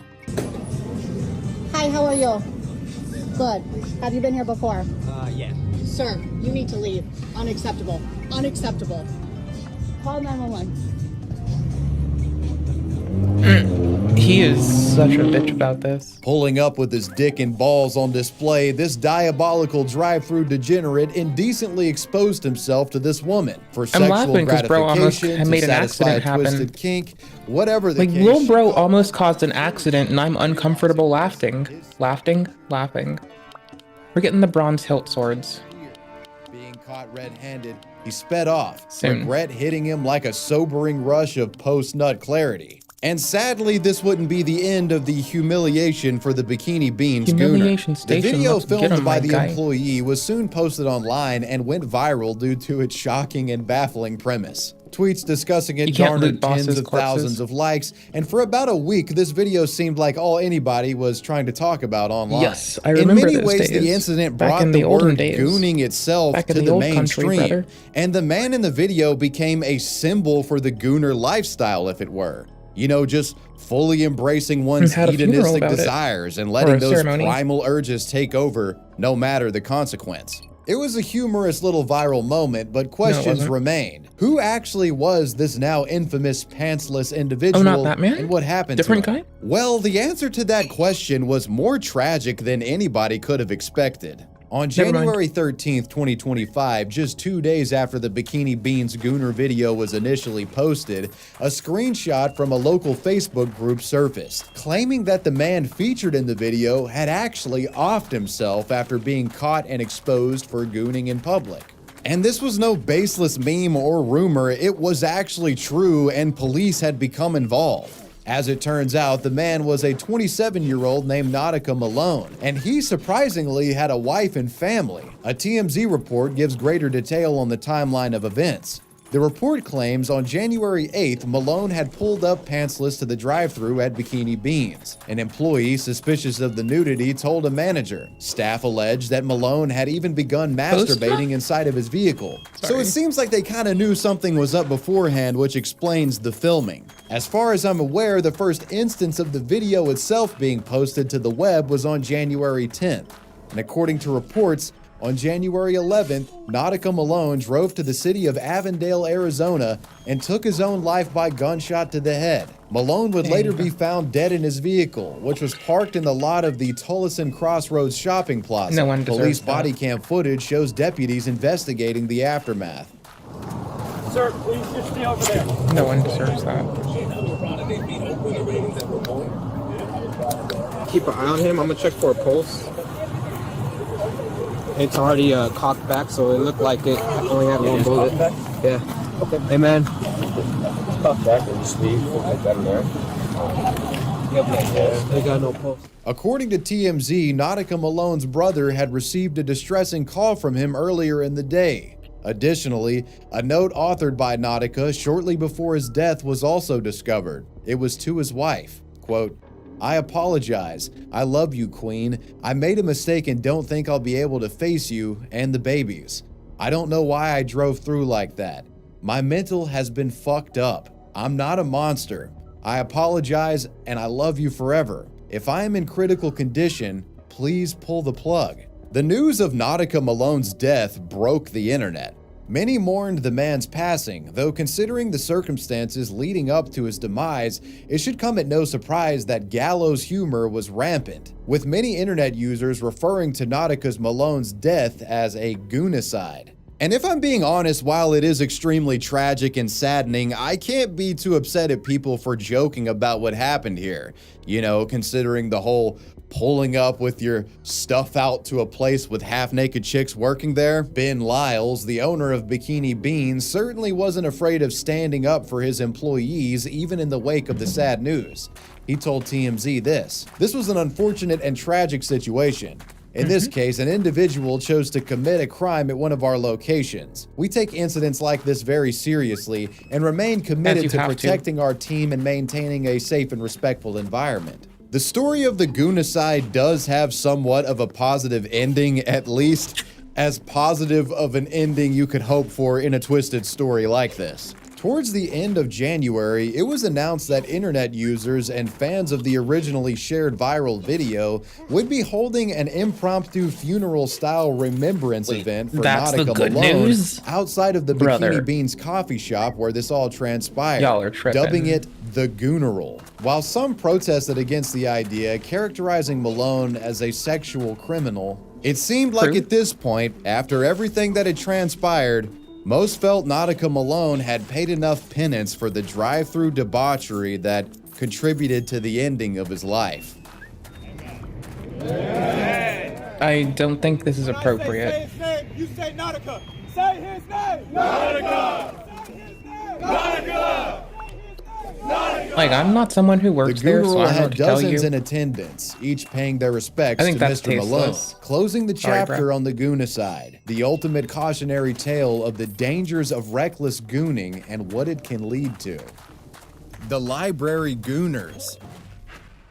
Hi, how are you? Good. Have you been here before? Yeah. Sir, you need to leave. Unacceptable. Unacceptable. Call 911. He is such a bitch about this. Pulling up with his dick and balls on display, this diabolical drive-thru degenerate indecently exposed himself to this woman for sexual gratification, to made an satisfy a accident twisted happen. kink, whatever the Like, case. Lil Bro almost caused an accident and I'm uncomfortable laughing. Laughing? We're getting the bronze hilt swords. Being caught red-handed, he sped off, Soon. regret hitting him like a sobering rush of post-nut clarity. And sadly, this wouldn't be the end of the humiliation for the Bikini Beans Humiliation gooner. station, The video let's get filmed 'em, by my the guy. employee was soon posted online and went viral due to its shocking and baffling premise. Tweets discussing it You can't garnered loot bosses' tens of corpses. thousands of likes, and for about a week, this video seemed like all anybody was trying to talk about online. Yes, I remember In many those ways, days. the incident Back brought in the the olden word days. gooning itself Back in to the the old country, mainstream, brother. and the man in the video became a symbol for the gooner lifestyle, if it were. You know, just fully embracing one's Had a funeral hedonistic about it. desires and Or letting a those ceremony. primal urges take over, no matter the consequence. It was a humorous little viral moment, but questions wasn't. remain. Who actually was this now infamous pantsless individual, not that man? and what happened Different to him? guy? Well, the answer to that question was more tragic than anybody could have expected. On Never mind. January 13th, 2025, just 2 days after the Bikini Beans Gooner video was initially posted, a screenshot from a local Facebook group surfaced, claiming that the man featured in the video had actually offed himself after being caught and exposed for gooning in public. And this was no baseless meme or rumor, it was actually true and police had become involved. As it turns out, the man was a 27-year-old named Nautica Malone, and he surprisingly had a wife and family. A TMZ report gives greater detail on the timeline of events. The report claims on January 8th, Malone had pulled up pantsless to the drive-thru at Bikini Beans. An employee suspicious of the nudity told a manager. Staff alleged that Malone had even begun masturbating inside of his vehicle. So it seems like they kind of knew something was up beforehand, which explains the filming. As far as I'm aware, the first instance of the video itself being posted to the web was on January 10th. And according to reports, on January 11th, Nautica Malone drove to the city of Avondale, Arizona, and took his own life by gunshot to the head. Malone would later be found dead in his vehicle, which was parked in the lot of the Tullison Crossroads shopping plaza. No one deserves Police that. body cam footage shows deputies investigating the aftermath. Sir, please just stay over there. No one deserves that. Keep an eye on him. I'm gonna check for a pulse. It's already cocked back, so it looked like it only had one bullet. Yeah. Okay. Hey, man. Cocked back and just leave. We'll get that in there. They got no pulse. According to TMZ, Nautica Malone's brother had received a distressing call from him earlier in the day. Additionally, a note authored by Nautica shortly before his death was also discovered. It was to his wife. Quote, "I apologize. I love you, Queen. I made a mistake and don't think I'll be able to face you and the babies. I don't know why I drove through like that. My mental has been fucked up. I'm not a monster. I apologize and I love you forever. If I am in critical condition, please pull the plug." The news of Nautica Malone's death broke the internet. Many mourned the man's passing, though considering the circumstances leading up to his demise, it should come at no surprise that gallows humor was rampant, with many internet users referring to Nautica Malone's death as a goonicide. And if I'm being honest, while it is extremely tragic and saddening, I can't be too upset at people for joking about what happened here. You know, considering the whole pulling up with your stuff out to a place with half-naked chicks working there. Ben Lyles, the owner of Bikini Beans, certainly wasn't afraid of standing up for his employees even in the wake of the sad news. He told TMZ this: "This was an unfortunate and tragic situation. In this case, an individual chose to commit a crime at one of our locations. We take incidents like this very seriously and remain committed to protecting our team and maintaining a safe and respectful environment." The story of the goonicide does have somewhat of a positive ending, at least as positive of an ending you could hope for in a twisted story like this. Towards the end of January, it was announced that internet users and fans of the originally shared viral video would be holding an impromptu funeral-style remembrance event for Nautica Malone outside of the Bikini Beans coffee shop where this all transpired, dubbing it the Gooneral. While some protested against the idea, characterizing Malone as a sexual criminal, it seemed like at this point, after everything that had transpired, most felt Nautica Malone had paid enough penance for the drive-through debauchery that contributed to the ending of his life. I don't think this is appropriate. Say his name. You say Nautica. Say his name. Nautica. Say his name. Nautica. Like, I'm not someone who works there, so I don't know had what to tell you. dozens in attendance, each paying their respects I think to that's Mr. Malone, tasteless. closing the Sorry, chapter bro. on the goonicide, the ultimate cautionary tale of the dangers of reckless gooning and what it can lead to. The library gooners.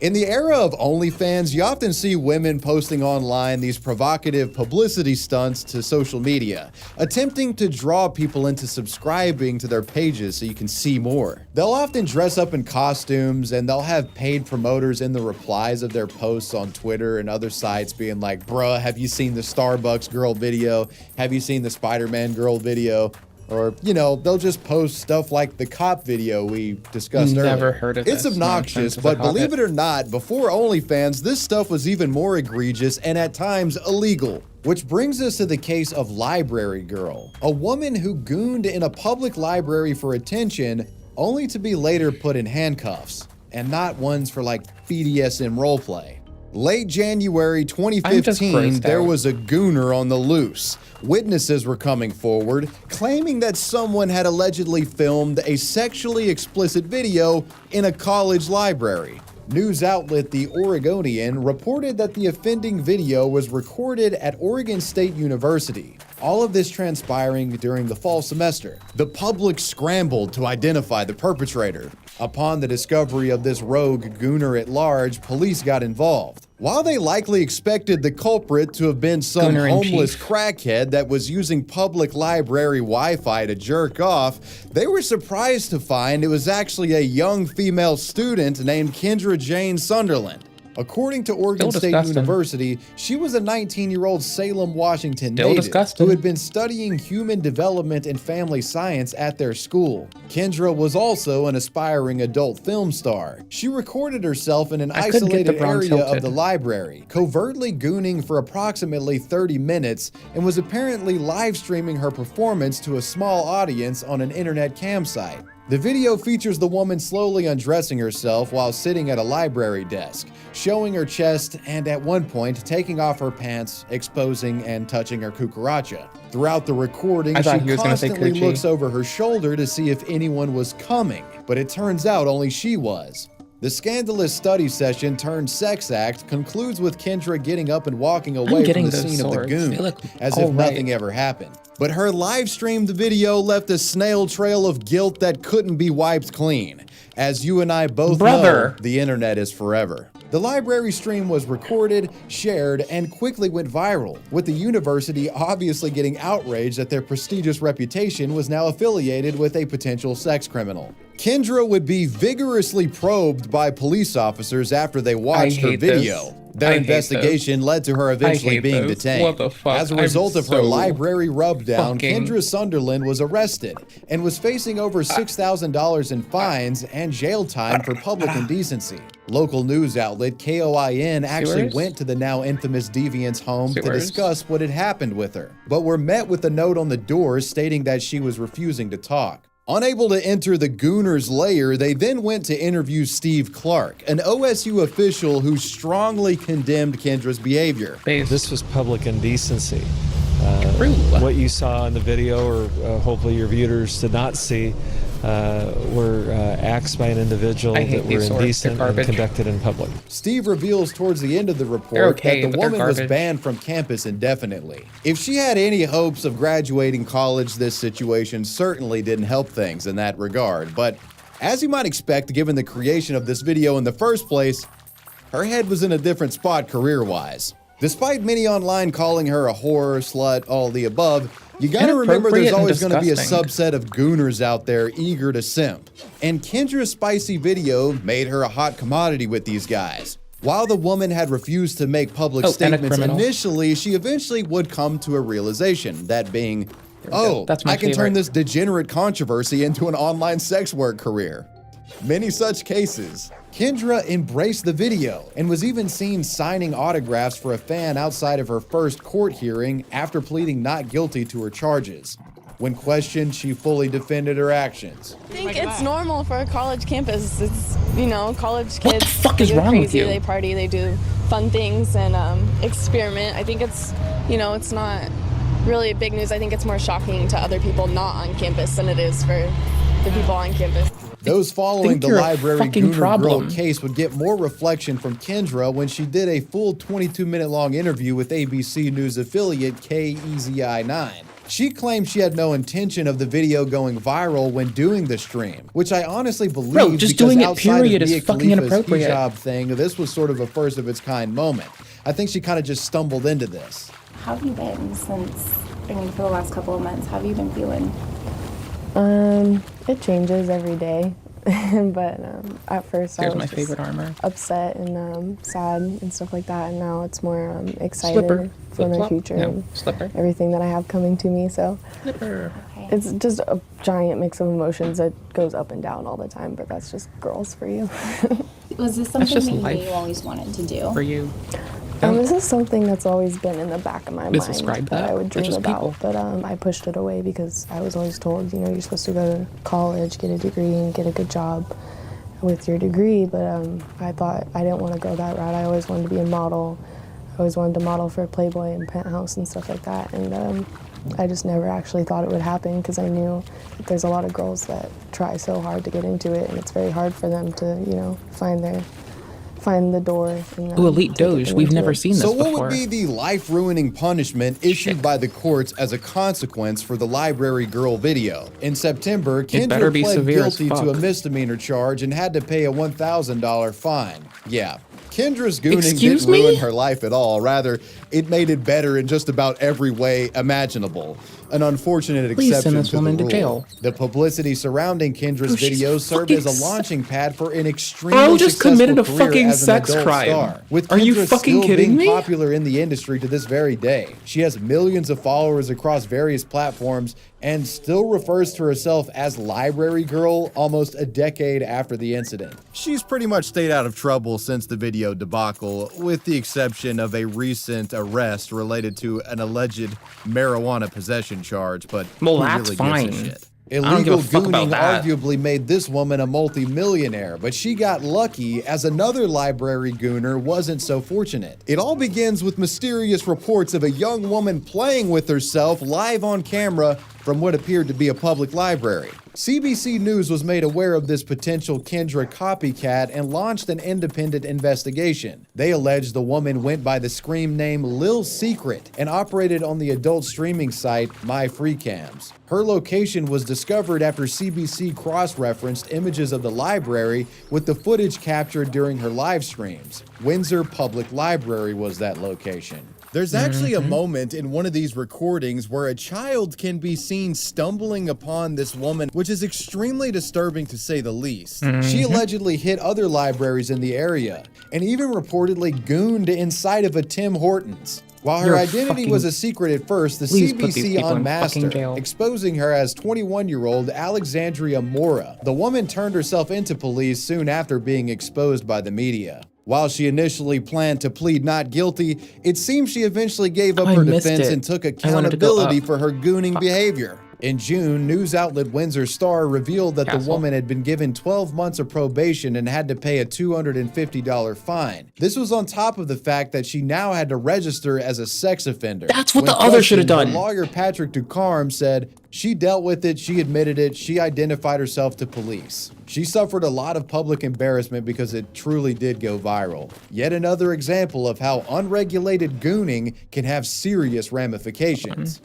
In the era of OnlyFans, you often see women posting online these provocative publicity stunts to social media, attempting to draw people into subscribing to their pages so you can see more. They'll often dress up in costumes and they'll have paid promoters in the replies of their posts on Twitter and other sites being like, "Bruh, have you seen the Starbucks girl video? Have you seen the Spider-Man girl video?" Or, you know, they'll just post stuff like the cop video we discussed earlier. Never heard of It's this obnoxious, nonsense as but a hobby. believe it or not, before OnlyFans, this stuff was even more egregious and at times illegal. Which brings us to the case of Library Girl, a woman who gooned in a public library for attention, only to be later put in handcuffs, and not ones for like BDSM roleplay. Late January 2015, there was a gooner on the loose. Witnesses were coming forward, claiming that someone had allegedly filmed a sexually explicit video in a college library. News outlet The Oregonian reported that the offending video was recorded at Oregon State University. All of this transpiring during the fall semester. The public scrambled to identify the perpetrator. Upon the discovery of this rogue gooner at large, police got involved. While they likely expected the culprit to have been some homeless crackhead that was using public library Wi-Fi to jerk off, they were surprised to find it was actually a young female student named Kendra Jane Sunderland. According to Oregon State University, she was a 19-year-old Salem, Washington native who had been studying human development and family science at their school. Kendra was also an aspiring adult film star. She recorded herself in an isolated area of the library, covertly gooning for approximately 30 minutes, and was apparently live streaming her performance to a small audience on an internet campsite. The video features the woman slowly undressing herself while sitting at a library desk, showing her chest and at one point taking off her pants, exposing and touching her cucaracha. Throughout the recording, she constantly looks over her shoulder to see if anyone was coming, but it turns out only she was. The scandalous study session turned sex act concludes with Kendra getting up and walking away from the scene of the goon, as if nothing ever happened. But her live-streamed video left a snail trail of guilt that couldn't be wiped clean. As you and I both know, the internet is forever. The library stream was recorded, shared, and quickly went viral, with the university obviously getting outraged that their prestigious reputation was now affiliated with a potential sex criminal. Kendra would be vigorously probed by police officers after they watched her video. Their investigation led to her eventually being detained. What the fuck? As a result of her library rubdown, Kendra Sunderland was arrested and was facing over $6,000 in fines and jail time for public indecency. Local news outlet KOIN actually went to the now infamous deviant's home to discuss what had happened with her, but were met with a note on the door stating that she was refusing to talk. Unable to enter the gooner's lair, they then went to interview Steve Clark, an OSU official who strongly condemned Kendra's behavior. This was public indecency. What you saw in the video, or hopefully your viewers did not see, were acts by an individual that were indecent and conducted in public. Steve reveals towards the end of the report that the woman was banned from campus indefinitely. If she had any hopes of graduating college, this situation certainly didn't help things in that regard. But as you might expect, given the creation of this video in the first place, her head was in a different spot career-wise. Despite many online calling her a whore, slut, all the above, you gotta remember there's always gonna be a subset of gooners out there eager to simp. And Kendra's spicy video made her a hot commodity with these guys. While the woman had refused to make public statements initially, she eventually would come to a realization, that being, I can turn this degenerate controversy into an online sex work career. Many such cases. Kendra embraced the video and was even seen signing autographs for a fan outside of her first court hearing after pleading not guilty to her charges. When questioned, she fully defended her actions. I think it's normal for a college campus. It's, you know, college kids. What the fuck is wrong with you? They party, they do fun things and experiment. I think it's, you know, it's not really big news. I think it's more shocking to other people not on campus than it is for the people on campus. Those following the library gooner girl case would get more reflection from Kendra when she did a full 22-minute long interview with ABC News affiliate KEZI9. She claimed she had no intention of the video going viral when doing the stream, which I honestly believe just because doing it outside period of is fucking inappropriate. Hijab thing, this was sort of a first of its kind moment. I think she kind of just stumbled into this. How have you been since, I mean, for the last couple of months? How have you been feeling? It changes every day, but at first I was my just favorite armor. upset and sad and stuff like that, and now it's more excited for my future and everything that I have coming to me. So it's just a giant mix of emotions that goes up and down all the time, but that's just girls for you. Was this something that you always wanted to do? For you. This is something that's always been in the back of my mind that I would dream about, but I pushed it away because I was always told, you know, you're supposed to go to college, get a degree, and get a good job. with your degree, but I thought I didn't want to go that route. I always wanted to be a model. I always wanted to model for Playboy and Penthouse and stuff like that. And I just never actually thought it would happen because I knew that there's a lot of girls that try so hard to get into it, and it's very hard for them to, you know, find the door. And, Ooh, Elite Doge. We've never seen this before. So what would be the life-ruining punishment issued by the courts as a consequence for the Library Girl video? In September, Kendra pled guilty to a misdemeanor charge and had to pay a $1,000 fine. Yeah. Kendra's gooning didn't ruin her life at all. Rather, it made it better in just about every way imaginable. An unfortunate exception to the rule. The publicity surrounding Kendra's videos served as a launching pad for an extremely successful career as an adult star. With Kendra still being popular in the industry to this very day. She has millions of followers across various platforms and still refers to herself as Library Girl almost a decade after the incident. She's pretty much stayed out of trouble since the video debacle, with the exception of a recent arrest related to an alleged marijuana possession charge, but well, who that's really fine. gives a shit? Illegal gooning arguably made this woman a multi-millionaire, but she got lucky as another library gooner wasn't so fortunate. It all begins with mysterious reports of a young woman playing with herself live on camera from what appeared to be a public library. CBC News was made aware of this potential Kendra copycat and launched an independent investigation. They alleged the woman went by the scream name Lil Secret and operated on the adult streaming site MyFreeCams. Her location was discovered after CBC cross-referenced images of the library with the footage captured during her live streams. Windsor Public Library was that location. There's actually a moment in one of these recordings where a child can be seen stumbling upon this woman, which is extremely disturbing to say the least. She allegedly hit other libraries in the area and even reportedly gooned inside of a Tim Hortons. While her identity was a secret at first, the CBC unmasked her, exposing her as 21-year-old Alexandria Mora. The woman turned herself into police soon after being exposed by the media. While she initially planned to plead not guilty, it seems she eventually gave up her defense and took accountability for her gooning behavior. In June, news outlet Windsor Star revealed that the woman had been given 12 months of probation and had to pay a $250 fine. This was on top of the fact that she now had to register as a sex offender. That's what the other should have done. Lawyer Patrick Ducarme said she dealt with it, she admitted it, she identified herself to police. She suffered a lot of public embarrassment because it truly did go viral. Yet another example of how unregulated gooning can have serious ramifications.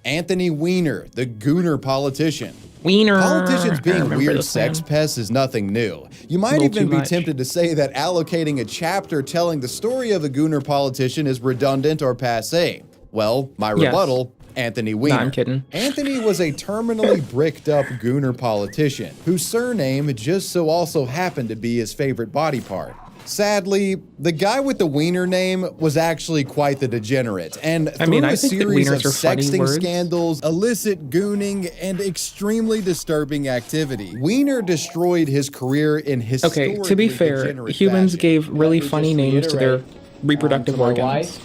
Anthony Weiner, the gooner politician. Weiner. Politicians being weird sex pests is nothing new. You might even be tempted to say that allocating a chapter telling the story of a gooner politician is redundant or passé. Well, my rebuttal, Anthony Weiner. No, I'm kidding. Anthony was a terminally bricked up gooner politician whose surname just so also happened to be his favorite body part. Sadly, the guy with the Wiener name was actually quite the degenerate, and through a series of sexting scandals, illicit gooning, and extremely disturbing activity, Wiener destroyed his career in historically to be fair, humans gave really funny names to their reproductive organs.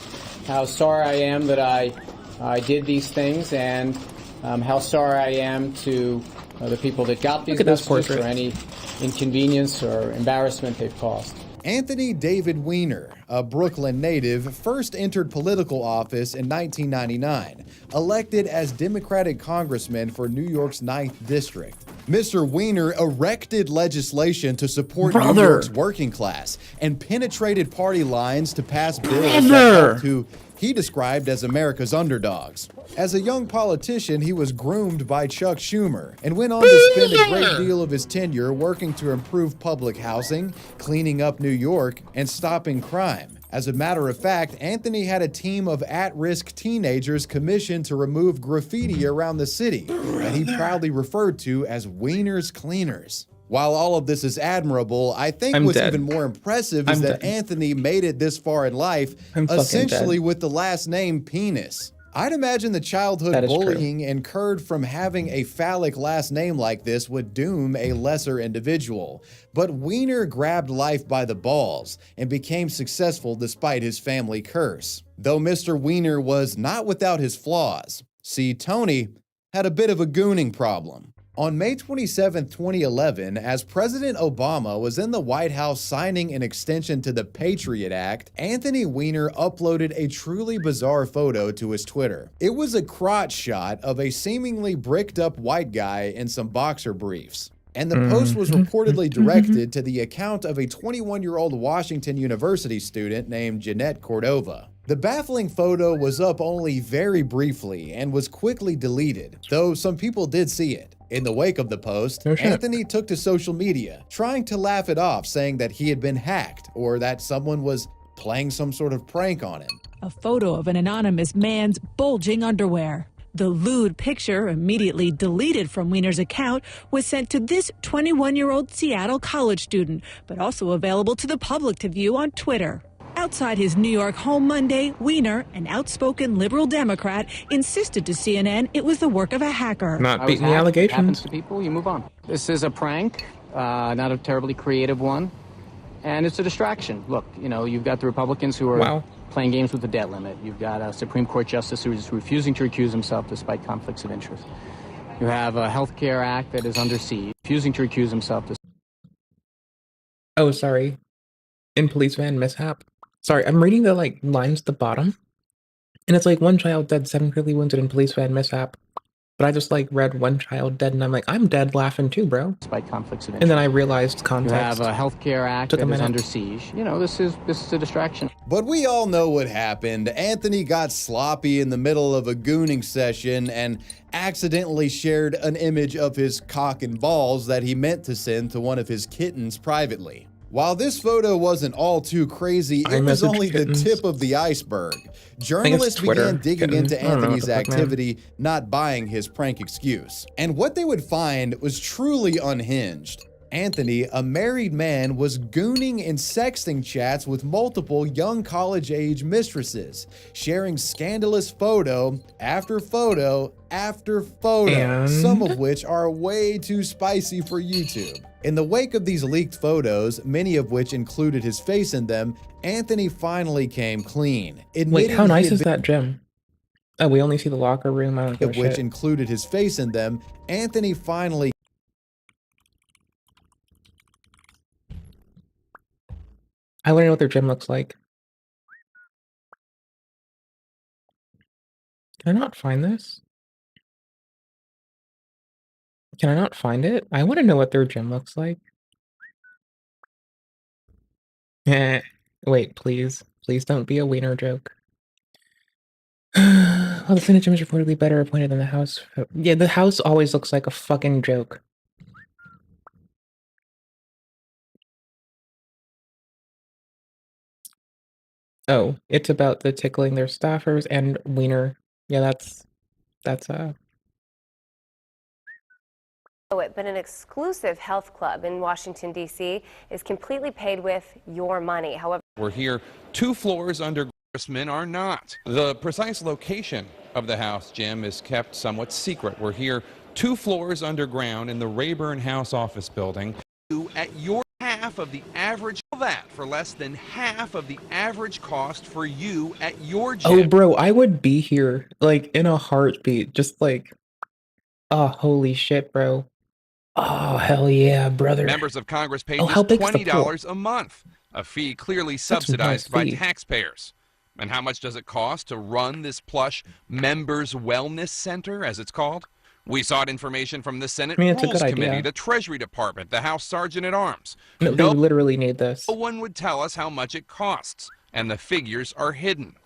How sorry I am that I did these things, and how sorry I am to the people that got these messages for any inconvenience or embarrassment they've caused. Anthony David Weiner, a Brooklyn native, first entered political office in 1999, elected as Democratic congressman for New York's 9th District. Mr. Weiner erected legislation to support New York's working class and penetrated party lines to pass bills that helped who he described as America's underdogs. As a young politician, he was groomed by Chuck Schumer and went on to spend a great deal of his tenure working to improve public housing, cleaning up New York, and stopping crime. As a matter of fact, Anthony had a team of at-risk teenagers commissioned to remove graffiti around the city that he proudly referred to as Weiner's Cleaners. While all of this is admirable, I think what's even more impressive is that Anthony made it this far in life, essentially with the last name Penis. I'd imagine the childhood bullying incurred from having a phallic last name like this would doom a lesser individual. But Weiner grabbed life by the balls and became successful despite his family curse. Though Mr. Weiner was not without his flaws. See, Tony had a bit of a gooning problem. On May 27, 2011, as President Obama was in the White House signing an extension to the Patriot Act, Anthony Weiner uploaded a truly bizarre photo to his Twitter. It was a crotch shot of a seemingly bricked up white guy in some boxer briefs. And the post was reportedly directed to the account of a 21-year-old Washington University student named Jeanette Cordova. The baffling photo was up only very briefly and was quickly deleted, though some people did see it. In the wake of the post, Anthony took to social media, trying to laugh it off, saying that he had been hacked or that someone was playing some sort of prank on him. A photo of an anonymous man's bulging underwear. The lewd picture, immediately deleted from Weiner's account, was sent to this 21-year-old Seattle college student, but also available to the public to view on Twitter. Outside his New York home Monday, Weiner, an outspoken liberal Democrat, insisted to CNN it was the work of a hacker. Not beating the allegations. Happens to people, you move on. This is a prank, not a terribly creative one, and it's a distraction. Look, you know, you've got the Republicans who are playing games with the debt limit. You've got a Supreme Court justice who is refusing to recuse himself despite conflicts of interest. You have a Health Care Act that is under siege, refusing to recuse himself. Oh, sorry. In police van mishap. Sorry, I'm reading the lines at the bottom, and it's like 1 child dead, 7 critically wounded in police van mishap. But I just read 1 child dead, and I'm like, I'm dead laughing too, bro. Despite conflicts of interest. And then I realized context. You have a Health Care Act that is under siege. You know, this is a distraction. But we all know what happened. Anthony got sloppy in the middle of a gooning session and accidentally shared an image of his cock and balls that he meant to send to one of his kittens privately. While this photo wasn't all too crazy, it was only the tip of the iceberg. Journalists began digging into Anthony's activity, not buying his prank excuse. And what they would find was truly unhinged. Anthony, a married man, was gooning and sexting chats with multiple young college-age mistresses, sharing scandalous photo after photo after photo, some of which are way too spicy for YouTube. In the wake of these leaked photos, many of which included his face in them, Anthony finally came clean. Wait, how nice is that gym? Oh, we only see the locker room. I don't give a shit. Which included his face in them, Anthony finally... I want to know what their gym looks like. Can I not find this? Can I not find it? I want to know what their gym looks like. Wait, please. Please don't be a wiener joke. Well, the Senate gym is reportedly better appointed than the House. Yeah, the House always looks like a fucking joke. Oh, it's about the tickling their staffers and wiener. Yeah, that's But an exclusive health club in Washington, D.C. is completely paid with your money. However, we're here 2 floors under. Congressmen are not. The precise location of the House gym is kept somewhat secret. We're here 2 floors underground in the Rayburn House office building. At your half of the average of that for less than half of the average cost for you at your gym. Oh, bro, I would be here in a heartbeat. Just oh, holy shit, bro. Oh, hell yeah, brother. Members of Congress pay just $20 a month, a fee clearly subsidized by taxpayers. And how much does it cost to run this plush members wellness center, as it's called? We sought information from the Senate Rules Committee, the Treasury Department, the House Sergeant at Arms. No, they literally need this. No one would tell us how much it costs, and the figures are hidden.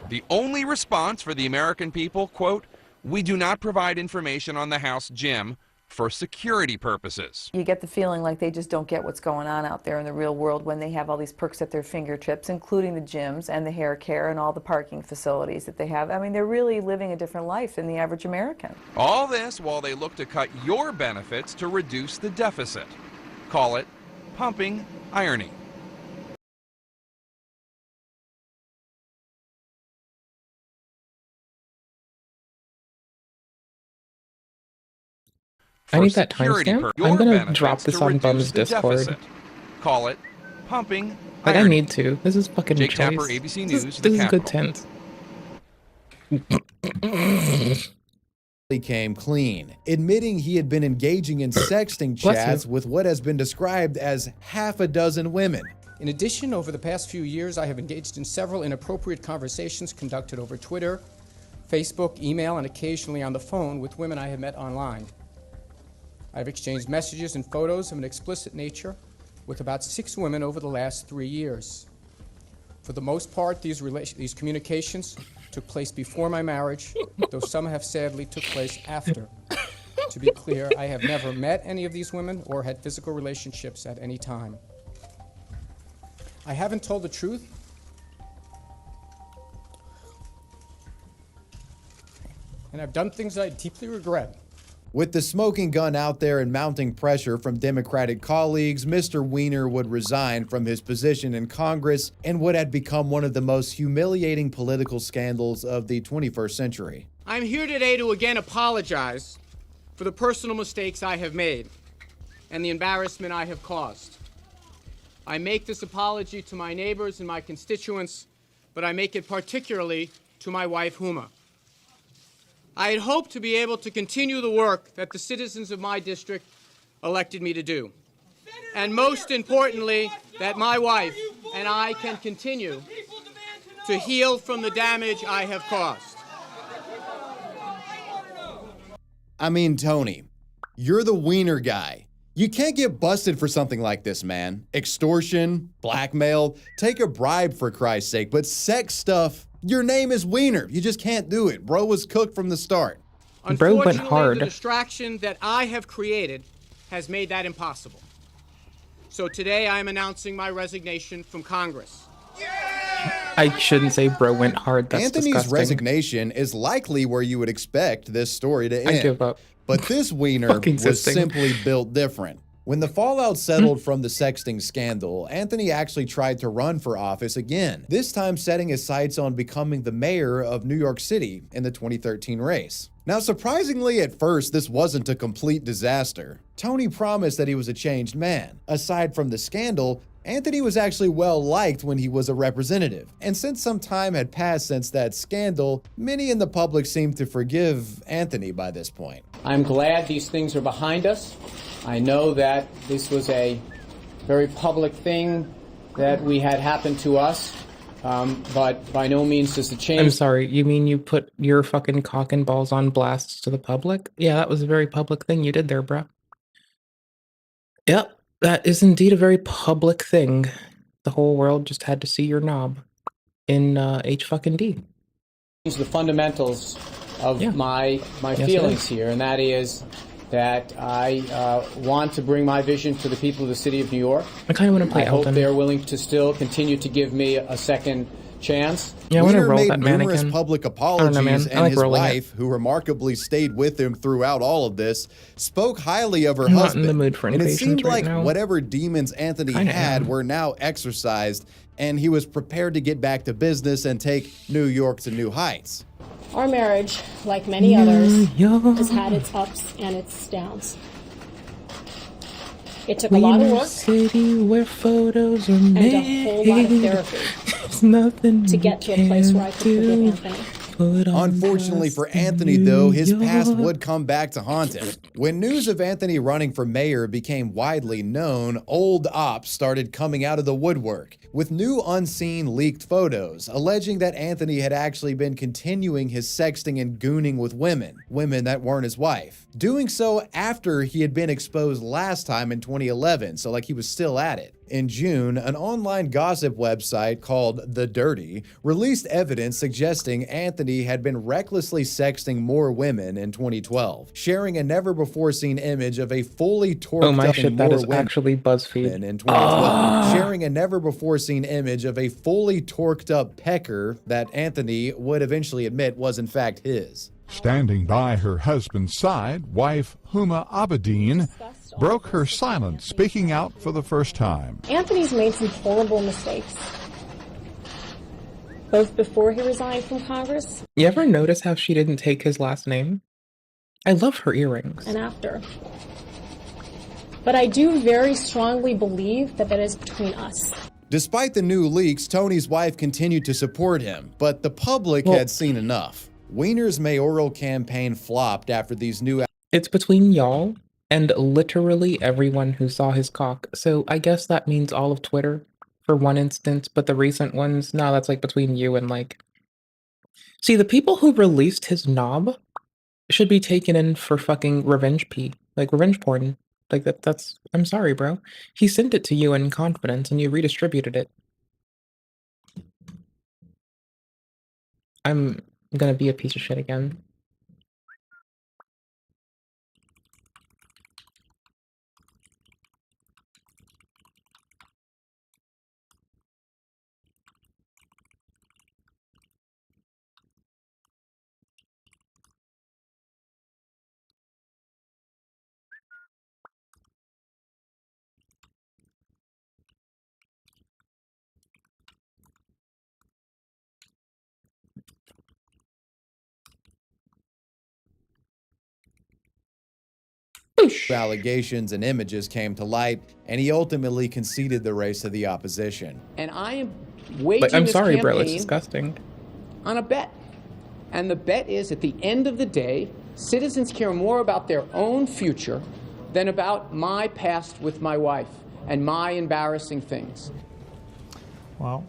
The only response for the American people, quote, "We do not provide information on the House gym for security purposes." You get the feeling like they just don't get what's going on out there in the real world when they have all these perks at their fingertips, including the gyms and the hair care and all the parking facilities that they have. I mean, they're really living a different life than the average American. All this while they look to cut your benefits to reduce the deficit. Call it pumping irony. I need that timestamp. I'm gonna drop this on Bum's Discord. Call it pumping irony. I need to. This is fucking Jake choice. Tapper, ABC News, this is good tense. came clean, admitting he had been engaging in sexting chats with what has been described as half a dozen women. In addition, over the past few years, I have engaged in several inappropriate conversations conducted over Twitter, Facebook, email, and occasionally on the phone with women I have met online. I've exchanged messages and photos of an explicit nature with about 6 women over the last 3 years. For the most part, these communications took place before my marriage, though some have sadly took place after. To be clear, I have never met any of these women or had physical relationships at any time. I haven't told the truth. And I've done things I deeply regret. With the smoking gun out there and mounting pressure from Democratic colleagues, Mr. Weiner would resign from his position in Congress in what had become one of the most humiliating political scandals of the 21st century. I'm here today to again apologize for the personal mistakes I have made and the embarrassment I have caused. I make this apology to my neighbors and my constituents, but I make it particularly to my wife, Huma. I had hoped to be able to continue the work that the citizens of my district elected me to do. And most importantly, that my wife and I can continue to heal from the damage I have caused. I mean, Tony, you're the Weiner guy. You can't get busted for something like this, man. Extortion, blackmail, take a bribe for Christ's sake, but sex stuff, your name is Weiner. You just can't do it. Bro was cooked from the start. Bro went hard. The distraction that I have created has made that impossible. So today I am announcing my resignation from Congress. I shouldn't say bro went hard. That's Anthony's disgusting. resignation is likely where you would expect this story to end. I give up. But this Weiner was simply built different. When the fallout settled from the sexting scandal, Anthony actually tried to run for office again, this time setting his sights on becoming the mayor of New York City in the 2013 race. Now, surprisingly, at first, this wasn't a complete disaster. Tony promised that he was a changed man. Aside from the scandal, Anthony was actually well liked when he was a representative. And since some time had passed since that scandal, many in the public seemed to forgive Anthony by this point. I'm glad these things are behind us. I know that this was a very public thing that we had happen to us, but by no means does it change. I'm sorry, you mean you put your fucking cock and balls on blast to the public? Yeah, that was a very public thing you did there, bro. Yep, that is indeed a very public thing. The whole world just had to see your knob in H-fucking-D. These are the fundamentals of my feelings here, and that is that I want to bring my vision to the people of the city of New York. I kind of want to play I Elton. hope they're willing to still continue to give me a second chance. Yeah, I want to Weiner roll made that numerous mannequin. public apologies, and like his wife, who remarkably stayed with him throughout all of this, spoke highly of her I'm husband. not in the mood for any and it patience seemed right like now. whatever demons Anthony had were now exorcised, and he was prepared to get back to business and take New York to new heights. Our marriage, like many others, has had its ups and its downs. It took a lot of work City where photos are and made. a whole lot of therapy There's nothing to get to a place where I could forgive Anthony. Unfortunately for Anthony, though, his past would come back to haunt him. When news of Anthony running for mayor became widely known, old ops started coming out of the woodwork with new unseen leaked photos alleging that Anthony had actually been continuing his sexting and gooning with women that weren't his wife. Doing so after he had been exposed last time in 2011, so like he was still at it. In June, an online gossip website called The Dirty released evidence suggesting Anthony had been recklessly sexting more women in 2012, sharing a never-before-seen image of a fully torqued Oh my up shit, more that is women actually BuzzFeed. in 2012, sharing a never-before-seen image of a fully torqued up pecker that Anthony would eventually admit was in fact his. Standing by her husband's side, wife Huma Abedin broke her silence, speaking out for the first time. Anthony's made some horrible mistakes, both before he resigned from Congress You ever notice how she didn't take his last name? I love her earrings. and after. But I do very strongly believe that that is between us. Despite the new leaks, Tony's wife continued to support him, but the public had seen enough. Weiner's mayoral campaign flopped after these new... It's between y'all and literally everyone who saw his cock. So I guess that means all of Twitter for one instance, but the recent ones, no, that's like between you and like... See, the people who released his knob should be taken in for fucking revenge like revenge porn. Like that's, I'm sorry, bro. He sent it to you in confidence and you redistributed it. I'm gonna be a piece of shit again. Allegations and images came to light, and he ultimately conceded the race to the opposition. And I am waging I'm this sorry, campaign bro, it's disgusting. On a bet. And the bet is, at the end of the day, citizens care more about their own future than about my past with my wife and my embarrassing things. Well,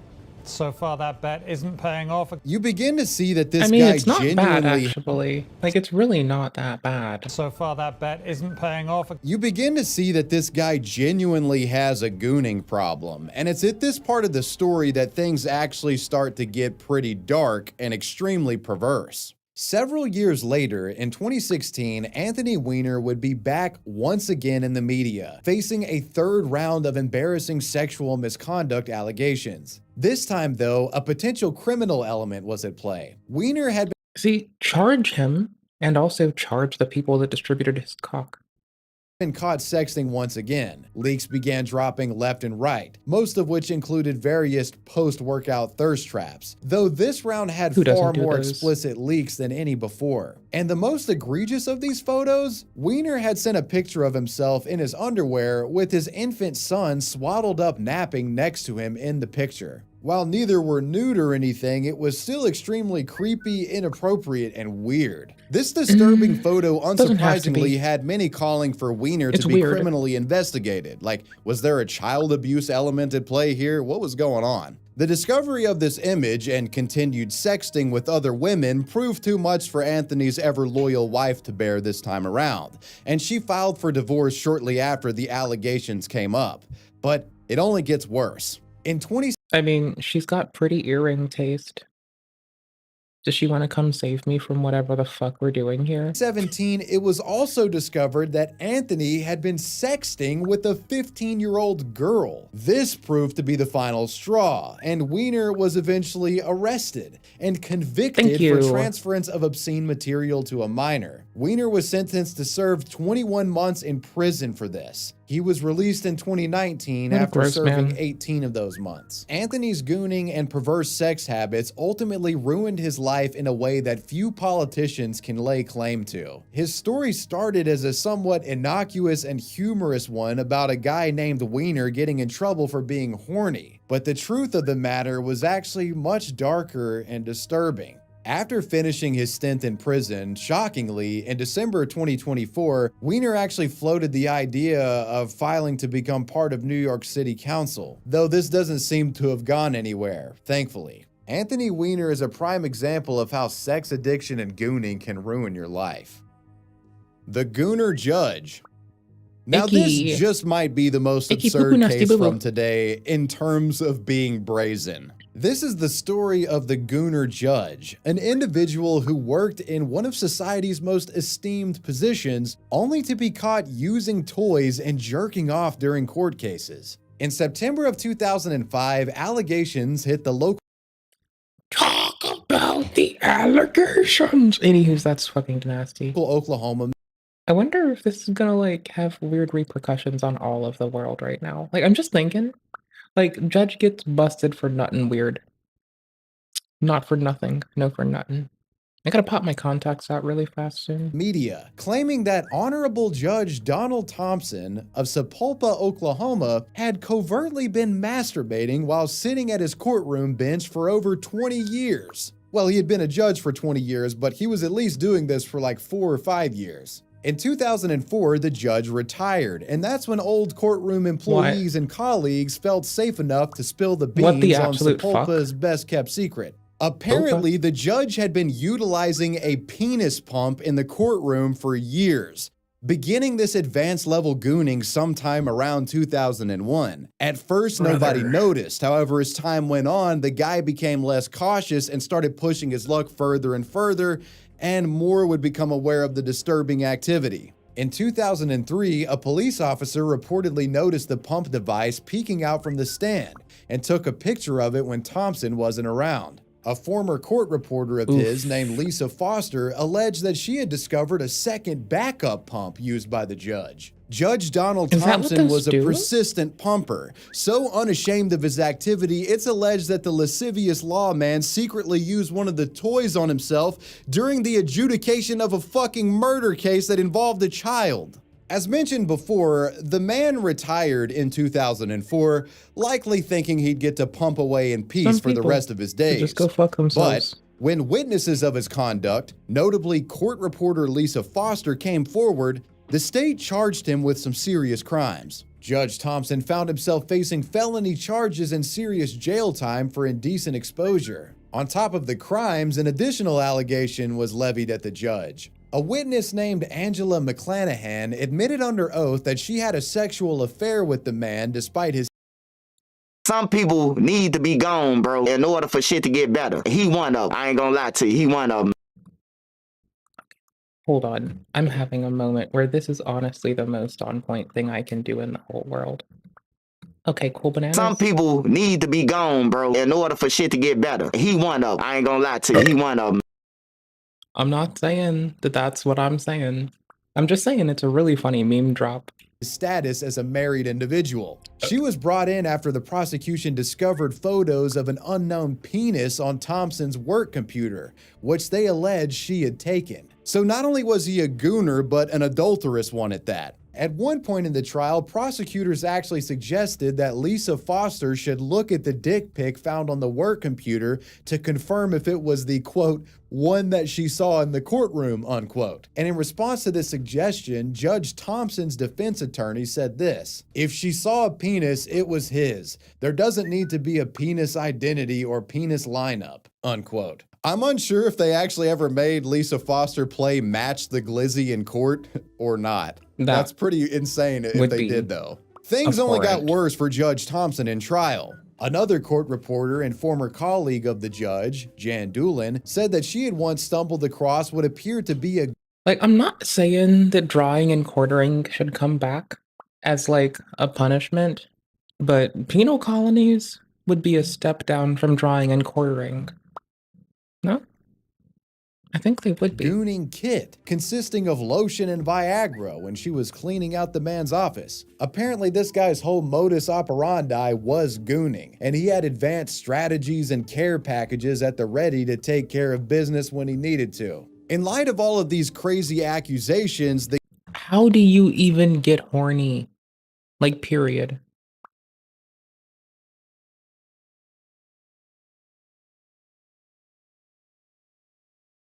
so far that bet isn't paying off. You begin to see that this I mean, guy it's not genuinely... bad, actually. Like, it's really not that bad. So far that bet isn't paying off. You begin to see that this guy genuinely has a gooning problem. And it's at this part of the story that things actually start to get pretty dark and extremely perverse. Several years later, in 2016, Anthony Weiner would be back once again in the media, facing a third round of embarrassing sexual misconduct allegations. This time, though, a potential criminal element was at play. Weiner had been... See, charge him, and also charge the people that distributed his cock. Been caught sexting once again. Leaks began dropping left and right, most of which included various post-workout thirst traps, though this round had far more explicit leaks than any before. And the most egregious of these photos? Weiner had sent a picture of himself in his underwear with his infant son swaddled up napping next to him in the picture. While neither were nude or anything, it was still extremely creepy, inappropriate, and weird. This disturbing photo unsurprisingly had many calling for Weiner to be criminally investigated. Like, was there a child abuse element at play here? What was going on? The discovery of this image and continued sexting with other women proved too much for Anthony's ever-loyal wife to bear this time around, and she filed for divorce shortly after the allegations came up. But it only gets worse. I mean, she's got pretty earring taste. Does she want to come save me from whatever the fuck we're doing here? 2017, it was also discovered that Anthony had been sexting with a 15-year-old girl. This proved to be the final straw, and Weiner was eventually arrested and convicted for transference of obscene material to a minor. Weiner was sentenced to serve 21 months in prison for this. He was released in 2019 after serving 18 of those months. Anthony's gooning and perverse sex habits ultimately ruined his life in a way that few politicians can lay claim to. His story started as a somewhat innocuous and humorous one about a guy named Weiner getting in trouble for being horny, but the truth of the matter was actually much darker and disturbing. After finishing his stint in prison, shockingly, in December 2024, Weiner actually floated the idea of filing to become part of New York City Council, though this doesn't seem to have gone anywhere, thankfully. Anthony Weiner is a prime example of how sex addiction and gooning can ruin your life. The Gooner Judge. Now, this just might be the most absurd case from today in terms of being brazen. This is the story of the Gooner Judge, an individual who worked in one of society's most esteemed positions, only to be caught using toys and jerking off during court cases. In September of 2005, allegations hit the local... Talk about the allegations! Anywho, that's fucking nasty. Oklahoma. I wonder if this is gonna, like, have weird repercussions on all of the world right now. Like, I'm just thinking... Like, judge gets busted for nuttin' weird. Not for nothing. No for nuttin'. I gotta pop my contacts out really fast soon. Media, claiming that Honorable Judge Donald Thompson of Sapulpa, Oklahoma, had covertly been masturbating while sitting at his courtroom bench for over 20 years. Well, he had been a judge for 20 years, but he was at least doing this for like 4 or 5 years. In 2004, the judge retired, and that's when old courtroom employees and colleagues felt safe enough to spill the beans on Sepulpa's best-kept secret. Apparently, the judge had been utilizing a penis pump in the courtroom for years, beginning this advanced level gooning sometime around 2001. At first, nobody noticed. However, as time went on, the guy became less cautious and started pushing his luck further and further, and more would become aware of the disturbing activity. In 2003, a police officer reportedly noticed the pump device peeking out from the stand and took a picture of it when Thompson wasn't around. A former court reporter of his named Lisa Foster alleged that she had discovered a second backup pump used by the judge. Judge Donald Thompson was a persistent pumper, so unashamed of his activity, it's alleged that the lascivious lawman secretly used one of the toys on himself during the adjudication of a fucking murder case that involved a child. As mentioned before, the man retired in 2004, likely thinking he'd get to pump away in peace for the rest of his days. Just go fuck themselves. But when witnesses of his conduct, notably court reporter Lisa Foster, came forward, the state charged him with some serious crimes. Judge Thompson found himself facing felony charges and serious jail time for indecent exposure. On top of the crimes, an additional allegation was levied at the judge. A witness named Angela McClanahan admitted under oath that she had a sexual affair with the man despite his. Some people need to be gone, bro, in order for shit to get better. He one of them. I ain't gonna lie to you. He one of them. Hold on. I'm having a moment where this is honestly the most on point thing I can do in the whole world. Okay, cool bananas. Some people need to be gone, bro, in order for shit to get better. He one of them. I ain't gonna lie to you. He one of them. I'm not saying that that's what I'm saying. I'm just saying it's a really funny meme drop. Status as a married individual. She was brought in after the prosecution discovered photos of an unknown penis on Thompson's work computer, which they alleged she had taken. So not only was he a gooner, but an adulterous one at that. At one point in the trial, prosecutors actually suggested that Lisa Foster should look at the dick pic found on the work computer to confirm if it was the, quote, one that she saw in the courtroom, unquote. And in response to this suggestion, Judge Thompson's defense attorney said this: if she saw a penis, it was his. There doesn't need to be a penis identity or penis lineup, unquote. I'm unsure if they actually ever made Lisa Foster play Match the Glizzy in court or not. That's pretty insane if they did, though. Things only got worse for Judge Thompson in trial. Another court reporter and former colleague of the judge, Jan Doolin, said that she had once stumbled across what appeared to be a... Like, I'm not saying that drawing and quartering should come back as, like, a punishment, but penal colonies would be a step down from drawing and quartering. No? I think they would be. Gooning kit, consisting of lotion and Viagra when she was cleaning out the man's office. Apparently this guy's whole modus operandi was gooning, and he had advanced strategies and care packages at the ready to take care of business when he needed to. In light of all of these crazy accusations, how do you even get horny? Like, period.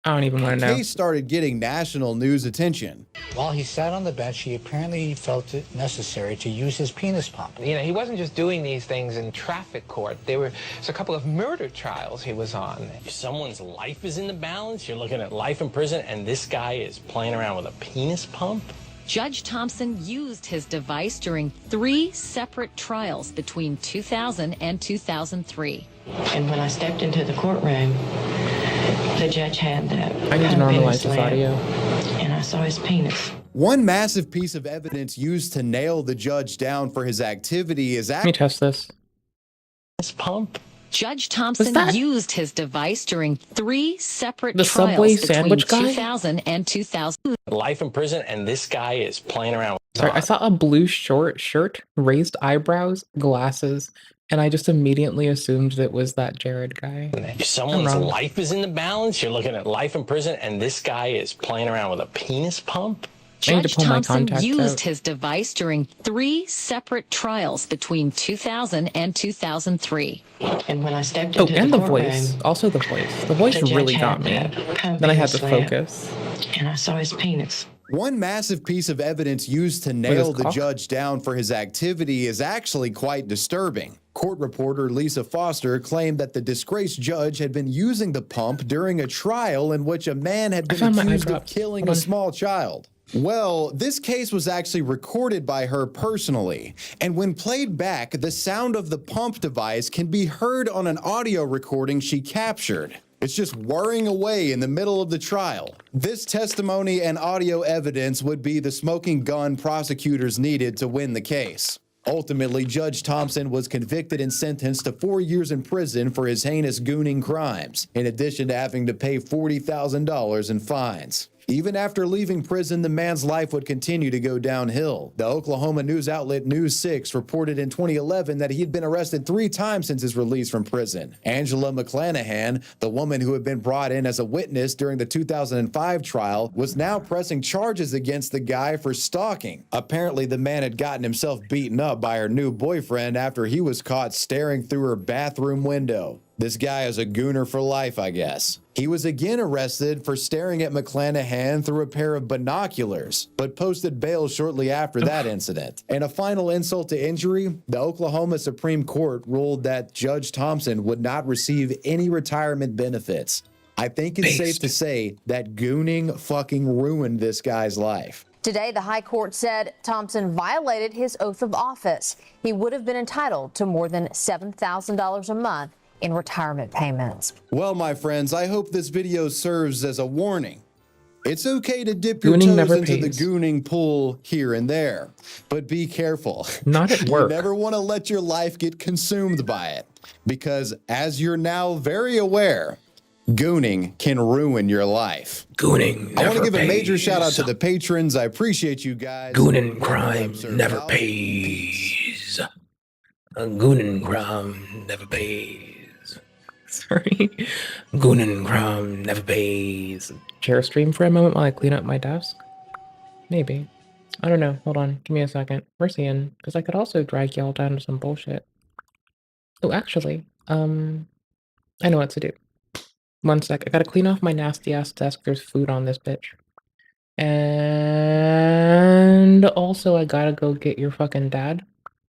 I don't even want to know. The case started getting national news attention. While he sat on the bench, he apparently felt it necessary to use his penis pump. You know, he wasn't just doing these things in traffic court. There's a couple of murder trials he was on. If someone's life is in the balance, you're looking at life in prison, and this guy is playing around with a penis pump? Judge Thompson used his device during 3 separate trials between 2000 and 2003. And when I stepped into the courtroom, the judge had that. I need to normalize this audio. And I saw his penis. One massive piece of evidence used to nail the judge down for his activity is... Let me test this. This pump. Judge Thompson used his device during 3 separate the trials Subway between sandwich guy? 2000 and 2000. Life in prison, and this guy is playing around with... Sorry, I saw a blue short shirt, raised eyebrows, glasses, and I just immediately assumed that was that Jared guy. If someone's life is in the balance, you're looking at life in prison, and this guy is playing around with a penis pump? Judge Thompson used his device during 3 separate trials between 2000 and 2003. And when I stepped into and the the voice. Also the voice. The voice really got me. Then I had to focus. And I saw his penis. One massive piece of evidence used to nail the judge down for his activity is actually quite disturbing. Court reporter Lisa Foster claimed that the disgraced judge had been using the pump during a trial in which a man had been accused of killing a small child. Well, this case was actually recorded by her personally, and when played back, the sound of the pump device can be heard on an audio recording she captured. It's just whirring away in the middle of the trial. This testimony and audio evidence would be the smoking gun prosecutors needed to win the case. Ultimately, Judge Thompson was convicted and sentenced to 4 years in prison for his heinous gooning crimes, in addition to having to pay $40,000 in fines. Even after leaving prison, the man's life would continue to go downhill. The Oklahoma news outlet News 6 reported in 2011 that he had been arrested 3 times since his release from prison. Angela McClanahan, the woman who had been brought in as a witness during the 2005 trial, was now pressing charges against the guy for stalking. Apparently, the man had gotten himself beaten up by her new boyfriend after he was caught staring through her bathroom window. This guy is a gooner for life, I guess. He was again arrested for staring at McClanahan through a pair of binoculars, but posted bail shortly after that incident. And a final insult to injury, the Oklahoma Supreme Court ruled that Judge Thompson would not receive any retirement benefits. I think it's safe to say that gooning fucking ruined this guy's life. Today, the High Court said Thompson violated his oath of office. He would have been entitled to more than $7,000 a month in retirement payments. Well, my friends, I hope this video serves as a warning. It's okay to dip your toes into the gooning pool here and there, but be careful. Not at work. You never want to let your life get consumed by it, because as you're now very aware, gooning can ruin your life. Gooning never I want to give pays. a major shout out to the patrons. I appreciate you guys. Gooning crime never pays. Gooning crime never pays. Sorry. Gooning crime never pays. Share a stream for a moment while I clean up my desk? Maybe. I don't know. Hold on. Give me a second. Where's Ian? Because I could also drag y'all down to some bullshit. Oh, actually, I know what to do. One sec. I gotta clean off my nasty ass desk. There's food on this bitch. And also, I gotta go get your fucking dad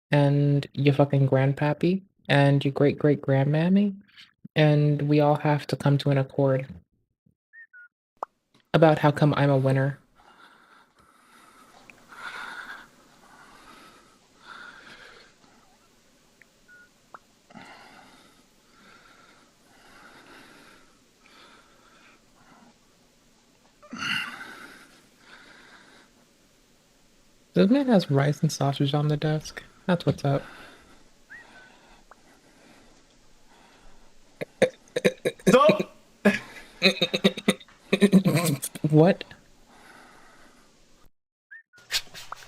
and your fucking grandpappy and your great-great-grandmammy. And we all have to come to an accord about how come I'm a winner. This man has rice and sausage on the desk. That's what's up. What?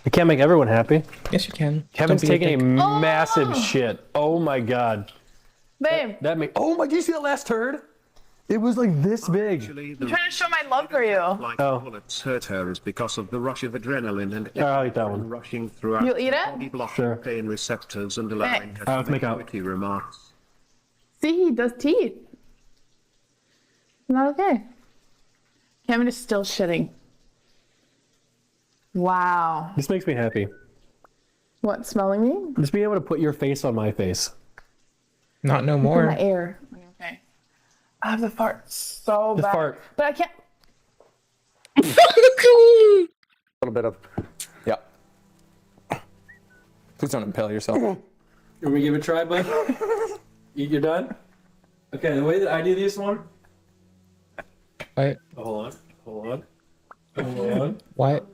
You can't make everyone happy. Yes, you can. Kevin's taking a massive shit. Oh my god. Babe. Oh my, did you see that last turd? It was like this big. I'm trying to show my love for you. Bullets hurt her is because of the rush of adrenaline and I'll eat that one. Rushing throughout You'll eat it? body blocking Sure. pain receptors and allowing her Let's to make make out. witty remarks. See, he does teeth. Not okay. Kevin is still shitting. Wow. This makes me happy. What, smelling me? Just being able to put your face on my face. Not no Look at more. my ear. Okay. I have to fart so Just bad. fart. But I can't. A little bit of, yeah. Please don't impale yourself. You want me to give it a try, bud? You're done? Okay, the way that I do this one. What? Hold on. What?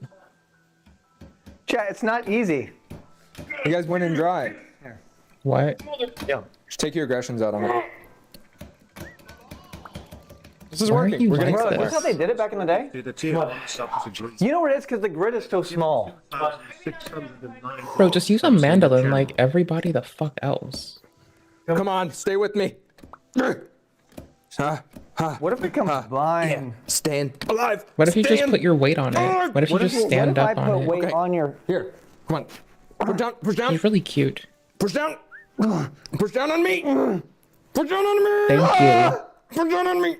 Chat, it's not easy. You guys went in dry. What? Yeah. Just take your aggressions out on it. This is Why are working. you We're getting like somewhere. That's how they did it back in the day? You know what it is? Because the grid is so small. Bro, just use a mandolin like everybody the fuck else. Come on, stay with me. What if it becomes blind? Stand alive. What if you just put your weight on it? What if you just stand up on it? Weight on your Here, come on. Push down. Push down. He's really cute. Push down. Push down on me. Push down on me. Thank you. Push down on me.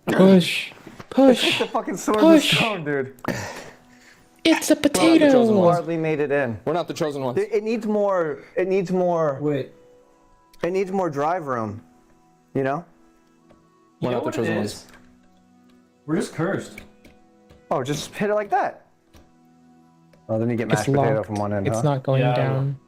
Push. Push. The fucking sword Push. is stone, dude. It's a You potato. hardly made it in. We're not the chosen ones. It needs more. It needs more. Wait. It needs more drive room. You know? You We're know not the what chosen it ones. is? We're just cursed. Oh, just hit it like that. Oh, then you get mashed It's potato locked. from one end. It's huh? not going Yeah. down.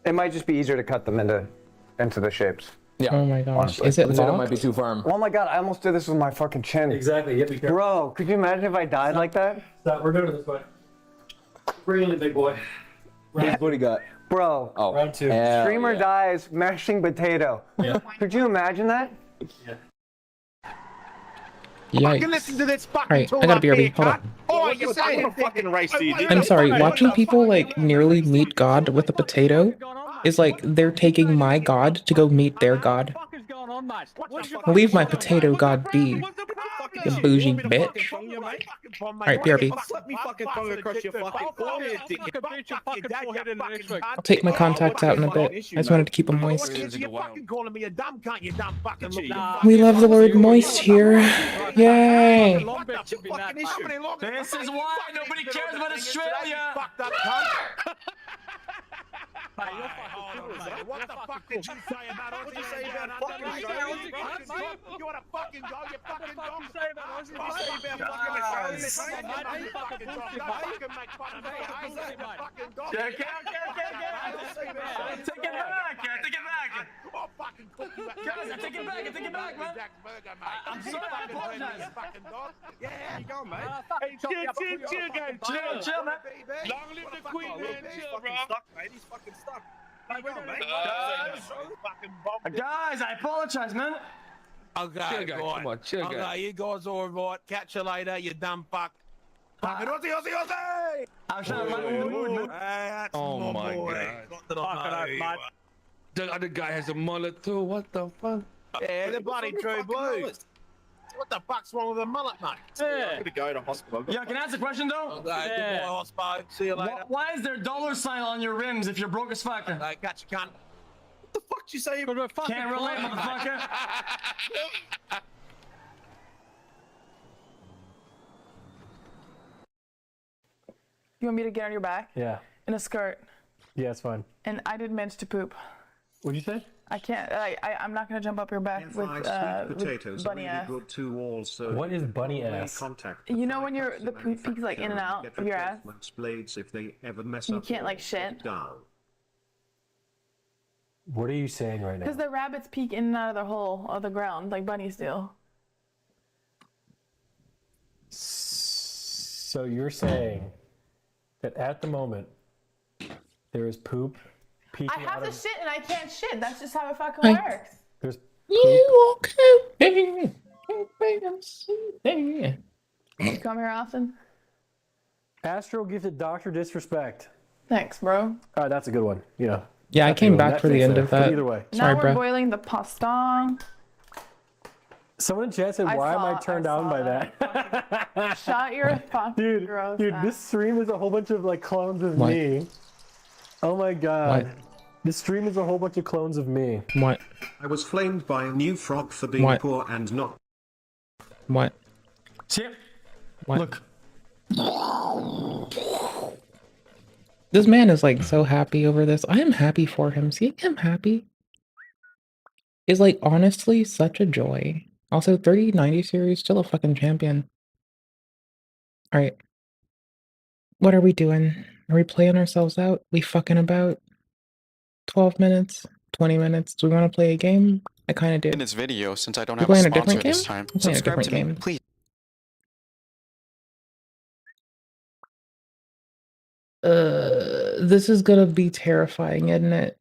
It might just be easier to cut them into the shapes. Yeah. Oh my gosh. Honestly. Is it Potato locked? might be too firm. Oh my god, I almost did this with my fucking chin. Exactly. Yep. Be careful. Bro, could you imagine if I died like that? Stop. We're doing it this way. Bring in the big boy. What do you got? Bro, Oh, Round 2. hell streamer yeah. dies mashing potato. Yeah. Could you imagine that? Yeah. Yikes. Listen to this fucking Alright, tool I gotta up BRB. here, Hold cut. on. Oh, you saying fucking race, dude? I'm sorry, watching people like nearly meet God with a potato is like they're taking my God to go meet their God. Leave my potato God be, you bougie bitch. Alright, BRB. I'll take my contacts out in a bit. I just wanted to keep them moist. We love the word moist here. Yay! This is why nobody cares about Australia. What the fuck did you say about Aussie? What did you say about fucking Australia? You want to fucking go, you fucking dog? What did you say about Aussie? What did you say about fucking Australia? You fucking dog. You can make fun of me. I say fucking dog. Okay. Take it back. I'll fucking cook you out. Guys, I take it back, man. I'm sorry, I apologize. Fucking dog. Yeah, there you go, mate. Chill, guys. Chill, man. Long live the Queen, man. Chill, bro. He's fucking stuck. Guys, I apologize, man. Okay, Chill, guys. Come on, chill, guys. Okay, you guys all right. Catch you later, you dumb fuck. Fucking Aussie! I'm trying to lighten the mood, man. That's Oh my god. The other guy has a mullet too. What the fuck? Yeah, the bloody true blue. What the fuck's wrong with the mullet, mate? Yeah. I'm gonna go to hospital. Yeah, can I ask a question though? Okay, goodbye, hospital. See you later. Why is there $sign on your rims if you're broke as fuck? Okay, catch you, cunt. What the fuck did you say? Can't relate, motherfucker. You want me to get on your back? Yeah. In a skirt. Yeah, it's fine. And I didn't manage to poop. What'd you say? I can't. I'm not gonna jump up your back with potatoes bunny ass. good too. Also, What is bunny ass? contact. You know when the poop peeks like in and out of your ass. Blades if they ever mess You up. can't like shit. Down. What are you saying right now? Because the rabbits peek in and out of the hole of the ground like bunnies do. So you're saying that at the moment there is poop peeking I have out to of... shit and I can't shit. That's just how it fucking I- works. There's You okay? You come here often? Astro gifted Dr. Disrespect. Thanks, bro. That's a good one. You know. Yeah, I That's a came good one. back for the Netflix end there. of But that. either way. Sorry, Now we're bro. boiling the pasta. Someone in chat said, I why am saw- I turned I on saw by that? Shut your fucking gross Dude, ass. this stream is a whole bunch of like clones of What? me. Oh my god. What? This stream is a whole bunch of clones of me. What? I was flamed by a new frog for being What? poor and not. What? Chip. What? Look. This man is like so happy over this. I am happy for him. Seeing him happy is like honestly such a joy. Also, 3090 series, still a fucking champion. Alright. What are we doing? Are we playing ourselves out? We fucking about 12 minutes? 20 minutes? Do we want to play a game? I kind of do. In this video, since I don't You have a playing a sponsor different this game? time, I'm playing a subscribe different to me, game. please. This is gonna be terrifying, isn't it?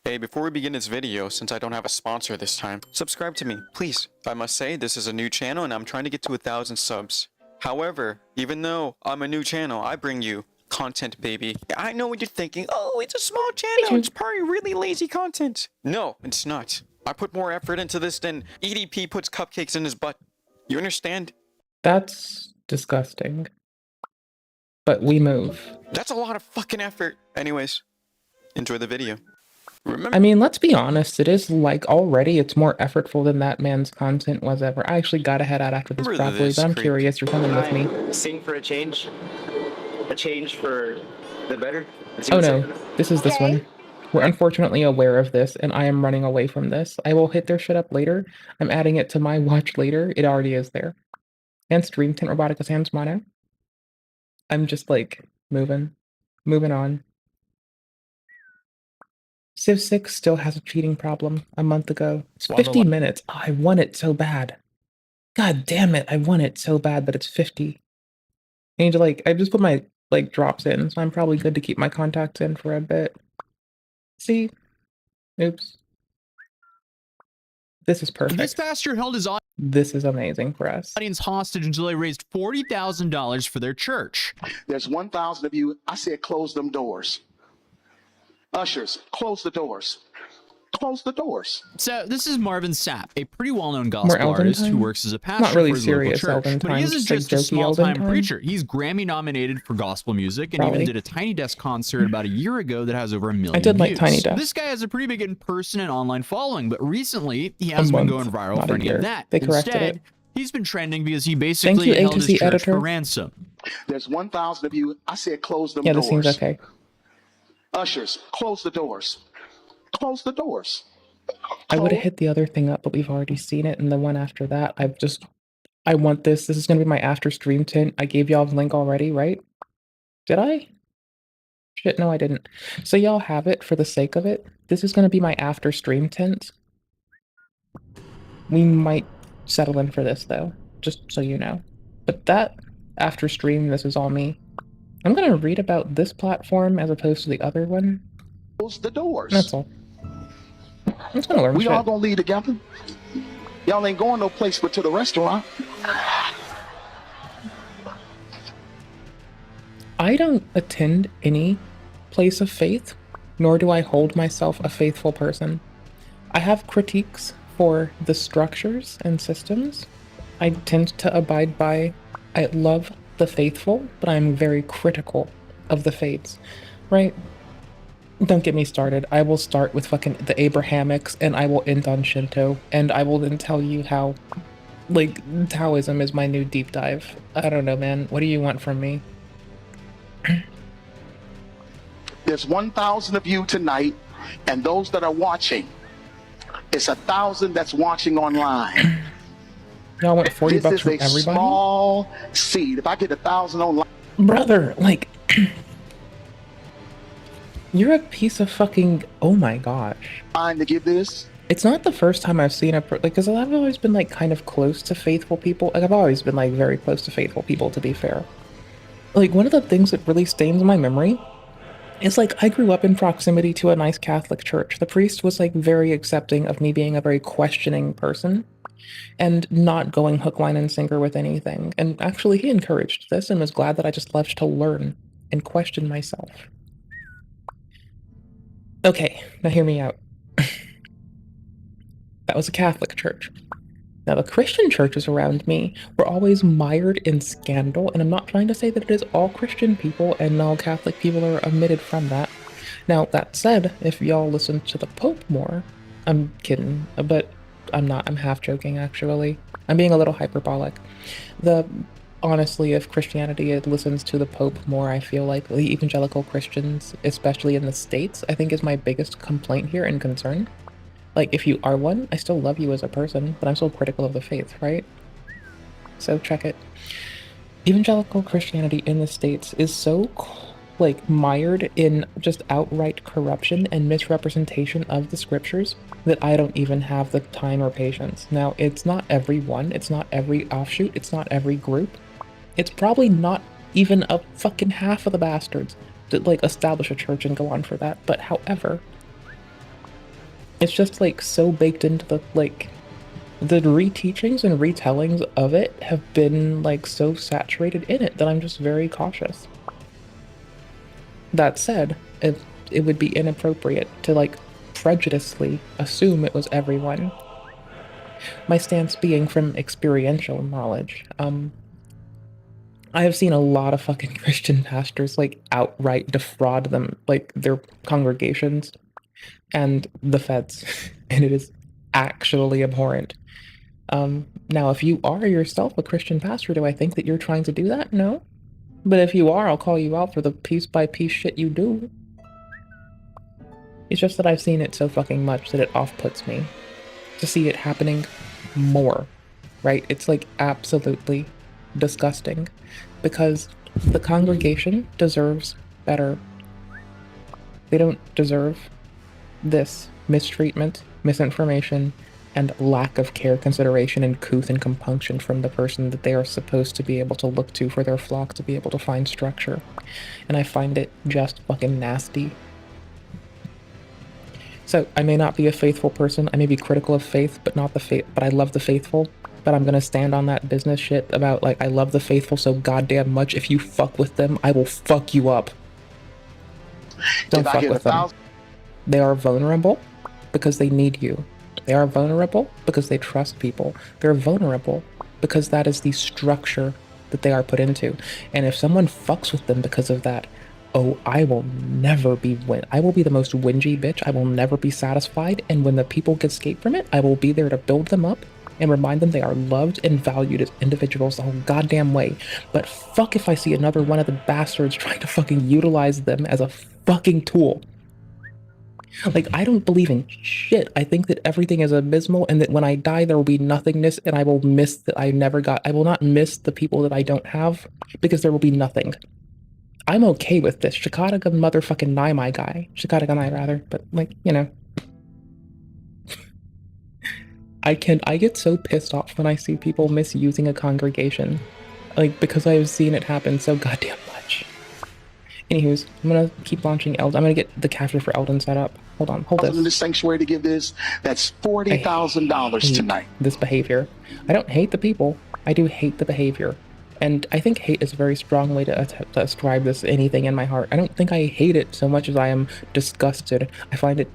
Hey, before we begin this video, since I don't have a sponsor this time, subscribe to me, please. I must say, this is a new channel and I'm trying to get to 1,000 subs. However, even though I'm a new channel, I bring you content, baby. I know what you're thinking. Oh, it's a small channel. It's probably really lazy content. No, it's not. I put more effort into this than EDP puts cupcakes in his butt. You understand? That's disgusting. But we move. That's a lot of fucking effort. Anyways, enjoy the video. Remember, I mean, let's be honest, it is like already it's more effortful than that man's content was ever. I actually gotta head out after this properly, but I'm curious, you're coming with me. Sing for a change? A change for the better? Oh no, this is this one. We're unfortunately aware of this, and I am running away from this. I will hit their shit up later. I'm adding it to my watch later. It already is there. And Stream Tint Robotica Sans Mono. I'm just like moving on. Civ 6 still has a cheating problem a month ago. It's 50 minutes. Oh, I want it so bad. God damn it, I want it so bad, but it's 50. I need to I just put my drops in, so I'm probably good to keep my contacts in for a bit. See? Oops. This is perfect. This pastor held his This is amazing for us. audience hostage until they raised $40,000 for their church. There's 1,000 of you. I said, close them doors. Ushers, close the doors. Close the doors. So this is Marvin Sapp, a pretty well-known gospel artist who works as a pastor Not really for his serious local church. Elden But Time, he isn't just just a jokey Elden small-time Time. preacher. He's Grammy-nominated for gospel music and even did a Tiny Desk concert about a year ago that has over 1 million I did like views. Tiny Desk. This guy has a pretty big in-person and online following, but recently he hasn't been going viral for any of that. They corrected Instead, it. he's been trending because he basically you, A held to his Z church editor. for ransom. There's 1,000 of you. I said, close them Yeah, doors. this seems okay. Ushers, close the doors. Close the doors. I would have hit the other thing up, but we've already seen it, and the one after that, I want this. This is going to be my after stream tint. I gave y'all the link already, right? Did I? Shit, no, I didn't. So y'all have it for the sake of it. This is going to be my after stream tint. We might settle in for this, though, just so you know. But that after stream, this is all me. I'm going to read about this platform as opposed to the other one. Close the doors. That's all. I'm just gonna learn We shit. all gonna leave together. Y'all ain't going no place but to the restaurant. I don't attend any place of faith, nor do I hold myself a faithful person. I have critiques for the structures and systems. I tend to abide by, I love the faithful, but I'm very critical of the faiths, right? Don't get me started. I will start with fucking the Abrahamics, and I will end on Shinto, and I will then tell you how, Taoism is my new deep dive. I don't know, man. What do you want from me? There's 1,000 of you tonight, and those that are watching, it's 1,000 that's watching online. Y'all want 40 this bucks is from a everybody? small seed. If I get 1,000 online, Brother, you're a piece of fucking, oh my gosh. to give this. It's not the first time I've seen because I've always been kind of close to faithful people. I've always been very close to faithful people, to be fair. One of the things that really stains my memory is I grew up in proximity to a nice Catholic church. The priest was very accepting of me being a very questioning person and not going hook, line, and sinker with anything. And actually he encouraged this and was glad that I just loved to learn and question myself. Okay, now hear me out. That was a Catholic church. Now, the Christian churches around me were always mired in scandal, and I'm not trying to say that it is all Christian people and all Catholic people are omitted from that. Now, that said, if y'all listen to the Pope more, I'm kidding, but I'm not. I'm half joking, actually. I'm being a little hyperbolic. Honestly, if Christianity listens to the Pope more, I feel like the evangelical Christians, especially in the States, I think is my biggest complaint here and concern. If you are one, I still love you as a person, but I'm still critical of the faith, right? So check it. Evangelical Christianity in the States is so, mired in just outright corruption and misrepresentation of the scriptures that I don't even have the time or patience. Now, it's not every one, it's not every offshoot, it's not every group. It's probably not even a fucking half of the bastards that, establish a church and go on for that. But however, it's just, so baked into the reteachings and retellings of it have been, so saturated in it that I'm just very cautious. That said, it would be inappropriate to, prejudicedly assume it was everyone. My stance being from experiential knowledge. I have seen a lot of fucking Christian pastors like outright defraud them, like their congregations and the feds, and it is actually abhorrent. Now, if you are yourself a Christian pastor, do I think that you're trying to do that? No. But if you are, I'll call you out for the piece-by-piece shit you do. It's just that I've seen it so fucking much that it off-puts me to see it happening more, right? It's like absolutely disgusting because the congregation deserves better. They don't deserve this mistreatment, misinformation, and lack of care, consideration, and couth and compunction from the person that they are supposed to be able to look to for their flock to be able to find structure. And I find it just fucking nasty. So I may not be a faithful person. I may be critical of faith, but not the faith. But I love the faithful. But I'm gonna stand on that business shit about like I love the faithful so goddamn much. If you fuck with them, I will fuck you up. Don't fuck with them. They are vulnerable because they need you. They are vulnerable because they trust people. They're vulnerable because that is the structure that they are put into. And if someone fucks with them because of that, oh, I will never be I will be the most whingy bitch. I will never be satisfied. And when the people escape from it, I will be there to build them up and remind them they are loved and valued as individuals the whole goddamn way. But fuck if I see another one of the bastards trying to fucking utilize them as a fucking tool. Like, I don't believe in shit. I think that everything is abysmal and that when I die, there will be nothingness and I will miss that I never got. I will not miss the people that I don't have because there will be nothing. I'm okay with this. Shikataga motherfucking Nai, my guy. Shikataga Nai, rather. But, like, you know. I get so pissed off when I see people misusing a congregation. Like, because I've seen it happen so goddamn much. Anywho's, I'm gonna keep launching Eldon. I'm gonna get the capture for Eldon set up. Hold on, hold this. In the sanctuary to give this, that's $40,000 tonight. This behavior. I don't hate the people. I do hate the behavior. And I think hate is a very strong way to ascribe this anything in my heart. I don't think I hate it so much as I am disgusted. I find it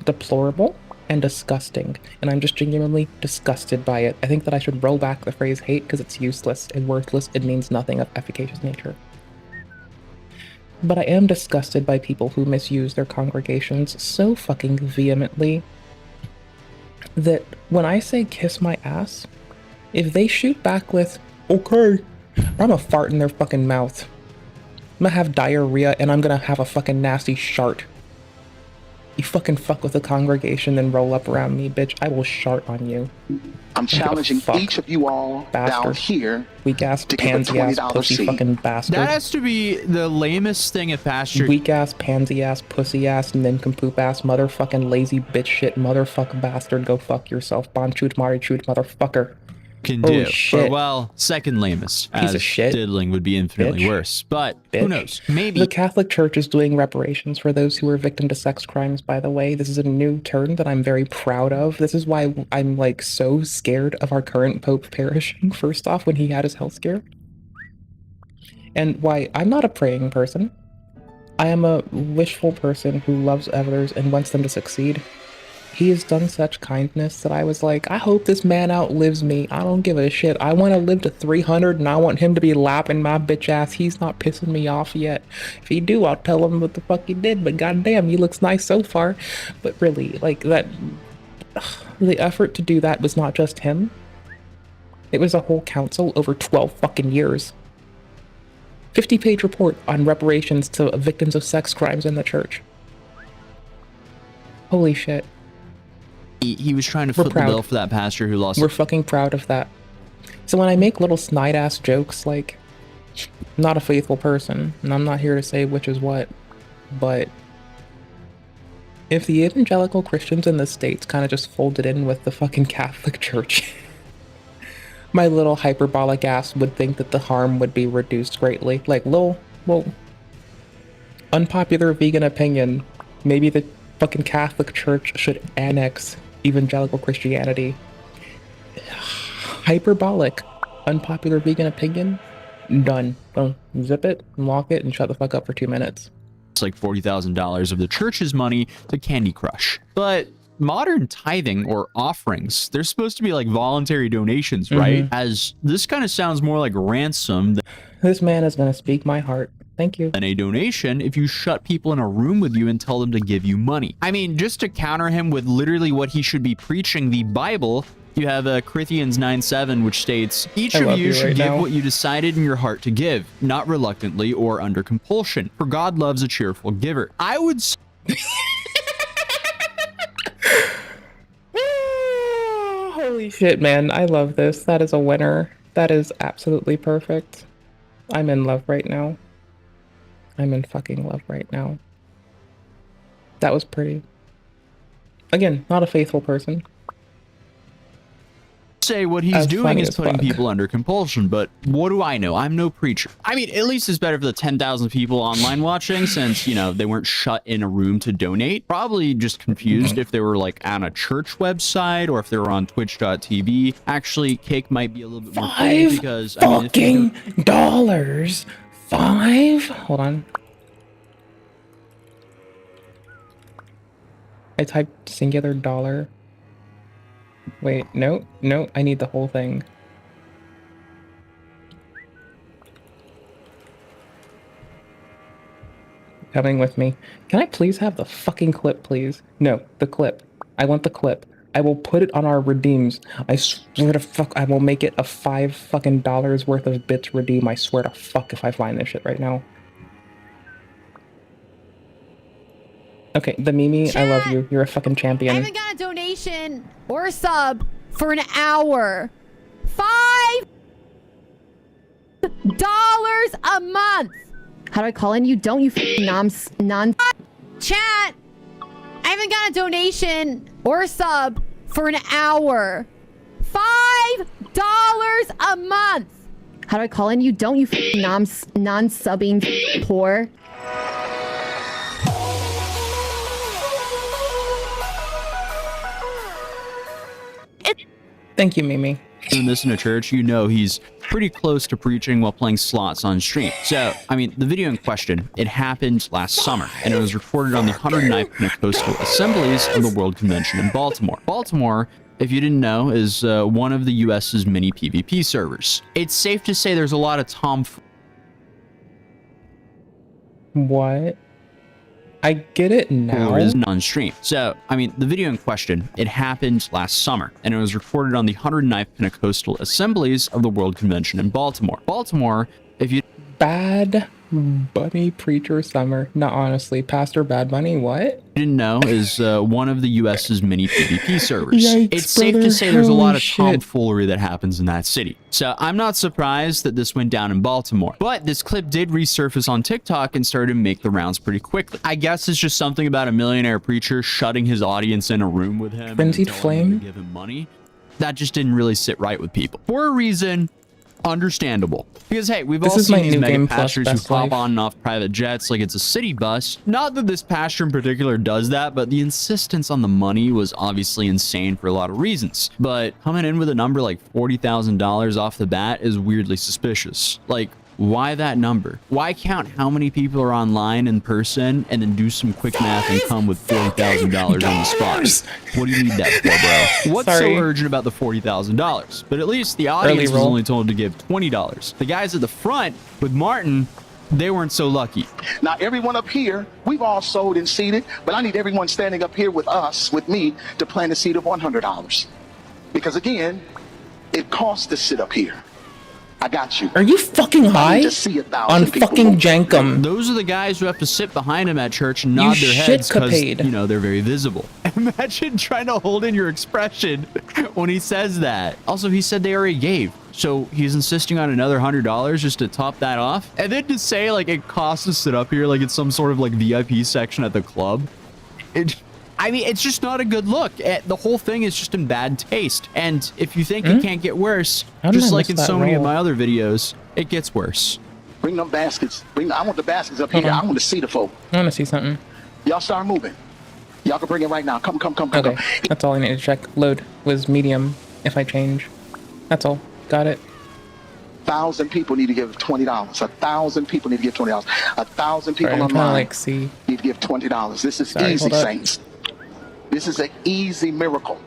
deplorable and disgusting. And I'm just genuinely disgusted by it. I think that I should roll back the phrase hate because it's useless and worthless. It means nothing of efficacious nature. But I am disgusted by people who misuse their congregations so fucking vehemently that when I say kiss my ass, if they shoot back with, okay, I'm gonna fart in their fucking mouth. I'm gonna have diarrhea and I'm gonna have a fucking nasty shart. You fucking fuck with the congregation then roll up around me, bitch. I will shart on you. I'm challenging each of you all down here weak ass, pansy ass, pussy fucking bastard. That has to be the lamest thing a pastor. Weak ass, pansy ass, pussy ass, nincompoop ass, motherfucking lazy bitch shit, motherfucking bastard. Go fuck yourself, bonchoot, marichoot, motherfucker. Can Holy do. shit. Or, well, second lamest. Piece of shit. Diddling would be infinitely Bitch. worse. But Bitch. who knows? Maybe. The Catholic Church is doing reparations for those who were victim to sex crimes, by the way. This is a new turn that I'm very proud of. This is why I'm, like, so scared of our current Pope perishing, first off, when he had his health scare. And why I'm not a praying person. I am a wishful person who loves others and wants them to succeed. He has done such kindness that I was like, I hope this man outlives me. I don't give a shit. I want to live to 300 and I want him to be lapping my bitch ass. He's not pissing me off yet. If he do, I'll tell him what the fuck he did. But goddamn, he looks nice so far. But really, like that, the effort to do that was not just him. It was a whole council over 12 fucking years. 50-page report on reparations to victims of sex crimes in the church. Holy shit. He was trying to foot the bill for that pastor who lost. We're fucking proud of that. So when I make little snide-ass jokes like, I'm not a faithful person, and I'm not here to say which is what, but if the evangelical Christians in the States kind of just folded in with the fucking Catholic Church, my little hyperbolic ass would think that the harm would be reduced greatly. Like, well, unpopular vegan opinion, maybe the fucking Catholic Church should annex evangelical Christianity. Hyperbolic, unpopular vegan opinion, done. Zip it, lock it, and shut the fuck up for 2 minutes. like $40,000 of the church's money to Candy Crush. But modern tithing or offerings, they're supposed to be like voluntary donations, right? As this kind of sounds more like ransom. This man is going to speak my heart. Thank you. Than a donation if you shut people in a room with you and tell them to give you money. I mean, just to counter him with literally what he should be preaching, the Bible, you have Corinthians 9:7, which states, each of you should give what you decided in your heart to give, not reluctantly or under compulsion, for God loves a cheerful giver. I would Holy shit, man. I love this. That is a winner. That is absolutely perfect. I'm in love right now. I'm in fucking love right now. That was pretty. Again, not a faithful person. say what he's doing is putting people under compulsion, but what do I know? I'm no preacher. I mean, at least it's better for the 10,000 people online watching, since, you know, they weren't shut in a room to donate. Probably just confused if they were like on a church website or if they were on twitch.tv. Actually, cake might be a little bit more funny because I mean, $5. Hold on. I typed singular dollar. Wait, no, I need the whole thing. Coming with me. Can I please have the fucking clip, please? No, the clip. I want the clip. I will put it on our redeems. I swear to fuck, I will make it a $5 fucking worth of bits redeem. I swear to fuck if I find this shit right now. Okay, the Mimi, I love you. You're a fucking champion. I haven't got a donation or a sub for an hour. $5 a month. How do I call in you? Don't you non chat. I haven't got a donation or a sub for an hour. $5 a month. How do I call in you? Don't you non-subbing whore. Thank you, Mimi. Doing this in a church, you know he's pretty close to preaching while playing slots on stream. So, I mean, the video in question, it happened last summer, and it was recorded on the 109th Pentecostal Assemblies of the World Convention in Baltimore. Baltimore, if you didn't know, is one of the US's mini PvP servers. It's safe to say there's a lot of What? I get it now. Or is on stream. So, I mean, the video in question, it happened last summer, and it was recorded on the 109th Pentecostal Assemblies of the World Convention in Baltimore. Baltimore, if you... Bad Bunny Preacher Summer. No, honestly, Pastor Bad Bunny, what? Didn't know, is one of the US's mini PvP servers. Yikes, it's safe to say there's a lot of tomfoolery that happens in that city. So I'm not surprised that this went down in Baltimore. But this clip did resurface on TikTok and started to make the rounds pretty quickly. I guess it's just something about a millionaire preacher shutting his audience in a room with him Frenzied and Flame? telling him to give him money. That just didn't really sit right with people. For a reason, understandable. Because, hey, we've all seen these mega pastors who hop on and off private jets like it's a city bus. Not that this pastor in particular does that, but the insistence on the money was obviously insane for a lot of reasons. But coming in with a number like $40,000 off the bat is weirdly suspicious. Like, why that number? Why count how many people are online in person and then do some quick math and come with $40,000 on the spot? What do you need that for, bro? What's so urgent about the $40,000? But at least the audience was only told to give $20. The guys at the front with Martin, they weren't so lucky. Now, everyone up here, we've all sold and seeded, but I need everyone standing up here with us, with me, to plant a seed of $100. Because again, it costs to sit up here. I got you. Are you fucking high? On fucking Jankum. Those are the guys who have to sit behind him at church and nod their heads because, you know, they're very visible. Imagine trying to hold in your expression when he says that. Also, he said they already gave. So he's insisting on another $100 just to top that off. And then to say, like, it costs to sit up here like it's some sort of, like, VIP section at the club. I mean, it's just not a good look. The whole thing is just in bad taste. And if you think it can't get worse, just like in so many of my other videos, it gets worse. Bring them baskets. I want the baskets up here. I want to see the folk. I want to see something. Y'all start moving. Y'all can bring it right now. Come. Okay, that's all I need to check. Load was medium if I change. That's all. Got it. 1,000 people need to give $20. 1,000 people need to give $20. 1,000 people I'm trying to online like see. need to give $20. This is Sorry, easy, hold up. saints. This is an easy miracle.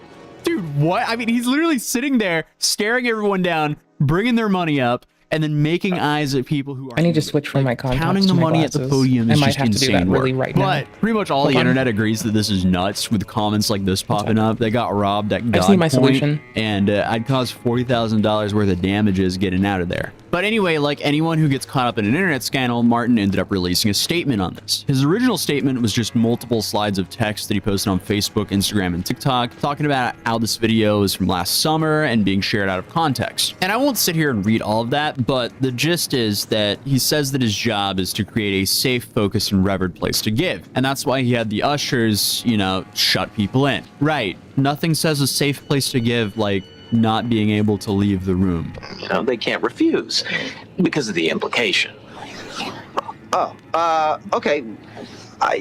Dude, what? I mean, he's literally sitting there, staring everyone down, bringing their money up, and then making eyes at people who are. I need to switch from my contacts counting to the my money at the glasses. podium I is might just have to do insane that really work. right now. But pretty much all Hold the on. internet agrees that this is nuts, with comments like this popping up. They got robbed at I've seen my gunpoint, solution. and I'd cause $40,000 worth of damages getting out of there. But anyway, like anyone who gets caught up in an internet scandal, Martin ended up releasing a statement on this. His original statement was just multiple slides of text that he posted on Facebook, Instagram, and TikTok, talking about how this video is from last summer and being shared out of context. And I won't sit here and read all of that, but the gist is that he says that his job is to create a safe, focused, and revered place to give. And that's why he had the ushers, you know, shut people in. Right. Nothing says a safe place to give like not being able to leave the room. You know, they can't refuse because of the implication. Okay.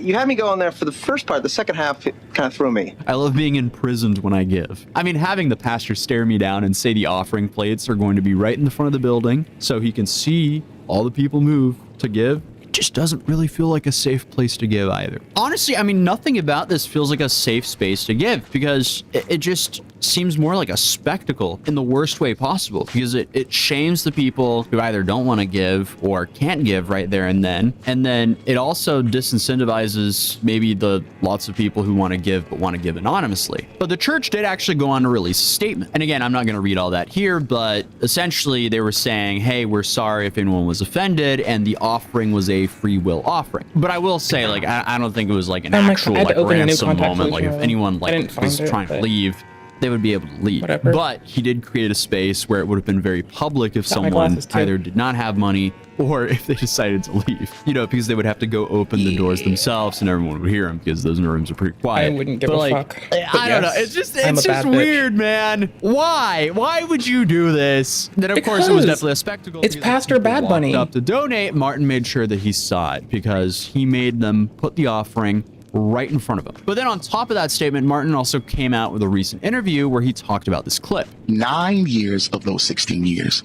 You had me go on there for the first part. The second half kind of threw me. I love being imprisoned when I give. I mean, having the pastor stare me down and say the offering plates are going to be right in the front of the building so he can see all the people move to give, it just doesn't really feel like a safe place to give either. Honestly, I mean, nothing about this feels like a safe space to give because it just seems more like a spectacle in the worst way possible because it shames the people who either don't want to give or can't give right there and then. And then it also disincentivizes maybe the lots of people who want to give but want to give anonymously. But the church did actually go on to release a statement. And again, I'm not going to read all that here, but essentially they were saying, hey, we're sorry if anyone was offended and the offering was a free will offering. But I will say, like, I don't think it was like an actual like ransom moment. Like if anyone like was trying to leave, they would be able to leave. Whatever. But he did create a space where it would have been very public if someone either did not have money or if they decided to leave, you know, because they would have to go open the doors themselves and everyone would hear them because those rooms are pretty quiet. I wouldn't give But, a like, fuck. I don't know. It's just weird, man. Why would you do this? Then of course it was definitely a spectacle. It's Pastor Bad Bunny. Up to donate, Martin made sure that he saw it because he made them put the offering right in front of him. But then on top of that statement, Martin also came out with a recent interview where he talked about this clip. 9 years of those 16 years,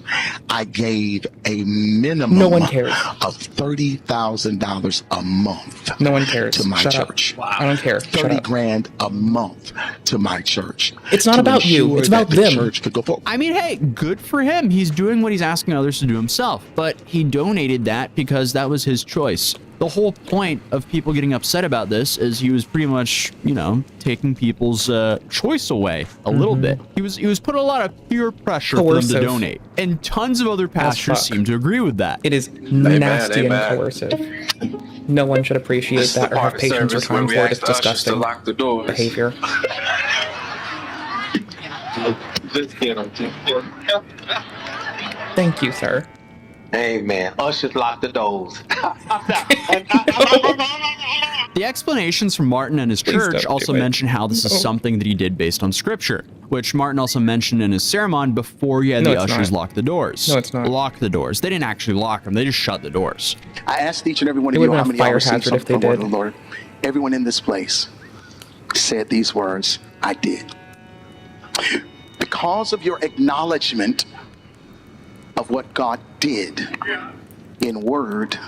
I gave a minimum No one cares. of $30,000 a month. No one cares. To my Shut up. church. Wow. I don't care. Shut 30 up. grand a month to my church. It's not to about you. ensure It's about that the them. church could go forward. I mean, hey, good for him. He's doing what he's asking others to do himself. But he donated that because that was his choice. The whole point of people getting upset about this is he was pretty much, you know, taking people's choice away a little bit. He was putting a lot of peer pressure for them to donate. And tons of other pastors seem to agree with that. It is nasty and coercive. No one should appreciate that or have patience or time for it. It's disgusting behavior. Thank you, sir. Amen. Ushers lock the doors. The explanations from Martin and his church also mention how this is something that he did based on scripture, which Martin also mentioned in his sermon before he had the ushers lock the doors. No, it's not. Lock the doors. They didn't actually lock them. They just shut the doors. I asked each and every one of you how many hours seen something from the word of the Lord. Everyone in this place said these words, I did. Because of your acknowledgement of what God did in word,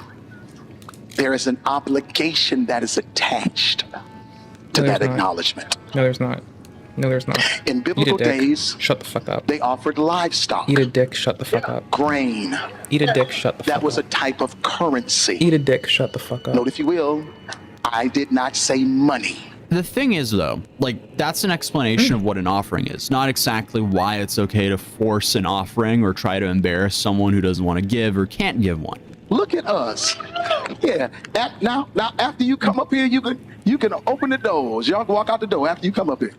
there is an obligation that is attached to that acknowledgement. No, there's not. No, there's not. In biblical days, shut the fuck up. They offered livestock. Eat a dick, shut the fuck up. Grain. Eat a dick, shut the fuck up. That was a type of currency. Eat a dick, shut the fuck up. Note, if you will, I did not say money. The thing is, though, like, that's an explanation of what an offering is, not exactly why it's okay to force an offering or try to embarrass someone who doesn't want to give or can't give one. Look at us. Yeah. Now, after you come up here, you can open the doors. Y'all can walk out the door after you come up here.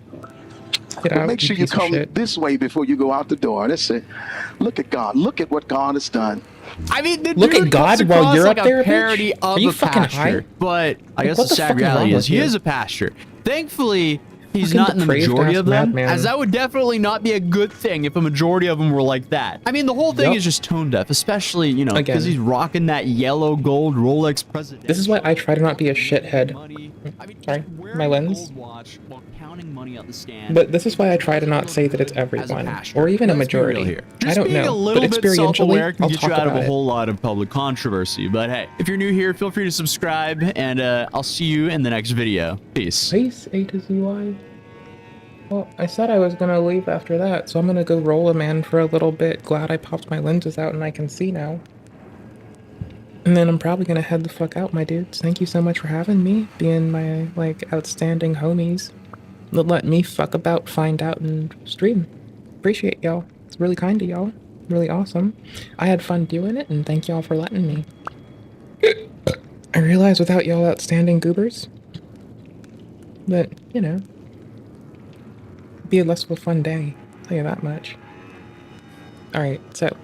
But make sure you come this way before you go out the door. That's it. Look at God. Look at what God has done. I mean, look at God while you're up there, parody bitch? of Are you a fucking pastor, high? but I guess What the the fuck sad is wrong reality is with he you? is a pastor. Thankfully, he's Fucking not in the depraved majority ass of them, madman. as that would definitely not be a good thing if a majority of them were like that. I mean, the whole thing is just tone deaf, especially, you know, because he's rocking that yellow gold Rolex president. This is why I try to not be a shithead. Sorry, my lens. running money out the stand. But this is why I try to not say that it's everyone, or even a majority. Here. I don't being know, a little but bit experientially, self-aware can I'll get you talk out of about a it. whole lot of public controversy. But hey, if you're new here, feel free to subscribe, and I'll see you in the next video. Peace. Peace, A to ZY. Well, I said I was gonna leave after that, so I'm gonna go roll a man for a little bit. Glad I popped my lenses out and I can see now. And then I'm probably gonna head the fuck out, my dudes. Thank you so much for having me, being my, like, outstanding homies. Let me fuck about, find out, and stream. Appreciate y'all. It's really kind of y'all. Really awesome. I had fun doing it, and thank y'all for letting me. I realize without y'all outstanding goobers that, you know, it'd be less of a fun day. I'll tell you that much. Alright, so.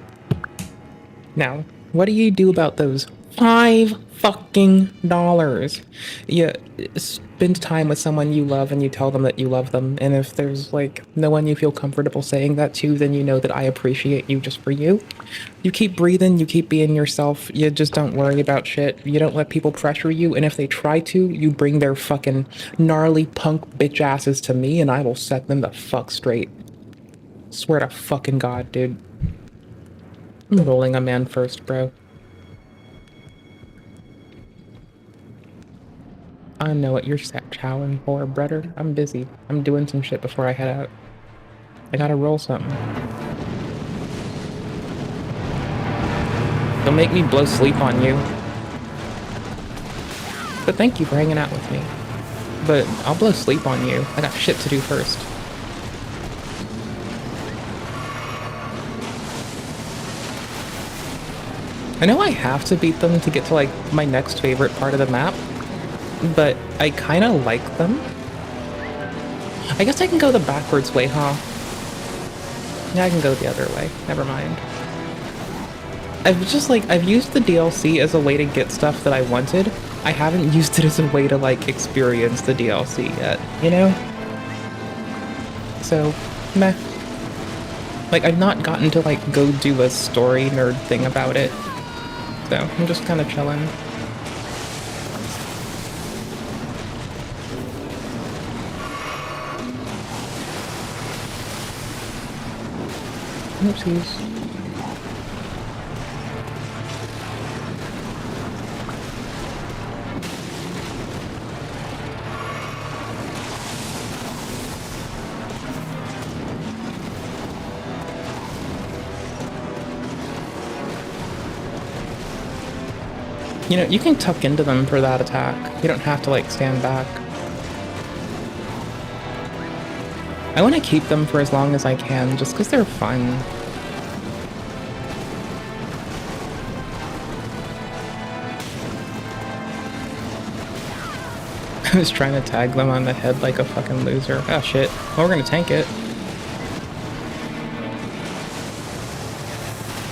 Now, what do you do about those $5 fucking dollars? You spend time with someone you love and you tell them that you love them, and if there's like no one you feel comfortable saying that to, then you know that I appreciate you just for you. You keep breathing, you keep being yourself, you just don't worry about shit, you don't let people pressure you, and if they try to, you bring their fucking gnarly punk bitch asses to me and I will set them the fuck straight. Swear to fucking God, dude. I'm rolling a man first, bro. I know what you're chowing for, brother. I'm busy. I'm doing some shit before I head out. I gotta roll something. Don't make me blow sleep on you. But thank you for hanging out with me. But I'll blow sleep on you. I got shit to do first. I know I have to beat them to get to, like, my next favorite part of the map, but I kind of like them. I guess I can go the backwards way, huh? Yeah, I can go the other way. Never mind. I've used the DLC as a way to get stuff that I wanted. I haven't used it as a way to, like, experience the DLC yet, you know? So, meh. Like, I've not gotten to, like, go do a story nerd thing about it. So, I'm just kind of chilling. Oopsies. You know, you can tuck into them for that attack. You don't have to, like, stand back. I want to keep them for as long as I can, just because they're fun. I was trying to tag them on the head like a fucking loser. Oh shit. Well, we're gonna tank it.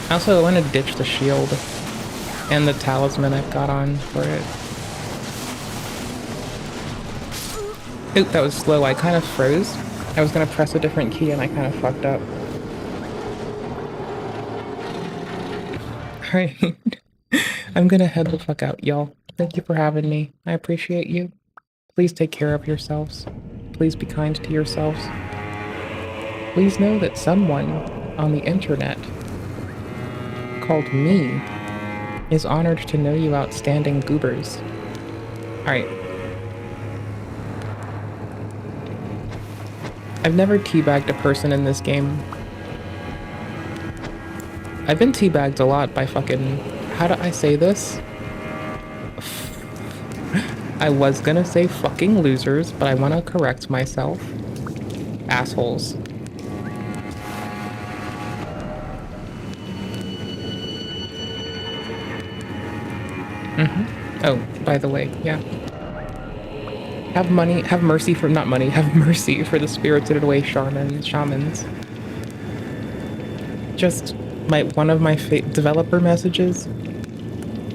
Also, I want to ditch the shield. And the talisman I've got on for it. Oop, that was slow. I kind of froze. I was gonna press a different key and I kind of fucked up. Alright. I'm gonna head the fuck out, y'all. Thank you for having me. I appreciate you. Please take care of yourselves. Please be kind to yourselves. Please know that someone on the internet called me is honored to know you outstanding goobers. Alright. I've never teabagged a person in this game. I've been teabagged a lot by fucking... How do I say this? I was gonna say fucking losers, but I want to correct myself. Assholes. Oh, by the way, yeah. Have mercy for, not money, have mercy for the spirited away shamans. Just, one of my developer messages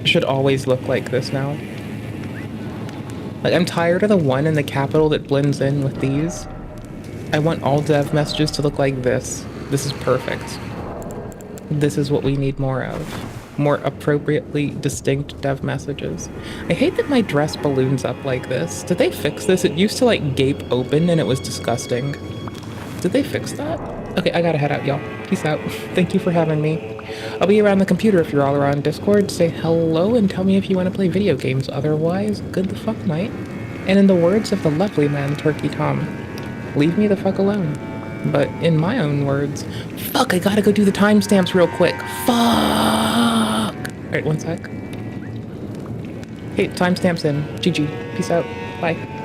should always look like this now. Like, I'm tired of the one in the capital that blends in with these. I want all dev messages to look like this. This is perfect. This is what we need more of. more appropriately distinct dev messages. I hate that my dress balloons up like this. Did they fix this? It used to like gape open and it was disgusting. Did they fix that? Okay, I gotta head out, y'all. Peace out. Thank you for having me. I'll be around the computer if you're all around Discord. Say hello and tell me if you want to play video games. Otherwise, good the fuck night. And in the words of the lovely man, Turkey Tom, leave me the fuck alone. But in my own words, fuck, I gotta go do the timestamps real quick. Fuck! Alright, one sec. Hey, timestamps in. GG. Peace out. Bye.